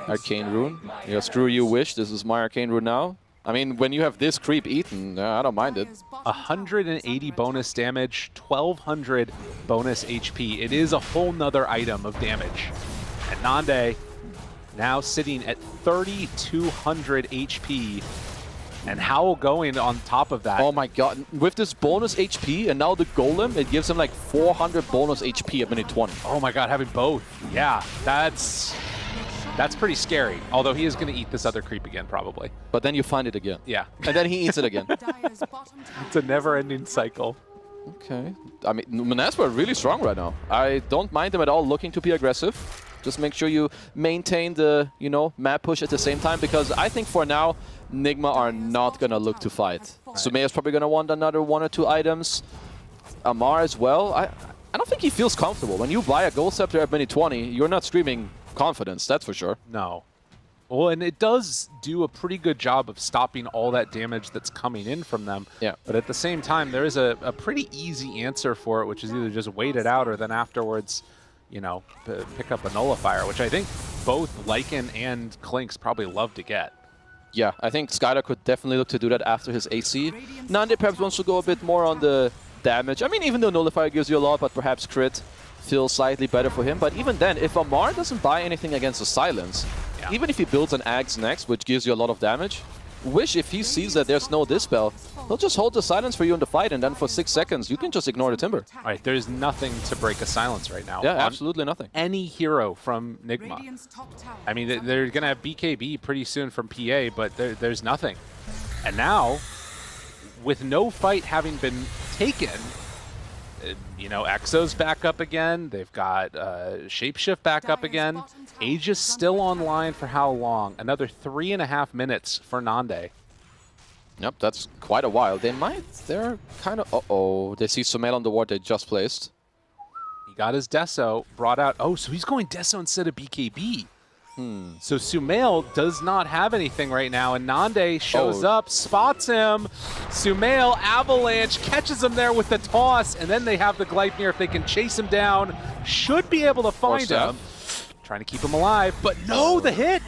Arcane Rune. Yeah, screw you, Wish. This is my Arcane Rune now. I mean, when you have this creep eaten, I don't mind it. 180 bonus damage, 1200 bonus HP. It is a whole nother item of damage. And Nande now sitting at 3200 HP. And Howl going on top of that. Oh my god. With this bonus HP and now the Golem, it gives him like 400 bonus HP at minute 20. Oh my god, having both. Yeah, that's pretty scary. Although he is going to eat this other creep again, probably. But then you find it again. Yeah. And then he eats it again. It's a never-ending cycle. Okay. I mean, Manaspa are really strong right now. I don't mind them at all looking to be aggressive. Just make sure you maintain the, you know, map push at the same time, because I think for now, Nigma are not going to look to fight. Right. Sumail is probably going to want another 1 or 2 items. Amar as well. I don't think he feels comfortable. When you buy a Gold Scepter at minute 20, you're not screaming confidence, that's for sure. No. Well, and it does do a pretty good job of stopping all that damage that's coming in from them. Yeah. But at the same time, there is a pretty easy answer for it, which is either just wait it out or then afterwards, you know, pick up a Nullifier, which I think both Lycan and Clinks probably love to get. Yeah, I think Skylar could definitely look to do that after his AC. Nande perhaps wants to go a bit more on the damage. I mean, even though Nullifier gives you a lot, but perhaps crit feels slightly better for him. But even then, if Amar doesn't buy anything against the Silence, even if he builds an Axe next, which gives you a lot of damage, Wish, if he sees that there's no Dispel, he'll just hold the Silence for you in the fight, and then for 6 seconds, you can just ignore the Timber. All right, there's nothing to break a Silence right now. Yeah, absolutely nothing. Any hero from Nigma. I mean, they're going to have BKB pretty soon from PA, but there's nothing. And now, with no fight having been taken, you know, Exo's back up again. They've got Shapeshift back up again. Aegis still online for how long? Another 3.5 minutes for Nande. Yep, that's quite a while. They're kind of... Uh-oh, they see Sumail on the ward they just placed. He got his Deso brought out. Oh, so he's going Deso instead of BKB. So Sumail does not have anything right now, and Nande shows up, spots him. Sumail, Avalanche, catches him there with the toss, and then they have the Gleipnir. If they can chase him down, should be able to find him. Trying to keep him alive, but no, the hit!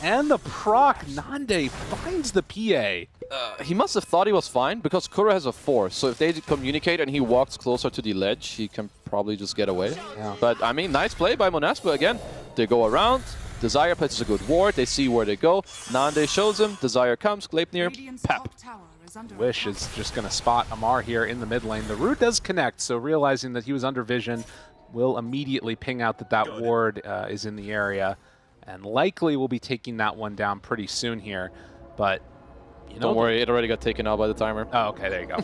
And the proc, Nande finds the PA. He must have thought he was fine, because Kura has a 4, so if they communicate and he walks closer to the ledge, he can probably just get away. Yeah. But, I mean, nice play by Monaspa again. They go around, Desire places a good ward, they see where they go, Nande shows him, Desire comes, Gleipnir, pap. Wish is just going to spot Amar here in the mid lane. The root does connect, so realizing that he was under vision, will immediately ping out that ward is in the area. And likely will be taking that one down pretty soon here. But, you know, don't worry, it already got taken out by the timer. Oh, okay, there you go.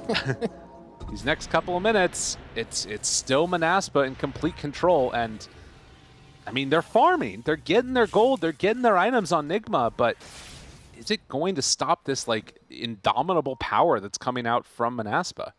These next couple of minutes, it's still Monaspa in complete control. And, I mean, they're farming. They're getting their gold. They're getting their items on Nigma. But is it going to stop this, like, indomitable power that's coming out from Monaspa?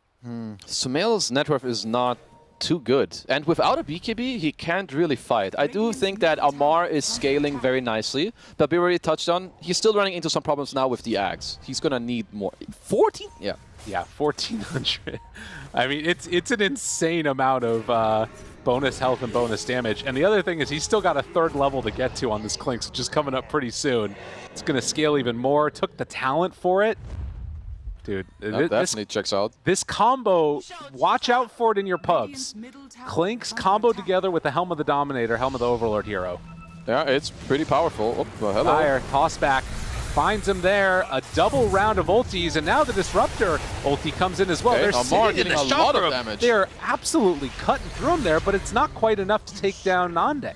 Sumail's net worth is not too good. And without a BKB, he can't really fight. I do think that Amar is scaling very nicely, but we already touched on, he's still running into some problems now with the Ags. He's gonna need more. 14? Yeah. Yeah, 1,400. I mean, it's an insane amount of bonus health and bonus damage. And the other thing is he's still got a 3rd level to get to on this Clinks, which is coming up pretty soon. It's gonna scale even more. Took the talent for it. Dude, that definitely checks out. This combo, watch out for it in your pubs. Clinks combo together with the Helm of the Dominator, Helm of the Overlord hero. Yeah, it's pretty powerful. Oh, well, hello. Fire, toss back, finds him there. A double round of ultis, and now the Disruptor ulti comes in as well. Okay, They're Amar getting a lot of damage. They're absolutely cutting through him there, but it's not quite enough to take down Nande.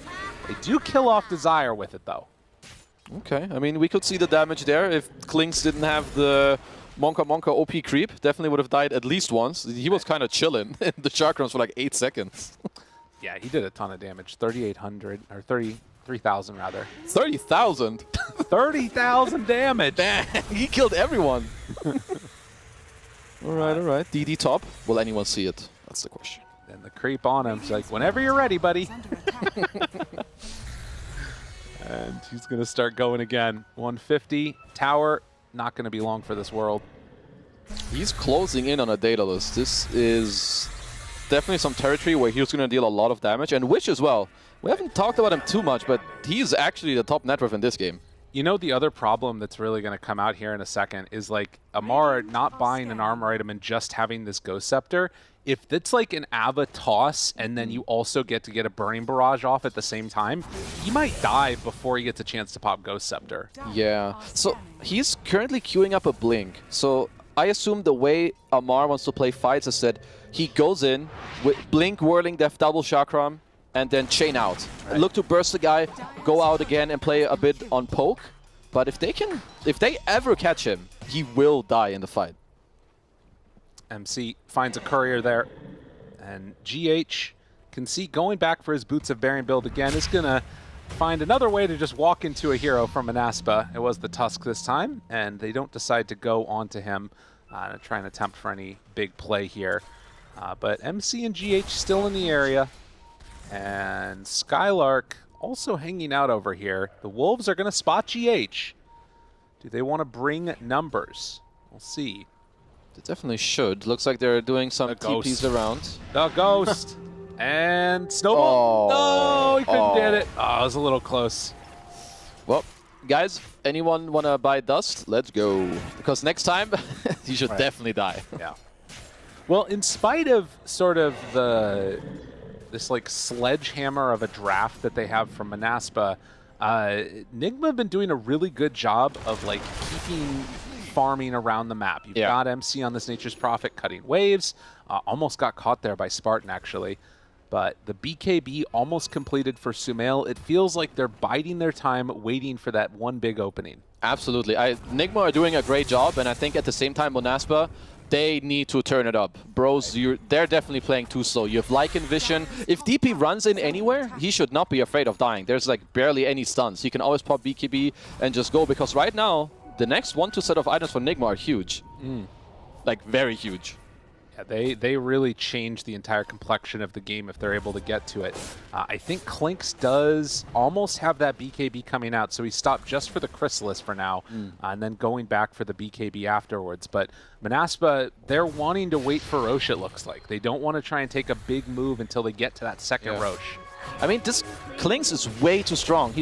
They do kill off Desire with it, though. Okay, I mean, we could see the damage there if Clinks didn't have the Monka OP creep. Definitely would have died at least once. He was kind of chilling in the chakrams for like 8 seconds. Yeah, he did a ton of damage. 3,800, or 33,000 rather. 30,000? 30,000 damage! He killed everyone! Alright, alright. DD top. Will anyone see it? That's the question. And the creep on him. It's like, whenever you're ready, buddy. And he's going to start going again. 150. Tower. Not going to be long for this world. He's closing in on a Daedalus. This is definitely some territory where he's going to deal a lot of damage. And Wish as well. We haven't talked about him too much, but he's actually the top net worth in this game. You know, the other problem that's really going to come out here in a second is like Amar not buying an armor item and just having this Ghost Scepter. If it's like an Ava toss and then you also get to get a Burning Barrage off at the same time, he might die before he gets a chance to pop Ghost Scepter. Yeah, so he's currently queuing up a Blink. So I assume the way Amar wants to play fights is that he goes in with Blink, Whirling Death, double Chakram, and then chain out. Right. Look to burst the guy, go out again and play a bit on poke. But if they ever catch him, he will die in the fight. MC finds a courier there, and GH can see going back for his Boots of Bearing build again is going to find another way to just walk into a hero from Monaspa. It was the Tusk this time, and they don't decide to go onto him to try and attempt for any big play here. But MC and GH still in the area, and Skylark also hanging out over here. The Wolves are going to spot GH. Do they want to bring numbers? We'll see. They definitely should. Looks like they're doing some TPs around. The Ghost. And Snowball. No, he couldn't get it. Oh, it was a little close. Well, guys, anyone want to buy Dust? Let's go. Because next time, he should definitely die. Yeah. Well, in spite of sort of this like sledgehammer of a draft that they have from Monaspa, Nigma have been doing a really good job of like keeping farming around the map. You've got MC on this Nature's Prophet cutting waves. Almost got caught there by Spartan, actually. But the BKB almost completed for Sumail. It feels like they're biding their time, waiting for that one big opening. Absolutely. Nigma are doing a great job, and I think at the same time, Monaspa, they need to turn it up. Bros, they're definitely playing too slow. You have Lycan Vision. If DP runs in anywhere, he should not be afraid of dying. There's like barely any stuns. He can always pop BKB and just go, because right now, the next 1-2 set of items for Nigma are huge. Like, very huge. Yeah, they really change the entire complexion of the game if they're able to get to it. I think Clinks does almost have that BKB coming out, so he stopped just for the Chrysalis for now, and then going back for the BKB afterwards. But Monaspa, they're wanting to wait for Rosh, it looks like. They don't want to try and take a big move until they get to that second Rosh. I mean, this Klinks is way too strong.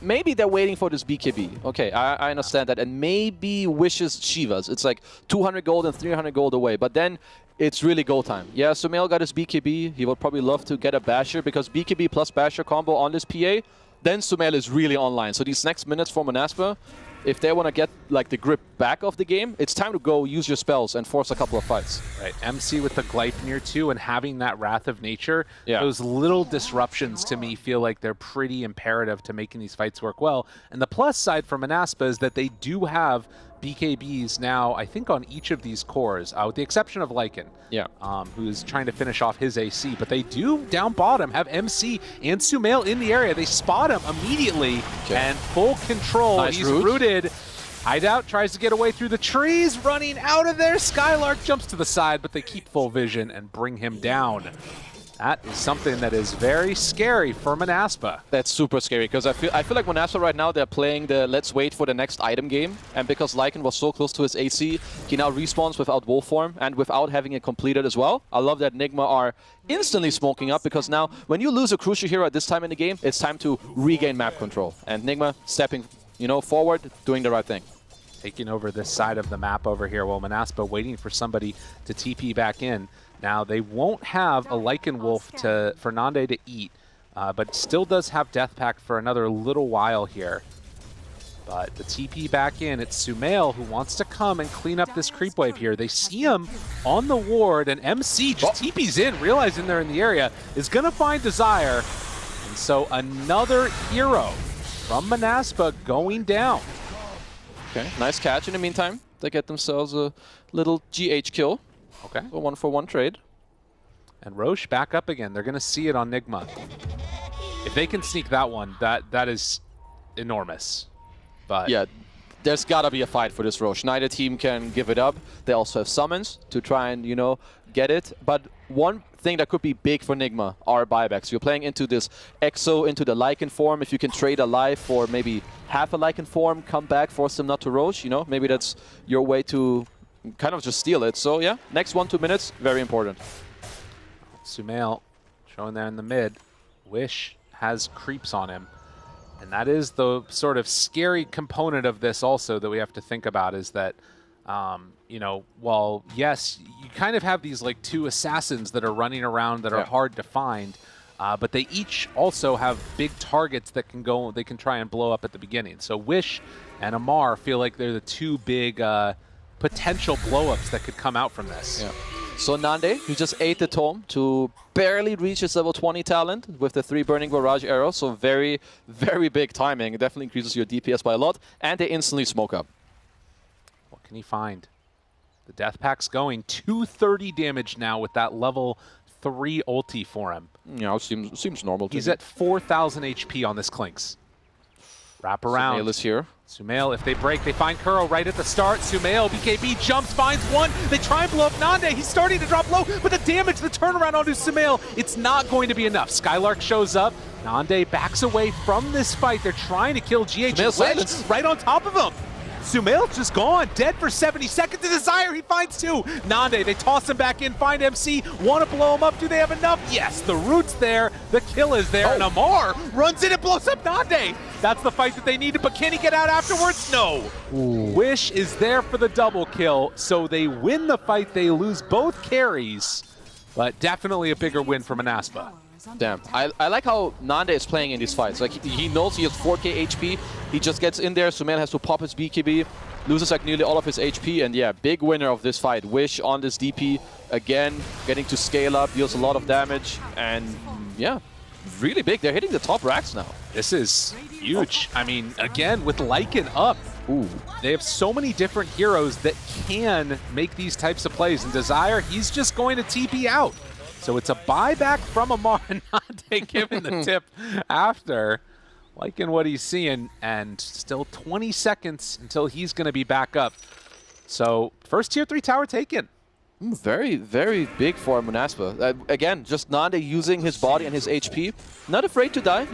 Maybe they're waiting for this BKB. Okay, I understand that. And maybe wishes Shivas. It's like 200 gold and 300 gold away. But then it's really go time. Yeah, Sumail got his BKB. He would probably love to get a Basher because BKB plus Basher combo on this PA, then Sumail is really online. So these next minutes for Manaspa, if they want to get like the grip back of the game, it's time to go use your spells and force a couple of fights. Right, MC with the Gleipnir too, and having that Wrath of Nature, those little disruptions to me feel like they're pretty imperative to making these fights work well. And the plus side for Manaspa is that they do have BKBs now, I think, on each of these cores, with the exception of Lycan, who's trying to finish off his AC. But they do, down bottom, have MC and Sumail in the area. They spot him immediately and full control. Nice He's root. rooted. Hideout tries to get away through the trees, running out of there. Skylark jumps to the side, but they keep full vision and bring him down. That is something that is very scary for Manaspa. That's super scary because I feel like Manaspa right now, they're playing the let's wait for the next item game. And because Lycan was so close to his AC, he now respawns without wolf form and without having it completed as well. I love that Nigma are instantly smoking up because now when you lose a crucial hero at this time in the game, it's time to regain map control. And Nigma stepping, forward, doing the right thing. Taking over this side of the map over here while Manaspa waiting for somebody to TP back in. Now, they won't have a Lycan Wolf for Nande to eat, but still does have Death Pact for another little while here. But the TP back in, it's Sumail who wants to come and clean up this creep wave here. They see him on the ward, and MC just TP's in, realizing they're in the area, is going to find Desire. And so another hero from Manaspa going down. Okay, nice catch in the meantime. They get themselves a little GH kill. Okay. A 1-for-1 trade. And Roche back up again. They're going to see it on Nigma. If they can sneak that one, that is enormous. But yeah, there's got to be a fight for this Roche. Neither team can give it up. They also have summons to try and, get it. But one thing that could be big for Nigma are buybacks. You're playing into this Exo, into the Lycan form. If you can trade a life for maybe half a Lycan form, come back, force them not to Roche, maybe that's your way to kind of just steal it. So yeah, next 1-2 minutes, very important. Sumail showing there in the mid. Wish has creeps on him. And that is the sort of scary component of this also that we have to think about is that, while yes, you kind of have these like two assassins that are running around that are hard to find, but they each also have big targets that they can try and blow up at the beginning. So Wish and Amar feel like they're the two big potential blow-ups that could come out from this. Yeah. So Nande, who just ate the tome to barely reach his level 20 talent with the 3 burning barrage arrows. So very, very big timing. It definitely increases your DPS by a lot. And they instantly smoke up. What can he find? The Death Pact's going 230 damage now with that level 3 ulti for him. Yeah, it seems normal to He's me. at 4,000 HP on this Klinks. Wrap around. Sumail is here. Sumail, if they break, they find Kuro right at the start. Sumail, BKB jumps, finds one. They try and blow up Nande. He's starting to drop low, but the damage, the turnaround onto Sumail, it's not going to be enough. Skylark shows up. Nande backs away from this fight. They're trying to kill GH Sumail right on top of him. Sumail's just gone, dead for 70 seconds. The Desire, he finds 2. Nande, they toss him back in, find MC, want to blow him up. Do they have enough? Yes, the root's there, the kill is there, and Amar runs in and blows up Nande. That's the fight that they needed, but can he get out afterwards? No. Ooh. Wish is there for the double kill, so they win the fight. They lose both carries, but definitely a bigger win for Manaspa. Damn. I like how Nande is playing in these fights. Like, he knows he has 4k HP. He just gets in there. Sumail has to pop his BKB. Loses like nearly all of his HP. And yeah, big winner of this fight. Wish on this DP. Again, getting to scale up. Deals a lot of damage. And yeah, really big. They're hitting the top racks now. This is huge. I mean, again, with Lycan up, they have so many different heroes that can make these types of plays. And Desire, he's just going to TP out. So it's a buyback from Amar, Nande giving the tip after, liking what he's seeing, and still 20 seconds until he's going to be back up. So first tier 3 tower taken. Very, very big for Manaspa. Again, just Nande using his body and his HP. Not afraid to die,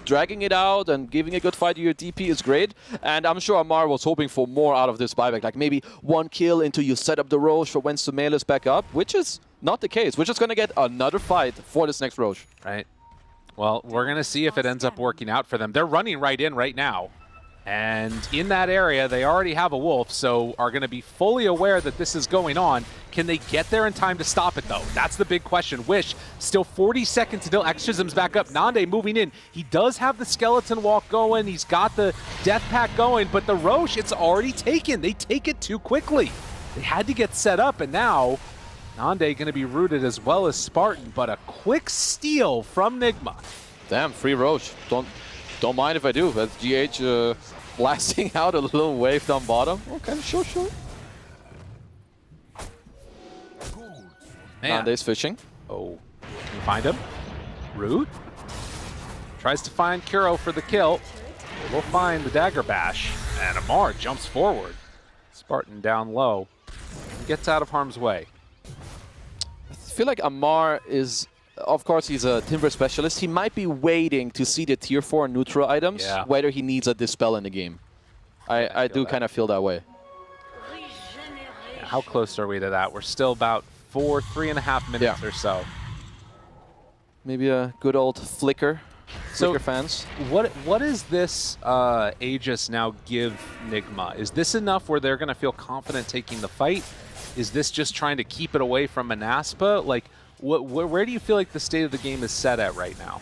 dragging it out and giving a good fight to your DP is great. And I'm sure Amar was hoping for more out of this buyback. Like maybe 1 kill until you set up the Roche for when Sumail is back up, which is not the case. We're just going to get another fight for this next Roche. Right. Well, we're going to see if it ends up working out for them. They're running right in right now. And in that area, they already have a wolf, so are going to be fully aware that this is going on. Can they get there in time to stop it, though? That's the big question. Wish, still 40 seconds until Xtrism's back up. Nande moving in. He does have the skeleton walk going. He's got the death pack going, but the Roche, it's already taken. They take it too quickly. They had to get set up, and now Nande going to be rooted as well as Spartan, but a quick steal from Nigma. Damn, free Roche. Don't mind if I do. That's GH blasting out a little wave down bottom. Okay, sure. Nande's fishing. Oh, can you find him? Root tries to find Kuro for the kill. We'll find the dagger bash, and Amar jumps forward. Spartan down low. Gets out of harm's way. I feel like Amar is, of course, he's a Timber specialist. He might be waiting to see the tier 4 neutral items, whether he needs a Dispel in the game. I do kind of feel that way. Yeah, how close are we to that? We're still about 3.5 minutes or so. Maybe a good old Flicker. Flicker fans. What does this Aegis now give Nigma? Is this enough where they're going to feel confident taking the fight? Is this just trying to keep it away from Manaspa? Like, where do you feel like the state of the game is set at right now?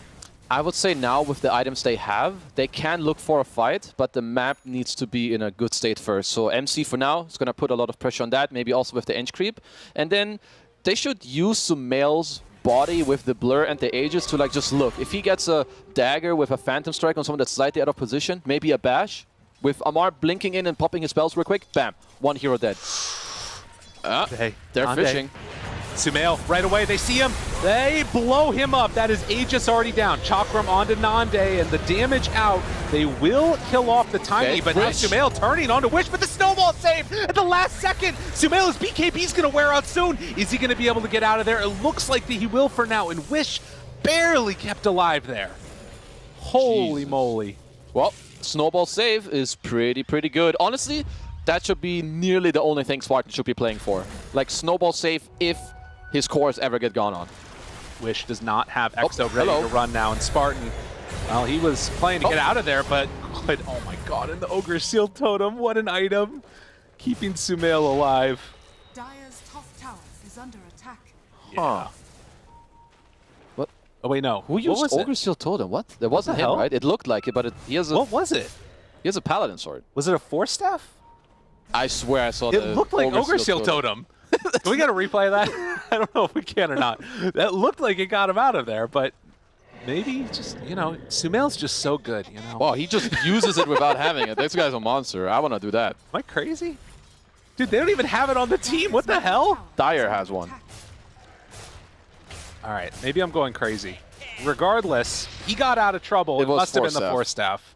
I would say now with the items they have, they can look for a fight, but the map needs to be in a good state first. So MC for now is going to put a lot of pressure on that, maybe also with the Ench creep. And then they should use Sumail's body with the blur and the Aegis to like just look. If he gets a dagger with a Phantom Strike on someone that's slightly out of position, maybe a bash, with Amar blinking in and popping his spells real quick, bam, one hero dead. They're fishing. Sumail, right away, they see him. They blow him up. That is Aegis already down. Chakram onto Nande, and the damage out. They will kill off the Tiny, but now Sumail turning onto Wish, but the snowball save at the last second. Sumail's BKB's going to wear out soon. Is he going to be able to get out of there? It looks like he will for now, and Wish barely kept alive there. Holy moly. Well, snowball save is pretty good. Honestly, that should be nearly the only thing Spartan should be playing for. Like, snowball save if his cores ever get gone on. Wish does not have Exo ready to run now, and Spartan, well, he was playing to get out of there, but oh my god, and the Ogre Seal Totem, what an item. Keeping Sumail alive. Dire's top tower is under attack. Huh. What? Oh wait, no. Who used Ogre Seal Totem? What? That wasn't him, right? It looked like it, but he has a... What was it? He has a Paladin sword. Was it a 4-staff? I swear I saw it. It looked like Ogre Seal Totem. Can we get a replay of that? I don't know if we can or not. That looked like it got him out of there, but maybe just, you know, Sumail's just so good, you know. Wow, he just uses it without having it. This guy's a monster. I want to do that. Am I crazy? Dude, they don't even have it on the team. What the hell? Dyer has one. All right, maybe I'm going crazy. Regardless, he got out of trouble. It must have been the 4-staff.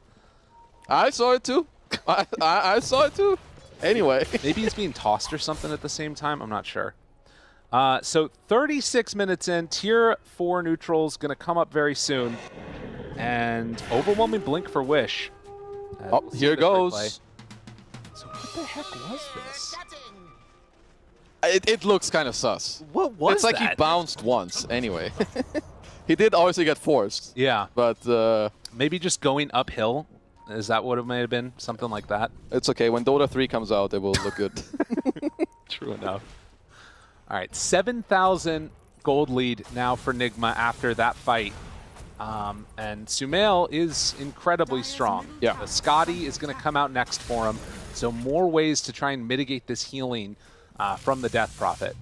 I saw it too. I saw it too. Anyway. Maybe he's being tossed or something at the same time. I'm not sure. So 36 minutes in, tier 4 neutrals going to come up very soon. And overwhelming blink for Wish. We'll here goes. So what the heck was this? It looks kind of sus. What was It's like that? he bounced once, anyway. He did obviously get forced. Yeah. But maybe just going uphill. Is that what it may have been? Something like that? It's okay. When Dota 3 comes out, it will look good. True enough. All right, 7,000 gold lead now for Nigma after that fight. And Sumail is incredibly strong. Yeah. Scotty is going to come out next for him. So more ways to try and mitigate this healing from the Death Prophet.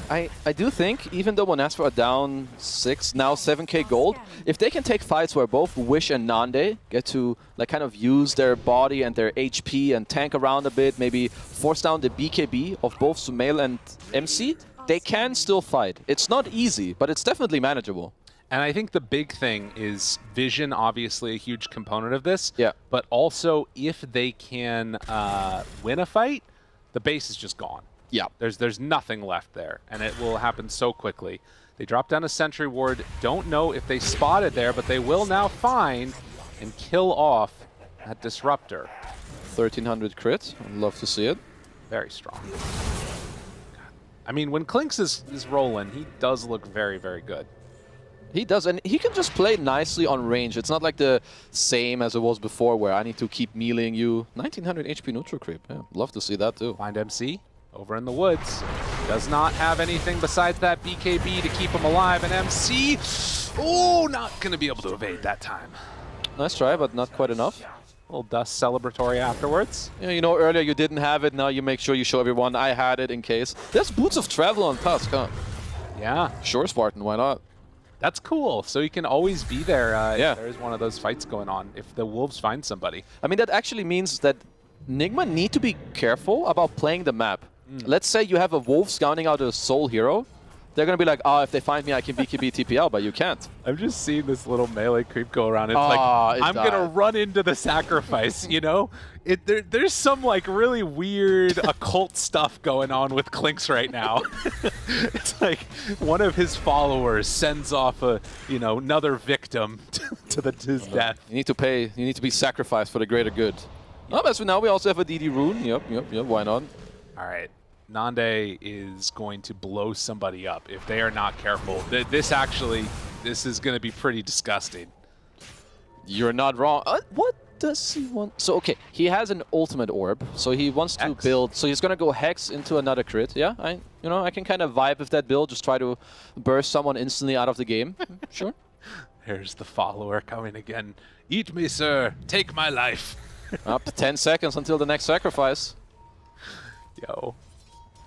I do think, even though Manaspa are down 6, now 7k gold, if they can take fights where both Wish and Nande get to like kind of use their body and their HP and tank around a bit, maybe force down the BKB of both Sumail and MC, they can still fight. It's not easy, but it's definitely manageable. And I think the big thing is vision, obviously a huge component of this. Yeah. But also, if they can win a fight, the base is just gone. Yeah. There's nothing left there, and it will happen so quickly. They drop down a Sentry Ward. Don't know if they spotted there, but they will now find and kill off that Disruptor. 1300 crit. I'd love to see it. Very strong. I mean, when Klinks is rolling, he does look very, very good. He does, and he can just play nicely on range. It's not like the same as it was before where I need to keep mealing you. 1900 HP neutral creep. Yeah, love to see that too. Find MC over in the woods. Does not have anything besides that BKB to keep him alive, and MC, oh, not going to be able to evade that time. Nice try, but not quite enough. A little dust celebratory afterwards. Yeah, you know, earlier you didn't have it, now you make sure you show everyone I had it in case. There's Boots of Travel on Tusk, huh? Yeah. Sure, Spartan, why not? That's cool. So you can always be there yeah. if there's one of those fights going on, if the Wolves find somebody. I mean, that actually means that Nigma need to be careful about playing the map. Let's say you have a Wolf scouting out a Soul Hero. They're going to be like, oh, if they find me, I can BKB TPL, but you can't. I've just seen this little melee creep go around. It's like, I'm going to run into the sacrifice, you know? There's some like really weird occult stuff going on with Clinks right now. It's like one of his followers sends off another victim to his death. You need to pay, you need to be sacrificed for the greater good. Oh, but now we also have a DD rune. Yep, why not? All right. Nande is going to blow somebody up if they are not careful. This is going to be pretty disgusting. You're not wrong. What does he want? So, okay, he has an ultimate orb, so he wants to build. So he's going to go Hex into another crit. Yeah, I can kind of vibe with that build. Just try to burst someone instantly out of the game. Sure. There's the follower coming again. Eat me, sir. Take my life. Up to 10 seconds until the next sacrifice. Yo.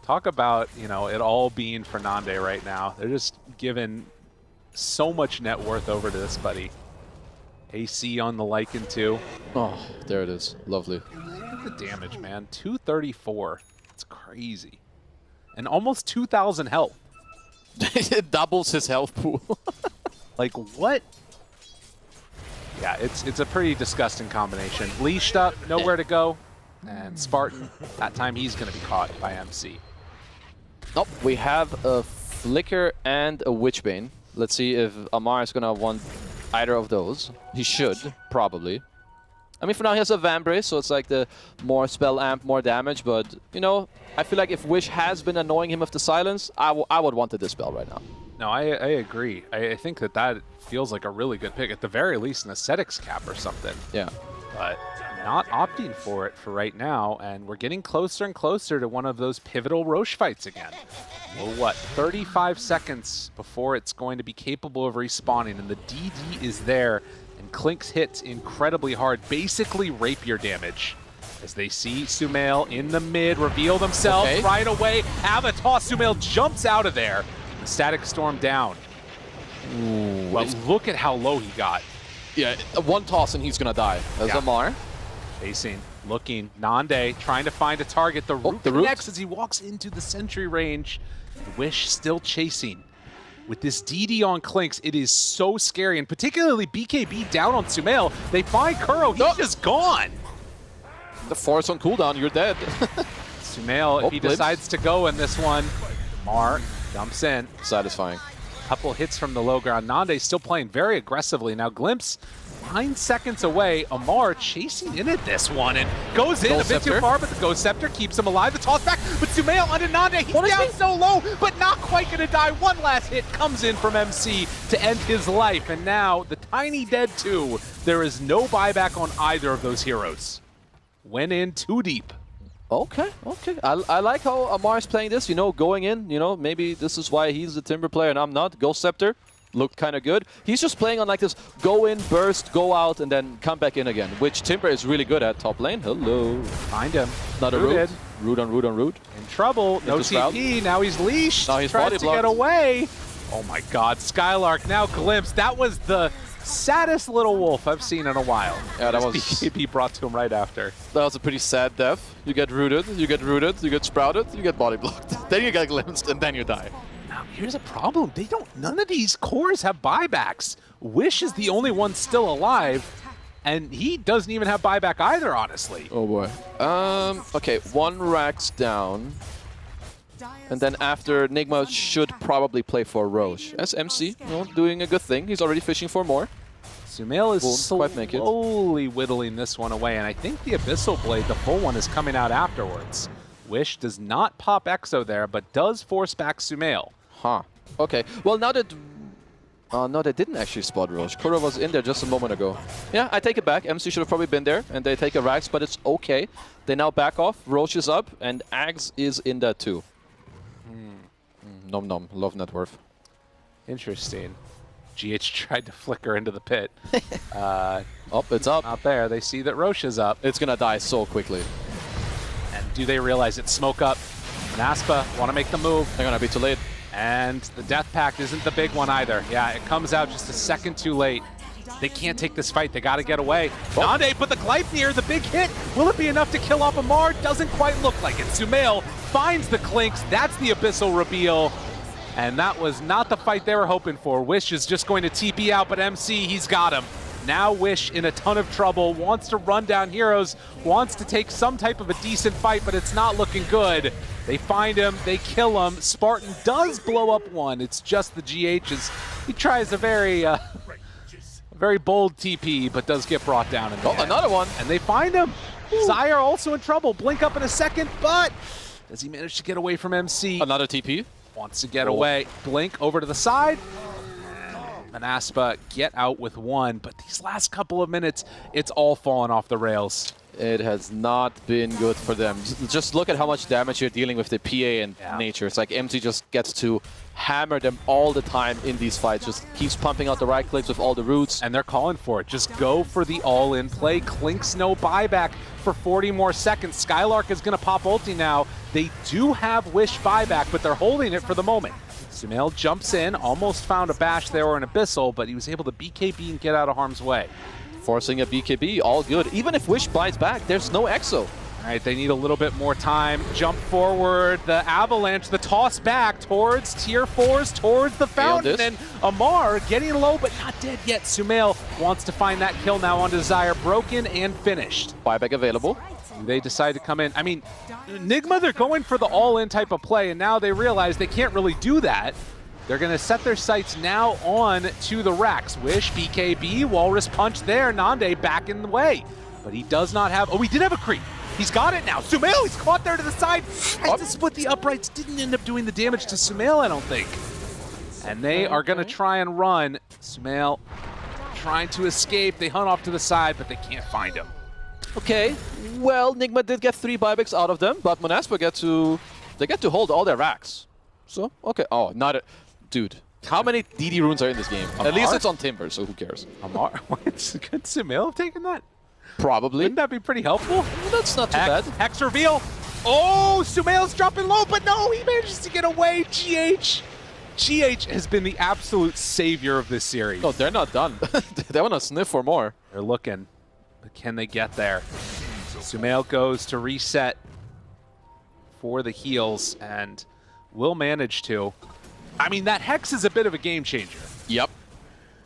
Talk about, it all being for Nande right now. They're just giving so much net worth over to this buddy. AC on the Lycan too. Oh, there it is. Lovely. Look at the damage, man. 234. It's crazy. And almost 2,000 health. It doubles his health pool. Like, what? Yeah, it's a pretty disgusting combination. Leashed up, nowhere to go. And Spartan, that time he's going to be caught by MC. Nope, we have a Flicker and a Witchbane. Let's see if Amar is going to want either of those. He should, probably. I mean, for now he has a Vambrace, so it's like the more spell amp, more damage. But, I feel like if Wish has been annoying him with the silence, I would want the Dispel right now. No, I agree. I think that feels like a really good pick. At the very least, an Ascetics cap or something. Yeah. But not opting for it for right now, and we're getting closer and closer to one of those pivotal Roche fights again. Well, what, 35 seconds before it's going to be capable of respawning, and the DD is there, and Clinks hits incredibly hard, basically rapier damage. As they see Sumail in the mid reveal themselves right away, have a toss. Sumail jumps out of there. The Static Storm down. Ooh, well, look at how low he got. Yeah, one toss and he's gonna die. As Amar. Facing, looking, Nande trying to find a target. The root connects as he walks into the sentry range. Wish still chasing. With this DD on Clinks, it is so scary, and particularly BKB down on Sumail. They find Kuro, he's just gone. The force on cooldown, you're dead. Sumail, if he decides to go in this one, Mar jumps in. Satisfying. Couple hits from the low ground. Nande still playing very aggressively. Now Glimpse 9 seconds away. Amar chasing in at this one and goes in a bit too far, but the Ghost Scepter keeps him alive. The toss back, but Sumail onto Nande. He's down so low, but not quite going to die. One last hit comes in from MC to end his life. And now the Tiny dead too. There is no buyback on either of those heroes. Went in too deep. Okay. I like how Amar is playing this, going in, maybe this is why he's the Timber player and I'm not. Ghost Scepter looked kind of good. He's just playing on like this go in, burst, go out, and then come back in again, which Timber is really good at top lane. Hello. Find him. Not a root. Root on root. In trouble. No TP. Now he's leashed. Now he's tries to get away. Oh my god. Skylark now glimpsed. That was the saddest little wolf I've seen in a while. Yeah, that was BKB brought to him right after. That was a pretty sad death. You get rooted, you get sprouted, you get body blocked. Then you get glimpsed, and then you die. Now here's a problem. None of these cores have buybacks. Wish is the only one still alive, and he doesn't even have buyback either, honestly. Oh boy. Okay, one Rax down. And then after, Nigma should probably play for Roche. As MC, doing a good thing. He's already fishing for more. Sumail is slowly whittling this one away, and I think the Abyssal Blade, the full one, is coming out afterwards. Wish does not pop Exo there, but does force back Sumail. Huh. Okay. Well, now that No, they didn't actually spot Roche. Kura was in there just a moment ago. Yeah, I take it back. MC should have probably been there, and they take a Rax, but it's okay. They now back off. Roche is up, and Ags is in there too. Nom nom. Love net worth. Interesting. GH tried to flicker into the pit. It's up. Not there. They see that Roche is up. It's going to die so quickly. And do they realize it's smoke up? Naspa want to make the move. They're going to be too late. And the Death Pact isn't the big one either. Yeah, it comes out just a second too late. They can't take this fight. They got to get away. Nande put the Gleipnir, the big hit. Will it be enough to kill off Amar? Doesn't quite look like it. Sumail finds the Clinks. That's the Abyssal reveal. And that was not the fight they were hoping for. Wish is just going to TP out, but MC, he's got him. Now Wish in a ton of trouble, wants to run down heroes, wants to take some type of a decent fight, but it's not looking good. They find him, they kill him. Spartan does blow up one. It's just the GH as he tries a very bold TP, but does get brought down in the end. Another one. And they find him. Zyre also in trouble. Blink up in a second, but does he manage to get away from MC? Another TP. Wants to get away. Blink over to the side. Manaspa get out with one, but these last couple of minutes, it's all fallen off the rails. It has not been good for them. Just look at how much damage you're dealing with the PA and nature. It's like MC just gets to hammer them all the time in these fights. Just keeps pumping out the right clicks with all the roots. And they're calling for it. Just go for the all-in play. Clinks no buyback for 40 more seconds. Skylark is going to pop ulti now. They do have Wish buyback, but they're holding it for the moment. Sumail jumps in, almost found a bash there or an Abyssal, but he was able to BKB and get out of harm's way. Forcing a BKB, all good. Even if Wish buys back, there's no Exo. All right, they need a little bit more time. Jump forward, the avalanche, the toss back towards tier 4s, towards the fountain, and Amar getting low but not dead yet. Sumail wants to find that kill now on Desire, broken and finished. Buyback available. They decide to come in. I mean, Nigma, they're going for the all-in type of play, and now they realize they can't really do that. They're going to set their sights now on to the Rax. Wish, BKB, Walrus Punch there. Nande back in the way. But he does not have... Oh, he did have a creep. He's got it now. Sumail, he's caught there to the side. Tries to split the uprights. Didn't end up doing the damage to Sumail, I don't think. And they are going to try and run. Sumail trying to escape. They hunt off to the side, but they can't find him. Okay, well, Nigma did get 3 buybacks out of them, but Monaspa get to hold all their racks. So, okay. Oh, not a... Dude, how many DD runes are in this game? Amar? At least it's on Timber, so who cares? Amar? Could Sumail have taken that? Probably. Wouldn't that be pretty helpful? Well, that's not too bad. Hex reveal. Oh, Sumail's dropping low, but no, he manages to get away. GH has been the absolute savior of this series. No, they're not done. They want to sniff for more. They're looking. But can they get there? Sumail goes to reset for the heals and will manage to. I mean, that Hex is a bit of a game changer. Yep.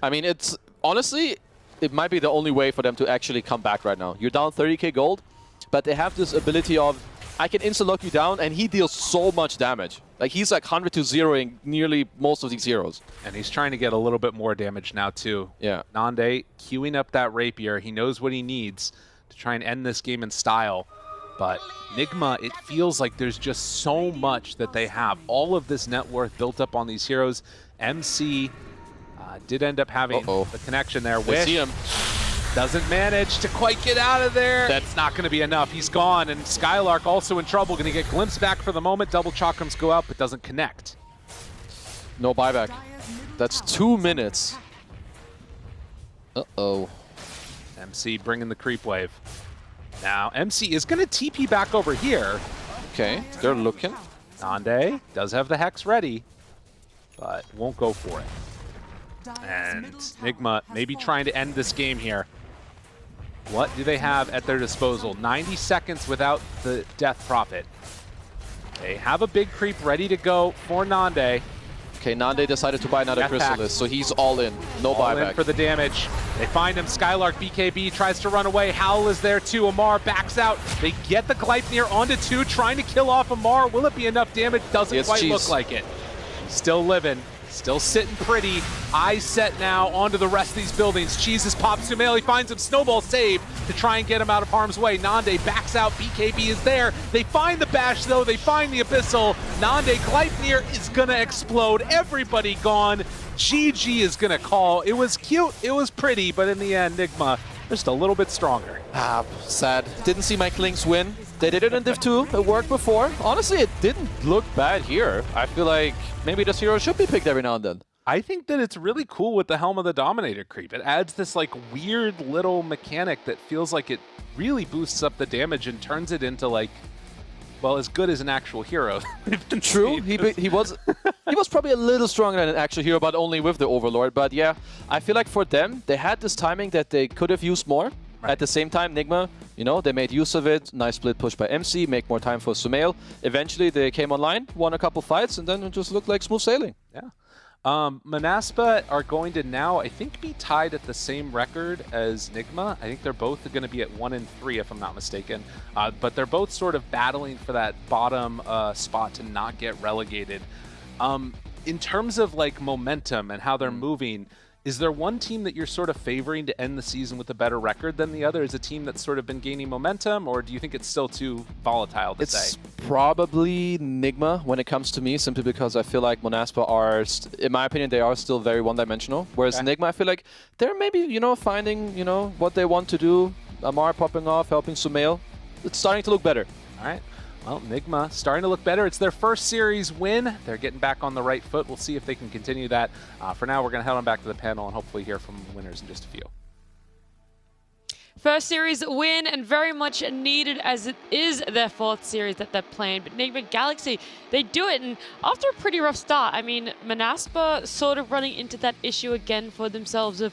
I mean, it's honestly, it might be the only way for them to actually come back right now. You're down 30k gold, but they have this ability of, I can insta-lock you down, and he deals so much damage. Like, he's like 100 to 0ing nearly most of these heroes. And he's trying to get a little bit more damage now, too. Yeah. Nande queuing up that rapier. He knows what he needs to try and end this game in style. But Nigma, it feels like there's just so much that they have. All of this net worth built up on these heroes. MC did end up having the connection there. Wish see him. Doesn't manage to quite get out of there. That's not going to be enough. He's gone, and Skylark also in trouble. Going to get glimpse back for the moment. Double chakrams go out, but doesn't connect. No buyback. That's 2 minutes. Uh-oh. MC bringing the creep wave. Now, MC is going to TP back over here. Okay, they're looking. Nande does have the Hex ready, but won't go for it. And Nigma maybe trying to end this game here. What do they have at their disposal? 90 seconds without the Death Prophet. They have a big creep ready to go for Nande. Okay, Nande decided to buy another Chrysalis, so he's all in. No buyback. In for the damage. They find him. Skylark BKB tries to run away. Howl is there too. Amar backs out. They get the Gleipnir onto 2, trying to kill off Amar. Will it be enough damage? Doesn't quite look like it. Still living. Still sitting pretty. Eyes set now onto the rest of these buildings. Cheese has popped Sumail. He finds him. Snowball save to try and get him out of harm's way. Nande backs out. BKB is there. They find the bash though. They find the Abyssal. Nande Gleipnir is gonna explode. Everybody gone. GG is going to call. It was cute, it was pretty, but in the end, Nigma just a little bit stronger. Sad. Didn't see my Klinks win. They did it in Div 2. It worked before. Honestly, it didn't look bad here. I feel like maybe this hero should be picked every now and then. I think that it's really cool with the Helm of the Dominator creep. It adds this like weird little mechanic that feels like it really boosts up the damage and turns it into like, well, as good as an actual hero. True, he was probably a little stronger than an actual hero, but only with the Overlord. But yeah, I feel like for them, they had this timing that they could have used more. Right. At the same time, Nigma, you know, they made use of it. Nice split push by MC, make more time for Sumail. Eventually, they came online, won a couple fights, and then it just looked like smooth sailing. Yeah. Manaspa are going to now, I think, be tied at the same record as Nigma. I think they're both going to be at 1 and 3, if I'm not mistaken. But they're both sort of battling for that bottom spot to not get relegated. In terms of like momentum and how they're moving, is there one team that you're sort of favoring to end the season with a better record than the other? Is a team that's sort of been gaining momentum, or do you think it's still too volatile to say? It's probably Nigma when it comes to me, simply because I feel like Manaspa are, in my opinion, they are still very one-dimensional. Whereas Nigma, I feel like they're maybe, you know, finding, you know, what they want to do. Amar popping off, helping Sumail. It's starting to look better. All right. Well, Nigma starting to look better. It's their first series win. They're getting back on the right foot. We'll see if they can continue that. For now, we're going to head on back to the panel and hopefully hear from the winners in just a few. First series win, and very much needed, as it is their 4th series that they're playing. But Nigma Galaxy, they do it, and after a pretty rough start, I mean, Manaspa sort of running into that issue again for themselves of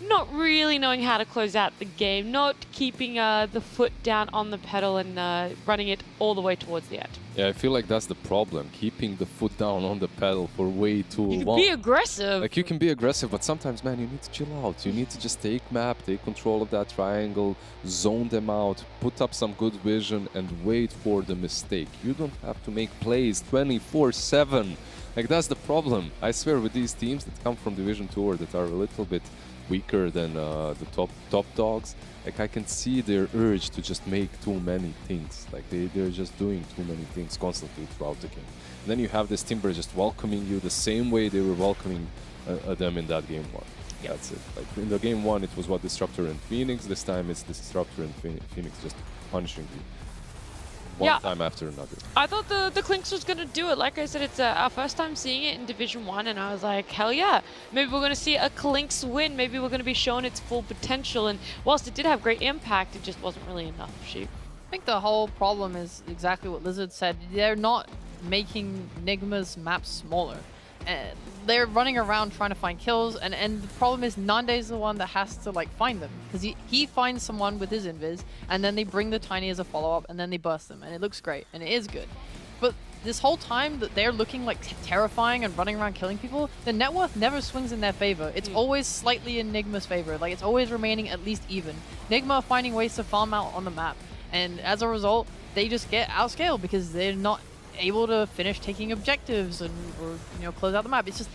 not really knowing how to close out the game, not keeping the foot down on the pedal and running it all the way towards the end. Yeah, I feel like that's the problem, keeping the foot down on the pedal for way too long. You can be aggressive. Like, you can be aggressive, but sometimes, man, you need to chill out. You need to just take map, take control of that triangle, zone them out, put up some good vision, and wait for the mistake. You don't have to make plays 24/7. Like, that's the problem. I swear, with these teams that come from Division 2 or that are a little bit weaker than the top dogs, like, I can see their urge to just make too many things. Like, they're just doing too many things constantly throughout the game. And then you have this Timber just welcoming you the same way they were welcoming them in that game 1. Yep. That's it. Like, in the game 1, it was what, Disruptor and Phoenix. This time it's Disruptor and Phoenix just punching you one time after another. I thought the Klinks was going to do it. Like I said, it's our first time seeing it in Division 1, and I was like, hell yeah. Maybe we're going to see a Klinks win. Maybe we're going to be shown its full potential. And whilst it did have great impact, it just wasn't really enough. I think the whole problem is exactly what Lizard said. They're not making Nigma's maps smaller. And they're running around trying to find kills, and the problem is Nande's the one that has to like find them, because he finds someone with his invis, and then they bring the Tiny as a follow-up, and then they burst them, and it looks great, and it is good. But this whole time that they're looking like terrifying and running around killing people, the net worth never swings in their favor. It's always slightly in Nigma's favor. Like, it's always remaining at least even. Nigma are finding ways to farm out on the map, and as a result, they just get outscaled because they're not able to finish taking objectives or close out the map. It's just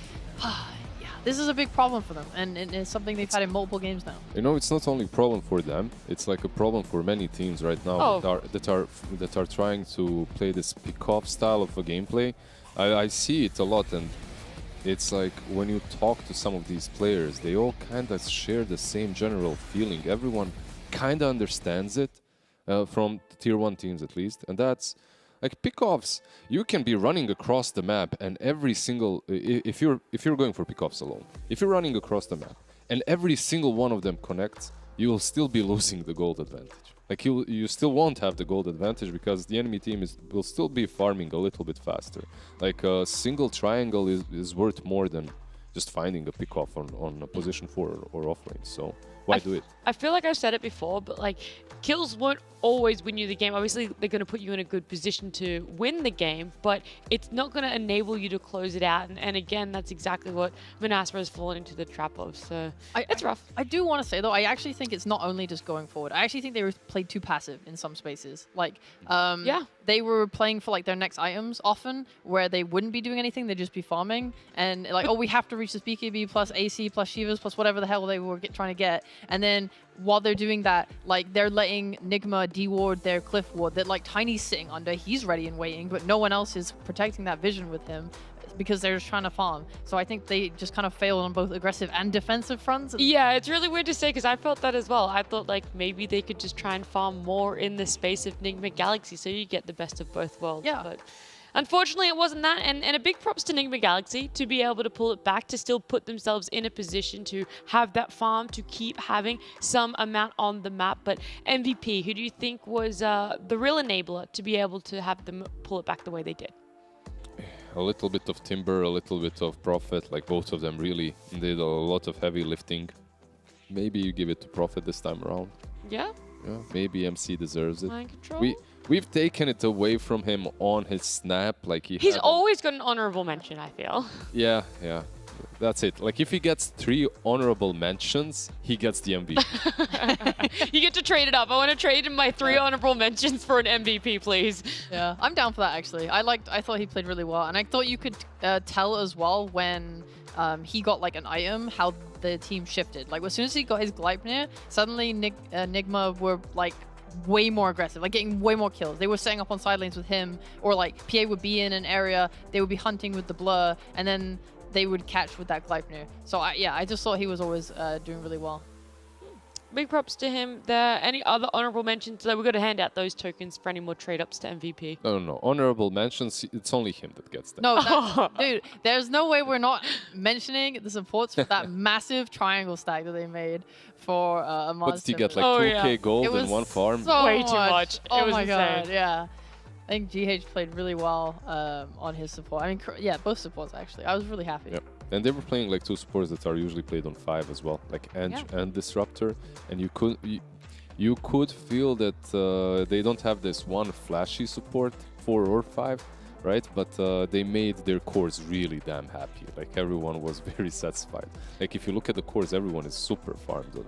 yeah, this is a big problem for them, and it's something they've had in multiple games now. You know, it's not only a problem for them, it's like a problem for many teams right now that are trying to play this pick-off style of a gameplay. I see it a lot, and it's like when you talk to some of these players, they all kind of share the same general feeling. Everyone kind of understands it, from tier 1 teams at least, and that's like pickoffs. You can be running across the map, and every single if you're going for pickoffs alone, if you're running across the map and every single one of them connects, you will still be losing the gold advantage. Like, you still won't have the gold advantage because the enemy team will still be farming a little bit faster. Like, a single triangle is worth more than just finding a pickoff on a position 4 or off lane. So why do it? I feel like I've said it before, but like, kills won't always win you the game. Obviously, they're going to put you in a good position to win the game, but it's not going to enable you to close it out. And again, that's exactly what Manaspa has fallen into the trap of. So it's rough. I do want to say, though, I actually think it's not only just going forward. I actually think they were played too passive in some spaces. Like, they were playing for like their next items often, where they wouldn't be doing anything. They'd just be farming. And like, oh, we have to reach this BKB plus AC plus Shivas plus whatever the hell they were trying to get. And then while they're doing that, like, they're letting Nigma de-ward their cliff ward that like Tiny's sitting under. He's ready and waiting, but no one else is protecting that vision with him. because they're just trying to farm. So I think they just kind of failed on both aggressive and defensive fronts. Yeah, it's really weird to say because I felt that as well. I thought like maybe they could just try and farm more in the space of Nigma Galaxy so you get the best of both worlds. Yeah. But unfortunately, it wasn't that, and a big props to Nigma Galaxy to be able to pull it back, to still put themselves in a position to have that farm, to keep having some amount on the map. But MVP, who do you think was the real enabler to be able to have them pull it back the way they did? A little bit of Timber, a little bit of Prophet, like both of them really did a lot of heavy lifting. Maybe you give it to Prophet this time around. Yeah? Yeah, maybe MC deserves it. Mind control? We've taken it away from him on his snap. Like He's always got an honorable mention, I feel. Yeah. That's it. Like if he gets 3 honorable mentions, he gets the MVP. You get to trade it up. I want to trade in my 3 honorable mentions for an MVP, please. Yeah, I'm down for that actually. I thought he played really well, and I thought you could tell as well when he got like an item how the team shifted. Like as soon as he got his Gleipnir, suddenly Nigma were like way more aggressive, like getting way more kills. They were setting up on side lanes with him, or like PA would be in an area, they would be hunting with the blur, and then they would catch with that Gleipnir. So I just thought he was always doing really well. Big props to him there. Any other honorable mentions? So we're going to hand out those tokens for any more trade-ups to MVP. No. Honorable mentions, it's only him that gets them. No, dude, there's no way we're not mentioning the supports for that massive triangle stack that they made for a monster. What did he get, like 2k gold in one farm? So way too much. Oh it was my insane. god, yeah. I think GH played really well on his support. I mean, yeah, both supports actually. I was really happy. Yeah. And they were playing like 2 supports that are usually played on 5 as well, like Edge and Disruptor. And you could feel that they don't have this one flashy support, 4 or 5, right? But they made their cores really damn happy. Like everyone was very satisfied. Like if you look at the cores, everyone is super farmed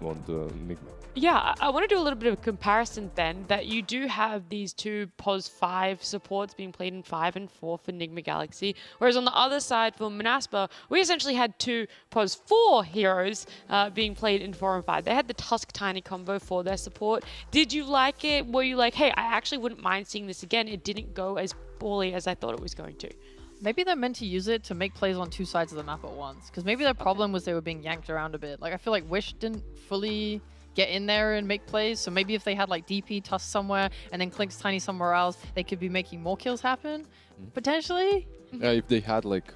on the Enigma. Yeah, I want to do a little bit of a comparison then, that you do have these 2 POS 5 supports being played in 5 and 4 for Nigma Galaxy, whereas on the other side for Manaspa, we essentially had 2 POS 4 heroes being played in 4 and 5. They had the Tusk Tiny combo for their support. Did you like it? Were you like, hey, I actually wouldn't mind seeing this again? It didn't go as poorly as I thought it was going to. Maybe they're meant to use it to make plays on 2 sides of the map at once, because maybe their problem was they were being yanked around a bit. Like I feel like Wish didn't fully get in there and make plays, so maybe if they had like DP Tusk somewhere and then Clink's Tiny somewhere else, they could be making more kills happen, potentially. Yeah, if they had like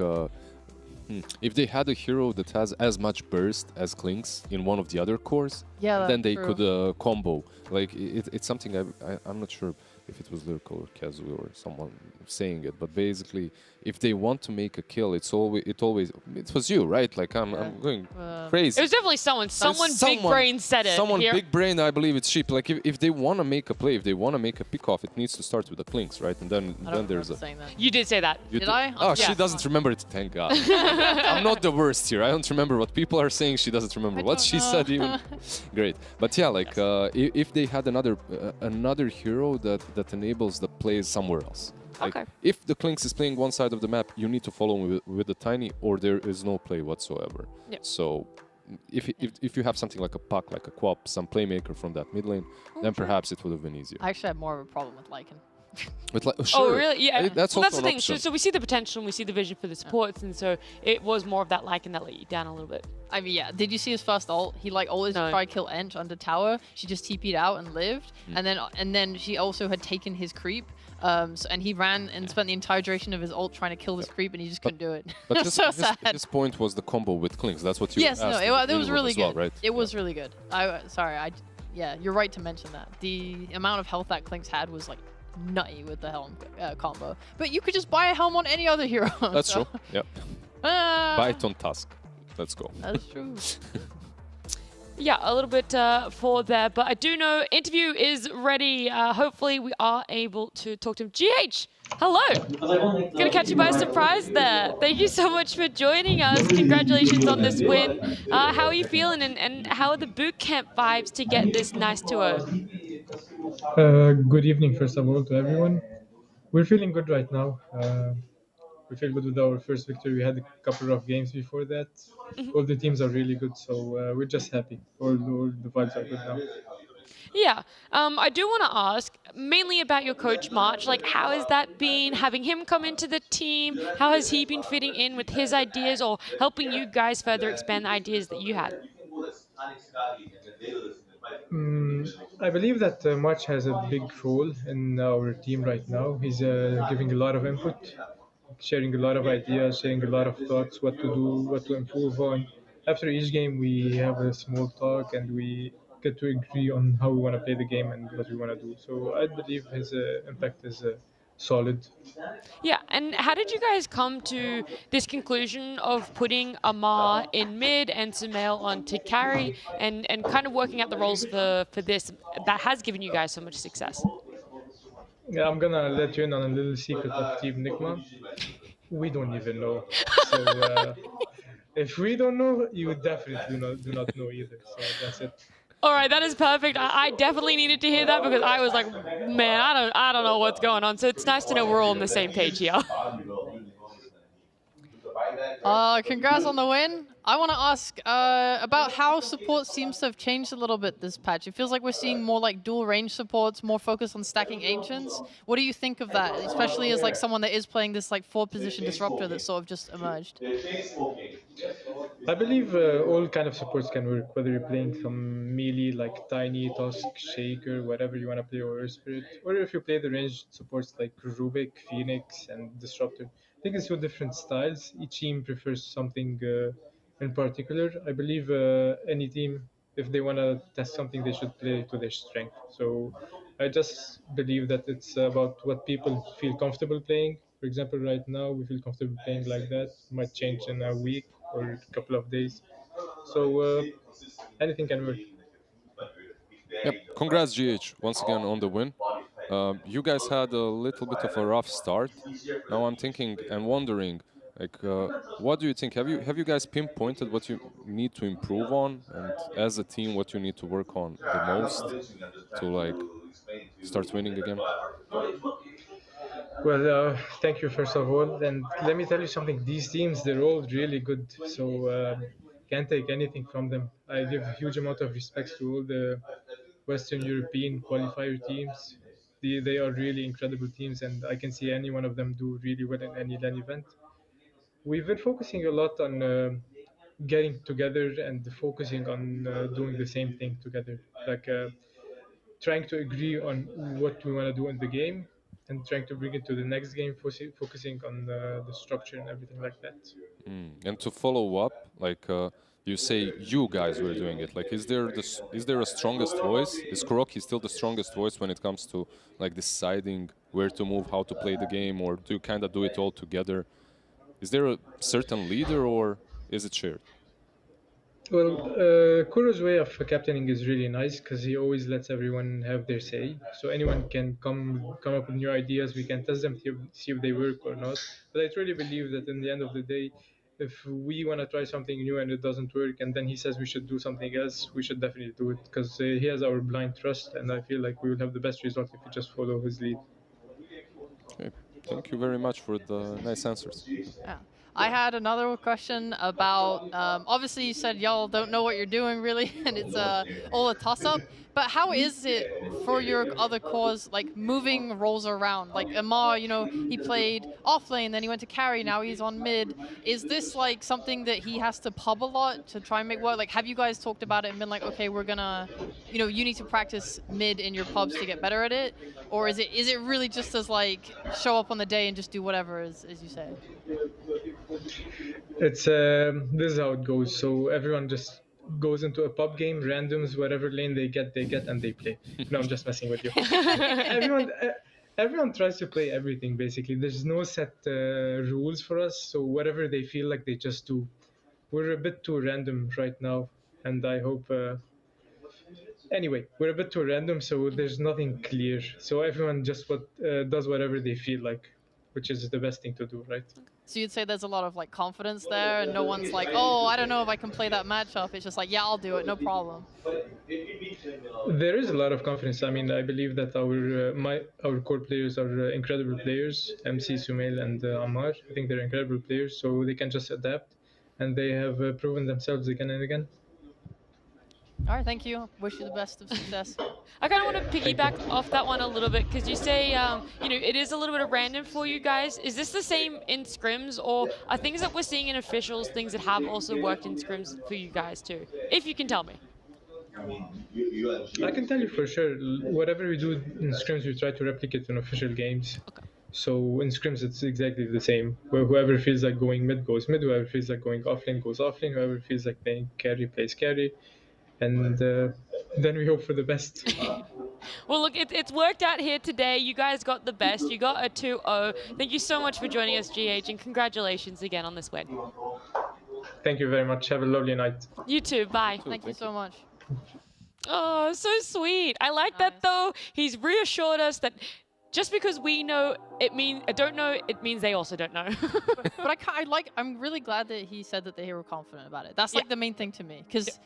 if they had a hero that has as much burst as Clink's in one of the other cores, then they could combo. Like it's something I'm not sure if it was Lyrical or Kazu or someone saying it, but basically, if they want to make a kill, it was you, right? Like I'm going crazy. It was definitely someone big brain said it. Someone here. big brain, I believe it's sheep. Like if they want to make a play, if they want to make a pick off, it needs to start with the Clinks, right? And then there's a. You did say that. Did I? Oh, she doesn't remember it. Thank God. I'm not the worst here. I don't remember what people are saying. She doesn't remember what she said even. Great, but yeah, like if they had another hero that enables the plays somewhere else. Like, if the Clinks is playing one side of the map, you need to follow with the Tiny, or there is no play whatsoever. Yep. So, if you have something like a Puck, like a Quap, some playmaker from that mid lane, then perhaps it would have been easier. I actually have more of a problem with Lycan. Sure. Oh, really? Yeah. That's well, that's the thing. Option. So we see the potential and we see the vision for the supports, and so it was more of that Lycan that let you down a little bit. I mean, yeah. Did you see his first ult? He like always tried to kill Ench under tower. She just TP'd out and lived, and then she also had taken his creep. And he ran and spent the entire duration of his ult trying to kill this creep, and he just couldn't do it. But so sad. This point was the combo with Clinks. That's what you asked. Yes, it was really good. Well, right? It was really good. Yeah, you're right to mention that. The amount of health that Clinks had was like nutty with the Helm combo. But you could just buy a Helm on any other hero. That's true. Yep. Buy it on Tusk. Let's go. That's true. Yeah, a little bit for there, but I do know interview is ready. Hopefully we are able to talk to him. GH, hello. Gonna catch you by surprise there. Thank you so much for joining us. Congratulations on this win. How are you feeling, and how are the boot camp vibes to get this nice 2-0? Good evening, first of all, to everyone. We're feeling good right now. We feel good with our first victory. We had a couple of games before that. All the teams are really good, so we're just happy. All the vibes are good now. Yeah, I do want to ask mainly about your coach March. Like, how has that been having him come into the team? How has he been fitting in with his ideas or helping you guys further expand the ideas that you had? I believe that March has a big role in our team right now. He's giving a lot of input, sharing a lot of ideas, sharing a lot of thoughts, what to do, what to improve on. After each game, we have a small talk and we get to agree on how we want to play the game and what we want to do. So I believe his impact is solid. Yeah, and how did you guys come to this conclusion of putting Amar in mid and Sumail on to carry and kind of working out the roles for this that has given you guys so much success? Yeah, I'm gonna let you in on a little secret of Team Nigma. We don't even know. So if we don't know, you definitely do not know either. So that's it. All right, that is perfect. I definitely needed to hear that because I was like, man, I don't know what's going on. So it's nice to know we're all on the same page here. Congrats on the win. I want to ask about how support seems to have changed a little bit this patch. It feels like we're seeing more like dual range supports, more focus on stacking ancients. What do you think of that, especially as like someone that is playing this like 4-position disruptor that sort of just emerged? I believe all kind of supports can work, whether you're playing some melee like Tiny, Tusk, Shaker, whatever you want to play, or Spirit, or if you play the ranged supports like Rubik, Phoenix, and Disruptor. I think it's two different styles. Each team prefers something in particular. I believe any team, if they want to test something, they should play to their strength. So I just believe that it's about what people feel comfortable playing. For example, right now we feel comfortable playing like that. Might change in a week or a couple of days. So anything can work. Yep. Congrats, GH, once again on the win. You guys had a little bit of a rough start. Now I'm thinking and wondering, like, what do you think? Have you guys pinpointed what you need to improve on, and as a team, what you need to work on the most to like start winning again? Well, thank you first of all, and let me tell you something. These teams, they're all really good, so can't take anything from them. I give a huge amount of respect to all the Western European qualifier teams. They are really incredible teams, and I can see any one of them do really well in any LAN event. We've been focusing a lot on getting together and focusing on doing the same thing together, like trying to agree on what we want to do in the game and trying to bring it to the next game, focusing on the structure and everything like that. And to follow up, like you say, you guys were doing it. Like, is there a strongest voice? Is Kuroki still the strongest voice when it comes to like deciding where to move, how to play the game, or do you kind of do it all together? Is there a certain leader, or is it shared? Well, Kuro's way of captaining is really nice because he always lets everyone have their say. So anyone can come up with new ideas. We can test them to see if they work or not. But I truly believe that in the end of the day, if we want to try something new and it doesn't work, and then he says we should do something else, we should definitely do it because he has our blind trust, and I feel like we will have the best result if we just follow his lead. Okay. Thank you very much for the nice answers. Yeah. I had another question about, obviously you said y'all don't know what you're doing really, and it's all a toss-up, but how is it for your other cores, like moving roles around? Like Amar, you know, he played off lane, then he went to carry, now he's on mid. Is this like something that he has to pub a lot to try and make work? Like, have you guys talked about it and been like, okay, we're gonna, you know, you need to practice mid in your pubs to get better at it? Or is it really just as like, show up on the day and just do whatever, as you say? It's this is how it goes. So everyone just goes into a pub game, randoms whatever lane they get, and they play. No, I'm just messing with you. Everyone tries to play everything basically. There's no set rules for us, so whatever they feel like they just do. We're a bit too random right now, and I hope. Anyway, we're a bit too random, so there's nothing clear. So everyone just does whatever they feel like, which is the best thing to do, right? So you'd say there's a lot of like confidence there, and no one's like, oh, I don't know if I can play that matchup. It's just like, yeah, I'll do it, no problem. There is a lot of confidence. I mean, I believe that our core players are incredible players. MC, Sumail, and Ammar. I think they're incredible players, so they can just adapt, and they have proven themselves again and again. All right, thank you. Wish you the best of success. I kind of want to piggyback off that one a little bit because you say, it is a little bit of random for you guys. Is this the same in scrims, or are things that we're seeing in officials things that have also worked in scrims for you guys too? If you can tell me. I can tell you for sure. Whatever we do in scrims, we try to replicate in official games. Okay. So in scrims, it's exactly the same. Where whoever feels like going mid goes mid. Whoever feels like going offlane goes offlane. Whoever feels like playing carry plays carry. And then we hope for the best. Well, look, it's worked out here today. You guys got the best. You got a 2-0. Thank you so much for joining us, GH, and congratulations again on this win. Thank you very much. Have a lovely night. You too. Bye. Thank you so much. Oh, so sweet. I like that, though. He's reassured us that just because we know don't know, it means they also don't know. But I'm really glad that he said that they were confident about it. That's like the main thing to me. Because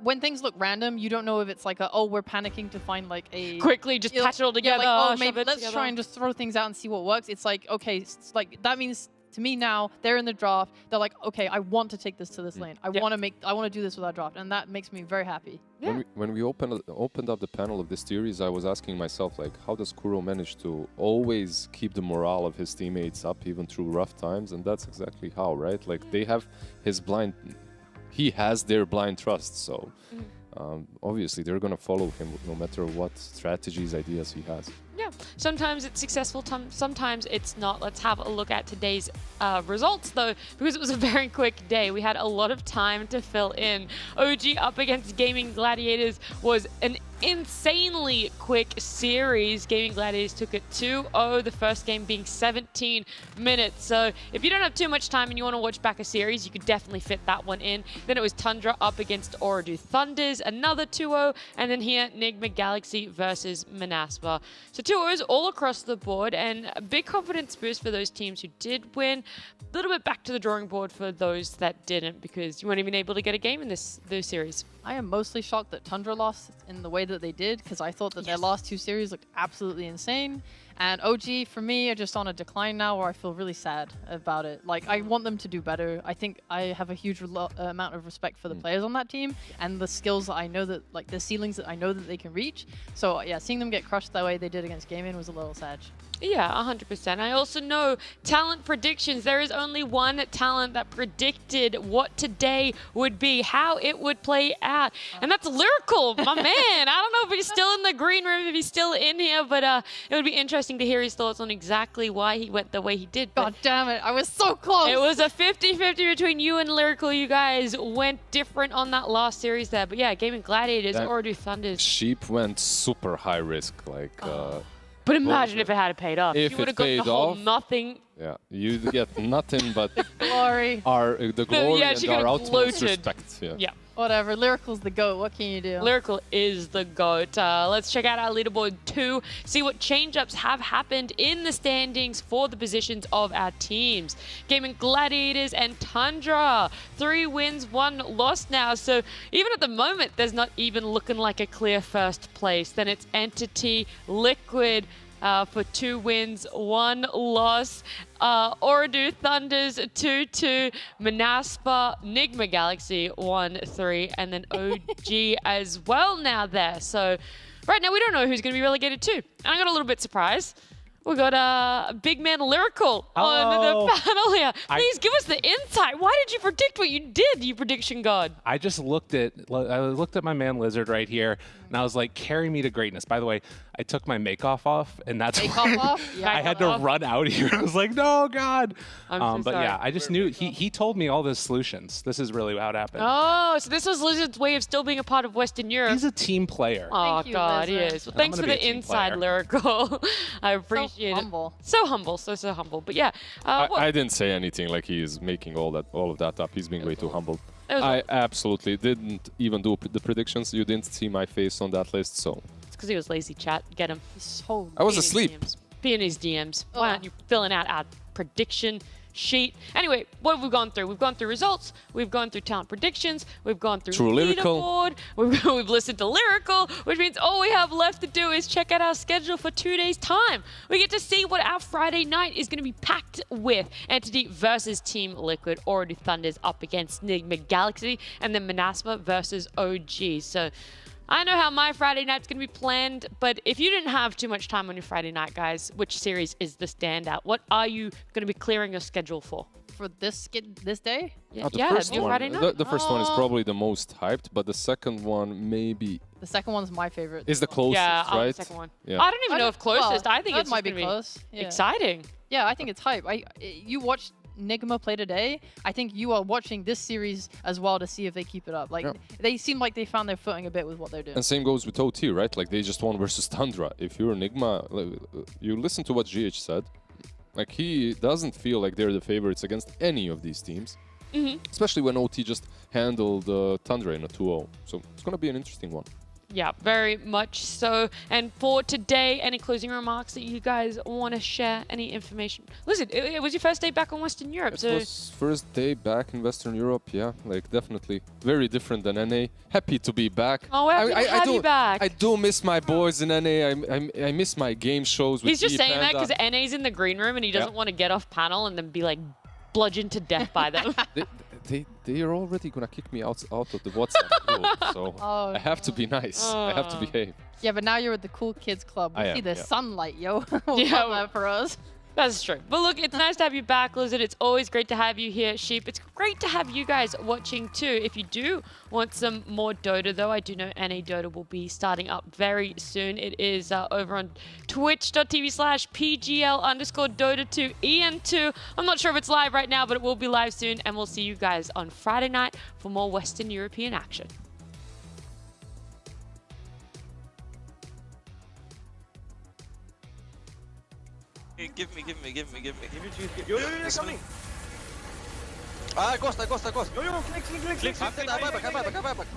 when things look random, you don't know if it's like we're panicking to find like a... Quickly, just patch it all together. Maybe let's try and just throw things out and see what works. It's like, okay, it's like that means... To me now, they're in the draft. They're like, okay, I want to take this to this lane. I want to do this with our draft, and that makes me very happy. Yeah. When we opened up the panel of this series, I was asking myself, like, how does Kuro manage to always keep the morale of his teammates up even through rough times? And that's exactly how, right? Like, they have he has their blind trust, so obviously they're gonna follow him no matter what strategies, ideas he has. Yeah, sometimes it's successful, sometimes it's not. Let's have a look at today's results, though, because it was a very quick day. We had a lot of time to fill in. OG up against Gaming Gladiators was an insanely quick series. Gaming Gladiators took it 2-0, the first game being 17 minutes. So if you don't have too much time and you want to watch back a series, you could definitely fit that one in. Then it was Tundra up against Ooredoo Thunders, another 2-0, and then here Nigma Galaxy versus Manaspa. So 2-0s all across the board, and a big confidence boost for those teams who did win. A little bit back to the drawing board for those that didn't, because you weren't even able to get a game in this series. I am mostly shocked that Tundra lost in the way that they did, because I thought that their last two series looked absolutely insane. And OG, for me, are just on a decline now where I feel really sad about it. Like, I want them to do better. I think I have a huge amount of respect for the players on that team and the skills that I know that, like, the ceilings that I know that they can reach. So, yeah, seeing them get crushed that way they did against Gaming was a little sad. Yeah, 100%. I also know talent predictions. There is only one talent that predicted what today would be, how it would play out. And that's Lyrical, my man. I don't know if he's still in the green room, if he's still in here, but it would be interesting to hear his thoughts on exactly why he went the way he did. God damn it, I was so close. It was a 50-50 between you and Lyrical. You guys went different on that last series there. But yeah, Gaming Gladiators, Ooredoo Thunders. Sheep went super high risk, like... But imagine if it had paid off. If you would it have got paid the whole off, nothing. Yeah, you'd get nothing but glory. The glory yeah, and our utmost gloated. respect. Yeah. Whatever, Lyrical's the GOAT. What can you do? Lyrical is the GOAT. Let's check out our leaderboard too, see what change-ups have happened in the standings for the positions of our teams. Gaming Gladiators and Tundra. 3 wins, 1 loss now. So even at the moment, there's not even looking like a clear first place. Then it's Entity, Liquid, for 2 wins, 1 loss. Ooredoo Thunders 2-2, Manaspa, Nigma Galaxy 1-3, and then OG as well now there. So right now we don't know who's going to be relegated to. And I got a little bit surprised. We got big man Lyrical on the panel here. Please give us the insight. Why did you predict what you did, you prediction god? I just looked at my man Lizard right here, and I was like, carry me to greatness. By the way, I took my make-off off, and that's why I had to run out here. I was like, no, God. I'm so sorry. Yeah, I just knew he told me all the solutions. This is really how it happened. Oh, so this was Lizard's way of still being a part of Western Europe. He's a team player. Oh, God, he is. Well, thanks for the inside, Lyrical. I appreciate humble. it. So humble. So humble. But yeah. I didn't say anything like he is making all of that up. He's being way too humble. I absolutely didn't even do the predictions. You didn't see my face on that list, so... It's because he was lazy, chat. Get him. He's so I was asleep. Be in his DMs. Why aren't you filling out our prediction sheet. Anyway, what have we gone through? We've gone through results, we've gone through talent predictions, we've gone through True Lyrical. leaderboard, we've listened to Lyrical, which means all we have left to do is check out our schedule for 2 days' time. We get to see what our Friday night is going to be packed with. Entity versus Team Liquid, Oradu Thunders up against Enigma Galaxy, and then Manasma versus OG. So I know how my Friday night's going to be planned, but if you didn't have too much time on your Friday night, guys, which series is the standout? What are you going to be clearing your schedule for? For this day? The first one, Friday night? The first one is probably the most hyped, but the second one maybe The second one's my favorite. is the closest, Yeah, right? the second one. Yeah. I don't even know if closest. Well, I think that it's might be gonna close. Yeah. Exciting. Yeah, I think it's hype. You watched Nigma play today. I think you are watching this series as well to see if they keep it up. Like they seem like they found their footing a bit with what they're doing. And same goes with OT, right? Like they just won versus Tundra. If you're Enigma, you listen to what GH said. Like he doesn't feel like they're the favorites against any of these teams. Especially when OT just handled Tundra in a 2-0. So it's going to be an interesting one. Yeah, very much so. And for today, any closing remarks that you guys want to share? Any information? Listen, it was your first day back in Western Europe, It so was first day back in Western Europe, yeah, like definitely very different than NA. Happy to be back. Oh, we're happy to have you back. I do miss my boys in NA. I miss my game shows with he's just saying that Panda. because NA's in the green room and he doesn't want to get off panel and then be like bludgeoned to death by them. They are already gonna kick me out of the WhatsApp group, so Oh, I have to be nice. I have to behave. Yeah, but now you're with the cool kids club. We I see am, the yeah. sunlight, yo. Yeah, Love that for us. That's true. But look, it's nice to have you back, Lizard. It's always great to have you here, Sheep. It's great to have you guys watching too. If you do want some more Dota, though, I do know NA Dota will be starting up very soon. It is over on twitch.tv/PGL_Dota2EN2. I'm not sure if it's live right now, but it will be live soon. And we'll see you guys on Friday night for more Western European action. Give me. Give it to you. Yo, coming. Costa. Yo, click. I'm back.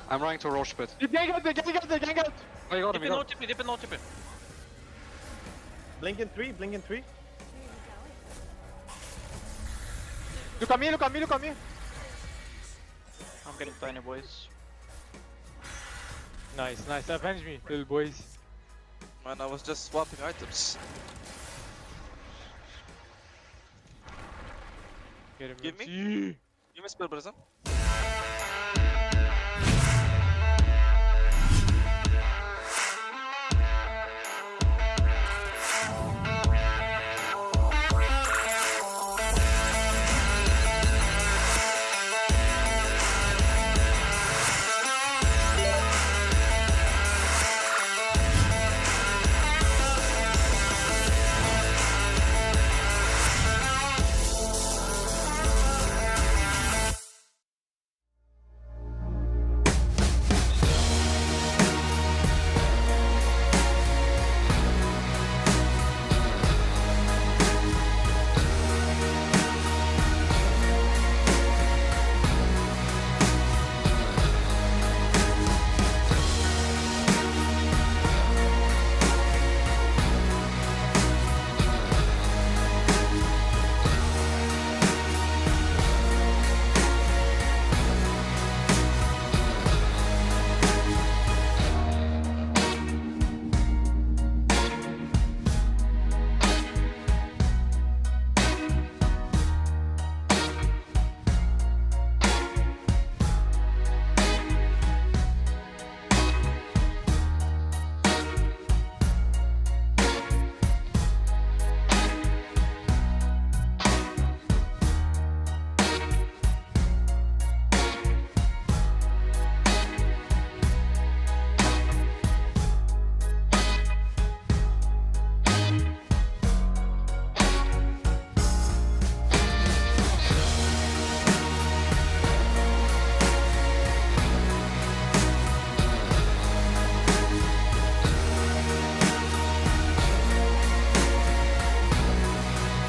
I'm running to Roche pit. Gang out. Oh, you got him. Dip in, no TP. Blink in 3. Look at me. I'm getting tiny, boys. Nice. Avenge me, little boys. Man, I was just swapping items. Get him. Give me spell, brother.